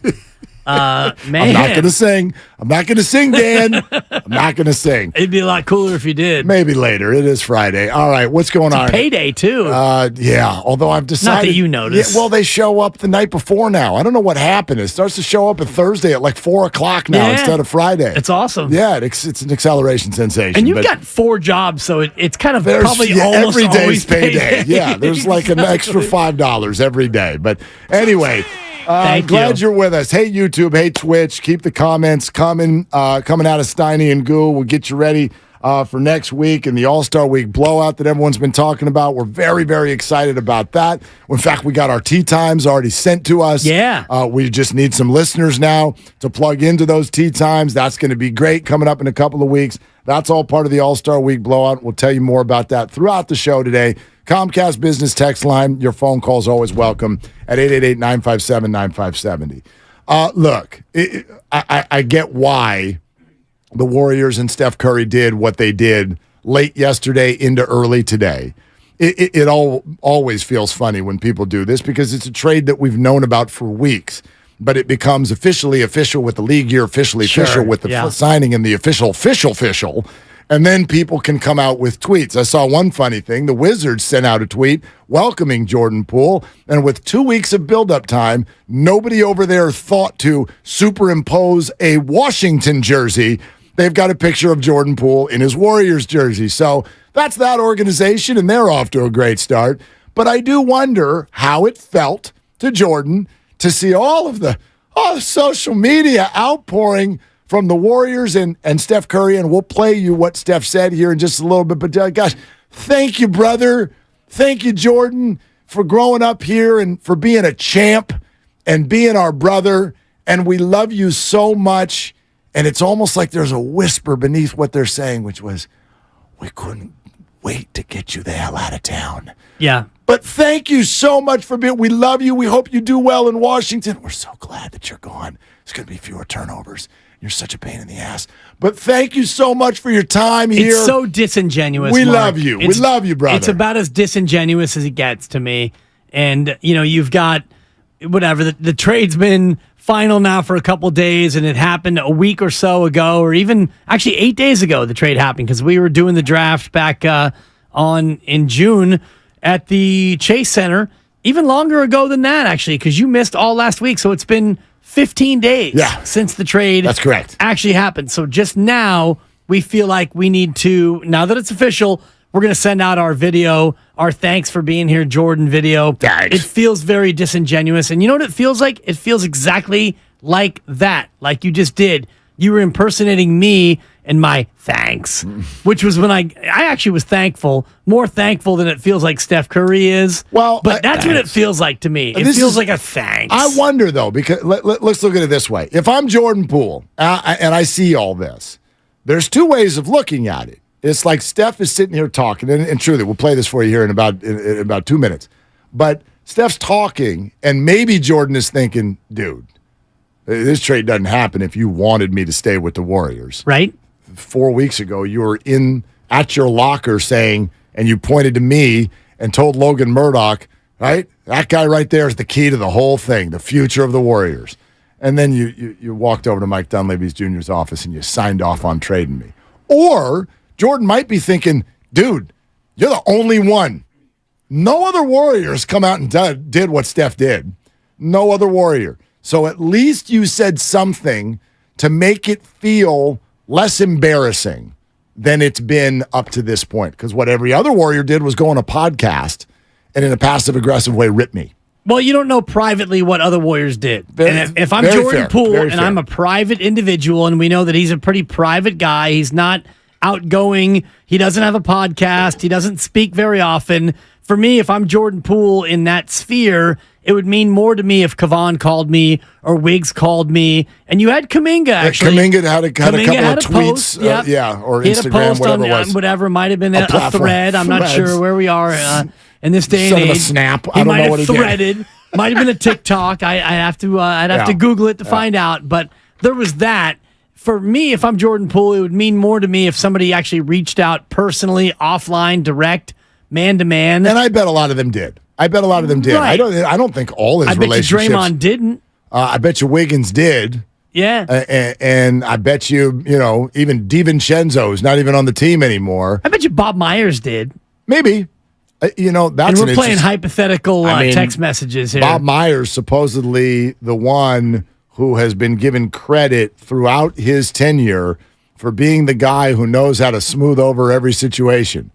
Man. I'm not going to sing. I'm not going to sing, Dan. I'm not going to sing. It'd be a lot cooler if you did. Maybe later. It is Friday. All right. What's going on? Payday, too. Yeah. Although I've decided. Not that you notice. Yeah, well, they show up the night before now. I don't know what happened. It starts to show up at Thursday at like 4 o'clock now Yeah. instead of Friday. It's awesome. Yeah. It's an acceleration sensation. And you've but got 4 jobs, so it's kind of there's probably almost every always day's payday. Yeah. There's like an extra $5 every day. But anyway. Thank glad you. you're with us. Hey, YouTube. Hey, Twitch. Keep the comments coming out of Steiny and Goo. We'll get you ready for next week and the All-Star Week blowout that everyone's been talking about. We're very, very excited about that. In fact, we got our tee times already sent to us. Yeah. We just need some listeners now to plug into those tee times. That's going to be great coming up in a couple of weeks. That's all part of the All-Star Week blowout. We'll tell you more about that throughout the show today. Comcast Business Text Line. Your phone call is always welcome at 888-957-9570. Look, I get why the Warriors and Steph Curry did what they did late yesterday into early today. It always feels funny when people do this because it's a trade that we've known about for weeks, but it becomes officially official with the league year, officially official with the signing and the official. And then people can come out with tweets. I saw one funny thing. The Wizards sent out a tweet welcoming Jordan Poole. And with 2 weeks of build-up time, nobody over there thought to superimpose a Washington jersey. They've got a picture of Jordan Poole in his Warriors jersey. So that's that organization, and they're off to a great start. But I do wonder how it felt to Jordan to see all the social media outpouring from the Warriors and Steph Curry, and we'll play you what Steph said here in just a little bit. But gosh, thank you, brother. Thank you, Jordan, for growing up here and for being a champ and being our brother. And we love you so much. And it's almost like there's a whisper beneath what they're saying, which was, we couldn't wait to get you the hell out of town. Yeah. But thank you so much for being. We love you. We hope you do well in Washington. We're so glad that you're gone. There's going to be fewer turnovers. You're such a pain in the ass. But thank you so much for your time here. It's so disingenuous. We Mark. love you. We love you, brother. It's about as disingenuous as it gets to me. And, you've got whatever. The trade's been final now for a couple days, and it happened a week or so ago, or even actually 8 days ago, the trade happened because we were doing the draft back in June at the Chase Center. Even longer ago than that, actually, because you missed all last week. So it's been 15 days since the trade That's correct. actually happened. So just now, we feel like we need to, now that it's official, we're going to send out our video, our thanks for being here, Jordan video. It feels very disingenuous. And you know what it feels like? It feels exactly like that, like you just did. You were impersonating me and my thanks, which was when I actually was thankful, more thankful than it feels like Steph Curry is. Well, but that's what it feels like to me. It feels like a thanks. I wonder, though, because let's look at it this way. If I'm Jordan Poole and I see all this, there's two ways of looking at it. It's like Steph is sitting here talking, and truly, we'll play this for you here in about 2 minutes. But Steph's talking, and maybe Jordan is thinking, dude, this trade doesn't happen if you wanted me to stay with the Warriors. Right. 4 weeks ago, you were at your locker saying, and you pointed to me and told Logan Murdoch, right? That guy right there is the key to the whole thing, the future of the Warriors. And then you walked over to Mike Dunleavy Jr.'s office and you signed off on trading me. Or Jordan might be thinking, dude, you're the only one. No other Warriors come out and did what Steph did. No other Warrior. So at least you said something to make it feel less embarrassing than it's been up to this point. Because what every other Warrior did was go on a podcast and in a passive-aggressive way rip me. Well, you don't know privately what other Warriors did. And if I'm Jordan Poole and I'm a private individual and we know that he's a pretty private guy, he's not outgoing, he doesn't have a podcast, he doesn't speak very often. For me, if I'm Jordan Poole in that sphere, it would mean more to me if Kavan called me or Wiggs called me. And you had Kuminga, actually. Kuminga had a couple of tweets. Or he Instagram, had a post whatever it was. Whatever, might have been a thread. I'm not sure where we are in this day and age. Of a snap. I don't know what he threaded. Might have been a TikTok. I'd have to Google it to find out. But there was that. For me, if I'm Jordan Poole, it would mean more to me if somebody actually reached out personally, offline, direct, man-to-man. And I bet a lot of them did. Right. I don't think all his relationships. I bet you Draymond didn't. I bet you Wiggins did. Yeah. And I bet you, even DiVincenzo is not even on the team anymore. I bet you Bob Myers did. Maybe. That's and we're playing hypothetical text messages here. Bob Myers, supposedly the one who has been given credit throughout his tenure for being the guy who knows how to smooth over every situation.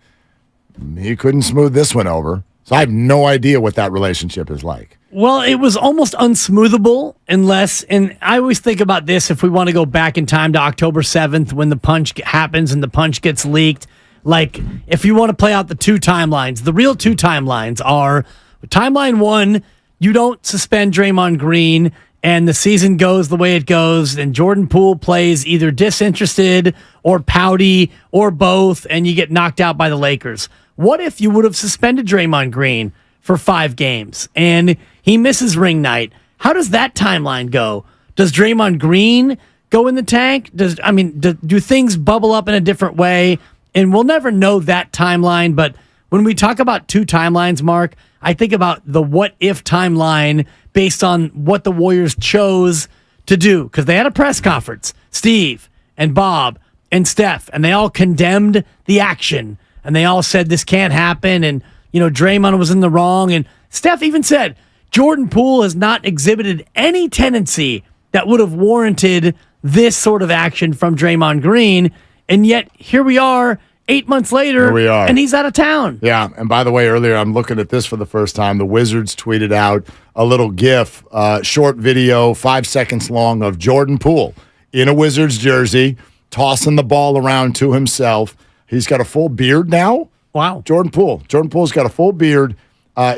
He couldn't smooth this one over. So I have no idea what that relationship is like. Well, it was almost unsmoothable unless, and I always think about this if we want to go back in time to October 7th when the punch happens and the punch gets leaked. Like, if you want to play out the two timelines, the real two timelines are timeline one, you don't suspend Draymond Green and the season goes the way it goes, and Jordan Poole plays either disinterested or pouty or both, and you get knocked out by the Lakers. What if you would have suspended Draymond Green for 5 games and he misses ring night? How does that timeline go? Does Draymond Green go in the tank? Do things bubble up in a different way? And we'll never know that timeline, but when we talk about two timelines, Mark, I think about the what-if timeline based on what the Warriors chose to do. Because they had a press conference, Steve and Bob and Steph, and they all condemned the action. And they all said this can't happen, and Draymond was in the wrong. And Steph even said, Jordan Poole has not exhibited any tendency that would have warranted this sort of action from Draymond Green. And yet, here we are, 8 months later, and he's out of town. Yeah, and by the way, earlier, I'm looking at this for the first time. The Wizards tweeted out a little GIF, short video, 5 seconds long, of Jordan Poole in a Wizards jersey, tossing the ball around to himself. He's got a full beard now. Wow. Jordan Poole's got a full beard.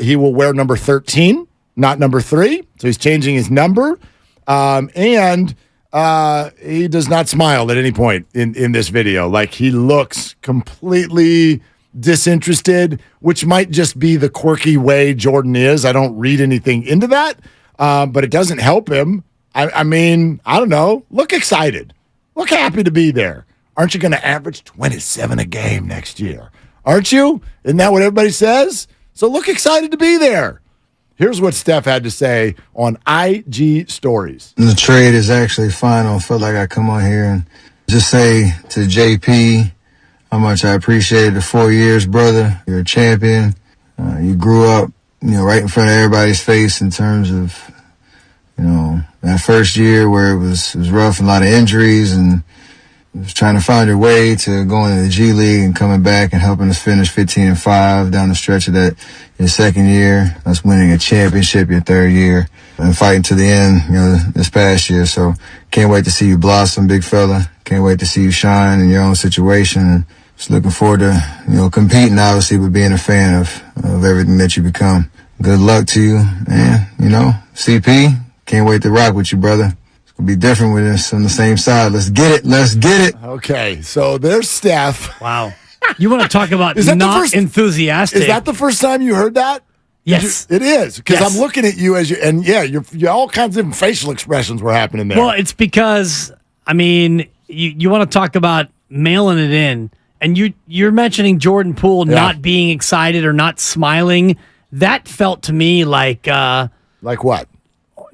He will wear number 13, not number 3, so he's changing his number. And he does not smile at any point in this video. Like, he looks completely disinterested, which might just be the quirky way Jordan is. I don't read anything into that, but it doesn't help him. I mean, I don't know. Look excited. Look happy to be there. Aren't you going to average 27 a game next year? Aren't you? Isn't that what everybody says? So look excited to be there. Here's what Steph had to say on IG Stories. The trade is actually final. I felt like I come on here and just say to JP how much I appreciated the 4 years, brother. You're a champion. You grew up, right in front of everybody's face in terms of, that first year where it was rough and a lot of injuries and was trying to find your way to going to the G League and coming back and helping us finish 15-5 down the stretch of that your second year. Us winning a championship your third year and fighting to the end, this past year. So can't wait to see you blossom, big fella. Can't wait to see you shine in your own situation. And just looking forward to, competing, obviously, but being a fan of everything that you become. Good luck to you. And, CP, can't wait to rock with you, brother. Be different with us on the same side. Let's get it. Okay, so there's Steph. Wow. You want to talk about enthusiastic. Is that the first time you heard that? Yes. It is, because I'm looking at you you're all kinds of facial expressions were happening there. Well, it's because, you want to talk about mailing it in And you're mentioning Jordan Poole not being excited or not smiling. That felt to me like what?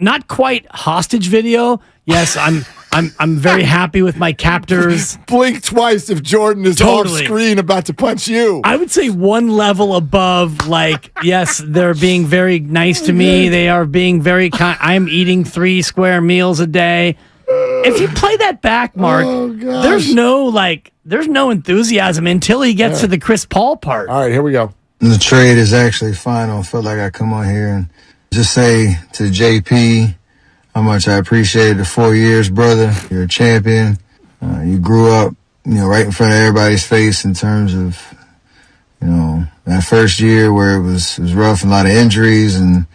Not quite hostage video. Yes, I'm very happy with my captors. Blink twice if Jordan is off screen about to punch you. I would say one level above, like, yes, they're being very nice to me. They are being very kind. I'm eating 3 square meals a day. If you play that back, Mark, there's no enthusiasm until he gets to the Chris Paul part. All right, here we go. The trade is actually final. I felt like I come on here and just say to JP how much I appreciated the 4 years, brother. You're a champion. You grew up, right in front of everybody's face in terms of, that first year where it was rough and a lot of injuries and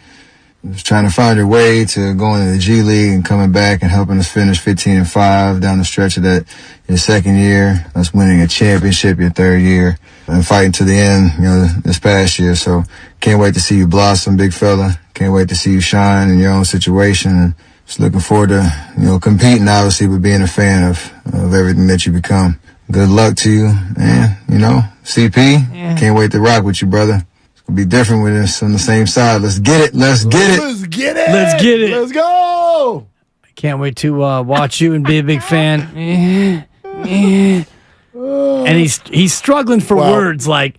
was trying to find your way to going to the G League and coming back and helping us finish 15-5 down the stretch of that your second year. Us winning a championship your third year and fighting to the end, this past year. So can't wait to see you blossom, big fella. Can't wait to see you shine in your own situation. And just looking forward to, competing, obviously, but being a fan of everything that you become. Good luck to you. And, CP, can't wait to rock with you, brother. It'll be different with us on the same side. Let's get it. Let's get it. Let's get it. Let's get it. Let's go. I can't wait to watch you and be a big fan. And he's struggling for words like,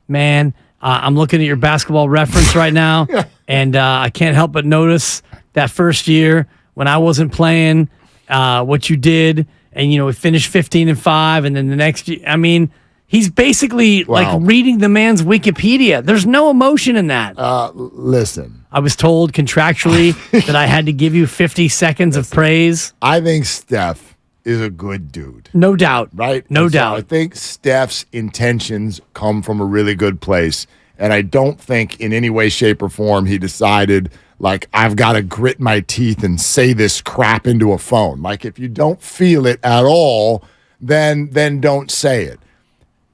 man, I'm looking at your Basketball Reference right now, and I can't help but notice that first year when I wasn't playing, what you did, and we finished 15-5, and then the next year, I mean, he's basically like reading the man's Wikipedia. There's no emotion in that. Listen, I was told contractually that I had to give you 50 seconds of praise. I think Steph is a good dude. No doubt. Right? No doubt. I think Steph's intentions come from a really good place. And I don't think in any way, shape, or form he decided, like, I've got to grit my teeth and say this crap into a phone. Like, if you don't feel it at all, then don't say it.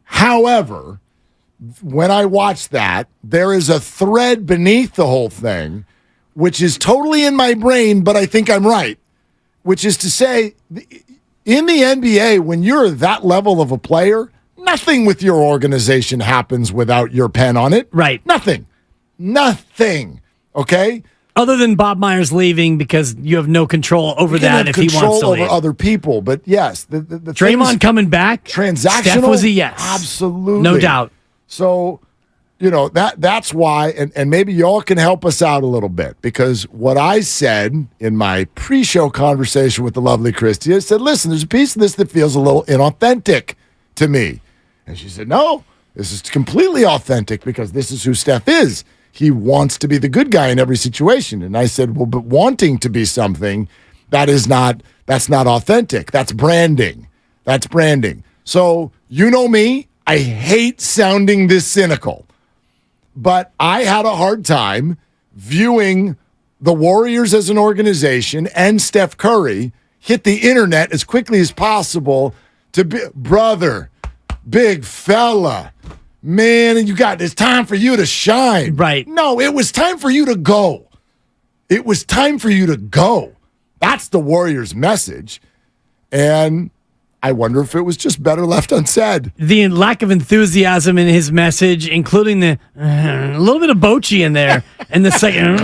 However, when I watch that, there is a thread beneath the whole thing, which is totally in my brain, but I think I'm right, which is to say, in the NBA, when you're that level of a player, nothing with your organization happens without your pen on it. Right. Nothing. Okay? Other than Bob Myers leaving because you have no control over that if he wants to leave. Control over other people, but yes. The Draymond coming back? Transactional? Steph was a yes. Absolutely. No doubt. So, that's why, and maybe y'all can help us out a little bit, because what I said in my pre-show conversation with the lovely Christy, I said, listen, there's a piece of this that feels a little inauthentic to me. And she said, no, this is completely authentic because this is who Steph is. He wants to be the good guy in every situation. And I said, well, but wanting to be something, that's not authentic. That's branding. That's branding. So, you know me, I hate sounding this cynical, but I had a hard time viewing the Warriors as an organization and Steph Curry hit the internet as quickly as possible to be, brother, big fella, man, and it's time for you to shine. Right. No, it was time for you to go. It was time for you to go. That's the Warriors' message. And I wonder if it was just better left unsaid. The lack of enthusiasm in his message, including the a little bit of Bochy in there, and the second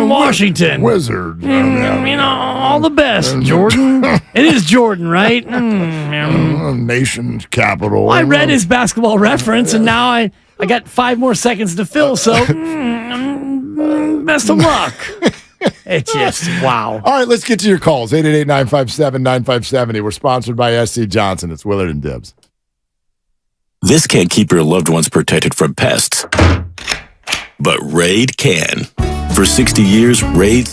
Washington Wizards. All the best, Jordan. It is Jordan, right? Nation's capital. I read his Basketball Reference, and now I got 5 more seconds to fill. So best of luck. It's just, wow. All right, let's get to your calls. 888-957-9570. We're sponsored by SC Johnson. It's Willard and Dibbs. This can't keep your loved ones protected from pests, but Raid can. For 60 years, Raid...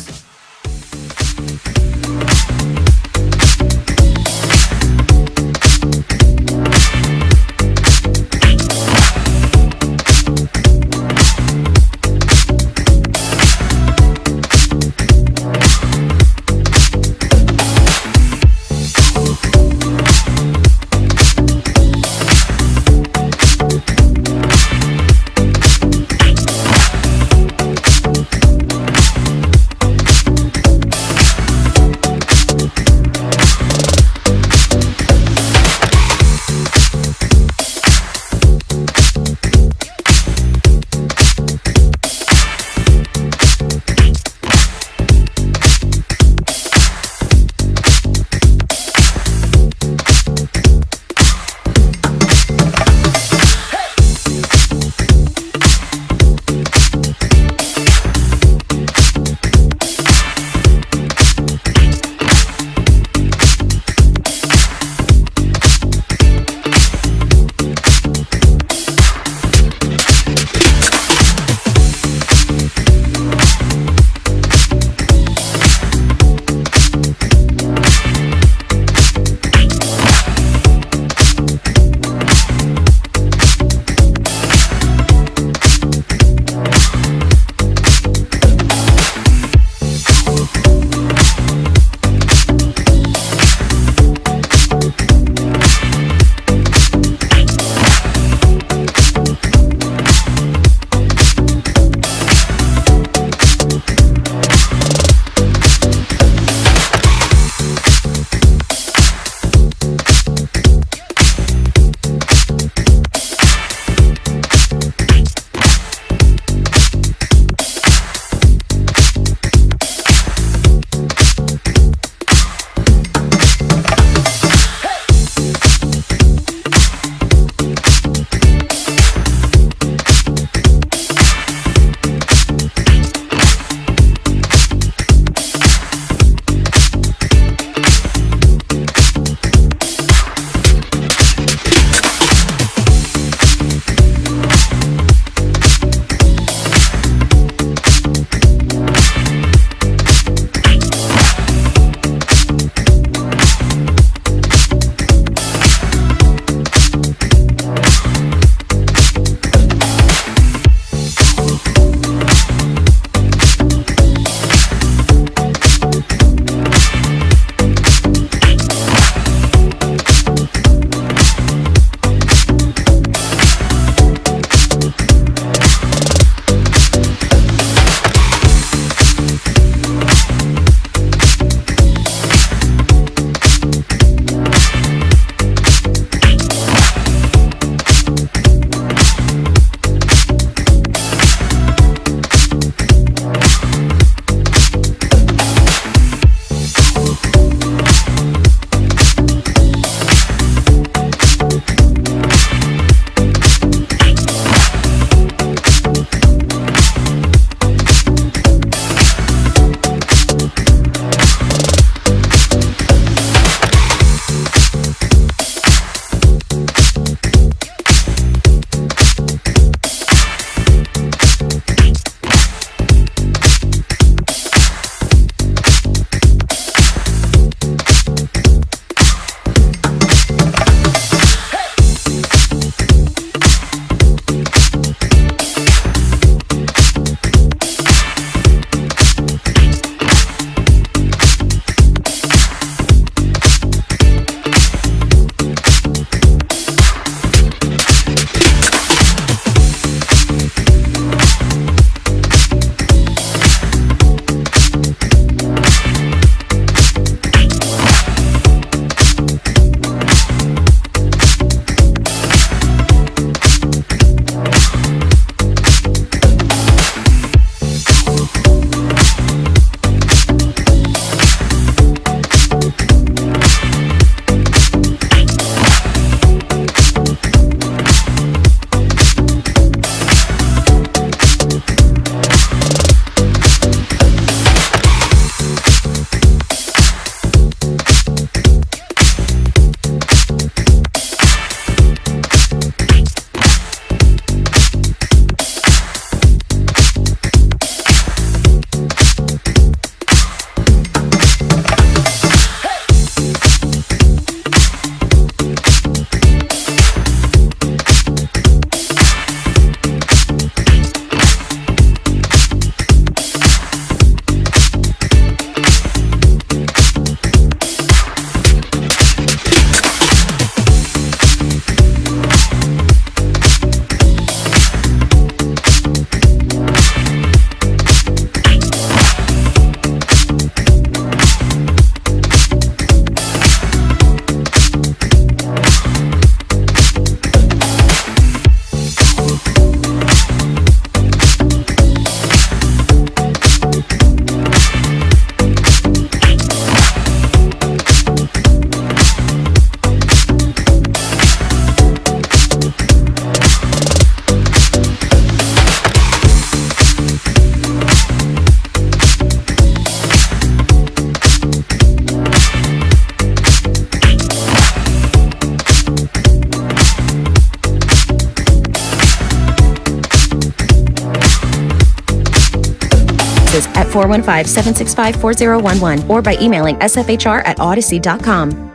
services at 415-765-4011 or by emailing sfhr@odyssey.com.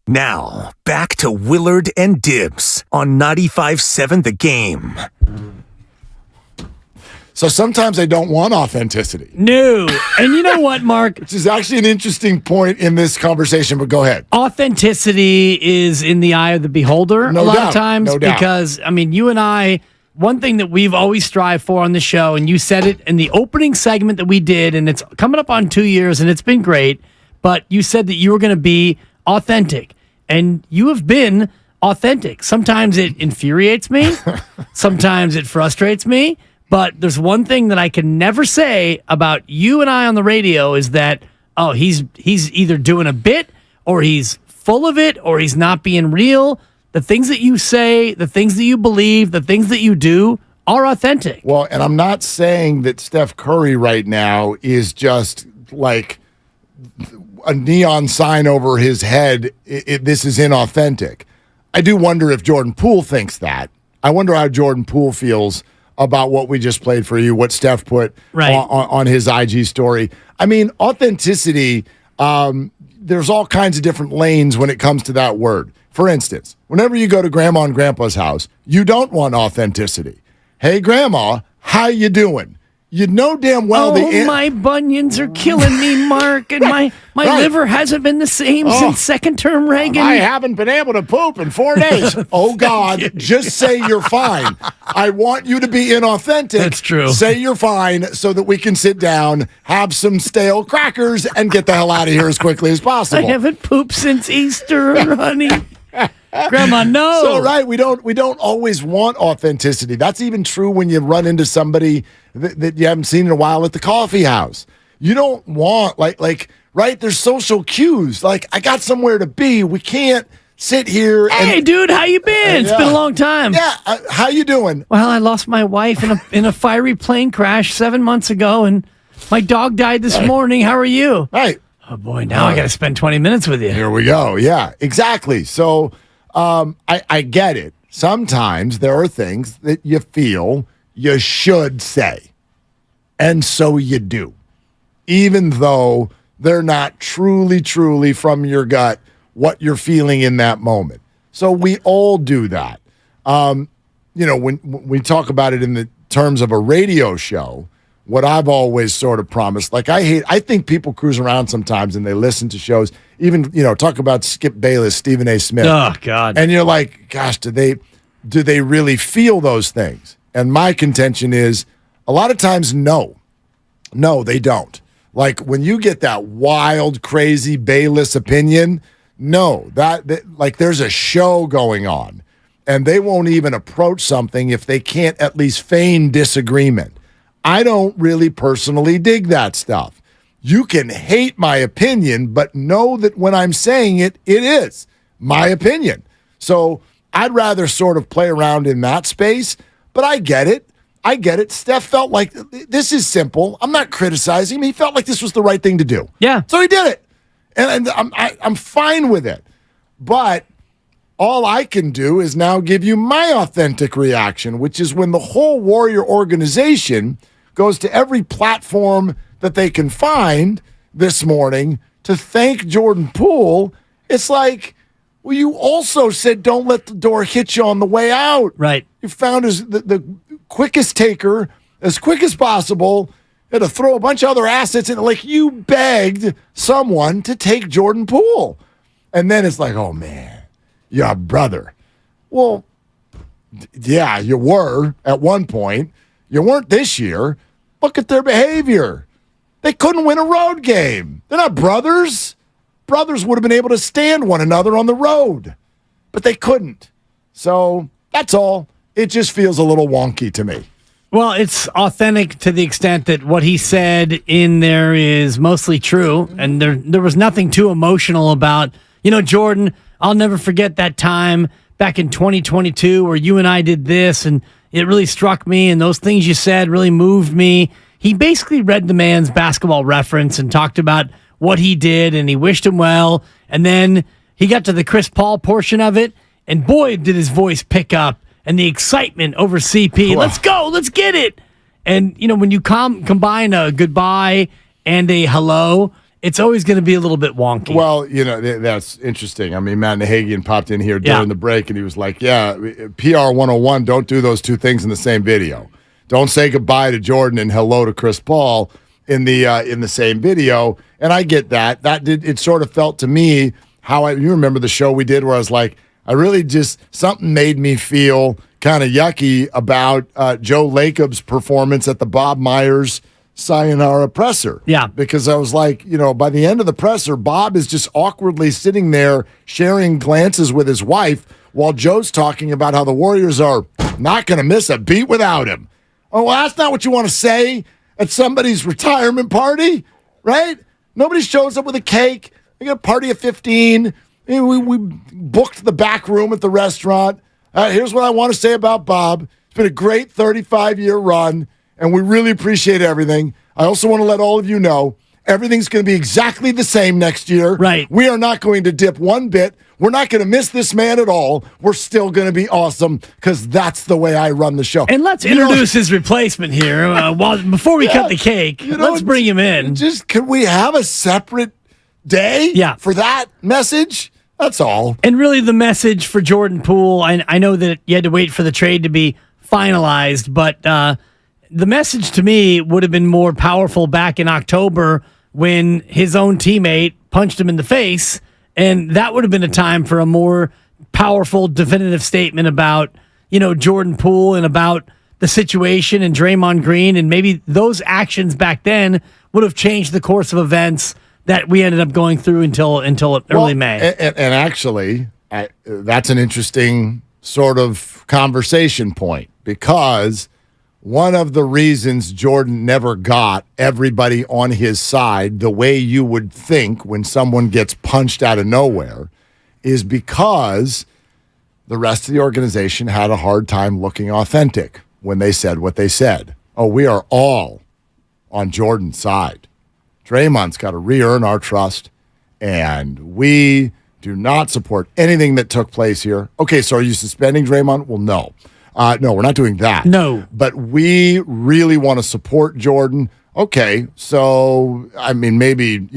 Now, back to Willard and Dibs on 95.7 The Game. So sometimes I don't want authenticity. No. And you know what, Mark? Which is actually an interesting point in this conversation, but go ahead. Authenticity is in the eye of the beholder a lot of times because, I mean, you and I, one thing that we've always strived for on the show, and you said it in the opening segment that we did, and it's coming up on 2 years, and it's been great, but you said that you were going to be authentic, and you have been authentic. Sometimes it infuriates me. Sometimes it frustrates me. But there's one thing that I can never say about you and I on the radio is that, oh, he's either doing a bit or he's full of it or he's not being real. The things that you say, the things that you believe, the things that you do are authentic. Well, and I'm not saying that Steph Curry right now is just like a neon sign over his head. This is inauthentic. I do wonder if Jordan Poole thinks that. I wonder how Jordan Poole feels about what we just played for you, what Steph put on his IG story. I mean, authenticity, there's all kinds of different lanes when it comes to that word. For instance, whenever you go to Grandma and Grandpa's house, you don't want authenticity. Hey, Grandma, how you doing? You know damn well my bunions are killing me, Mark, and my liver hasn't been the same since second term Reagan. I haven't been able to poop in 4 days. Oh, God, just say you're fine. I want you to be inauthentic. That's true. Say you're fine so that we can sit down, have some stale crackers, and get the hell out of here as quickly as possible. I haven't pooped since Easter, honey. Grandma, no. So, right, we don't always want authenticity. That's even true when you run into somebody that you haven't seen in a while at the coffee house. You don't want, like, right, there's social cues. Like, I got somewhere to be. We can't sit here. Hey, dude, how you been? It's been a long time. Yeah, how you doing? Well, I lost my wife in a fiery plane crash 7 months ago, and my dog died this morning. How are you? Right. Oh, boy, now I got to spend 20 minutes with you. Here we go. Yeah, exactly. So I get it. Sometimes there are things that you feel you should say, and so you do, even though they're not truly from your gut what you're feeling in that moment. So we all do that. When we talk about it in the terms of a radio show, what I've always sort of promised, like I think people cruise around sometimes and they listen to shows, even, talk about Skip Bayless, Stephen A. Smith. Oh, God. And you're like, gosh, do they really feel those things? And my contention is a lot of times, no, they don't. Like when you get that wild, crazy Bayless opinion, no, that like there's a show going on and they won't even approach something if they can't at least feign disagreement. I don't really personally dig that stuff. You can hate my opinion, but know that when I'm saying it, it is my opinion. So I'd rather sort of play around in that space, but I get it. Steph felt like this is simple. I'm not criticizing him. He felt like this was the right thing to do. Yeah. So he did it. And I'm fine with it. But all I can do is now give you my authentic reaction, which is when the whole Warrior organization goes to every platform that they can find this morning to thank Jordan Poole. It's like, well, you also said don't let the door hit you on the way out. Right. You found the quickest taker as quick as possible. Had to throw a bunch of other assets in. Like you begged someone to take Jordan Poole. And then it's like, oh, man, your brother. Well, yeah, you were at one point. You weren't this year. Look at their behavior. They couldn't win a road game. They're not brothers. Brothers would have been able to stand one another on the road, but they couldn't. So that's all. It just feels a little wonky to me. Well, it's authentic to the extent that what he said in there is mostly true, and there was nothing too emotional about, Jordan, I'll never forget that time back in 2022 where you and I did this, and it really struck me, and those things you said really moved me. He basically read the man's Basketball Reference and talked about what he did, and he wished him well. And then he got to the Chris Paul portion of it, and boy, did his voice pick up and the excitement over CP. Let's go, let's get it. And, when you combine a goodbye and a hello, it's always going to be a little bit wonky. Well, that's interesting. I mean, Matt Nahagian popped in here during the break, and he was like, PR 101, don't do those two things in the same video. Don't say goodbye to Jordan and hello to Chris Paul in the same video. And I get that. It sort of felt to me you remember the show we did where I was like, I really something made me feel kind of yucky about Joe Lacob's performance at the Bob Myers Sayonara presser. Yeah. Because I was like, by the end of the presser, Bob is just awkwardly sitting there sharing glances with his wife while Joe's talking about how the Warriors are not going to miss a beat without him. Oh, well, that's not what you want to say at somebody's retirement party, right? Nobody shows up with a cake. We got a party of 15. We booked the back room at the restaurant. Here's what I want to say about Bob. It's been a great 35-year run, and we really appreciate everything. I also want to let all of you know everything's going to be exactly the same next year. Right. We are not going to dip one bit. We're not going to miss this man at all. We're still going to be awesome because that's the way I run the show. And let's introduce his replacement here. Before we cut the cake, let's bring him in. Can we have a separate day for that message? That's all. And really the message for Jordan Poole, I know that you had to wait for the trade to be finalized, but the message to me would have been more powerful back in October when his own teammate punched him in the face, and that would have been a time for a more powerful, definitive statement about, Jordan Poole and about the situation and Draymond Green, and maybe those actions back then would have changed the course of events that we ended up going through until early May. And actually, that's an interesting sort of conversation point, because one of the reasons Jordan never got everybody on his side the way you would think when someone gets punched out of nowhere is because the rest of the organization had a hard time looking authentic when they said what they said. Oh, we are all on Jordan's side. Draymond's got to re-earn our trust, and we do not support anything that took place here. Okay, so are you suspending Draymond? Well, no. No, we're not doing that. No. But we really want to support Jordan. Okay, so, I mean, maybe,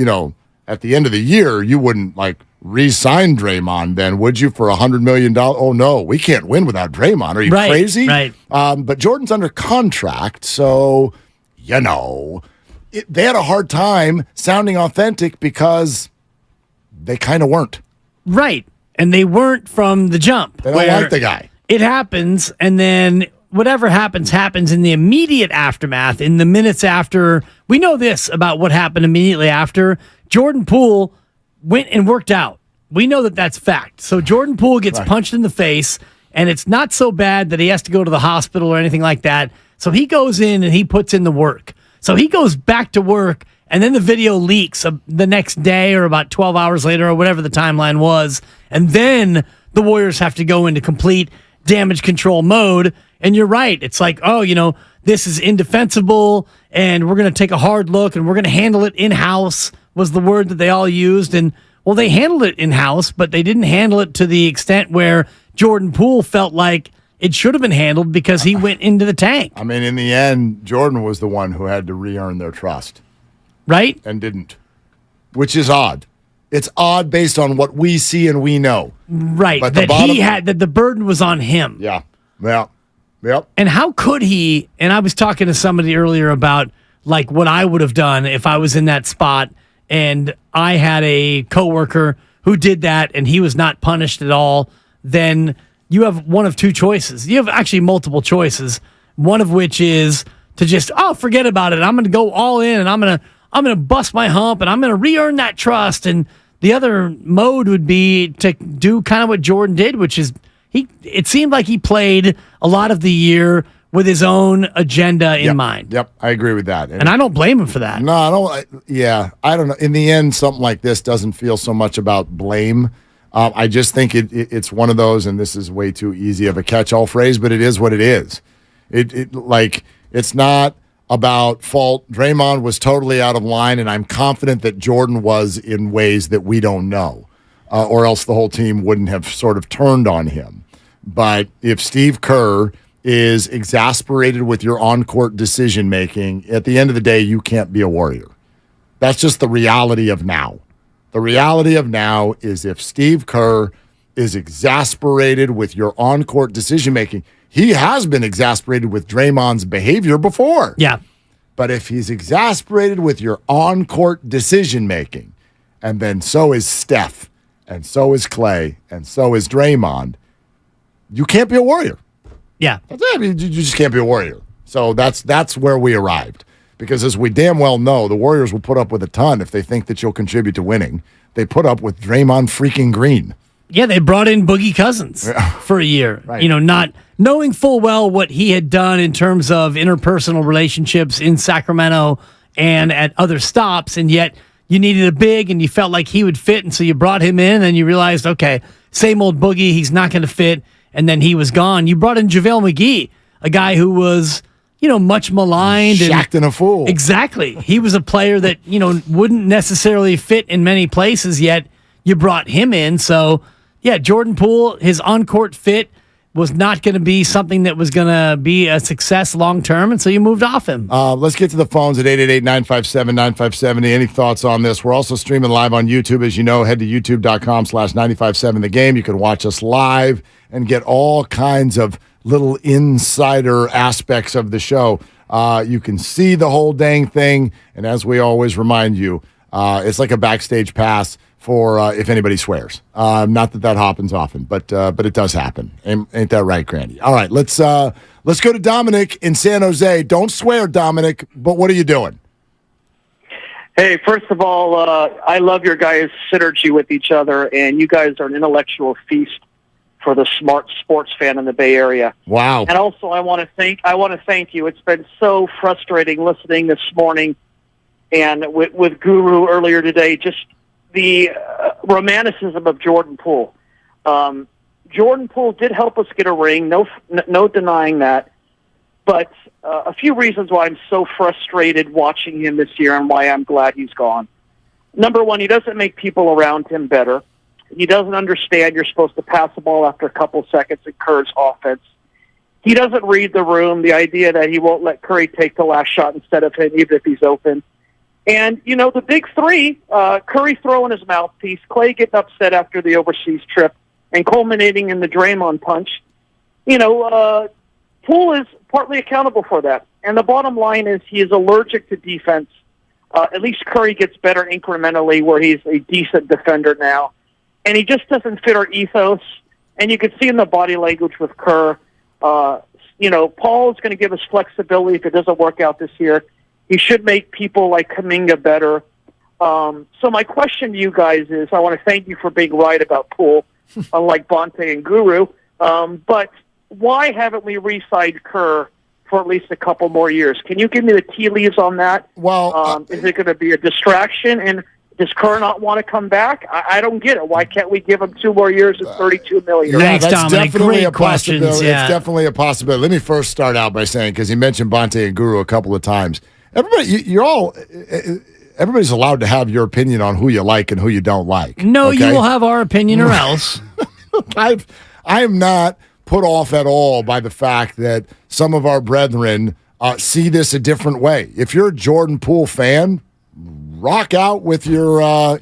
at the end of the year, you wouldn't, re-sign Draymond then, would you, for $100 million? Oh, no, we can't win without Draymond. Are you crazy? Right. But Jordan's under contract, so, they had a hard time sounding authentic because they kind of weren't. Right. And they weren't from the jump. They don't like the guy. It happens, and then whatever happens in the immediate aftermath, in the minutes after. We know this about what happened immediately after. Jordan Poole went and worked out. We know that that's fact. So Jordan Poole gets punched in the face, and it's not so bad that he has to go to the hospital or anything like that. So he goes in and he puts in the work. So he goes back to work, and then the video leaks the next day or about 12 hours later or whatever the timeline was. And then the Warriors have to go into complete damage control mode. And you're right. It's like, this is indefensible, and we're going to take a hard look, and we're going to handle it in-house was the word that they all used. And, well, they handled it in-house, but they didn't handle it to the extent where Jordan Poole felt like it should have been handled because he went into the tank. I mean, in the end, Jordan was the one who had to re-earn their trust. Right? And didn't, which is odd. It's odd based on what we see and we know. Right. But that the burden was on him. Yeah. Yeah. Yep. And how could he? And I was talking to somebody earlier about what I would have done if I was in that spot and I had a coworker who did that and he was not punished at all. Then you have one of two choices. You have actually multiple choices. One of which is to just, forget about it. I'm going to go all in, and I'm going to bust my hump, and I'm going to re-earn that trust. And the other mode would be to do kind of what Jordan did, which is it seemed like he played a lot of the year with his own agenda in mind. Yep, I agree with that. And I don't blame him for that. No, I don't. I don't know. In the end, something like this doesn't feel so much about blame. I just think it's one of those, and this is way too easy of a catch-all phrase, but it is what it is. It's not about fault. Draymond was totally out of line, and I'm confident that Jordan was in ways that we don't know, or else the whole team wouldn't have sort of turned on him. But if Steve Kerr is exasperated with your on-court decision-making, at the end of the day, you can't be a Warrior. That's just the reality of now. The reality of now is if Steve Kerr is exasperated with your on-court decision-making, he has been exasperated with Draymond's behavior before. Yeah. But if he's exasperated with your on-court decision-making, and then so is Steph, and so is Clay, and so is Draymond, you can't be a Warrior. Yeah. That's it. I mean, you just can't be a Warrior. So that's where we arrived. Because as we damn well know, the Warriors will put up with a ton if they think that you'll contribute to winning. They put up with Draymond freaking Green. Yeah, they brought in Boogie Cousins for a year. Right. You know, not knowing full well what he had done in terms of interpersonal relationships in Sacramento and at other stops, and yet you needed a big and you felt like he would fit, and so you brought him in and you realized, okay, same old Boogie, he's not going to fit, and then he was gone. You brought in JaVale McGee, a guy who was, you know, much maligned. Shacked and a fool. Exactly. He was a player that, you know, wouldn't necessarily fit in many places, yet you brought him in. So, yeah, Jordan Poole, his on-court fit was not going to be something that was going to be a success long-term, and so you moved off him. Let's get to the phones at 888-957-9570. Any thoughts on this? We're also streaming live on YouTube. As you know, head to youtube.com/957 The Game. You can watch us live and get all kinds of little insider aspects of the show. You can see the whole dang thing, and as we always remind you, it's like a backstage pass for if anybody swears. Not that happens often, but it does happen. Ain't that right, Grandy? All right, let's go to Dominic in San Jose. Don't swear, Dominic, but what are you doing? Hey, first of all, I love your guys' synergy with each other, and you guys are an intellectual feast for the smart sports fan in the Bay Area. Wow. And also, I want to thank you. It's been so frustrating listening this morning and with Guru earlier today, just the romanticism of Jordan Poole. Jordan Poole did help us get a ring, no denying that. But a few reasons why I'm so frustrated watching him this year and why I'm glad he's gone. Number one, he doesn't make people around him better. He doesn't understand you're supposed to pass the ball after a couple seconds in Kerr's offense. He doesn't read the room, the idea that he won't let Curry take the last shot instead of him, even if he's open. And, you know, the big three, Curry throwing his mouthpiece, Clay getting upset after the overseas trip, and culminating in the Draymond punch. You know, Poole is partly accountable for that. And the bottom line is he is allergic to defense. At least Curry gets better incrementally where he's a decent defender now. And he just doesn't fit our ethos. And you can see in the body language with Kerr, you know, Paul is going to give us flexibility if it doesn't work out this year. He should make people like Kuminga better. So my question to you guys is, I want to thank you for being right about Poole, unlike Bonte and Guru. But why haven't we re-signed Kerr for at least a couple more years? Can you give me the tea leaves on that? Well, is it going to be a distraction? And does Kerr not want to come back? I don't get it. Why can't we give him 2 more years at $32 million? Yeah, that's Dominic. definitely Great a possibility. questions, yeah. It's definitely a possibility. Let me first start out by saying, because he mentioned Bonte and Guru a couple of times. Everybody's allowed to have your opinion on who you like and who you don't like. No, okay? you will have our opinion or else. I am not put off at all by the fact that some of our brethren see this a different way. If you're a Jordan Poole fan, rock out with your,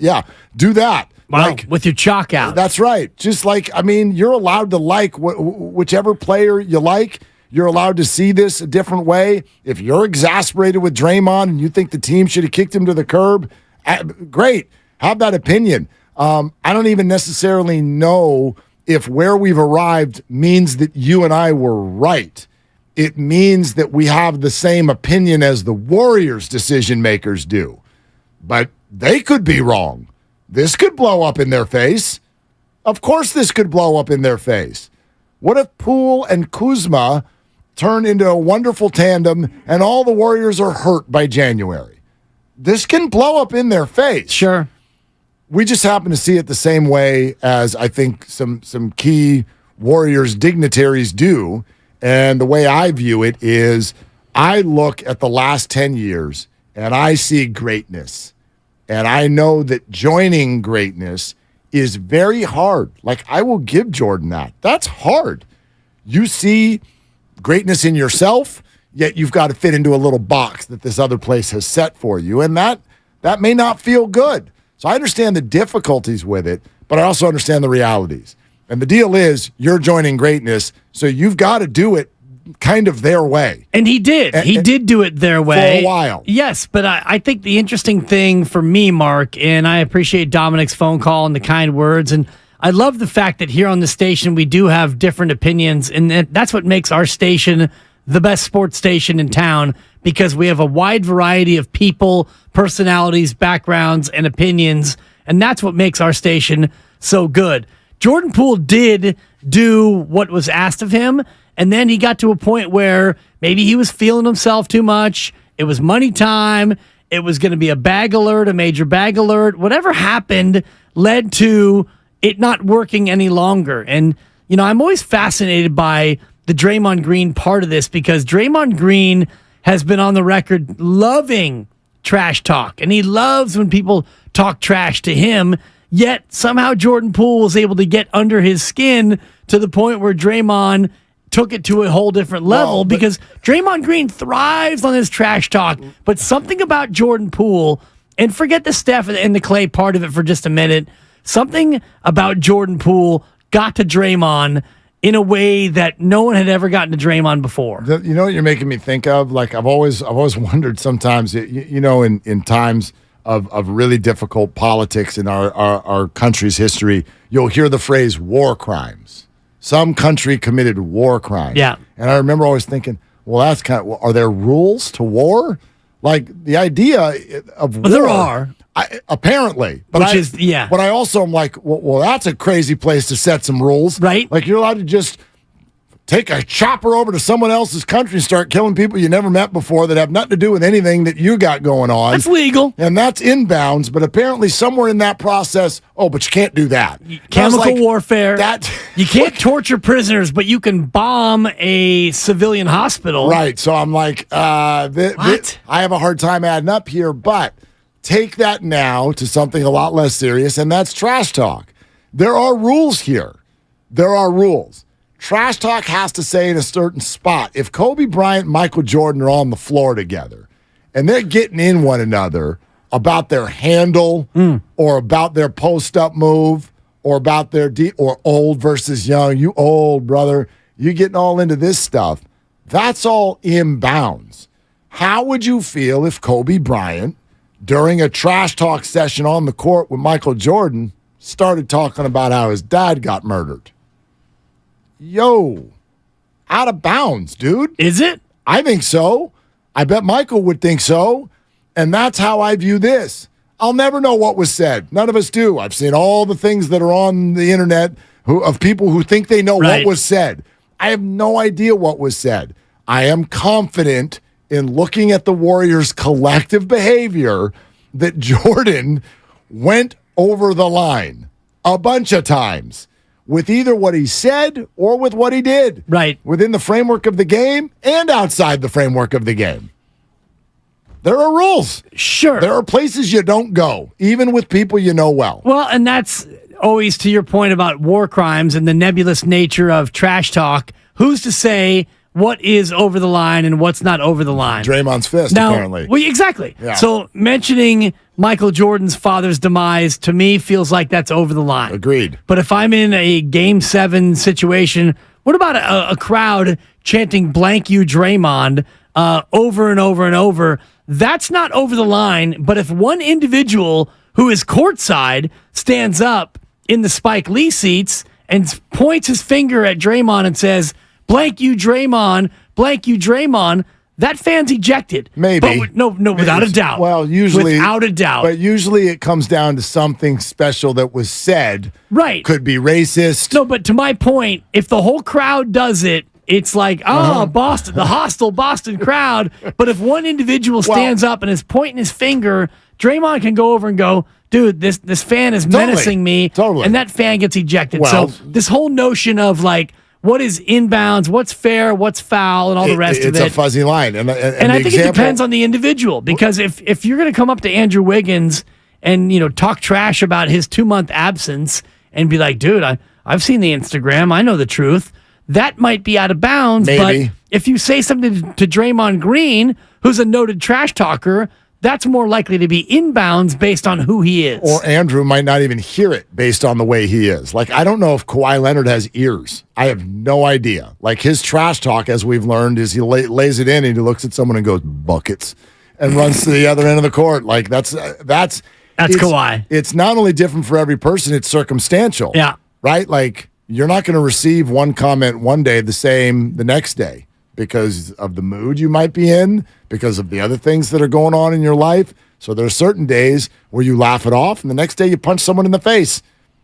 do that. Wow, with your chalk out. That's right. Just like, I mean, you're allowed to like whichever player you like. You're allowed to see this a different way. If you're exasperated with Draymond and you think the team should have kicked him to the curb, great. Have that opinion. I don't even necessarily know if where we've arrived means that you and I were right. It means that we have the same opinion as the Warriors decision makers do. But they could be wrong. This could blow up in their face. Of course this could blow up in their face. What if Poole and Kuzma turn into a wonderful tandem and all the Warriors are hurt by January? This can blow up in their face. Sure. We just happen to see it the same way as I think some key Warriors dignitaries do. And the way I view it is I look at the last 10 years and I see greatness. And I know that joining greatness is very hard. Like, I will give Jordan that. That's hard. You see greatness in yourself, yet you've got to fit into a little box that this other place has set for you. And that may not feel good. So I understand the difficulties with it, but I also understand the realities. And the deal is, you're joining greatness, so you've got to do it kind of their way. And he did. He did do it their way. For a while. Yes, but I think the interesting thing for me, Mark, and I appreciate Dominic's phone call and the kind words, and I love the fact that here on the station we do have different opinions, and that's what makes our station the best sports station in town, because we have a wide variety of people, personalities, backgrounds, and opinions, and that's what makes our station so good. Jordan Poole did do what was asked of him, and then he got to a point where maybe he was feeling himself too much. It was money time. It was going to be a bag alert, a major bag alert. Whatever happened led to it not working any longer. And, you know, I'm always fascinated by the Draymond Green part of this, because Draymond Green has been on the record loving trash talk, and he loves when people talk trash to him. Yet somehow Jordan Poole was able to get under his skin to the point where Draymond took it to a whole different level, because Draymond Green thrives on his trash talk. But something about Jordan Poole, and forget the Steph and the Clay part of it for just a minute, something about Jordan Poole got to Draymond in a way that no one had ever gotten to Draymond before. You know what you're making me think of? Like, I've always wondered sometimes, you know, in times of really difficult politics in our country's history, you'll hear the phrase war crimes. Some country committed war crimes. Yeah. And I remember always thinking, well, that's kind of, are there rules to war? Like, the idea of war. There are. Apparently. But But I also am like, well, that's a crazy place to set some rules. Right. Like, you're allowed to just take a chopper over to someone else's country and start killing people you never met before that have nothing to do with anything that you got going on. That's legal. And that's inbounds, but apparently somewhere in that process, but you can't do that. Chemical warfare. You can't torture prisoners, but you can bomb a civilian hospital. Right. So I'm like, what? I have a hard time adding up here, but take that now to something a lot less serious, and that's trash talk. There are rules here. There are rules. Trash talk has to stay in a certain spot. If Kobe Bryant and Michael Jordan are on the floor together and they're getting in one another about their handle or about their post-up move or about their or old versus young, you old, brother, you getting all into this stuff, that's all inbounds. How would you feel if Kobe Bryant, during a trash talk session on the court with Michael Jordan, started talking about how his dad got murdered? Yo, out of bounds, dude. Is it? I think so. I bet Michael would think so. And that's how I view this. I'll never know what was said. None of us do. I've seen all the things that are on the internet of people who think they know what was said. I have no idea what was said. I am confident in looking at the Warriors' collective behavior that Jordan went over the line a bunch of times, with either what he said or with what he did. Right. Within the framework of the game and outside the framework of the game. There are rules. Sure. There are places you don't go, even with people you know well. Well, and that's always to your point about war crimes and the nebulous nature of trash talk. Who's to say what is over the line and what's not over the line? Draymond's fist, now, apparently. Well, exactly. Yeah. So mentioning Michael Jordan's father's demise, to me, feels like that's over the line. Agreed. But if I'm in a Game 7 situation, what about a crowd chanting blank you Draymond over and over and over? That's not over the line. But if one individual who is courtside stands up in the Spike Lee seats and points his finger at Draymond and says, blank you Draymond, that fan's ejected. Maybe. But no, without a doubt. Well, usually. Without a doubt. But usually it comes down to something special that was said. Right. Could be racist. No, but to my point, if the whole crowd does it, it's like, Boston, the hostile Boston crowd. But if one individual stands up and is pointing his finger, Draymond can go over and go, dude, this fan is menacing me. Totally. And that fan gets ejected. Well, so this whole notion of like, what is inbounds, what's fair, what's foul, and all the rest of it. It's a fuzzy line. And I think it depends on the individual, because if you're going to come up to Andrew Wiggins and talk trash about his 2-month absence and be like, dude, I've seen the Instagram, I know the truth, that might be out of bounds. Maybe. But if you say something to Draymond Green, who's a noted trash talker, that's more likely to be inbounds based on who he is. Or Andrew might not even hear it based on the way he is. Like, I don't know if Kawhi Leonard has ears. I have no idea. Like, his trash talk, as we've learned, is he lays it in and he looks at someone and goes, buckets, and runs to the other end of the court. Like, that's Kawhi. It's not only different for every person, it's circumstantial. Yeah. Right? Like, you're not going to receive one comment one day the same the next day because of the mood you might be in, because of the other things that are going on in your life. So there are certain days where you laugh it off, and the next day you punch someone in the face.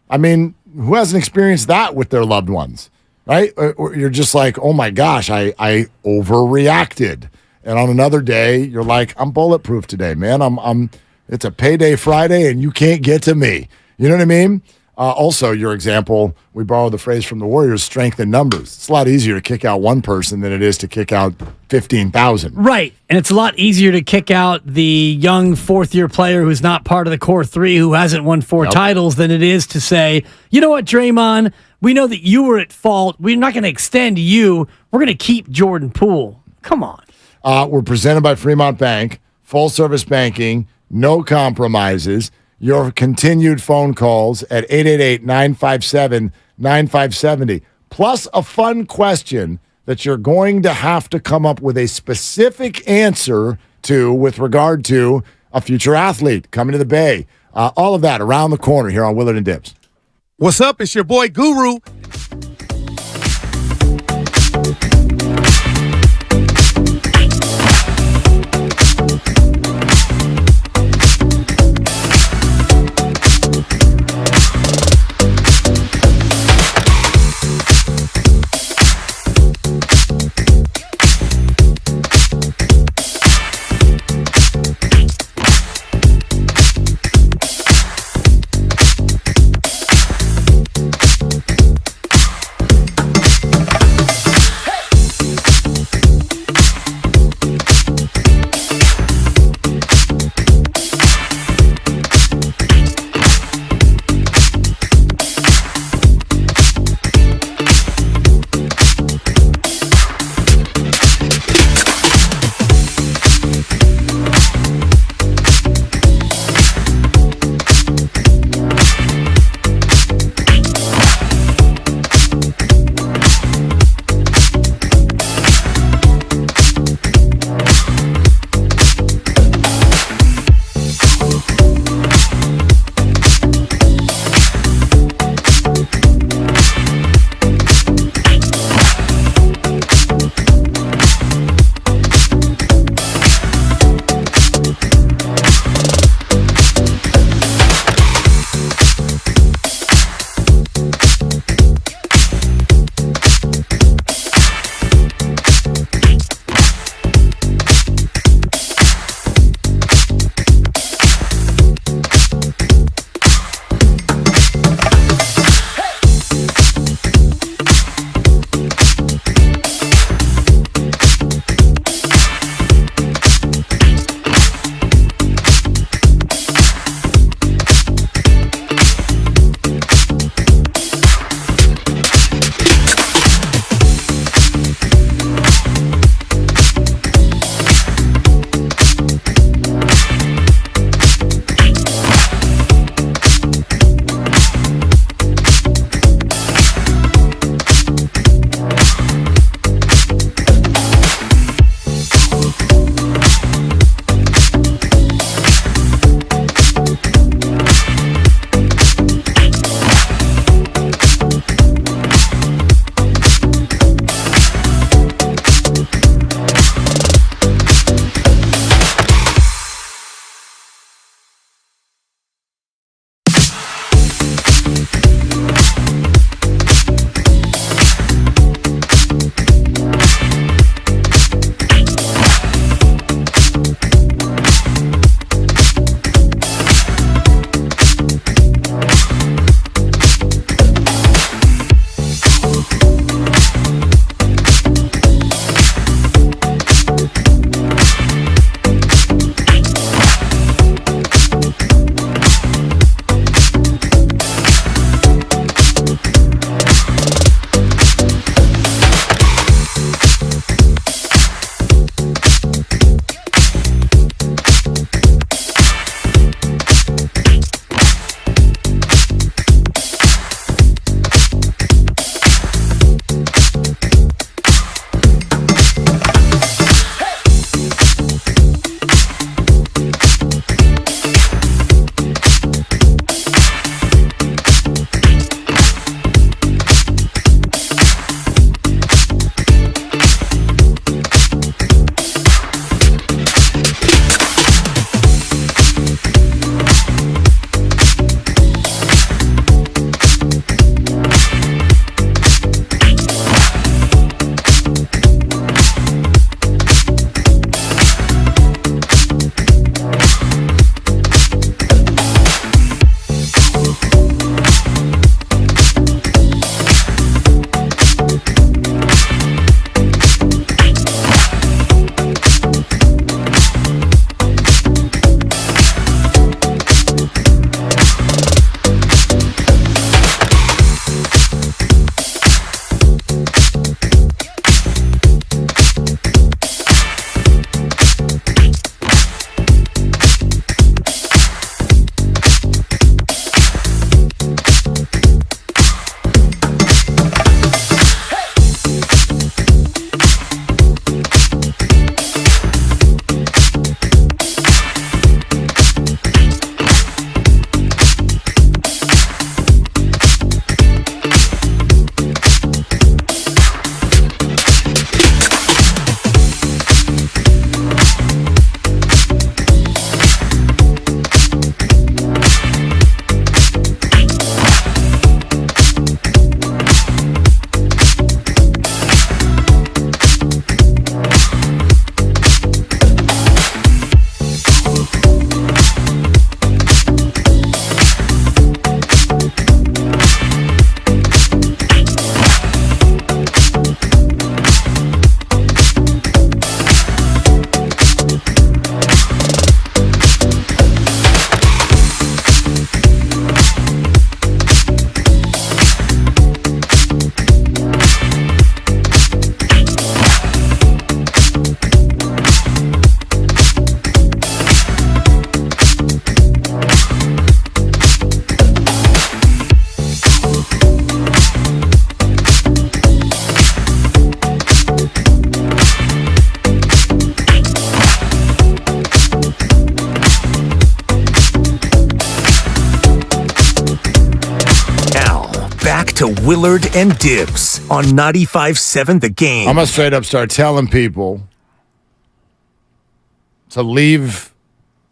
I mean, who hasn't experienced that with their loved ones, right? Or you're just like, oh my gosh, I overreacted. And on another day, you're like, I'm bulletproof today, man. It's a payday Friday, and you can't get to me. You know what I mean? Also, your example, we borrowed the phrase from the Warriors, strength in numbers. It's a lot easier to kick out one person than it is to kick out 15,000. Right. And it's a lot easier to kick out the young fourth-year player who's not part of the core three, who hasn't won 4 titles, than it is to say, you know what, Draymond, we know that you were at fault. We're not going to extend you. We're going to keep Jordan Poole. Come on. We're presented by Fremont Bank, full-service banking, no compromises. Your continued phone calls at 888-957-9570. Plus a fun question that you're going to have to come up with a specific answer to with regard to a future athlete coming to the Bay. All of that around the corner here on Willard and Dibs. What's up? It's your boy Guru. back to Willard and Dibs on 95.7 The Game. I'm going to straight up start telling people to leave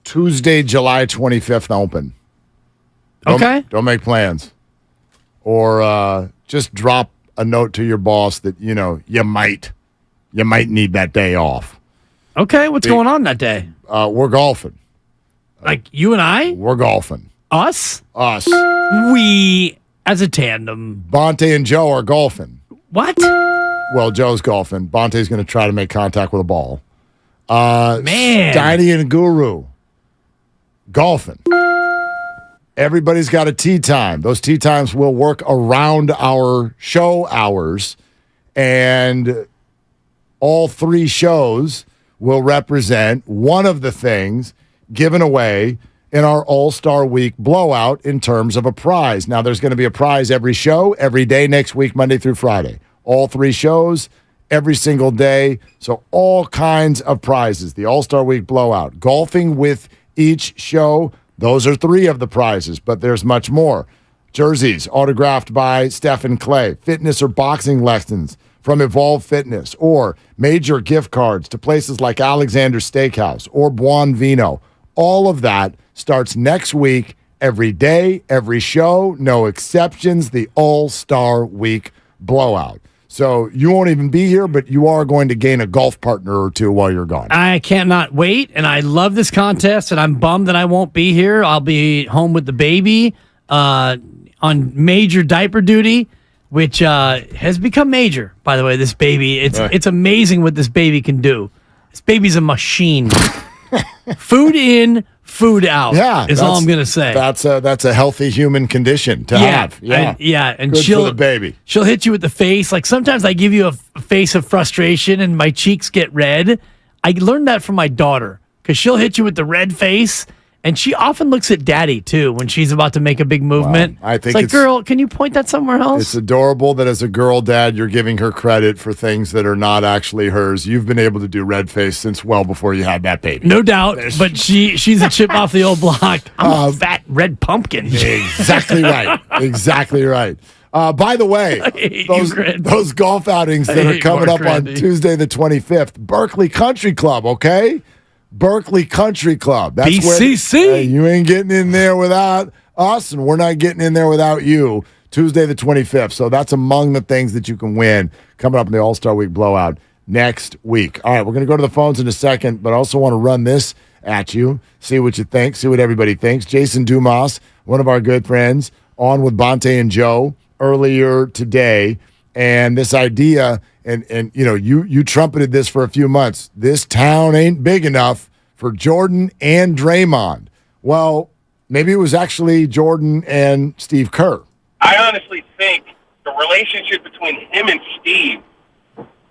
Tuesday, July 25th open. Don't make plans. Or just drop a note to your boss that, you might need that day off. Okay, what's going on that day? We're golfing. Like you and I? We're golfing. Us? Us. We, as a tandem. Bonte and Joe are golfing. What? Well, Joe's golfing. Bonte's going to try to make contact with a ball. Man. Steiny and Guru golfing. Everybody's got a tee time. Those tee times will work around our show hours, and all 3 shows will represent one of the things given away in our All-Star Week blowout in terms of a prize. Now, there's going to be a prize every show, every day next week, Monday through Friday. All 3 shows, every single day. So all kinds of prizes. The All-Star Week blowout. Golfing with each show. Those are 3 of the prizes, but there's much more. Jerseys autographed by Stephen Clay. Fitness or boxing lessons from Evolve Fitness. Or major gift cards to places like Alexander Steakhouse or Buon Vino. All of that starts next week, every day, every show, no exceptions, the All-Star Week blowout. So you won't even be here, but you are going to gain a golf partner or 2 while you're gone. I cannot wait, and I love this contest, and I'm bummed that I won't be here. I'll be home with the baby on major diaper duty, which has become major, by the way, this baby. It's amazing what this baby can do. This baby's a machine. Food in, food out. Yeah, is all I'm gonna say. That's a healthy human condition to have. Yeah, and good she'll for the baby. She'll hit you with the face. Like sometimes I give you a face of frustration and my cheeks get red. I learned that from my daughter because she'll hit you with the red face. And she often looks at daddy, too, when she's about to make a big movement. Wow. I think it's like, girl, can you point that somewhere else? It's adorable that as a girl dad, you're giving her credit for things that are not actually hers. You've been able to do red face since well before you had that baby. No doubt, but she's a chip off the old block. I'm a fat red pumpkin. Exactly right. Exactly right. By the way, those golf outings that are coming up on Tuesday the 25th, Berkeley Country Club, okay? Berkeley Country Club. That's BCC. Where you ain't getting in there without us, and we're not getting in there without you. Tuesday the 25th. So that's among the things that you can win coming up in the All-Star Week blowout next week. All right, we're going to go to the phones in a second, but I also want to run this at you, see what you think, see what everybody thinks. Jason Dumas, one of our good friends, on with Bonte and Joe earlier today, and this idea, and you trumpeted this for a few months. This town ain't big enough for Jordan and Draymond. Well, maybe it was actually Jordan and Steve Kerr. I honestly think the relationship between him and Steve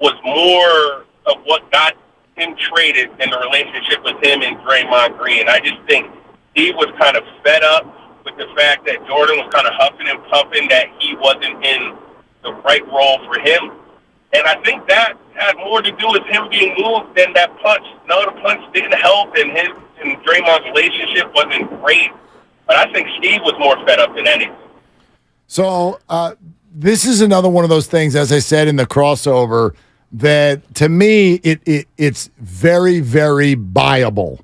was more of what got him traded than the relationship with him and Draymond Green. I just think Steve was kind of fed up with the fact that Jordan was kind of huffing and puffing that he wasn't in the right role for him. And I think that had more to do with him being moved than that punch. No, the punch didn't help, and his and Draymond's relationship wasn't great. But I think Steve was more fed up than anything. So this is another one of those things, as I said in the crossover, that to me it's very, very buyable.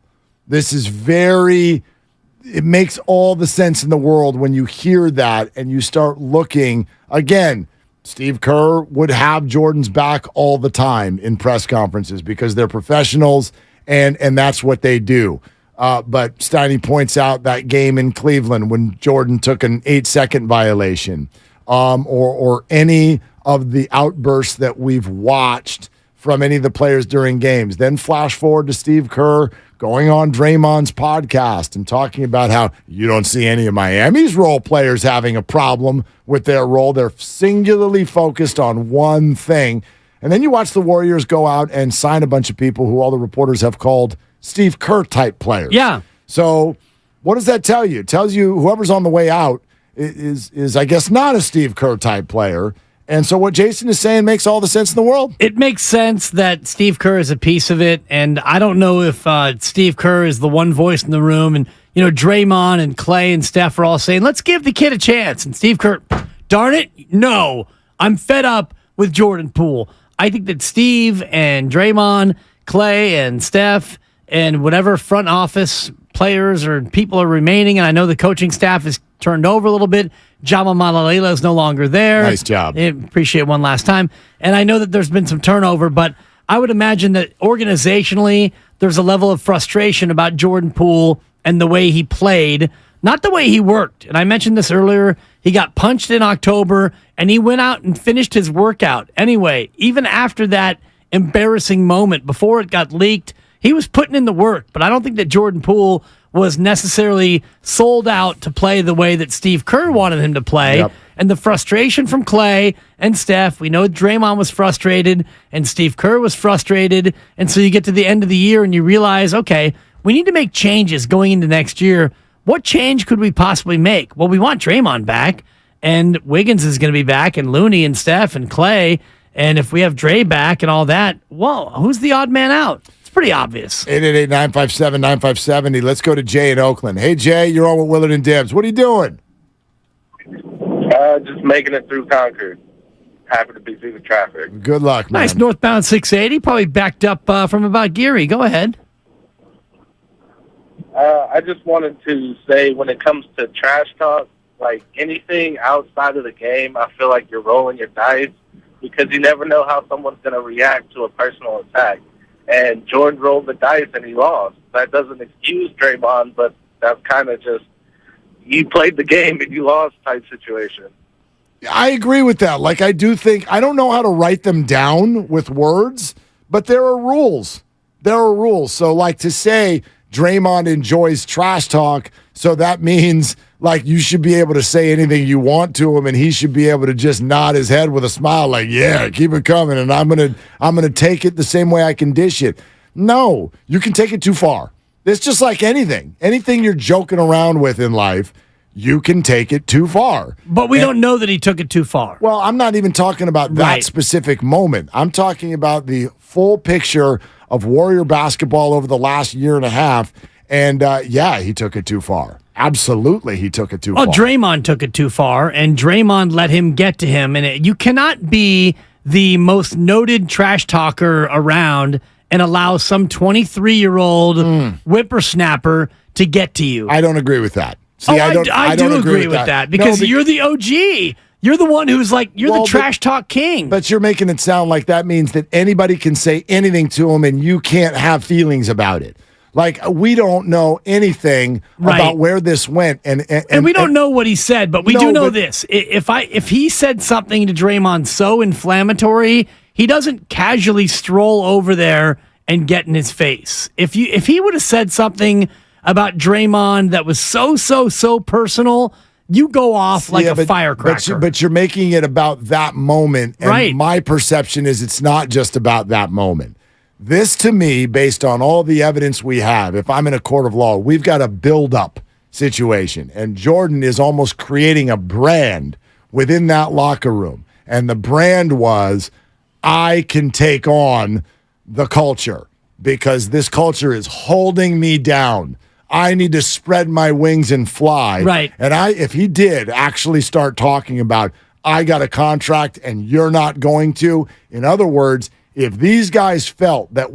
This is it makes all the sense in the world when you hear that and you start looking. Again, Steve Kerr would have Jordan's back all the time in press conferences because they're professionals and that's what they do. But Steiny points out that game in Cleveland when Jordan took an 8-second violation, or any of the outbursts that we've watched from any of the players during games. Then flash forward to Steve Kerr going on Draymond's podcast and talking about how you don't see any of Miami's role players having a problem with their role. They're singularly focused on one thing. And then you watch the Warriors go out and sign a bunch of people who all the reporters have called Steve Kerr type players. Yeah. So what does that tell you? It tells you whoever's on the way out is I guess not a Steve Kerr type player. And so what Jason is saying makes all the sense in the world. It makes sense that Steve Kerr is a piece of it, and I don't know if Steve Kerr is the one voice in the room, and Draymond and Clay and Steph are all saying, let's give the kid a chance. And Steve Kerr, darn it, no. I'm fed up with Jordan Poole. I think that Steve and Draymond, Clay and Steph, and whatever front office players or people are remaining, and I know the coaching staff is turned over a little bit. Jama Malalela is no longer there. Nice job. I appreciate one last time. And I know that there's been some turnover, but I would imagine that organizationally, there's a level of frustration about Jordan Poole and the way he played, not the way he worked. And I mentioned this earlier. He got punched in October, and he went out and finished his workout. Anyway, even after that embarrassing moment, before it got leaked, he was putting in the work. But I don't think that Jordan Poole was necessarily sold out to play the way that Steve Kerr wanted him to play. Yep. And the frustration from Clay and Steph, we know Draymond was frustrated and Steve Kerr was frustrated. And so you get to the end of the year and you realize, okay, we need to make changes going into next year. What change could we possibly make? Well, we want Draymond back, and Wiggins is going to be back, and Looney and Steph and Clay. And if we have Dre back and all that, well, who's the odd man out? It's pretty obvious. 888-957-9570. Let's go to Jay in Oakland. Hey, Jay, you're on with Willard and Dibs. What are you doing? Just making it through Concord. Happy to be through the traffic. Good luck, man. Nice, northbound 680, probably backed up from about Geary. Go ahead. I just wanted to say, when it comes to trash talk, like anything outside of the game, I feel like you're rolling your dice because you never know how someone's going to react to a personal attack. And Jordan rolled the dice and he lost. That doesn't excuse Draymond, but that's kind of just, you played the game and you lost type situation. I agree with that. Like, I do think, I don't know how to write them down with words, but there are rules. There are rules. So, like, to say Draymond enjoys trash talk, so that means, like, you should be able to say anything you want to him, and he should be able to just nod his head with a smile, like, yeah, keep it coming, and I'm gonna take it the same way I can dish it. No, you can take it too far. It's just like anything. Anything you're joking around with in life, you can take it too far. But we don't know that he took it too far. Well, I'm not even talking about that specific moment. I'm talking about the full picture of Warrior basketball over the last year and a half. And, yeah, he took it too far. Absolutely, he took it too far. Oh, Draymond took it too far, and Draymond let him get to him. And you cannot be the most noted trash talker around and allow some 23-year-old whippersnapper to get to you. I don't agree with that. See, I do agree with that because you're the OG. You're the one who's like, you're the trash talk king. But you're making it sound like that means that anybody can say anything to him and you can't have feelings about it. Like, we don't know anything about where this went. And we don't know what he said, but we do know this. If he said something to Draymond so inflammatory, he doesn't casually stroll over there and get in his face. If he would have said something about Draymond that was so personal, you go off like a firecracker. But you're making it about that moment. And my perception is it's not just about that moment. This, to me, based on all the evidence we have, if I'm in a court of law, we've got a build-up situation. And Jordan is almost creating a brand within that locker room. And the brand was, I can take on the culture because this culture is holding me down. I need to spread my wings and fly. Right. And if he did actually start talking about, I got a contract and you're not going to, in other words, if these guys felt that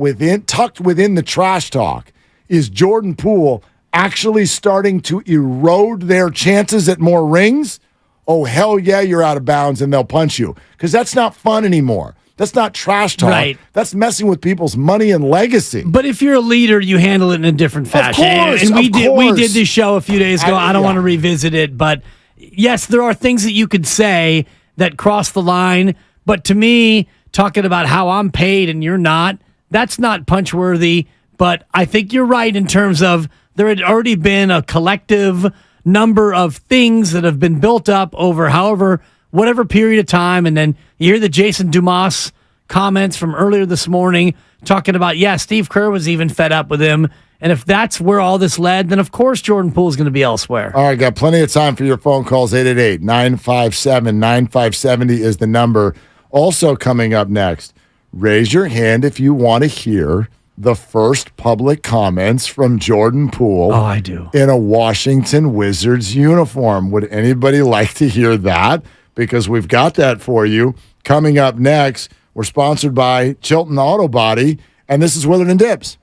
tucked within the trash talk is Jordan Poole actually starting to erode their chances at more rings, oh, hell yeah, you're out of bounds and they'll punch you. Because that's not fun anymore. That's not trash talk. Right. That's messing with people's money and legacy. But if you're a leader, you handle it in a different fashion. Of course, and we did this show a few days ago. I don't want to revisit it, but yes, there are things that you could say that cross the line. But to me, talking about how I'm paid and you're not, that's not punch-worthy. But I think you're right in terms of there had already been a collective number of things that have been built up over whatever period of time. And then you hear the Jason Dumas comments from earlier this morning talking about, Steve Kerr was even fed up with him. And if that's where all this led, then of course Jordan Poole is going to be elsewhere. All right, got plenty of time for your phone calls. 888-957-9570 is the number. Also coming up next, raise your hand if you want to hear the first public comments from Jordan Poole. Oh, I do. In a Washington Wizards uniform. Would anybody like to hear that? because we've got that for you. Coming up next, we're sponsored by Chilton Auto Body, and this is Willard and Dibbs.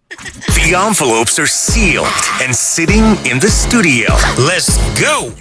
The envelopes are sealed and sitting in the studio. Let's go.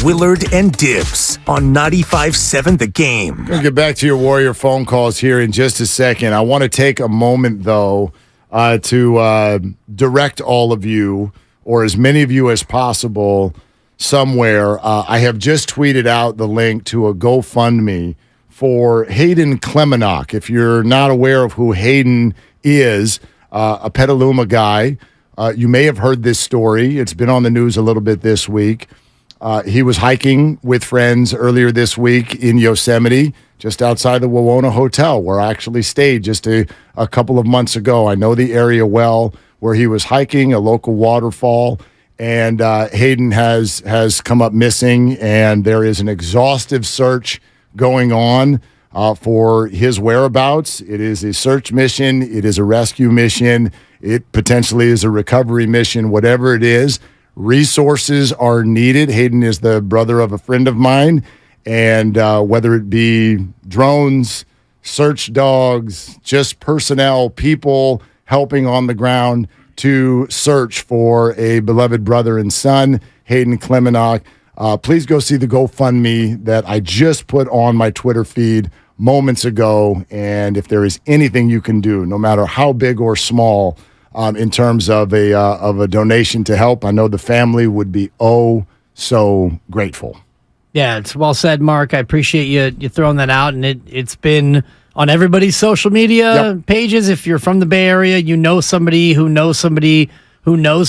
Willard and Dibs on 95.7 The Game. We'll get back to your Warrior phone calls here in just a second. I want to take a moment, though, to direct all of you, or as many of you as possible, somewhere. I have just tweeted out the link to a GoFundMe for Hayden Klemenach. If you're not aware of who Hayden is, a Petaluma guy, you may have heard this story. It's been on the news a little bit this week. He was hiking with friends earlier this week in Yosemite, just outside the Wawona Hotel, where I actually stayed just a couple of months ago. I know the area well, where he was hiking, a local waterfall, and Hayden has come up missing, and there is an exhaustive search going on for his whereabouts. It is a search mission. It is a rescue mission. It potentially is a recovery mission, whatever it is. Resources are needed. Hayden is the brother of a friend of mine, and whether it be drones, search dogs, just personnel, people helping on the ground to search for a beloved brother and son, Hayden Klemenach. Please go see the GoFundMe that I just put on my Twitter feed moments ago, and if there is anything you can do, no matter how big or small, in terms of a donation to help, I know the family would be so grateful. Yeah, it's well said, Mark. I appreciate you throwing that out, and it's been on everybody's social media pages. If you're from the Bay Area, you know somebody who knows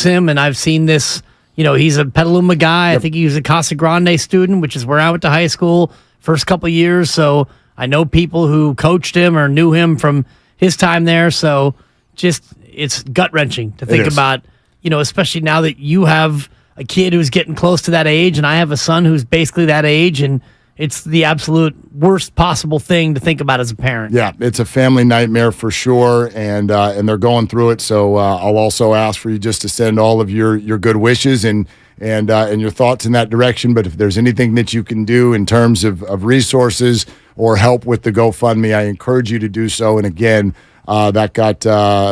him, and I've seen this. You know, he's a Petaluma guy. I think he was a Casa Grande student, which is where I went to high school first couple of years. So I know people who coached him or knew him from his time there. So just it's gut-wrenching to think about, especially now that you have a kid who's getting close to that age, and I have a son who's basically that age, and it's the absolute worst possible thing to think about as a parent. Yeah, it's a family nightmare for sure, and they're going through it. So I'll also ask for you just to send all of your good wishes and your thoughts in that direction. But if there's anything that you can do in terms of resources or help with the GoFundMe, I encourage you to do so. And again, that got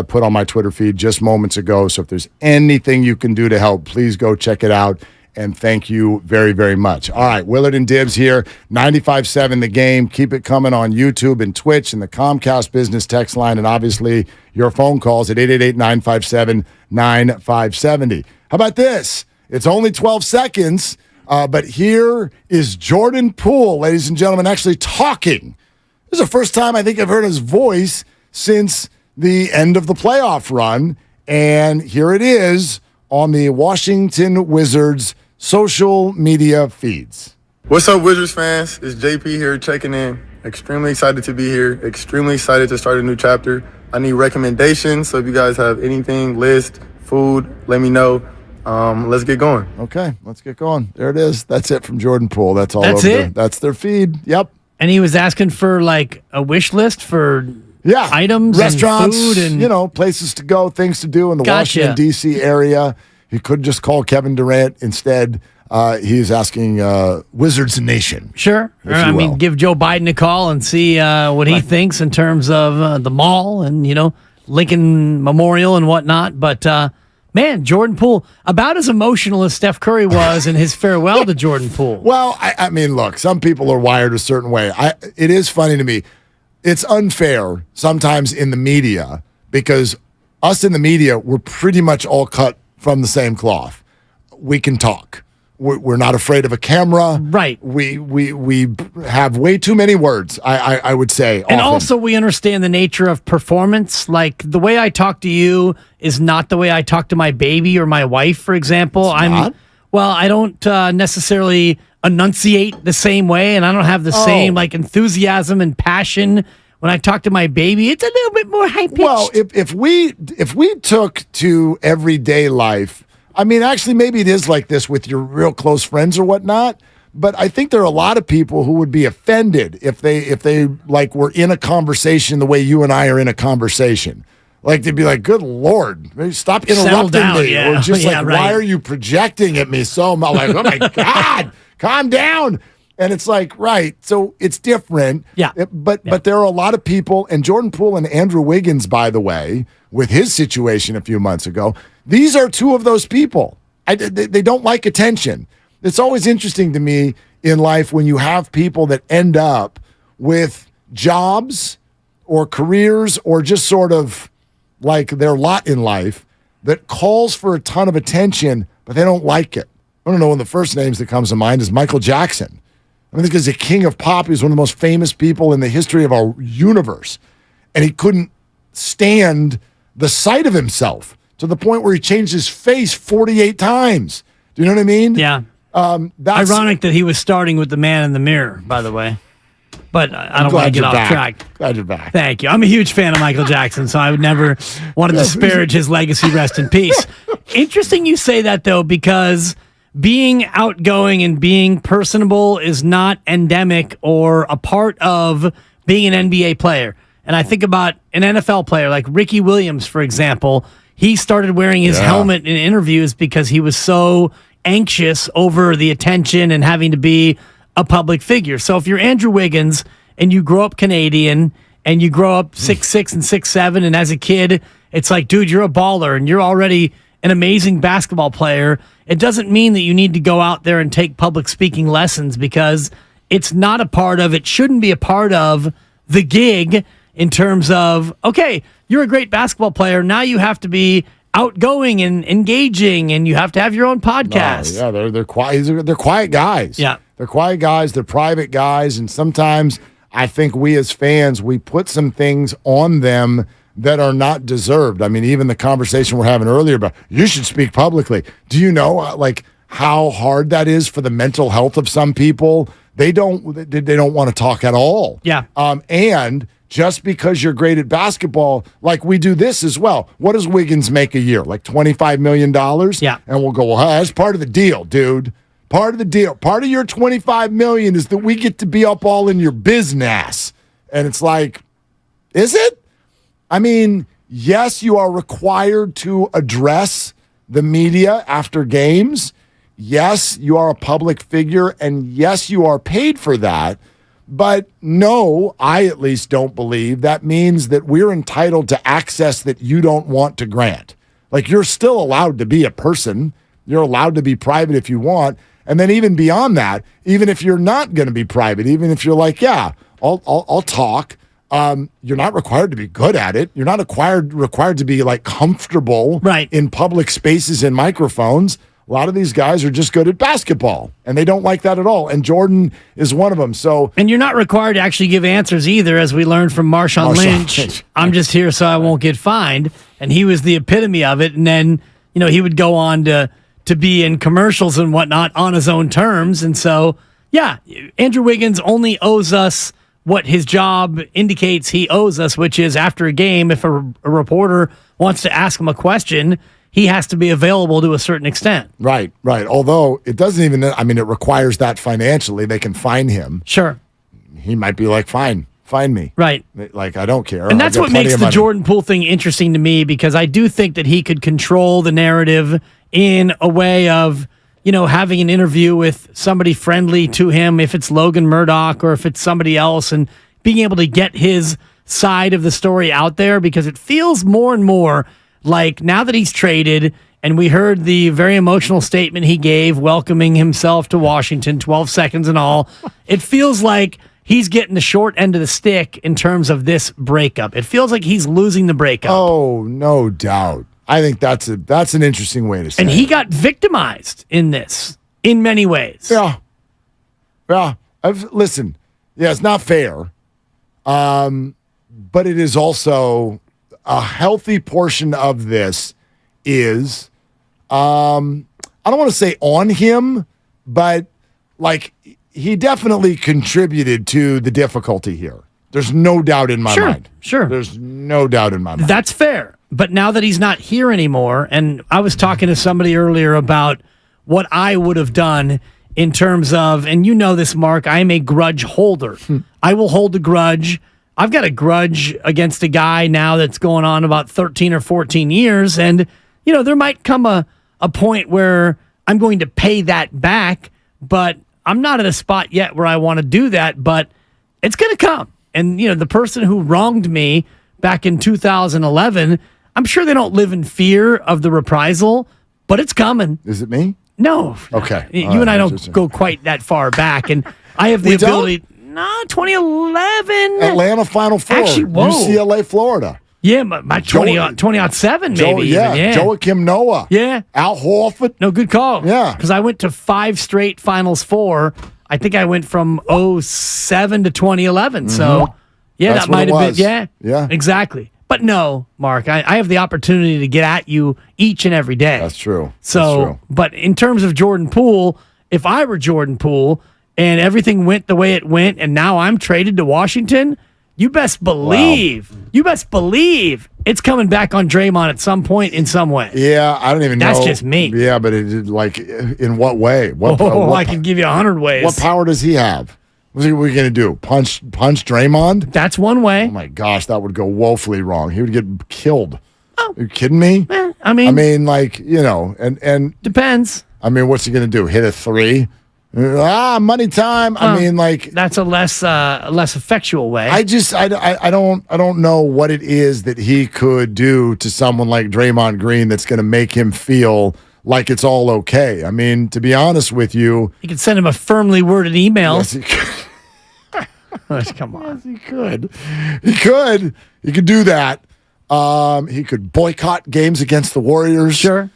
put on my Twitter feed just moments ago. So if there's anything you can do to help, please go check it out. And thank you very, very much. All right, Willard and Dibs here, 95.7 The Game. Keep it coming on YouTube and Twitch and the Comcast Business text line, and obviously your phone calls at 888-957-9570. How about this? It's only 12 seconds, but here is Jordan Poole, ladies and gentlemen, actually talking. This is the first time I think I've heard his voice since the end of the playoff run, and here it is on the Washington Wizards social media feeds. What's up, Wizards fans? It's JP here checking in. Extremely excited to be here. Extremely excited to start a new chapter. I need recommendations, so if you guys have anything, list, food, let me know. Let's get going. Okay, let's get going. There it is. That's it from Jordan Poole. That's all over there. That's their feed. Yep. And he was asking for like a wish list for items, restaurants, and food, and places to go, things to do in the Washington, D.C. area. He could just call Kevin Durant instead. He's asking Wizards Nation. Sure. I mean, give Joe Biden a call and see what he thinks in terms of the mall and, Lincoln Memorial and whatnot. But, man, Jordan Poole, about as emotional as Steph Curry was in his farewell to Jordan Poole. Well, I mean, look, some people are wired a certain way. It is funny to me. It's unfair sometimes in the media because us in the media, we're pretty much all cut from the same cloth. We can talk. We're not afraid of a camera. Right. We have way too many words, I would say. And often. also we understand the nature of performance. Like the way I talk to you is not the way I talk to my baby or my wife, for example. I don't necessarily enunciate the same way, and I don't have the same like enthusiasm and passion. When I talk to my baby, it's a little bit more high-pitched. Well, if we took to everyday life, I mean, actually, maybe it is like this with your real close friends or whatnot. But I think there are a lot of people who would be offended if they like were in a conversation the way you and I are in a conversation. Like they'd be like, "Good Lord, stop interrupting me!" Yeah. Or just right. "Why are you projecting at me so much?" Like, "Oh my God, calm down." And it's like, right, so it's different. Yeah. But there are a lot of people, and Jordan Poole and Andrew Wiggins, by the way, with his situation a few months ago, these are two of those people. They don't like attention. It's always interesting to me in life when you have people that end up with jobs or careers or just sort of like their lot in life that calls for a ton of attention, but they don't like it. I don't know, one of the first names that comes to mind is Michael Jackson. I think he's the king of pop. He's one of the most famous people in the history of our universe. And he couldn't stand the sight of himself to the point where he changed his face 48 times. Do you know what I mean? Yeah. That's ironic that he was starting with the man in the mirror, by the way. But I don't want to get off track. Glad you're back. Thank you. I'm a huge fan of Michael Jackson, so I would never want to disparage his legacy. Rest in peace. Interesting you say that, though, because being outgoing and being personable is not endemic or a part of being an NBA player. And I think about an NFL player like Ricky Williams, for example. He started wearing his helmet in interviews because he was so anxious over the attention and having to be a public figure. So if you're Andrew Wiggins and you grow up Canadian and you grow up 6'6" and 6'7", and as a kid, it's like, dude, you're a baller and you're already an amazing basketball player. It doesn't mean that you need to go out there and take public speaking lessons because it's not a part of, it shouldn't be a part of the gig in terms of, okay, you're a great basketball player. Now you have to be outgoing and engaging, and you have to have your own podcast. They're quiet. They're quiet guys. Yeah, they're quiet guys. They're private guys, and sometimes I think we as fans we put some things on them that are not deserved. I mean, even the conversation we're having earlier about you should speak publicly. Do you know like how hard that is for the mental health of some people? They don't want to talk at all. Yeah. And just because you're great at basketball, like we do this as well. What does Wiggins make a year? Like $25 million? Yeah. And we'll go, well, that's part of the deal, dude. Part of the deal. Part of your $25 million is that we get to be up all in your business. And it's like, is it? I mean, yes, you are required to address the media after games. Yes, you are a public figure. And yes, you are paid for that. But no, I at least don't believe that means that we're entitled to access that you don't want to grant. Like, you're still allowed to be a person. You're allowed to be private if you want. And then even beyond that, even if you're not going to be private, even if you're like, yeah, I'll talk, you're not required to be good at it. You're not required to be like comfortable in public spaces and microphones. A lot of these guys are just good at basketball, and they don't like that at all. And Jordan is one of them. And you're not required to actually give answers either, as we learned from Marshawn Lynch. I'm just here so I won't get fined. And he was the epitome of it. And then, he would go on to be in commercials and whatnot on his own terms. And so, yeah, Andrew Wiggins only owes us what his job indicates he owes us, which is after a game, if a reporter wants to ask him a question, he has to be available to a certain extent. Right. Although it doesn't even, it requires that financially. They can fine him. Sure. He might be like, fine me. Right. Like, I don't care. And that's what makes the Jordan Poole thing interesting to me, because I do think that he could control the narrative in a way of, having an interview with somebody friendly to him, if it's Logan Murdoch or if it's somebody else, and being able to get his side of the story out there, because it feels more and more like now that he's traded, and we heard the very emotional statement he gave welcoming himself to Washington, 12 seconds and all, it feels like he's getting the short end of the stick in terms of this breakup. It feels like he's losing the breakup. Oh, no doubt. I think that's an interesting way to say it. And he got victimized in this in many ways. Yeah. Listen, it's not fair, but it is also a healthy portion of this is, I don't want to say on him, but like he definitely contributed to the difficulty here. There's no doubt in my mind. Sure. There's no doubt in my mind. That's fair. But now that he's not here anymore, and I was talking to somebody earlier about what I would have done in terms of, and you know this, Mark, I am a grudge holder. I will hold a grudge. I've got a grudge against a guy now that's going on about 13 or 14 years. And, there might come a point where I'm going to pay that back, but I'm not at a spot yet where I want to do that, but it's going to come. And, the person who wronged me back in 2011, I'm sure they don't live in fear of the reprisal, but it's coming. Is it me? No. Okay. You and I don't go quite that far back, and I have the ability. No, 2011. Atlanta Final Four. Actually, whoa. UCLA, Florida. Yeah, my 2007 maybe. Yeah. Joakim Noah. Yeah. Al Horford. No, good call. Yeah. Because I went to 5 straight Finals Four. I think I went from 07 to 2011. So, yeah, That's that might what have it been. was. Yeah. Exactly. But no, Mark, I have the opportunity to get at you each and every day. That's true. So, That's true. but in terms of Jordan Poole, if I were Jordan Poole and everything went the way it went, and now I'm traded to Washington, you best believe, it's coming back on Draymond at some point in some way. Yeah, I don't even know. That's just me. Yeah, but like, in what way? What I can give you 100 ways. What power does he have? What's he going to do? Punch Draymond? That's one way. Oh my gosh, that would go woefully wrong. He would get killed. Are you kidding me? I mean, like, and depends. I mean, what's he going to do? Hit a 3? Money time. That's a less effectual way. I don't know what it is that he could do to someone like Draymond Green that's going to make him feel like it's all okay. I mean, to be honest with you, you could send him a firmly worded email. Yes, he could. Come on. Yes, he could. He could do that. He could boycott games against the Warriors. Sure.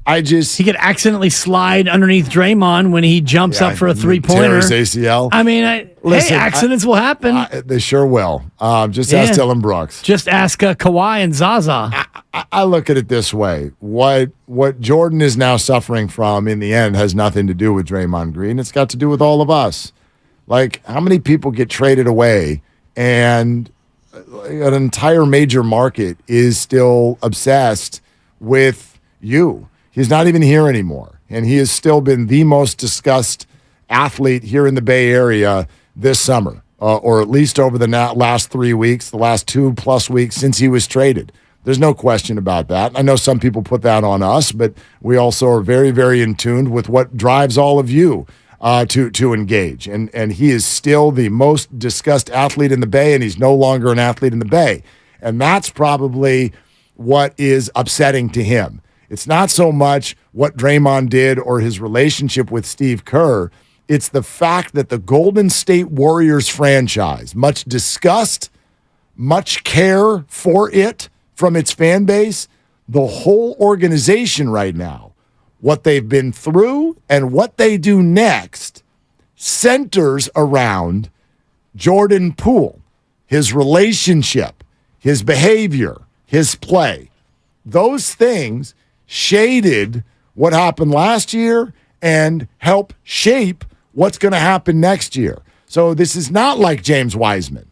He could accidentally slide underneath Draymond when he jumps up for a 3-pointer. Tear his ACL. I mean, accidents will happen. They sure will. Just ask Dylan Brooks. Just ask Kawhi and Zaza. I look at it this way. What Jordan is now suffering from in the end has nothing to do with Draymond Green. It's got to do with all of us. Like, how many people get traded away and an entire major market is still obsessed with you? He's not even here anymore, and he has still been the most discussed athlete here in the Bay Area this summer, or at least over the last 3 weeks, the last 2+ weeks since he was traded. There's no question about that. I know some people put that on us, but we also are very, very in tune with what drives all of you to engage. And he is still the most discussed athlete in the Bay, and he's no longer an athlete in the Bay. And that's probably what is upsetting to him. It's not so much what Draymond did or his relationship with Steve Kerr. It's the fact that the Golden State Warriors franchise, much discussed, much care for it from its fan base, the whole organization right now, what they've been through and what they do next centers around Jordan Poole, his relationship, his behavior, his play. Those things shaded what happened last year and help shape what's going to happen next year. So this is not like James Wiseman.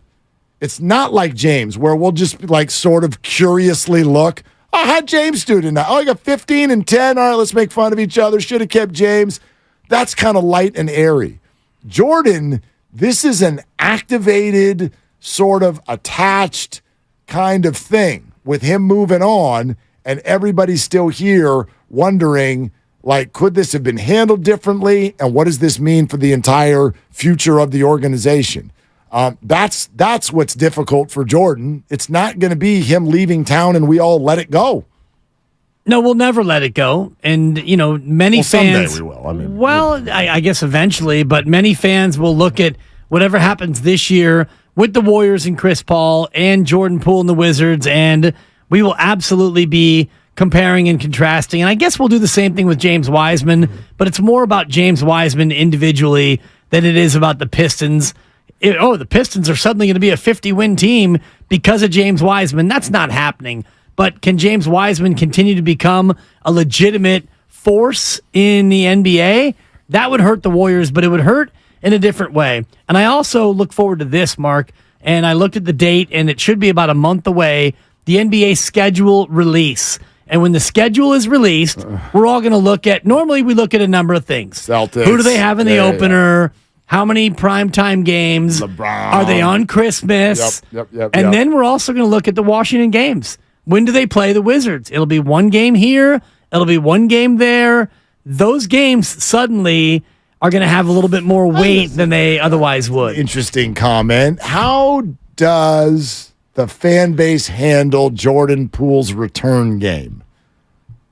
It's not like James, where we'll just like sort of curiously look, how'd James do tonight? I got 15 and 10. All right, let's make fun of each other. Should have kept James. That's kind of light and airy. Jordan, this is an activated, sort of attached kind of thing with him moving on. And everybody's still here wondering, like, could this have been handled differently? And what does this mean for the entire future of the organization? That's what's difficult for Jordan. It's not going to be him leaving town and we all let it go. No, we'll never let it go. And, many fans. Someday we will. I guess eventually, but many fans will look at whatever happens this year with the Warriors and Chris Paul and Jordan Poole and the Wizards, and we will absolutely be comparing and contrasting. And I guess we'll do the same thing with James Wiseman, but it's more about James Wiseman individually than it is about the Pistons. The Pistons are suddenly going to be a 50-win team because of James Wiseman. That's not happening. But can James Wiseman continue to become a legitimate force in the NBA? That would hurt the Warriors, but it would hurt in a different way. And I also look forward to this, Mark, and I looked at the date, and it should be about a month away, the NBA schedule release. And when the schedule is released, we're all going to look at, normally we look at a number of things. Celtics. Who do they have in the opener? Yeah. How many primetime games? LeBron. Are they on Christmas? Yep. And then we're also going to look at the Washington games. When do they play the Wizards? It'll be one game here. It'll be one game there. Those games suddenly are going to have a little bit more weight than they otherwise would. Interesting comment. How does the fan base handle Jordan Poole's return game?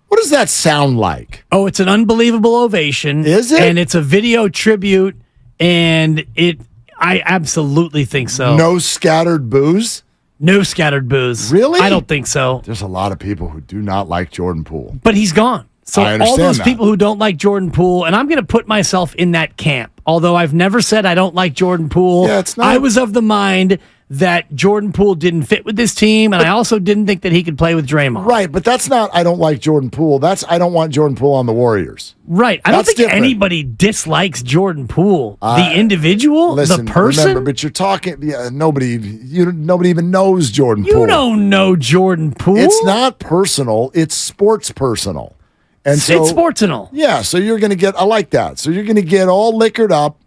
What does that sound like? Oh, it's an unbelievable ovation. Is it? And it's a video tribute, and I absolutely think so. No scattered boos? No scattered boos. Really? I don't think so. There's a lot of people who do not like Jordan Poole. But he's gone. So I all understand those that. people who don't like Jordan Poole, and I'm going to put myself in that camp. Although I've never said I don't like Jordan Poole. Yeah, it's not- I was of the mind that Jordan Poole didn't fit with this team, and I also didn't think that he could play with Draymond. Right, but that's not I don't like Jordan Poole. That's I don't want Jordan Poole on the Warriors. Right. I don't That's think different. anybody dislikes Jordan Poole. The individual, Listen, the person. remember, but you're talking. Yeah, nobody even knows Jordan Poole. You don't know Jordan Poole. It's not personal. It's sports personal. And so, it's sportsonal. Yeah, so you're going to get. I like that. So you're going to get all liquored up.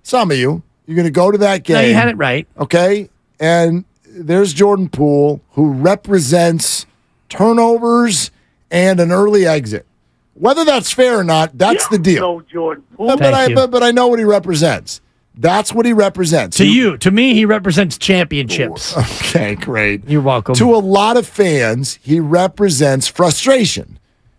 Some of you. You're going to go to that game. No, you had it right. Okay, and there's Jordan Poole, who represents turnovers and an early exit. Whether that's fair or not, that's the deal. No, Jordan Poole. But I know what he represents. That's what he represents. To me, he represents championships. Okay, great. You're welcome. To a lot of fans, he represents frustration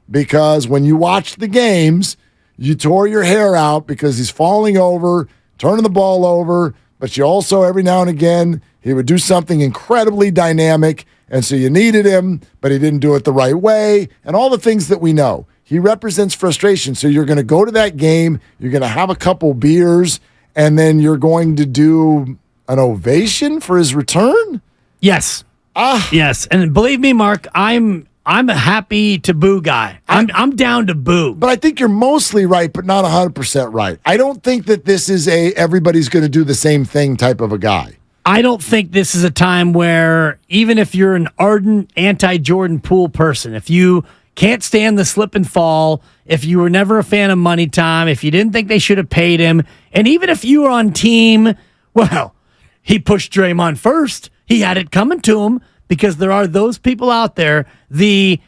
because when you watch the games, you tore your hair out because he's falling over, turning the ball over, but you also, every now and again, he would do something incredibly dynamic, and so you needed him, but he didn't do it the right way, and all the things that we know. He represents frustration, so you're going to go to that game, you're going to have a couple beers, and then you're going to do an ovation for his return? Yes. Yes. And believe me, Mark, I'm a happy to boo guy. I'm down to boo. But I think you're mostly right, but not 100% right. I don't think that this is everybody's going to do the same thing type of a guy. I don't think this is a time where, even if you're an ardent anti-Jordan Poole person, if you can't stand the slip and fall, if you were never a fan of Money Time, if you didn't think they should have paid him, and even if you were on team, well, he pushed Draymond first. He had it coming to him, because there are those people out there, he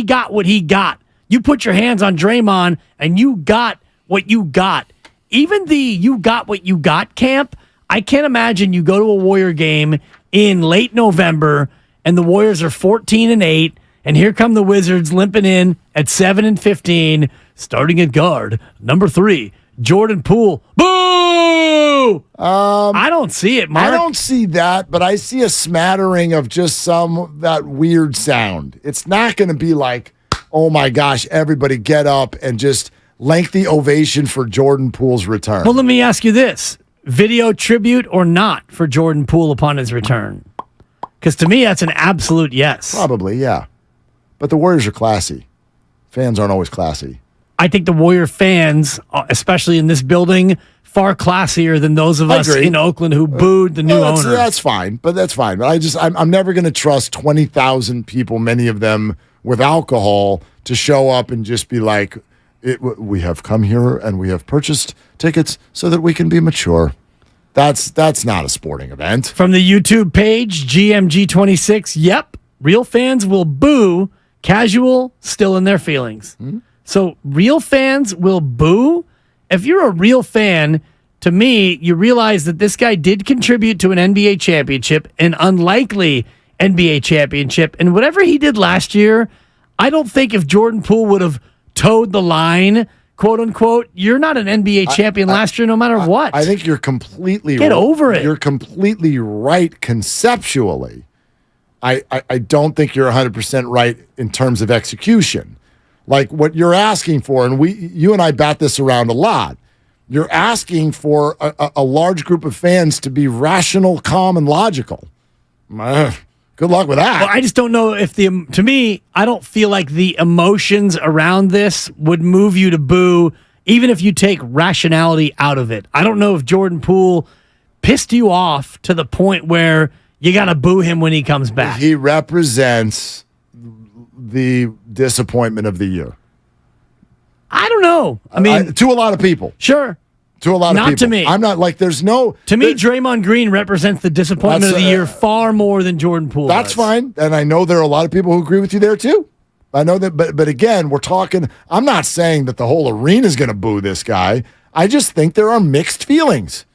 got what he got. You put your hands on Draymond, and you got what you got. Even the you got what you got camp, I can't imagine you go to a Warrior game in late November, and the Warriors are 14-8, and here come the Wizards limping in at 7-15, starting at guard, number 3, Jordan Poole. Boo! I don't see it, Mark. I don't see that, but I see a smattering of just that weird sound. It's not going to be like, oh my gosh, everybody get up and just lengthy ovation for Jordan Poole's return. Well, let me ask you this. Video tribute or not for Jordan Poole upon his return? Because to me, that's an absolute yes. Probably, yeah. But the Warriors are classy. Fans aren't always classy. I think the Warrior fans, especially in this building, far classier than those of us in Oakland who booed the new owner. That's fine, but that's fine. But I'm never going to trust 20,000 people, many of them with alcohol, to show up and just be like, we have come here and we have purchased tickets so that we can be mature. That's not a sporting event. From the YouTube page, GMG26, yep, real fans will boo, casual, still in their feelings. So real fans will boo? If you're a real fan, to me, you realize that this guy did contribute to an NBA championship, an unlikely NBA championship, and whatever he did last year, I don't think if Jordan Poole would have towed the line, quote unquote, you're not an NBA champion last year no matter what. I think you're completely Get over it. You're completely right conceptually. I don't think you're 100% right in terms of execution. Like what you're asking for, and you and I bat this around a lot. You're asking for a large group of fans to be rational, calm, and logical. Good luck with that. Well, I just don't know if to me, I don't feel like the emotions around this would move you to boo, even if you take rationality out of it. I don't know if Jordan Poole pissed you off to the point where you got to boo him when he comes back. He represents the disappointment of the year. I don't know. I mean, to a lot of people. Sure. To a lot of people. Not to me. I'm not like, there's no... To me, Draymond Green represents the disappointment of the year far more than Jordan Poole That's does. fine. And I know there are a lot of people who agree with you there too. I know that, but again, we're talking... I'm not saying that the whole arena is going to boo this guy. I just think there are mixed feelings.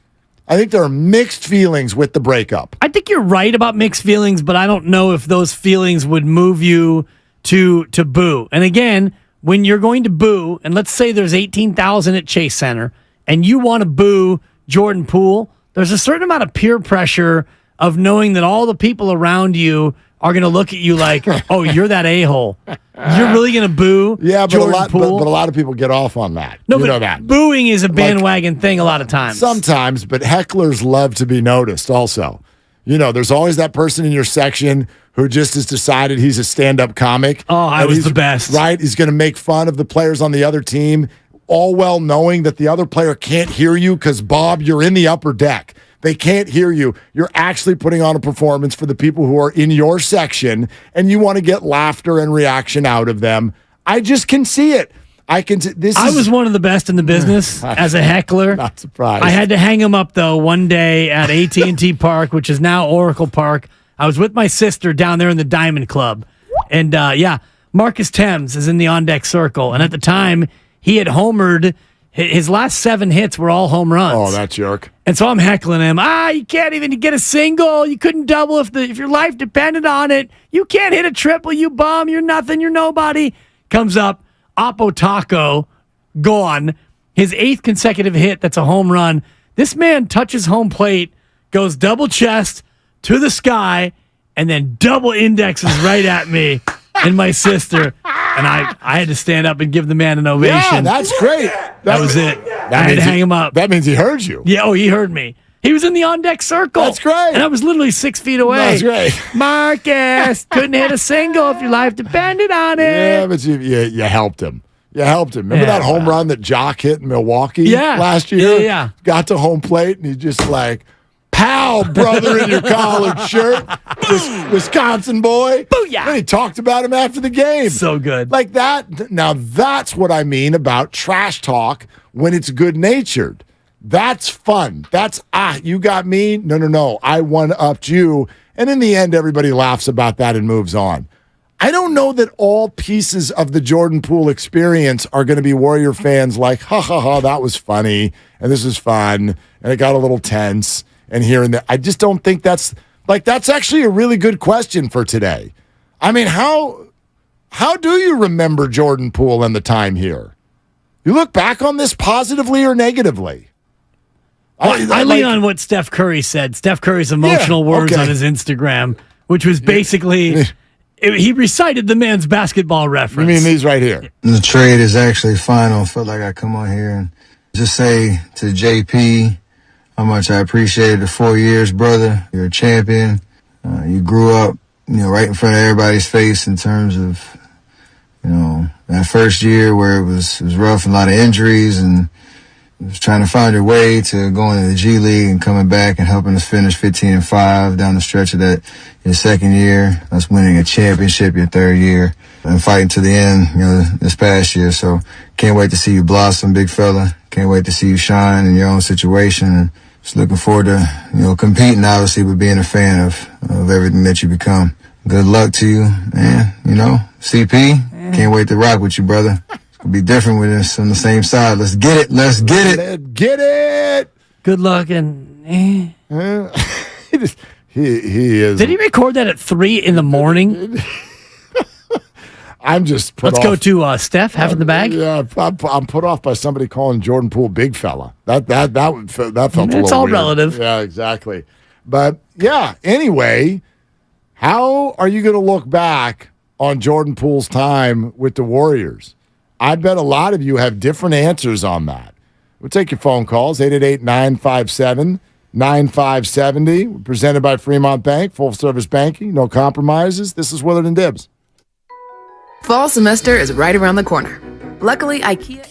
I think there are mixed feelings with the breakup. I think you're right about mixed feelings, but I don't know if those feelings would move you to boo. And again, when you're going to boo, and let's say there's 18,000 at Chase Center, and you want to boo Jordan Poole, there's a certain amount of peer pressure of knowing that all the people around you are going to look at you like, oh, you're that a-hole. You're really going to boo Jordan Poole? But a lot of people get off on that. No, you but know that. booing is a bandwagon thing a lot of times. Sometimes, but hecklers love to be noticed also. You know, there's always that person in your section who just has decided he's a stand-up comic. Oh, I was the best. Right? He's going to make fun of the players on the other team, all well knowing that the other player can't hear you because, Bob, you're in the upper deck. They can't hear you. You're actually putting on a performance for the people who are in your section, and you want to get laughter and reaction out of them. I just can see it. I was one of the best in the business as a heckler. Not surprised. I had to hang him up, though, one day at AT&T Park, which is now Oracle Park. I was with my sister down there in the Diamond Club. And, Marcus Thames is in the on-deck circle. And at the time, he had homered. His last 7 hits were all home runs. Oh, that jerk. And so I'm heckling him. You can't even get a single. You couldn't double if your life depended on it. You can't hit a triple, you bum. You're nothing. You're nobody. Comes up, Oppo Taco, gone. His 8th consecutive hit, that's a home run. This man touches home plate, goes double chest to the sky, and then double indexes right at me and my sister. And I had to stand up and give the man an ovation. Yeah, that's great. That was it. I had to hang him up. That means he heard you. Yeah, he heard me. He was in the on-deck circle. That's great. And I was literally 6 feet away. That's great. Marcus, couldn't hit a single if your life depended on it. Yeah, but you helped him. You helped him. Remember that home run that Jock hit in Milwaukee last year? Yeah. Got to home plate, and he's just like, pow, brother, in your collared shirt. Wisconsin boy. Booyah. And he talked about him after the game. So good. Like that. Now, that's what I mean about trash talk when it's good-natured. That's fun. That's, you got me? No. I one-upped you. And in the end, everybody laughs about that and moves on. I don't know that all pieces of the Jordan Poole experience are going to be Warrior fans like, ha, that was funny, and this is fun, and it got a little tense, and here and there. I just don't think that's actually a really good question for today. I mean, how do you remember Jordan Poole and the time here? You look back on this positively or negatively? I lean on what Steph Curry said. Steph Curry's emotional words on his Instagram, which was basically... He recited the man's basketball reference. You mean these right here? The trade is actually final. I felt like I come on here and just say to JP how much I appreciated the 4 years, brother. You're a champion. You grew up, right in front of everybody's face in terms of, that first year where it was rough, a lot of injuries, and was trying to find your way to going to the G League and coming back and helping us finish 15-5 down the stretch of that your second year. Us winning a championship your third year and fighting to the end, this past year. So can't wait to see you blossom, big fella. Can't wait to see you shine in your own situation. And just looking forward to, competing, obviously, but being a fan of everything that you become. Good luck to you. And, CP, can't wait to rock with you, brother. It'll be different with us on the same side. Let's get it. Let's get it. Let's get it. Good luck and he is. Did he record that at 3 in the morning? I'm just put Let's off. go to Steph having the bag. Yeah, I'm put off by somebody calling Jordan Poole big fella. That felt a little It's all weird. relative. Yeah, exactly. But yeah, anyway, how are you going to look back on Jordan Poole's time with the Warriors? I bet a lot of you have different answers on that. We'll take your phone calls, 888-957-9570. We're presented by Fremont Bank, full-service banking, no compromises. This is Willard and Dibs. Fall semester is right around the corner. Luckily, IKEA...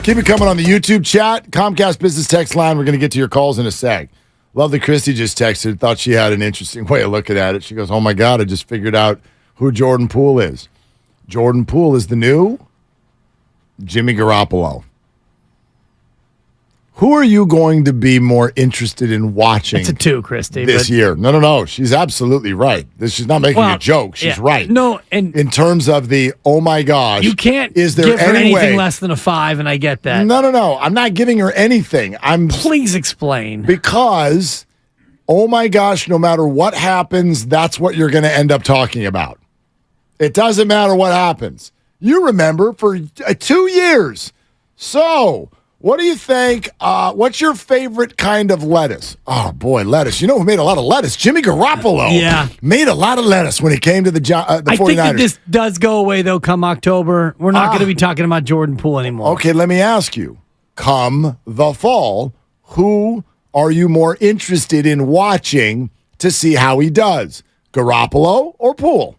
Keep it coming on the YouTube chat. Comcast Business Text line. We're going to get to your calls in a sec. Lovely Christy just texted. Thought she had an interesting way of looking at it. She goes, oh, my God, I just figured out who Jordan Poole is. Jordan Poole is the new Jimmy Garoppolo. Who are you going to be more interested in watching? It's a 2, Christy. This year. No. She's absolutely right. She's not making a joke. She's right. No, and in terms of the, oh my gosh. You can't is there give her any anything way? less than a 5, and I get that. No. I'm not giving her anything. Please explain. Because, oh my gosh, no matter what happens, that's what you're going to end up talking about. It doesn't matter what happens. You remember for 2 years. So, what do you think? What's your favorite kind of lettuce? Oh, boy, lettuce. You know who made a lot of lettuce? Jimmy Garoppolo. Yeah. Made a lot of lettuce when he came to the 49ers. I think that this does go away, though, come October. We're not going to be talking about Jordan Poole anymore. Okay, let me ask you. Come the fall, who are you more interested in watching to see how he does? Garoppolo or Poole?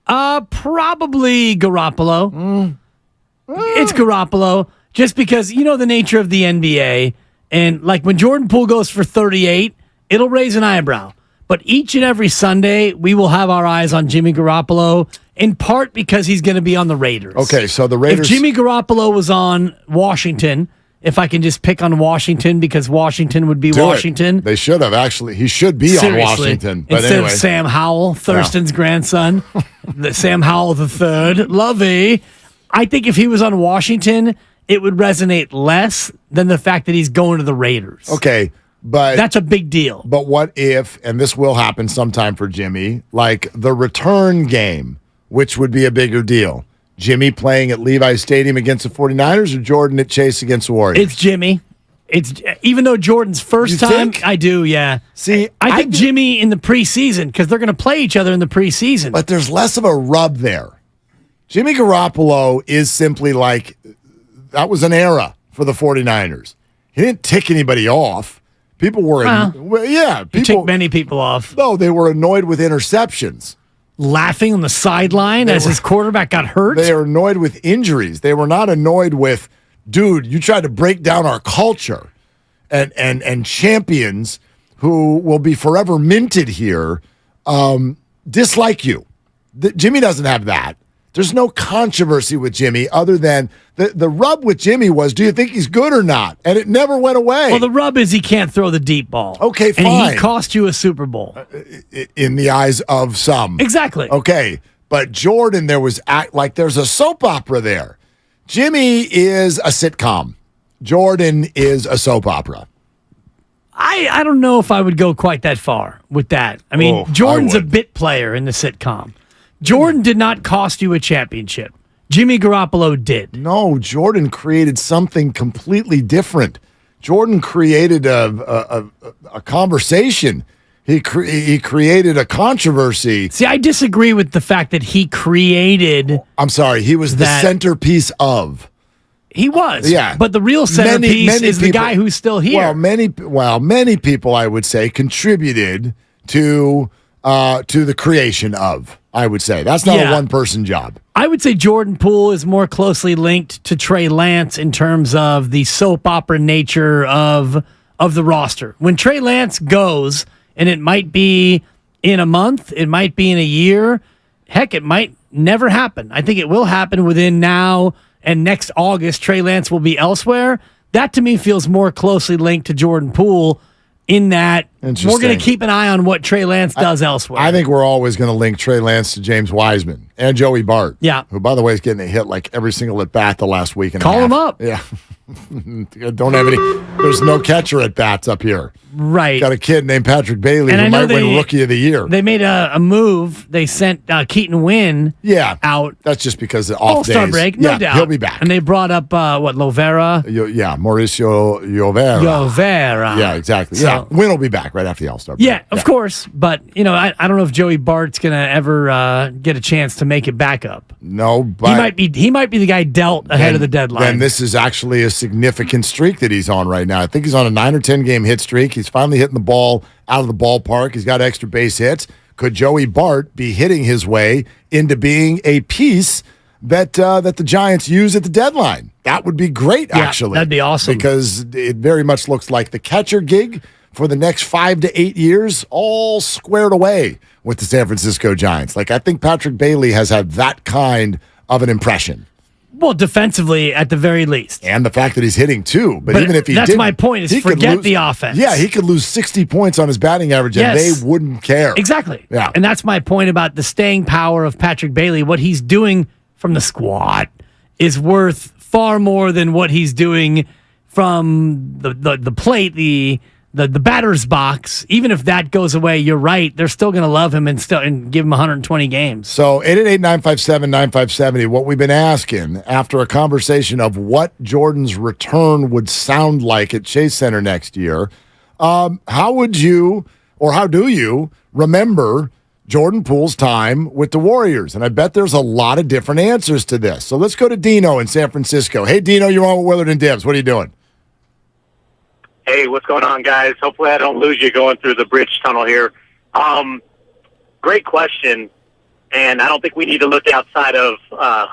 Probably Garoppolo. It's Garoppolo. Just because you know the nature of the NBA, and like when Jordan Poole goes for 38, it'll raise an eyebrow. But each and every Sunday, we will have our eyes on Jimmy Garoppolo, in part because he's going to be on the Raiders. Okay, so the Raiders... If Jimmy Garoppolo was on Washington, if I can just pick on Washington because Washington would be Washington. They should have, actually. He should be on Washington. But instead anyway. of Sam Howell, Thurston's grandson, the Sam Howell III, Lovey. I think if he was on Washington, it would resonate less than the fact that he's going to the Raiders. Okay, but... That's a big deal. But what if, and this will happen sometime for Jimmy, like the return game, which would be a bigger deal. Jimmy playing at Levi Stadium against the 49ers or Jordan at Chase against the Warriors? It's Jimmy. It's even though Jordan's first time, think? I do, yeah. See, I think Jimmy in the preseason, because they're going to play each other in the preseason. But there's less of a rub there. Jimmy Garoppolo is simply like... That was an era for the 49ers. He didn't tick anybody off. People were... He ticked many people off. No, they were annoyed with interceptions. Laughing on the sideline as his quarterback got hurt? They were annoyed with injuries. They were not annoyed with, dude, you tried to break down our culture. And champions who will be forever minted here dislike you. Jimmy doesn't have that. There's no controversy with Jimmy other than the rub with Jimmy was, do you think he's good or not? And it never went away. Well, the rub is he can't throw the deep ball. Okay, fine. And he cost you a Super Bowl. In the eyes of some. Exactly. Okay, but Jordan, there's a soap opera there. Jimmy is a sitcom. Jordan is a soap opera. I don't know if I would go quite that far with that. I mean, Jordan's a bit player in the sitcom. Jordan did not cost you a championship. Jimmy Garoppolo did. No, Jordan created something completely different. Jordan created a conversation. He created a controversy. See, I disagree with the fact that he created... I'm sorry, he was the centerpiece of... He was. Yeah. But the real centerpiece is the guy who's still here. Many people, I would say, contributed to the creation of, I would say. That's not a one-person job. I would say Jordan Poole is more closely linked to Trey Lance in terms of the soap opera nature of the roster. When Trey Lance goes, and it might be in a month, it might be in a year, heck, it might never happen. I think it will happen within now and next August. Trey Lance will be elsewhere. That, to me, feels more closely linked to Jordan Poole in that we're going to keep an eye on what Trey Lance does elsewhere. I think we're always going to link Trey Lance to James Wiseman and Joey Bart. Yeah. Who, by the way, is getting a hit like every single at bat the last week and Call a half. him up. Yeah. Don't have any. There's no catcher at bats up here. Right. Got a kid named Patrick Bailey And who I know might win Rookie of the Year. They made a move. They sent Keaton Wynn out. That's just because of All-Star days. break, no doubt. He'll be back. And they brought up, Lovera? Mauricio Llovera. Llovera. Yeah, exactly. So- Wynn will be back right after the All-Star break. Yeah, of course. But, I don't know if Joey Bart's going to ever get a chance to make it back up. No, but... He might be the guy dealt ahead of the deadline. Then this is actually a significant streak that he's on right now. I think he's on a 9 or 10 game hit streak. He's finally hitting the ball out of the ballpark. He's got extra base hits. Could Joey Bart be hitting his way into being a piece that the Giants use at the deadline. That would be great, actually. That'd be awesome. Because it very much looks like the catcher gig for the next 5 to 8 years, all squared away with the San Francisco Giants. Like, I think Patrick Bailey has had that kind of an impression. Well, defensively, at the very least. And the fact that he's hitting too. But even if he that's didn't, my point, is he could forget lose- the offense. Yeah, he could lose 60 points on his batting average and they wouldn't care. Exactly. Yeah. And that's my point about the staying power of Patrick Bailey. What he's doing from the squat is worth far more than what he's doing from the plate, the batter's box. Even if that goes away, you're right. They're still going to love him and give him 120 games. So 888-957-9570, what we've been asking after a conversation of what Jordan's return would sound like at Chase Center next year, how would you, or how do you, remember Jordan Poole's time with the Warriors? And I bet there's a lot of different answers to this. So let's go to Dino in San Francisco. Hey, Dino, you're on with Willard and Dibs. What are you doing? Hey, what's going on, guys? Hopefully I don't lose you going through the bridge tunnel here. Great question, and I don't think we need to look outside of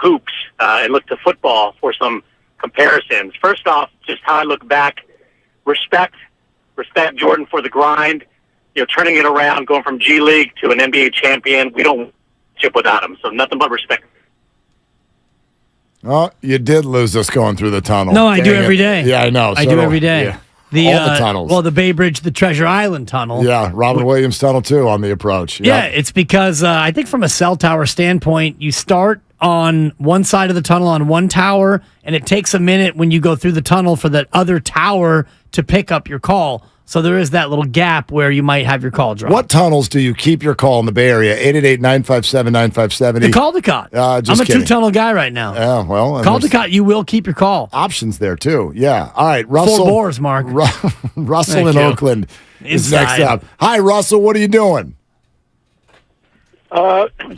hoops and look to football for some comparisons. First off, just how I look back, respect Jordan for the grind, turning it around, going from G League to an NBA champion. We don't chip without him, so nothing but respect. Oh, you did lose us going through the tunnel. No, I do Dang every it. day. Yeah, I know. I So do every day. Yeah. All the tunnels. Well, the Bay Bridge, the Treasure Island tunnel. Yeah, Robin Williams tunnel too on the approach. Yeah, it's because I think from a cell tower standpoint, you start on one side of the tunnel on one tower, and it takes a minute when you go through the tunnel for that other tower to pick up your call. So there is that little gap where you might have your call drop. What tunnels do you keep your call in the Bay Area? 888-957-9570. The Caldecott. Just I'm a kidding. two-tunnel guy right now. Yeah, well. and Caldecott, you will keep your call. Options there, too. Yeah. All right, Russell. 4 Boars, Mark. Russell Thank in you. Oakland is Inside. next up. Hi, Russell. What are you doing?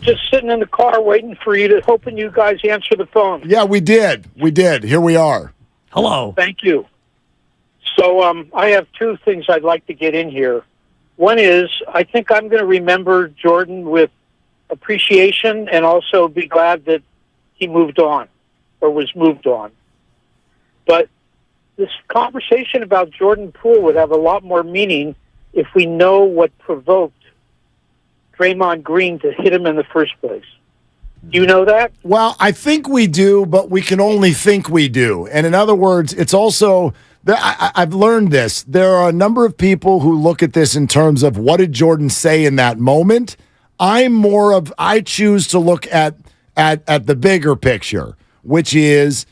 Just sitting in the car waiting for you hoping you guys answer the phone. Yeah, we did. We did. Here we are. Hello. Thank you. So I have 2 things I'd like to get in here. One is I think I'm going to remember Jordan with appreciation and also be glad that he moved on or was moved on. But this conversation about Jordan Poole would have a lot more meaning if we know what provoked Draymond Green to hit him in the first place. Do you know that? Well, I think we do, but we can only think we do. And in other words, it's also... I've learned this. There are a number of people who look at this in terms of what did Jordan say in that moment. I choose to look at the bigger picture, which is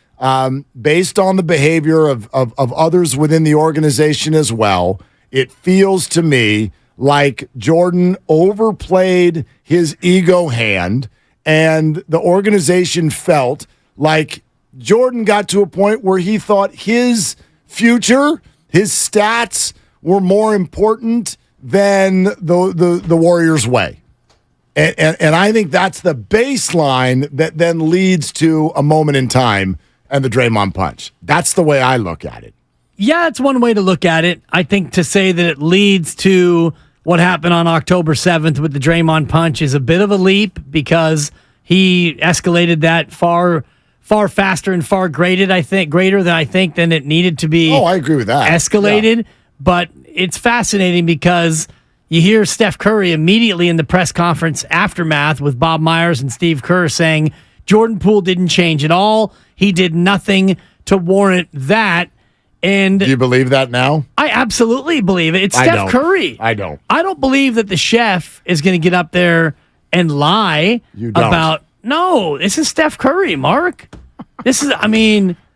based on the behavior of others within the organization as well. It feels to me like Jordan overplayed his ego hand, and the organization felt like Jordan got to a point where he thought his future, his stats were more important than the Warriors' way. And I think that's the baseline that then leads to a moment in time and the Draymond punch. That's the way I look at it. Yeah, it's one way to look at it. I think to say that it leads to what happened on October 7th with the Draymond punch is a bit of a leap because he escalated that far faster and far greater than it needed to be. Oh, I agree with that. Escalated, Yeah. But it's fascinating because you hear Steph Curry immediately in the press conference aftermath with Bob Myers and Steve Kerr saying Jordan Poole didn't change at all. He did nothing to warrant that. And do you believe that now? I absolutely believe it. It's I Steph don't. Curry. I don't. I don't believe that the chef is going to get up there and lie You don't. about. No, this is Steph Curry, Mark.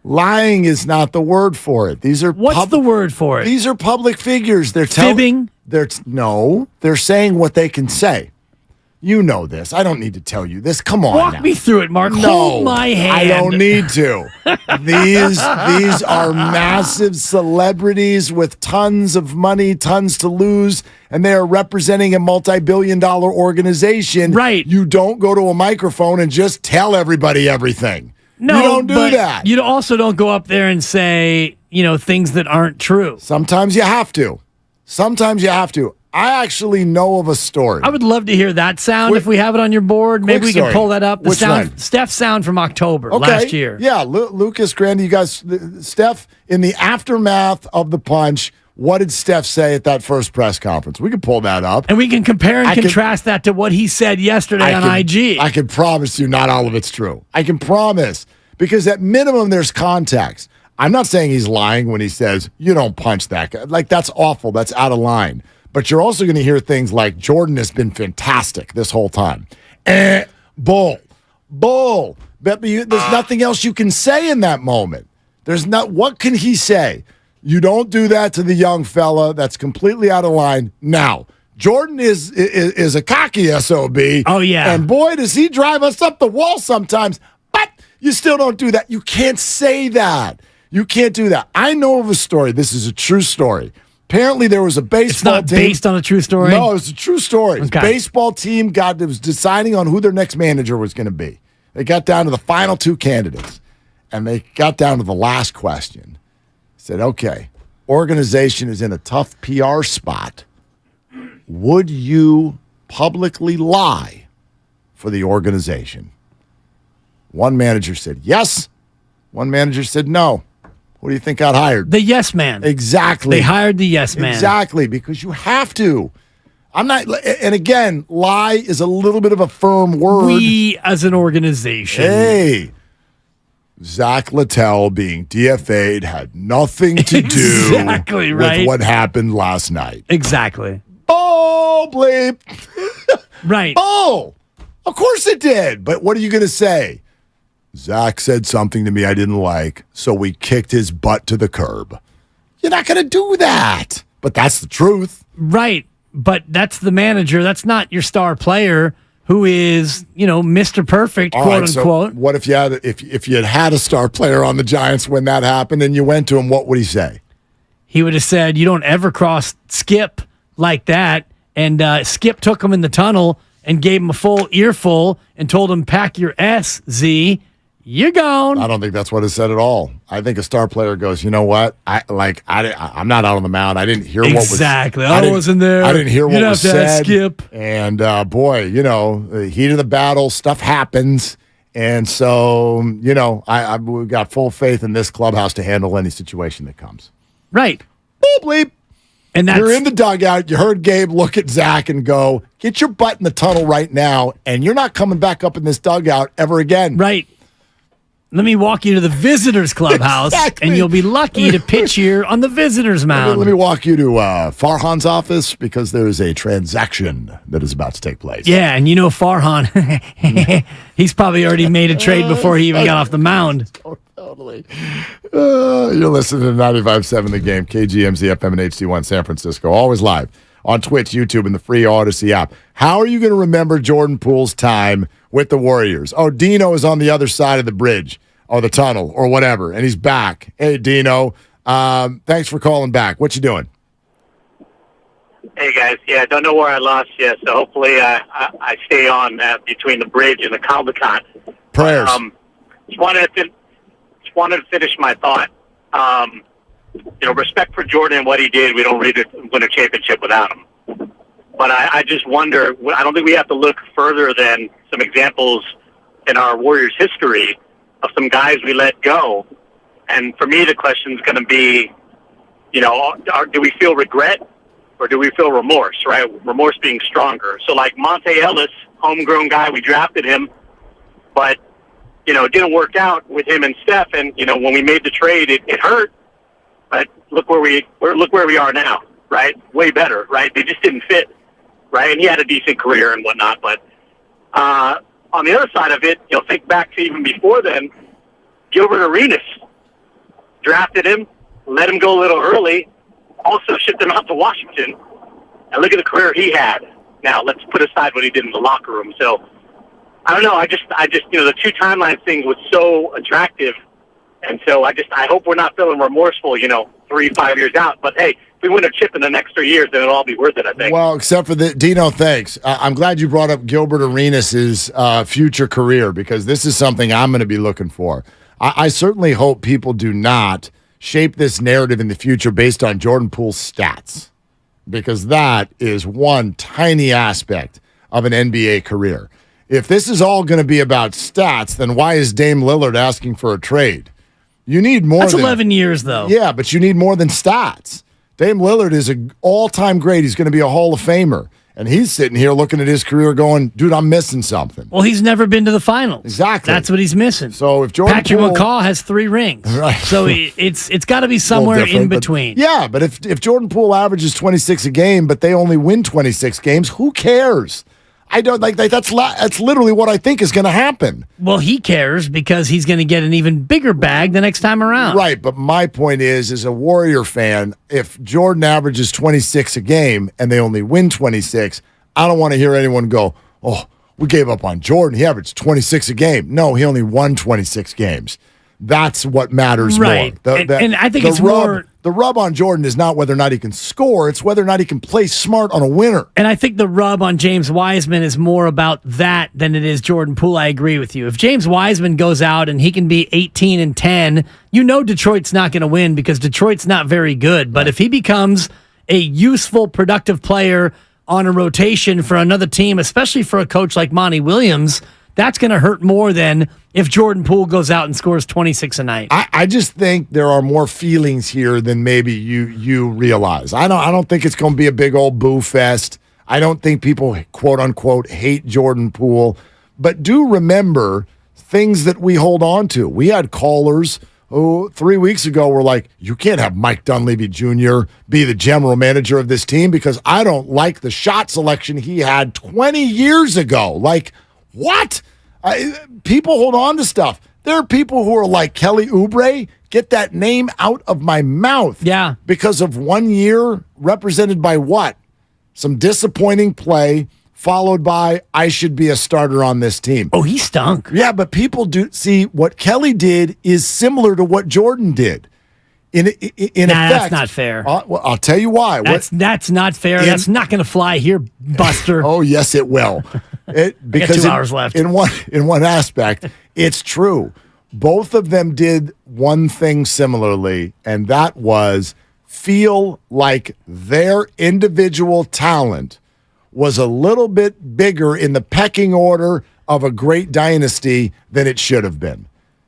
Lying is not the word for it. These are What's the word for it? These are public figures. They're Fibbing? They're saying what they can say. You know this. I don't need to tell you this. Come on. Walk now. me through it, Mark. No, Hold my hand. I don't need to. These are massive celebrities with tons of money, tons to lose, and they are representing a multi-billion-dollar organization. Right. You don't go to a microphone and just tell everybody everything. No, you don't do but that. You also don't go up there and say, things that aren't true. Sometimes you have to. I actually know of a story. I would love to hear that sound if we have it on your board. Maybe we can story. pull that up. The Which sound, one? Steph's sound from October Okay. last year. Yeah, Lucas, Grandy, you guys, Steph, in the aftermath of the punch, what did Steph say at that first press conference? We can pull that up. And we can compare and contrast that to what he said yesterday on IG. I can promise you not all of it's true. I can promise. Because at minimum, there's context. I'm not saying he's lying when he says, you don't punch that guy. Like, that's awful. That's out of line. But you're also going to hear things like, Jordan has been fantastic this whole time. Bull. But there's nothing else you can say in that moment. What can he say? You don't do that to the young fella. That's completely out of line. Now, Jordan is a cocky SOB. Oh, yeah. And boy, does he drive us up the wall sometimes. But you still don't do that. You can't say that. You can't do that. I know of a story. This is a true story. Apparently, there was a baseball team. It's not based on a true story? No, it's a true story. Okay. Baseball team was deciding on who their next manager was going to be. They got down to the final two candidates, and they got down to the last question. Said, okay, organization is in a tough PR spot. Would you publicly lie for the organization? One manager said yes. One manager said no. Who do you think got hired? The yes man. Exactly. They hired the yes man. Exactly, because you have to. I'm not, and again, lie is a little bit of a firm word. We as an organization. Hey, Zach Littell being DFA'd had nothing to do Exactly, right. with what happened last night. Exactly. Oh, bleep. Right. Oh, of course it did. But what are you going to say? Zach said something to me I didn't like, so we kicked his butt to the curb. You're not going to do that. But that's the truth. Right. But that's the manager. That's not your star player who is, Mr. Perfect, All quote right, so unquote. what if you had a star player on the Giants when that happened and you went to him, what would he say? He would have said, you don't ever cross Skip like that. And Skip took him in the tunnel and gave him a full earful and told him, pack your S, Z. You're gone. I don't think that's what it said at all. I think a star player goes, you know what? I'm not out on the mound. I didn't hear what was exactly. I wasn't there. I didn't hear what was You'd have to ask said. Skip. And boy, the heat of the battle, stuff happens. And so, we've got full faith in this clubhouse to handle any situation that comes. Right. Boop, bleep. And you're in the dugout. You heard Gabe look at Zach and go, get your butt in the tunnel right now, and you're not coming back up in this dugout ever again. Right. Let me walk you to the visitors clubhouse, and you'll be lucky to pitch here on the visitors mound. Let me walk you to Farhan's office because there is a transaction that is about to take place. Yeah, and Farhan, he's probably already made a trade before he even got off the mound. Totally. You're listening to 95.7 The Game, KGMZ FM and HD1 San Francisco. Always live on Twitch, YouTube, and the free Odyssey app. How are you going to remember Jordan Poole's time with the Warriors? Oh, Dino is on the other side of the bridge or the tunnel or whatever, and he's back. Hey, Dino, thanks for calling back. What you doing? Hey, guys. Yeah, I don't know where I lost you, so hopefully I stay on between the bridge and the Caldecott. Prayers. Just wanted to finish my thought. Respect for Jordan and what he did. We don't win a championship without him. But I just wonder, I don't think we have to look further than some examples in our Warriors history of some guys we let go. And for me, the question is going to be, do we feel regret or do we feel remorse, right? Remorse being stronger. So like Monte Ellis, homegrown guy, we drafted him, but, it didn't work out with him and Steph. And, when we made the trade, it hurt. But look where we are now, right? Way better, right? They just didn't fit, right? And he had a decent career and whatnot. But on the other side of it, think back to even before then, Gilbert Arenas drafted him, let him go a little early, also shipped him out to Washington, and look at the career he had. Now let's put aside what he did in the locker room. So I don't know. I just the two timeline thing was so attractive. And so I hope we're not feeling remorseful, 3-5 years out. But hey, if we win a chip in the next 3 years, then it'll all be worth it, I think. Well, except for Dino, thanks. I'm glad you brought up Gilbert Arenas' future career because this is something I'm going to be looking for. I certainly hope people do not shape this narrative in the future based on Jordan Poole's stats. because that is one tiny aspect of an NBA career. If this is all going to be about stats, then why is Dame Lillard asking for a trade? You need more. That's 11 years, though. Yeah, but you need more than stats. Dame Lillard is an all-time great. He's going to be a Hall of Famer. And he's sitting here looking at his career going, dude, I'm missing something. Well, he's never been to the finals. Exactly. That's what he's missing. So if Jordan Patrick Poole, McCaw has 3 rings. Right. So it's got to be somewhere in between. But if Jordan Poole averages 26 a game, but they only win 26 games, who cares? I don't like that's literally what I think is going to happen. Well, he cares because he's going to get an even bigger bag the next time around. Right, but my point is, as a Warrior fan, if Jordan averages 26 a game and they only win 26, I don't want to hear anyone go, "Oh, we gave up on Jordan. He averaged 26 a game." No, he only won 26 games. That's what matters right. more. And I think it's more. The rub on Jordan is not whether or not he can score, it's whether or not he can play smart on a winner. And I think the rub on James Wiseman is more about that than it is Jordan Poole. I agree with you. If James Wiseman goes out and he can be 18-10, you know Detroit's not going to win because Detroit's not very good. But if he becomes a useful, productive player on a rotation for another team, especially for a coach like Monty Williams, that's going to hurt more than if Jordan Poole goes out and scores 26 a night. I just think there are more feelings here than maybe you realize. I don't think it's going to be a big old boo fest. I don't think people, quote unquote, hate Jordan Poole. But do remember things that we hold on to. We had callers who 3 weeks ago were like, you can't have Mike Dunleavy Jr. be the general manager of this team because I don't like the shot selection he had 20 years ago. Like, what? People hold on to stuff. There are people who are like Kelly Oubre, get that name out of my mouth. Yeah. Because of 1 year represented by what? Some disappointing play followed by I should be a starter on this team. Oh, he stunk. Yeah, but people do see what Kelly did is similar to what Jordan did. In effect, that's not fair. Well, I'll tell you why. That's not fair. That's not going to fly here, Buster. Oh, yes, it will. Because 2 hours left. In one aspect, it's true. Both of them did one thing similarly, and that was feel like their individual talent was a little bit bigger in the pecking order of a great dynasty than it should have been.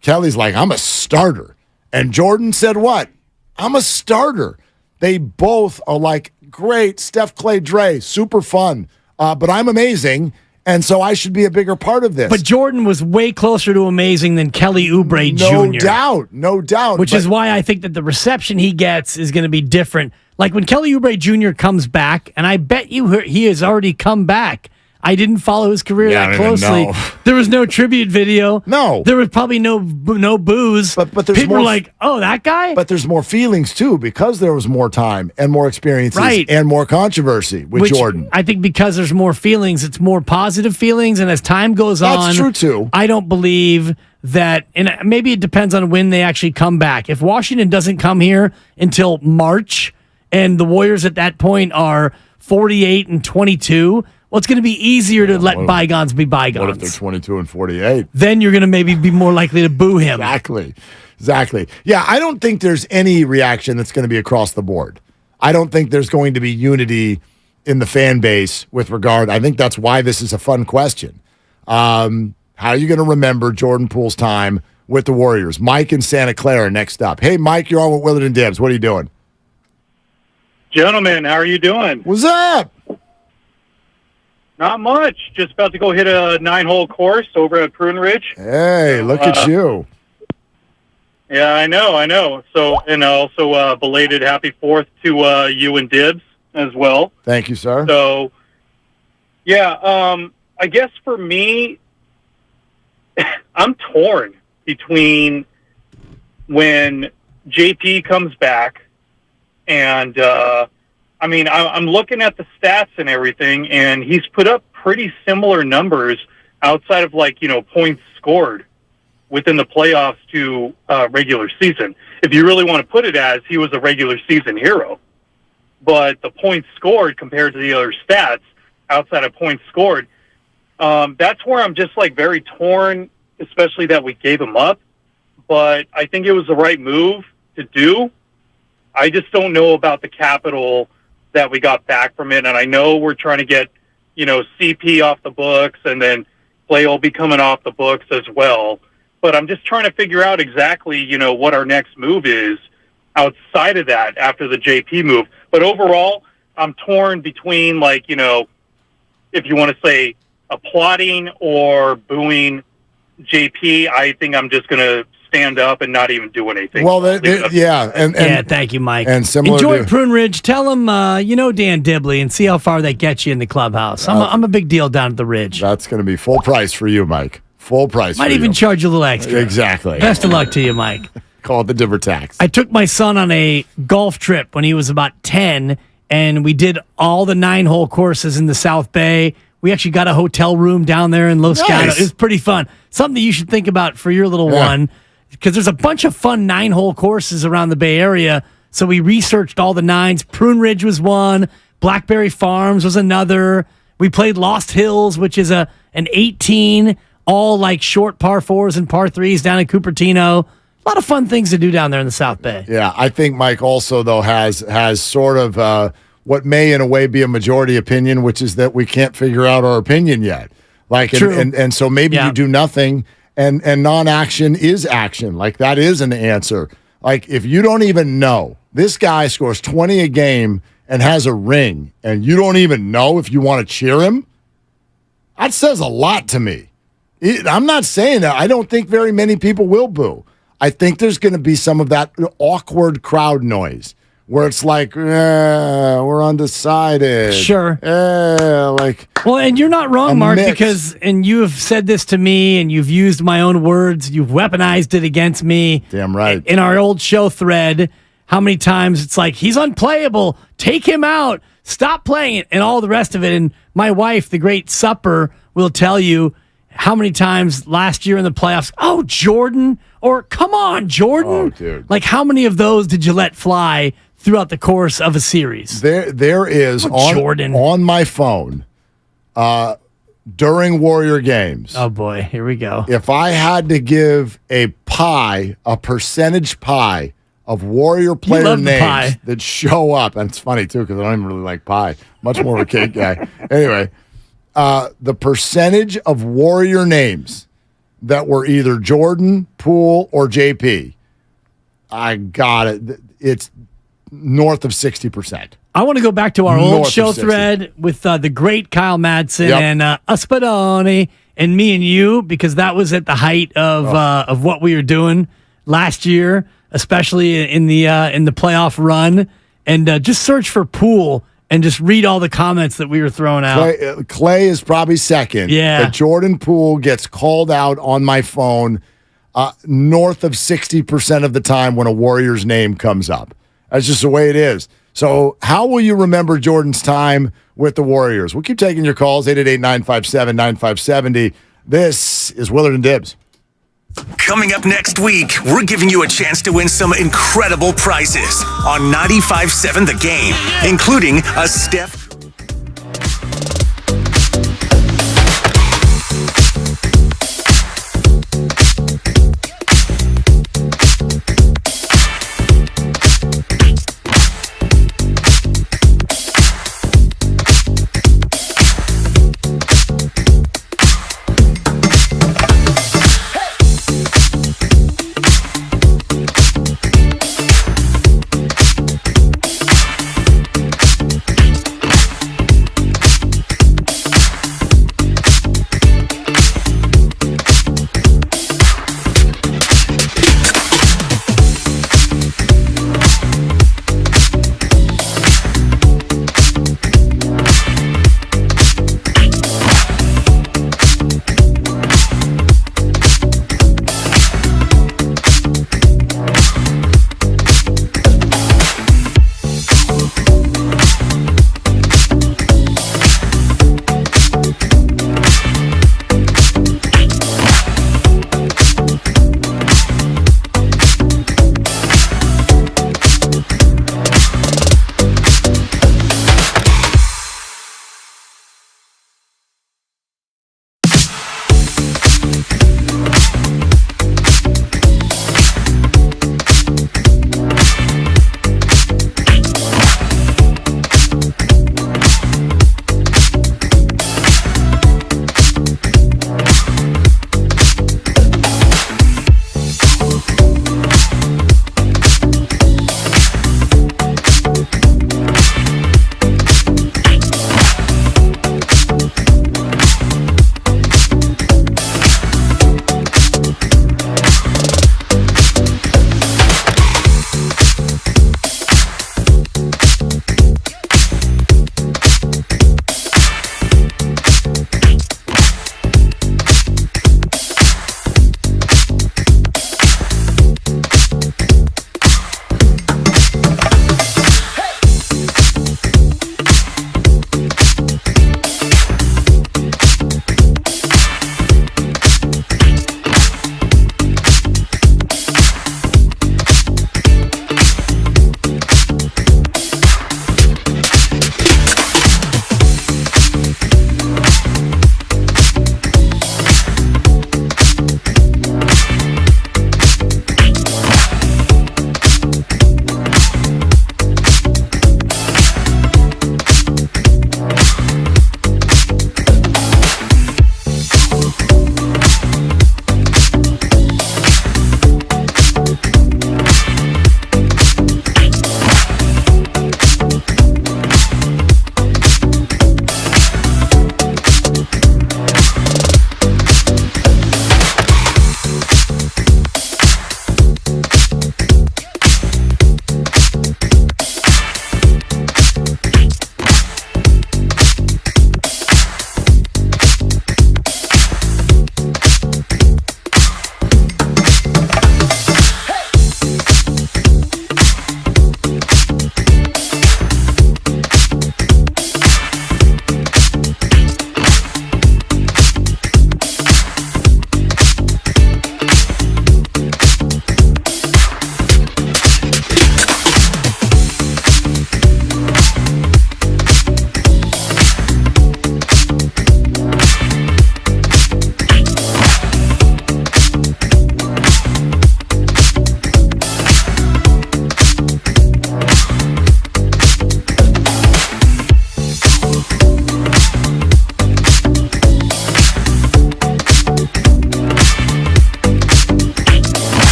Kelly's like, I'm a starter. And Jordan said what? I'm a starter. They both are like, great, Steph, Clay, Dre, super fun, but I'm amazing, and so I should be a bigger part of this. But Jordan was way closer to amazing than Kelly Oubre Jr. No doubt. Which is why I think that the reception he gets is going to be different. Like when Kelly Oubre Jr. comes back, and I bet you he has already come back. I didn't follow his career that closely. There was no tribute video. No. There was probably no booze. But there's people more, were like, oh, that guy? But there's more feelings, too, because there was more time and more experiences and more controversy with Jordan. I think because there's more feelings, it's more positive feelings. And as time goes on, that's true, too. I don't believe that, and maybe it depends on when they actually come back. If Washington doesn't come here until March and the Warriors at that point are 48-22, well, it's going to be easier to let bygones be bygones. What if they're 22-48? Then you're going to maybe be more likely to boo him. Exactly. Yeah, I don't think there's any reaction that's going to be across the board. I don't think there's going to be unity in the fan base with regard. I think that's why this is a fun question. How are you going to remember Jordan Poole's time with the Warriors? Mike in Santa Clara next up. Hey, Mike, you're on with Willard and Dibbs. What are you doing? Gentlemen, how are you doing? What's up? Not much. Just about to go hit a 9-hole course over at Prune Ridge. Hey, look at you. Yeah, I know. So, and also belated happy 4th to you and Dibbs as well. Thank you, sir. So, yeah, I guess for me, I'm torn between when JP comes back and I'm looking at the stats and everything, and he's put up pretty similar numbers outside of points scored within the playoffs to regular season. If you really want to put it as, he was a regular season hero. But the points scored compared to the other stats outside of points scored, that's where I'm just very torn, especially that we gave him up. But I think it was the right move to do. I just don't know about the capital that we got back from it. And I know we're trying to get, CP off the books, and then Clay will be coming off the books as well. But I'm just trying to figure out exactly, what our next move is outside of that after the JP move. But overall, I'm torn between, if you want to say applauding or booing JP. I think I'm just going to stand up and not even do anything. Well, and thank you, Mike. And similar Enjoy to Prune Ridge. Tell him Dan Dibley and see how far that gets you in the clubhouse. I'm a big deal down at the Ridge. That's going to be full price for you, Mike. Full price. Might for even you. charge you a little extra. Exactly. Best of luck to you, Mike. Call it the Diver tax. I took my son on a golf trip when he was about 10, and we did all the 9-hole courses in the South Bay. We actually got a hotel room down there in Los Gatos. It was pretty fun. Something you should think about for your little one, because there's a bunch of fun 9-hole courses around the Bay Area. So we researched all the 9s. Prune Ridge was one. Blackberry Farms was another. We played Lost Hills, which is an 18, all like short par 4s and par 3s down in Cupertino. A lot of fun things to do down there in the South Bay. Yeah, I think Mike also, though, has sort of what may in a way be a majority opinion, which is that we can't figure out our opinion yet. True. And so maybe you do nothing, and non-action is action. Like, that is an answer. Like, if you don't even know, this guy scores 20 a game and has a ring, and you don't even know if you want to cheer him, that says a lot to me. I'm not saying that. I don't think very many people will boo. I think there's going to be some of that awkward crowd noise where it's like, we're undecided. Sure. Well, and you're not wrong, Mark, because, and you have said this to me, and you've used my own words, you've weaponized it against me. Damn right. In our old show thread, how many times it's like, he's unplayable, take him out, stop playing it, and all the rest of it. And my wife, the great Supper, will tell you how many times last year in the playoffs, oh, Jordan, or come on, Jordan. Oh, dude. Like, how many of those did you let fly throughout the course of a series? There is on my phone during Warrior games. Oh, boy, here we go. If I had to give a percentage pie of Warrior player names that show up, and it's funny, too, because I don't even really like pie. Much more of a cake guy. Anyway, the percentage of Warrior names that were either Jordan, Poole, or JP, I got it. It's north of 60%. I want to go back to our old show thread with the great Kyle Madsen and Espadoni and me and you, because that was at the height of what we were doing last year, especially in the playoff run. And just search for Poole and just read all the comments that we were throwing out. Clay is probably second. Yeah. But Jordan Poole gets called out on my phone north of 60% of the time when a Warrior's name comes up. That's just the way it is. So how will you remember Jordan's time with the Warriors? We'll keep taking your calls, 888-957-9570. This is Willard and Dibbs. Coming up next week, we're giving you a chance to win some incredible prizes on 95.7 The Game, including a Steph.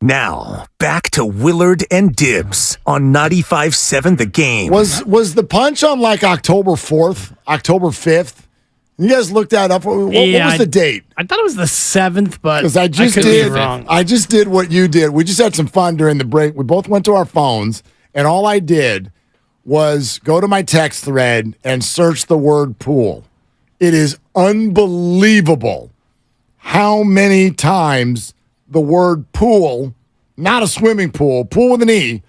Now, back to Willard and Dibs on 95.7 The Game. Was the punch on like October 4th, October 5th? You guys looked that up. What was the date? I thought it was the 7th, but because I just did what you did. We just had some fun during the break. We both went to our phones, and all I did was go to my text thread and search the word pool. It is unbelievable how many times the word pool, not a swimming pool, pool with an E,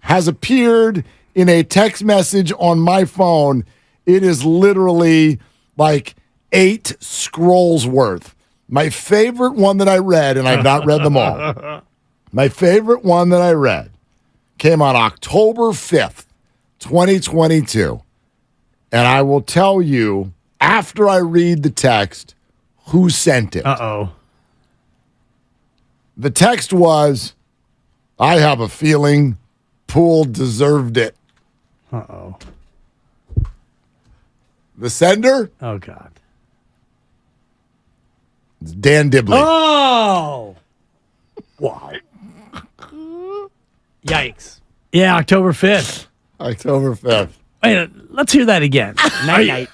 has appeared in a text message on my phone. It is literally like 8 scrolls worth. My favorite one that I read, and I've not read them all. My favorite one that I read came on October 5th, 2022. And I will tell you, after I read the text, who sent it. Uh-oh. The text was, I have a feeling Poole deserved it. Uh-oh. The sender? Oh, God. It's Dan Dibley. Oh! Wow. Yikes. Yeah, October 5th. October 5th. Wait, let's hear that again. Night.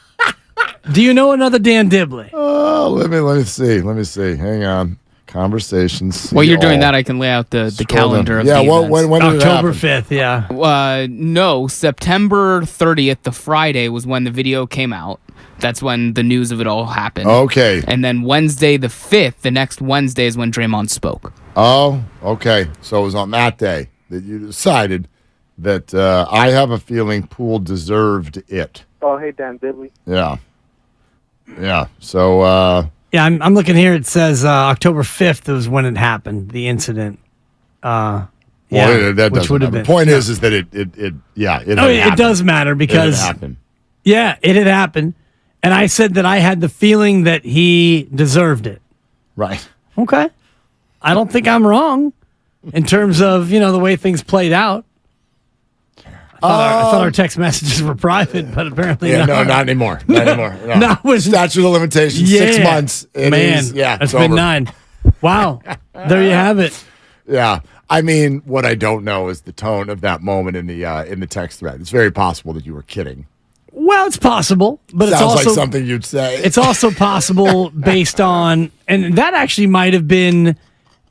Do you know another Dan Dibley? Oh, let me see. Let me see. Hang on. Conversations. While you're doing that, I can lay out the calendar of the events. When did it October happen? 5th, yeah. No, September 30th, the Friday, was when the video came out. That's when the news of it all happened. Okay. And then Wednesday, the 5th, the next Wednesday is when Draymond spoke. Oh, okay. So it was on that day that you decided that I have a feeling Poole deserved it. Oh, hey, Dan Dibley. Yeah. Yeah. So, yeah, I'm looking here. It says October 5th was when it happened, the incident. That which doesn't would have matter. been. The point is that it does matter because it had happened. Yeah, it had happened. And I said that I had the feeling that he deserved it. Right. Okay. I don't think I'm wrong in terms of, the way things played out. I thought our text messages were private, but apparently not. No, not anymore. Not anymore. No. Not with statute of limitations, 6 months. That's been 9. Wow. There you have it. Yeah. I mean, what I don't know is the tone of that moment in the text thread. It's very possible that you were kidding. Well, it's possible, but it's Sounds also like something you'd say. It's also possible based on, and that actually might have been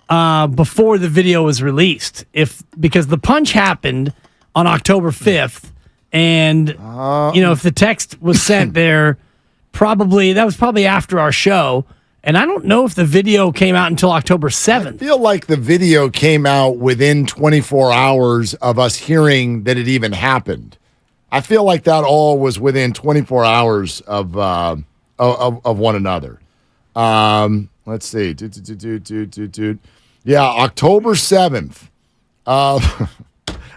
before the video was released, because the punch happened on October 5th, and if the text was sent there, that was probably after our show, and I don't know if the video came out until October 7th. I feel like the video came out within 24 hours of us hearing that it even happened. I feel like that all was within 24 hours of one another. Let's see. Yeah, October 7th.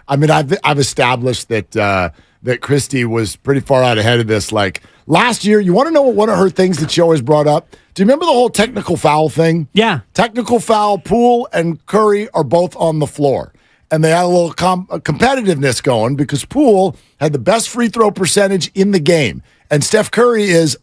I mean, I've established that Christy was pretty far out ahead of this. Like last year, you want to know what one of her things that she always brought up? Do you remember the whole technical foul thing? Yeah. Technical foul, Poole and Curry are both on the floor. And they had a little competitiveness going because Poole had the best free throw percentage in the game. And Steph Curry is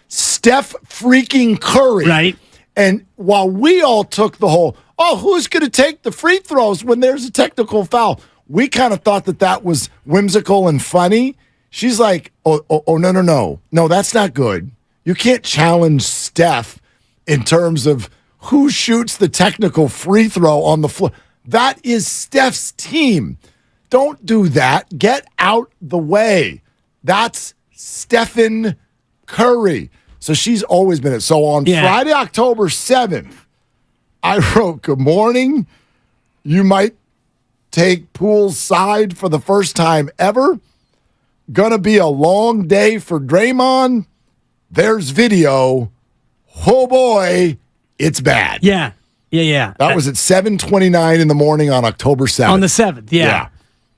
Steph freaking Curry. Right. And while we all took the whole, who's going to take the free throws when there's a technical foul? We kind of thought that was whimsical and funny. She's like, no. No, that's not good. You can't challenge Steph in terms of who shoots the technical free throw on the floor. That is Steph's team. Don't do that. Get out the way. That's Stephen Curry. So she's always been it. So on Friday, October 7th, I wrote, good morning. You might take Poole's side for the first time ever. Gonna be a long day for Draymond. There's video. Oh boy, it's bad. Yeah. Yeah. That was at 7:29 in the morning on October 7th. On the 7th, yeah.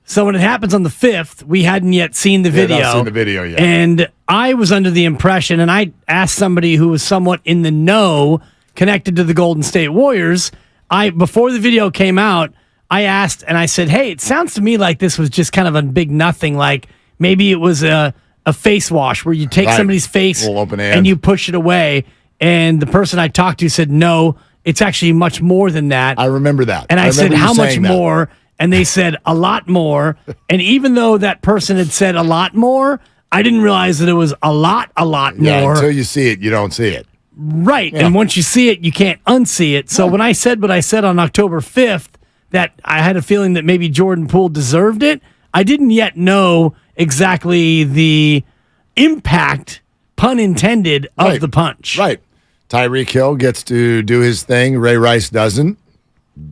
So when it happens on the 5th, we hadn't yet seen the video. Not seen the video yet. And I was under the impression, and I asked somebody who was somewhat in the know, connected to the Golden State Warriors, before the video came out, I asked and I said, hey, it sounds to me like this was just kind of a big nothing, like maybe it was a face wash where you take somebody's face open and you push it away. And the person I talked to said, no, it's actually much more than that. I remember that. And I said, remember you how much saying that. more? And they said, a lot more. And even though that person had said a lot more, I didn't realize that it was a lot Yeah, more. until you see it, you don't see it. Right. Yeah. And once you see it, you can't unsee it. So when I said what I said on October 5th, that I had a feeling that maybe Jordan Poole deserved it, I didn't yet know exactly the impact, pun intended, of the punch. Right. Tyreek Hill gets to do his thing. Ray Rice doesn't.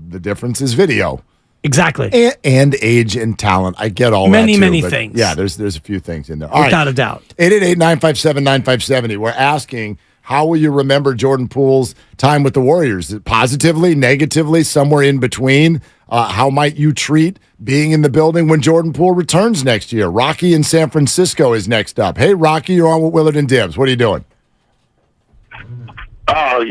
The difference is video. Exactly. And age and talent. I get all Many, that, too, many but things. Yeah, there's a few things in there. Without a doubt. 888-957-9570. We're asking, how will you remember Jordan Poole's time with the Warriors? Positively, negatively, somewhere in between? How might you treat being in the building when Jordan Poole returns next year? Rocky in San Francisco is next up. Hey, Rocky, you're on with Willard and Dibbs. What are you doing? Oh,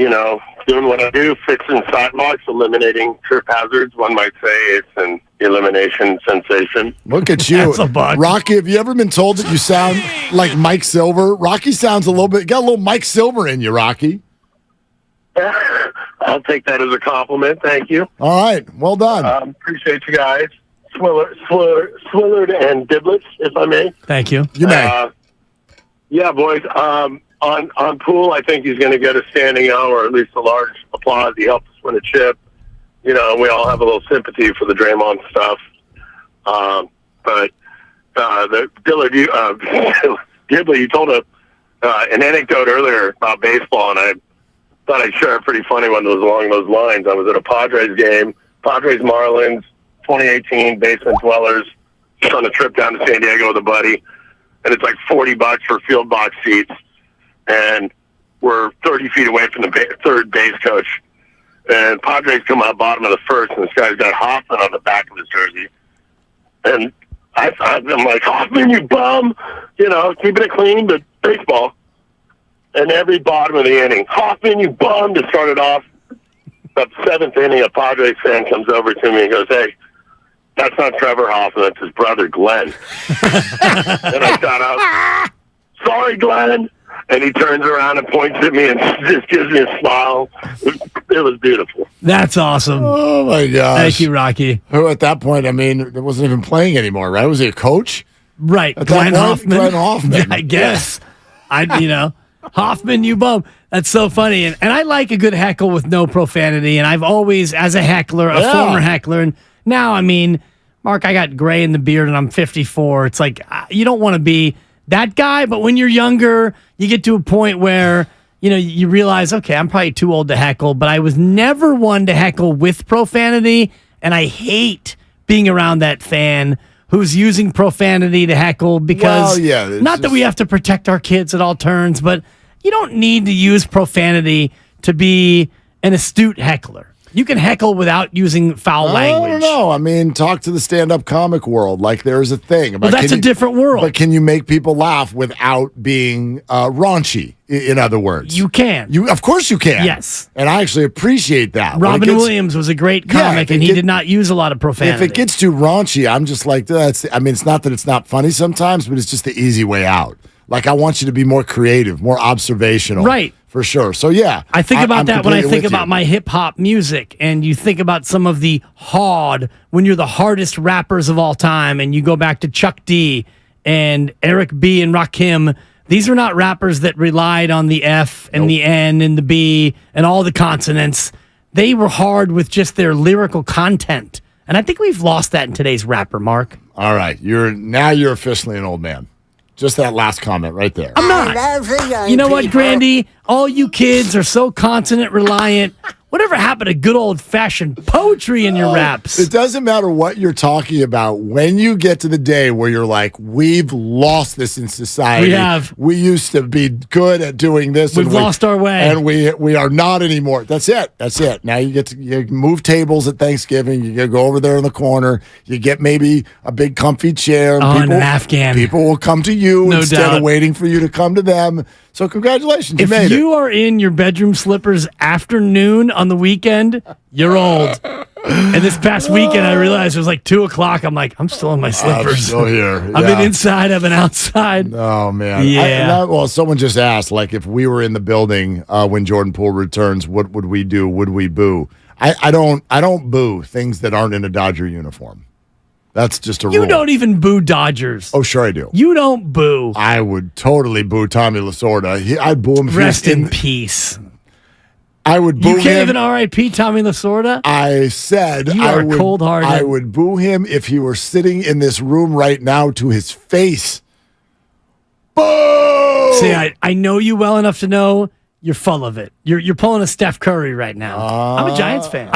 doing what I do, fixing sidewalks, eliminating trip hazards. One might say it's an elimination sensation. Look at you. That's a bug. Rocky, have you ever been told that you sound like Mike Silver? Rocky sounds a little bit, got a little Mike Silver in you, Rocky. I'll take that as a compliment. Thank you. All right. Well done. Appreciate you guys. Swillard and Diblets, if I may. Thank you. You may. Yeah, boys. On Poole, I think he's going to get a standing O, or at least a large applause. He helped us win a chip. We all have a little sympathy for the Draymond stuff. But Dillard, Dibley, you told an anecdote earlier about baseball, and I thought I'd share a pretty funny one that was along those lines. I was at a Padres game, Padres-Marlins, 2018, basement dwellers, just on a trip down to San Diego with a buddy, and it's like $40 for field box seats. And we're 30 feet away from the third base coach. And Padres come out bottom of the first, and this guy's got Hoffman on the back of his jersey. And I'm like, Hoffman, you bum! Keeping it clean, but baseball. And every bottom of the inning, Hoffman, you bum, to start it off. The seventh inning, a Padres fan comes over to me and goes, hey, that's not Trevor Hoffman, that's his brother, Glenn. And I shout out, sorry, Glenn. And he turns around and points at me and just gives me a smile. It was beautiful. That's awesome. Oh, my gosh. Thank you, Rocky. Who at that point, it wasn't even playing anymore, right? Was he a coach? Right. At Glenn that point, Hoffman. Glenn Hoffman. Yeah, I guess. Hoffman, you bum. That's so funny. And I like a good heckle with no profanity. And I've always, as a heckler, a former heckler, and now, Mark, I got gray in the beard and I'm 54. It's like, you don't want to be that guy, but when you're younger, you get to a point where, you realize, okay, I'm probably too old to heckle, but I was never one to heckle with profanity, and I hate being around that fan who's using profanity to heckle because, not that we have to protect our kids at all turns, but you don't need to use profanity to be an astute heckler. You can heckle without using foul language. I don't know. Talk to the stand-up comic world like there's a thing. Well, that's a different world. But can you make people laugh without being raunchy, in other words? You can. Of course you can. Yes. And I actually appreciate that. Robin Williams was a great comic, and he did not use a lot of profanity. If it gets too raunchy, I'm just like, it's not that it's not funny sometimes, but it's just the easy way out. Like, I want you to be more creative, more observational. Right. For sure. So, yeah. I think about that when I think about you. my hip-hop music, and you think about some of the when you're the hardest rappers of all time, and you go back to Chuck D and Eric B. and Rakim. These are not rappers that relied on the F and the N and the B and all the consonants. They were hard with just their lyrical content. And I think we've lost that in today's rapper, Mark. All right. You're officially an old man. Just that last comment right there. I'm not. You know what, Grandy? All you kids are so consonant reliant. Whatever happened to good old-fashioned poetry in your raps? It doesn't matter what you're talking about. When you get to the day where you're like, we've lost this in society. We have. We used to be good at doing this. We've lost our way. And we are not anymore. That's it. That's it. Now you move tables at Thanksgiving. You go over there in the corner. You get maybe a big comfy chair. And an Afghan. People will come to you instead of waiting for you to come to them. So congratulations, you made it. If you are in your bedroom slippers after noon on the weekend, you're old. And this past weekend, I realized it was like 2 o'clock. I'm like, I'm still in my slippers. I'm still here. I've been inside. I've been outside. Oh, man. Yeah. Well, someone just asked, like, if we were in the building when Jordan Poole returns, what would we do? Would we boo? I don't boo things that aren't in a Dodger uniform. That's just a rule. You don't even boo Dodgers. Oh, sure I do. You don't boo. I would totally boo Tommy Lasorda. I'd boo him. Rest in peace. I would boo him. You can't even R.I.P. Tommy Lasorda? I said you are cold-hearted. I would boo him if he were sitting in this room right now to his face. Boo! See, I know you well enough to know you're full of it. You're pulling a Steph Curry right now. I'm a Giants fan.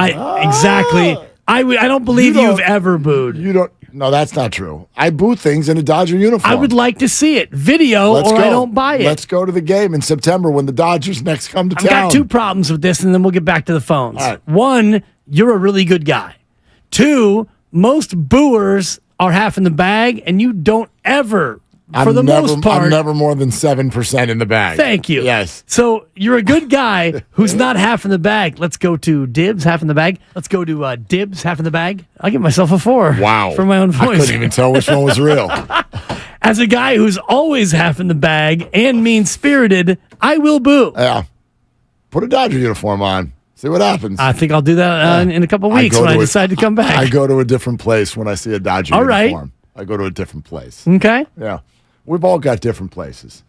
Exactly. I don't believe you've ever booed. You don't. No, that's not true. I boo things in a Dodger uniform. I would like to see it. Video I don't buy it. Let's go to the game in September when the Dodgers next come to town. I've got 2 problems with this, and then we'll get back to the phones. All right. 1, you're a really good guy. 2, most booers are half in the bag, and you don't ever, most part. I'm never more than 7% in the bag. Thank you. Yes. So you're a good guy who's not half in the bag. Let's go to Dibs, half in the bag. Let's go to Dibs, half in the bag. I'll give myself a 4. Wow. For my own voice. I couldn't even tell which one was real. As a guy who's always half in the bag and mean-spirited, I will boo. Yeah. Put a Dodger uniform on. See what happens. I think I'll do that in a couple weeks when I decide to come back. I go to a different place when I see a Dodger uniform. I go to a different place. Okay. Yeah. We've all got different places,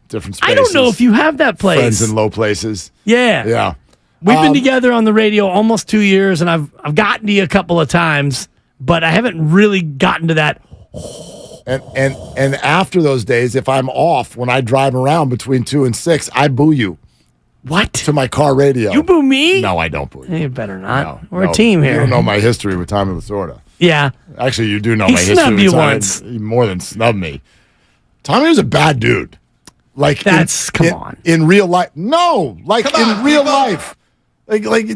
different spaces. I don't know if you have that place. Friends in low places. Yeah. Yeah. We've been together on the radio almost 2 years, and I've gotten to you a couple of times, but I haven't really gotten to that. And after those days, if I'm off when I drive around between 2 and 6, I boo you. What? To my car radio. You boo me? No, I don't boo you. You better not. We're a team here. You don't know my history with Tommy Lasorda. Yeah. Actually, you do know He my history snubbed with you Tommy. once. He more than snubbed me. Tommy was a bad dude. Like come on. In real life. No, like in real life. Like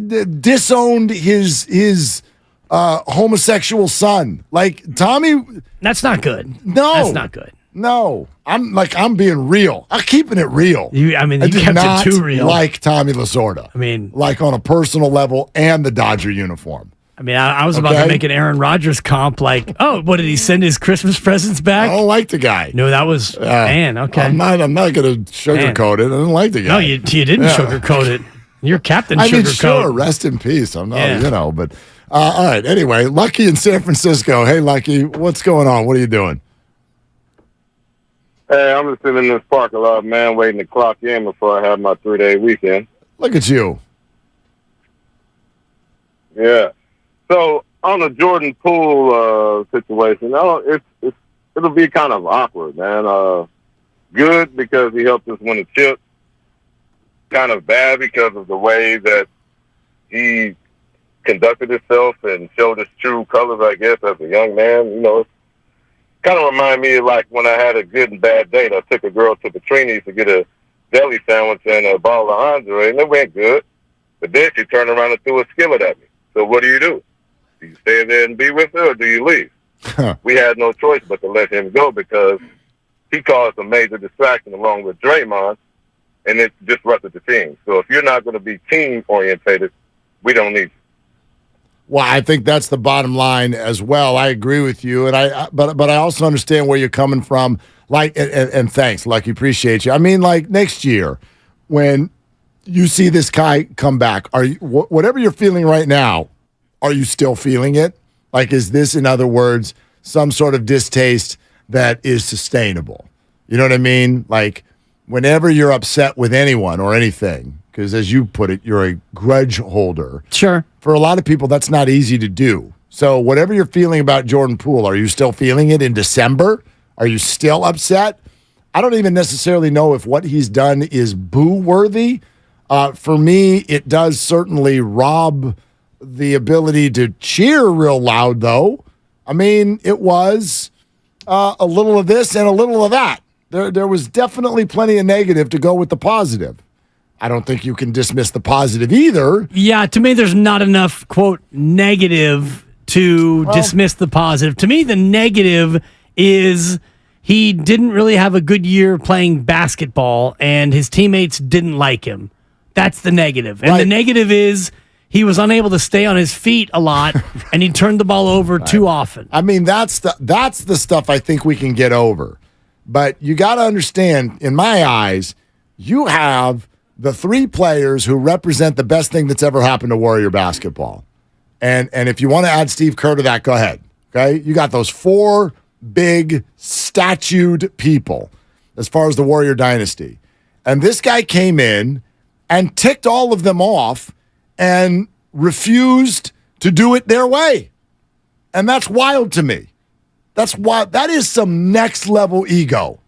disowned his homosexual son. Like Tommy. That's not good. No. That's not good. No. I'm being real. I'm keeping it real. You did kept not it too real. like Tommy Lasorda. I mean, like on a personal level and the Dodger uniform. I mean, I was about to make an Aaron Rodgers comp. Like, oh, what did he send his Christmas presents back? I don't like the guy. No, that was man. Okay, I'm not going to sugarcoat it. I don't like the guy. No, you didn't sugarcoat it. You're Captain I mean, Sugarcoat. sure. Rest in peace. I'm not, but all right. Anyway, Lucky in San Francisco. Hey, Lucky, what's going on? What are you doing? Hey, I'm just sitting in this parking lot, man, waiting to clock in before I have my 3-day weekend. Look at you. Yeah. So on the Jordan Poole situation, it'll be kind of awkward, man. Good because he helped us win a chip. Kind of bad because of the way that he conducted himself and showed his true colors, I guess, as a young man. You know, it's kind of remind me of like when I had a good and bad date. I took a girl to Petrini's to get a deli sandwich and a bottle of Andre, and it went good. But then she turned around and threw a skillet at me. So what do? Do you stay there and be with her, or do you leave? We had no choice but to let him go because he caused a major distraction along with Draymond, and it disrupted the team. So if you're not going to be team-orientated, we don't need you. Well, I think that's the bottom line as well. I agree with you, and but I also understand where you're coming from. Like, and thanks, Lucky, appreciate you. I mean, like next year, when you see this guy come back, are you whatever you're feeling right now? Are you still feeling it? Like, is this, in other words, some sort of distaste that is sustainable? You know what I mean? Like, whenever you're upset with anyone or anything, because as you put it, you're a grudge holder. Sure. For a lot of people, that's not easy to do. So whatever you're feeling about Jordan Poole, are you still feeling it in December? Are you still upset? I don't even necessarily know if what he's done is boo-worthy. For me, it does certainly rob the ability to cheer real loud, though. I mean, it was a little of this and a little of that. There was definitely plenty of negative to go with the positive. I don't think you can dismiss the positive either. Yeah, to me, there's not enough, quote, negative to dismiss the positive. To me, the negative is he didn't really have a good year playing basketball, and his teammates didn't like him. That's the negative. And the negative is he was unable to stay on his feet a lot, and he turned the ball over too often. I mean, that's the stuff I think we can get over. But you got to understand, in my eyes, you have the three players who represent the best thing that's ever happened to Warrior basketball. And if you want to add Steve Kerr to that, go ahead. Okay? You got those four big statued people as far as the Warrior dynasty. And this guy came in and ticked all of them off and refused to do it their way. And that's wild to me. That's wild. That is some next level ego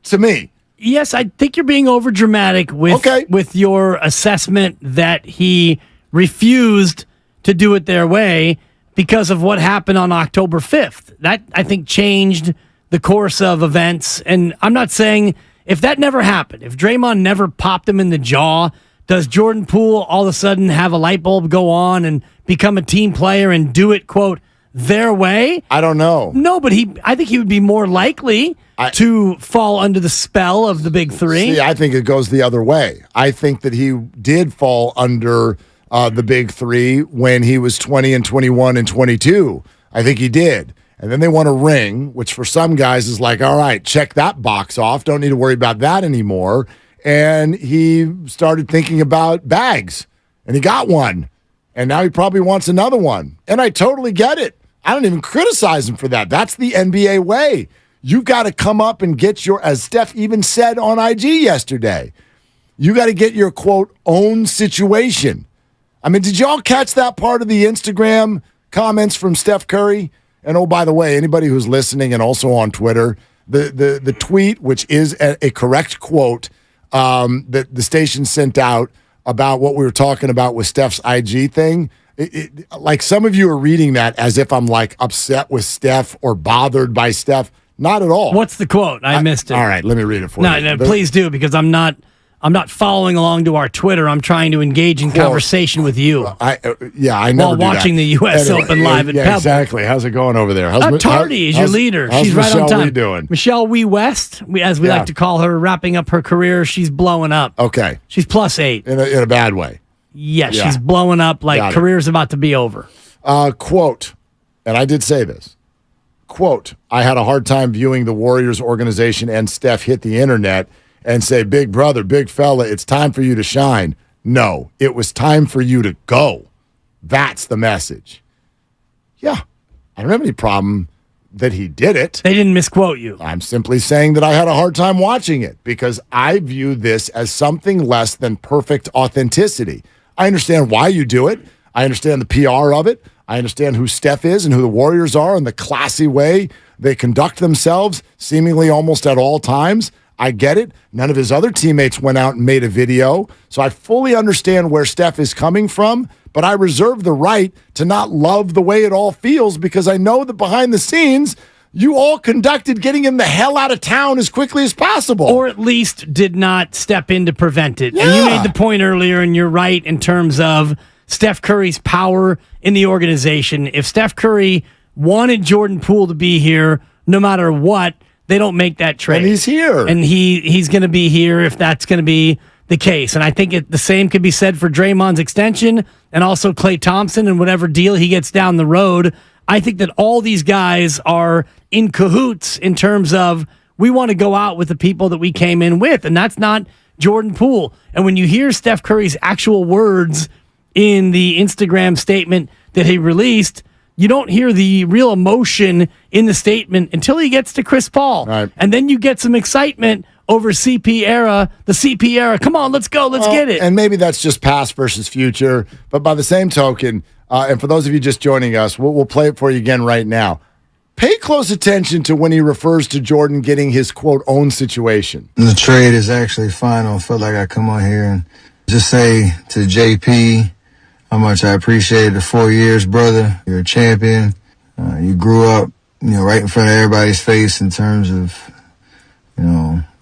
to me. Yes, I think you're being over dramatic with your assessment that he refused to do it their way because of what happened on October 5th. That, I think, changed the course of events. And I'm not saying if that never happened, if Draymond never popped him in the jaw, does Jordan Poole all of a sudden have a light bulb go on and become a team player and do it, quote, their way? I don't know. No, but I think he would be more likely to fall under the spell of the big three. See, I think it goes the other way. I think that he did fall under the big three when he was 20 and 21 and 22. I think he did. And then they won a ring, which for some guys is like, all right, check that box off. Don't need to worry about that anymore. And he started thinking about bags, and he got one. And now he probably wants another one. And I totally get it. I don't even criticize him for that. That's the NBA way. You've got to come up and get your, as Steph even said on IG yesterday, you got to get your, quote, own situation. I mean, did y'all catch that part of the Instagram comments from Steph Curry? And oh, by the way, anybody who's listening and also on Twitter, the tweet, which is a correct quote that the station sent out about what we were talking about with Steph's IG thing, like some of you are reading that as if I'm like upset with Steph or bothered by Steph. Not at all. What's the quote? I missed it. All right, let me read it for you. No, please do, because I'm not following along to our Twitter. I'm trying to engage in conversation with you. I never while watching the U.S. Open live at Pebble. Exactly. How's it going over there? Tardy is your leader. How's She's right Michelle on time. Wee doing? Michelle Wee West, as we like to call her, wrapping up her career. She's blowing up. Okay. She's +8. In a bad way. Yes, she's blowing up like career's about to be over. Quote, and I did say this, quote, I had a hard time viewing the Warriors organization and Steph hit the internet and say, big brother, big fella, it's time for you to shine. No, it was time for you to go. That's the message. Yeah, I don't have any problem that he did it. They didn't misquote you. I'm simply saying that I had a hard time watching it because I view this as something less than perfect authenticity. I understand why you do it. I understand the PR of it. I understand who Steph is and who the Warriors are and the classy way they conduct themselves seemingly almost at all times. I get it. None of his other teammates went out and made a video. So I fully understand where Steph is coming from, but I reserve the right to not love the way it all feels because I know that behind the scenes, you all conducted getting him the hell out of town as quickly as possible. Or at least did not step in to prevent it. Yeah. And you made the point earlier, and you're right in terms of Steph Curry's power in the organization. If Steph Curry wanted Jordan Poole to be here, no matter what, they don't make that trade. And he's here. And he's going to be here if that's going to be the case. And I think the same could be said for Draymond's extension and also Klay Thompson and whatever deal he gets down the road. I think that all these guys are in cahoots in terms of we want to go out with the people that we came in with, and that's not Jordan Poole. And when you hear Steph Curry's actual words in the Instagram statement that he released, you don't hear the real emotion in the statement until he gets to Chris Paul. Right. And then you get some excitement over CP era, the CP era. Come on, let's go, let's get it. And maybe that's just past versus future. But by the same token, and for those of you just joining us, we'll play it for you again right now. Pay close attention to when he refers to Jordan getting his, quote, own situation. The trade is actually final. I felt like I come on here and just say to JP how much I appreciated the 4 years, brother. You're a champion. You grew up, right in front of everybody's face in terms of,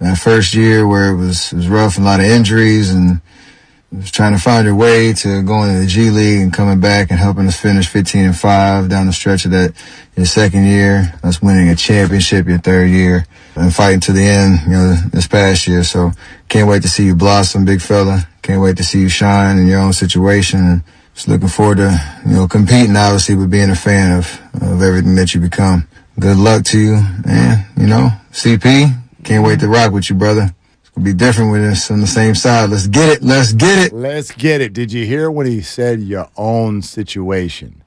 that first year where it was rough and a lot of injuries and was trying to find your way to going to the G League and coming back and helping us finish 15-5 down the stretch of that your second year. Us winning a championship your third year and fighting to the end, this past year. So can't wait to see you blossom, big fella. Can't wait to see you shine in your own situation. And just looking forward to, competing, obviously, but being a fan of everything that you become. Good luck to you. And, CP, can't wait to rock with you, brother. It's going to be different with us on the same side. Let's get it. Let's get it. Let's get it. Did you hear when he said your own situation?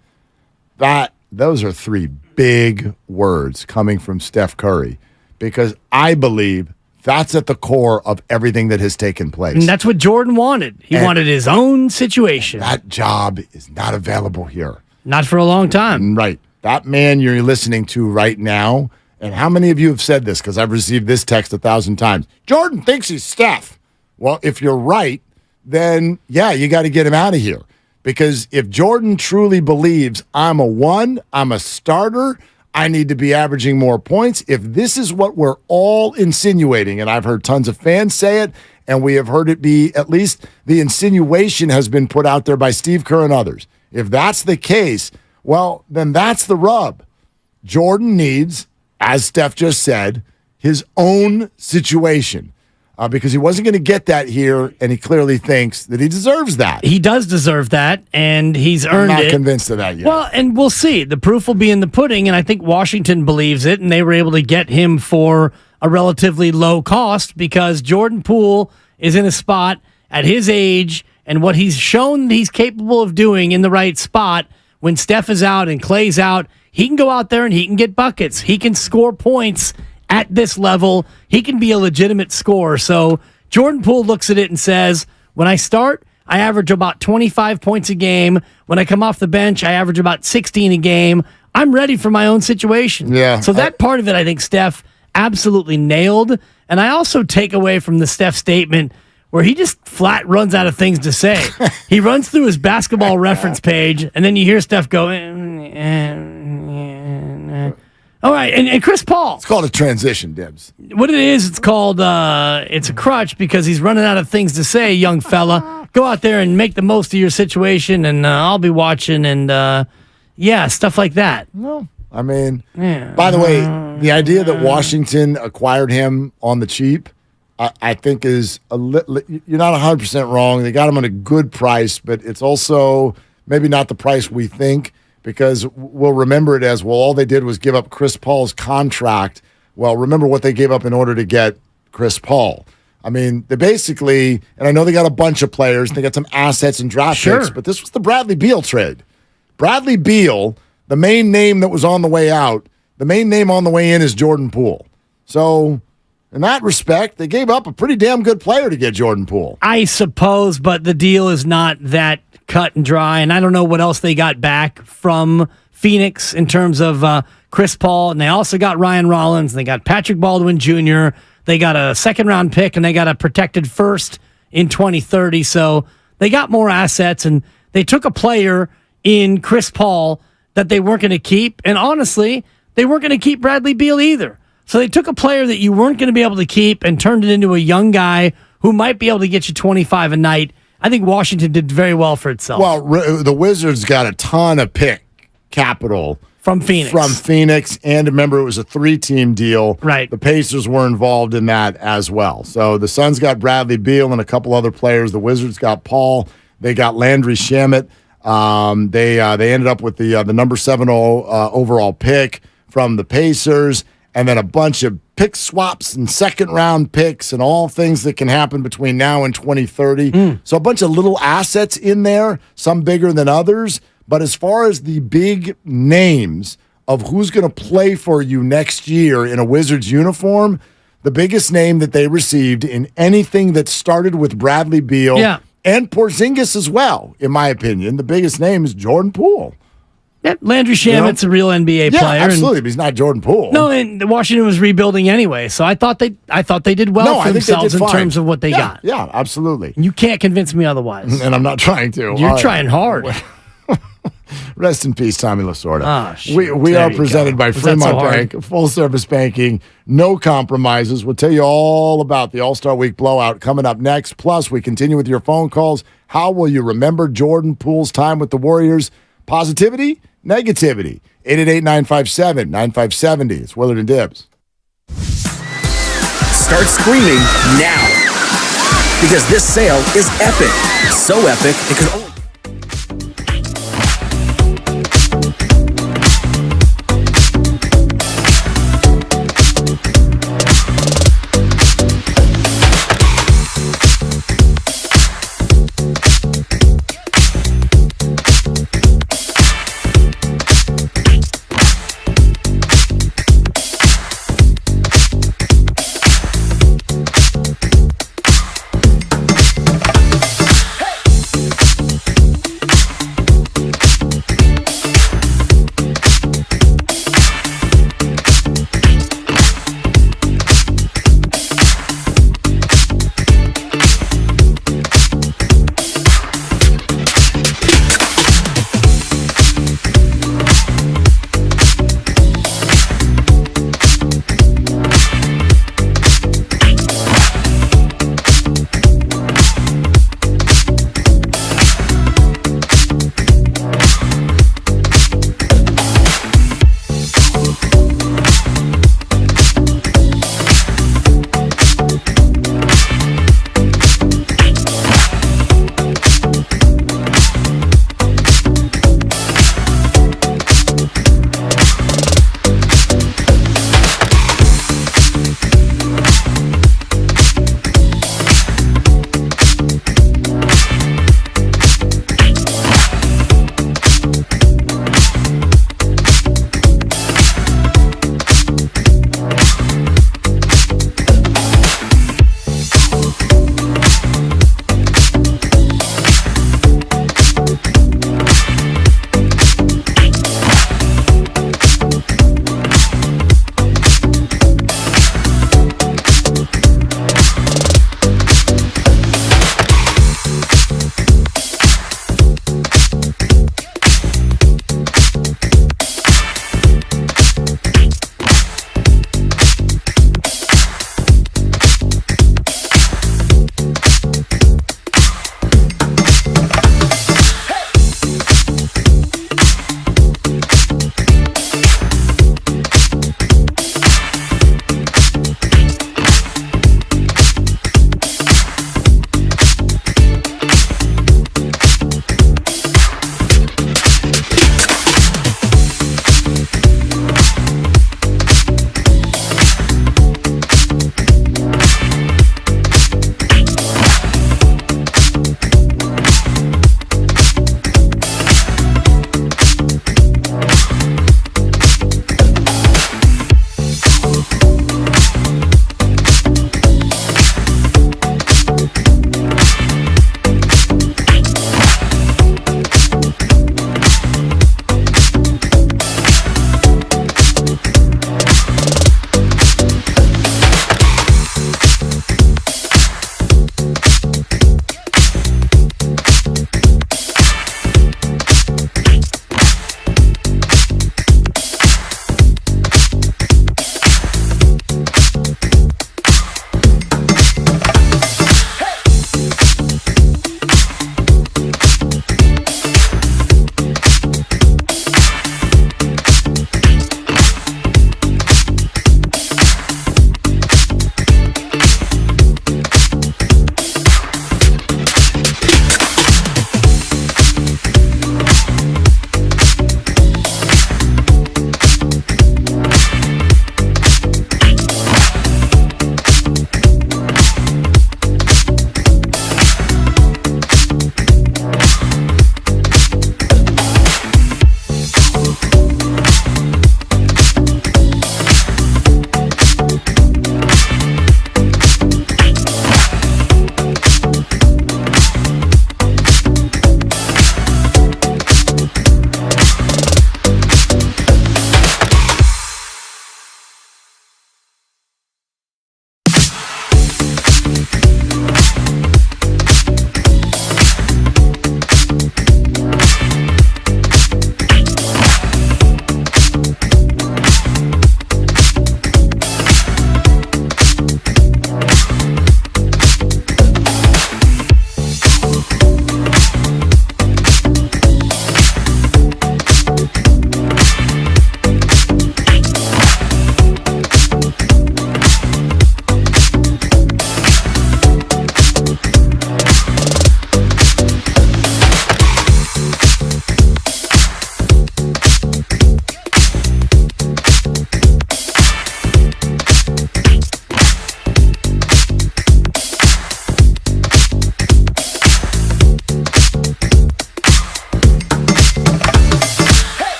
Those are 3 big words coming from Steph Curry, because I believe that's at the core of everything that has taken place. And that's what Jordan wanted. He wanted his own situation. That job is not available here. Not for a long time. Right. That man you're listening to right now, and how many of you have said this? Because I've received this text 1,000 times. Jordan thinks he's Steph. Well, if you're right, then, you got to get him out of here. Because if Jordan truly believes I'm a 1, I'm a starter, I need to be averaging more points. If this is what we're all insinuating, and I've heard tons of fans say it, and we have heard it be, at least the insinuation has been put out there by Steve Kerr and others. If that's the case, well, then that's the rub. Jordan needs, as Steph just said, his own situation. Because he wasn't going to get that here, and he clearly thinks that he deserves that. He does deserve that, and he's earned it. I'm not convinced of that yet. Well, and we'll see. The proof will be in the pudding, and I think Washington believes it, and they were able to get him for a relatively low cost because Jordan Poole is in a spot at his age and what he's shown that he's capable of doing in the right spot. When Steph is out and Clay's out, he can go out there and he can get buckets. He can score points at this level. He can be a legitimate scorer. So Jordan Poole looks at it and says, when I start, I average about 25 points a game. When I come off the bench, I average about 16 a game. I'm ready for my own situation. Yeah. So that part of it, I think Steph absolutely nailed. And I also take away from the Steph statement where he just flat runs out of things to say. He runs through his basketball reference page, and then you hear Steph go, all right, and Chris Paul. It's called a transition, Dibs. What it is, it's called, it's a crutch because he's running out of things to say, young fella. Go out there and make the most of your situation, and I'll be watching, and stuff like that. No, I mean, by the way, the idea that Washington acquired him on the cheap, I think is you're not 100% wrong. They got him on a good price, but it's also maybe not the price we think. Because we'll remember it as, well, all they did was give up Chris Paul's contract. Well, remember what they gave up in order to get Chris Paul. I mean, they basically, and I know they got a bunch of players, and they got some assets and draft picks, but this was the Bradley Beal trade. Bradley Beal, the main name that was on the way out, the main name on the way in is Jordan Poole. So, in that respect, they gave up a pretty damn good player to get Jordan Poole. I suppose, but the deal is not that cut and dry, and I don't know what else they got back from Phoenix in terms of Chris Paul, and they also got Ryan Rollins, and they got Patrick Baldwin Jr., they got a second-round pick, and they got a protected first in 2030, so they got more assets, and they took a player in Chris Paul that they weren't going to keep, and honestly, they weren't going to keep Bradley Beal either. So they took a player that you weren't going to be able to keep and turned it into a young guy who might be able to get you 25 a night. I think Washington did very well for itself. Well, the Wizards got a ton of pick capital from Phoenix. And remember, it was a 3-team deal. Right. The Pacers were involved in that as well. So the Suns got Bradley Beal and a couple other players. The Wizards got Paul. They got Landry Shamet. They ended up with the number 7 overall pick from the Pacers, and then a bunch of pick swaps and second-round picks and all things that can happen between now and 2030. So a bunch of little assets in there, some bigger than others. But as far as the big names of who's going to play for you next year in a Wizards uniform, the biggest name that they received in anything that started with Bradley Beal and Porzingis as well, in my opinion, the biggest name is Jordan Poole. Yeah, Landry Shamet's a real NBA player. Yeah, absolutely, but he's not Jordan Poole. No, and Washington was rebuilding anyway, so I thought they did well for themselves in terms of what they got. Yeah, absolutely. You can't convince me otherwise. And I'm not trying to. You're trying hard. Rest in peace, Tommy Lasorda. Oh, we are presented by Fremont Bank, full-service banking, no compromises. We'll tell you all about the All-Star Week blowout coming up next. Plus, we continue with your phone calls. How will you remember Jordan Poole's time with the Warriors? Positivity? Negativity. 888-957-9570. It's Willard and Dibs. Start screaming now. because this sale is epic. So epic, it could only...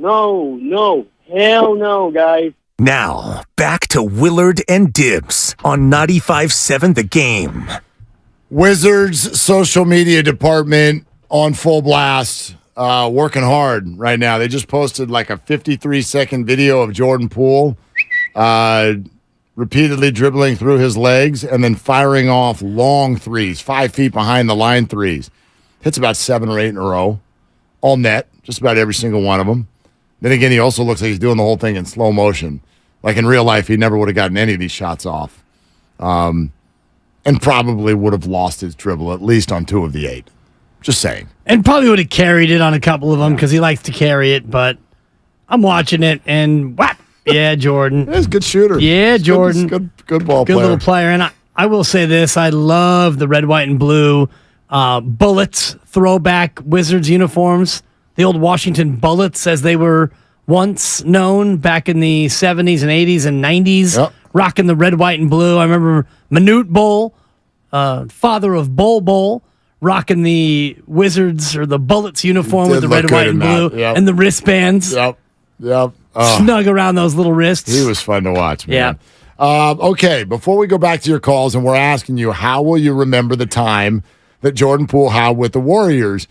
No. Hell no, guys. Now, back to Willard and Dibs on 95.7 The Game. Wizards social media department on full blast, working hard right now. They just posted like a 53-second video of Jordan Poole repeatedly dribbling through his legs and then firing off long threes, 5 feet behind the line threes. Hits about 7 or 8 in a row, all net, just about every single one of them. Then again, he also looks like he's doing the whole thing in slow motion. Like in real life, he never would have gotten any of these shots off. And probably would have lost his dribble, at least on 2 of the 8. Just saying. And probably would have carried it on a couple of them because he likes to carry it, but I'm watching it and whap. Yeah, Jordan. He's a good shooter. Yeah, Jordan. Good ball player. Good little player. And I will say this. I love the red, white, and blue Bullets throwback Wizards uniforms. The old Washington Bullets, as they were once known back in the 70s and 80s and 90s. Yep. Rocking the red, white, and blue. I remember Manute Bol, father of Bol, rocking the Wizards or the Bullets uniform with the red, white, and blue and the wristbands. Yep. Snug around those little wrists. He was fun to watch, man. Yeah. Okay, before we go back to your calls, and we're asking you, how will you remember the time that Jordan Poole had with the Warriors?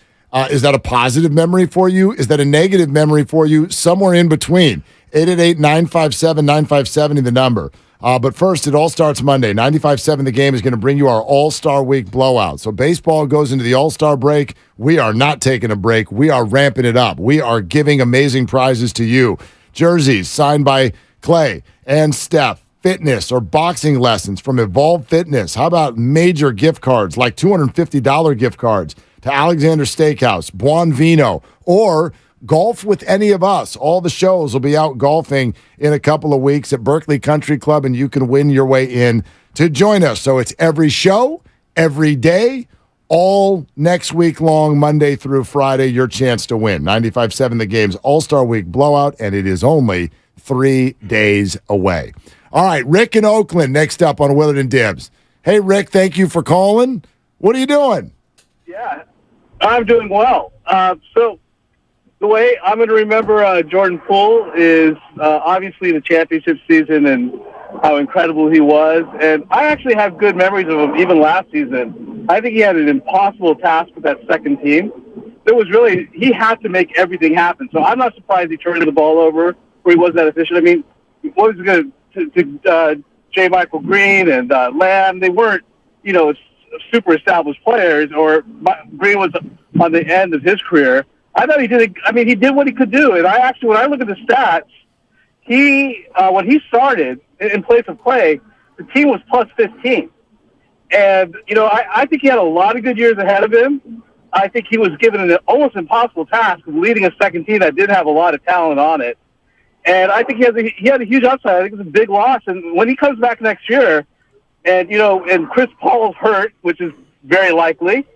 Is that a positive memory for you? Is that a negative memory for you? Somewhere in between. 888-957-9570, the number. But first, it all starts Monday. 95.7 The Game is going to bring you our All-Star Week blowout. So baseball goes into the All-Star break. We are not taking a break. We are ramping it up. We are giving amazing prizes to you. Jerseys signed by Clay and Steph. Fitness or boxing lessons from Evolve Fitness. How about major gift cards like $250 gift cards to Alexander Steakhouse, Buon Vino, or golf with any of us. All the shows will be out golfing in a couple of weeks at Berkeley Country Club, and you can win your way in to join us. So it's every show, every day, all next week long, Monday through Friday, your chance to win. 95.7 The Game's All-Star Week blowout, and it is only 3 days away. All right, Rick in Oakland next up on Willard and Dibs. Hey, Rick, thank you for calling. What are you doing? Yeah, I'm doing well. So the way I'm going to remember Jordan Poole is obviously the championship season and how incredible he was. And I actually have good memories of him even last season. I think he had an impossible task with that second team. He had to make everything happen. So I'm not surprised he turned the ball over where he wasn't that efficient. I mean, what was he going to J. Michael Green and Lamb? They weren't, super established players, or Green was on the end of his career. I thought he did what he could do. And when I look at the stats, when he started in place of Clay, the team was plus 15. And, I think he had a lot of good years ahead of him. I think he was given an almost impossible task of leading a second team that did have a lot of talent on it. And I think he had a huge upside. I think it was a big loss. And when he comes back next year, and and Chris Paul's hurt, which is very likely,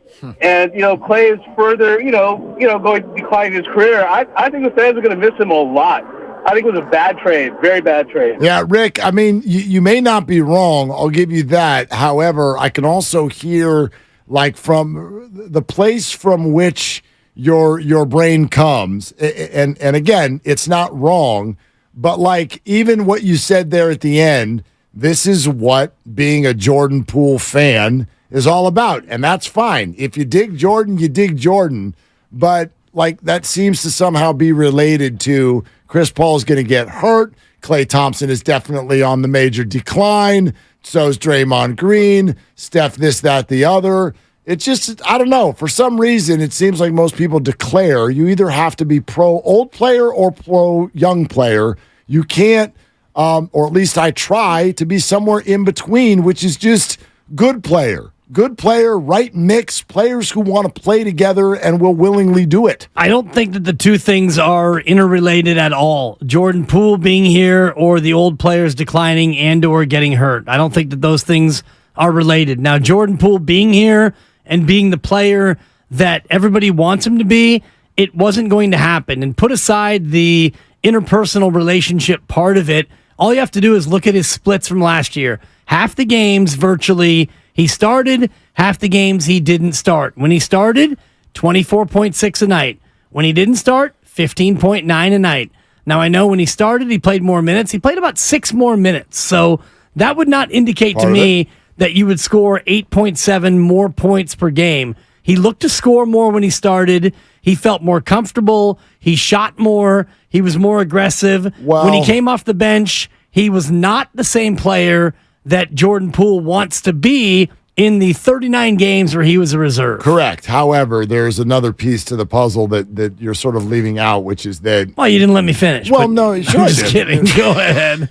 and Clay is further going to decline his career, I think the fans are going to miss him a lot. I think it was a bad trade, very bad trade. Yeah, Rick, I mean, you may not be wrong. I'll give you that. However, I can also hear, like, from the place from which your brain comes, and again, it's not wrong, but like even what you said there at the end, this is what being a Jordan Poole fan is all about, and that's fine. If you dig Jordan, you dig Jordan, but like that seems to somehow be related to Chris Paul's going to get hurt. Klay Thompson is definitely on the major decline. So is Draymond Green. Steph this, that, the other. It's just, I don't know. For some reason, it seems like most people declare you either have to be pro old player or pro young player. You can't, or at least I try to be somewhere in between, which is just good player. Good player, right mix, players who want to play together and will willingly do it. I don't think that the two things are interrelated at all. Jordan Poole being here or the old players declining and or getting hurt. I don't think that those things are related. Now, Jordan Poole being here and being the player that everybody wants him to be, it wasn't going to happen. And put aside the interpersonal relationship part of it, all you have to do is look at his splits from last year. Half the games virtually he started, half the games he didn't start. When he started, 24.6 a night. When he didn't start, 15.9 a night. Now, I know when he started, he played more minutes. He played about 6 more minutes. So that would not indicate to me that you would score 8.7 more points per game. He looked to score more when he started. He felt more comfortable. He shot more. He was more aggressive. When he came off the bench, he was not the same player that Jordan Poole wants to be in the 39 games where he was a reserve. Correct. However, there's another piece to the puzzle that you're sort of leaving out, which is that... Well, you didn't let me finish. Well, no, sure I'm just kidding. Go ahead.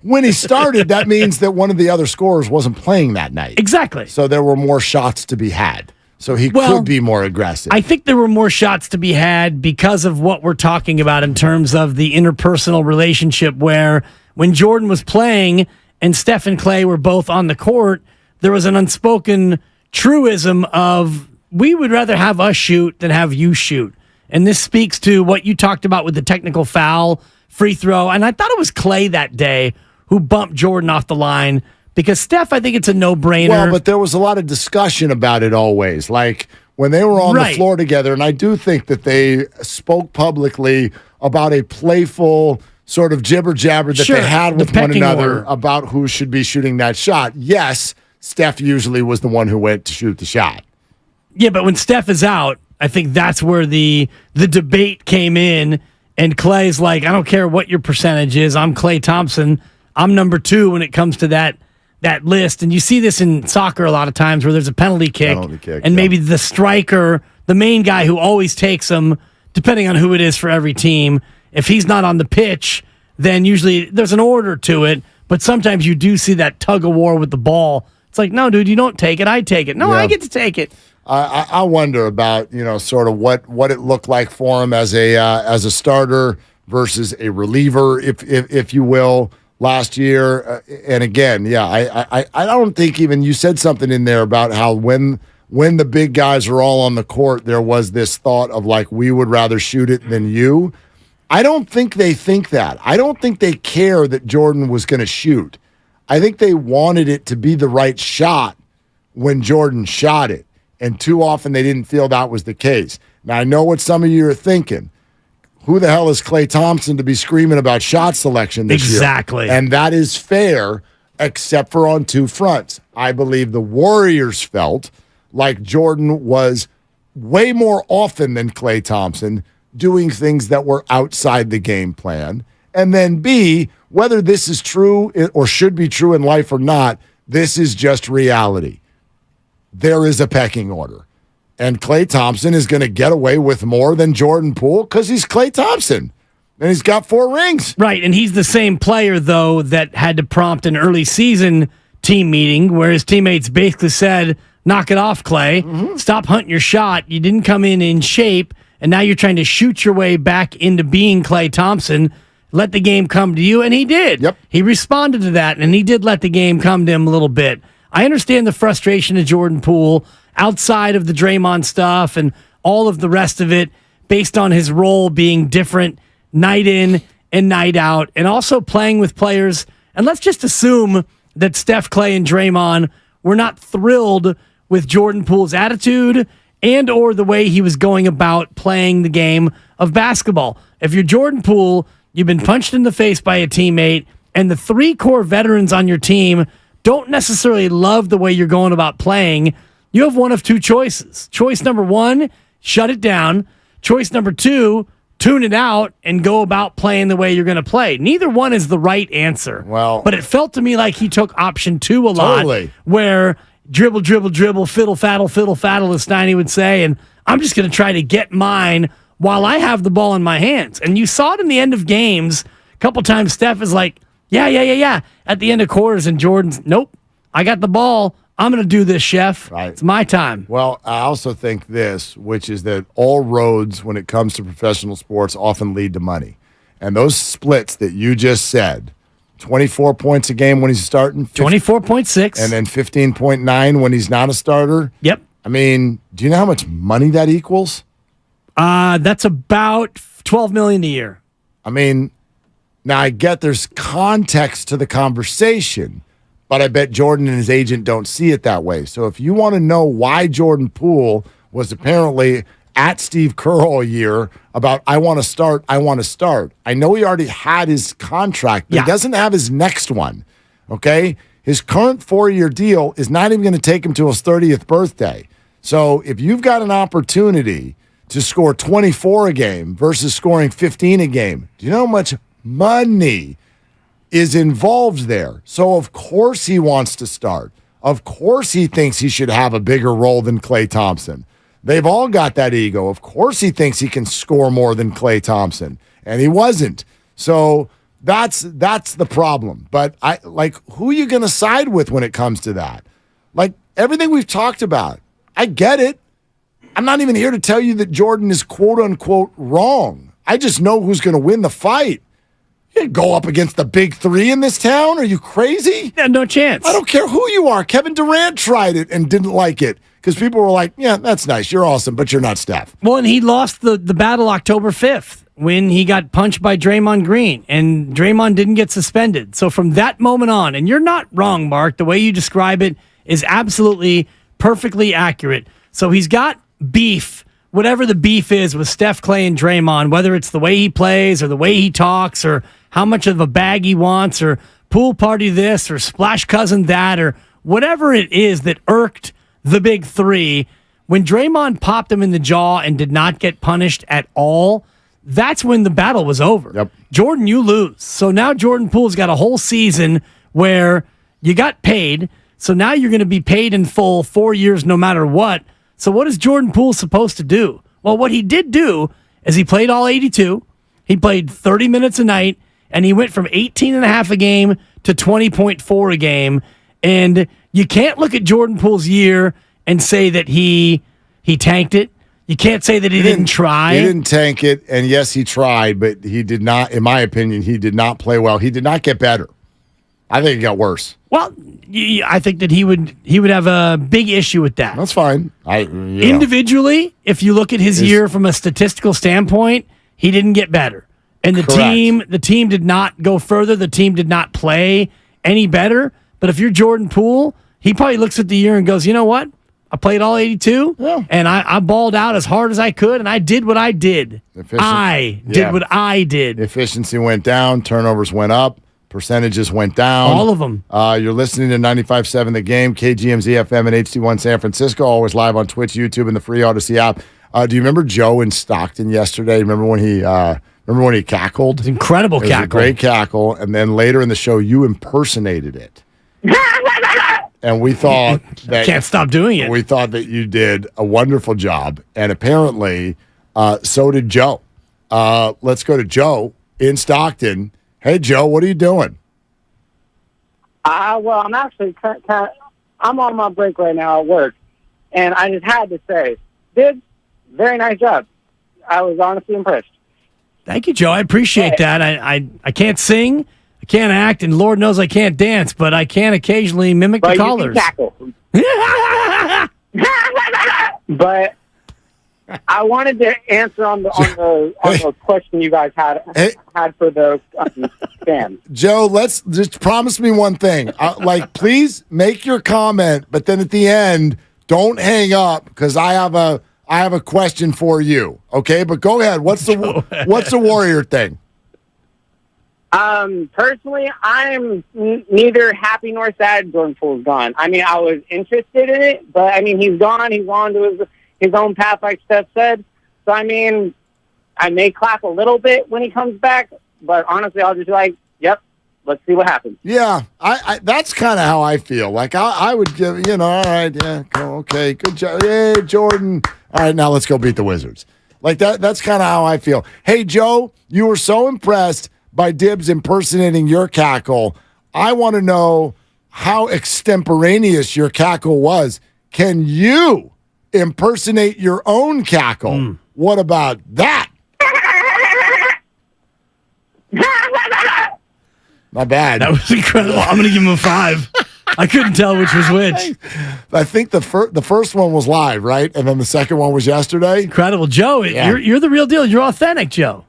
When he started, that means that one of the other scorers wasn't playing that night. Exactly. So there were more shots to be had. So he could be more aggressive. I think there were more shots to be had because of what we're talking about in terms of the interpersonal relationship, where when Jordan was playing and Steph and Clay were both on the court, there was an unspoken truism of, we would rather have us shoot than have you shoot. And this speaks to what you talked about with the technical foul, free throw. And I thought it was Clay that day who bumped Jordan off the line, because Steph, I think it's a no-brainer. Well, but there was a lot of discussion about it always. Like when they were on the floor together, and I do think that they spoke publicly about a playful sort of jibber-jabber that they had with one another about who should be shooting that shot. Yes, Steph usually was the one who went to shoot the shot. Yeah, but when Steph is out, I think that's where the debate came in, and Clay's like, I don't care what your percentage is. I'm Klay Thompson. I'm number 2 when it comes to that list. And you see this in soccer a lot of times where there's a penalty kick and maybe the striker, the main guy who always takes them, depending on who it is for every team, if he's not on the pitch, then usually there's an order to it. But sometimes you do see that tug of war with the ball. It's like, no, dude, you don't take it. I take it. No, I get to take it. I wonder about, sort of what it looked like for him as a starter versus a reliever, if you will, last year. And again, I don't think even you said something in there about how when the big guys are all on the court, there was this thought of like, we would rather shoot it than you. I don't think they think that. I don't think they care that Jordan was going to shoot. I think they wanted it to be the right shot when Jordan shot it. And too often they didn't feel that was the case. Now, I know what some of you are thinking. Who the hell is Klay Thompson to be screaming about shot selection this year? Exactly. And that is fair, except for on 2 fronts. I believe the Warriors felt like Jordan was way more often than Klay Thompson doing things that were outside the game plan. And then B, whether this is true or should be true in life or not, this is just reality. There is a pecking order. And Klay Thompson is going to get away with more than Jordan Poole because he's Klay Thompson. And he's got 4 rings. Right, and he's the same player, though, that had to prompt an early season team meeting where his teammates basically said, knock it off, Klay. Mm-hmm. Stop hunting your shot. You didn't come in shape, and now you're trying to shoot your way back into being Klay Thompson. Let the game come to you, and he did. Yep. He responded to that, and he did let the game come to him a little bit. I understand the frustration of Jordan Poole outside of the Draymond stuff and all of the rest of it based on his role being different night in and night out, and also playing with players. And let's just assume that Steph, Clay, and Draymond were not thrilled with Jordan Poole's attitude and or the way he was going about playing the game of basketball. If you're Jordan Poole, you've been punched in the face by a teammate, and the 3 core veterans on your team don't necessarily love the way you're going about playing, you have one of 2 choices. Choice number 1, shut it down. Choice number 2, tune it out and go about playing the way you're going to play. Neither one is the right answer. Well, but it felt to me like he took option 2 a lot, where dribble, fiddle, faddle, as Steiny would say, and I'm just going to try to get mine while I have the ball in my hands. And you saw it in the end of games. A couple times Steph is like, yeah, at the end of quarters, and Jordan's, nope, I got the ball. I'm going to do this, chef. Right. It's my time. Well, I also think this, which is that all roads when it comes to professional sports often lead to money. And those splits that you just said, 24 points a game when he's starting. 24.6. And then 15.9 when he's not a starter. Yep. I mean, do you know how much money that equals? That's about $12 million a year. I mean, now I get there's context to the conversation, but I bet Jordan and his agent don't see it that way. So if you want to know why Jordan Poole was apparently at Steve Kerr all year about, I want to start. I know he already had his contract, but he doesn't have his next one, okay? His current 4-year deal is not even going to take him to his 30th birthday. So if you've got an opportunity to score 24 a game versus scoring 15 a game, do you know how much money is involved there? So of course he wants to start. Of course he thinks he should have a bigger role than Klay Thompson. They've all got that ego. Of course he thinks he can score more than Klay Thompson, and he wasn't. So that's the problem. But who are you going to side with when it comes to that? Like everything we've talked about, I get it. I'm not even here to tell you that Jordan is quote unquote wrong. I just know who's going to win the fight. You go up against the big three in this town? Are you crazy? Yeah, no chance. I don't care who you are. Kevin Durant tried it and didn't like it because people were like, yeah, that's nice. You're awesome, but you're not Steph. Well, and he lost the battle October 5th when he got punched by Draymond Green, and Draymond didn't get suspended. So from that moment on, and you're not wrong, Mark, the way you describe it is absolutely perfectly accurate. So he's got beef, whatever the beef is with Steph, Klay, and Draymond, whether it's the way he plays or the way he talks or how much of a bag he wants or pool party this or splash cousin that or whatever it is that irked the big three, when Draymond popped him in the jaw and did not get punished at all, that's when the battle was over. Yep. Jordan, you lose. So now Jordan Poole's got a whole season where you got paid, so now you're going to be paid in full 4 years no matter what. So what is Jordan Poole supposed to do? Well, what he did do is he played all 82. He played 30 minutes a night, and he went from 18.5 a game to 20.4 a game. And you can't look at Jordan Poole's year and say that he tanked it. You can't say that he didn't try. He didn't tank it, and yes, he tried, but he did not, in my opinion, he did not play well. He did not get better. I think it got worse. Well, I think that he would have a big issue with that. That's fine. Individually, if you look at his year from a statistical standpoint, he didn't get better. And the team did not go further. The team did not play any better. But if you're Jordan Poole, he probably looks at the year and goes, you know what? I played all 82, and I balled out as hard as I could, and I did what I did. I did what I did. Efficiency went down. Turnovers went up. Percentages went down. All of them. You're listening to 95.7 The Game, KGMZ FM and HD1 San Francisco, always live on Twitch, YouTube, and the free Odyssey app. Do you remember Joe in Stockton yesterday? Remember when he cackled? It's incredible cackle. It was a great cackle, and then later in the show, you impersonated it. And we thought that can't stop doing it. We thought that you did a wonderful job, and apparently, so did Joe. Let's go to Joe in Stockton. Hey, Joe, what are you doing? Well, I'm actually I'm on my break right now at work, and I just had to say, dude, very nice job. I was honestly impressed. Thank you, Joe. I appreciate that. I can't sing, I can't act, and Lord knows I can't dance, but I can occasionally mimic the callers. But I wanted to answer on the question you guys had for the fans. Joe, let's just promise me one thing. Please make your comment, but then at the end, don't hang up because I have a question for you. Okay, but go ahead. What's the Warrior thing? Personally, I'm neither happy nor sad Jordan Poole's gone. I mean, I was interested in it, but I mean, he's gone. He's on to his own path, like Steph said. So, I mean, I may clap a little bit when he comes back, but honestly, I'll just be like, yep, let's see what happens. Yeah, I that's kind of how I feel. Like, I would give, all right, yeah, okay, good job. Hey, Jordan. All right, now let's go beat the Wizards. Like, that's kind of how I feel. Hey, Joe, you were so impressed by Dibs impersonating your cackle. I want to know how extemporaneous your cackle was. Can you impersonate your own cackle? What about that? Not bad. That was incredible. I'm going to give him a 5. I couldn't tell which was which. I think the first one was live, right? And then the second one was yesterday? Incredible. Joe, you're the real deal. You're authentic, Joe.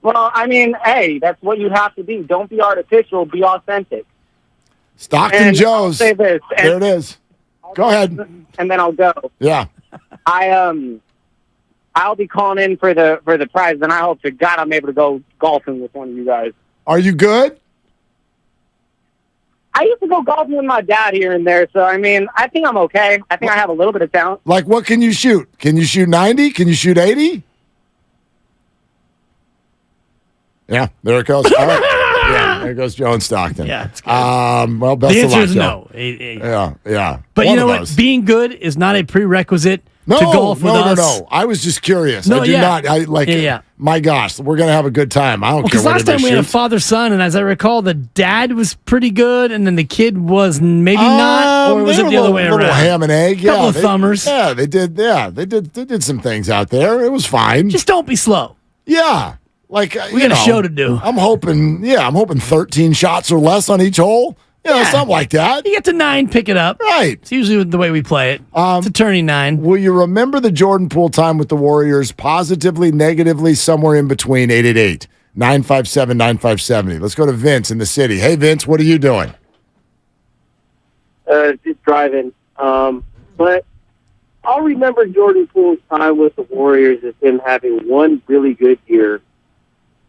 Well, I mean, hey, that's what you have to be. Don't be artificial. Be authentic. Stockton Joe's. I'll say this. There it is. Go ahead. And then I'll go. Yeah. I I'll be calling in for the prize, and I hope to God I'm able to go golfing with one of you guys. Are you good? I used to go golfing with my dad here and there, so I mean, I think I'm okay. I think I have a little bit of talent. Like, what can you shoot? Can you shoot 90? Can you shoot 80? Yeah, there it goes. All right. Yeah, there goes Joan Stockton. Yeah, it's good. Well, best The of answer luck, is Joe. no. Yeah. But One you know of what? those. Being good is not a prerequisite No, to golf with us. No. I was just curious. No, I do yeah. not. I like. Yeah. My gosh, we're gonna have a good time. I don't care Because what last time we had a shoots. father-son, and as I recall, the dad was pretty good, and then the kid was maybe not, or was they it were the a other little- way little around? ham and egg. Couple Yeah, of thumbers. Yeah, they did. Yeah, they did some things out there. It was fine. Just don't be slow. Yeah, like We got a show to do. I'm hoping 13 shots or less on each hole. Yeah, something like that. You get to 9, pick it up. Right. It's usually the way we play it. It's a turning 9. Will you remember the Jordan Poole time with the Warriors? Positively, negatively, somewhere in between. 888-957-9570. Let's go to Vince in the city. Hey, Vince, what are you doing? Just driving. But I'll remember Jordan Poole's time with the Warriors as him having one really good year,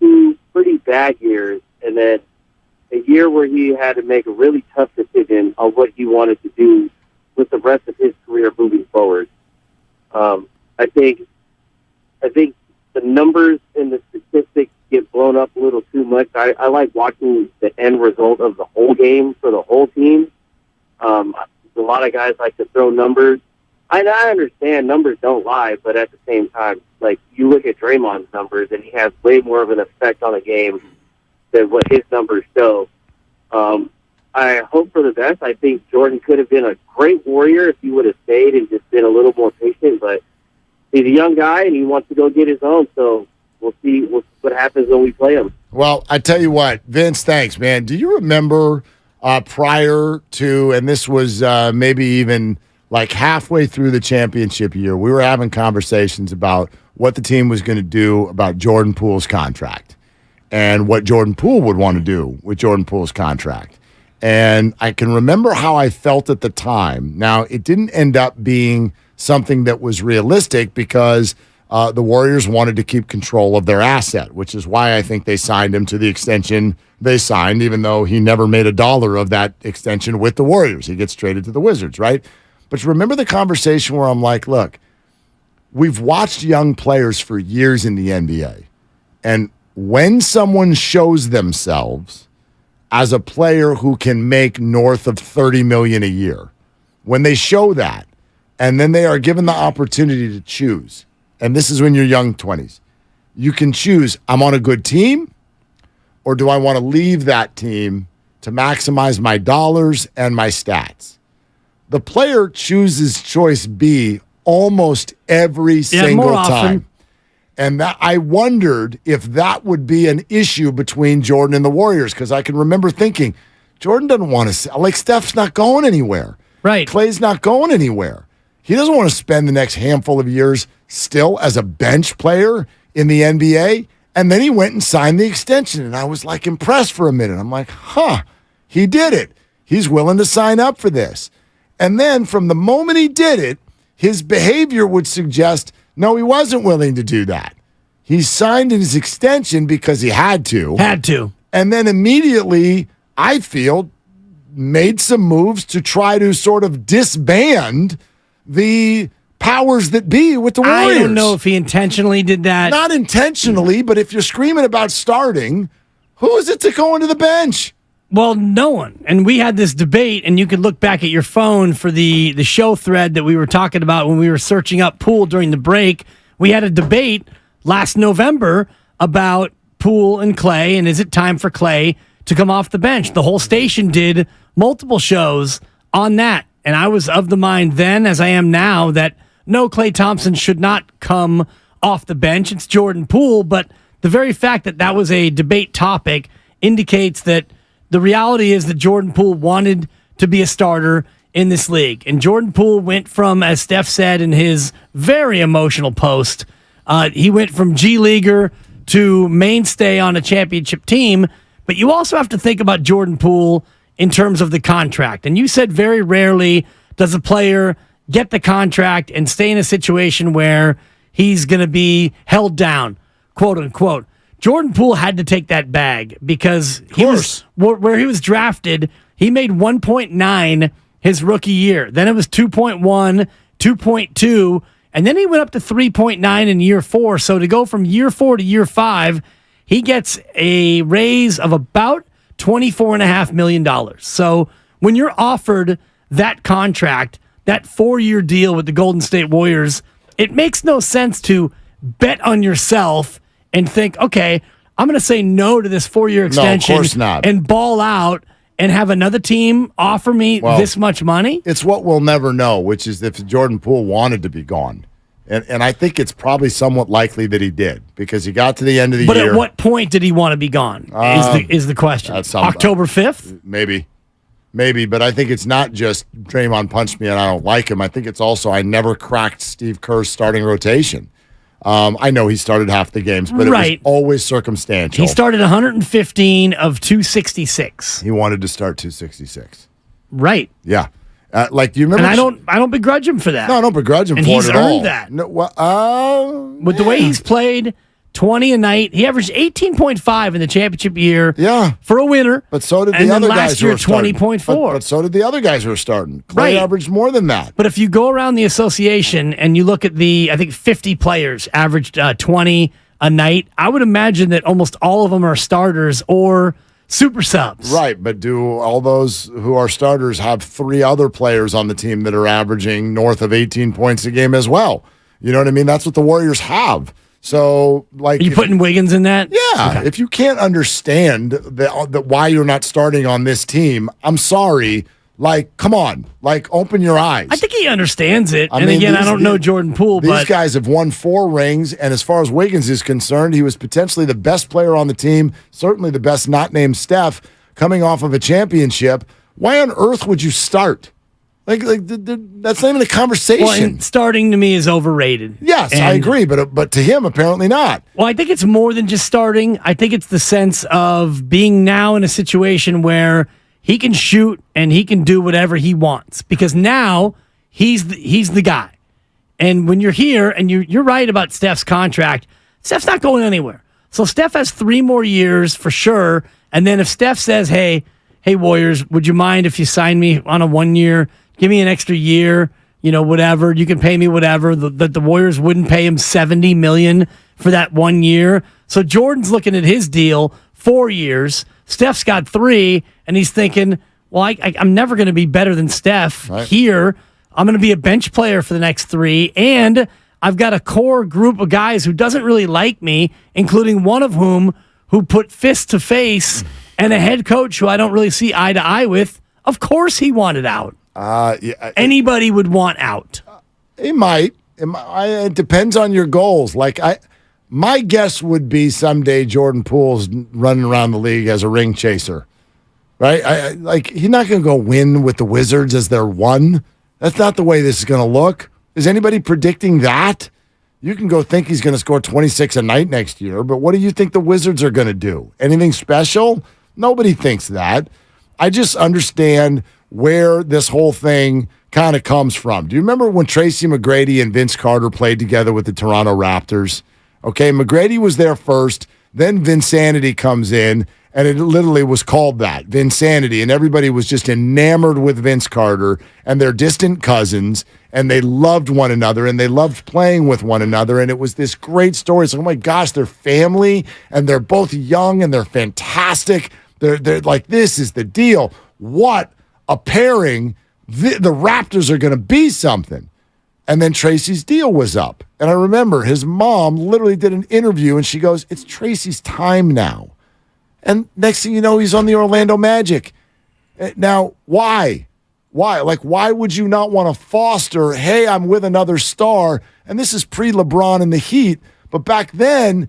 2 pretty bad years, and then a year where he had to make a really tough decision on what he wanted to do with the rest of his career moving forward. I think the numbers and the statistics get blown up a little too much. I like watching the end result of the whole game for the whole team. A lot of guys like to throw numbers. I understand numbers don't lie, but at the same time, like, you look at Draymond's numbers, and he has way more of an effect on a game than what his numbers show. I hope for the best. I think Jordan could have been a great Warrior if he would have stayed and just been a little more patient, but he's a young guy, and he wants to go get his own, so we'll see what happens when we play him. Well, I tell you what, Vince, thanks, man. Do you remember prior to, and this was maybe even like halfway through the championship year, we were having conversations about what the team was going to do about Jordan Poole's contract and what Jordan Poole would want to do with Jordan Poole's contract. And I can remember how I felt at the time. Now, it didn't end up being something that was realistic because the Warriors wanted to keep control of their asset, which is why I think they signed him to the extension they signed, even though he never made a dollar of that extension with the Warriors. He gets traded to the Wizards, right? But you remember the conversation where I'm like, look, we've watched young players for years in the NBA, and when someone shows themselves as a player who can make north of $30 million a year, when they show that, and then they are given the opportunity to choose, and this is when you're young 20s, you can choose, I'm on a good team, or do I want to leave that team to maximize my dollars and my stats? The player chooses choice B almost every single more time. often. And that, I wondered if that would be an issue between Jordan and the Warriors, because I can remember thinking, Jordan doesn't want to, like, Steph's not going anywhere. Right. Clay's not going anywhere. He doesn't want to spend the next handful of years still as a bench player in the NBA. And then he went and signed the extension. And I was like impressed for a minute. I'm like, he did it. He's willing to sign up for this. And then from the moment he did it, his behavior would suggest, no, he wasn't willing to do that. He signed his extension because he had to. Had to. And then immediately, I feel, made some moves to try to sort of disband the powers that be with the Warriors. I don't know if he intentionally did that. Not intentionally, but if you're screaming about starting, who is it to go into the bench? Well, no one. And we had this debate, and you could look back at your phone for the show thread that we were talking about when we were searching up Poole during the break. We had a debate last November about Poole and Clay, and is it time for Clay to come off the bench? The whole station did multiple shows on that. And I was of the mind then, as I am now, that no, Klay Thompson should not come off the bench. It's Jordan Poole. But the very fact that that was a debate topic indicates that the reality is that Jordan Poole wanted to be a starter in this league. And Jordan Poole went from, as Steph said in his very emotional post, he went from G Leaguer to mainstay on a championship team. But you also have to think about Jordan Poole in terms of the contract. And you said very rarely does a player get the contract and stay in a situation where he's going to be held down, quote unquote. Jordan Poole had to take that bag because he was where he was drafted. He made 1.9 his rookie year. Then it was 2.1, 2.2, and then he went up to 3.9 in year 4. So to go from year 4 to year 5, he gets a raise of about $24.5 million. So when you're offered that contract, that 4-year deal with the Golden State Warriors, it makes no sense to bet on yourself and think, okay, I'm going to say no to this 4-year extension. No, of course not. And ball out and have another team offer me this much money? It's what we'll never know, which is if Jordan Poole wanted to be gone. And I think it's probably somewhat likely that he did because he got to the end of the year. But at what point did he want to be gone is the question. October 5th? Maybe, but I think it's not just Draymond punched me and I don't like him. I think it's also I never cracked Steve Kerr's starting rotation. I know he started half the games, but it was always circumstantial. He started 115 of 266. He wanted to start 266. Right. Yeah. Do you remember? And I don't begrudge him for that. No, I don't begrudge him and for he's it at all. earned that. No, with the way he's played, 20 a night. He averaged 18.5 in the championship year. Yeah, for a winner. But so did and the then other last guys who year, were starting. 20.4. But so did the other guys who were starting. Clay averaged more than that. But if you go around the association and you look at I think 50 players averaged 20 a night, I would imagine that almost all of them are starters or super subs. Right, but do all those who are starters have 3 other players on the team that are averaging north of 18 points a game as well? You know what I mean? That's what the Warriors have. So, are you putting Wiggins in that? Yeah. Okay. If you can't understand why you're not starting on this team, I'm sorry. Come on. Open your eyes. I think he understands it. I don't know Jordan Poole, these but guys have won 4 rings, and as far as Wiggins is concerned, he was potentially the best player on the team, certainly the best not named Steph, coming off of a championship. Why on earth would you start? That's not even a conversation. Well, starting to me is overrated. Yes, I agree, but to him, apparently not. Well, I think it's more than just starting. I think it's the sense of being now in a situation where he can shoot and he can do whatever he wants because now he's the guy. And when you're here, and you're right about Steph's contract, Steph's not going anywhere. So Steph has 3 more years for sure. And then if Steph says, hey, Warriors, would you mind if you sign me on a 1-year? Give me an extra year, whatever. You can pay me whatever. The Warriors wouldn't pay him $70 million for that 1 year. So Jordan's looking at his deal, 4 years. Steph's got 3, and he's thinking, well, I'm never going to be better than Steph here. I'm going to be a bench player for the next 3, and I've got a core group of guys who doesn't really like me, including one of whom who put fist to face and a head coach who I don't really see eye to eye with. Of course he wanted out. Anybody would want out. He might. It depends on your goals. My guess would be someday Jordan Poole's running around the league as a ring chaser, right? He's not going to go win with the Wizards as their 1. That's not the way this is going to look. Is anybody predicting that? You can go think he's going to score 26 a night next year, but what do you think the Wizards are going to do? Anything special? Nobody thinks that. I just understand where this whole thing kind of comes from. Do you remember when Tracy McGrady and Vince Carter played together with the Toronto Raptors? Okay, McGrady was there first, then Vinsanity comes in, and it literally was called that, Vinsanity, and everybody was just enamored with Vince Carter, and they're distant cousins, and they loved one another, and they loved playing with one another, and it was this great story. It's like, oh my gosh, they're family, and they're both young, and they're fantastic. They're like, this is the deal. What a pairing. The Raptors are going to be something. And then Tracy's deal was up. And I remember his mom literally did an interview, and she goes, it's Tracy's time now. And next thing you know, he's on the Orlando Magic. Now, why? Why? Why would you not want to foster, hey, I'm with another star? And this is pre-LeBron and the Heat. But back then,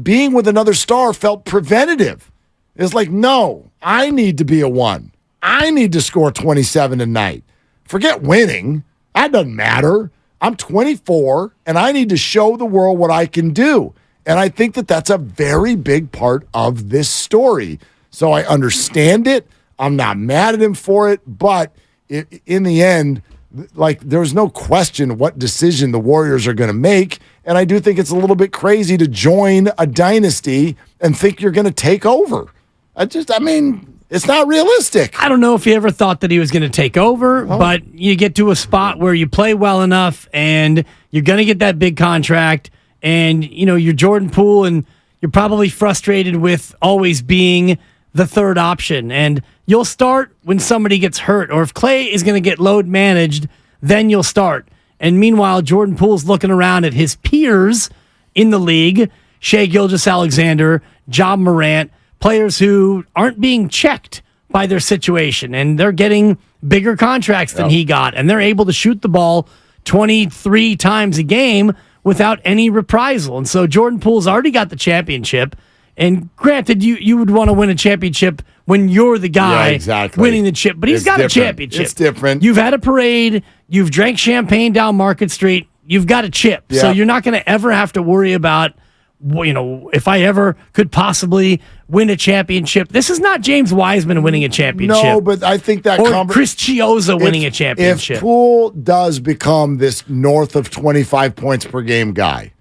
being with another star felt preventative. It's no, I need to be a 1. I need to score 27 a night. Forget winning. That doesn't matter. I'm 24, and I need to show the world what I can do. And I think that that's a very big part of this story. So I understand it. I'm not mad at him for it. But in the end, there's no question what decision the Warriors are going to make. And I do think it's a little bit crazy to join a dynasty and think you're going to take over. It's not realistic. I don't know if he ever thought that he was going to take over, but you get to a spot where you play well enough and you're going to get that big contract, and you're Jordan Poole, and you're probably frustrated with always being the third option. And you'll start when somebody gets hurt, or if Clay is going to get load managed, then you'll start. And meanwhile, Jordan Poole's looking around at his peers in the league, Shai Gilgeous-Alexander, Ja Morant, players who aren't being checked by their situation, and they're getting bigger contracts than he got, and they're able to shoot the ball 23 times a game without any reprisal. And so Jordan Poole's already got the championship. And granted, you would want to win a championship when you're the guy winning the chip, but he's got a championship. It's different. You've had a parade. You've drank champagne down Market Street. You've got a chip. Yeah. So you're not going to ever have to worry about, if I ever could possibly win a championship. This is not James Wiseman winning a championship. No, but I think that... Or Chris Chiozza winning a championship. If Poole does become this north of 25 points per game guy,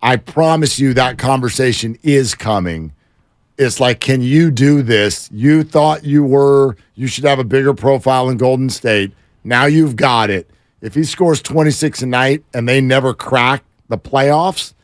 I promise you that conversation is coming. It's like, can you do this? You thought you should have a bigger profile in Golden State. Now you've got it. If he scores 26 a night and they never crack the playoffs,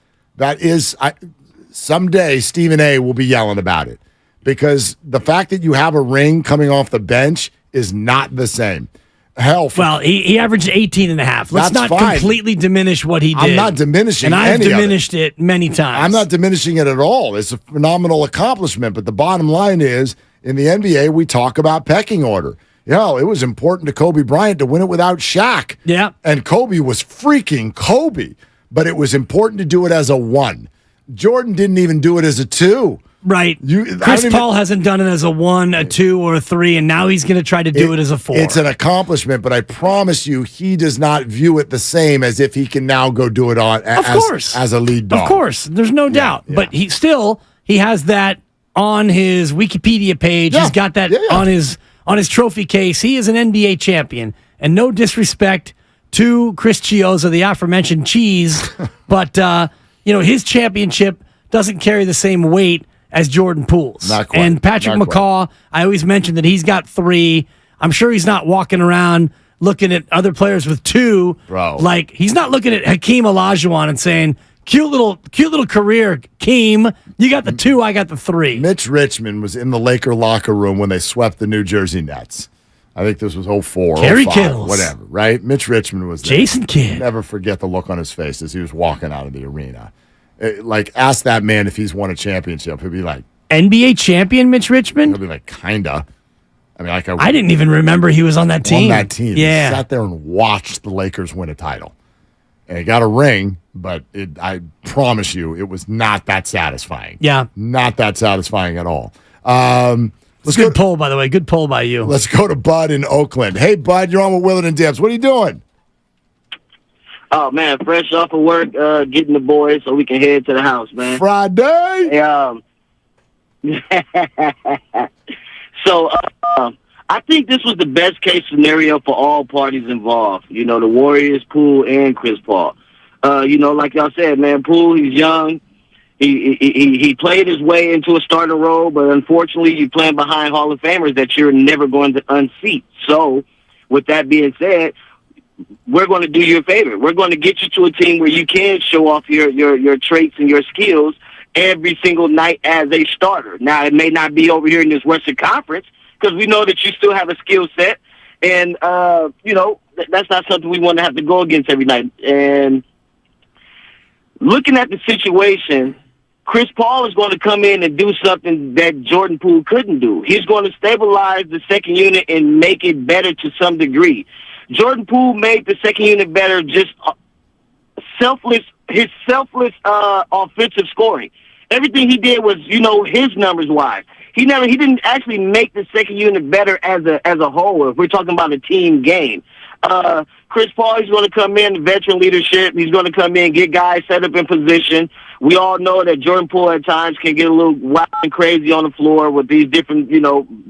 someday Stephen A will be yelling about it, because the fact that you have a ring coming off the bench is not the same. Hell, he averaged 18 and a half. Let's not completely diminish what he did. I'm not diminishing and I've any diminished it many times. I'm not diminishing it at all. It's a phenomenal accomplishment, but the bottom line is, in the NBA, we talk about pecking order. It was important to Kobe Bryant to win it without Shaq. Yeah. And Kobe was freaking Kobe, but it was important to do it as a 1. Jordan didn't even do it as a 2. Right. Chris Paul hasn't done it as a 1, a 2, or a 3, and now he's going to try to do it as a 4. It's an accomplishment, but I promise you, he does not view it the same as if he can now go do it as a lead dog. Of course. There's no doubt. Yeah. But he has that on his Wikipedia page. Yeah. He's got that on his trophy case. He is an NBA champion. And no disrespect to Chris Chiozza, the aforementioned Cheese, but his championship doesn't carry the same weight as Jordan Poole's. Not quite. And Patrick McCaw, I always mention that he's got 3. I'm sure he's not walking around looking at other players with 2. Bro. Like, he's not looking at Hakeem Olajuwon and saying, cute little career, Keem. You got the 2, I got the 3. Mitch Richmond was in the Laker locker room when they swept the New Jersey Nets. I think this was 04, Kerry 05, Kittles. whatever, right? Mitch Richmond was there. Jason Kidd. Never forget the look on his face as he was walking out of the arena. Ask that man if he's won a championship. He'll be like... NBA champion Mitch Richmond? He'll be like, kinda. I didn't even remember he was on that team. Yeah. He sat there and watched the Lakers win a title. And he got a ring, but I promise you, it was not that satisfying. Yeah. Not that satisfying at all. Good poll, by the way. Good poll by you. Let's go to Bud in Oakland. Hey, Bud, you're on with Willard and Dibs. What are you doing? Oh, man, fresh off of work, getting the boys so we can head to the house, man. Friday? So, I think this was the best case scenario for all parties involved. The Warriors, Poole, and Chris Paul. Like y'all said, man, Poole, he's young. He played his way into a starter role, but unfortunately, you're playing behind Hall of Famers that you're never going to unseat. So, with that being said, we're going to do you a favor. We're going to get you to a team where you can show off your traits and your skills every single night as a starter. Now, it may not be over here in this Western Conference because we know that you still have a skill set, and that's not something we want to have to go against every night. And looking at the situation, Chris Paul is going to come in and do something that Jordan Poole couldn't do. He's going to stabilize the second unit and make it better to some degree. Jordan Poole made the second unit better, just selfless offensive scoring. Everything he did was, his numbers wise. He didn't actually make the second unit better as a whole. If we're talking about a team game, Chris Paul is going to come in, veteran leadership. He's going to come in, get guys set up in position. We all know that Jordan Poole at times can get a little wild and crazy on the floor with these different,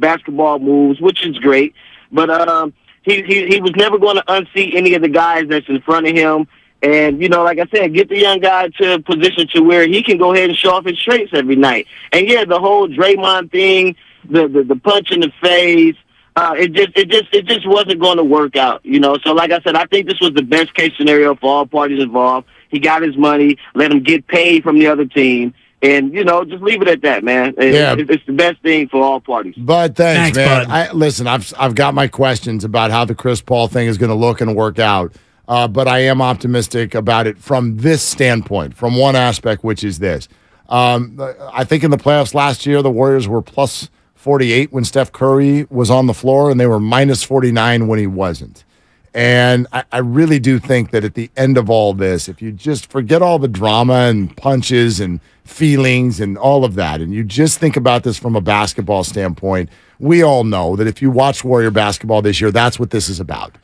basketball moves, which is great. But he was never going to unseat any of the guys that's in front of him. And, like I said, get the young guy to a position to where he can go ahead and show off his traits every night. And, yeah, the whole Draymond thing, the punch in the face, it just wasn't going to work out, So, like I said, I think this was the best case scenario for all parties involved. He got his money, let him get paid from the other team. And, just leave it at that, man. It's the best thing for all parties. But thanks, man. Bud. Listen, I've got my questions about how the Chris Paul thing is going to look and work out. But I am optimistic about it from this standpoint, from one aspect, which is this. I think in the playoffs last year, the Warriors were plus 48 when Steph Curry was on the floor, and they were minus 49 when he wasn't. And I really do think that at the end of all this, if you just forget all the drama and punches and feelings and all of that, and you just think about this from a basketball standpoint, we all know that if you watch Warrior basketball this year, that's what this is about.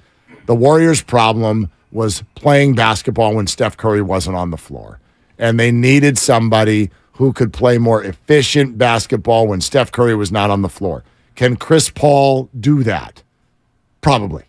The Warriors' problem was playing basketball when Steph Curry wasn't on the floor. And they needed somebody who could play more efficient basketball when Steph Curry was not on the floor. Can Chris Paul do that? Probably.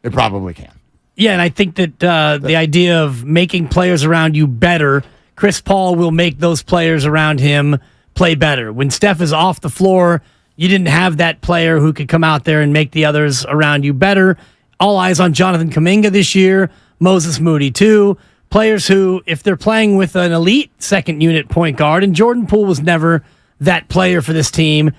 It probably can. Yeah, and I think that the idea of making players around you better, Chris Paul will make those players around him play better. When Steph is off the floor, you didn't have that player who could come out there and make the others around you better. All eyes on Jonathan Kuminga this year, Moses Moody too. Players who, if they're playing with an elite second unit point guard, and Jordan Poole was never that player for this team,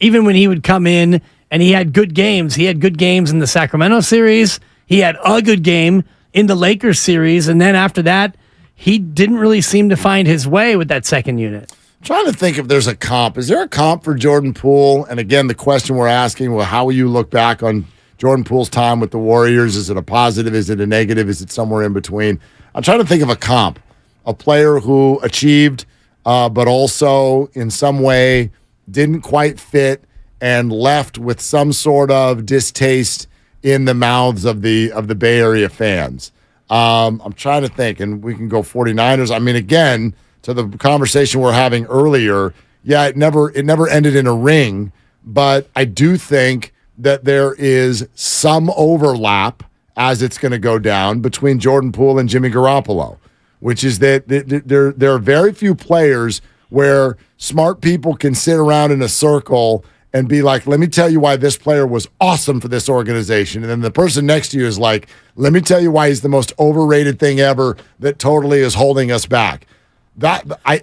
even when he would come in and he had good games. He had good games in the Sacramento series. He had a good game in the Lakers series. And then after that, he didn't really seem to find his way with that second unit. I'm trying to think if there's a comp. Is there a comp for Jordan Poole? And again, the question we're asking, well, how will you look back on Jordan Poole's time with the Warriors? Is it a positive? Is it a negative? Is it somewhere in between? I'm trying to think of a comp, a player who achieved, but also in some way didn't quite fit and left with some sort of distaste in the mouths of the Bay Area fans. I'm trying to think, and we can go 49ers. I mean, again, to the conversation we're having earlier, yeah, it never ended in a ring, but I do think that there is some overlap as it's going to go down between Jordan Poole and Jimmy Garoppolo, which is that there are very few players where smart people can sit around in a circle and be like, let me tell you why this player was awesome for this organization. And then the person next to you is like, let me tell you why he's the most overrated thing ever that totally is holding us back.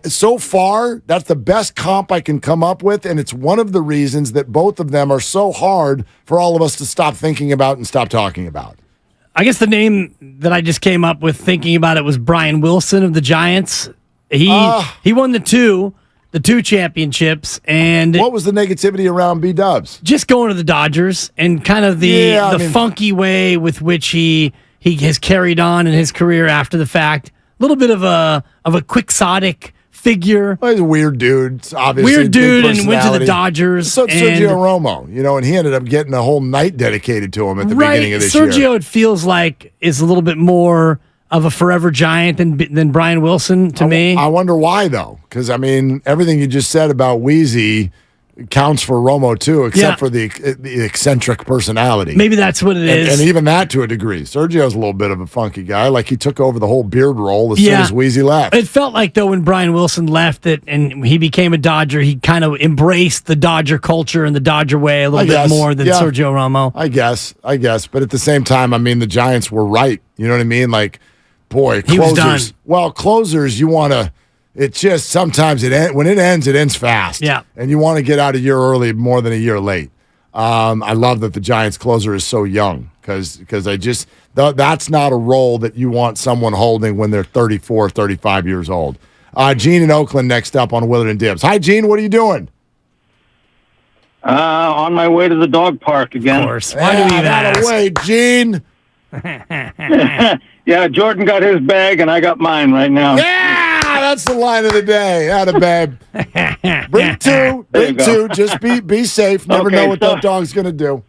So far, that's the best comp I can come up with, and it's one of the reasons that both of them are so hard for all of us to stop thinking about and stop talking about. I guess the name that I just came up with thinking about it was Brian Wilson of the Giants. He won the two championships. And what was the negativity around B-Dubs? Just going to the Dodgers and kind of the funky way with which he has carried on in his career after the fact. A little bit of a quixotic figure. Well, he's a weird dude, obviously. Weird dude, and went to the Dodgers. So Sergio Romo, and he ended up getting a whole night dedicated to him at the beginning of this year. Sergio, it feels like, is a little bit more of a forever Giant than Brian Wilson to me. I wonder why, though, because, I mean, everything you just said about Wheezy counts for Romo, too, except for the eccentric personality. Maybe that's what it is. And even that to a degree. Sergio's a little bit of a funky guy. Like, he took over the whole beard role as soon as Wheezy left. It felt like, though, when Brian Wilson left it and he became a Dodger, he kind of embraced the Dodger culture and the Dodger way a little bit more than Sergio Romo. I guess. But at the same time, I mean, the Giants were right. You know what I mean? Like, boy, closers. He was done. Well, closers, you want to... It's just sometimes when it ends fast. Yeah. And you want to get out a year early more than a year late. I love that the Giants closer is so young because that's not a role that you want someone holding when they're 34, 35 years old. Gene in Oakland next up on Willard and Dibs. Hi, Gene. What are you doing? On my way to the dog park again. Of course. Why do we that away, Gene? Yeah, Jordan got his bag and I got mine right now. Yeah, that's the line of the day. Atta babe. Bring two. Just be safe. Never know what that dog's going to do.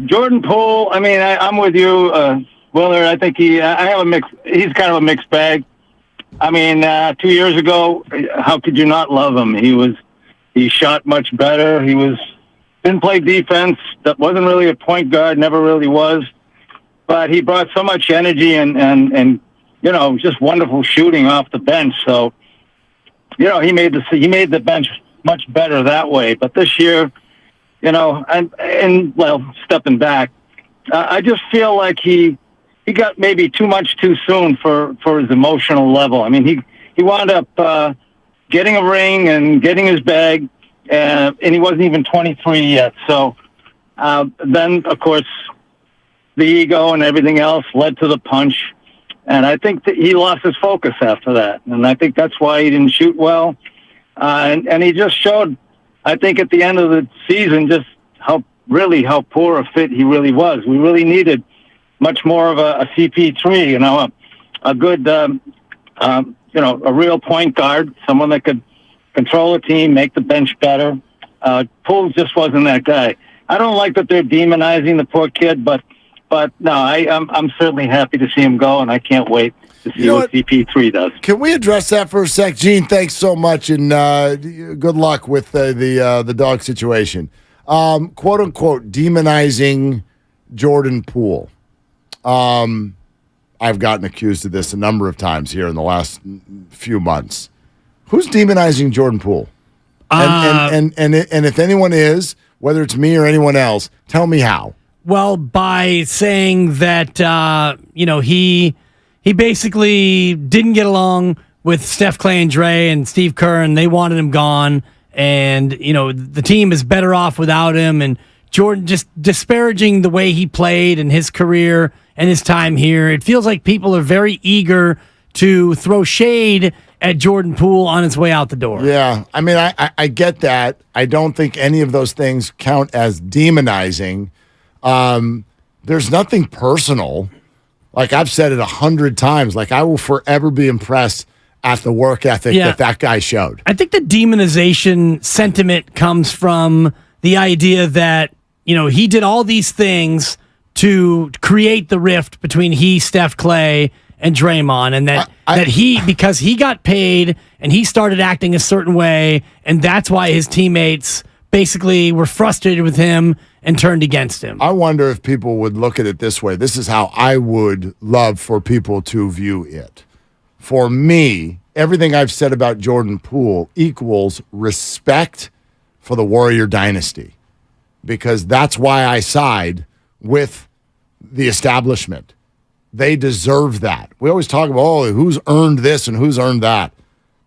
Jordan Poole, I mean, I'm with you, Willard. I think he's kind of a mixed bag. I mean, 2 years ago, how could you not love him? He shot much better. Didn't play defense. That wasn't really a point guard, never really was. but he brought so much energy and just wonderful shooting off the bench. So, he made the bench much better that way. But this year, stepping back, I just feel like he got maybe too much too soon for his emotional level. I mean, he wound up getting a ring and getting his bag, and he wasn't even 23 yet. So then, of course, the ego and everything else led to the punch. And I think that he lost his focus after that. And I think that's why he didn't shoot well. And he just showed, I think, at the end of the season, just how poor a fit he really was. We really needed much more of a CP3, a good, a real point guard, someone that could control a team, make the bench better. Poole just wasn't that guy. I don't like that they're demonizing the poor kid, but no, I'm certainly happy to see him go, and I can't wait to see what CP3 does. Can we address that for a sec? Gene, thanks so much, and good luck with the dog situation. Quote unquote demonizing Jordan Poole. I've gotten accused of this a number of times here in the last few months. Who's demonizing Jordan Poole? And if anyone is, whether it's me or anyone else, tell me how. Well, by saying that he basically didn't get along with Steph, Clay, and Dre and Steve Kerr, and they wanted him gone. And, the team is better off without him. And Jordan just disparaging the way he played and his career and his time here. It feels like people are very eager to throw shade at Jordan Poole on his way out the door. Yeah, I mean, I get that. I don't think any of those things count as demonizing. There's nothing personal. Like I've said it 100 times. Like I will forever be impressed at the work ethic that guy showed. I think the demonization sentiment comes from the idea that, he did all these things to create the rift between Steph, Clay, and Draymond, and that because he got paid and he started acting a certain way, and that's why his teammates basically were frustrated with him and turned against him. I wonder if people would look at it this way. This is how I would love for people to view it. For me, everything I've said about Jordan Poole equals respect for the Warrior dynasty, because that's why I side with the establishment. They deserve that. We always talk about, who's earned this and who's earned that.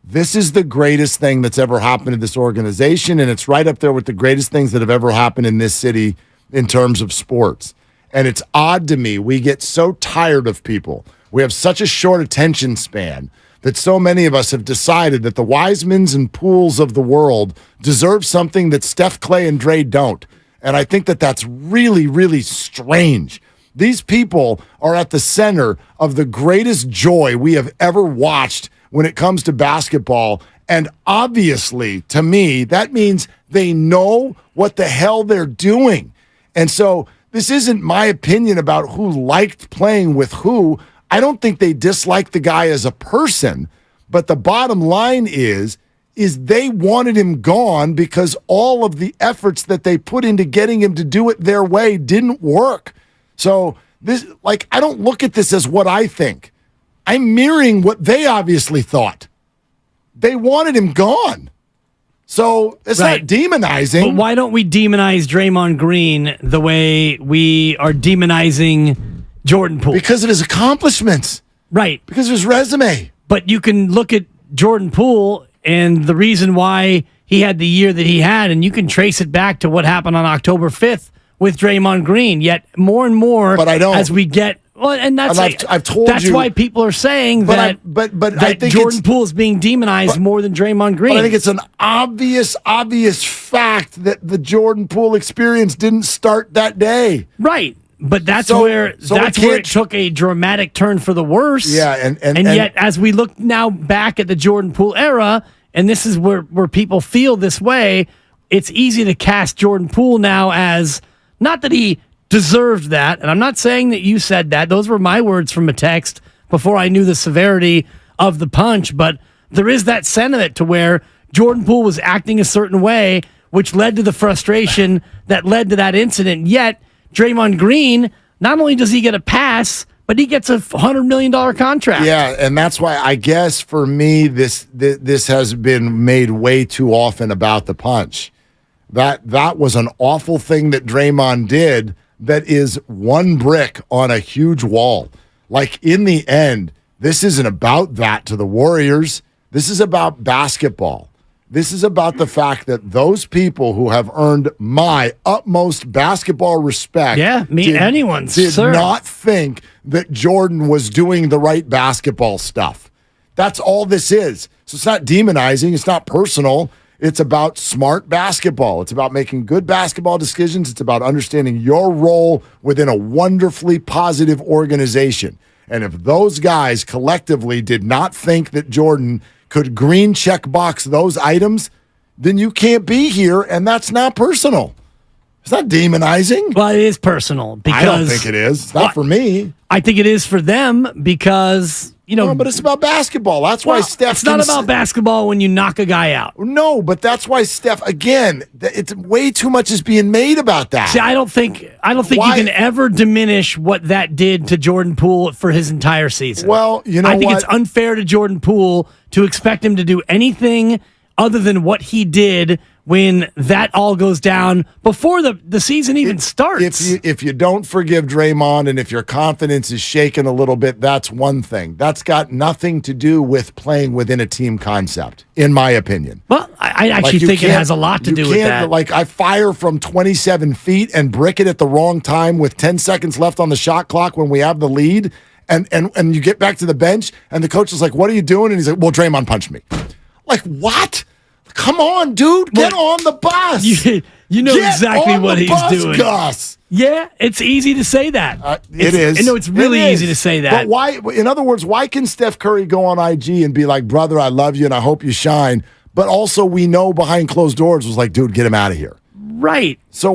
This is the greatest thing that's ever happened to this organization, and it's right up there with the greatest things that have ever happened in this city in terms of sports. And it's odd to me. We get so tired of people. We have such a short attention span that so many of us have decided that the Wisemans and Pools of the world deserve something that Steph, Clay, and Dre don't. And I think that that's really, really strange. These people are at the center of the greatest joy we have ever watched when it comes to basketball. And obviously, to me, that means they know what the hell they're doing. And so this isn't my opinion about who liked playing with who. I don't think they dislike the guy as a person. But the bottom line is they wanted him gone because all of the efforts that they put into getting him to do it their way didn't work. So I don't look at this as what I think. I'm mirroring what they obviously thought. They wanted him gone. So it's not demonizing. But why don't we demonize Draymond Green the way we are demonizing Jordan Poole? Because of his accomplishments. Right. Because of his resume. But you can look at Jordan Poole and the reason why he had the year that he had, and you can trace it back to what happened on October 5th with Draymond Green. Yet more and more, but I don't. As we get, well, and that's I've told that's you, why people are saying that I think Jordan Poole is being demonized more than Draymond Green. But I think it's an obvious fact that the Jordan Poole experience didn't start that day. Right. But that's where it took a dramatic turn for the worse. Yeah, and yet as we look now back at the Jordan Poole era, and this is where people feel this way, it's easy to cast Jordan Poole now as not that he deserved that, and I'm not saying that you said that. Those were my words from a text before I knew the severity of the punch, but there is that sentiment to where Jordan Poole was acting a certain way, which led to the frustration that led to that incident, yet Draymond Green not only does he get a pass, but he gets a $100 million contract. Yeah, and that's why I guess for me this has been made way too often about the punch. That was an awful thing that Draymond did that is one brick on a huge wall. Like, in the end, this isn't about that to the Warriors. This is about basketball. This is about the fact that those people who have earned my utmost basketball respect did not think that Jordan was doing the right basketball stuff. That's all this is. So it's not demonizing. It's not personal. It's about smart basketball. It's about making good basketball decisions. It's about understanding your role within a wonderfully positive organization. And if those guys collectively did not think that Jordan could green check box those items, then you can't be here, and that's not personal. It's not demonizing. Well, it is personal. Because, I don't think it is. It's not for me. I think it is for them because, No, but it's about basketball. That's why Steph. It's not about basketball when you knock a guy out. No, but that's why Steph. Again, it's way too much is being made about that. See, I don't think you can ever diminish what that did to Jordan Poole for his entire season. Well, I think it's unfair to Jordan Poole to expect him to do anything other than what he did when that all goes down before the season even starts. If you don't forgive Draymond and if your confidence is shaken a little bit, that's one thing. That's got nothing to do with playing within a team concept, in my opinion. Well, I actually think it has a lot to do with that. Like, I fire from 27 feet and brick it at the wrong time with 10 seconds left on the shot clock when we have the lead, and you get back to the bench, and the coach is like, "What are you doing?" And he's like, "Well, Draymond punched me." Like, what? Come on, dude. Get on the bus. You know exactly what he's doing. Gus. Yeah, it's easy to say that. It is. It's really easy to say that. But why, in other words, why can Steph Curry go on IG and be like, "Brother, I love you and I hope you shine," but also we know behind closed doors was like, "Dude, get him out of here." Right. So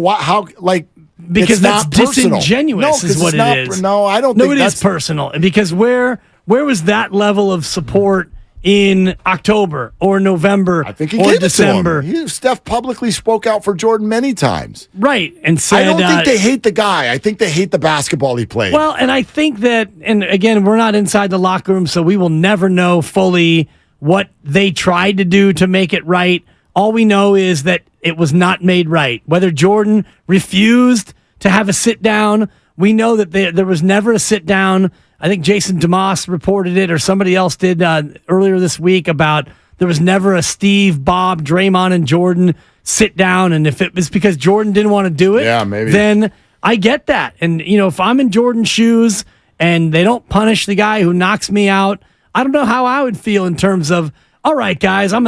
because that's not personal. disingenuous is what it is. No, I don't think it is personal. Because where was that level of support in October or November I think he or gave December? It to him. Steph publicly spoke out for Jordan many times. Right. And said, I don't think they hate the guy. I think they hate the basketball he played. Well, and I think that, and again, we're not inside the locker room, so we will never know fully what they tried to do to make it right. All we know is that it was not made right. Whether Jordan refused to have a sit down, we know that there was never a sit down. I think Jason DeMoss reported it, or somebody else did earlier this week, about there was never a Steve, Bob, Draymond, and Jordan sit down. And if it was because Jordan didn't want to do it, then I get that. And, if I'm in Jordan's shoes and they don't punish the guy who knocks me out, I don't know how I would feel in terms of, all right, guys, I'm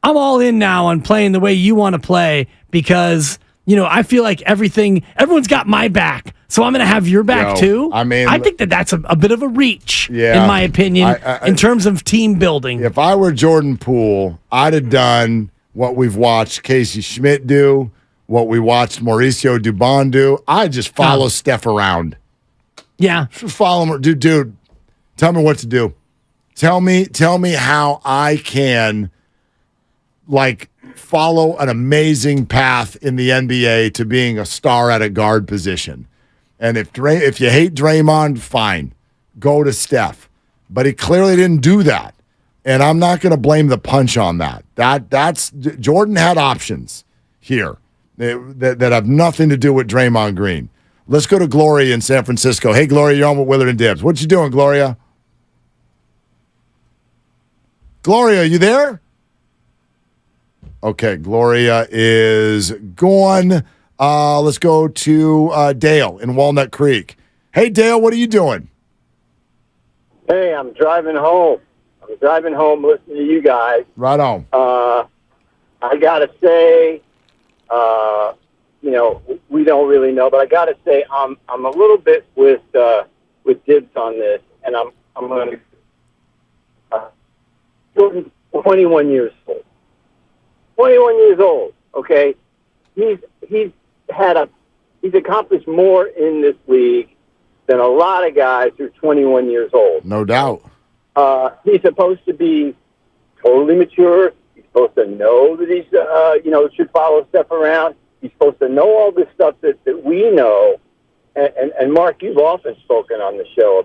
all in now on playing the way you want to play because, I feel like everyone's got my back. So I'm going to have your back too. I mean, I think that's a bit of a reach, in my opinion, in terms of team building. If I were Jordan Poole, I'd have done what we've watched Casey Schmidt do, what we watched Mauricio Dubon do. I'd just follow Steph around. Yeah. Just follow him. Dude, tell me what to do. Tell me how I can, follow an amazing path in the NBA to being a star at a guard position. And if you hate Draymond, fine, go to Steph. But he clearly didn't do that, and I'm not going to blame the punch on that. That's Jordan had options here that have nothing to do with Draymond Green. Let's go to Gloria in San Francisco. Hey, Gloria, you're on with Willard and Dibs. What you doing, Gloria? Gloria, you there? Okay, Gloria is gone. Let's go to Dale in Walnut Creek. Hey, Dale, what are you doing? Hey, I'm driving home. Listening to you guys. Right on. I got to say, we don't really know, but I got to say I'm a little bit with Dibs on this, and I'm going to Jordan's 21 years old. 21 years old, okay? He's accomplished more in this league than a lot of guys who are 21 years old. No doubt. He's supposed to be totally mature. He's supposed to know that he's, should follow Steph around. He's supposed to know all this stuff that we know. and Mark, you've often spoken on the show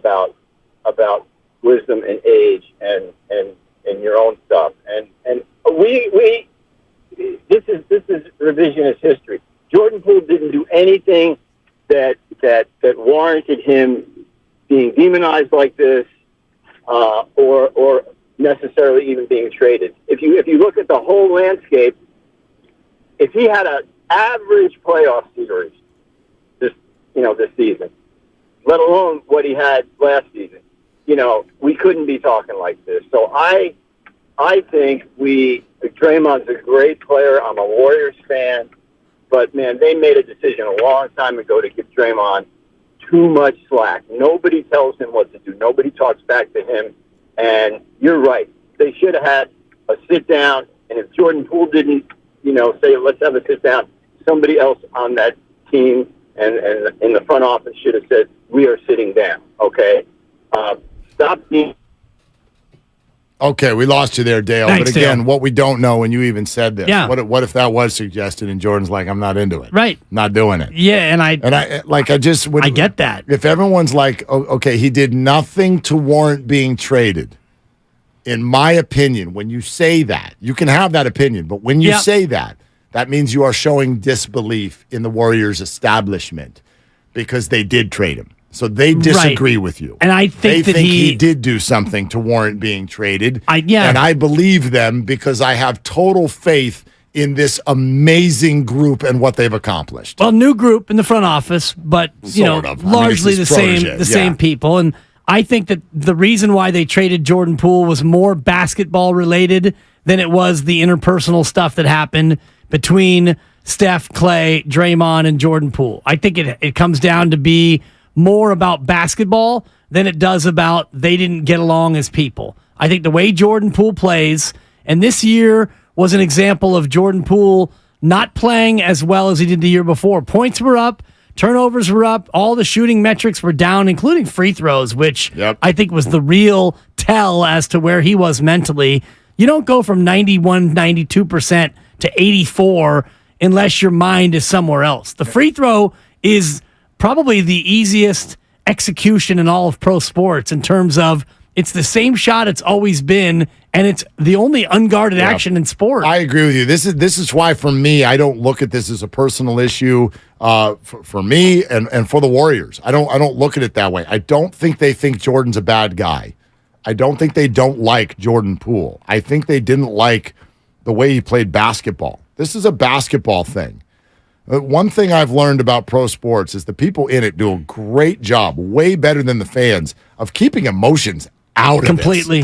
about wisdom and age and your own stuff, and we this is revisionist history. Jordan Poole didn't do anything that warranted him being demonized like this, or necessarily even being traded. If you look at the whole landscape, if he had an average playoff series this season, let alone what he had last season, we couldn't be talking like this. So I think Draymond's a great player. I'm a Warriors fan, but man, they made a decision a long time ago to give Draymond too much slack. Nobody tells him what to do. Nobody talks back to him. And you're right. They should have had a sit down. And if Jordan Poole didn't, say, let's have a sit down, somebody else on that team and in the front office should have said, we are sitting down. Okay. Stop being. Okay, we lost you there, Dale. Thanks, but again, Dale. what we don't know, and you even said this. Yeah. What if that was suggested and Jordan's like, I'm not into it. Right. Not doing it. Yeah, and I get that. If everyone's like, okay, he did nothing to warrant being traded. In my opinion, when you say that, you can have that opinion, but when you say that means you are showing disbelief in the Warriors establishment because they did trade him. So they disagree with you. And I think they think he did do something to warrant being traded. And I believe them because I have total faith in this amazing group and what they've accomplished. Well, new group in the front office, but largely the same people. And I think that the reason why they traded Jordan Poole was more basketball related than it was the interpersonal stuff that happened between Steph, Clay, Draymond, and Jordan Poole. I think it comes down to be more about basketball than it does about they didn't get along as people. I think the way Jordan Poole plays, and this year was an example of Jordan Poole not playing as well as he did the year before. Points were up, turnovers were up, all the shooting metrics were down, including free throws, which I think was the real tell as to where he was mentally. You don't go from 91, 92% to 84 unless your mind is somewhere else. The free throw is probably the easiest execution in all of pro sports in terms of it's the same shot it's always been, and it's the only unguarded action in sport. I agree with you. This is why, for me, I don't look at this as a personal issue for me and for the Warriors. I don't look at it that way. I don't think they think Jordan's a bad guy. I don't think they don't like Jordan Poole. I think they didn't like the way he played basketball. This is a basketball thing. One thing I've learned about pro sports is the people in it do a great job, way better than the fans, of keeping emotions out completely.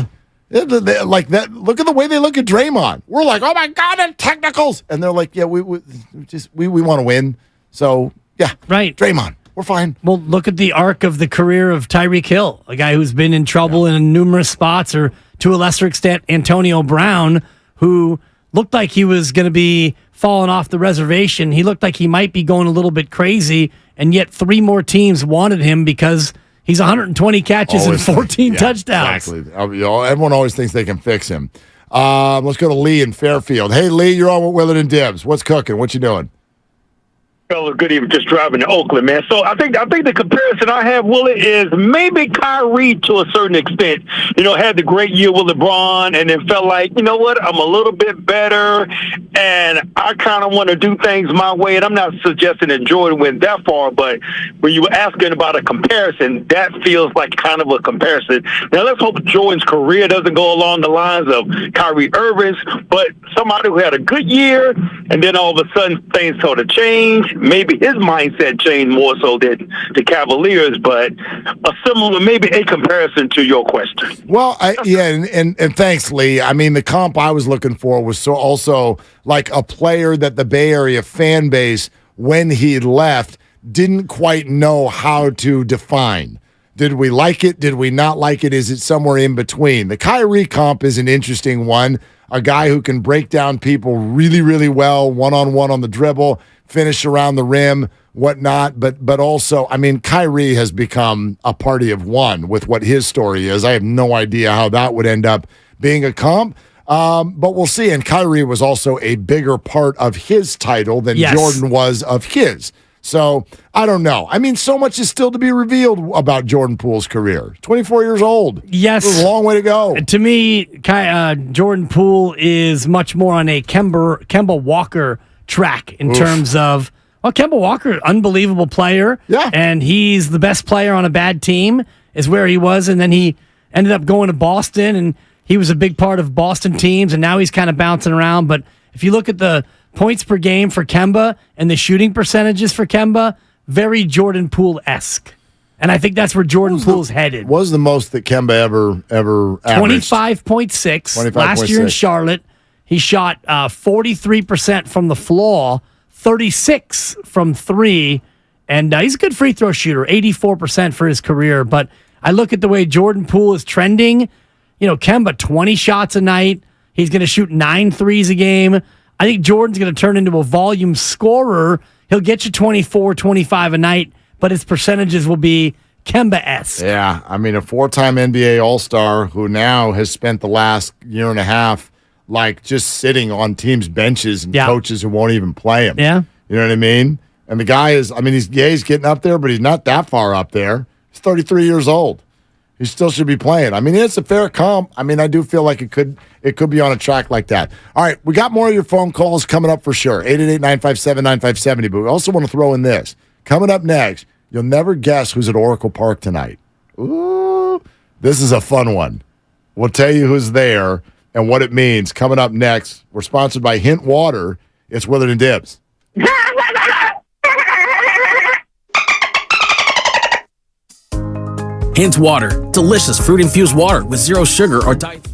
Of this. Like that. Look at the way they look at Draymond. We're like, oh my God, and technicals, and they're like, yeah, we want to win. So yeah, right, Draymond, we're fine. Well, look at the arc of the career of Tyreek Hill, a guy who's been in trouble in numerous spots, or to a lesser extent, Antonio Brown, who looked like he was going to be falling off the reservation. He looked like he might be going a little bit crazy, and yet 3 more teams wanted him because he's 120 catches and 14 touchdowns. Exactly. Everyone always thinks they can fix him. Let's go to Lee in Fairfield. Hey, Lee, you're on with Willard and Dibbs. What's cooking? What you doing? Fellas, good evening. Just driving to Oakland, man. So I think the comparison I have, Willie, is maybe Kyrie to a certain extent. Had the great year with LeBron, and then felt like, you know what, I'm a little bit better, and I kind of want to do things my way. And I'm not suggesting that Jordan went that far, but when you were asking about a comparison, that feels like kind of a comparison. Now let's hope Jordan's career doesn't go along the lines of Kyrie Irving's, but somebody who had a good year, and then all of a sudden things sort of change. Maybe his mindset changed more so than the Cavaliers, but a similar, maybe a comparison to your question. Well, and thanks, Lee. I mean, the comp I was looking for was so also like a player that the Bay Area fan base, when he left, didn't quite know how to define. Did we like it? Did we not like it? Is it somewhere in between? The Kyrie comp is an interesting one. A guy who can break down people really, really well, one-on-one on the dribble, finish around the rim, whatnot. But also, I mean, Kyrie has become a party of one with what his story is. I have no idea how that would end up being a comp. But we'll see. And Kyrie was also a bigger part of his title than Jordan was of his. So I don't know. I mean, so much is still to be revealed about Jordan Poole's career. 24 years old. Yes. There's a long way to go. To me, Jordan Poole is much more on a Kemba Walker track in terms of, well, Kemba Walker, unbelievable player. Yeah. And he's the best player on a bad team is where he was. And then he ended up going to Boston, and he was a big part of Boston teams, and now he's kind of bouncing around. But if you look at the points per game for Kemba and the shooting percentages for Kemba, very Jordan Poole-esque. And I think that's where Jordan Poole's headed. What was the most that Kemba ever averaged? 25.6. Last year in Charlotte, he shot 43% from the floor, 36 from three, and he's a good free throw shooter, 84% for his career. But I look at the way Jordan Poole is trending. Kemba, 20 shots a night. He's going to shoot 9 threes a game. I think Jordan's going to turn into a volume scorer. He'll get you 24, 25 a night, but his percentages will be Kemba-esque. Yeah, I mean, a 4-time NBA All-Star who now has spent the last year and a half just sitting on teams' benches and coaches who won't even play him. Yeah. You know what I mean? And the guy is, he's getting up there, but he's not that far up there. He's 33 years old. He still should be playing. It's a fair comp. I do feel like it could be on a track like that. All right, we got more of your phone calls coming up for sure. 888-957-9570. But we also want to throw in this. Coming up next, you'll never guess who's at Oracle Park tonight. Ooh, this is a fun one. We'll tell you who's there and what it means. Coming up next, we're sponsored by Hint Water. It's Willard and Dibs. Hint Water, delicious fruit-infused water with zero sugar or diet.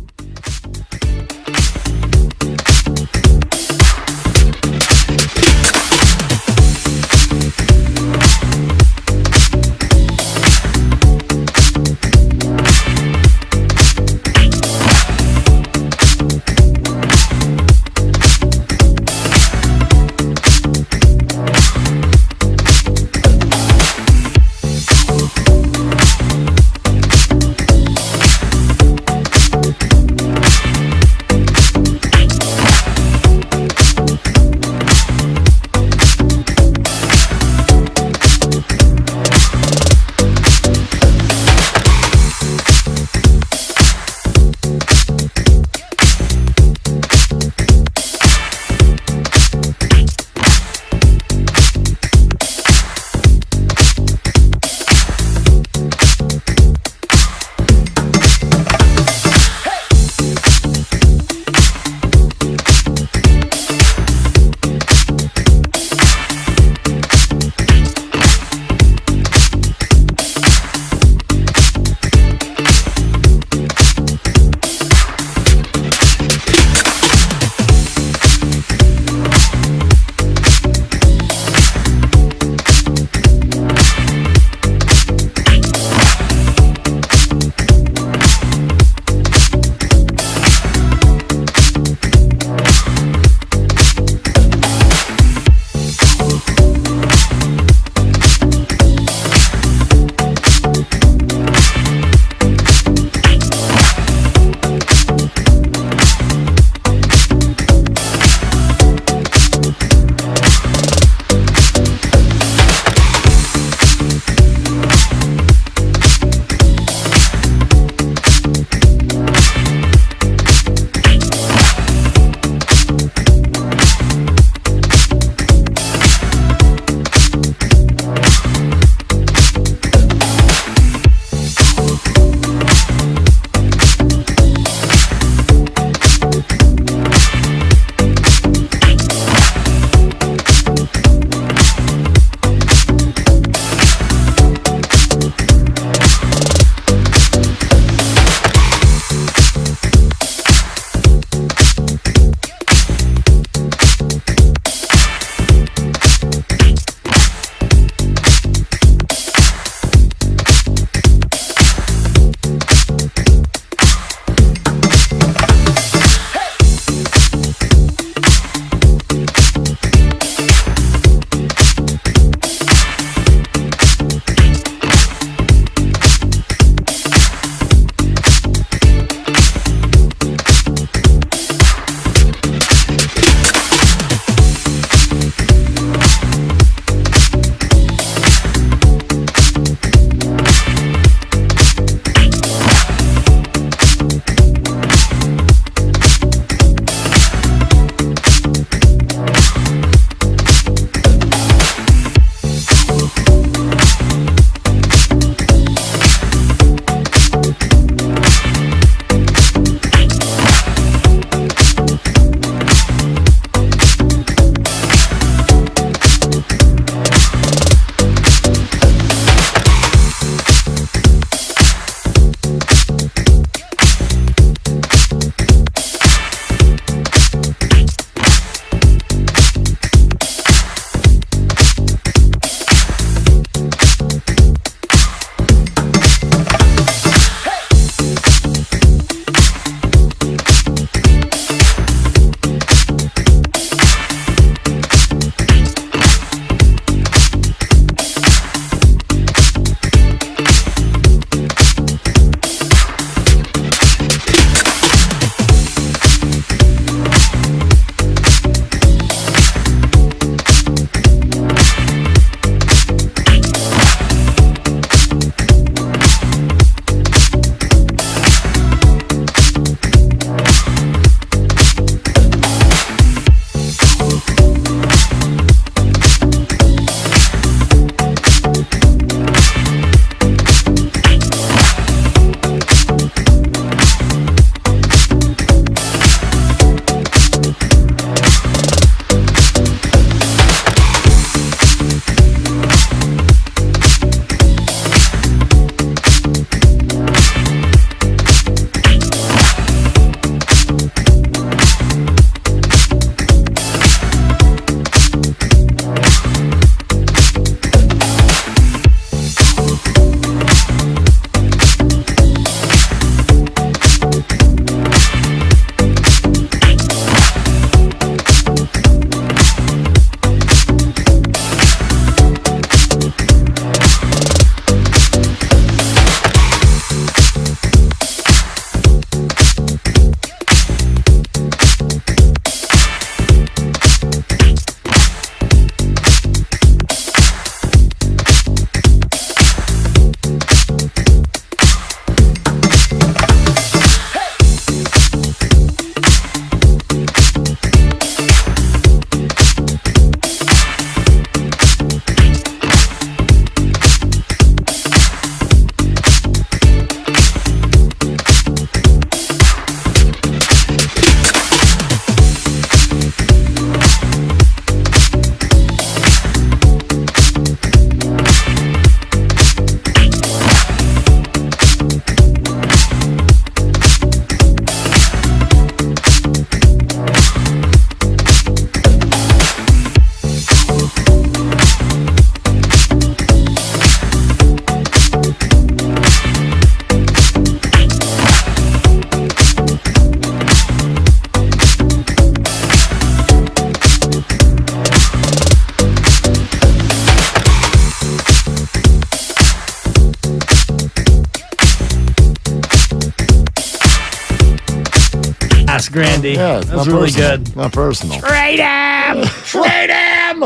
Grandy. Yeah, it's That's not really personal. good. Not personal. Trade him! Trade him!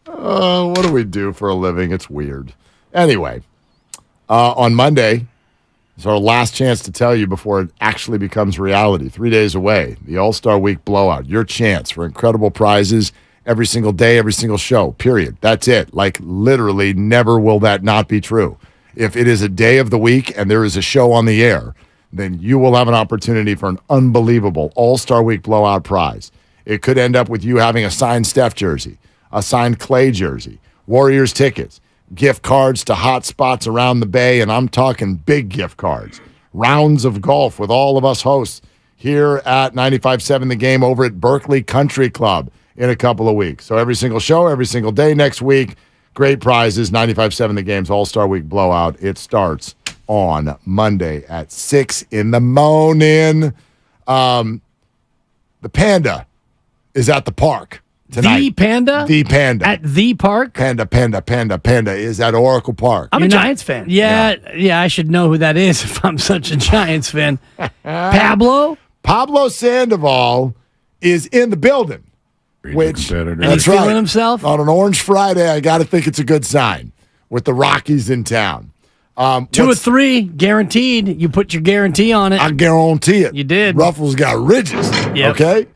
What do we do for a living? It's weird. Anyway, on Monday is our last chance to tell you before it actually becomes reality. 3 days away, the All-Star Week blowout. Your chance for incredible prizes every single day, every single show, period. That's it. Like, literally, never will that not be true. If it is a day of the week and there is a show on the air, then you will have an opportunity for an unbelievable All-Star Week blowout prize. It could end up with you having a signed Steph jersey, a signed Clay jersey, Warriors tickets, gift cards to hot spots around the Bay, and I'm talking big gift cards. Rounds of golf with all of us hosts here at 95.7 The Game over at Berkeley Country Club in a couple of weeks. So every single show, every single day next week, great prizes, 95.7 The Game's All-Star Week blowout. It starts on Monday at 6 in the morning. The Panda is at the park tonight. The Panda? The Panda. At the park? Panda is at Oracle Park. I'm a Giants fan. Yeah, I should know who that is if I'm such a Giants fan. Pablo Sandoval is in the building. Which, and he's feeling himself? On an Orange Friday, I got to think it's a good sign with the Rockies in town. 2 or 3, guaranteed. You put your guarantee on it. I guarantee it. You did. Ruffles got ridges. Yep. Okay?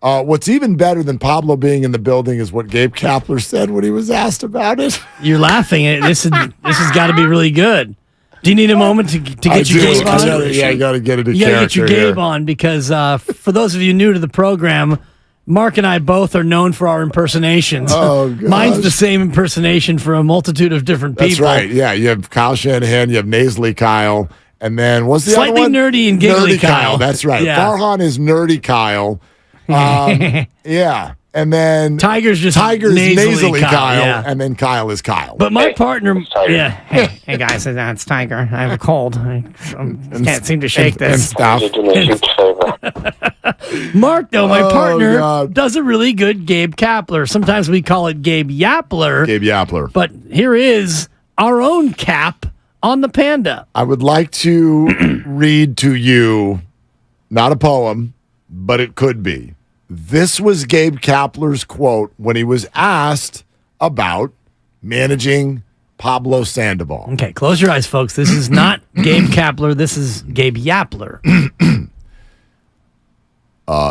What's even better than Pablo being in the building is what Gabe Kapler said when he was asked about it. You're laughing. This has got to be really good. Do you need a moment to get your Gabe on? I got to get it. You got to get your Gabe on because for those of you new to the program, Mark and I both are known for our impersonations. Oh, gosh. Mine's the same impersonation for a multitude of different people. That's right. Yeah, you have Kyle Shanahan, you have Nasally Kyle, and then what's the Slightly other one? nerdy and giggly Kyle. That's right. Yeah. Farhan is nerdy Kyle. Yeah. And then Tiger's nasally Kyle, yeah. and then Kyle is Kyle. But my partner, yeah. Hey guys, it's Tiger. I have a cold. I can't seem to shake this. And Mark, though, my partner, does a really good Gabe Kapler. Sometimes we call it Gabe Yapler. Gabe Yapler. But here is our own Cap on the Panda. I would like to read to you, not a poem, but it could be. This was Gabe Kapler's quote when he was asked about managing Pablo Sandoval. Okay, close your eyes, folks. This is not Gabe Kapler. This is Gabe Yapler.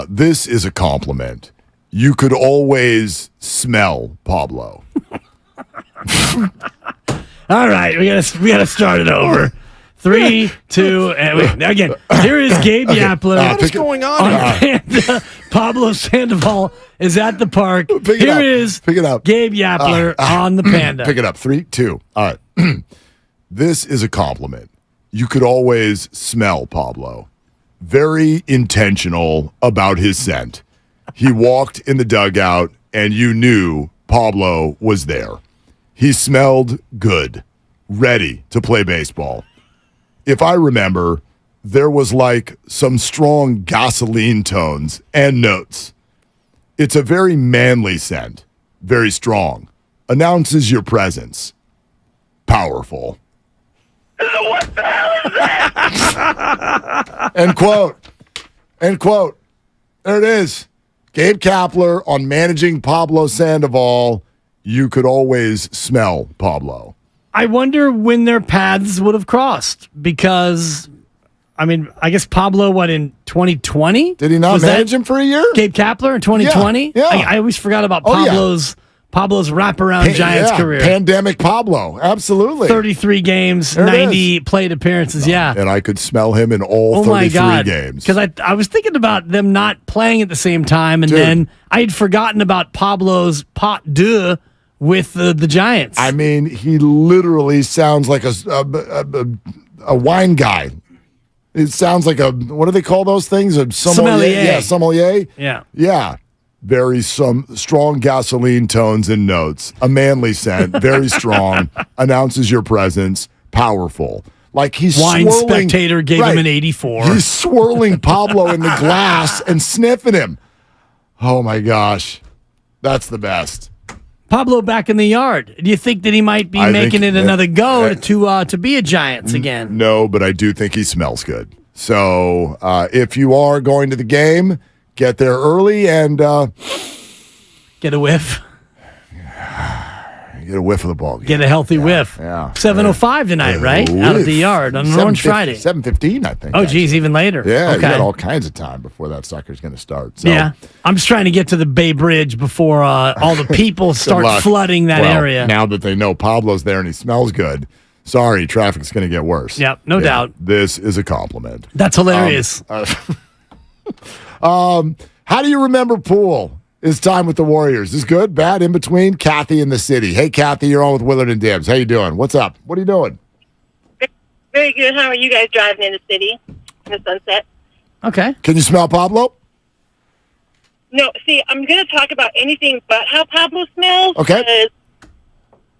This is a compliment. You could always smell Pablo. All right, we gotta start it over. 3, 2, and wait, again. Here is Gabe Yapler. What is going on? Pablo Sandoval is at the park. Here is Pick it up. Gabe Yapler on the Panda. Pick it up. 3, 2. All right. This is a compliment. You could always smell Pablo. Very intentional about his scent. He walked in the dugout, and you knew Pablo was there. He smelled good, ready to play baseball. If I remember, there was like some strong gasoline tones and notes. It's a very manly scent, very strong. Announces your presence. Powerful. What the hell is that? End quote. End quote. There it is. Gabe Kapler on managing Pablo Sandoval. You could always smell Pablo. I wonder when their paths would have crossed because, I mean, I guess Pablo, in 2020? Did he not manage him for a year? Gabe Kapler in 2020? Yeah. I always forgot about Pablo's wraparound Giants career. Pandemic Pablo. Absolutely. 33 games, There it 90 plate appearances. Yeah. And I could smell him in all 33 games. Because I was thinking about them not playing at the same time, and then I had forgotten about Pablo's pot deux with the Giants. I mean, he literally sounds like a wine guy. It sounds like what do they call those things? A sommelier. Yeah, sommelier. Yeah. Yeah. Very strong gasoline tones and notes. A manly scent, very strong. Announces your presence. Powerful. Like he's Wine swirling. Spectator gave him an 84. He's swirling Pablo in the glass and sniffing him. Oh my gosh. That's the best. Pablo back in the yard. Do you think that he might be making it another go to be a Giants again? No, but I do think he smells good. So if you are going to the game, get there early and get a whiff. Get a whiff of the ball game. Get a healthy whiff. Yeah. 7:05 tonight, right? Out of the yard on an Orange Friday. 7:15, I think. Oh, geez, even later. Yeah, you okay. got all kinds of time before that sucker's going to start. So. Yeah. I'm just trying to get to the Bay Bridge before all the people start flooding that area. Now that they know Pablo's there and he smells good, sorry, traffic's going to get worse. Yep, no doubt. This is a compliment. That's hilarious. How do you remember Poole? His time with the Warriors is good, bad, in between. Kathy in the city. Hey, Kathy, you're on with Willard and Dibs. How you doing? What's up? What are you doing? Very good. How are you guys driving in the city in the sunset? Okay. Can you smell Pablo? No. See, I'm going to talk about anything but how Pablo smells. Okay. Because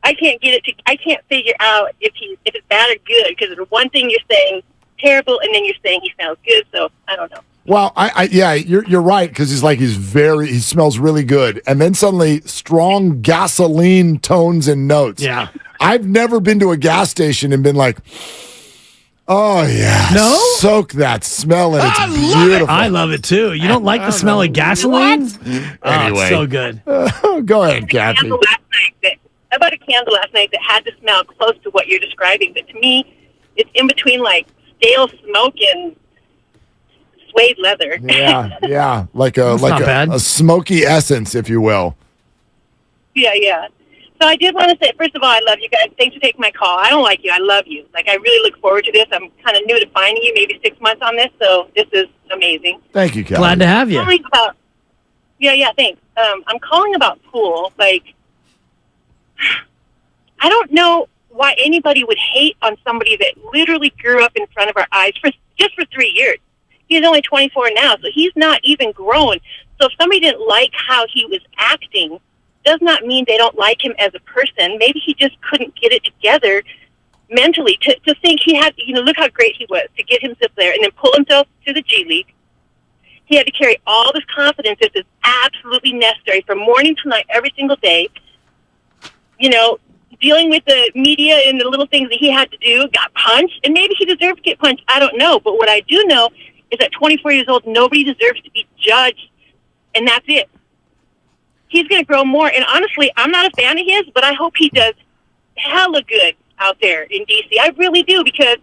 I can't get it. I can't figure out if it's bad or good. Because one thing you're saying terrible, and then you're saying he smells good. So I don't know. Well, yeah, you're right, because he smells really good, and then suddenly strong gasoline tones and notes. Yeah, I've never been to a gas station and been like, oh yeah, no, soak that smell in. It's beautiful. I love it too. You don't like the smell of gasoline? Anyway, it's so good. Go ahead, Kathy. I bought a candle last night that had to smell close to what you're describing, but to me, it's in between like stale smoke and suede leather. Yeah, like a smoky essence, if you will. Yeah. So I did want to say, first of all, I love you guys. Thanks for taking my call. I don't like you. I love you. Like, I really look forward to this. I'm kind of new to finding you, maybe 6 months on this, so this is amazing. Thank you, Kathy. Glad to have you. Yeah, thanks. I'm calling about Poole. Like, I don't know why anybody would hate on somebody that literally grew up in front of our eyes just for 3 years. He's only 24 now, so he's not even grown. So if somebody didn't like how he was acting, does not mean they don't like him as a person. Maybe he just couldn't get it together mentally to think he had, look how great he was to get himself there and then pull himself to the G League. He had to carry all this confidence that is absolutely necessary from morning to night, every single day. Dealing with the media and the little things that he had to do, got punched, and maybe he deserved to get punched. I don't know. But what I do know is at 24 years old, nobody deserves to be judged, and that's it. He's going to grow more, and honestly, I'm not a fan of his, but I hope he does hella good out there in D.C. I really do, because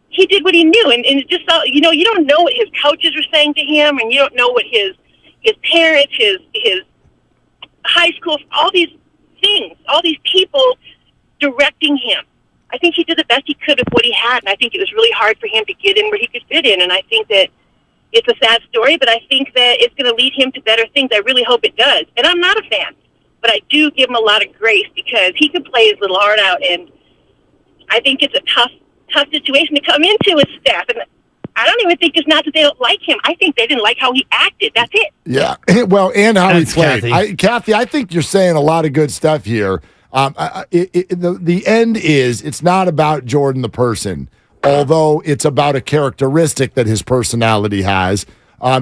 he did what he knew, and it just, you don't know what his coaches were saying to him, and you don't know what his parents, his high school, all these things, all these people directing him. I think he did the best he could with what he had, and I think it was really hard for him to get in where he could fit in, and I think that it's a sad story, but I think that it's going to lead him to better things. I really hope it does. And I'm not a fan, but I do give him a lot of grace because he could play his little heart out, and I think it's a tough situation to come into with staff. And I don't even think it's not that they don't like him. I think they didn't like how he acted. That's it. Yeah, well, and how he played. Kathy, I think you're saying a lot of good stuff here. The end is, it's not about Jordan the person, although it's about a characteristic that his personality has.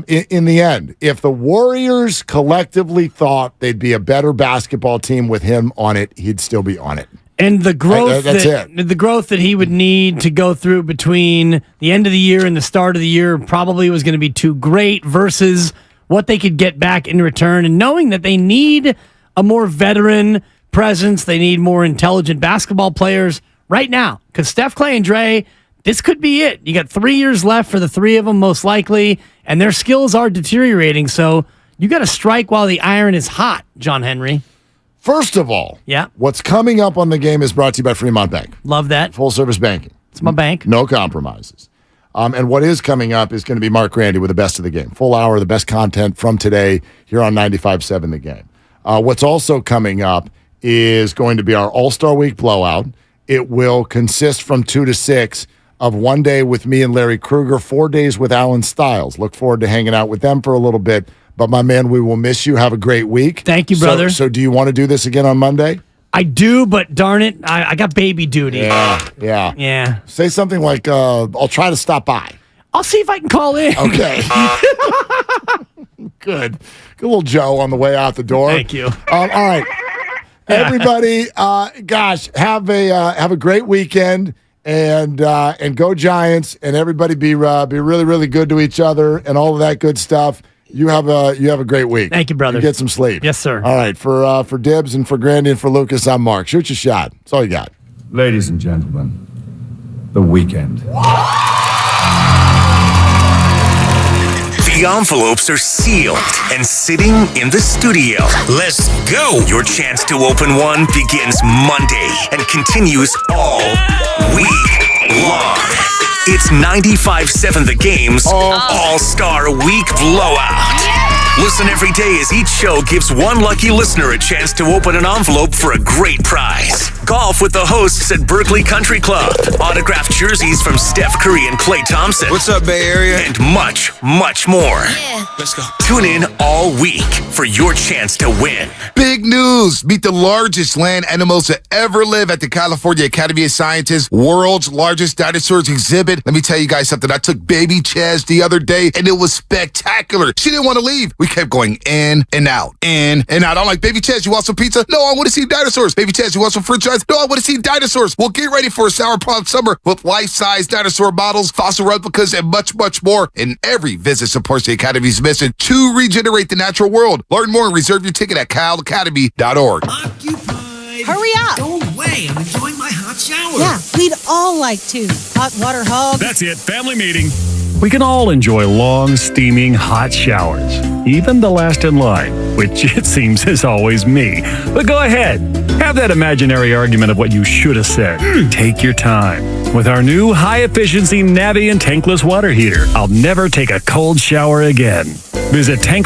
In the end, if the Warriors collectively thought they'd be a better basketball team with him on it, he'd still be on it. And the growth the growth that he would need to go through between the end of the year and the start of the year probably was going to be too great versus what they could get back in return. And knowing that they need a more veteran presence, they need more intelligent basketball players right now. Because Steph, Clay, and Dre, this could be it. You got 3 years left for the three of them, most likely, and their skills are deteriorating. So you got to strike while the iron is hot, John Henry. First of all, what's coming up on the game is brought to you by Fremont Bank. Love that. Full service banking. It's my bank. No compromises. And what is coming up is going to be Mark Grandy with the best of the game. Full hour of the best content from today here on 95.7 The Game. What's also coming up is going to be our All-Star Week blowout. It will consist from 2 to 6 of 1 day with me and Larry Krueger, 4 days with Alan Stiles. Look forward to hanging out with them for a little bit. But, my man, we will miss you. Have a great week. Thank you, brother. So do you want to do this again on Monday? I do, but darn it, I got baby duty. Yeah. Say something like, I'll try to stop by. I'll see if I can call in. Okay. Good little Joe on the way out the door. Thank you. All right. Everybody, have a great weekend. and go Giants, and everybody be really, really good to each other and all of that good stuff. You have a great week. Thank you, brother. You get some sleep. Yes, sir. All right, for Dibs and for Grandy and for Lucas, I'm Mark. Shoot your shot. That's all you got. Ladies and gentlemen, the weekend. The envelopes are sealed and sitting in the studio. Let's go! Your chance to open one begins Monday and continues all week long. It's 95.7 The Game's All-Star Week Blowout. Listen every day as each show gives one lucky listener a chance to open an envelope for a great prize. Golf with the hosts at Berkeley Country Club. Autographed jerseys from Steph Curry and Klay Thompson. What's up, Bay Area? And much, much more. Yeah. Let's go. Tune in all week for your chance to win. Big news! Meet the largest land animals to ever live at the California Academy of Sciences World's Largest Dinosaurs Exhibit. Let me tell you guys something. I took baby Chaz the other day, and it was spectacular. She didn't want to leave. We kept going in and out, in and out. I'm like, baby Chaz, you want some pizza? No, I want to see dinosaurs. Baby Chaz, you want some french fries? No, I want to see dinosaurs. Well, get ready for a Sour Pop Summer with life-size dinosaur models, fossil replicas, and much, much more. And every visit supports the Academy's mission to regenerate the natural world. Learn more and reserve your ticket at calacademy.org. Hurry up. Go away. I'm enjoying my hot shower. Yeah, we'd all like to. Hot water hug. That's it. Family meeting. We can all enjoy long, steaming, hot showers. Even the last in line, which it seems is always me. But go ahead. Have that imaginary argument of what you should have said. Take your time. With our new high-efficiency Navien tankless water heater, I'll never take a cold shower again. Visit tank